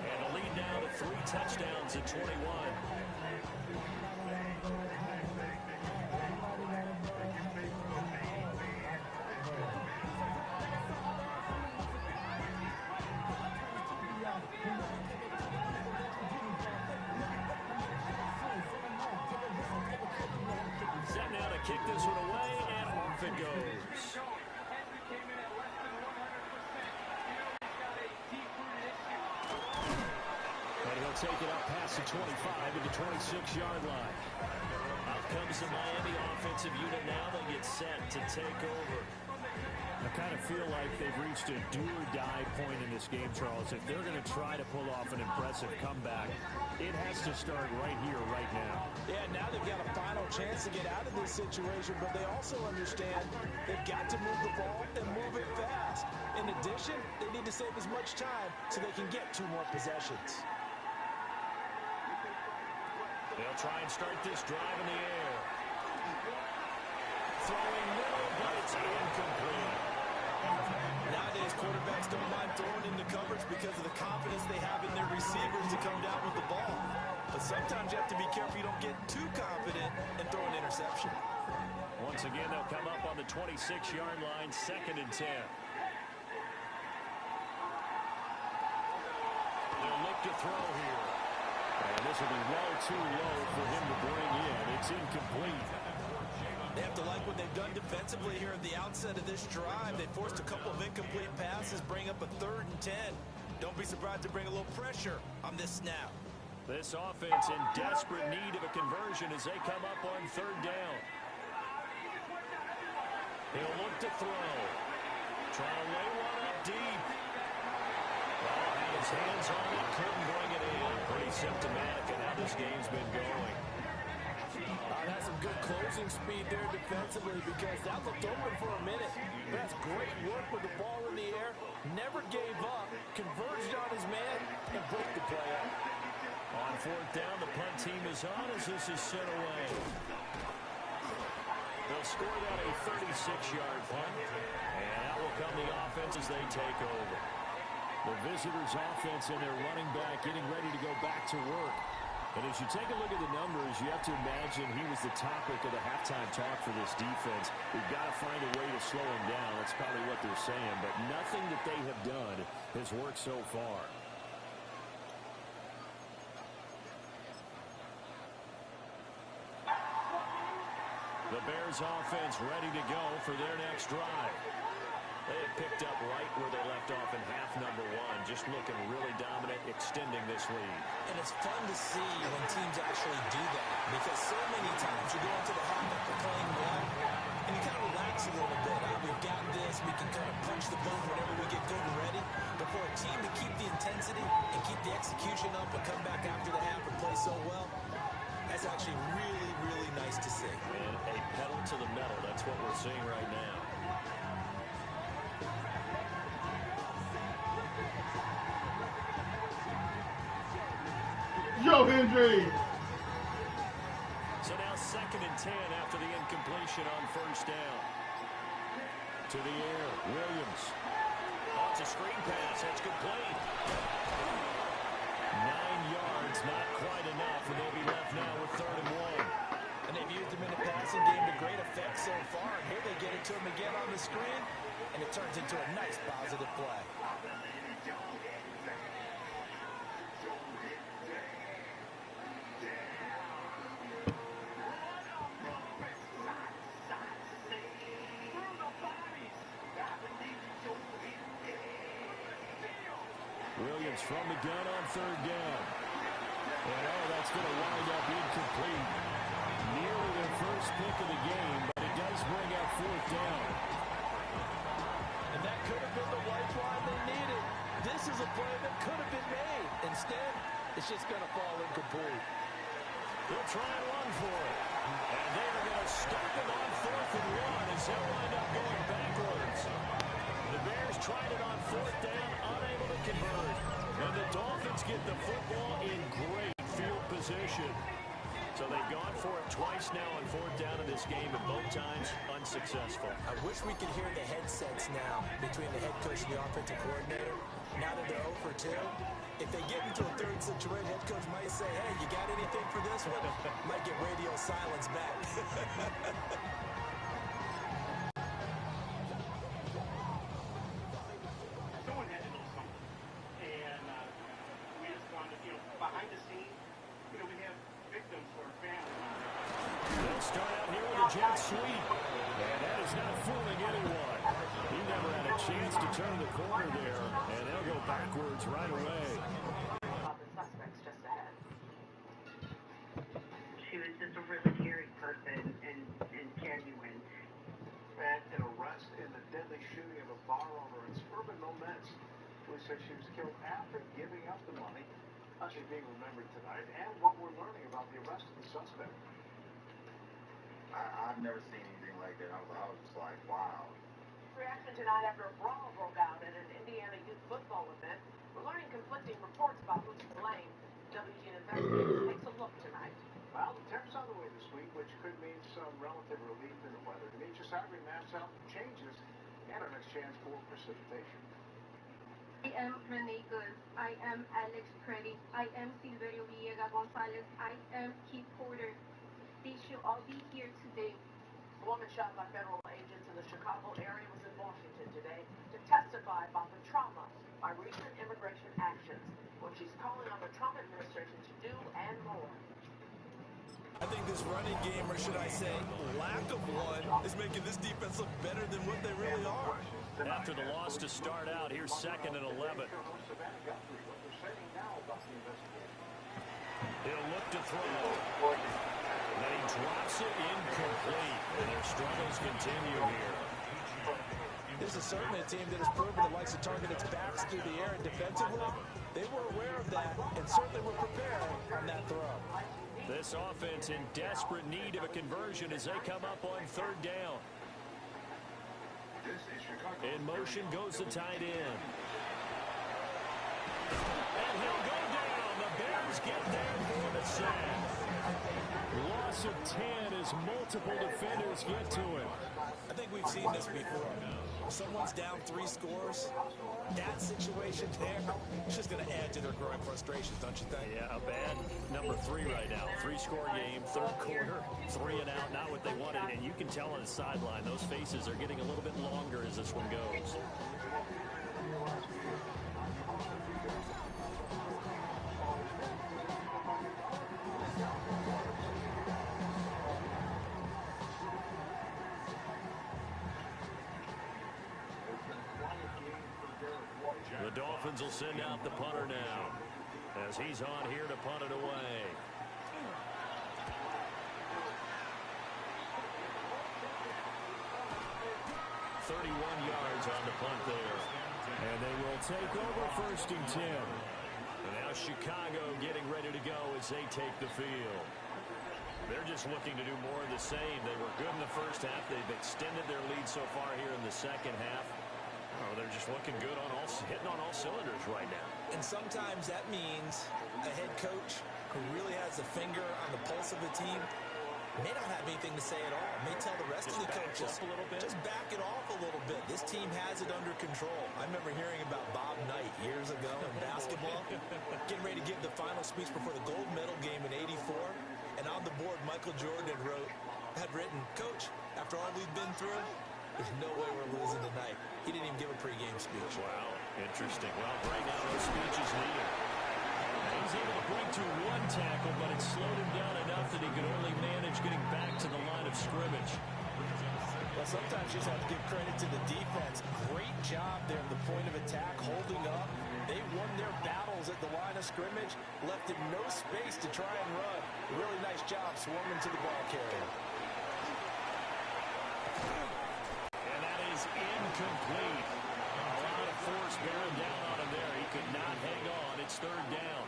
And a lead now to 3 touchdowns at 21. Set now to kick this one away, and off it goes. And he'll take it up past the 25 at the 26-yard line. Out comes the Miami offensive unit now. They'll get set to take over. I kind of feel like they've reached a do-or-die point in this game, Charles. If they're going to try to pull off an impressive comeback, it has to start right here, right now. Yeah, now they've got a final chance to get out of this situation, but they also understand they've got to move the ball and move it fast. In addition, they need to save as much time so they can get 2 more possessions. They'll try and start this drive in the air. Throwing middle, but it's incomplete. Nowadays, quarterbacks don't mind throwing into coverage because of the confidence they have in their receivers to come down with the ball. But sometimes you have to be careful you don't get too confident and throw an interception. Once again, they'll come up on the 26-yard line, 2nd and 10. They'll look to throw here. And this will be well too low for him to bring in. It's incomplete. They have to like what they've done defensively here at the outset of this drive. They forced a couple of incomplete passes, bring up a 3rd and 10. Don't be surprised to bring a little pressure on this snap. This offense in desperate need of a conversion as they come up on 3rd down. He'll look to throw. Trying to lay one up deep. Well, had his hands on it, couldn't bring it in. Pretty symptomatic of how this game's been going. That's some good closing speed there defensively, because that looked open for a minute. That's great work with the ball in the air. Never gave up, converged on his man, and broke the play up. On 4th down, the punt team is on as this is sent away. They'll score that a 36-yard punt, and that will come the offense as they take over. The visitors' offense and their running back getting ready to go back to work. And as you take a look at the numbers, you have to imagine he was the topic of the halftime talk for this defense. We've got to find a way to slow him down. That's probably what they're saying. But nothing that they have done has worked so far. The Bears offense ready to go for their next drive. They have picked up right where they left off in half number one, just looking really dominant, extending this lead. And it's fun to see when teams actually do that, because so many times you go into the half after playing well, and you kind of relax a little bit. We've got this, we can kind of punch the button whenever we get good and ready. But for a team to keep the intensity and keep the execution up and come back after the half and play so well, that's actually really, really nice to see. And a pedal to the metal, that's what we're seeing right now. Yo, Hendry! So now 2nd and 10 after the incompletion on first down. To the air, Williams. Oh, it's a screen pass. That's complete. 9 yards, not quite enough, and they'll be left now with 3rd and 1. And they've used him in the passing game to great effect so far. And here they get it to him again on the screen, and it turns into a nice positive play. Williams from the gun on 3rd down. And that's going to wind up incomplete. Nearly their first pick of the game, but it does bring up 4th down. And that could have been the lifeline they needed. This is a play that could have been made. Instead, it's just going to fall incomplete. They'll try and run for it. And they are going to start them on 4th and 1 as they'll wind up going backwards. The Bears tried it on 4th down, unable to convert. And the Dolphins get the football in great field position. So they've gone for it twice now on 4th down in this game, and both times unsuccessful. I wish we could hear the headsets now between the head coach and the offensive coordinator. Now that they're 0 for 2, if they get into a 3rd situation, head coach might say, hey, you got anything for this one? Might get radio silence back. Someone had to know something. And we just wanted to, behind the scenes, we have victims for our family. They'll start out here with a jet sweep. And that is not fooling anyone. He never had a chance to turn the corner there. And they'll go backwards right away. About the suspects just ahead. She was just a really caring person and genuine. And an arrest in the deadly shooting of a bar owner in suburban Moments. Police say she was killed after giving up the money. She's being remembered tonight, and what we're learning about the arrest of the suspect. I've never seen anything like that. I was just like, wow. Reaction tonight after a brawl broke out at an Indiana youth football event. We're learning conflicting reports about who's to blame. WGN Investigators takes a look tonight. Well, the temps on the way this week, which could mean some relative relief in the weather. Nature's Saturday maps out changes and our next chance for precipitation. I am Renee Good. I am Alex Preddy. I am Silverio Villegas Gonzalez. I am Keith Porter. They should all be here today. The woman shot by federal agents in the Chicago area was in Washington today to testify about the trauma by recent immigration actions, what she's calling on the Trump administration to do and more. I think this running game, or should I say lack of one, is making this defense look better than what they really are. After the loss to start out, here's 2nd and 11. He'll look to throw. Then he drops it incomplete. And their struggles continue here. This is certainly a team that has proven it likes to target its backs through the air, and defensively, they were aware of that and certainly were prepared on that throw. This offense in desperate need of a conversion as they come up on 3rd down. In motion goes the tight end. And he'll go down. The Bears get there for the sack. Loss of 10 as multiple defenders get to him. I think we've seen this before. Someone's down 3 scores. That situation there, it's just going to add to their growing frustrations, don't you think? Yeah, a bad number 3 right now. 3-score game, third quarter, 3 and out, not what they wanted. And you can tell on the sideline, those faces are getting a little bit longer as this one goes. The Dolphins will send out the punter now as he's on here to punt it away. .31 yards on the punt there. And they will take over 1st and 10. And now Chicago getting ready to go as they take the field. They're just looking to do more of the same. They were good in the first half. They've extended their lead so far here in the second half. Oh, they're just looking good on hitting on all cylinders right now. And sometimes that means a head coach who really has a finger on the pulse of the team may not have anything to say at all. May tell the rest of the coaches, a little bit. Just back it off a little bit. This team has it under control. I remember hearing about Bob Knight years ago in basketball, getting ready to give the final speech before the gold medal game in '84. And on the board, Michael Jordan had written, "Coach, after all we've been through, there's no way we're losing tonight." He didn't even give a pregame speech. Wow, interesting. Well, right now, no speech is needed. He's able to bring to 1 tackle, but it slowed him down enough that he could only manage getting back to the line of scrimmage. Well, sometimes you just have to give credit to the defense. Great job there at the point of attack, holding up. They won their battles at the line of scrimmage, left him no space to try and run. Really nice job swarming to the ball carrier. And that is incomplete. A lot of force bearing down on him there. He could not hang on. It's 3rd down.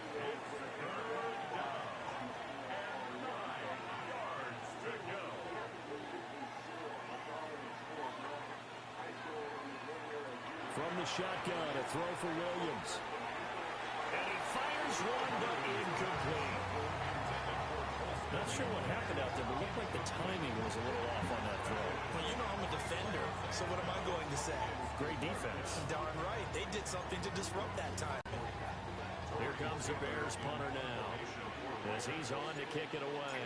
From the shotgun, a throw for Williams. And he fires one, but incomplete. Not sure what happened out there, but it looked like the timing was a little off on that throw. Well, you know I'm a defender, so what am I going to say? Great defense. Darn right. They did something to disrupt that time. Here comes the Bears punter now as he's on to kick it away.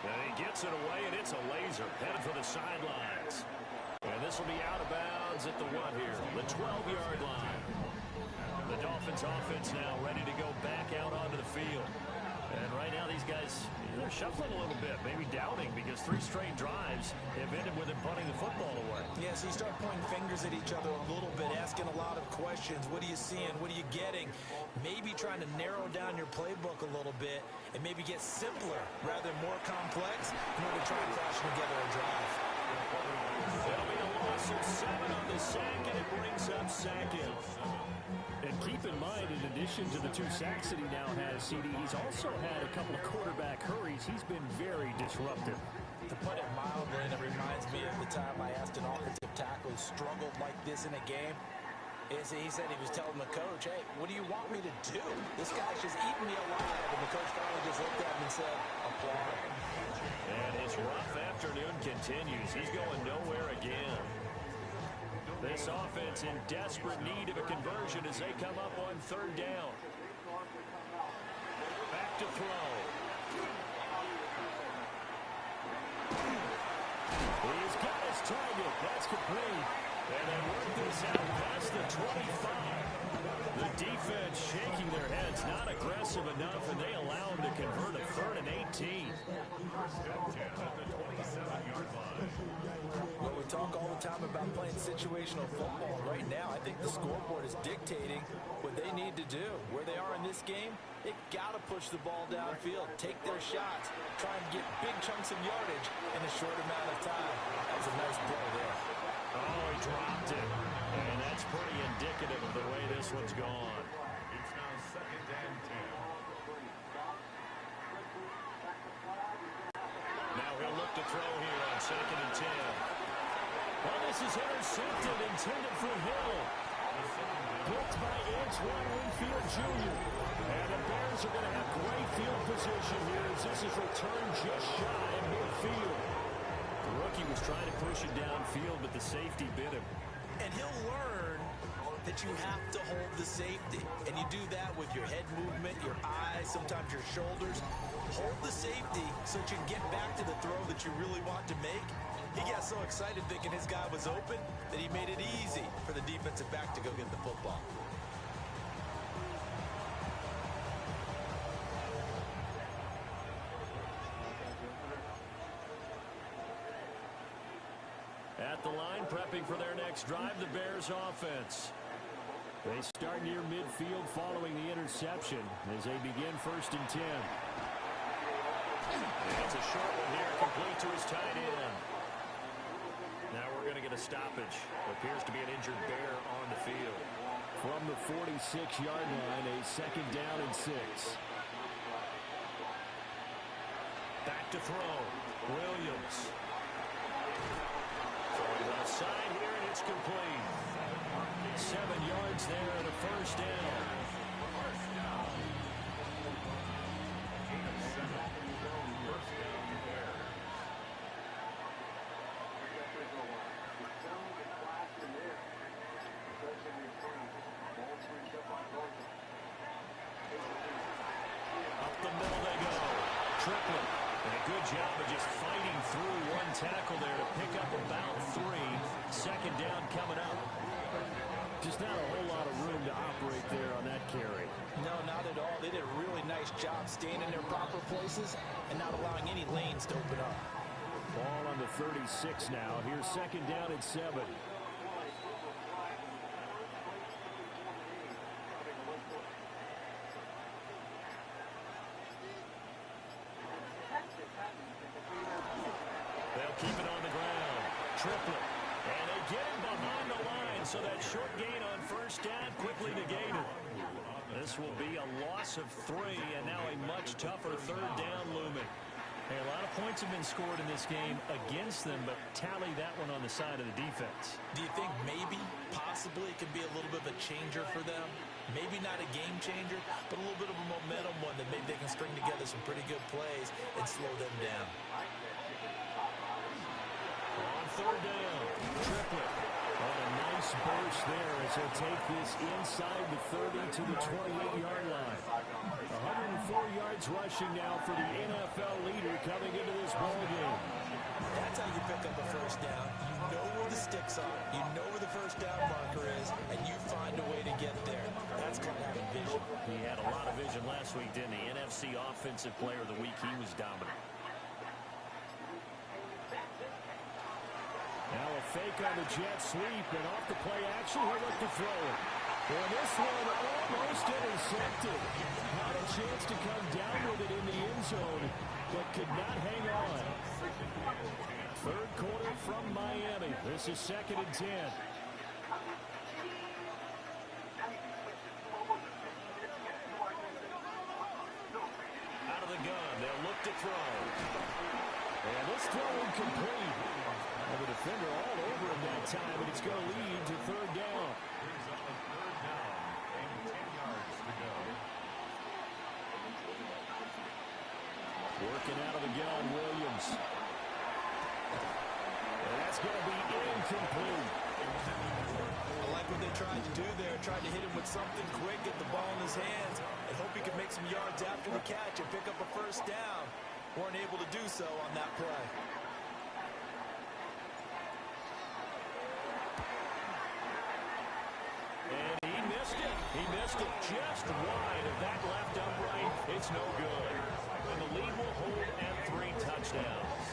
And he gets it away, and it's a laser. Headed for the sidelines. And this will be out of bounds at the what here? The 12-yard line. The Dolphins offense now ready to go back out onto the field. And right now these guys, they're shuffling a little bit, maybe doubting, because 3 straight drives have ended with them punting the football away. Yeah, so you start pointing fingers at each other a little bit, asking a lot of questions. What are you seeing? What are you getting? Maybe trying to narrow down your playbook a little bit and maybe get simpler rather than more complex in order to try and crash together a drive. That'll be a loss of 7 on the sack, and it brings up second. And keep in mind, in addition to the 2 sacks that he now has, CD, he's also had a couple of quarterback hurries. He's been very disruptive. To put it mildly, and it reminds me of the time I asked an offensive tackle who struggled like this in a game. He said he was telling the coach, "Hey, what do you want me to do? This guy's just eating me alive." And the coach finally just looked at him and said, "Applaud." And his rough afternoon continues. He's going nowhere again. This offense in desperate need of a conversion as they come up on 3rd down. Back to throw. He's got his target. That's complete. And they work this out past the 25. The defense shaking their heads, not aggressive enough, and they allow him to convert a 3rd and 18. Well, we talk all the time about playing situational football. Right now, I think the scoreboard is dictating what they need to do. Where they are in this game, they've got to push the ball downfield, take their shots, try and get big chunks of yardage in a short amount of time. That was a nice play there. Oh, he dropped it. And that's pretty indicative of the way this one's gone. It's now 2nd and 10. Now he'll look to throw here on 2nd and 10. Well, this is intercepted, intended for Hill. Blocked by Antoine Winfield Jr. And the Bears are going to have great field position here as this is returned just shy of midfield. he was trying to push it downfield, but the safety bit him. And he'll learn that you have to hold the safety. And you do that with your head movement, your eyes, sometimes your shoulders. Hold the safety so that you can get back to the throw that you really want to make. He got so excited thinking his guy was open that he made it easy for the defensive back to go get the football. At the line, prepping for their next drive, the Bears offense. They start near midfield following the interception as they begin 1st and 10. It's a short one here, complete to his tight end. Now we're going to get a stoppage. Appears to be an injured Bear on the field. From the 46-yard line, a 2nd down and 6. Back to throw. Williams. Throwing left side here, and it's complete. 7 yards there and a 1st down. Up the middle they go. Triplet. And a good job of just fighting through one tackle there to pick up about 3. 2nd down coming up. Just not a whole lot of room to operate there on that carry. No, not at all. They did a really nice job staying in their proper places and not allowing any lanes to open up. Ball on the 36 now. Here's 2nd down and 7. They'll keep it on the ground. Triplet. And they get him behind the line, so that short gain on 1st down quickly negated. This will be a loss of 3, and now a much tougher 3rd down looming. Hey, a lot of points have been scored in this game against them, but tally that one on the side of the defense. Do you think maybe, possibly, it could be a little bit of a changer for them? Maybe not a game changer, but a little bit of a momentum one that maybe they can string together some pretty good plays and slow them down. On 3rd down, Triplet on a nice burst there as he'll take this inside the 30 to the 28-yard line. 104 yards rushing now for the NFL leader coming into this ball game. That's how you pick up a 1st down. You know where the sticks are, you know where the 1st down marker is, and you find a way to get there. That's called having vision. He had a lot of vision last week, didn't he? NFC Offensive Player of the Week. He was dominant. Now a fake on the jet sweep, and off the play action, he'll look to throw it. Well, this one almost intercepted. Had a chance to come down with it in the end zone, but could not hang on. 3rd quarter from Miami. This is 2nd and 10. Out of the gun, they'll look to throw. And this throw incomplete. And the defender all over him that time, and it's going to lead to 3rd down. Working out of the gun, Williams. And that's going to be incomplete. I like what they tried to do there. Tried to hit him with something quick, get the ball in his hands, and hope he could make some yards after the catch and pick up a 1st down. Weren't able to do so on that play. And he missed it. He missed it just wide of that left upright. It's no good. And the lead will hold at 3 touchdowns.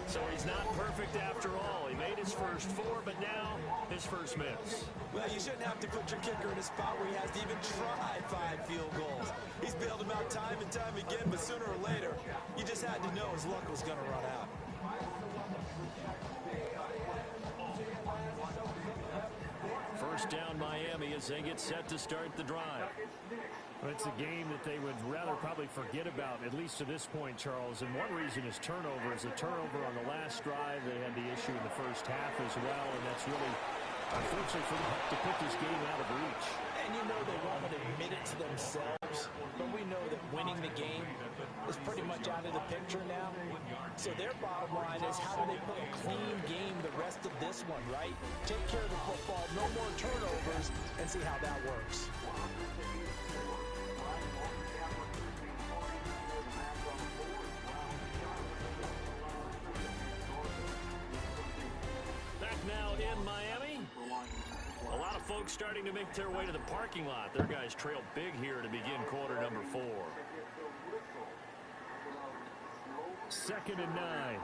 So he's not perfect after all. He made his first 4, but now his first miss. Well, you shouldn't have to put your kicker in a spot where he has to even try 5 field goals. He's bailed him out time and time again, but sooner or later, you just had to know his luck was going to run out. First down Miami as they get set to start the drive. Well, it's a game that they would rather probably forget about, at least to this point, Charles. And one reason is turnovers. A turnover on the last drive. They had the issue in the first half as well, and that's really, unfortunately, for them to put this game out of reach. And you know they won't admit it to themselves, but we know that winning the game is pretty much out of the picture now. So their bottom line is, how do they play a clean game the rest of this one, right? Take care of the football, no more turnovers, and see how that works. Back now in Miami. A lot of folks starting to make their way to the parking lot. Their guys trail big here to begin quarter number 4. 2nd and 9.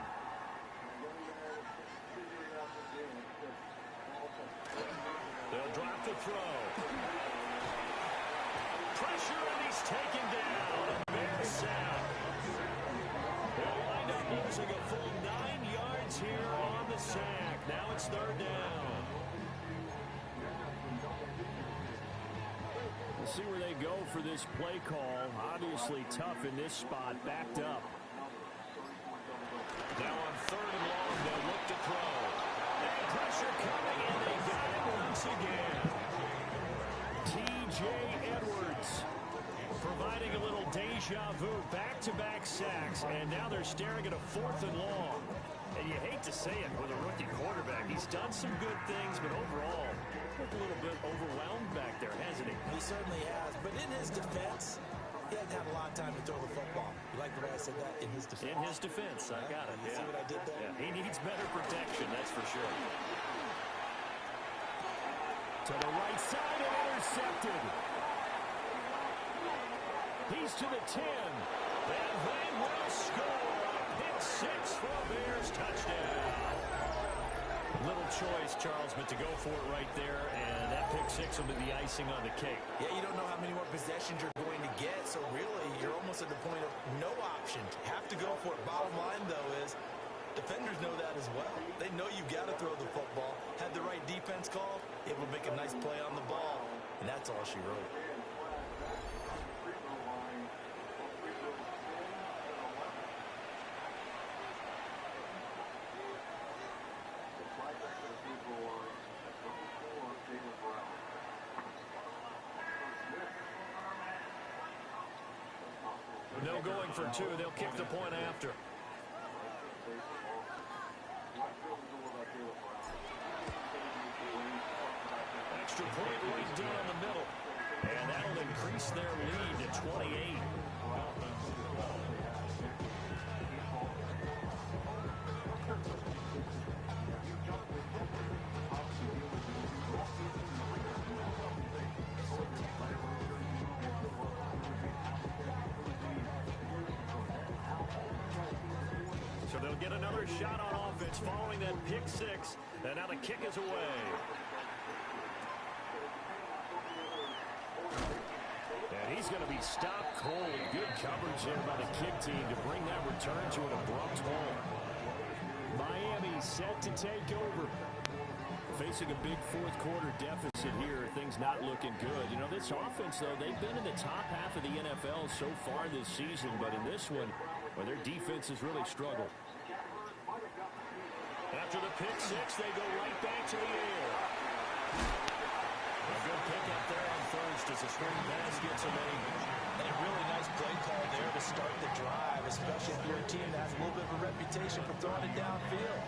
They'll drop the throw. Pressure, and he's taken down. A big sack. They'll wind up losing a full 9 yards here on the sack. Now it's 3rd down. We'll see where they go for this play call. Obviously tough in this spot, backed up. Now on 3rd and long, they'll look to throw. And pressure coming, and they got it once again. T.J. Edwards providing a little deja vu, back-to-back sacks, and now they're staring at a 4th and long. And you hate to say it with a rookie quarterback. He's done some good things, but overall, looked a little bit overwhelmed back there, hasn't he? He certainly has, but in his defense, he hasn't had a lot of time to throw the football. You like the way I said that? In his defense. In his defense, I got it. You see what I did there? Yeah, he needs better protection, that's for sure. To the right side and intercepted. He's to the 10. And they will score. A pick 6 for a Bears touchdown. Little choice, Charles, but to go for it right there, and that pick 6 will be the icing on the cake. Yeah, you don't know how many more possessions you're going to get, so really you're almost at the point of no option. Have to go for it. Bottom line, though, is defenders know that as well. They know you got to throw the football. Had the right defense call, able to make a nice play on the ball, and that's all she wrote. No going for 2. They'll kick the point after. Extra point right down the middle. And that'll increase their lead to 28. So they'll get another shot on offense following that pick 6. And now the kick is away. And he's going to be stopped cold. Good coverage there by the kick team to bring that return to an abrupt halt. Miami set to take over. Facing a big fourth quarter deficit here. Things not looking good. You know, this offense, though, they've been in the top half of the NFL so far this season. But in this one, well, their defense has really struggled. After the pick 6, they go right back to the air. A good pick up there on first as a screen pass gets him in. And a really nice play call there to start the drive, especially if you're a team that has a little bit of a reputation for throwing it downfield.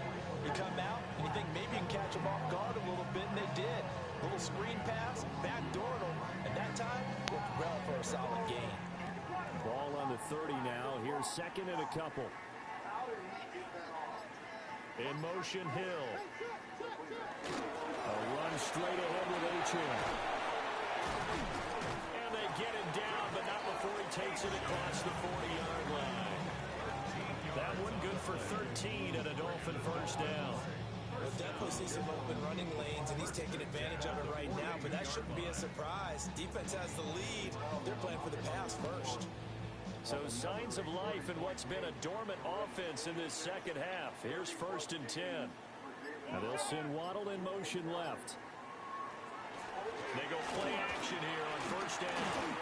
You come out and you think maybe you can catch them off guard a little bit, and they did. A little screen pass, backdoored them, and that time looked well for a solid gain. Ball on the 30 now. Here's 2nd and a couple. In motion, Hill. A run straight ahead with H.M. And they get him down, but not before he takes it across the 40-yard line. That one good for 13 and a Dolphin first down. We'll definitely see some open running lanes, and he's taking advantage of it right now, but that shouldn't be a surprise. Defense has the lead. They're playing for the pass first. So signs of life in what's been a dormant offense in this second half. Here's 1st and 10. Now they'll send Waddle in motion left. They go play action here on 1st down.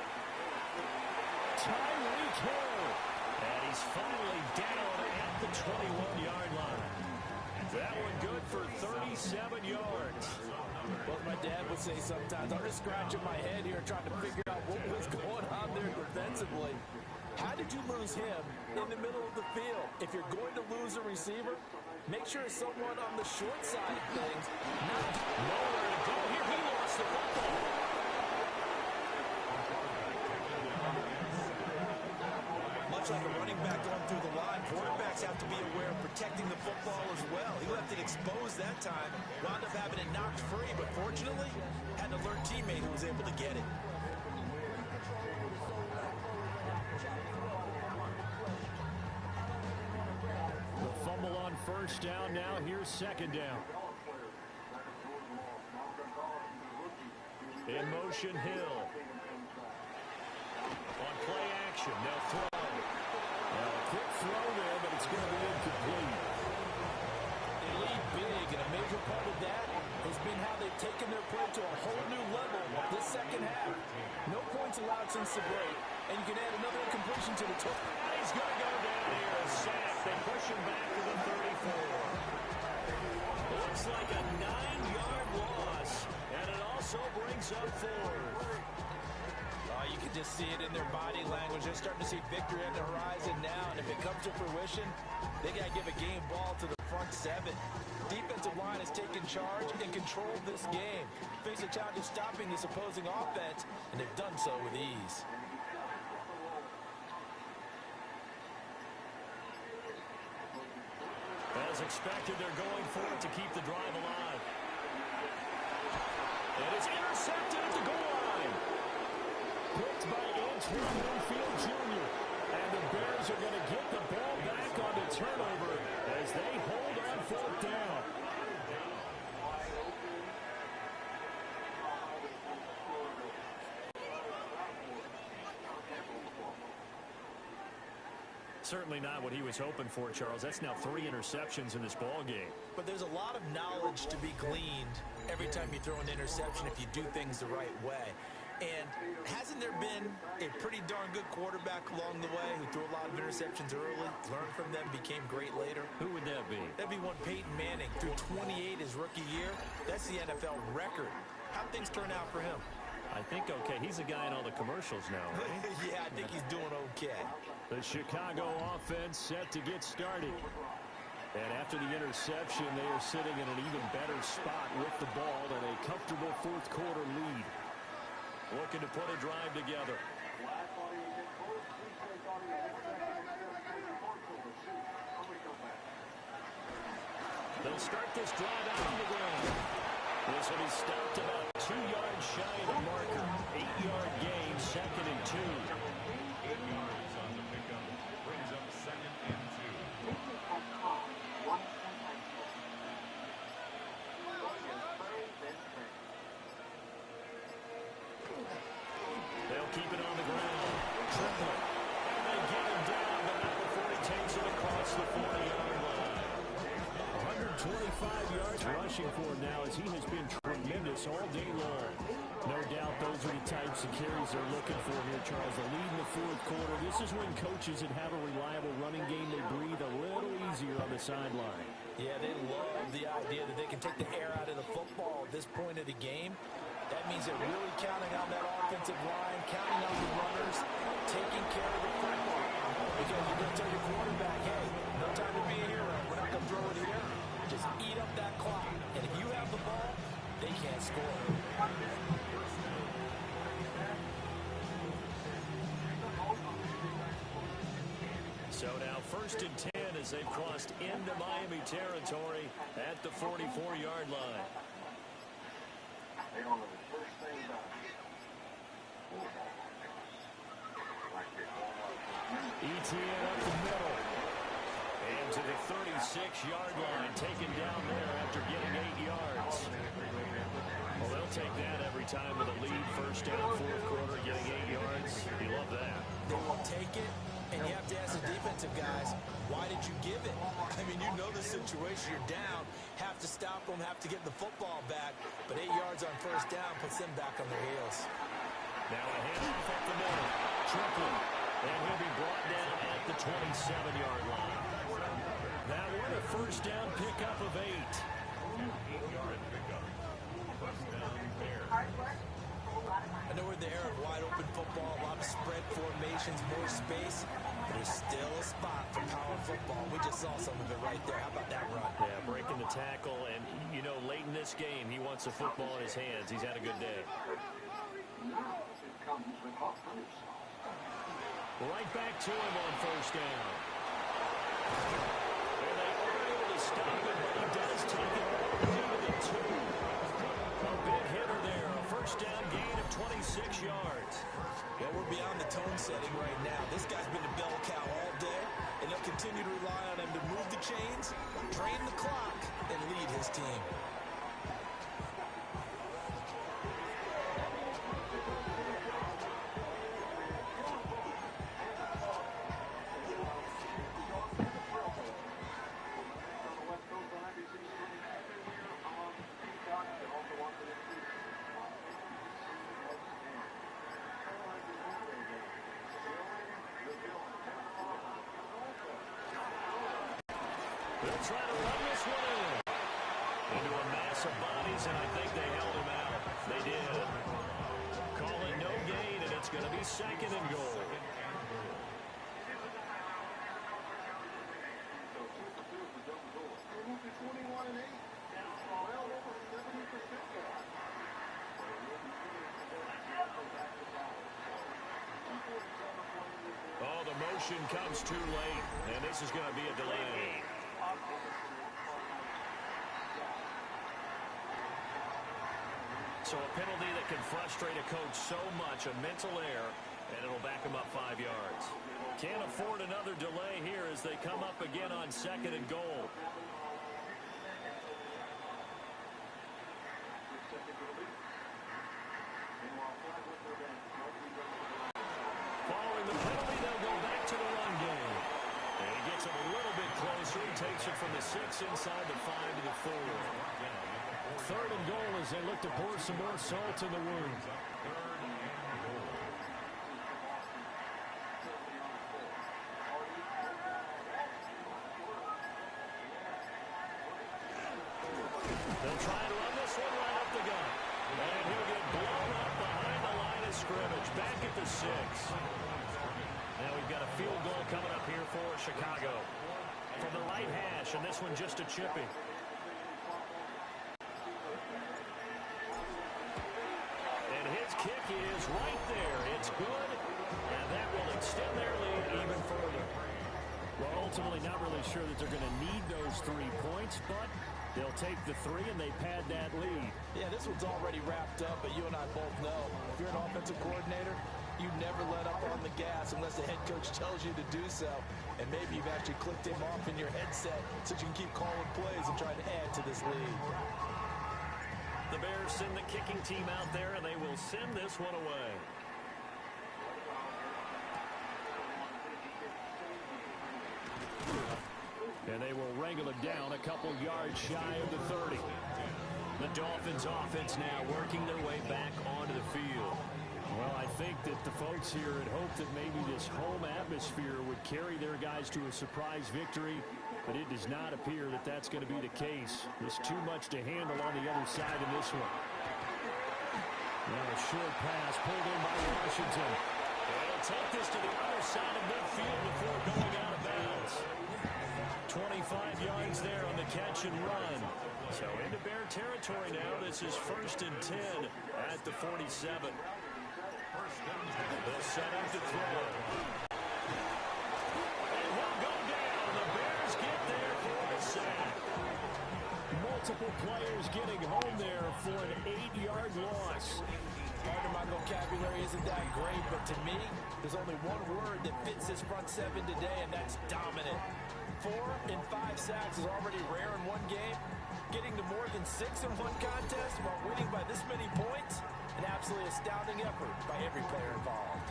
Tyreek Hill. And he's finally down at the 21-yard line. That one good for 37 yards. Well, my dad would say sometimes, I'm just scratching my head here trying to figure out what was going on there defensively. How did you lose him in the middle of the field? If you're going to lose a receiver, make sure it's someone on the short side of things. Nowhere to go here. He lost the football. Much like a running back going through the line, quarterbacks have to be aware of protecting the football as well. He left it exposed that time, wound up having it knocked free, but fortunately, had an alert teammate who was able to get it. The fumble on first down. Now here's second down. In motion, Hill. On play action, they'll throw. Now a quick throw there, but it's going to be incomplete. They lead big, and a major part of that has been how they've taken their play to a whole new level this second half. No points allowed since the break, and you can add another incompletion to the total. He's going to go down here, a sack. They push him back to the 34. Looks like a 9-yard loss, and it also brings up 4. You can just see it in their body language. They're starting to see victory on the horizon now, and if it comes to fruition, they got to give a game ball to the front 7. Defensive line has taken charge and controlled this game. Face a challenge of stopping this opposing offense, and they've done so with ease. As expected, they're going for it to keep the drive alive. And it's intercepted at the goal line. Picked by AJTRIP Jr. And the Bears are going to get the ball back on the turnover as they hold on fourth down. Certainly not what he was hoping for, Charles. That's now 3 interceptions in this ball game. But there's a lot of knowledge to be gleaned every time you throw an interception if you do things the right way. And hasn't there been a pretty darn good quarterback along the way who threw a lot of interceptions early, learned from them, became great later? Who would that be? That'd be one Peyton Manning. Threw 28 his rookie year. That's the NFL record. How'd things turn out for him? I think okay. He's a guy in all the commercials now, right? Yeah, I think he's doing okay. The Chicago offense set to get started. And after the interception, they are sitting in an even better spot with the ball and a comfortable fourth quarter lead. Looking to put a drive together. They'll start this drive out on the ground. This will be stopped about 2 yards shy of the marker. 8-yard gain, 2nd and 2. 8 yards on the pickup. Brings up 2nd and 2. They'll keep it on the ground. Triple. And they get him down, but not before he takes it across the 40-yard line. 125 yards rushing for him now as he has been tremendous all day long. No doubt those are the types of carries they're looking for here, Charles. The lead in the fourth quarter. This is when coaches that have a reliable running game, they breathe a little easier on the sideline. Yeah, they love the idea that they can take the air out of the football at this point of the game. That means they're really counting on that offensive line, counting on the runners, taking care of the football. Because you're going to tell your quarterback, hey, no time to be a hero. We're not going to throw it here. Just eat up that clock. And if you have the ball, they can't score. So now 1st and 10 as they've crossed into Miami territory at the 44-yard line. ETN up the middle. And to the 36-yard line, taken down there after getting 8 yards. Well, they'll take that every time with a lead. 1st down, 4th quarter, getting 8 yards. You love that. They will take it, and you have to ask the defensive guys, why did you give it? I mean, you know the situation. You're down, have to stop them, have to get the football back. But 8 yards on 1st down puts them back on their heels. Now a handoff up the middle. Triplin. And he'll be brought down at the 27-yard line. Now what a 1st down pickup of 8. 8-yard pickup. 1st I know we're in the era of wide open football, a lot of spread formations, more space. But there's still a spot for power football. We just saw some of it right there. How about that run? Yeah, breaking the tackle, and, you know, late in this game, he wants the football in his hands. He's had a good day. Right back to him on first down. And they are able to stop it, but he does take it into the 2. A big hitter there, a first down gain of 26 yards. Well, we're beyond the tone setting right now. This guy's been a bell cow all day, and they'll continue to rely on him to move the chains, drain the clock, and lead his team. They'll try to run this one in. Into a mass of bodies, and I think they held him out. They did. Call it no gain, and it's going to be second and goal. Oh, the motion comes too late, and this is going to be a delay. So a penalty that can frustrate a coach so much, a mental error, and it'll back him up 5 yards. Can't afford another delay here as they come up again on second and goal. Following the penalty, they'll go back to the run game. And he gets it a little bit closer. He takes it from the 6 inside the 5 to the 4. Third and goal as they look to pour some more salt in the wound. They'll try and run this one right up the gut. And he'll get blown up behind the line of scrimmage. Back at the 6. Now we've got a field goal coming up here for Chicago. From the right hash, and this one just a chippy. And his kick is right there. It's good, and that will extend their lead even further. Well, ultimately not really sure that they're going to need those 3 points, but they'll take the 3 and they pad that lead. Yeah, this one's already wrapped up, but you and I both know if you're an offensive coordinator, you never let up on the gas unless the head coach tells you to do so. And maybe you've actually clicked him off in your headset so you can keep calling plays and trying to add to this lead. The Bears send the kicking team out there, and they will send this one away. And they will wrangle it down a couple yards shy of the 30. The Dolphins offense now working their way back onto the field. Well, I think that the folks here had hoped that maybe this home atmosphere would carry their guys to a surprise victory, but it does not appear that that's going to be the case. There's too much to handle on the other side in this one. Now a short pass pulled in by Washington. And he'll take this to the other side of midfield before going out of bounds. 25 yards there on the catch and run. So into Bear territory now. This is 1st and 10 at the 47. They'll set up to throw. And he'll go down. The Bears get there for a sack. Multiple players getting home there for an 8-yard loss. Part of my vocabulary isn't that great, but to me, there's only one word that fits this front 7 today, and that's dominant. 4 and 5 sacks is already rare in one game. Getting to more than 6 in one contest while winning by this many points, an absolutely astounding effort by every player involved.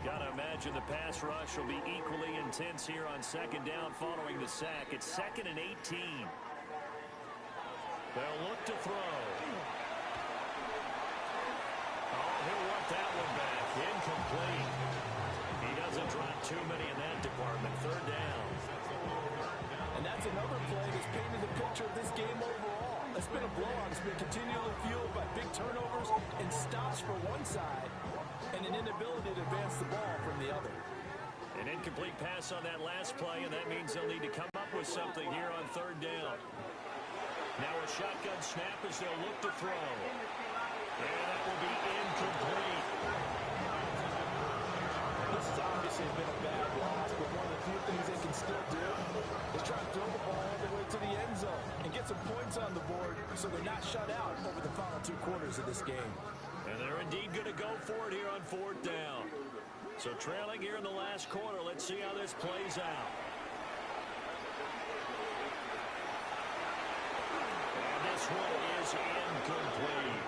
Got to imagine the pass rush will be equally intense here on second down following the sack. It's 2nd and 18. They'll look to throw. Oh, he'll want that one back. Incomplete. He doesn't drop too many in that department. 3rd down. And that's another play that's painted the picture of this game overall. It's been a blowout. It's been continually fueled by big turnovers and stops for one side and an inability to advance the ball from the other. An incomplete pass on that last play, and that means they'll need to come up with something here on third down. Now a shotgun snap as they'll look to throw. And that will be incomplete. This has obviously been a bad loss, but one of the few things they can still do is try to throw the ball all the way to the end zone and get some points on the board so they're not shut out over the final 2 quarters of this game. And they're indeed going to go for it here on fourth down. So trailing here in the last quarter. Let's see how this plays out. And this one is incomplete.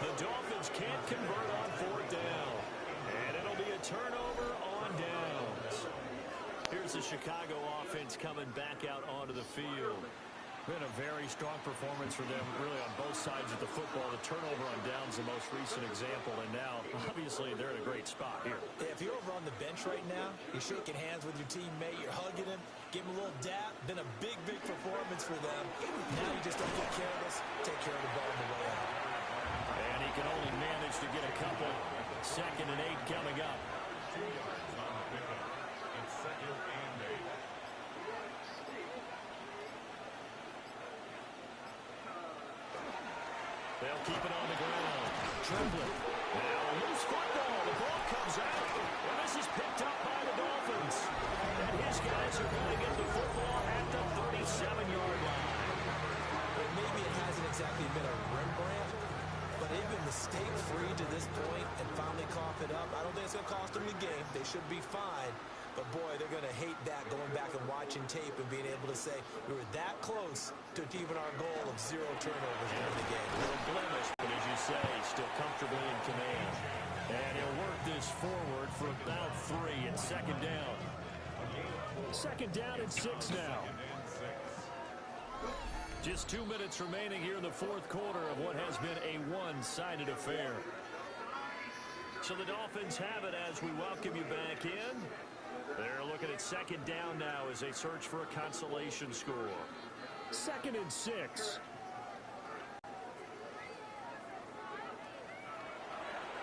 The Dolphins can't convert on fourth down. And it'll be a turnover on downs. Here's the Chicago offense coming back out onto the field. Been a very strong performance for them, really, on both sides of the football. The turnover on downs, the most recent example, and now, obviously, they're in a great spot here. If you're over on the bench right now, you're shaking hands with your teammate, you're hugging him, give him a little dap. Been a big, big performance for them. Now you just don't get careless, take care of the ball on the way out. And he can only manage to get a couple. 2nd and 8 coming up. They'll keep it on the ground. Trembling. Now a loose football. The ball comes out. And this is picked up by the Dolphins. And his guys are going to get the football at the 37-yard line. Well, maybe it hasn't exactly been a Rembrandt, but they've been mistake-free to this point and finally cough it up. I don't think it's going to cost them the game. They should be fine. But, boy, they're going to hate that, going back and watching tape and being able to say we were that close to achieving our goal of 0 turnovers during the game. A little blemish, but as you say, still comfortably in command. And he'll work this forward for about 3 and 2nd down. 2nd down and 6 now. Just 2 minutes remaining here in the 4th quarter of what has been a one-sided affair. So the Dolphins have it as we welcome you back in. They're looking at 2nd down now as they search for a consolation score. 2nd and 6.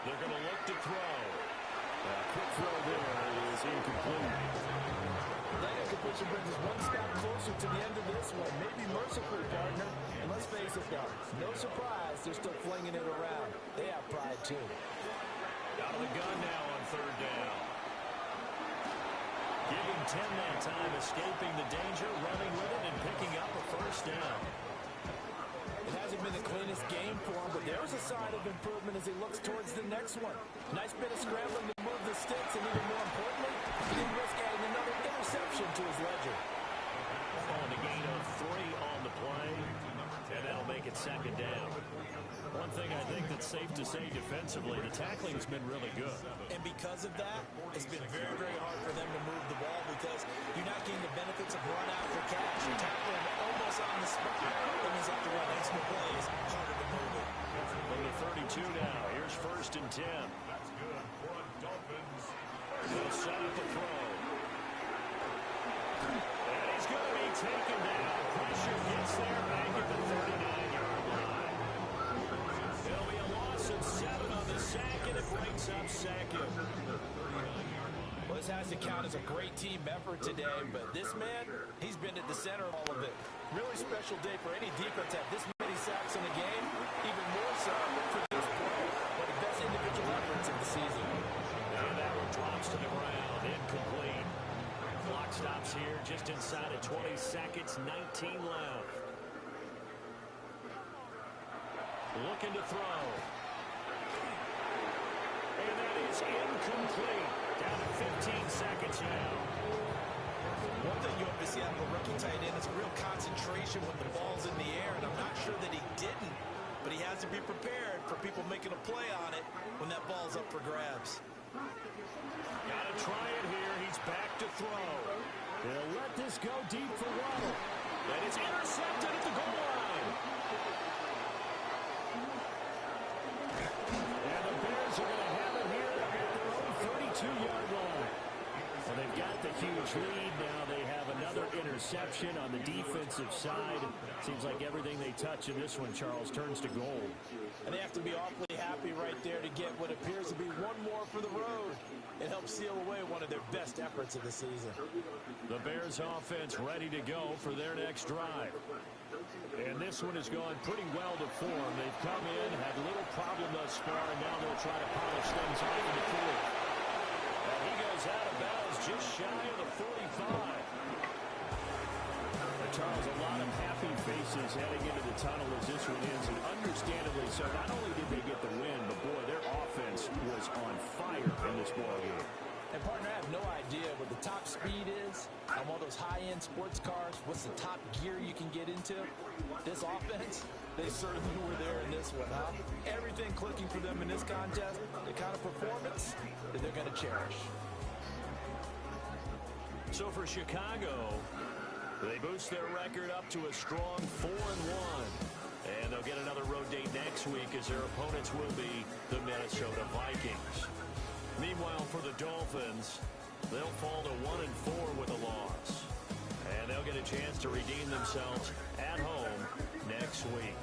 They're going to look to throw. Quick throw there is incomplete. That incompletion brings us one step closer to the end of this one. Maybe mercifully, partner. And let's face it, though, no surprise, they're still flinging it around. They have pride, too. Out of the gun now on 3rd down. Giving 10 that time, escaping the danger, running with it, and picking up a 1st down. It hasn't been the cleanest game for him, but there's a sign of improvement as he looks towards the next one. Nice bit of scrambling to move the sticks, and even more importantly, he didn't risk adding another interception to his ledger. On a gain of 3 on the play, and that'll make it 2nd down. One thing I think that's safe to say defensively, the tackling's been really good. And because of that, it's been very, very hard for them to move the ball because you're not getting the benefits of run after catch. You're tackling almost on the spot. That means after one extra play, it's harder to move it. From the 32 now, here's 1st and 10. That's good for Dolphins. They'll set up a throw. And he's going to be taken down. Pressure gets there back at the 39-yard line. There'll be a loss of 7 on the sack, and it breaks up 2nd. Well, this has to count as a great team effort today, but this man, he's been at the center of all of it. Really special day for any defense to have this many sacks in a game, even more so for this player. One of the best individual efforts of the season. And that one drops to the ground, incomplete. Clock stops here just inside of 20 seconds, 19 left. Looking to throw. And that is incomplete. Down to 15 seconds now. One thing you have to see out of a rookie tight end is a real concentration when the ball's in the air, and I'm not sure that he didn't, but he has to be prepared for people making a play on it when that ball's up for grabs. Got to try it here. He's back to throw. They'll let this go deep for Waddle. And it's intercepted at the goal line. And the Bears are going to have it here at their own 32-yard line. And they've got the huge lead now. They have an another interception on the defensive side. Seems like everything they touch in this one, Charles, turns to gold. And they have to be awfully happy right there to get what appears to be one more for the road. It helps seal away one of their best efforts of the season. The Bears offense ready to go for their next drive. And this one has gone pretty well to form. They've come in, had little problem thus far, and now they'll try to polish things off in the fourth. And he goes out of bounds just shy of the 45. Charles, a lot of happy faces heading into the tunnel as this one ends, and understandably so. Not only did they get the win, but boy, their offense was on fire in this ballgame. And partner, I have no idea what the top speed is on all those high-end sports cars. What's the top gear you can get into? This offense, they certainly were there in this one, huh? Everything clicking for them in this contest, the kind of performance that they're going to cherish. So for Chicago, they boost their record up to a strong 4-1. And they'll get another road date next week as their opponents will be the Minnesota Vikings. Meanwhile, for the Dolphins, they'll fall to 1-4 with a loss. And they'll get a chance to redeem themselves at home next week.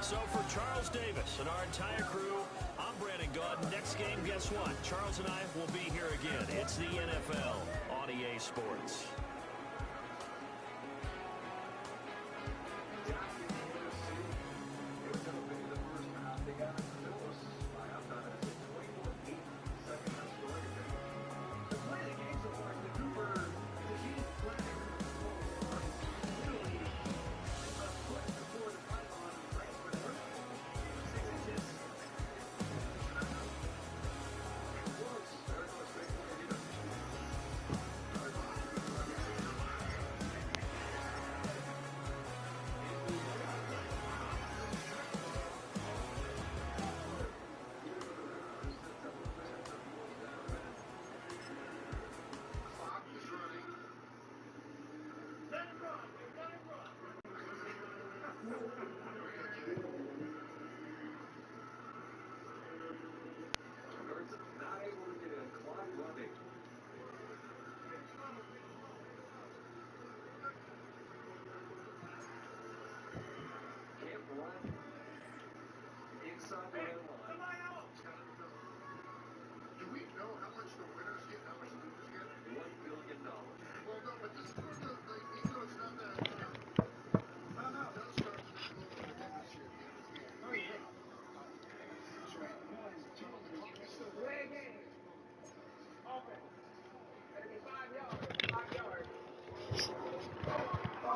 So for Charles Davis and our entire crew, I'm Brandon Gaudin. Next game, guess what? Charles and I will be here again. It's the NFL on EA Sports.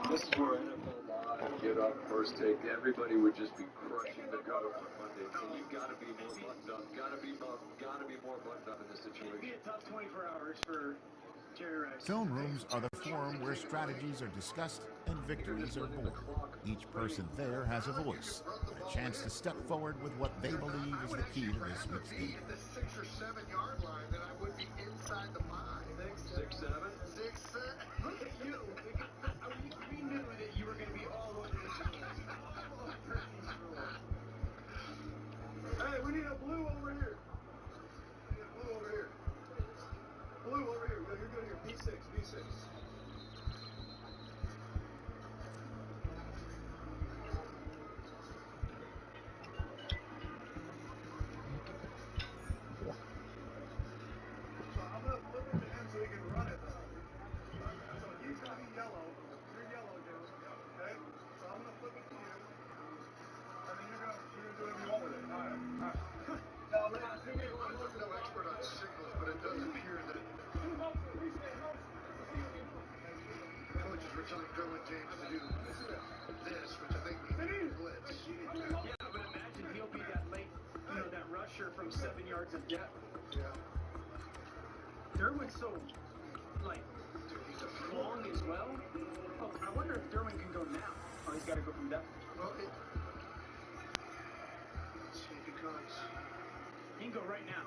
This is where NFL Live, Get Up, First Take, everybody would just be crushing the gutter on Mondays. And you've got to be more buttoned up. Got to be more buttoned up in this situation. It'd be a tough 24 hours for Jerry Rice. Film rooms are the forum where strategies are discussed and victories are born. Each person there has a voice, and a chance to step forward with what they believe is the key to this week's game. At the 6 or 7 yard line, then I would be inside the 5. 6, 7. 6, 7. Look at you. We knew that you were going to be all over this. Hey, we need a blue over here. Blue over here. Blue over here. You're good here. B6, B6. So I'm going to flip it to him so he can run it. So he's going to be yellow. You're yellow, dude. Okay? So I'm going to flip it to you. And then you're going to do whatever you want with it. All right. All right. Now, I'm no expert on signals, but it does appear that coaches were telling Derwin James to do this, which I think means blitz. Yeah, but imagine he'll be that late, that rusher from 7 yards of depth. Yeah. Derwin's so, long as well. Oh, I wonder if Derwin can go now. Oh, he's got to go from depth. Well, let's see if he comes. He can go right now.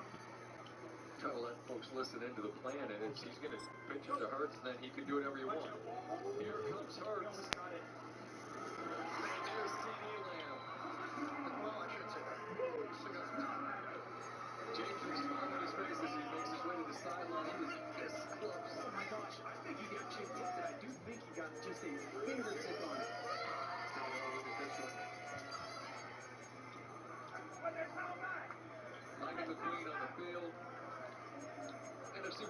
Gotta let folks listen into the plan, and he's going to pitch it to Hurts, and then he can do whatever you want. Here comes Hurts. Almost got it. There's C.D. Lamb. Well, I should say that. Still got some time. Jake, you smile on his face as he makes his way to the sideline. He was this close. Oh my gosh.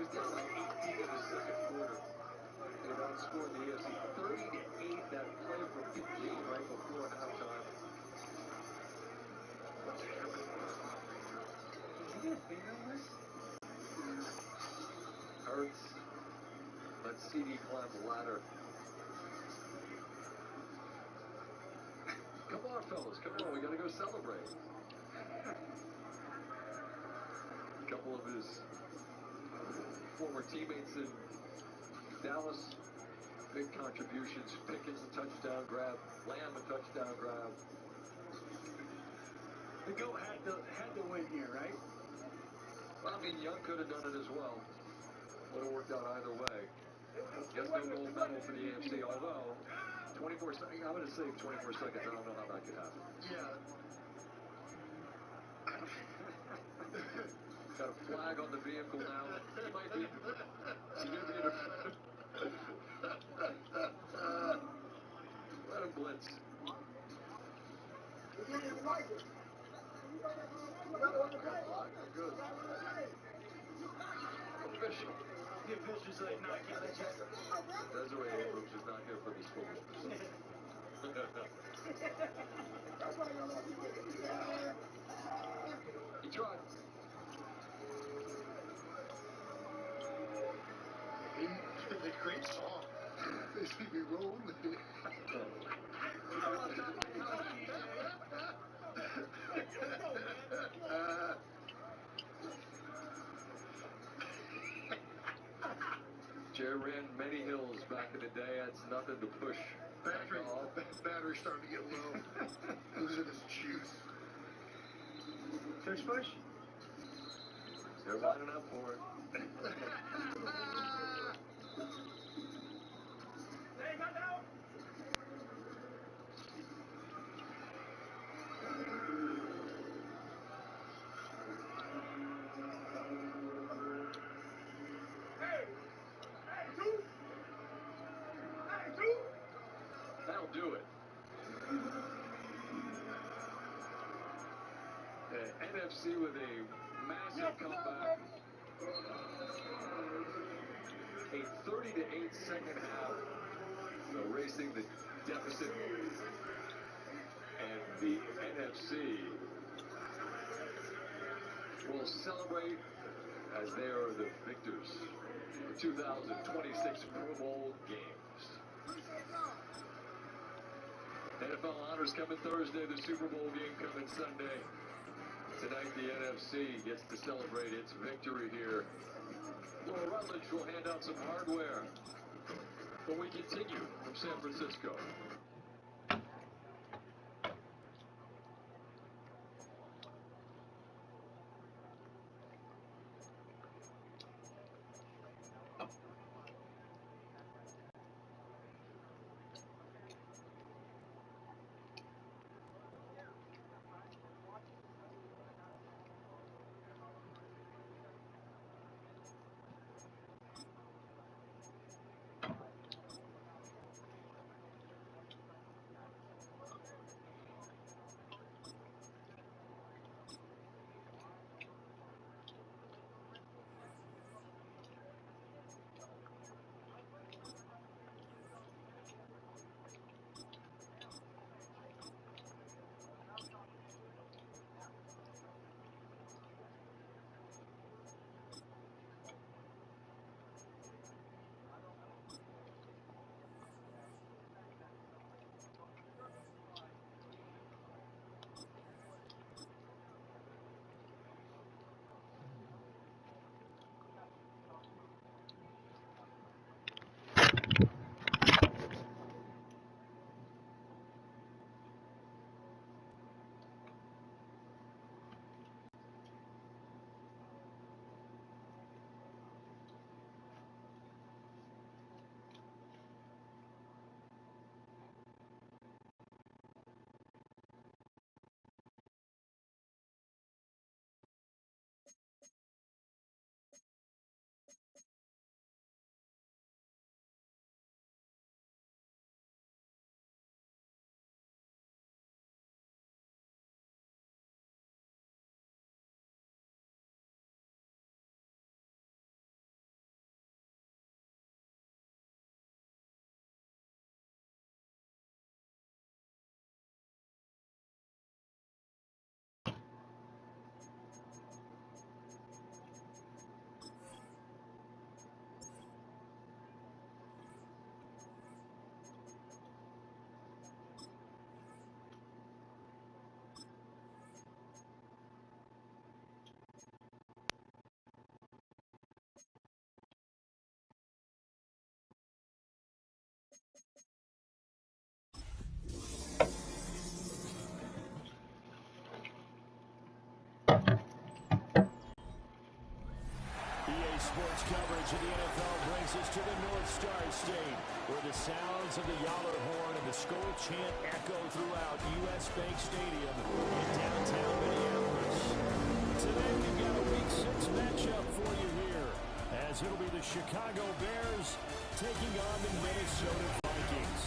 was down like 18 in the second quarter. They've outscored the AFC 30-8. That play from the game right before halftime. What's happening? Did you get a finger on this? Hurts. Let CD climb the ladder. Come on, fellas. Come on. We got to go celebrate. A couple of his former teammates in Dallas, big contributions. Pickens a touchdown grab. Lamb a touchdown grab. The GOAT had to win here, right? Well, I mean, Young could have done it as well. Would have worked out either way. Guess no gold medal for the AFC, although 24 seconds, I'm going to say 24 seconds. I don't know how that could happen. Yeah. Got a flag on the vehicle now. He might be significant offender. Let him blitz. Good. Official. The official's like, no, I can't let you. Desiree Abrams is not here for this foolish He tried. The great song. They see me rolling with it. Jerry ran many hills back in the day. That's nothing to push. Battery's starting to get low. Losing his juice. Tush push? They're lining up for it. That'll do it. The NFC with a massive comeback. A 30-8 second half. Erasing the deficit. And the NFC will celebrate as they are the victors of the 2026 Pro Bowl games. NFL honors coming Thursday, the Super Bowl game coming Sunday. Tonight the NFC gets to celebrate its victory here. Laura Rutledge will hand out some hardware when we continue from San Francisco. coverage of the NFL brings us to the North Star State, where the sounds of the Yaller horn and the Skol chant echo throughout U.S. Bank Stadium in downtown Minneapolis. Today we've got a Week 6 matchup for you here, as it'll be the Chicago Bears taking on the Minnesota Vikings.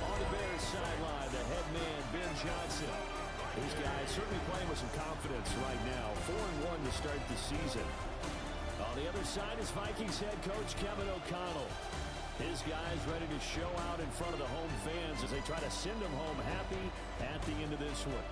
On the Bears sideline, the head man, Ben Johnson. These guys certainly playing with some confidence right now. 4-1 to start the season. On the other side is Vikings head coach Kevin O'Connell. His guys ready to show out in front of the home fans as they try to send them home happy at the end of this one.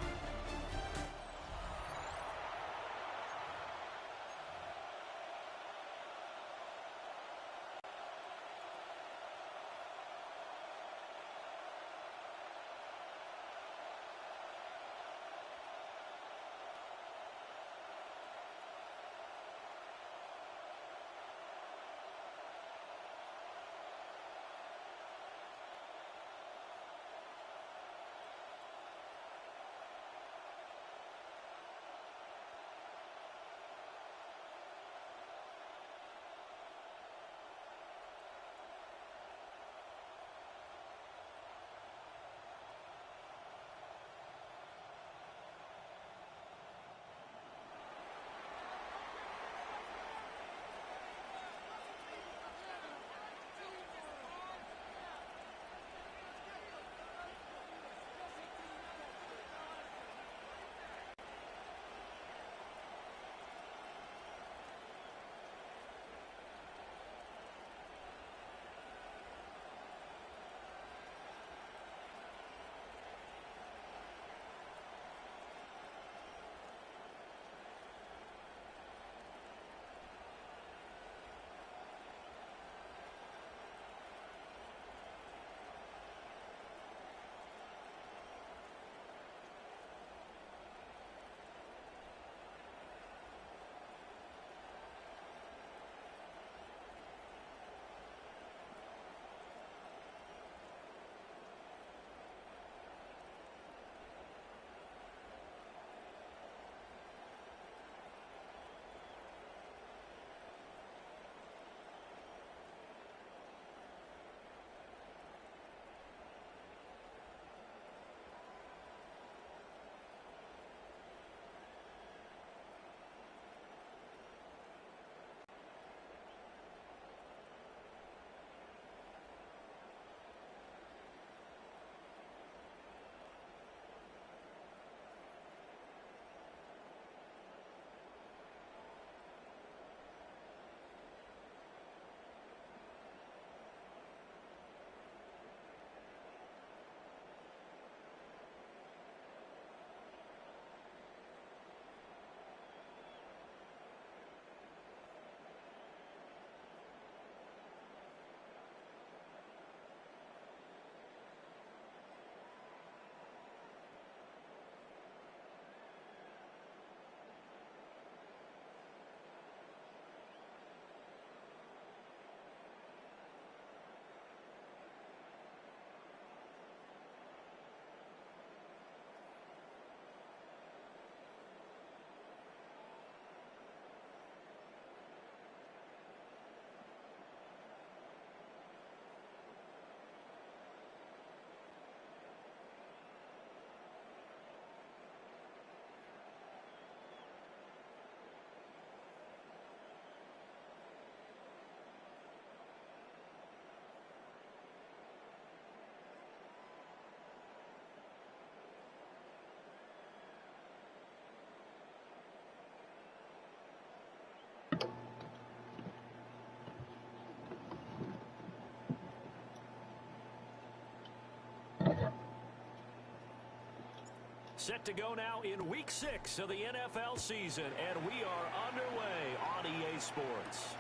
Set to go now in Week 6 of the NFL season, and we are underway on EA Sports.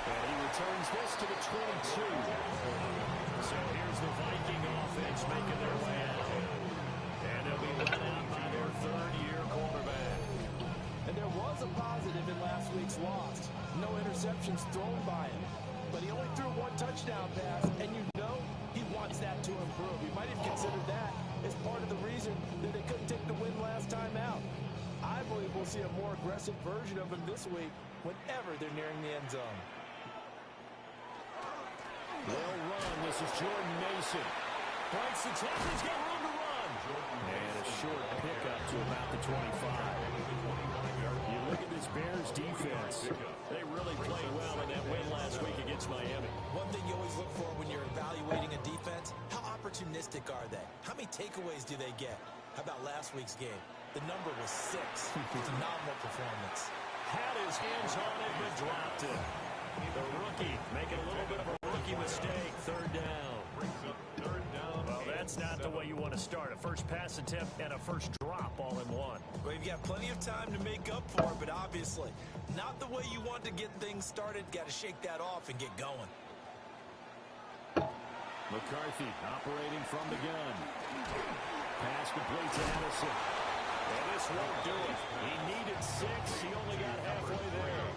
And he returns this to the 22. So here's the Viking offense making their way out. And they'll be led out by their third-year quarterback. And there was a positive in last week's loss. No interceptions thrown by him. But he only threw one touchdown pass, and you know he wants that to improve. He might have considered that as part of the reason that they couldn't take the win last time out. I believe we'll see a more aggressive version of him this week whenever they're nearing the end zone. They'll run. This is Jordan Mason. Breaks the tackle. He's got room to run. And a short pickup to about the 25. You look at this Bears defense. They really played well in that win last week against Miami. One thing you always look for when you're evaluating a defense, how opportunistic are they? How many takeaways do they get? How about last week's game? The number was 6. Phenomenal performance. Had his hands on it, but dropped it. The rookie making a little bit of a rookie mistake. Third down. Well, that's not the way you want to start. A first pass attempt and a first drop all in one. Well, you've got plenty of time to make up for it, but obviously not the way you want to get things started. Got to shake that off and get going. McCarthy operating from the gun. Pass complete to Addison. And this won't do it. He needed 6. He only got halfway there.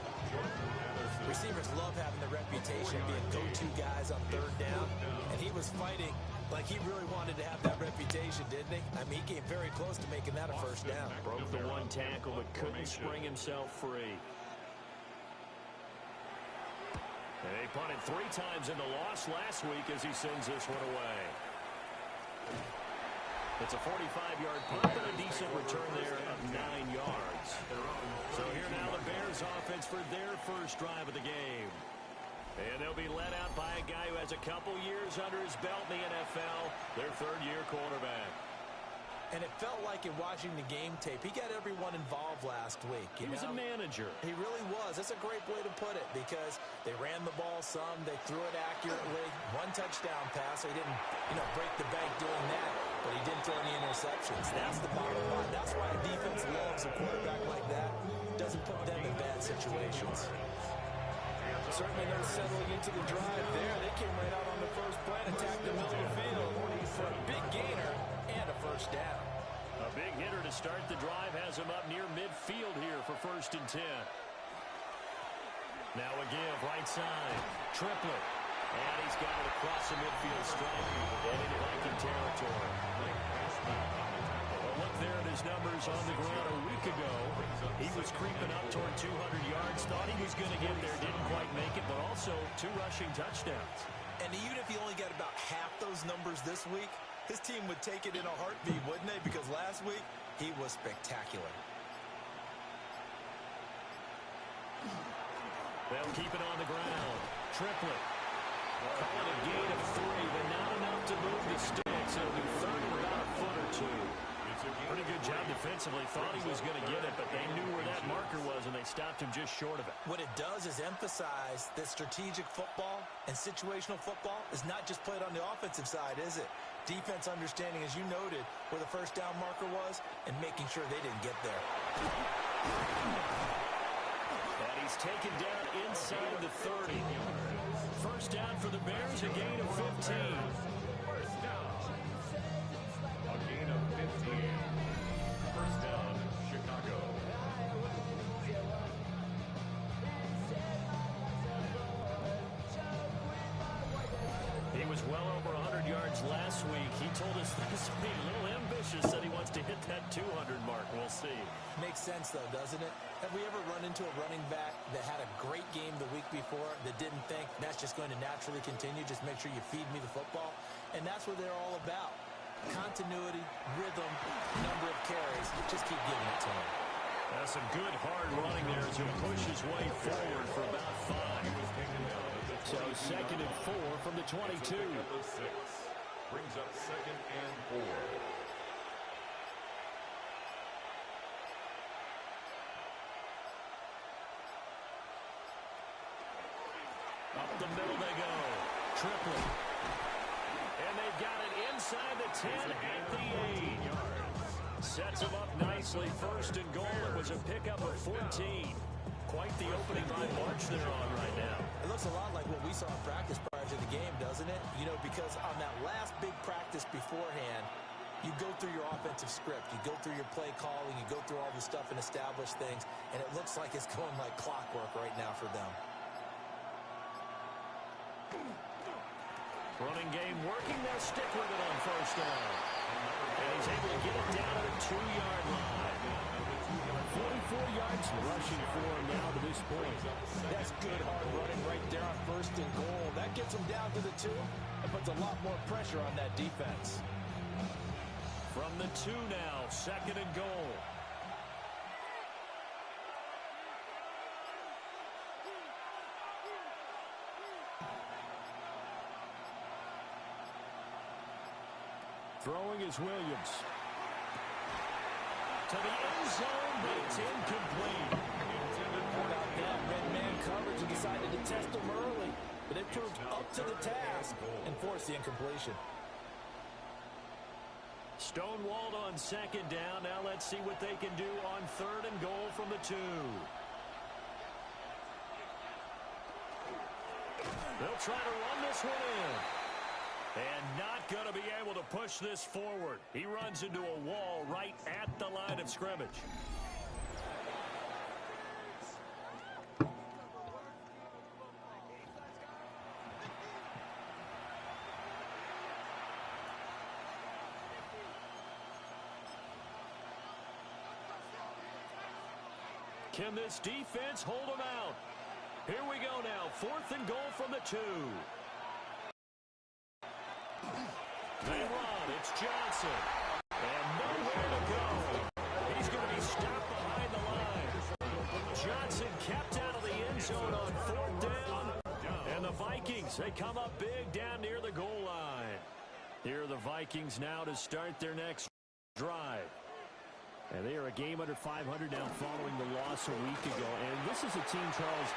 Receivers love having the reputation of being go-to guys on third down, and he was fighting like he really wanted to have that reputation, didn't he? I mean, he came very close to making that a first down. Broke the one tackle, but couldn't spring himself free. And they punted 3 times in the loss last week as he sends this one away. It's a 45-yard punt and a decent return there of 9 yards. So here now the Bears offense for their first drive of the game. And they'll be led out by a guy who has a couple years under his belt in the NFL, their third-year quarterback. And it felt like in watching the game tape, he got everyone involved last week. He was a manager. He really was. That's a great way to put it because they ran the ball some, they threw it accurately. 1 touchdown pass, so he didn't, break the bank doing that, but he didn't throw any interceptions. That's the bottom line. That's why a defense loves a quarterback like that. Doesn't put them in bad situations. Certainly no settling into the drive there. They came right out on the first play and attacked the middle of the field for a big gainer and a first down. A big hitter to start the drive has him up near midfield here for 1st and 10. Now a give, right side. Triplet. And he's got it across the midfield stripe and into Viking territory. Well, look there at his numbers on the ground a week ago. He was creeping up toward 200 yards. Thought he was going to get there. Didn't quite make it, but also 2 rushing touchdowns. And even if he only got about half those numbers this week, his team would take it in a heartbeat, wouldn't they? Because last week, he was spectacular. They'll keep it on the ground. Triplet. Calling a gain of 3, but not enough to move the sticks. It'll be third and about a foot or 2. Pretty good job defensively. Thought he was going to get it, but they knew where that marker was, and they stopped him just short of it. What it does is emphasize that strategic football and situational football is not just played on the offensive side, is it? Defense understanding, as you noted, where the first down marker was and making sure they didn't get there. And he's taken down inside the 30. First down for the Bears, a gain of 15. First down. A gain of 15. First down, Chicago. He was well over 100 yards last week. He told us this week a little ambitious, said he wants to hit that 200 mark. We'll see. Makes sense, though, doesn't it? Have we ever run into a running back that had a great game the week before that didn't think that's just going to naturally continue? Just make sure you feed me the football. And that's what they're all about. Continuity, rhythm, number of carries. Just keep giving it to him. That's some good hard running there as he pushes his way forward for about 5. So 2nd and 4 from the 22. Brings up 2nd and 4. Up the middle they go. Triplet. And they've got it inside the 10 at the 8. Sets him up nicely. 1st and goal. It was a pickup of 14. Quite the opening line march they're on right now. It looks a lot like what we saw in practice prior to the game, doesn't it? Because on that last big practice beforehand, you go through your offensive script. You go through your play calling. You go through all the stuff and establish things. And it looks like it's going like clockwork right now for them. Running game working. They'll stick with it on 1st down. And he's able to get it down to the 2-yard line. 44 yards rushing for him now to this point. That's good hard running right there on 1st and goal. That gets him down to the 2 and puts a lot more pressure on that defense. From the 2 now, 2nd and goal. Throwing is Williams. To the end zone, but it's incomplete. How about that? Red man coverage and decided to test him early. But it proved up to the task and forced the incompletion. Stonewalled on 2nd down. Now let's see what they can do on 3rd and goal from the 2. They'll try to run this one in. And not going to be able to push this forward. He runs into a wall right at the line of scrimmage. Can this defense hold him out? Here we go now. 4th and goal from the 2. They run. It's Johnson. And nowhere to go. He's going to be stopped behind the line. Johnson kept out of the end zone on 4th down. And the Vikings, they come up big down near the goal line. Here are the Vikings now to start their next drive. And they are a game under 500 now following the loss a week ago. And this is a team, Charles,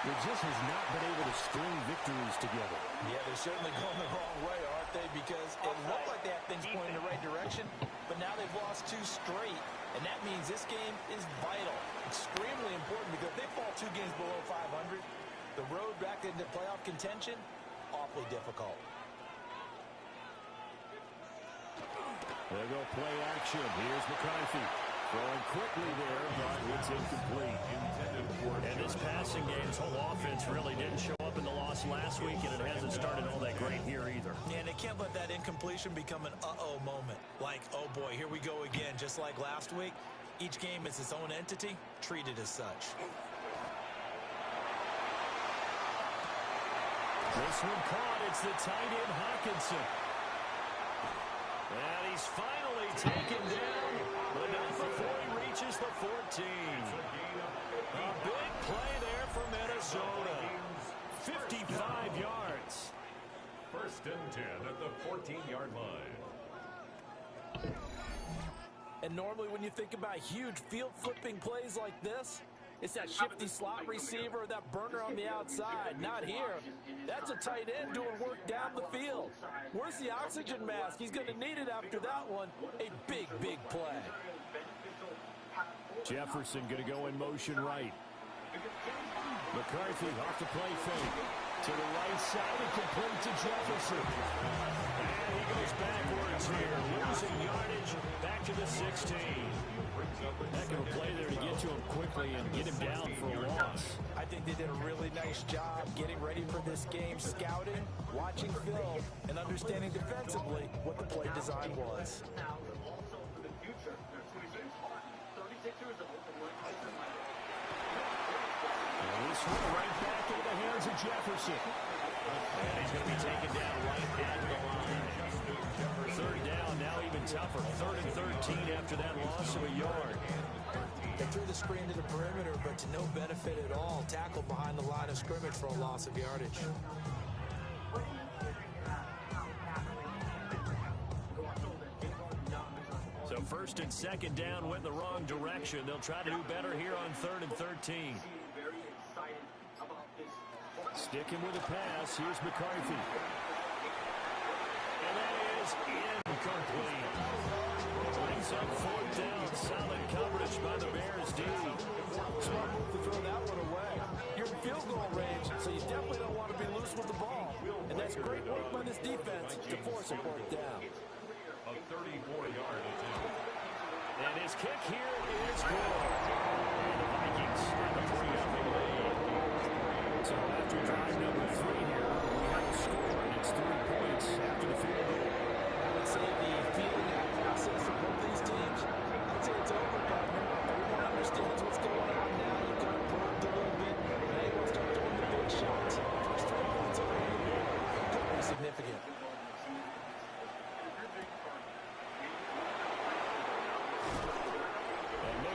that just has not been able to string victories together. Yeah, they're certainly going the wrong way, aren't they? Because it looked like they had things pointing in the right direction, but now they've lost 2 straight. And that means this game is vital, extremely important, because if they fall 2 games below 500, the road back into playoff contention, awfully difficult. There go play action. Here's McCarthy. Throwing quickly there, but it's incomplete. And this passing game's whole offense really didn't show up in the loss last week, and it hasn't started all that great here either. And they can't let that incompletion become an uh-oh moment. Like, oh boy, here we go again, just like last week. Each game is its own entity, treated as such. This one caught. It's the tight end Hawkinson. And he's finally taken down, but not before he reaches the 14. A big play there for Minnesota. 55 yards. 1st and 10 at the 14-yard line. And normally when you think about huge field-flipping plays like this, it's that shifty slot receiver, that burner on the outside. Not here. That's a tight end doing work down the field. Where's the oxygen mask? He's going to need it after that one. A big, big play. Jefferson going to go in motion right. McCarthy off the play fake. To the right side and complete to Jefferson. And he goes backwards here, losing yardage back to the 16. Heck of a play there to get to him quickly and get him down for a loss. I think they did a really nice job getting ready for this game, scouting, watching film, and understanding defensively what the play design was. And this one right back into the hands of Jefferson. And he's going to be taken down right at the line. 3rd down, now even tougher. 3rd and 13 after that loss of a yard. They threw the screen to the perimeter, but to no benefit at all. Tackled behind the line of scrimmage for a loss of yardage. So 1st and 2nd down went the wrong direction. They'll try to do better here on 3rd and 13. Sticking with the pass. Here's McCarthy. And that is incomplete. Brings up 4th down. Solid coverage by the Bears D. Smart move to throw that one away. You're in field goal range, so you definitely don't want to be loose with the ball. And that's great work by this defense to force a 4th down. A 34-yard attempt. And his kick here is good. And the Vikings have a 3-0 lead. So after drive number 3 here, we have a score, and it's 3 points after the field goal. I would say the feeling and process of both these teams, I'd say it's over, partner. Everyone understands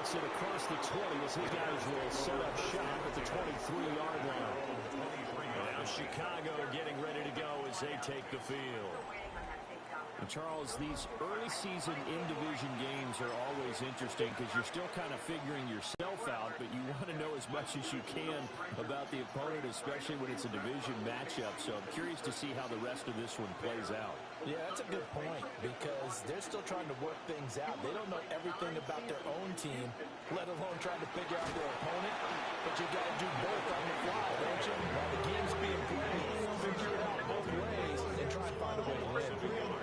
takes it across the 20 as his guys will set up shop at the 23-yard line. Now Chicago getting ready to go as they take the field. And Charles, these early season in-division games are always interesting because you're still kind of figuring yourself out, but you want to know as much as you can about the opponent, especially when it's a division matchup. So I'm curious to see how the rest of this one plays out. Yeah, that's a good point because they're still trying to work things out. They don't know everything about their own team, let alone trying to figure out their opponent. But you got to do both on the fly, don't you? While the game's being played, figure it out both ways and try and find a way to win.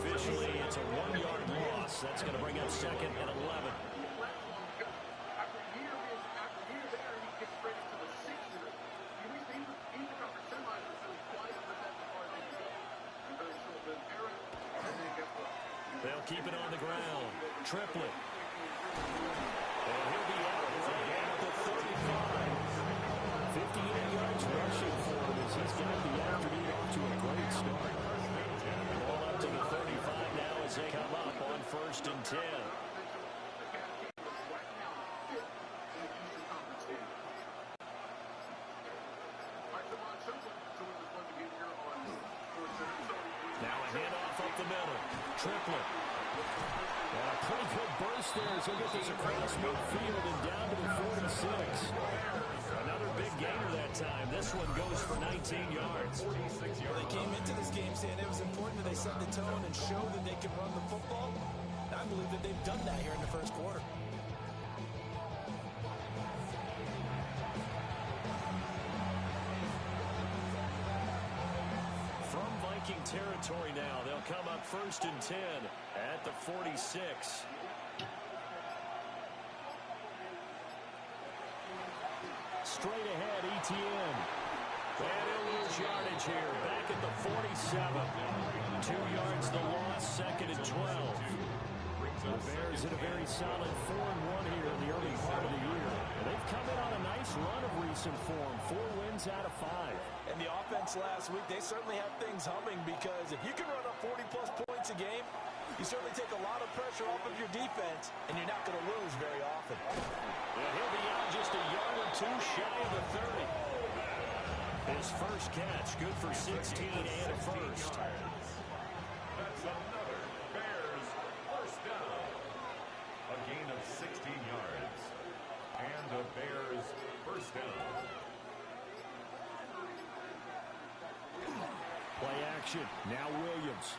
Officially, it's a 1-yard loss. That's going to bring up 2nd and 11. They'll keep it on the ground. Triplett. And he'll be out at the 35. 58 yards rushing for him as he's got the afternoon off to a great start. Ball up to the 35 now as they come up on 1st and 10. Now a handoff up the middle. Triplett. And a pretty good burst there as he gets this across midfield and down to the 46. Another big gainer that time. This one goes for 19 yards. They came into this game saying it was important that they set the tone and show that they can run the football. And I believe that they've done that here in the first quarter. From Viking territory now, they'll come up 1st and 10 at the 46. Straight ahead, ETN. And he'll lose yardage here. Back at the 47. 2 yards the loss, 2nd and 12. The Bears in a very solid 4-1 here in the early part of the year. And they've come in on a nice run of recent form. 4 wins out of 5. And the offense last week, they certainly have things humming because if you can run up 40-plus points a game, you certainly take a lot of pressure off of your defense, and you're not going to lose very often. And he'll be out just a yard or 2 shy of the 30. His first catch, good for 16 and a first. That's another Bears first down. A gain of 16 yards. And a Bears first down. Play action. Now Williams.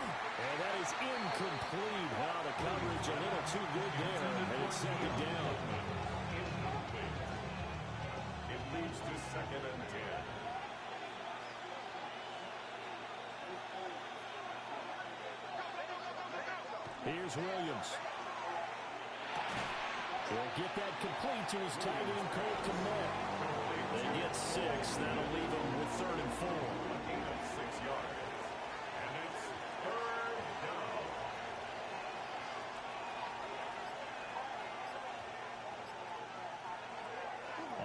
And that is incomplete. Wow, the coverage a little too good there. And it's 2nd down. It leads to 2nd and 10. Here's Williams. He'll get that complete to his tight end, Cole Kmet. They get 6. That'll leave them with 3rd and 4. A gain of 6 yards. And it's 3rd down.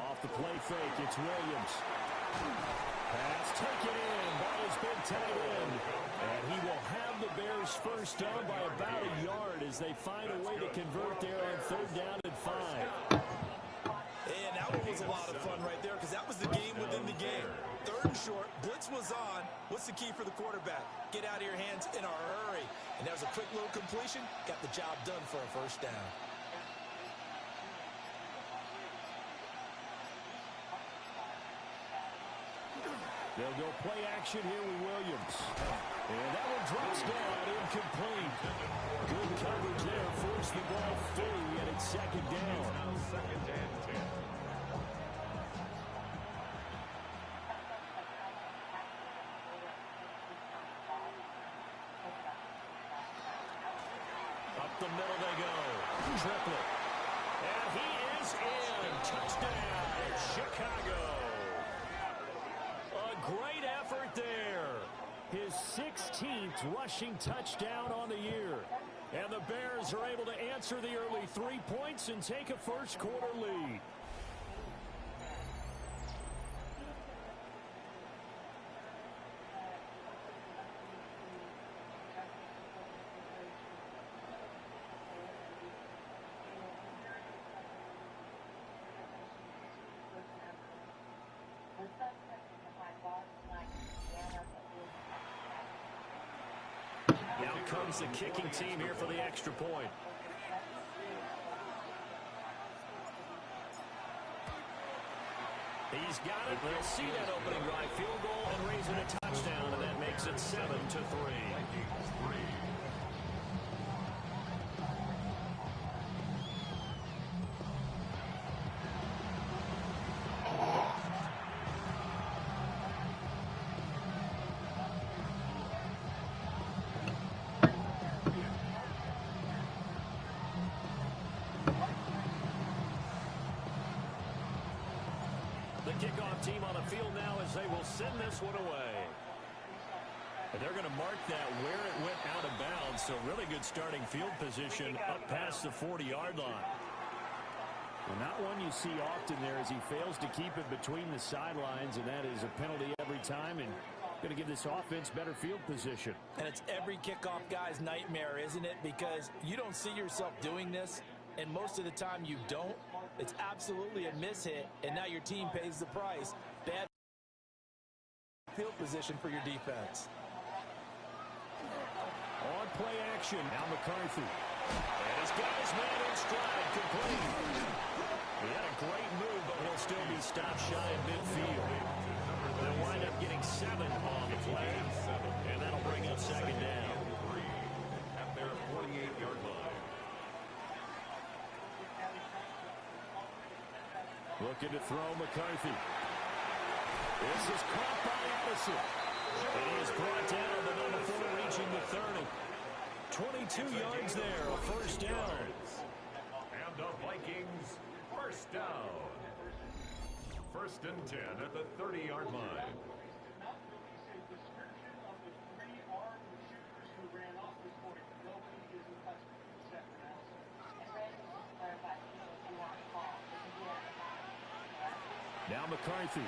Off the play fake, it's Williams. Pass taken in by his big tight end. And he will have the Bears first down by about a yard as they find a way to convert there on 3rd down and 5. And that one was a lot of fun right there because that was the game within the game. 3rd and short, blitz was on. What's the key for the quarterback? Get out of your hands in a hurry. And there's a quick little completion. Got the job done for a first down. They'll go play action here with Williams. And that one drops down, incomplete. Good coverage there, forced the ball free, and it's 2nd down. Now 2nd and 10. Up the middle they go. Triplett. And he is in. Touchdown, Chicago. A great effort there. His 16th rushing touchdown on the year. And the Bears are able to answer the early 3 points and take a first quarter lead. comes the kicking team here for the extra point. He's got it. They'll see that opening drive field goal and raise it a touchdown, and that makes it 7-3. Kickoff team on the field now as they will send this one away. And they're going to mark that where it went out of bounds, so really good starting field position up past the 40-yard line. Well, not one you see often there as he fails to keep it between the sidelines, and that is a penalty every time, and going to give this offense better field position. And it's every kickoff guy's nightmare, isn't it? Because you don't see yourself doing this, and most of the time you don't. It's absolutely a mishit, and now your team pays the price. Bad field position for your defense. On play action, now McCarthy. And he's got his man in stride, complete. He had a great move, but he'll still be stopped shy of midfield. They'll wind up getting 7 on the play, and that'll bring up second down. At their 48-yard line. Looking to throw McCarthy. This is caught by Addison. And he is brought down to number 4, reaching the 30. 22 yards there, a first down. And the Vikings, first down. 1st and 10 at the 30-yard line. Now McCarthy.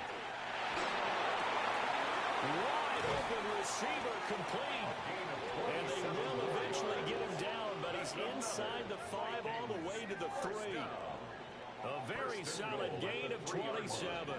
Wide open receiver, complete. And they will eventually get him down, but he's inside the 5 all the way to the 3. A very solid gain of 27.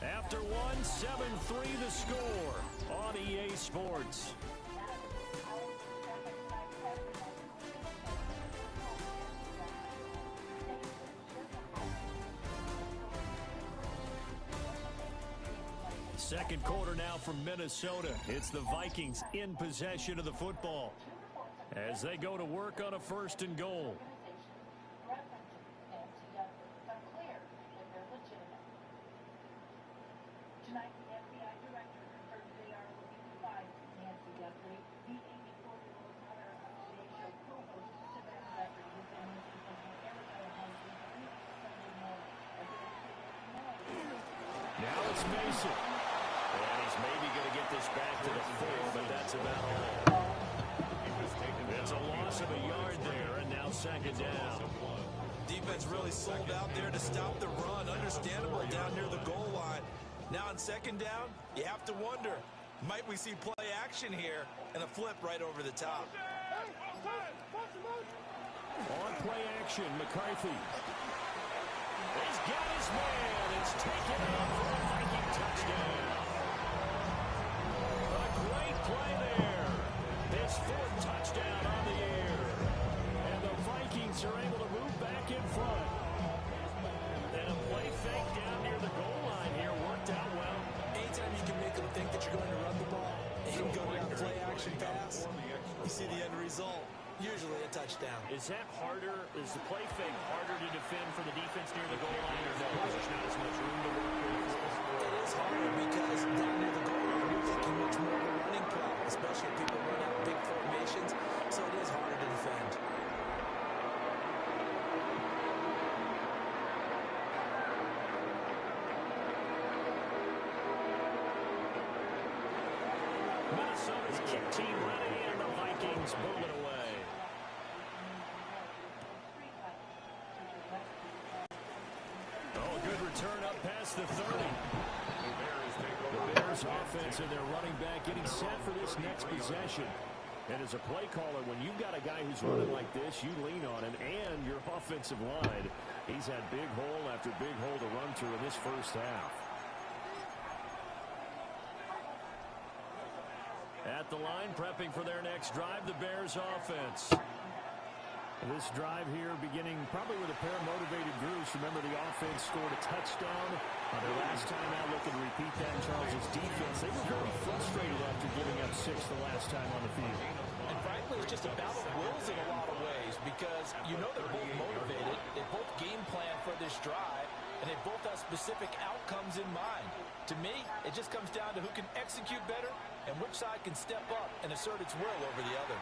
After 1, 7-3 the score on EA Sports. Second quarter now from Minnesota. It's the Vikings in possession of the football as they go to work on a 1st and goal. Now it's Mason. And he's maybe going to get this back to the 4, but that's about all. It's a loss of a yard there, and now second down. Defense really sold out there to stop the run. Understandable down near the goal line. Now on second down, you have to wonder, might we see play action here and a flip right over the top? On play action, McCarthy. He's got his man. It's taken off for a Viking touchdown. A great play there. His 4th touchdown on the year. And the Vikings are able to move back in front. And a play fake down near the goal line here worked out well. Anytime you can make them think that you're going to run the ball and go to that play action pass, you see the end result. Usually a touchdown. Is that harder? Is the play fake harder to defend for the defense near the goal line, or no? There's not as much room to work with? It is harder because down near the goal line, you're thinking much more of a running play, especially if people run out big formations, so it is harder to defend. Minnesota's kick team ready, and the Vikings move it away. Oh, good return up past the 30. The Bears offense and their running back getting set for this next possession. And as a play caller, when you've got a guy who's running like this, you lean on him and your offensive line. He's had big hole after big hole to run through in this first half. At the line, prepping for their next drive, the Bears offense. This drive here beginning probably with a pair of motivated groups. Remember, the offense scored a touchdown on their last time out. Looking to repeat that in Charles' defense. They were very frustrated after giving up 6 the last time on the field. And frankly, it's just a battle of wills in a lot of ways because you know they're both motivated. They both game plan for this drive, and they both have specific outcomes in mind. To me, it just comes down to who can execute better and which side can step up and assert its will over the other.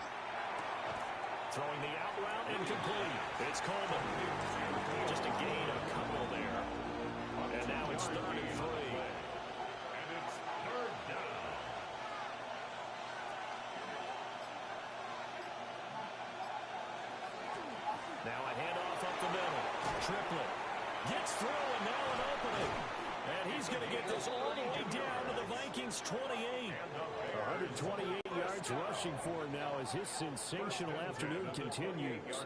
Throwing the out route, incomplete. It's Coleman. Just a gain, a couple there. And now it's 3rd and 3. And it's 3rd down. Now a handoff up the middle. Triplet gets through, and now an opening. And he's going to get this all the way down to the Vikings 28. 128 yards rushing for him now as his sensational afternoon continues.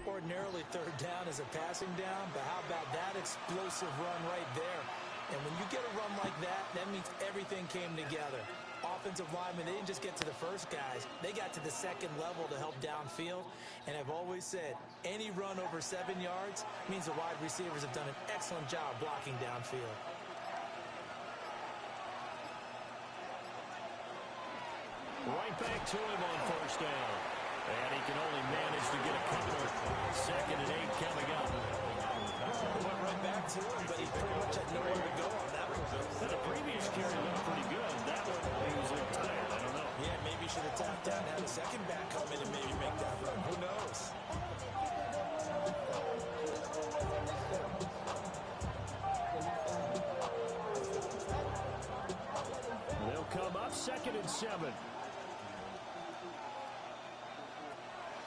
Ordinarily, 3rd down is a passing down, but how about that explosive run right there? And when you get a run like that, that means everything came together. Offensive linemen, they didn't just get to the first guys. They got to the second level to help downfield. And I've always said, any run over 7 yards means the wide receivers have done an excellent job blocking downfield. Right back to him on 1st down. And he can only manage to get a couple. 2nd and 8 coming up. Went right back to him, but he pretty much had nowhere to go on that one. The previous carry looked pretty good. That one, he was a little tired. I don't know. Yeah, maybe he should have tapped out and had a second back come in and maybe make that run. Who knows? They'll come up 2nd and 7.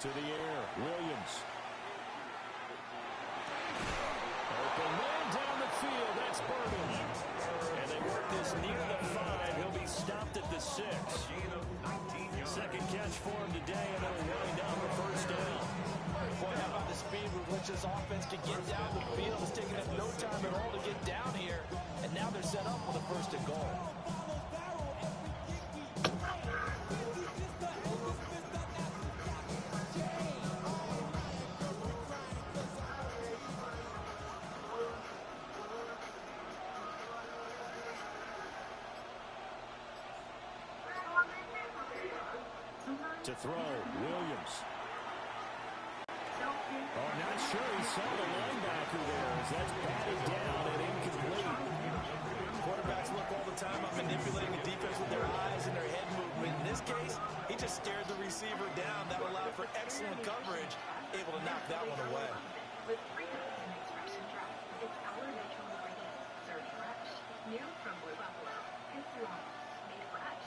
To the air, Williams. Open man down the field, that's Burton. And they work this near the 5. He'll be stopped at the 6. 2nd catch for him today, and it'll wind up a 1st down. Boy, how about the speed with which this offense can get down the field? It's taking them no time at all to get down here, and now they're set up with a 1st and goal. To throw, Williams. Oh, not sure he saw the linebacker there as that's batted down and incomplete. Quarterbacks look all the time on manipulating the defense with their eyes and their head movement. In this case, he just stared the receiver down. That allowed for excellent coverage, able to knock that one away. With freedom and expression drive, it's our natural ingredient. Served fresh, new from Blue Buffalo. It's long, made fresh.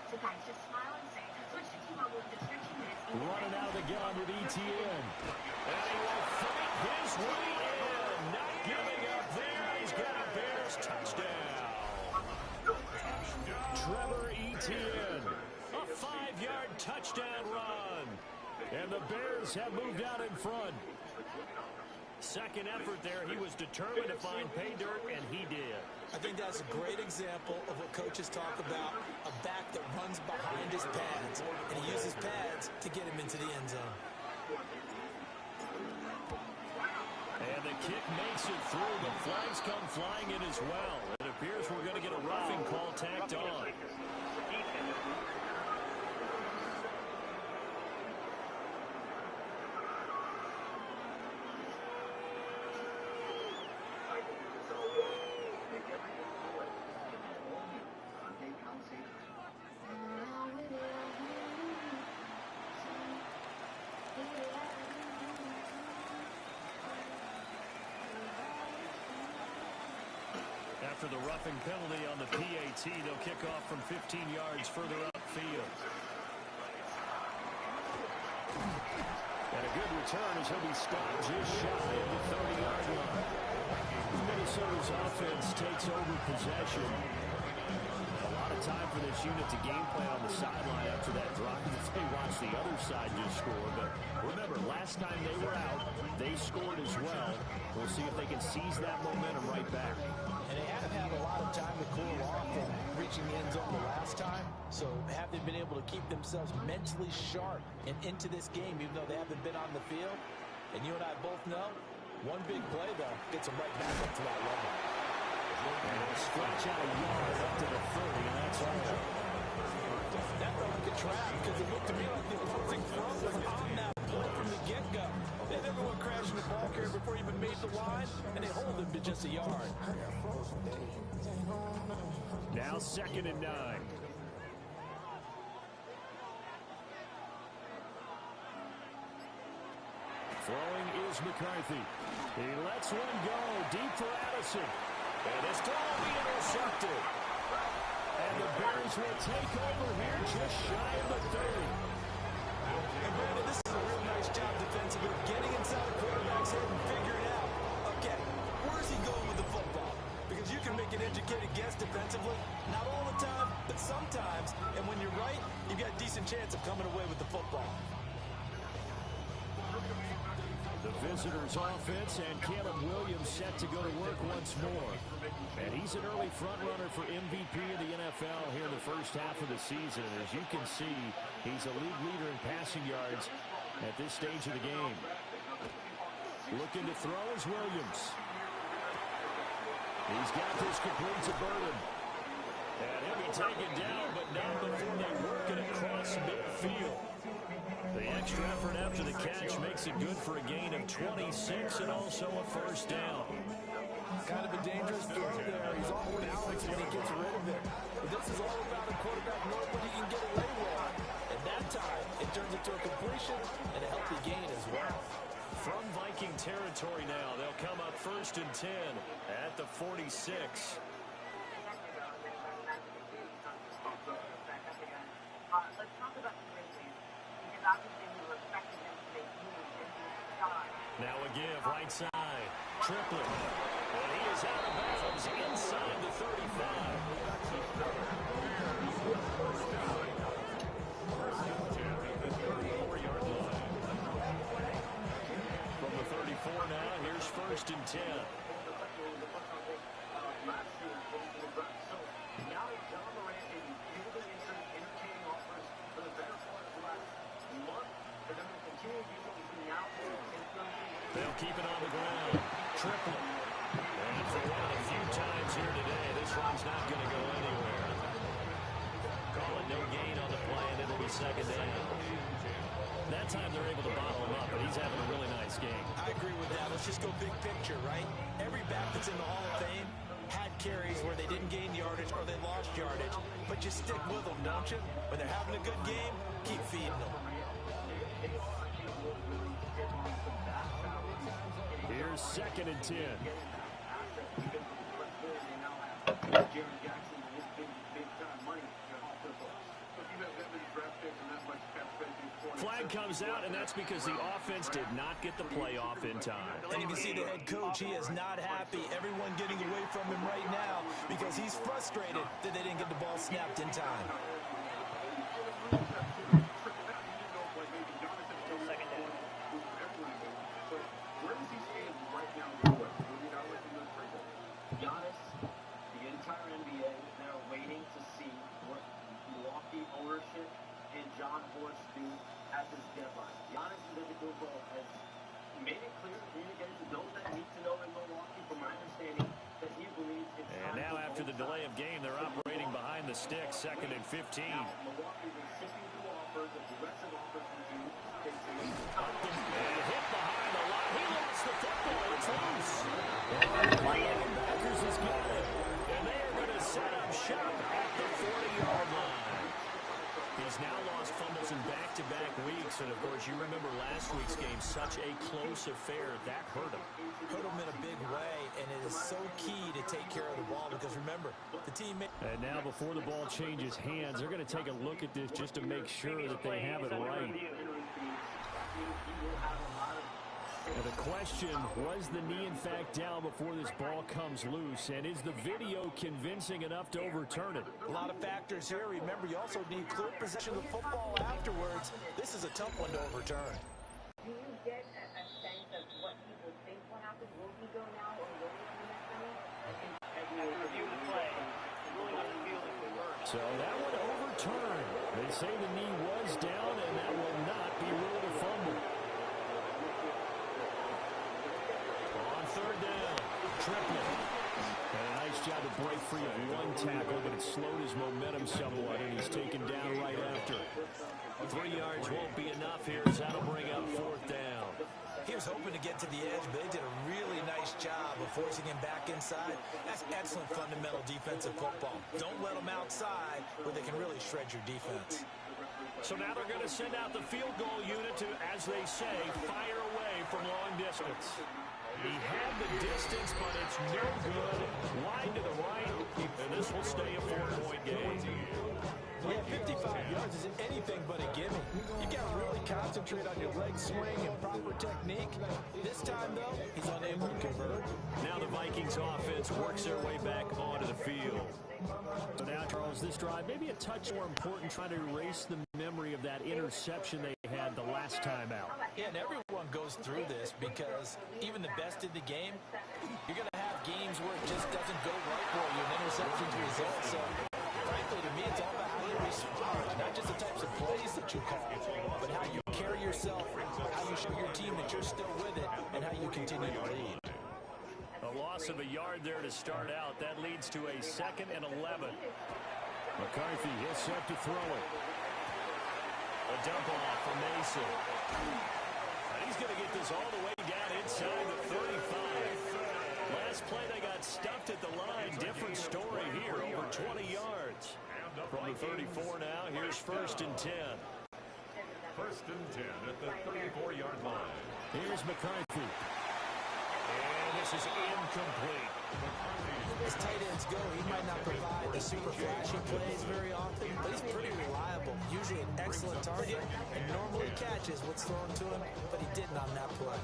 So guys, just smile and say, switch to T-Mobile in just 13 minutes. Running out of the gun with ETN. And he will fight his way in. Not giving up there. He's got a Bears touchdown. Trevor Etienne. A 5-yard touchdown run. And the Bears have moved out in front. 2nd effort there. He was determined to find pay dirt, and he did. I think that's a great example of what coaches talk about, a back that runs behind his pads, and he uses pads to get him into the end zone. And the kick makes it through, but flags come flying in as well. It appears we're going to get a roughing call tacked on. After the roughing penalty on the PAT, they'll kick off from 15 yards further upfield. good return as he'll be stopped just shy of the 30-yard line. Minnesota's offense takes over possession. A lot of time for this unit to game plan on the sideline after that drop. They watch the other side just score. But remember, last time they were out, they scored as well. We'll see if they can seize that momentum right back. And they haven't had a lot of time to cool off from reaching the end zone the last time. So have they been able to keep themselves mentally sharp and into this game, even though they haven't been on the field? And you and I both know, one big play, though, gets them right back up to that level. And they'll stretch out a yard up to the 30, and that's all. That felt like a trap because it looked to me like the opposing front was on that play from the get-go. They never went crashing the ball carrier before he even made the line, and they hold him to just a yard. Now 2nd and 9. Throwing is McCarthy. He lets one go deep for Addison. And his throw will be intercepted. And the Bears will take over here just shy of the 30. And Brandon, this is a real nice job defensively, getting inside the quarterback's head and figuring out, okay, where's he going with the football? Because you can make an educated guess defensively, not all the time, but sometimes. And when you're right, you've got a decent chance of coming away with the football. The visitors' offense and Caleb Williams set to go to work once more. And he's an early front-runner for MVP of the NFL here in the first half of the season. As you can see, he's a league leader in passing yards at this stage of the game. Looking to throw is Williams. He's got this complete to Burden. And he'll be taken down, but not before they work it across midfield. The extra effort after the catch makes it good for a gain of 26 and also a first down. Kind of a dangerous throw there. He's off balance when he gets rid of it. But this is all about a quarterback knowing what he can get away with. And that time, it turns into a completion and a healthy gain as well. From Viking territory now, they'll come up 1st and 10 at the 46. Let's talk about the Grizzlies, because obviously we were expecting them to make moves into the sky. Now a give, right side. Triplett. And he is out of bounds inside the 35. From the 34 now, here's 1st and 10. They'll keep it on the ground. Triplett. And for one of the few times here today, this one's not going to go anywhere. Call it no gain on the play, and it'll be 2nd down. That time they're able to bottle him up, but he's having a really nice game. I agree with that. Let's just go big picture, right? Every back that's in the Hall of Fame had carries where they didn't gain yardage or they lost yardage, but you stick with them, don't you? When they're having a good game, keep feeding them. Here's 2nd and 10. Flag comes out, and that's because the offense did not get the play off in time. And you can see the head coach, he is not happy. Everyone getting away from him right now because he's frustrated that they didn't get the ball snapped in time. Giannis, the entire NBA, they're waiting to see what Milwaukee ownership and John Horst do at this deadline. Giannis Antetokounmpo has made it clear, communicated to those that need to know in Milwaukee, from my understanding, that he believes it's and now after the delay of game, they're operating behind the stick, 2nd and 15. Now, Milwaukee is sifting through offers, aggressive offers from you. And hit behind the line. He lost the football. It's loose. Linebackers has got it. And they are going to set up shop at the 40-yard line. He's now lost fumbles in back-to-back weeks. And, of course, you remember last week's game, such a close affair. That hurt him. Hurt him in a big way, and it is so key to take care of the ball because, remember, the team... And now before the ball changes hands, they're going to take a look at this just to make sure that they have it right. And the question, was the knee in fact down before this ball comes loose? And is the video convincing enough to overturn it? A lot of factors here. Remember, you also need clear possession of the football afterwards. This is a tough one to overturn. Do you get a sense of what people think will happen? Will he go now or will he come next time? After review the play, it really doesn't feel like it worked. So that one overturned. They say the knee was down, and that will not be ruled a fumble. On third down, Triplett. And a nice job to break free of one tackle, but it slowed his momentum somewhat, and he's taken down right after. 3 yards won't be enough here, so that'll bring up fourth down. He was hoping to get to the edge, but they did a really nice job of forcing him back inside. That's excellent fundamental defensive football. Don't let them outside where they can really shred your defense. So now they're going to send out the field goal unit to, as they say, fire away from long distance. He had the distance, but it's no good. Wide to the right, and this will stay a 4-point game. Yeah, 55 yards isn't anything but a gimme. You got to really concentrate on your leg swing and proper technique. This time, though, he's unable to convert. Now the Vikings offense works their way back onto the field. So now, Charles, this drive maybe a touch more important, trying to erase the memory of that interception they had the last time out. Yeah, and everyone goes through this because even the best in the game, you're going to have games where it just doesn't go right for you and interceptions result. So, frankly, to me, it's all about how you respond, not just the types of plays that you call, but how you carry yourself, how you show your team that you're still with it, and how you continue to lead. A loss of a yard there to start out. That leads to a 2nd and 11. McCarthy is set to throw it. A dump off for Mason. And he's going to get this all the way down inside the 35. Last play they got stuffed at the line. Different story here, over 20 yards. From the 34 now, here's 1st and 10. 1st and 10 at the 34-yard line. Here's McCarthy. And this is incomplete. As tight ends go, he might not provide the super flashy plays very often, but he's pretty reliable. Usually an excellent target, and normally catches what's thrown to him, but he didn't on that play.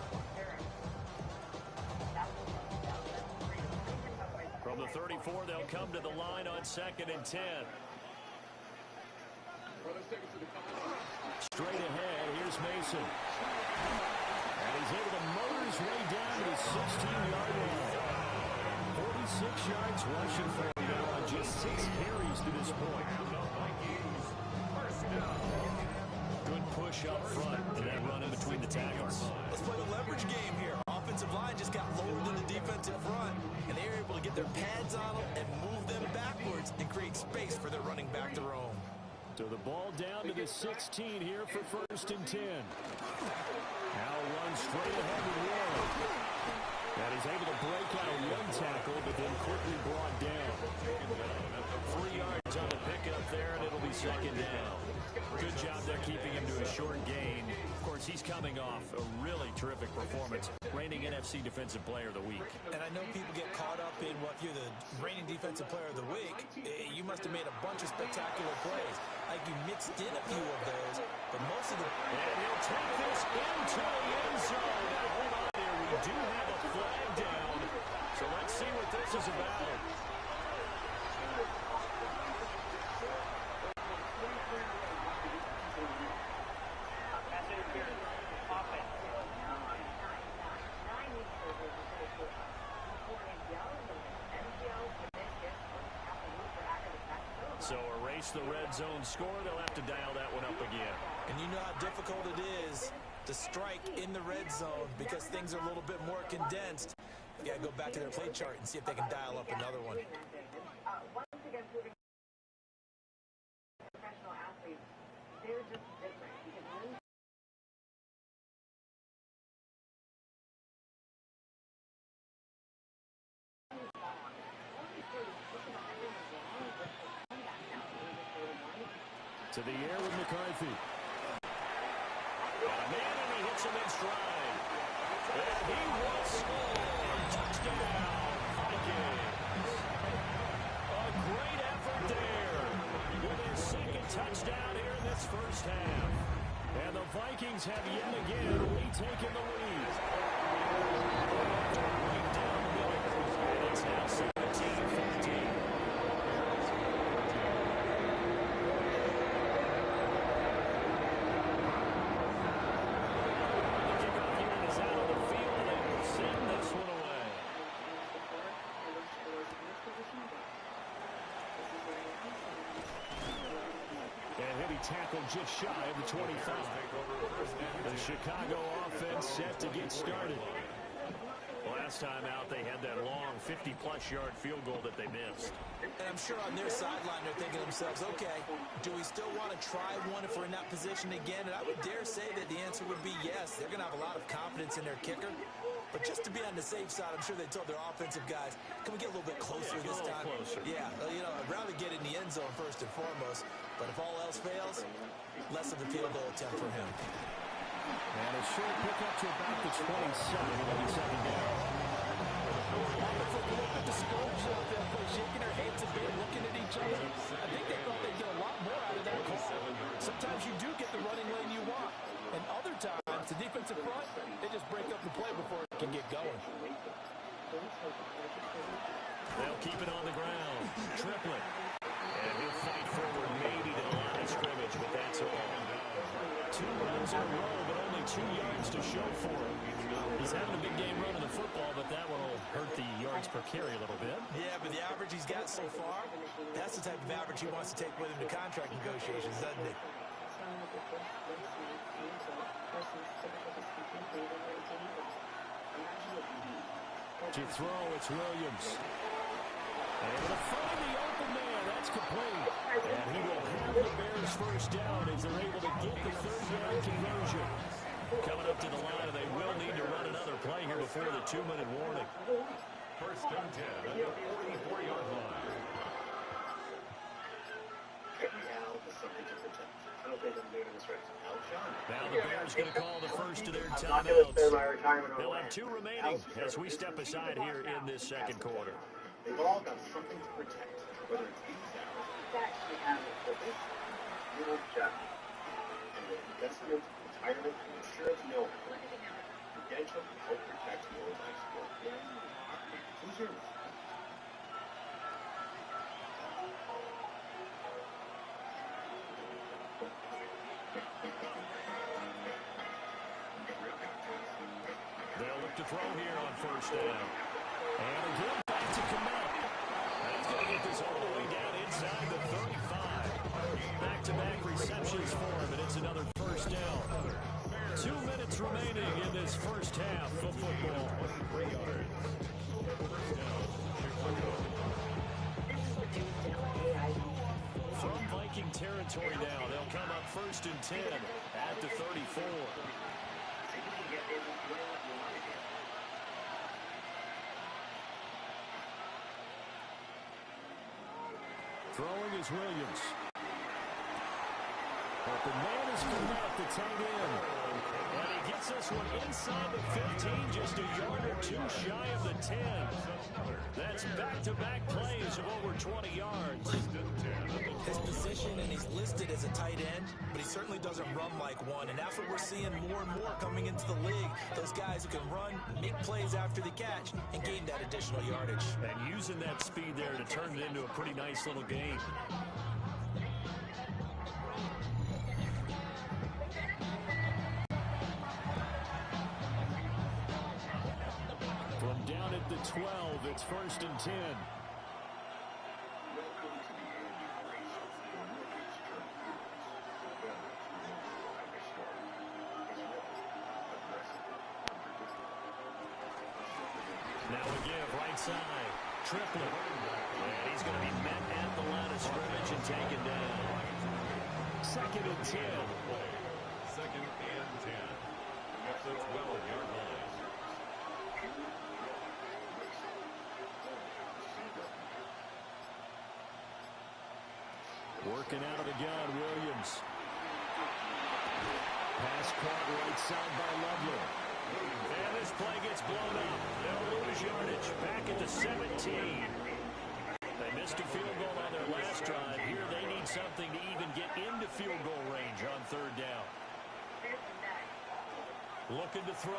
From the 34, they'll come to the line on 2nd and 10. Straight ahead, here's Mason. And he's able to motor his way down to the 16-yard line. 46 yards rushing for him now on just 6 carries to this point. Good push up front and that run in between the tackles. Let's play the leverage game here. Offensive line just got lower than the defensive front, and they were able to get their pads on them and move them backwards and create space for their running back to roam. So the ball down to the 16 here for 1st and 10. Now run straight ahead to Ward. And he's able to break out one tackle, but then quickly brought down. 3 yards on the pickup there, and it'll be 2nd down. Good job there keeping him to a short gain. Of course, he's coming off a really terrific performance, reigning NFC Defensive Player of the Week. And I know people get caught up in what you're the reigning Defensive Player of the Week. You must have made a bunch of spectacular plays. Like you mixed in a few of those, but most of the... And he'll take this into the end zone. Now, hold on here. We do have a flag down, so let's see what this is about. So erase the red zone score. They'll have to dial that one up again. And you know how difficult it is to strike in the red zone because things are a little bit more condensed. You got to go back to their play chart and see if they can dial up another one. Once again, proving professional athletes, they're just different because when to the air with McCarthy. Got a man, and he hits him in stride. And he will score. Touchdown, Vikings. A great effort there with his 2nd touchdown here in this 1st half. And the Vikings Vikings have yet again retaken the lead. Right down the middle. And it's now 17-15. Tackle just shy of the 25. The Chicago offense set to get started. Last time out, they had that long 50-plus yard field goal that they missed. And I'm sure on their sideline, they're thinking to themselves, okay, do we still want to try one if we're in that position again? And I would dare say that the answer would be yes. They're going to have a lot of confidence in their kicker. But just to be on the safe side, I'm sure they told their offensive guys, can we get a little bit closer this time? Closer. Yeah, you know, I'd rather get in the end zone first and foremost. But if all else fails, less of a field goal attempt for him. And a short pickup to about the 27. It'll be second down. Wonderful, a little bit discouraged out there, shaking their heads a bit, looking at each other. I think they thought they'd get a lot more out of that call. Sometimes you do get the running lane you want. And other times, the defensive front, they just break up the play before it can get going. They'll keep it on the ground. Triplet. And he'll fight forward maybe to the line of scrimmage, but that's all. 2 runs in a row, but only 2 yards to show for him. He's having a big game running the football, but that one will hurt the yards per carry a little bit. Yeah, but the average he's got so far, that's the type of average he wants to take with him to contract negotiations, doesn't it? To throw, it's Williams. Able to find the open man. That's complete. And he will have the Bears first down as they're able to get the 3rd down conversion. Coming up to the line, and they will need to run another play here before the 2-minute warning. First and 10 at the 44-yard line. Now the Bears going to call the first of their timeouts. They'll have 2 remaining as we step aside here in this second quarter. They've all got something to protect, whether it's these arrows, actually have a purpose, your objective, and the investment, retirement, and insurance know Prudential can help protect your life support. Who's yours? They'll look to throw here on first down. And again, back to Kmet. He's going to get this all the way down inside the 35. Back-to-back receptions for him, and it's another first down. 2 minutes remaining in this first half of football. From Viking territory now, they'll come up first and 10 at the 34. Throwing is Williams. Open man is Kmet, the tight end. And he gets this one inside the 15, just a yard or 2 shy of the 10. That's back-to-back plays of over 20 yards. His position, and he's listed as a tight end, but he certainly doesn't run like one, and that's what we're seeing more and more coming into the league. Those guys who can run, make plays after the catch, and gain that additional yardage. And using that speed there to turn it into a pretty nice little game. From down at the 12, it's first and 10. Now again, right side, Triplet. And he's going to be met at the line of scrimmage and taken down. Second and 10. Second and 10. That's a 12-yard line. Working out of the gun, Williams. Pass caught right side by Lovely. And this play gets blown up. They'll lose yardage. Back at the 17. They missed a field goal on their last drive. Here they need something to even get into field goal range on 3rd down. Looking to throw.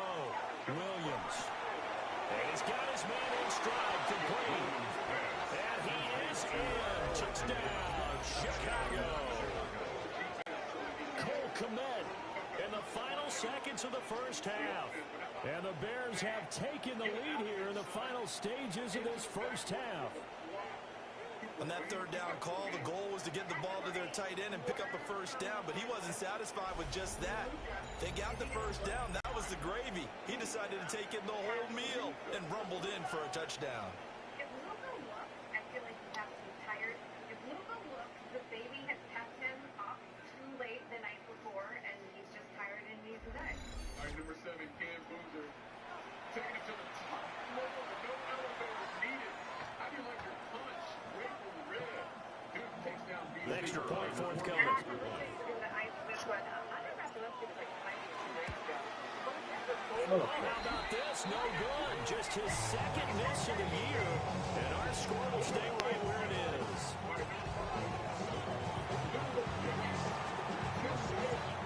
Williams. And he's got his man in stride, complete. And he is in. Touchdown, Chicago. Cole Kmet in the final seconds of the first half. And the Bears have taken the lead here in the final stages of this first half. On that third down call, the goal was to get the ball to their tight end and pick up a first down, but he wasn't satisfied with just that. They got the first down. That was the gravy. He decided to take in the whole meal and rumbled in for a touchdown. If Luka looks, I feel like he has to be tired. If Luka looks, the baby has kept him up too late the night before, and he's just tired and needs a day. All right, number 7, Cam Boozer. Taking it to the top level. No elevators needed. How do you like your punch? Wait for the red. Dude takes down BYTE. An extra point forthcoming. How about this? No good. Just his second miss of the year. And our score will stay right where it is.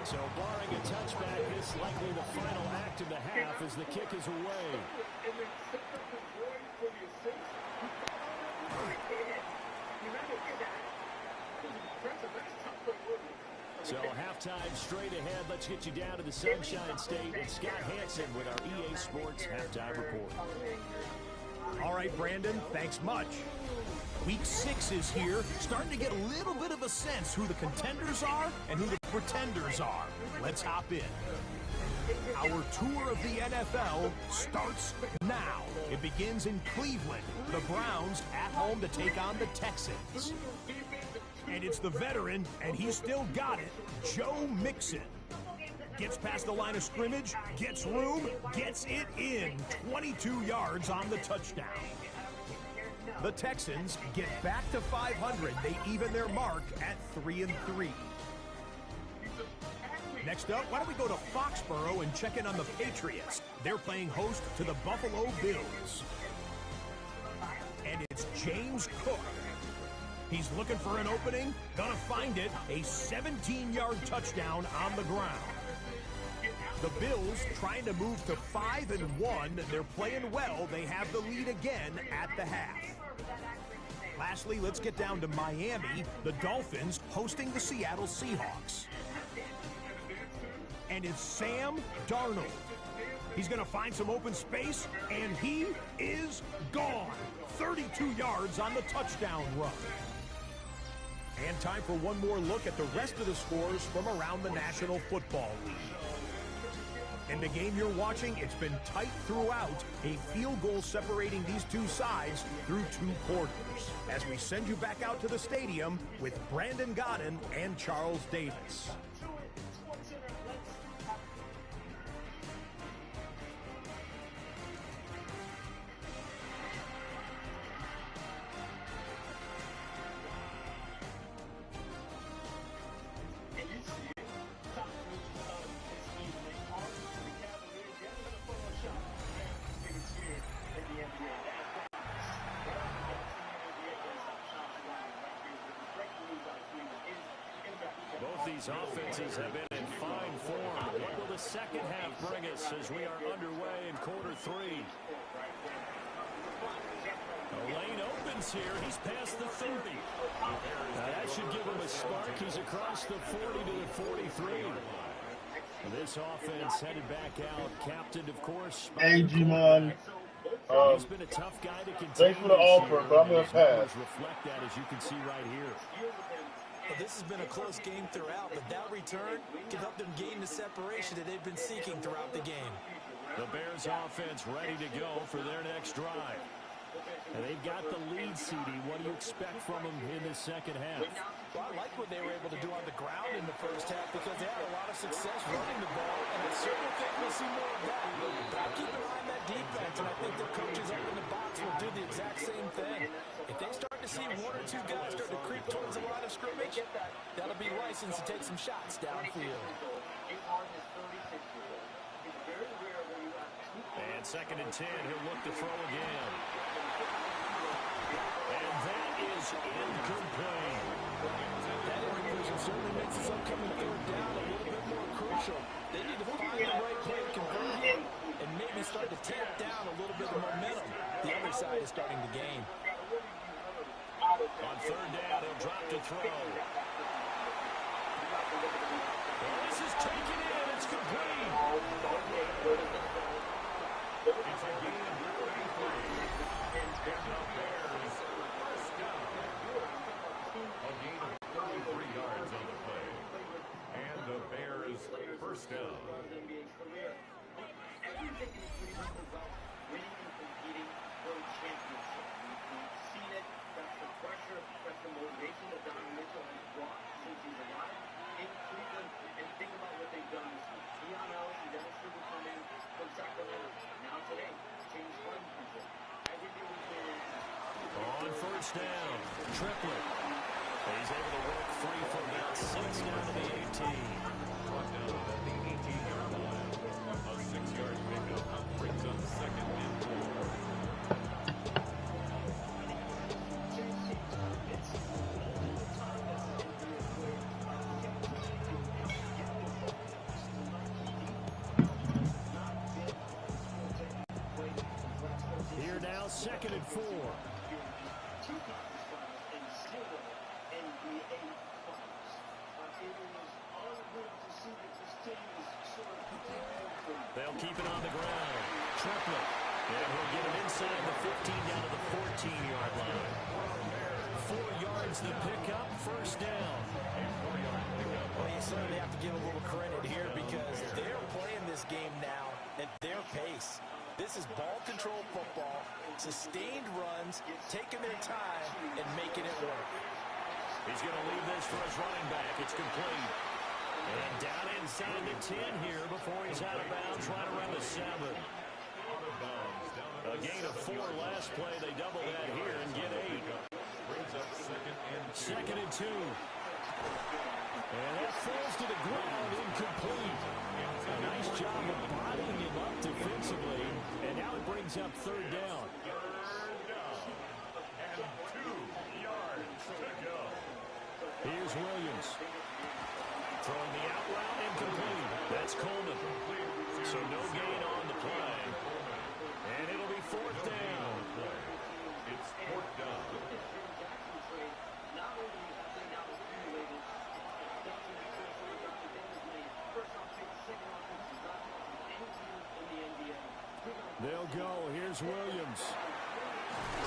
So barring a touchback, this likely the final act of the half as the kick is away. So halftime straight ahead. Let's get you down to the Sunshine State. It's Scott Hansen with our EA Sports Halftime Report. All right, Brandon, thanks much. Week 6 is here, starting to get a little bit of a sense who the contenders are and who the pretenders are. Let's hop in. Our tour of the NFL starts now. It begins in Cleveland. The Browns at home to take on the Texans. And it's the veteran, and he's still got it, Joe Mixon. Gets past the line of scrimmage, gets room, gets it in. 22 yards on the touchdown. The Texans get back to 500. They even their mark at 3-3. Next up, why don't we go to Foxborough and check in on the Patriots? They're playing host to the Buffalo Bills. And it's James Cook. He's looking for an opening, gonna find it, a 17-yard touchdown on the ground. The Bills trying to move to 5-1. They're playing well. They have the lead again at the half. Lastly, let's get down to Miami. The Dolphins hosting the Seattle Seahawks. And it's Sam Darnold. He's gonna find some open space, and he is gone. 32 yards on the touchdown run. And time for one more look at the rest of the scores from around the National Football League. In the game you're watching, it's been tight throughout, a field goal separating these two sides through 2 quarters. As we send you back out to the stadium with Brandon Godden and Charles Davis. Both these offenses have been in fine form. What will the second half bring us as we are underway in quarter 3? The lane opens here. He's past the 30. Now that should give him a spark. He's across the 40 to the 43. This offense headed back out. Captained, of course. Hey, G-Man. He's been a tough guy to contain. Thanks for the offer, but I'm going to pass. Reflect that, as you can see right here. Well, this has been a close game throughout, but that return can help them gain the separation that they've been seeking throughout the game. The Bears offense ready to go for their next drive. And they've got the lead, CD. What do you expect from them in the second half? Well, I like what they were able to do on the ground in the first half because they had a lot of success running the ball, and I certainly think we'll see more of that. But keep an eye on that defense, and I think their coaches up in the box will do the exact same thing. If they start to see 1 or 2 guys start to creep towards the line of scrimmage, that'll be license to take some shots downfield. And 2nd and 10, he'll look to throw again. And that is incomplete. That incompletion certainly makes this upcoming third down a little bit more crucial. They need to find the right play to convert here and maybe start to tamp down a little bit of momentum. The other side is starting to gain. On third down, he'll drop to throw. Well, this is taken in. It's complete. It's a gain of 33. And the Bears first down. A gain of 33 yards on the play. And the Bears first down. Everything is pretty much about winning and competing for a championship. We've seen it. That's the pressure, that's the motivation that Don Mitchell has brought since he's arrived in Cleveland. And think about what they've done this week. Dion Ellis and Dennis Schroeder come in from Sacramento. Now today, James Harden comes in. Everything we've been On first down, Triplet. He's able to work free for about 6 down to the 18. Brought down at the 18-yard line. A 6-yard pickup brings up second and 4. Here now, second and 4. They'll keep it on the ground. Triplet. And he'll get it inside the 15 down to the 14-yard line. 4 yards the pickup, first down. Well, you certainly have to give a little credit here because they're playing this game now at their pace. This is ball control football, sustained runs, taking their time, and making it work. He's going to leave this for his running back. It's complete. And down inside the 10 here before he's out of bounds, right around the 7. A gain of 4 last play. They double that here and get 8. Second and 2. And that falls to the ground, incomplete. A nice job of bodying him up defensively. And now it brings up third down. And 2 yards to go. Here's Williams. Throwing the out route, incomplete. That's Coleman. So no gain on the play. And it'll be fourth down. It's fourth down. They'll go. Here's Williams.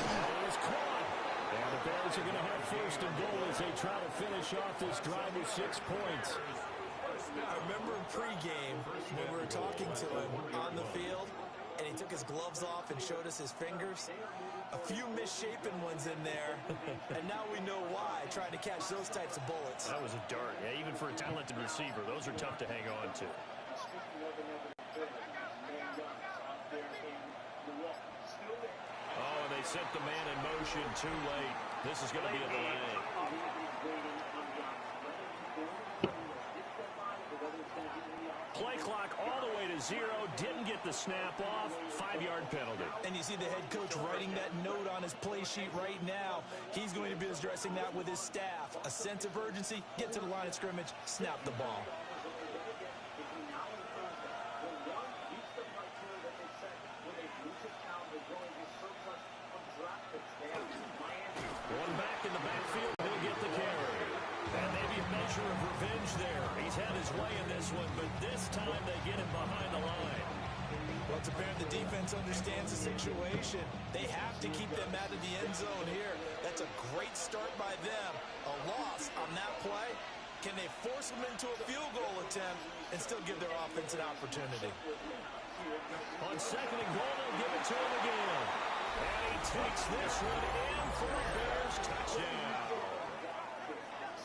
And it's caught. And the Bears are going to have first and goal as they try to finish off this drive with 6 points. I remember in pregame when we were talking to him on the field, and he took his gloves off and showed us his fingers. A few misshapen ones in there, and now we know why, trying to catch those types of bullets. That was a dart. Yeah, even for a talented receiver, those are tough to hang on to. Oh, and they sent the man in motion too late. This is going to be a delay. Play clock all the way to 0. Didn't get the snap off. 5-yard penalty. And you see the head coach writing that note on his play sheet right now. He's going to be addressing that with his staff. A sense of urgency, get to the line of scrimmage, snap the ball. One back in the backfield, he'll get the carry. And maybe a measure of revenge there. He's had his way in this one, but this time they get him behind the line. Well, it's apparent the defense understands the situation. They have to keep them out of the end zone here. That's a great start by them. A loss on that play. Can they force them into a field goal attempt and still give their offense an opportunity? On second and goal, they'll give it to him again. And he takes this one in for a Bears touchdown.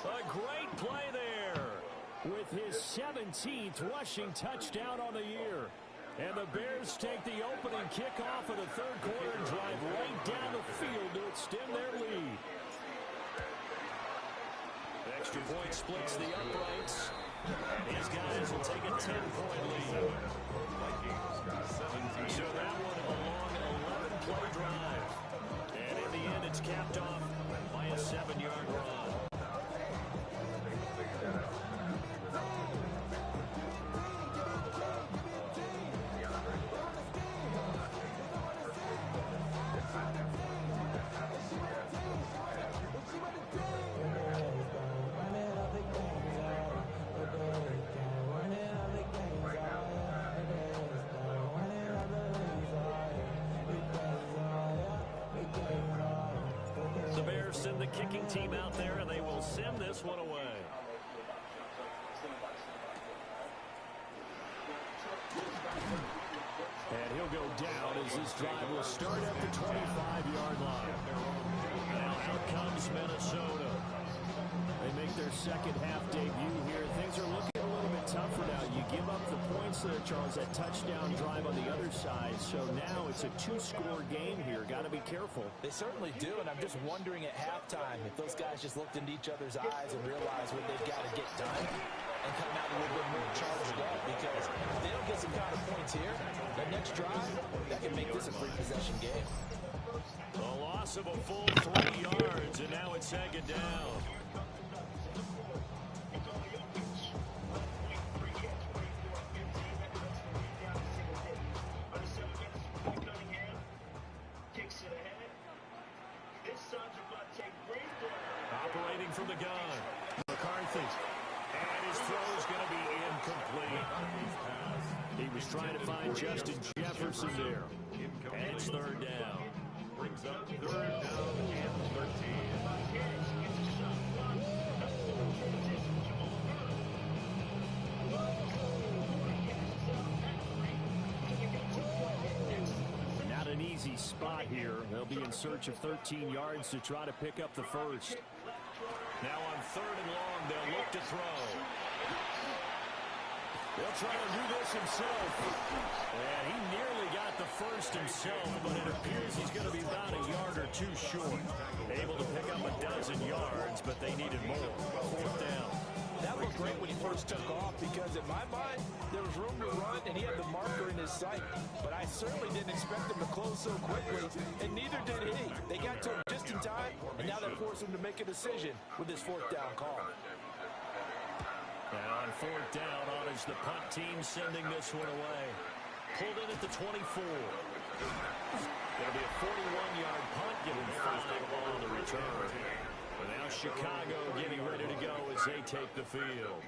A great play there with his 17th rushing touchdown on the year. And the Bears take the opening kickoff of the third quarter and drive right down the field to extend their lead. Extra point splits the uprights. These guys will take a 10-point lead. So that one a long 11-play drive. And in the end, it's capped off by a 7-yard run. team out there, and they will send this one away. And he'll go down as this drive will start at the 25-yard line. Now out comes Minnesota. They make their second half debut here. Things are looking a little bit tougher now. You give up the points there, Charles, that touchdown drive on the other side. So now it's a two-score game here. Got to be careful. They certainly do, and I'm just wondering at halftime if those guys just looked into each other's eyes and realized what they've got to get done and come out a little bit more charged up, because if they don't get some kind of points here, the next drive, that can make this a free-possession game. A loss of a full 3 yards, and now it's second down. Operating from the gun, McCarthy. And his throw is going to be incomplete. He was trying to find Justin Jefferson there. And it's third down. Brings up third down and 13. Not an easy spot here. They'll be in search of 13 yards to try to pick up the first. Now on third and long, they'll look to throw. They'll try to do this himself. And he nearly got the first himself, but it appears he's going to be about a yard or two short. Able to pick up a dozen yards, but they needed more. Fourth down. That looked great when he first took off, because in my mind, there was room to run, and he had the marker in his sight. But I certainly didn't expect him to close so quickly, and neither did he. They got to him just in time, and now they're forcing him to make a decision with this fourth down call. And on fourth down, on is the punt team sending this one away. Pulled in at the 24. Going to be a 41-yard punt, giving 5 on the return. But now Chicago getting ready to go as they take the field.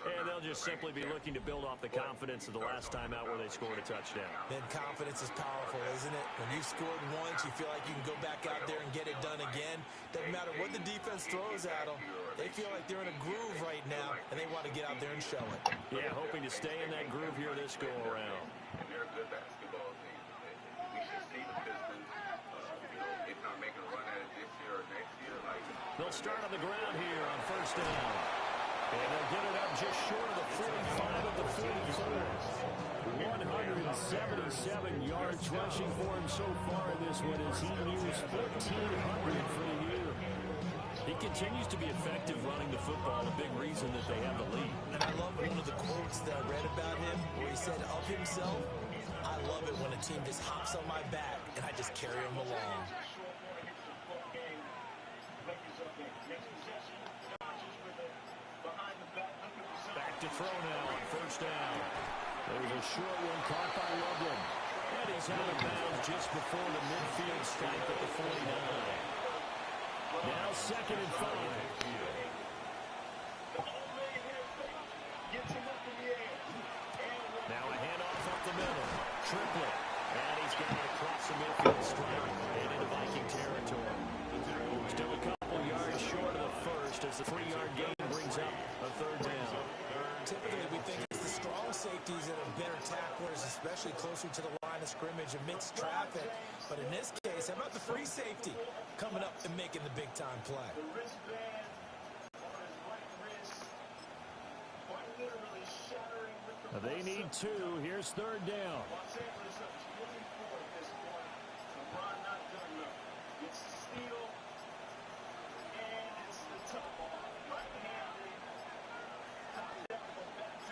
And they'll just simply be looking to build off the confidence of the last time out where they scored a touchdown. And confidence is powerful, isn't it? When you scored once, you feel like you can go back out there and get it done again. Doesn't matter what the defense throws at them. They feel like they're in a groove right now, and they want to get out there and show it. Yeah, hoping to stay in that groove here this go-around. They're a good basketball team. We should see the Pistons, if not make a run at it this year or next year. They'll start on the ground here on first down. And they'll get it up just short of the 45 of the 44. 177 yards rushing for him so far in this one as he nears 1,400 for the year. He continues to be effective running the football, a big reason that they have the lead. And I love one of the quotes that I read about him where he said of himself, "I love it when a team just hops on my back and I just carry them along." Back to throw now on first down. There's a short one caught by Loveland. And he's out of bounds just before the midfield stripe at the 49. Now second and 5. Now a handoff up the middle. Triplet. And he's got it across the midfield stripe and into Viking territory. Still a couple yards short of the first as the 3-yard gain brings up a third down. Typically, we think it's the strong safeties that are better tacklers, especially closer to the line of scrimmage amidst traffic. But in this case, how about the free safety coming up and making the big-time play? They need 2. Here's third down.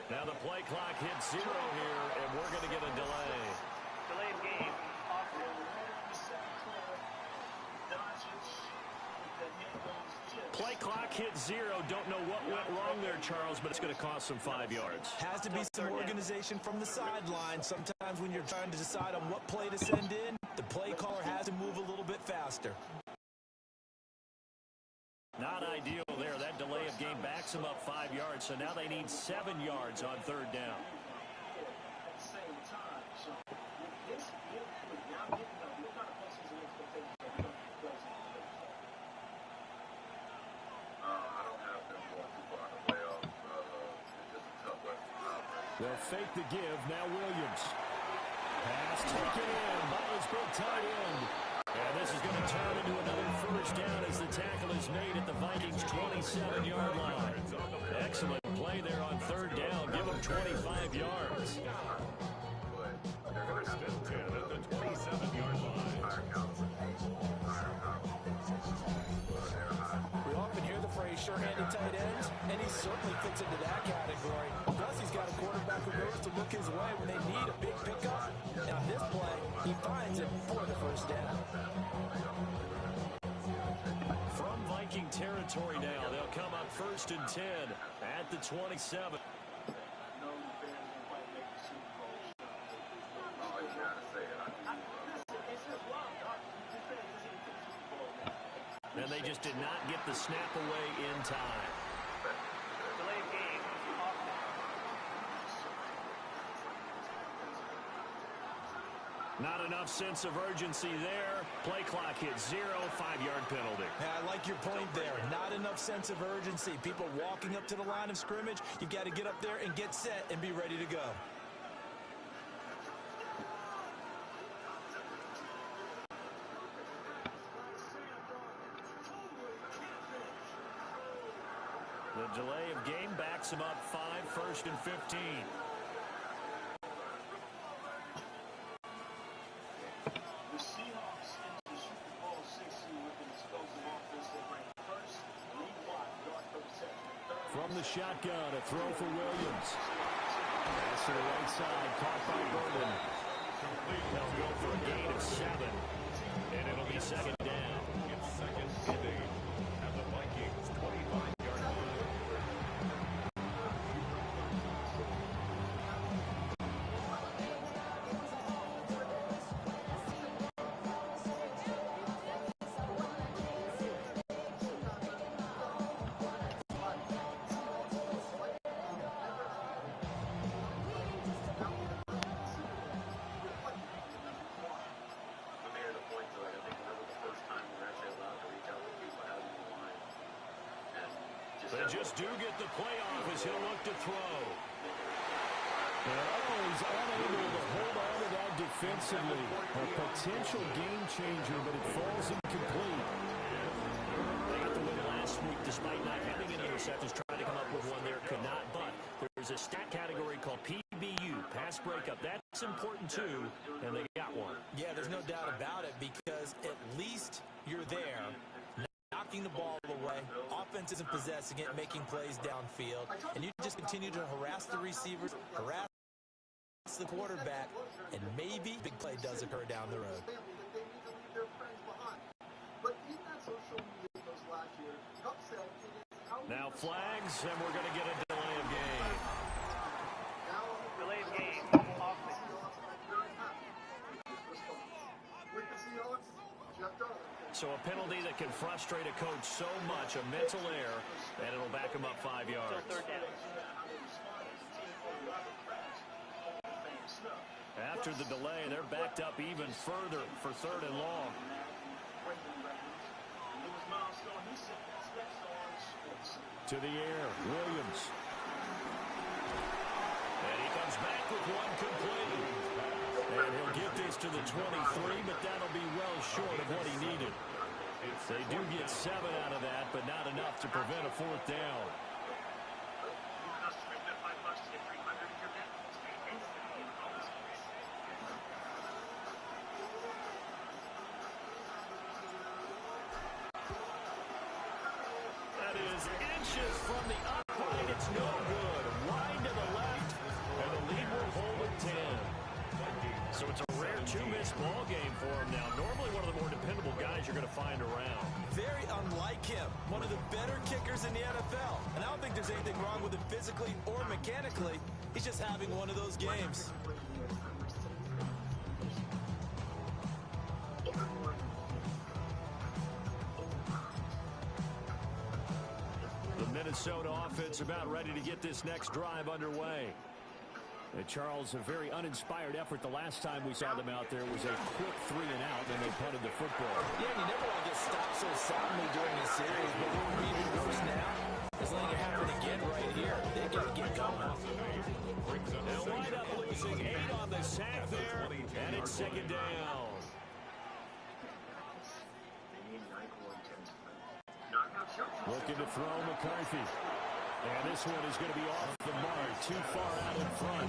Now the play clock hits 0 here, and we're going to get a delay. Delay of game. Play clock hits 0. Don't know what went wrong there, Charles, but it's going to cost them 5 yards. Has to be some organization from the sideline. Sometimes when you're trying to decide on what play to send in, the play caller has to move a little bit faster. Not ideal there. That delay of game backs them up 5 yards, so now they need 7 yards on third down. They'll fake the give. Now Williams. Pass taken in by his big tight end. And this is going to turn into another first down as the tackle is made at the Vikings' 27-yard line. Excellent play there on third down. Give them 25 yards. First and 10 at the 27-yard line. We often hear the phrase sure-handed tight ends, and he certainly fits into that category. Plus, he's got a quarterback who knows to look his way when they need a big pickup. And on this play, he finds it for the first down. From Viking territory now, they'll come up first and 10 at the 27. And they just did not get the snap away in time. Delayed game. Not enough sense of urgency there. Play clock hits 0, 5-yard penalty. Yeah, I like your point there. Not enough sense of urgency. People walking up to the line of scrimmage, you've got to get up there and get set and be ready to go. The delay of game backs him up 5, first and 15. The Seahawks into the Super Bowl 60 with an explosive offense that ranked first, league wide, yard per reception. From the shotgun, a throw for Williams. Pass to the right side, caught by Burden. They'll go for a gain of 7, and it'll be second down. It's second and 8 at the Vikings' 25-yard line. They just do get the playoff as he'll look to throw. He's unable to hold on to that defensively. A potential game changer, but it falls incomplete. They got the win last week despite not having any interceptions. Tried to come up with one there, could not. But there's a stat category called PBU, pass breakup. That's important too, and they got one. Yeah, there's no doubt about it because at least you're there. Knocking the ball away, offense isn't possessing it, making plays downfield, and you just continue to harass the receivers, harass the quarterback, and maybe big play does occur down the road. Now flags, and we're going to get a delay of game. Delay of game. So a penalty that can frustrate a coach so much, a mental error, and it'll back him up 5 yards. Third down. After the delay, they're backed up even further for third and long. To the air, Williams. And he comes back with one complete. And he'll get this to the 23, but that'll be well short of what he needed. They do get 7 out of that, but not enough to prevent a fourth down. That is inches from the upright. It's no good. Wide to the left, and the lead will hold at 10. So it's a rare 2-miss ball game for him now. Normally one of the more dependable guys you're going to find around. Very unlike him. One of the better kickers in the NFL. And I don't think there's anything wrong with him physically or mechanically. He's just having one of those games. The Minnesota offense about ready to get this next drive underway. Charles, a very uninspired effort the last time we saw them out there was a quick 3-and-out, and they punted the football. Yeah, you never want to get stopped so soundly during a series, but what we're even worse now is letting it happen again right here. They got to get going. They'll wind up losing 8 on the sack there, and it's second down. Looking to throw McCarthy. And this one is going to be off the mark, too far out in front.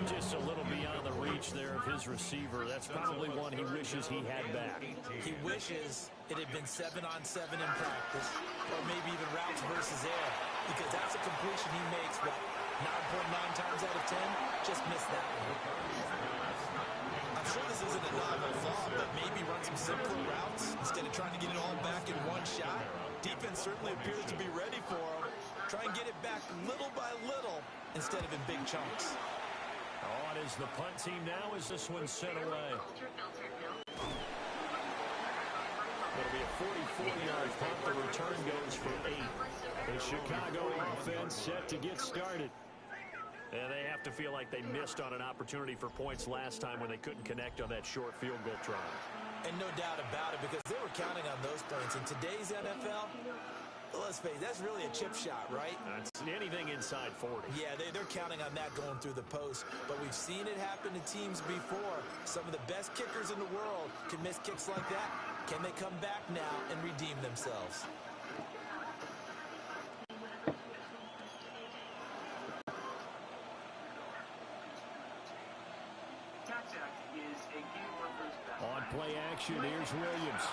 Just a little beyond the reach there of his receiver. That's probably one he wishes he had back. He wishes it had been 7-on-7 in practice, or maybe even routes versus air, because that's a completion he makes, what, 9.9 times out of 10? Just missed that one. I'm sure this isn't a novel thought, but maybe run some simpler routes instead of trying to get it all back in one shot. Defense certainly appears to be ready for him. Try and get it back little by little instead of in big chunks. Oh, it is the punt team now as this one's sent away. It'll be a 44-yard punt. The return goes for 8. The Chicago offense set to get started. And they have to feel like they missed on an opportunity for points last time when they couldn't connect on that short field goal try. And no doubt about it, because they were counting on those points. In today's NFL, let's face it, that's really a chip shot, right? It's anything inside 40. Yeah, they're counting on that going through the post. But we've seen it happen to teams before. Some of the best kickers in the world can miss kicks like that. Can they come back now and redeem themselves? On play action, here's Williams.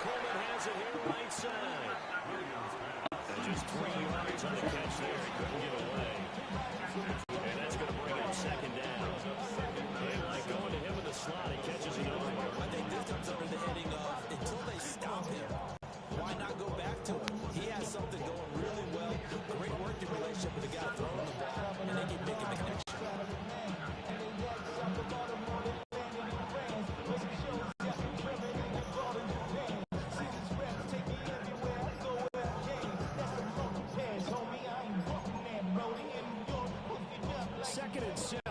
Coleman has it here right side. And just 3 yards on the catch there. He couldn't get away. And that's going to bring up second down. They like going to him in the slot. He catches it over. I think this comes under the heading of until they stop him, why not go back to him? He has something going really well. Great working relationship with the guy throwing the ball, and they keep making the connection. Second and 7.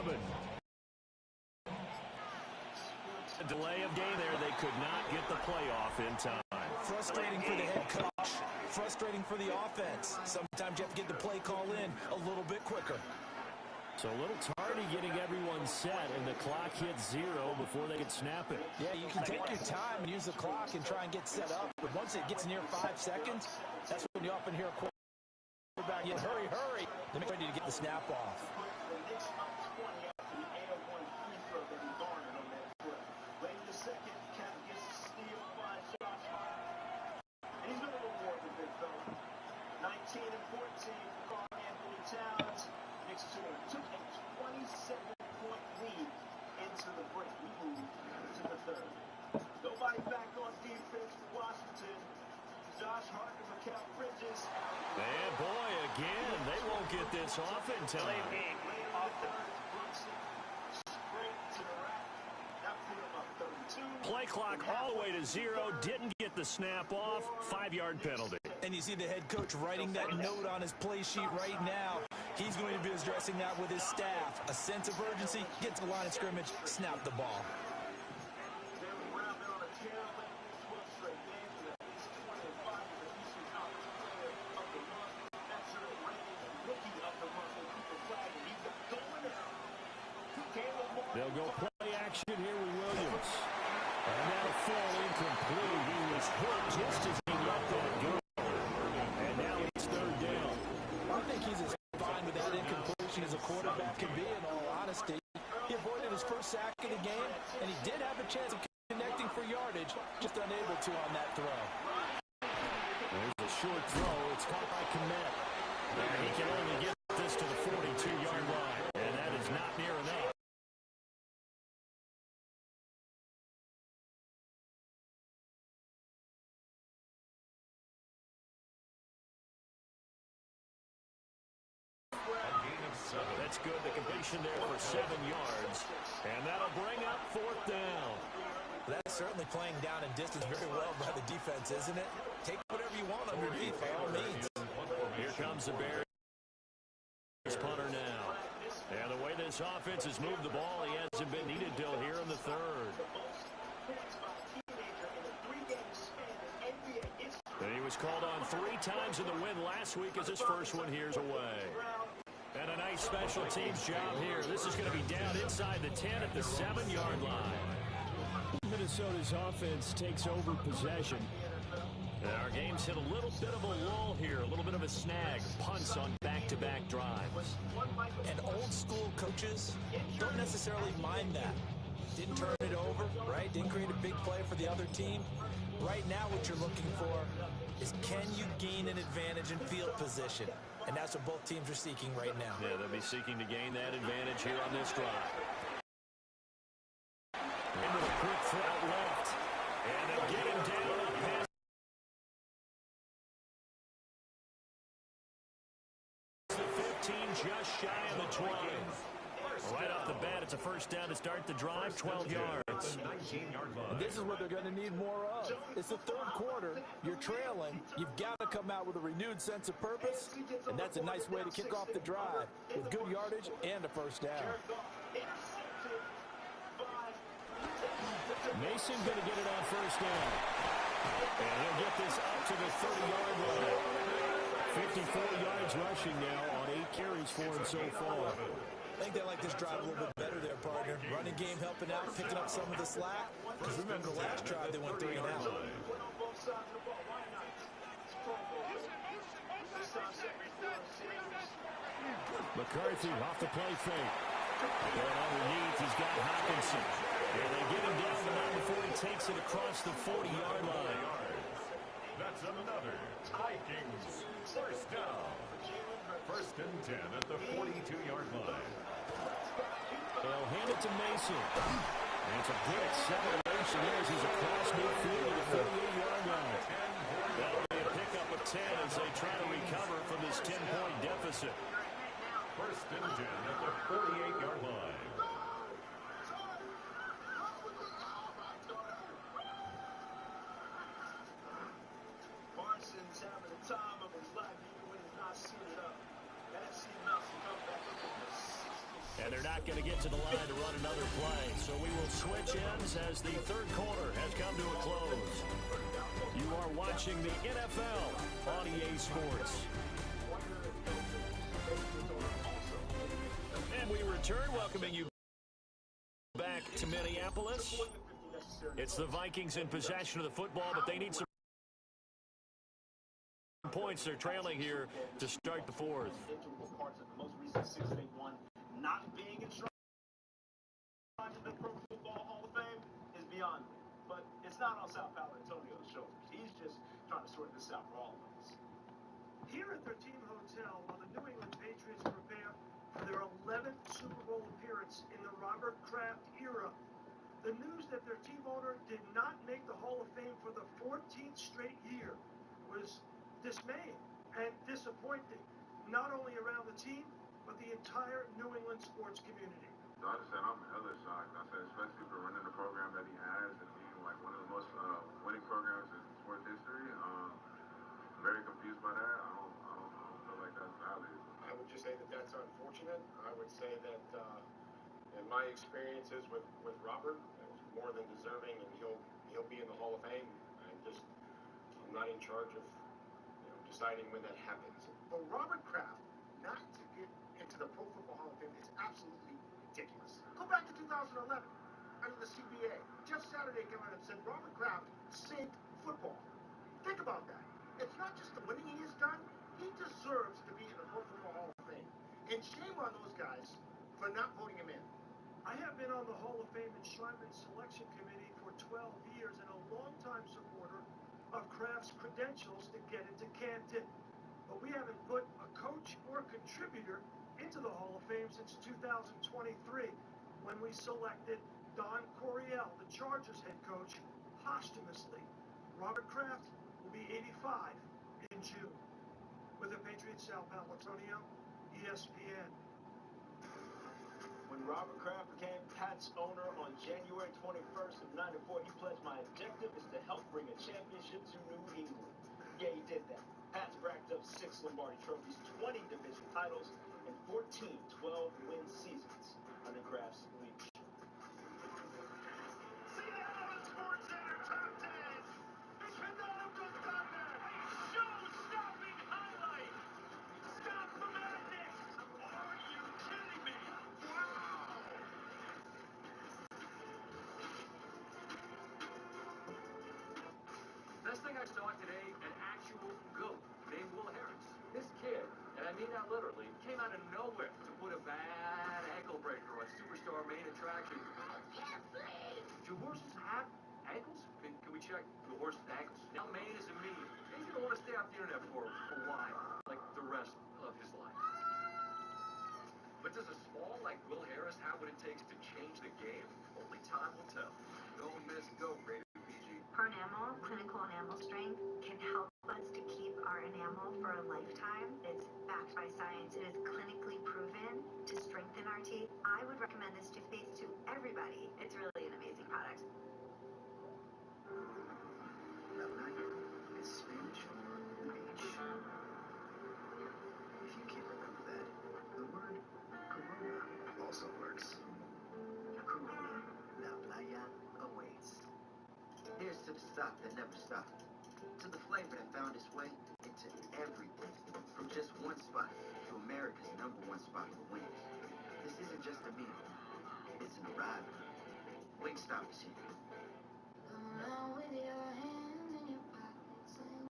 A delay of game there. They could not get the playoff in time. Frustrating for the head coach. Frustrating for the offense. Sometimes you have to get the play call in a little bit quicker. So a little tardy getting everyone set, and the clock hits 0 before they can snap it. Yeah, you can take your time and use the clock and try and get set up. But once it gets near 5 seconds, that's when you often hear a quarterback yell, hurry, hurry. They're ready to get the snap off. Took a 27-point lead into the break. We moved to the third. Nobody back on defense for Washington. Josh Hart and Mikal Bridges. And boy, again, they won't get this off in time. Play clock all the way to 0. Didn't get the snap off. 5-yard penalty. And you see the head coach writing that note on his play sheet right now. He's going to be addressing that with his staff. A sense of urgency, get to the line of scrimmage, snap the ball. They'll go play action here with Williams. And that'll fall incomplete. He was hurt just as he let that go. And now it's third down. I think he's as fine with that incompletion as a quarterback can be, in all honesty. He avoided his first sack of the game, and he did have a chance of connecting for yardage, just unable to on that throw. There's a short throw. It's caught by Komet. And he can only get this to the 42-yard line. And that is not near enough. That's good. The completion there for 7 yards. And that'll bring up 4th down. That's certainly playing down in distance very well by the defense, isn't it? Take whatever you want underneath, by all means. Here comes the Bears punter now. this offense has moved the ball. He hasn't been needed till here in the third. And he was called on 3 times in the win last week as his first one here's away. And a nice special teams job here. This is going to be down inside the 10 at the 7-yard line. Minnesota's offense takes over possession. And our game's hit a little bit of a lull here, a little bit of a snag. Punts on back-to-back drives. And old-school coaches don't necessarily mind that. Didn't turn it over, right? Didn't create a big play for the other team. Right now what you're looking for is can you gain an advantage in field position? And that's what both teams are seeking right now. Yeah, they'll be seeking to gain that advantage here on this drive. Into the quick throw out left. And they get him down. The 15, just shy of the 20. Right off the bat, it's a first down to start the drive, 12 yards. And this is what they're going to need more of. It's the third quarter. You're trailing. You've got to come out with a renewed sense of purpose, and that's a nice way to kick off the drive with good yardage and a first down. Mason going to get it on first down. And he'll get this up to the 30-yard line. 54 yards rushing now on 8 carries for him so far. I think they like this drive a little bit better there, partner. Running game helping out, picking up some of the slack. Because remember the last drive, they went 3 and out. McCarthy off the play fake. Going underneath, he's got Hawkinson. And they get him down the line before he takes it across the 40-yard line. That's another Vikings first down. First and 10 at the 42-yard line. They'll hand it to Mason. And it's a good acceleration there as he's across midfield to the 48-yard line. That'll be a pickup of 10 as they try to recover from this 10-point deficit. First and 10 at the 48-yard line. Parsons having the time of his life even when he's not suited up. NFC Nelson comes back up in the 60s. And they're not going to get to the line to run another play. So we will switch ends as the third quarter has come to a close. You are watching the NFL on EA Sports. And we return, welcoming you back to Minneapolis. It's the Vikings in possession of the football, but they need some points. They're trailing here to start the fourth. Parts of the most recent season they won, not being enshrined in the Pro Football Hall of Fame is beyond me. But it's not on Sal Paolantonio's shoulders. He's just trying to sort this out for all of us. Here at their team hotel, while the New England Patriots prepare for their 11th Super Bowl appearance in the Robert Kraft era, the news that their team owner did not make the Hall of Fame for the 14th straight year was dismaying and disappointing, not only around the team, but the entire New England sports community. I just said I'm hella shocked. I said, especially for running the program that he has and being like one of the most winning programs in sports history. I'm very confused by that. I don't feel like that's valid. I would just say that that's unfortunate. I would say that in my experiences with Robert, it's more than deserving, and he'll be in the Hall of Fame. I'm not in charge of deciding when that happens. For Robert Kraft not to get into the Pro Football Hall of Fame is absolutely ridiculous. Go back to 2011 under the CBA. Jeff Saturday came out and said Robert Kraft saved football. Think about that. It's not just the winning he has done. He deserves to be in the Pro Football Hall of Fame. And shame on those guys for not voting him in. I have been on the Hall of Fame Enshrinement Selection Committee for 12 years and a longtime supporter of Kraft's credentials to get into Canton. But we haven't put a coach or contributor into the Hall of Fame since 2023 when we selected Don Coryell, the Chargers head coach, posthumously. Robert Kraft will be 85 in June. With the Patriots, Sal Paolantonio, ESPN. When Robert Kraft became Pats owner on January 21st of '94, he pledged, "My objective is to help bring a championship to New England." Yeah, he did that. Pats racked up 6 Lombardi trophies, 20 division titles, and 14 12-win seasons. I saw today an actual GOAT named Will Harris. This kid, and I mean that literally, came out of nowhere to put a bad ankle breaker on Superstar main attraction. Do horses have ankles? Can we check the horse's ankles? Now Maine is a meme. He's going to want to stay off the internet for a while, like the rest of his life. But does a small like Will Harris have what it takes to change the game? Only time will tell. Don't miss Go, rated PG. Per enamel, clinical enamel strength can help us to keep our enamel for a lifetime. It's backed by science. It is clinically proven to strengthen our teeth. I would recommend this toothpaste to everybody. It's really an amazing product. La playa is Spanish for beach. If you can't remember that, the word Corona also works. Corona, La Playa awaits. Here's to the stop that never stopped. To the flavor that found its way into everything. From just one spot to America's #1 spot for wings. This isn't just a meal. It's an arrival. Wingstop is here. Around with your hands in your pockets and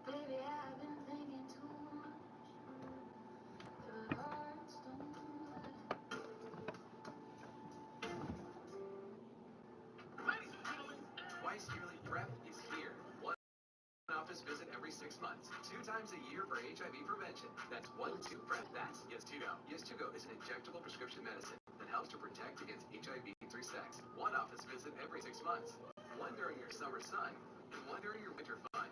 baby, I've been thinking too much. But hearts don't lie. Ladies and gentlemen, twice yearly PrEP is here. One office visit every 6 months, 2 times a year for HIV prevention. That's 1-2 PrEP. That's Yes2Go. Yes2Go is an injectable prescription medicine that helps to protect against HIV through sex. 1 office visit every 6 months. 1 during your summer sun, and 1 during your winter fun.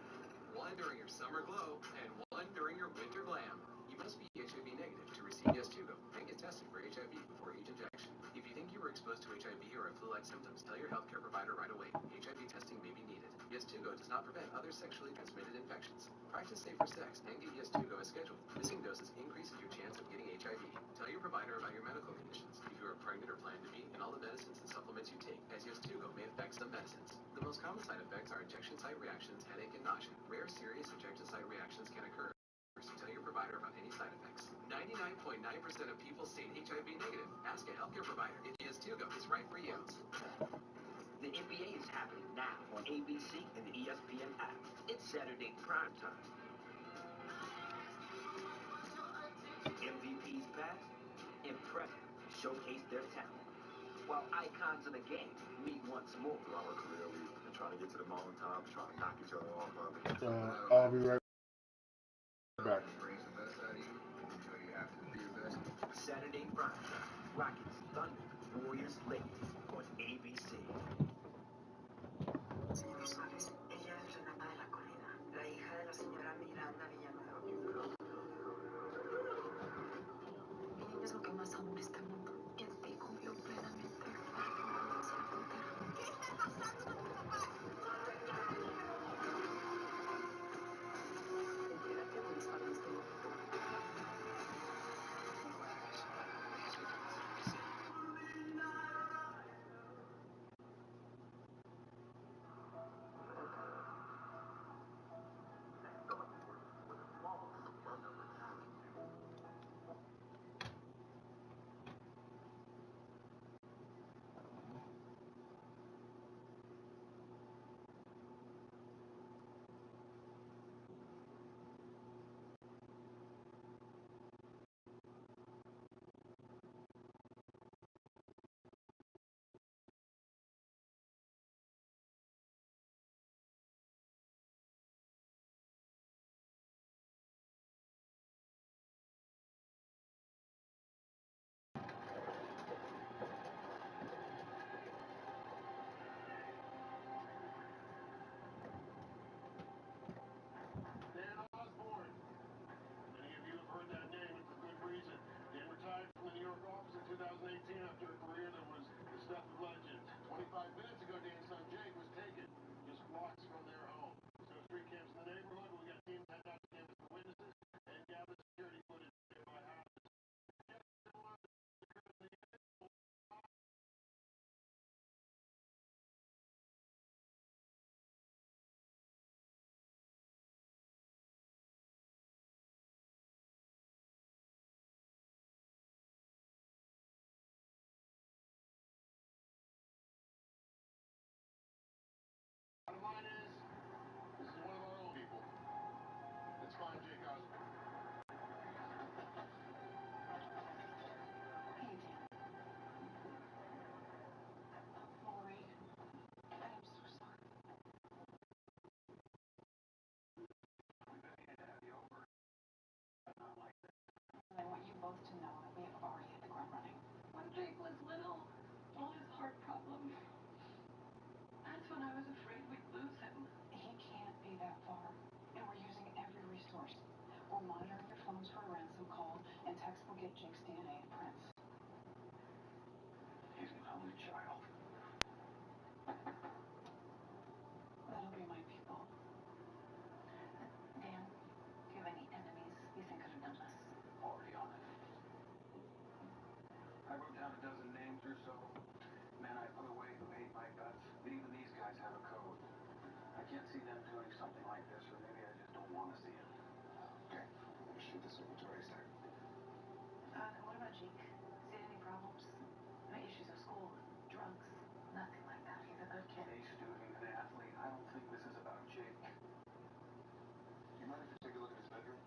1 during your summer glow, and 1 during your winter glam. You must be HIV negative to receive Yes2Go and get tested for HIV before each injection. If you think you were exposed to HIV or have flu-like symptoms, tell your healthcare provider right away. HIV testing may be needed. Yes2Go does not prevent other sexually transmitted infections. Practice safer sex and get Yes2Go as scheduled. Missing doses increases your chance of getting HIV. Tell your provider about your medical conditions, if you are pregnant or plan to be, and all the medicines and supplements you take, as Yes2Go may affect some medicines. The most common side effects are injection site reactions, headache, and nausea. Rare serious injection site reactions can occur. So tell your provider about any side effects. 99.9% of people state HIV negative. Ask a healthcare provider if Yes2Go is right for you. The NBA is happening now on ABC and the ESPN app. It's Saturday primetime. MVPs past and present showcase their talent, while icons of the game meet once more. Throughout our career, we've been trying to get to the mountaintop, trying to knock each other off of it. I'll be right back. Brings the best out of you until you have to be your best. Saturday primetime. Rockets, Thunder, Warriors, Lakers on ABC. Sí, lo sabes. Ella es Renata de la Colina, la hija de la señora Miranda Villanueva. Ella es lo que más amo en este mundo. Y en ti confío plenamente para que me mandes a la frontera. ¿Qué está pasando con tu papá? Entérate dónde está en este momento. get Jake's DNA and Prince. He's an only child. That'll be my people. Dan, do you have any enemies you think could have done this? Already on it. I wrote down a dozen names or so. Men I put away who ate my guts. But even these guys have a code. I can't see them doing something like this, or maybe I just don't want to see it. Okay, I'm gonna shoot this over to Racer. And what about Jake? Has he had any problems? No issues at school? Drugs? Nothing like that. He's a good kid. A student, an athlete. I don't think this is about Jake. You mind if we take a look at his bedroom?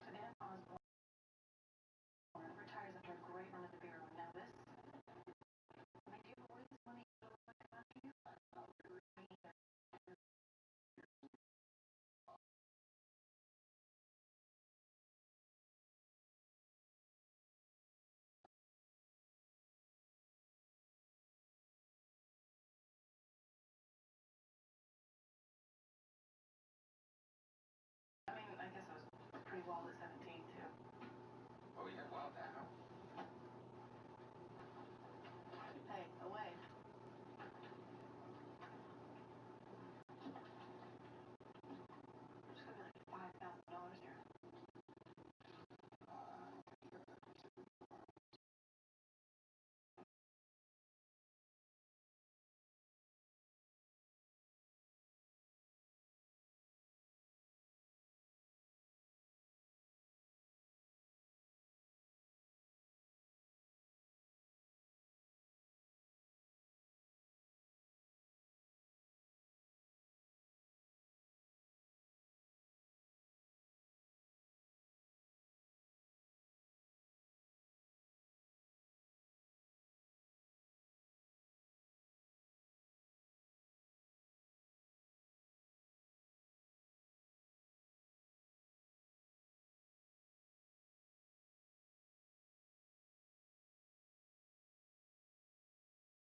So Dan Osborne retires after a great run at the Bureau. Now this? Made you always want to look after you? I mean, I guess I was pretty wild at 17 too. Oh, yeah, well, now. Hey, away. There's gonna be like $5,000 here.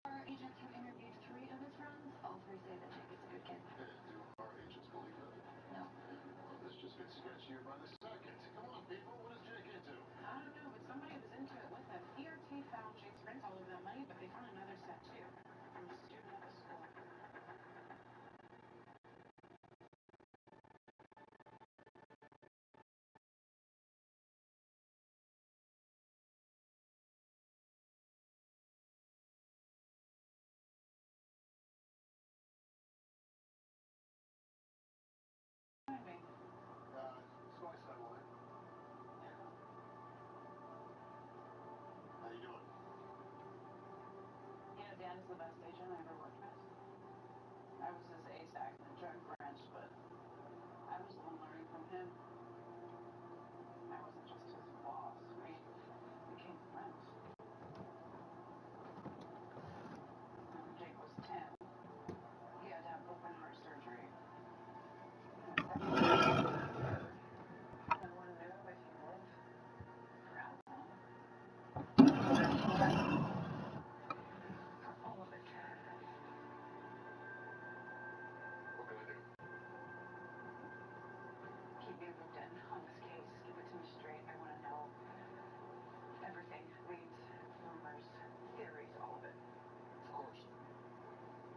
Our agents have interviewed 3 of his friends. All 3 say that Jake is a good kid. Do our agents believe that? No. Well, this just gets sketchier by the second. Come on, people. What is Jake into? I don't know, but somebody was into it with him. ERT found Jake's prints all over that money, but they found another set too from a student at the school. Suicide line. How you doing? You know, Dan is the best agent I ever worked with. I was his ASAC in the drug branch, but I was the one learning from him. I wasn't just his boss. We became friends. When Jake was 10, he had to have open heart surgery. I want to know if you live for how long. For all of it. What can I do? Keep me looked in on this case. Give it to me straight. I want to know everything. Leads, rumors, theories, all of it. Of course.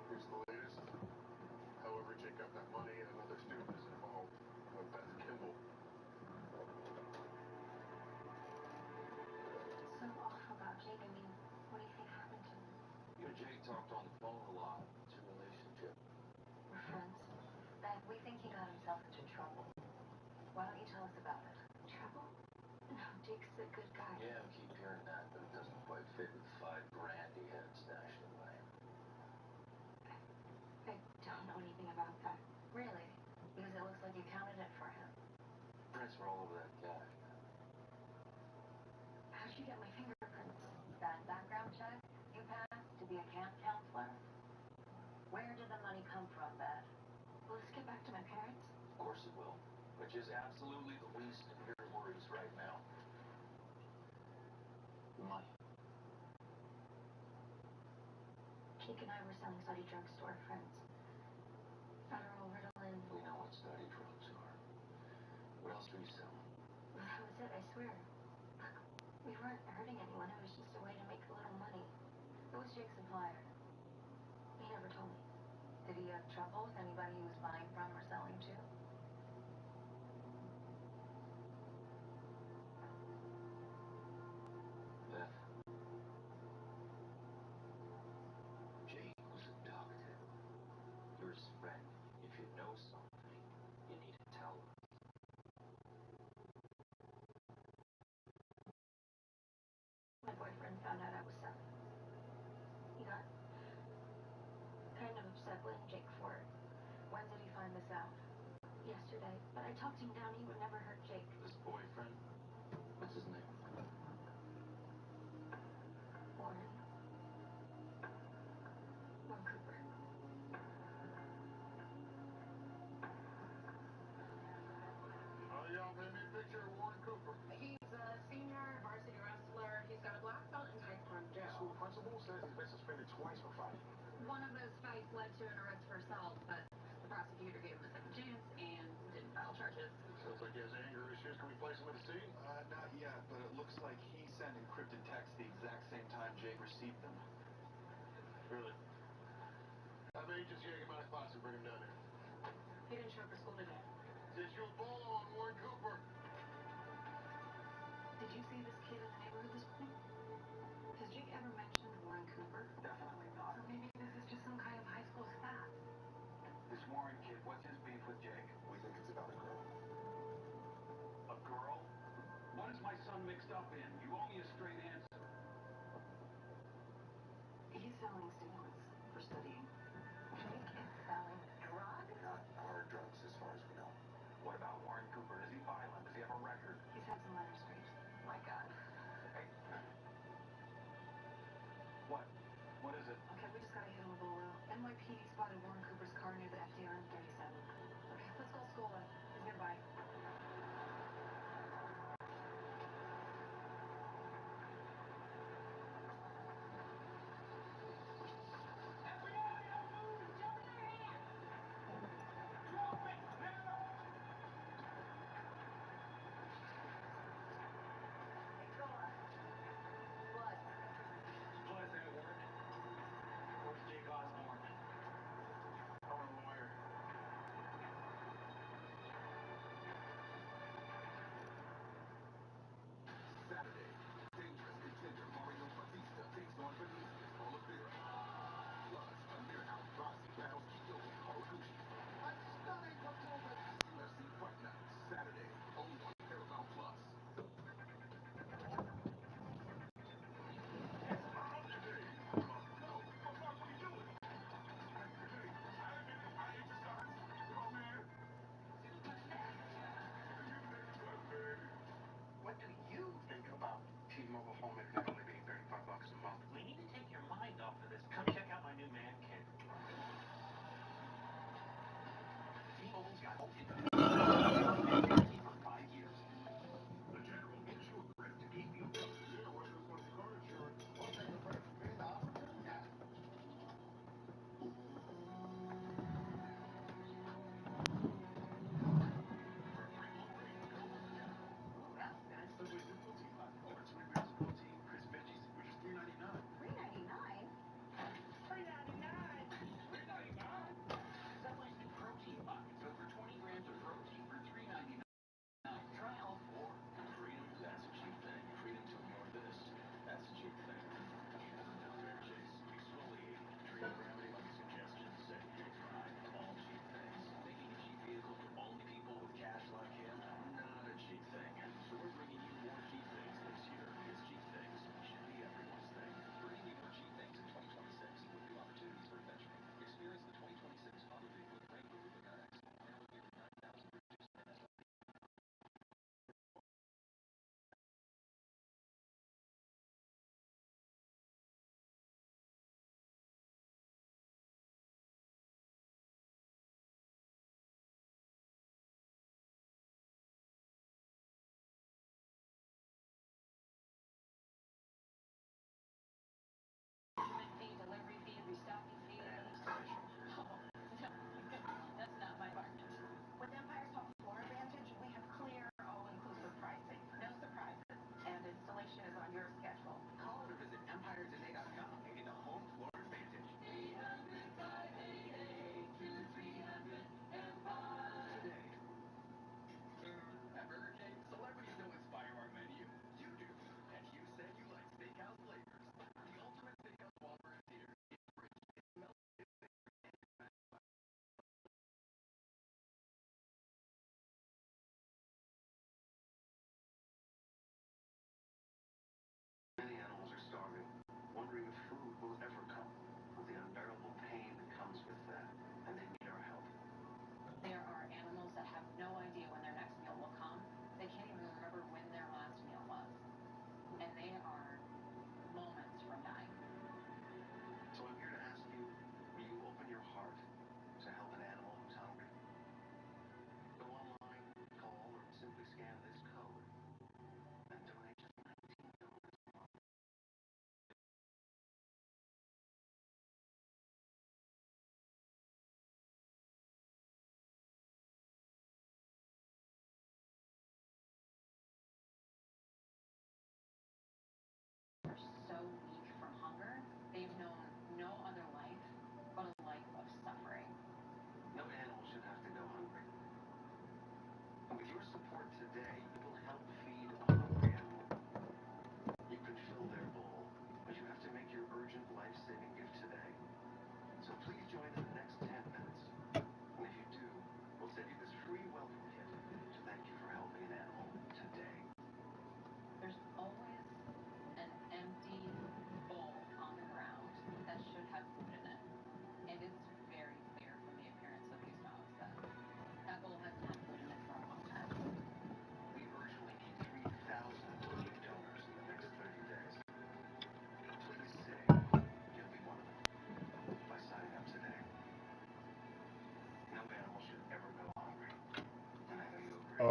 Here's the latest. However, Jake got that money and another student is involved. Beth Kimball. So awful about Jake. I mean, what do you think happened to him? You know, Jake talked on the phone a lot. It's a relationship. We're friends. Beth, we think he got himself into trouble. Why don't you tell us about it? Trouble? No, Jake's a good guy. Yeah, I keep hearing that, but it doesn't quite fit with $5 grand he had stashed away. I don't know anything about that. Really? Because it looks like you counted it for him. Prints were all over that cash. How'd you get my fingerprints? That background check you passed to be a camp counselor? Where did the money come from, Beth? Will this get back to my parents? Of course it will. Which is absolutely the least of your worries right now. The money. Jake and I were selling study drugs to our friends. Federal, Ritalin. We know what study drugs are. What else do you sell? That was it, I swear. Look, we weren't hurting anyone. It was just a way to make a little money. Who was Jake's supplier? He never told me. Did he have trouble with anybody he was buying from or selling to? Beth. Jake was abducted. You're his friend. If you know something, you need to tell us. My boyfriend found out I was selling. He got kind of upset, blaming Jake for it. When did he find this out? Yesterday, but I talked him down. He would never hurt Jake. This boyfriend? What's his name? Warren. Warren Cooper. Y'all made me a picture of Warren Cooper. He's a senior varsity wrestler. He's got a black belt in Taekwondo. School principal says he's been suspended twice for fighting. One of those fights led to an arrest for assault, but the prosecutor gave him a second chance and didn't file charges. Sounds like he has anger issues. Can we place him at the scene? Not yet, but it looks like he sent encrypted texts the exact same time Jake received them. Really? Have agents yank him out of class and bring him down here. He didn't show up for school today. Says you'll follow on Warren Cooper. Did you see this kid in the neighborhood this morning? Has Jake ever mentioned Warren Cooper? Definitely not. Or maybe this is just some kind of high school staff. This Warren kid, what's his beef with Jake? We think it's about a girl. A girl? What is my son mixed up in? You owe me a straight answer. He's selling stimulants for studying. Jake is selling drugs? Not hard drugs, as far as we know. What about Warren Cooper? Is he violent? Does he have a record? He's had some minor scrapes. My God. Hey. What? What is it? Okay, we just gotta hit him with a little. NYPD spotted Warren Cooper's car near the FDR on 37. Okay, let's call Scola. He's nearby.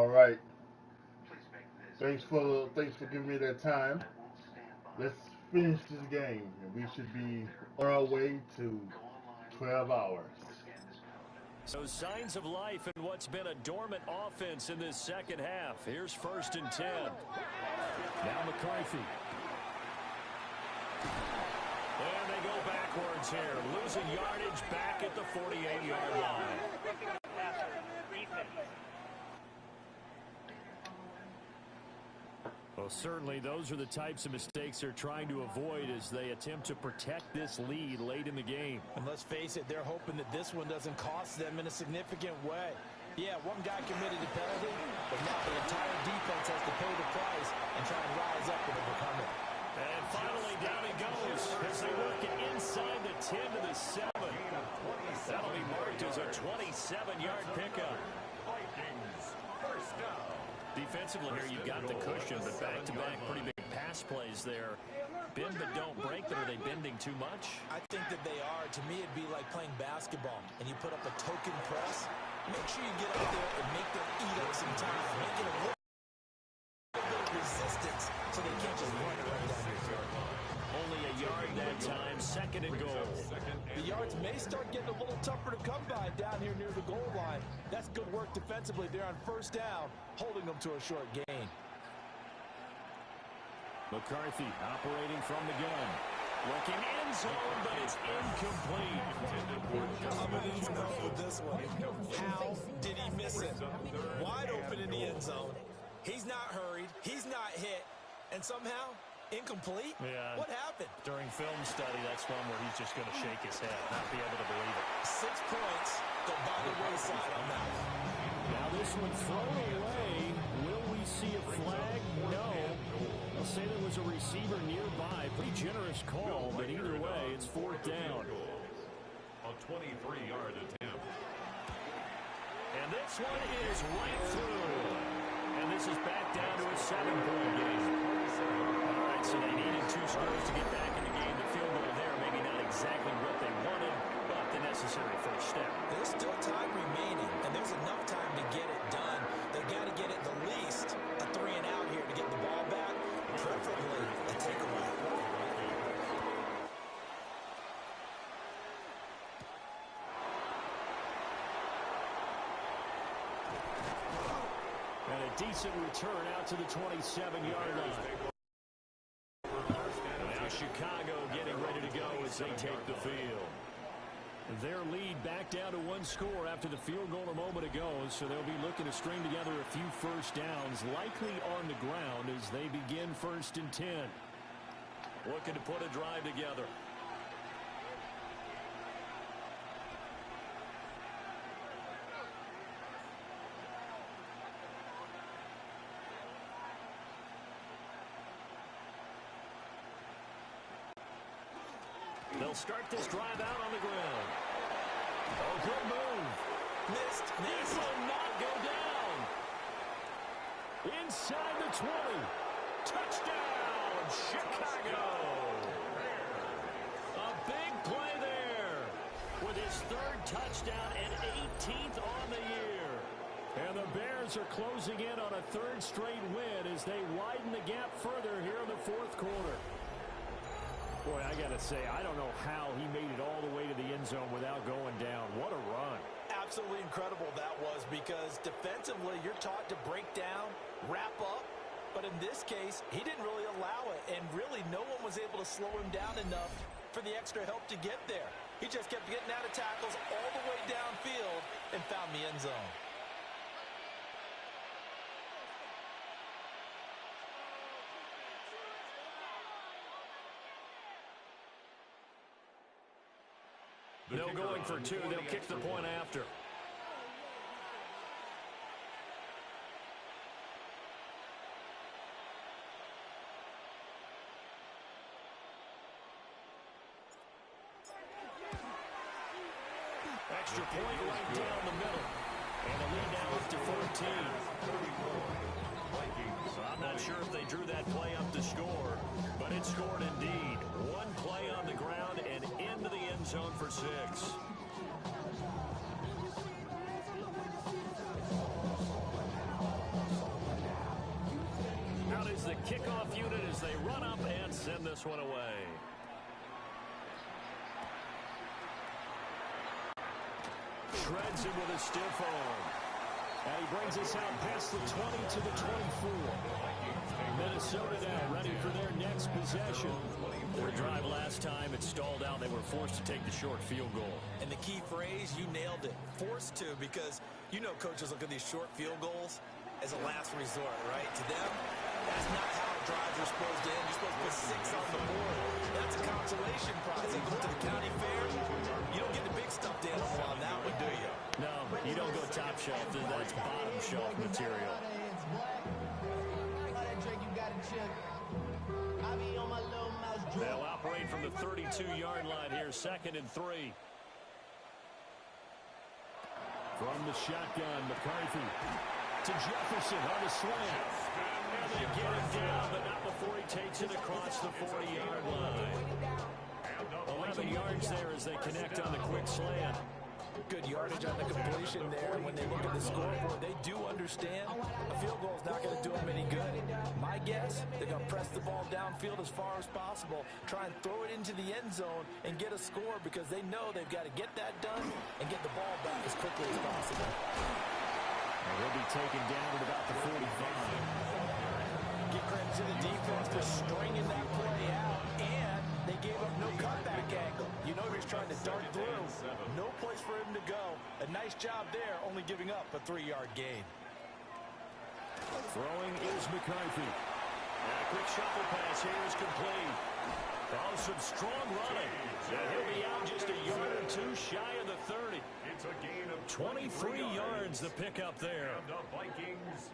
right. Thanks for giving me that time. Let's finish this game, and we should be on our way to 12 hours. So signs of life in what's been a dormant offense in this second half. Here's 1st and 10. Now McCarthy. And they go backwards here. Losing yardage back at the 48-yard line. Well, certainly those are the types of mistakes they're trying to avoid as they attempt to protect this lead late in the game. And let's face it, they're hoping that this one doesn't cost them in a significant way. Yeah, one guy committed a penalty, but now the entire defense has to pay the price and try and rise up and overcome it. And finally, down he goes as they work it inside the 10 to the 7. That'll be marked as a 27-yard pickup. First down. Defensively here, you've got the cushion, but back-to-back pretty big pass plays there. Bend but don't break, but are they bending too much? I think that they are. To me, it'd be like playing basketball, and you put up a token press. Make sure you get out there and make them eat up some time. Make it a little bit of resistance so they can't just run it right down your throat. Only a yard that time, 2nd and goal. The yards may start getting a little tougher to come by down here near the goal line. That's good work defensively there on 1st down, holding them to a short gain. McCarthy operating from the gun. Looking end zone, but it's incomplete. Coming in with this one. How did he miss it? Wide open in the end zone. He's not hurried. He's not hit. And somehow, incomplete? Yeah. What happened? During film study, that's one where he's just going to shake his head, not be able to believe it. 6 points go by the wayside on that one. Now this one thrown away. Will we see a flag? No. I'll say there was a receiver nearby. Pretty generous call, but either way, it's 4th down. A 23-yard attempt. And this one is right through. And this is back down to a 7-point game. All right, so they needed 2 scores to get back in the game. The field goal there, maybe not exactly what they wanted, but the necessary first step. There's still time remaining, and there's enough time to get it done. They've got to get at the least a 3 and out here to get the ball back, preferably a takeaway. And a decent return out to the 27-yard line. Now Chicago getting ready to go as they take the field. Their lead back down to 1 score after the field goal a moment ago, so they'll be looking to string together a few first downs, likely on the ground as they begin 1st and 10. Looking to put a drive together. They'll start this drive out on the ground. Oh, good move. Missed. This will not go down. Inside the 20. Touchdown, Chicago. A big play there with his 3rd touchdown and 18th on the year. And the Bears are closing in on a 3rd straight win as they widen the gap further here in the 4th quarter. Boy, I got to say, I don't know how he made it all the way to the end zone without going down. What a run. Absolutely incredible that was, because defensively you're taught to break down, wrap up, but in this case he didn't really allow it, and really no one was able to slow him down enough for the extra help to get there. He just kept getting out of tackles all the way downfield and found the end zone. No going for 2. They'll kick the point after. Extra point right down the middle. And a lead now up to 14. So I'm not sure if they drew that play up to score, but it scored indeed. 1 play on the ground and into the end zone for 6. kickoff unit as they run up and send this one away. Shreds him with a stiff arm. And he brings us out past the 20 to the 24. Minnesota now ready for their next possession. Their drive last time, it stalled out. They were forced to take the short field goal. And the key phrase, you nailed it. Forced to, because you know coaches look at these short field goals as a last resort, right? To them, that's not how drives are supposed to end. You're supposed to put 6 on the board. That's a consolation prize. They go to the county fair. You don't get the big stuffed animal on that one, do you? No, you don't go top shelf. That's bottom shelf material. They'll operate from the 32-yard line here, 2nd and 3. From the shotgun, McCarthy to Jefferson on the slant. And they get him down, but not before he takes it across the 40-yard line. 11 yards there as they connect on the quick slant. Good yardage on the completion there. When they look at the scoreboard, they do understand a field goal is not going to do them any good. My guess, they're going to press the ball downfield as far as possible, try and throw it into the end zone and get a score because they know they've got to get that done and get the ball back as quickly as possible. And he'll be taken down at about the 45. Get credit to the defense for stringing that play out, and they gave up no cutback angle. You know he was trying to dart through. No place for him to go. A nice job there, only giving up a 3-yard gain. Throwing is McCarthy. And a quick shuffle pass here is complete. Oh, some strong running. And he'll be out just a yard or two shy of the 30. It's a gain of 23 yards the pickup there. And the Vikings.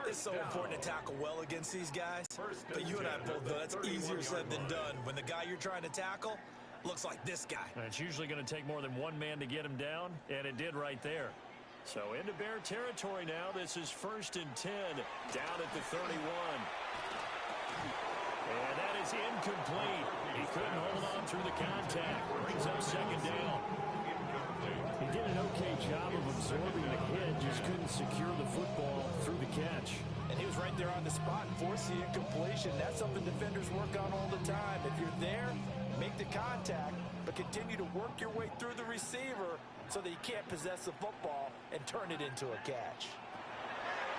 It's so important to tackle well against these guys. But you and I both know that's easier said than done. When the guy you're trying to tackle looks like this guy. And it's usually going to take more than one man to get him down, and it did right there. So into Bear territory now. This is 1st and 10 down at the 31. And that is incomplete. He couldn't hold on through the contact. Brings up 2nd down. He did an okay job of absorbing the hit, just couldn't secure the football through the catch. And he was right there on the spot and forced the incompletion. That's something defenders work on all the time. If you're there, make the contact, but continue to work your way through the receiver so that you can't possess the football and turn it into a catch.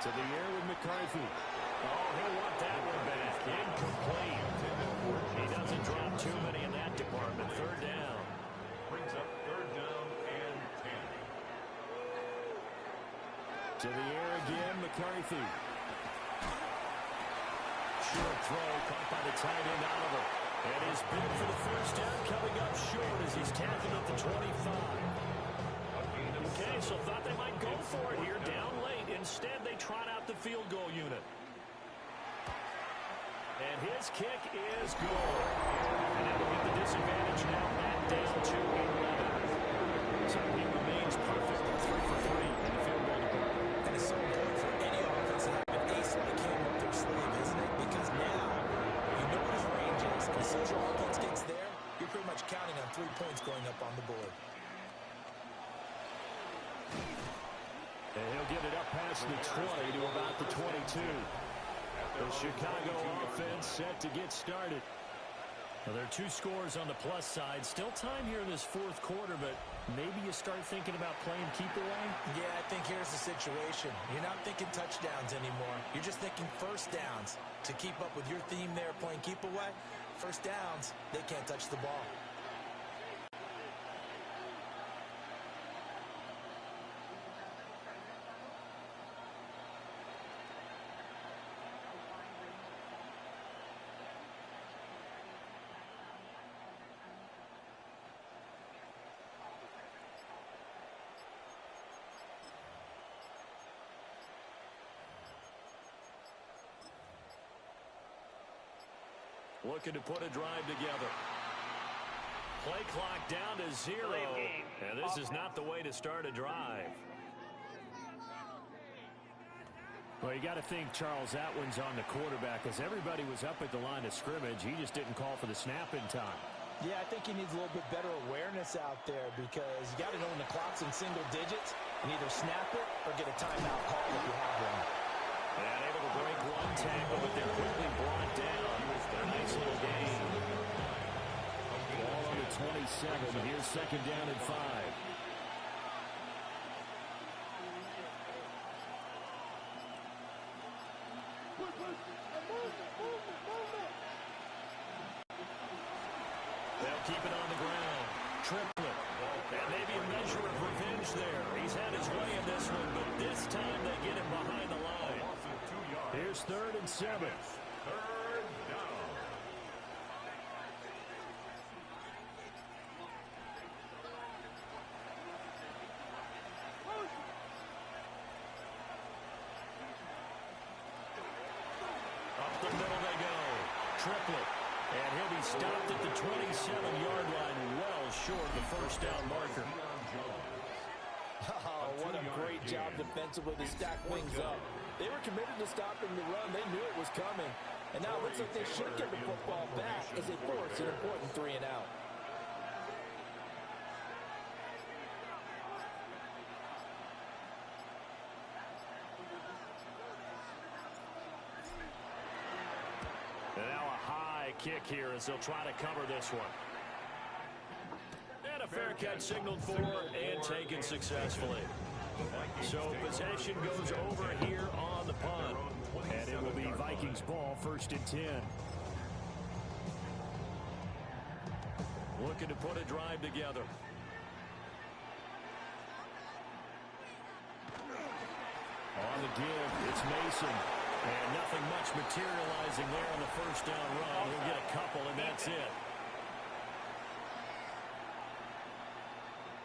To the air with McCarthy. Oh, he'll want that one back. Incomplete. He doesn't drop too many in that department. 3rd down. Brings up 3rd down and 10. To the air again, McCarthy. Short throw caught by the tight end Oliver. And he's big for the 1st down, coming up short as he's tackled at the 25. Okay, so thought they might go for it here, down late. Instead, they trot out the field goal unit. And his kick is good. And that'll get the disadvantage now back down to 11. So he remains perfect at 3 for 3 in the field goal department. And it's so important for any offense to have an ace like him up their sleeve, isn't it? Because now you know what his range is. As soon as your offense gets there, you're pretty much counting on 3 points going up on the board. And he'll get it up past the 20 to about the 22. The Chicago offense set to get started. Well, there are 2 scores on the plus side. Still time here in this 4th quarter, but maybe you start thinking about playing keep away? Yeah, I think here's the situation. You're not thinking touchdowns anymore. You're just thinking 1st downs. To keep up with your theme there, playing keep away, 1st downs, they can't touch the ball. Looking to put a drive together. Play clock down to 0. And this is not the way to start a drive. Well, you got to think Charles Atwin's on the quarterback as everybody was up at the line of scrimmage. He just didn't call for the snap in time. Yeah, I think he needs a little bit better awareness out there because you got to know when the clock's in single digits and either snap it or get a timeout call if you have one. And able to break one tackle, but they're quickly brought down. But a nice little gain. Ball on the 27. Here's second down and 5. They'll keep it on the ground. Triplet. And maybe a measure of revenge there. He's had his way in this one, but this time they get him behind the line. Here's 3rd and 7. Third down. Up the middle they go. Triplet. And he'll be stopped at the 27-yard line, well short of the first down marker. Oh, what a great job defensively to stack things up. They were committed to stopping the run. They knew it was coming. And now it looks like they should get the football back as they force an important 3 and out. And now a high kick here as they'll try to cover this one. And a fair catch signaled for and taken successfully. So possession goes over here on the punt. And it will be Vikings ball, 1st and 10. Looking to put a drive together. On the give, it's Mason. And nothing much materializing there on the first down run. He'll get a couple, and that's it.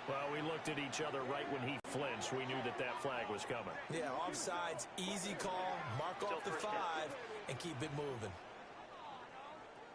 Well, we looked at each other right when he flinched. We knew that that flag was coming. Yeah, offsides, easy call, mark off the 5, and keep it moving.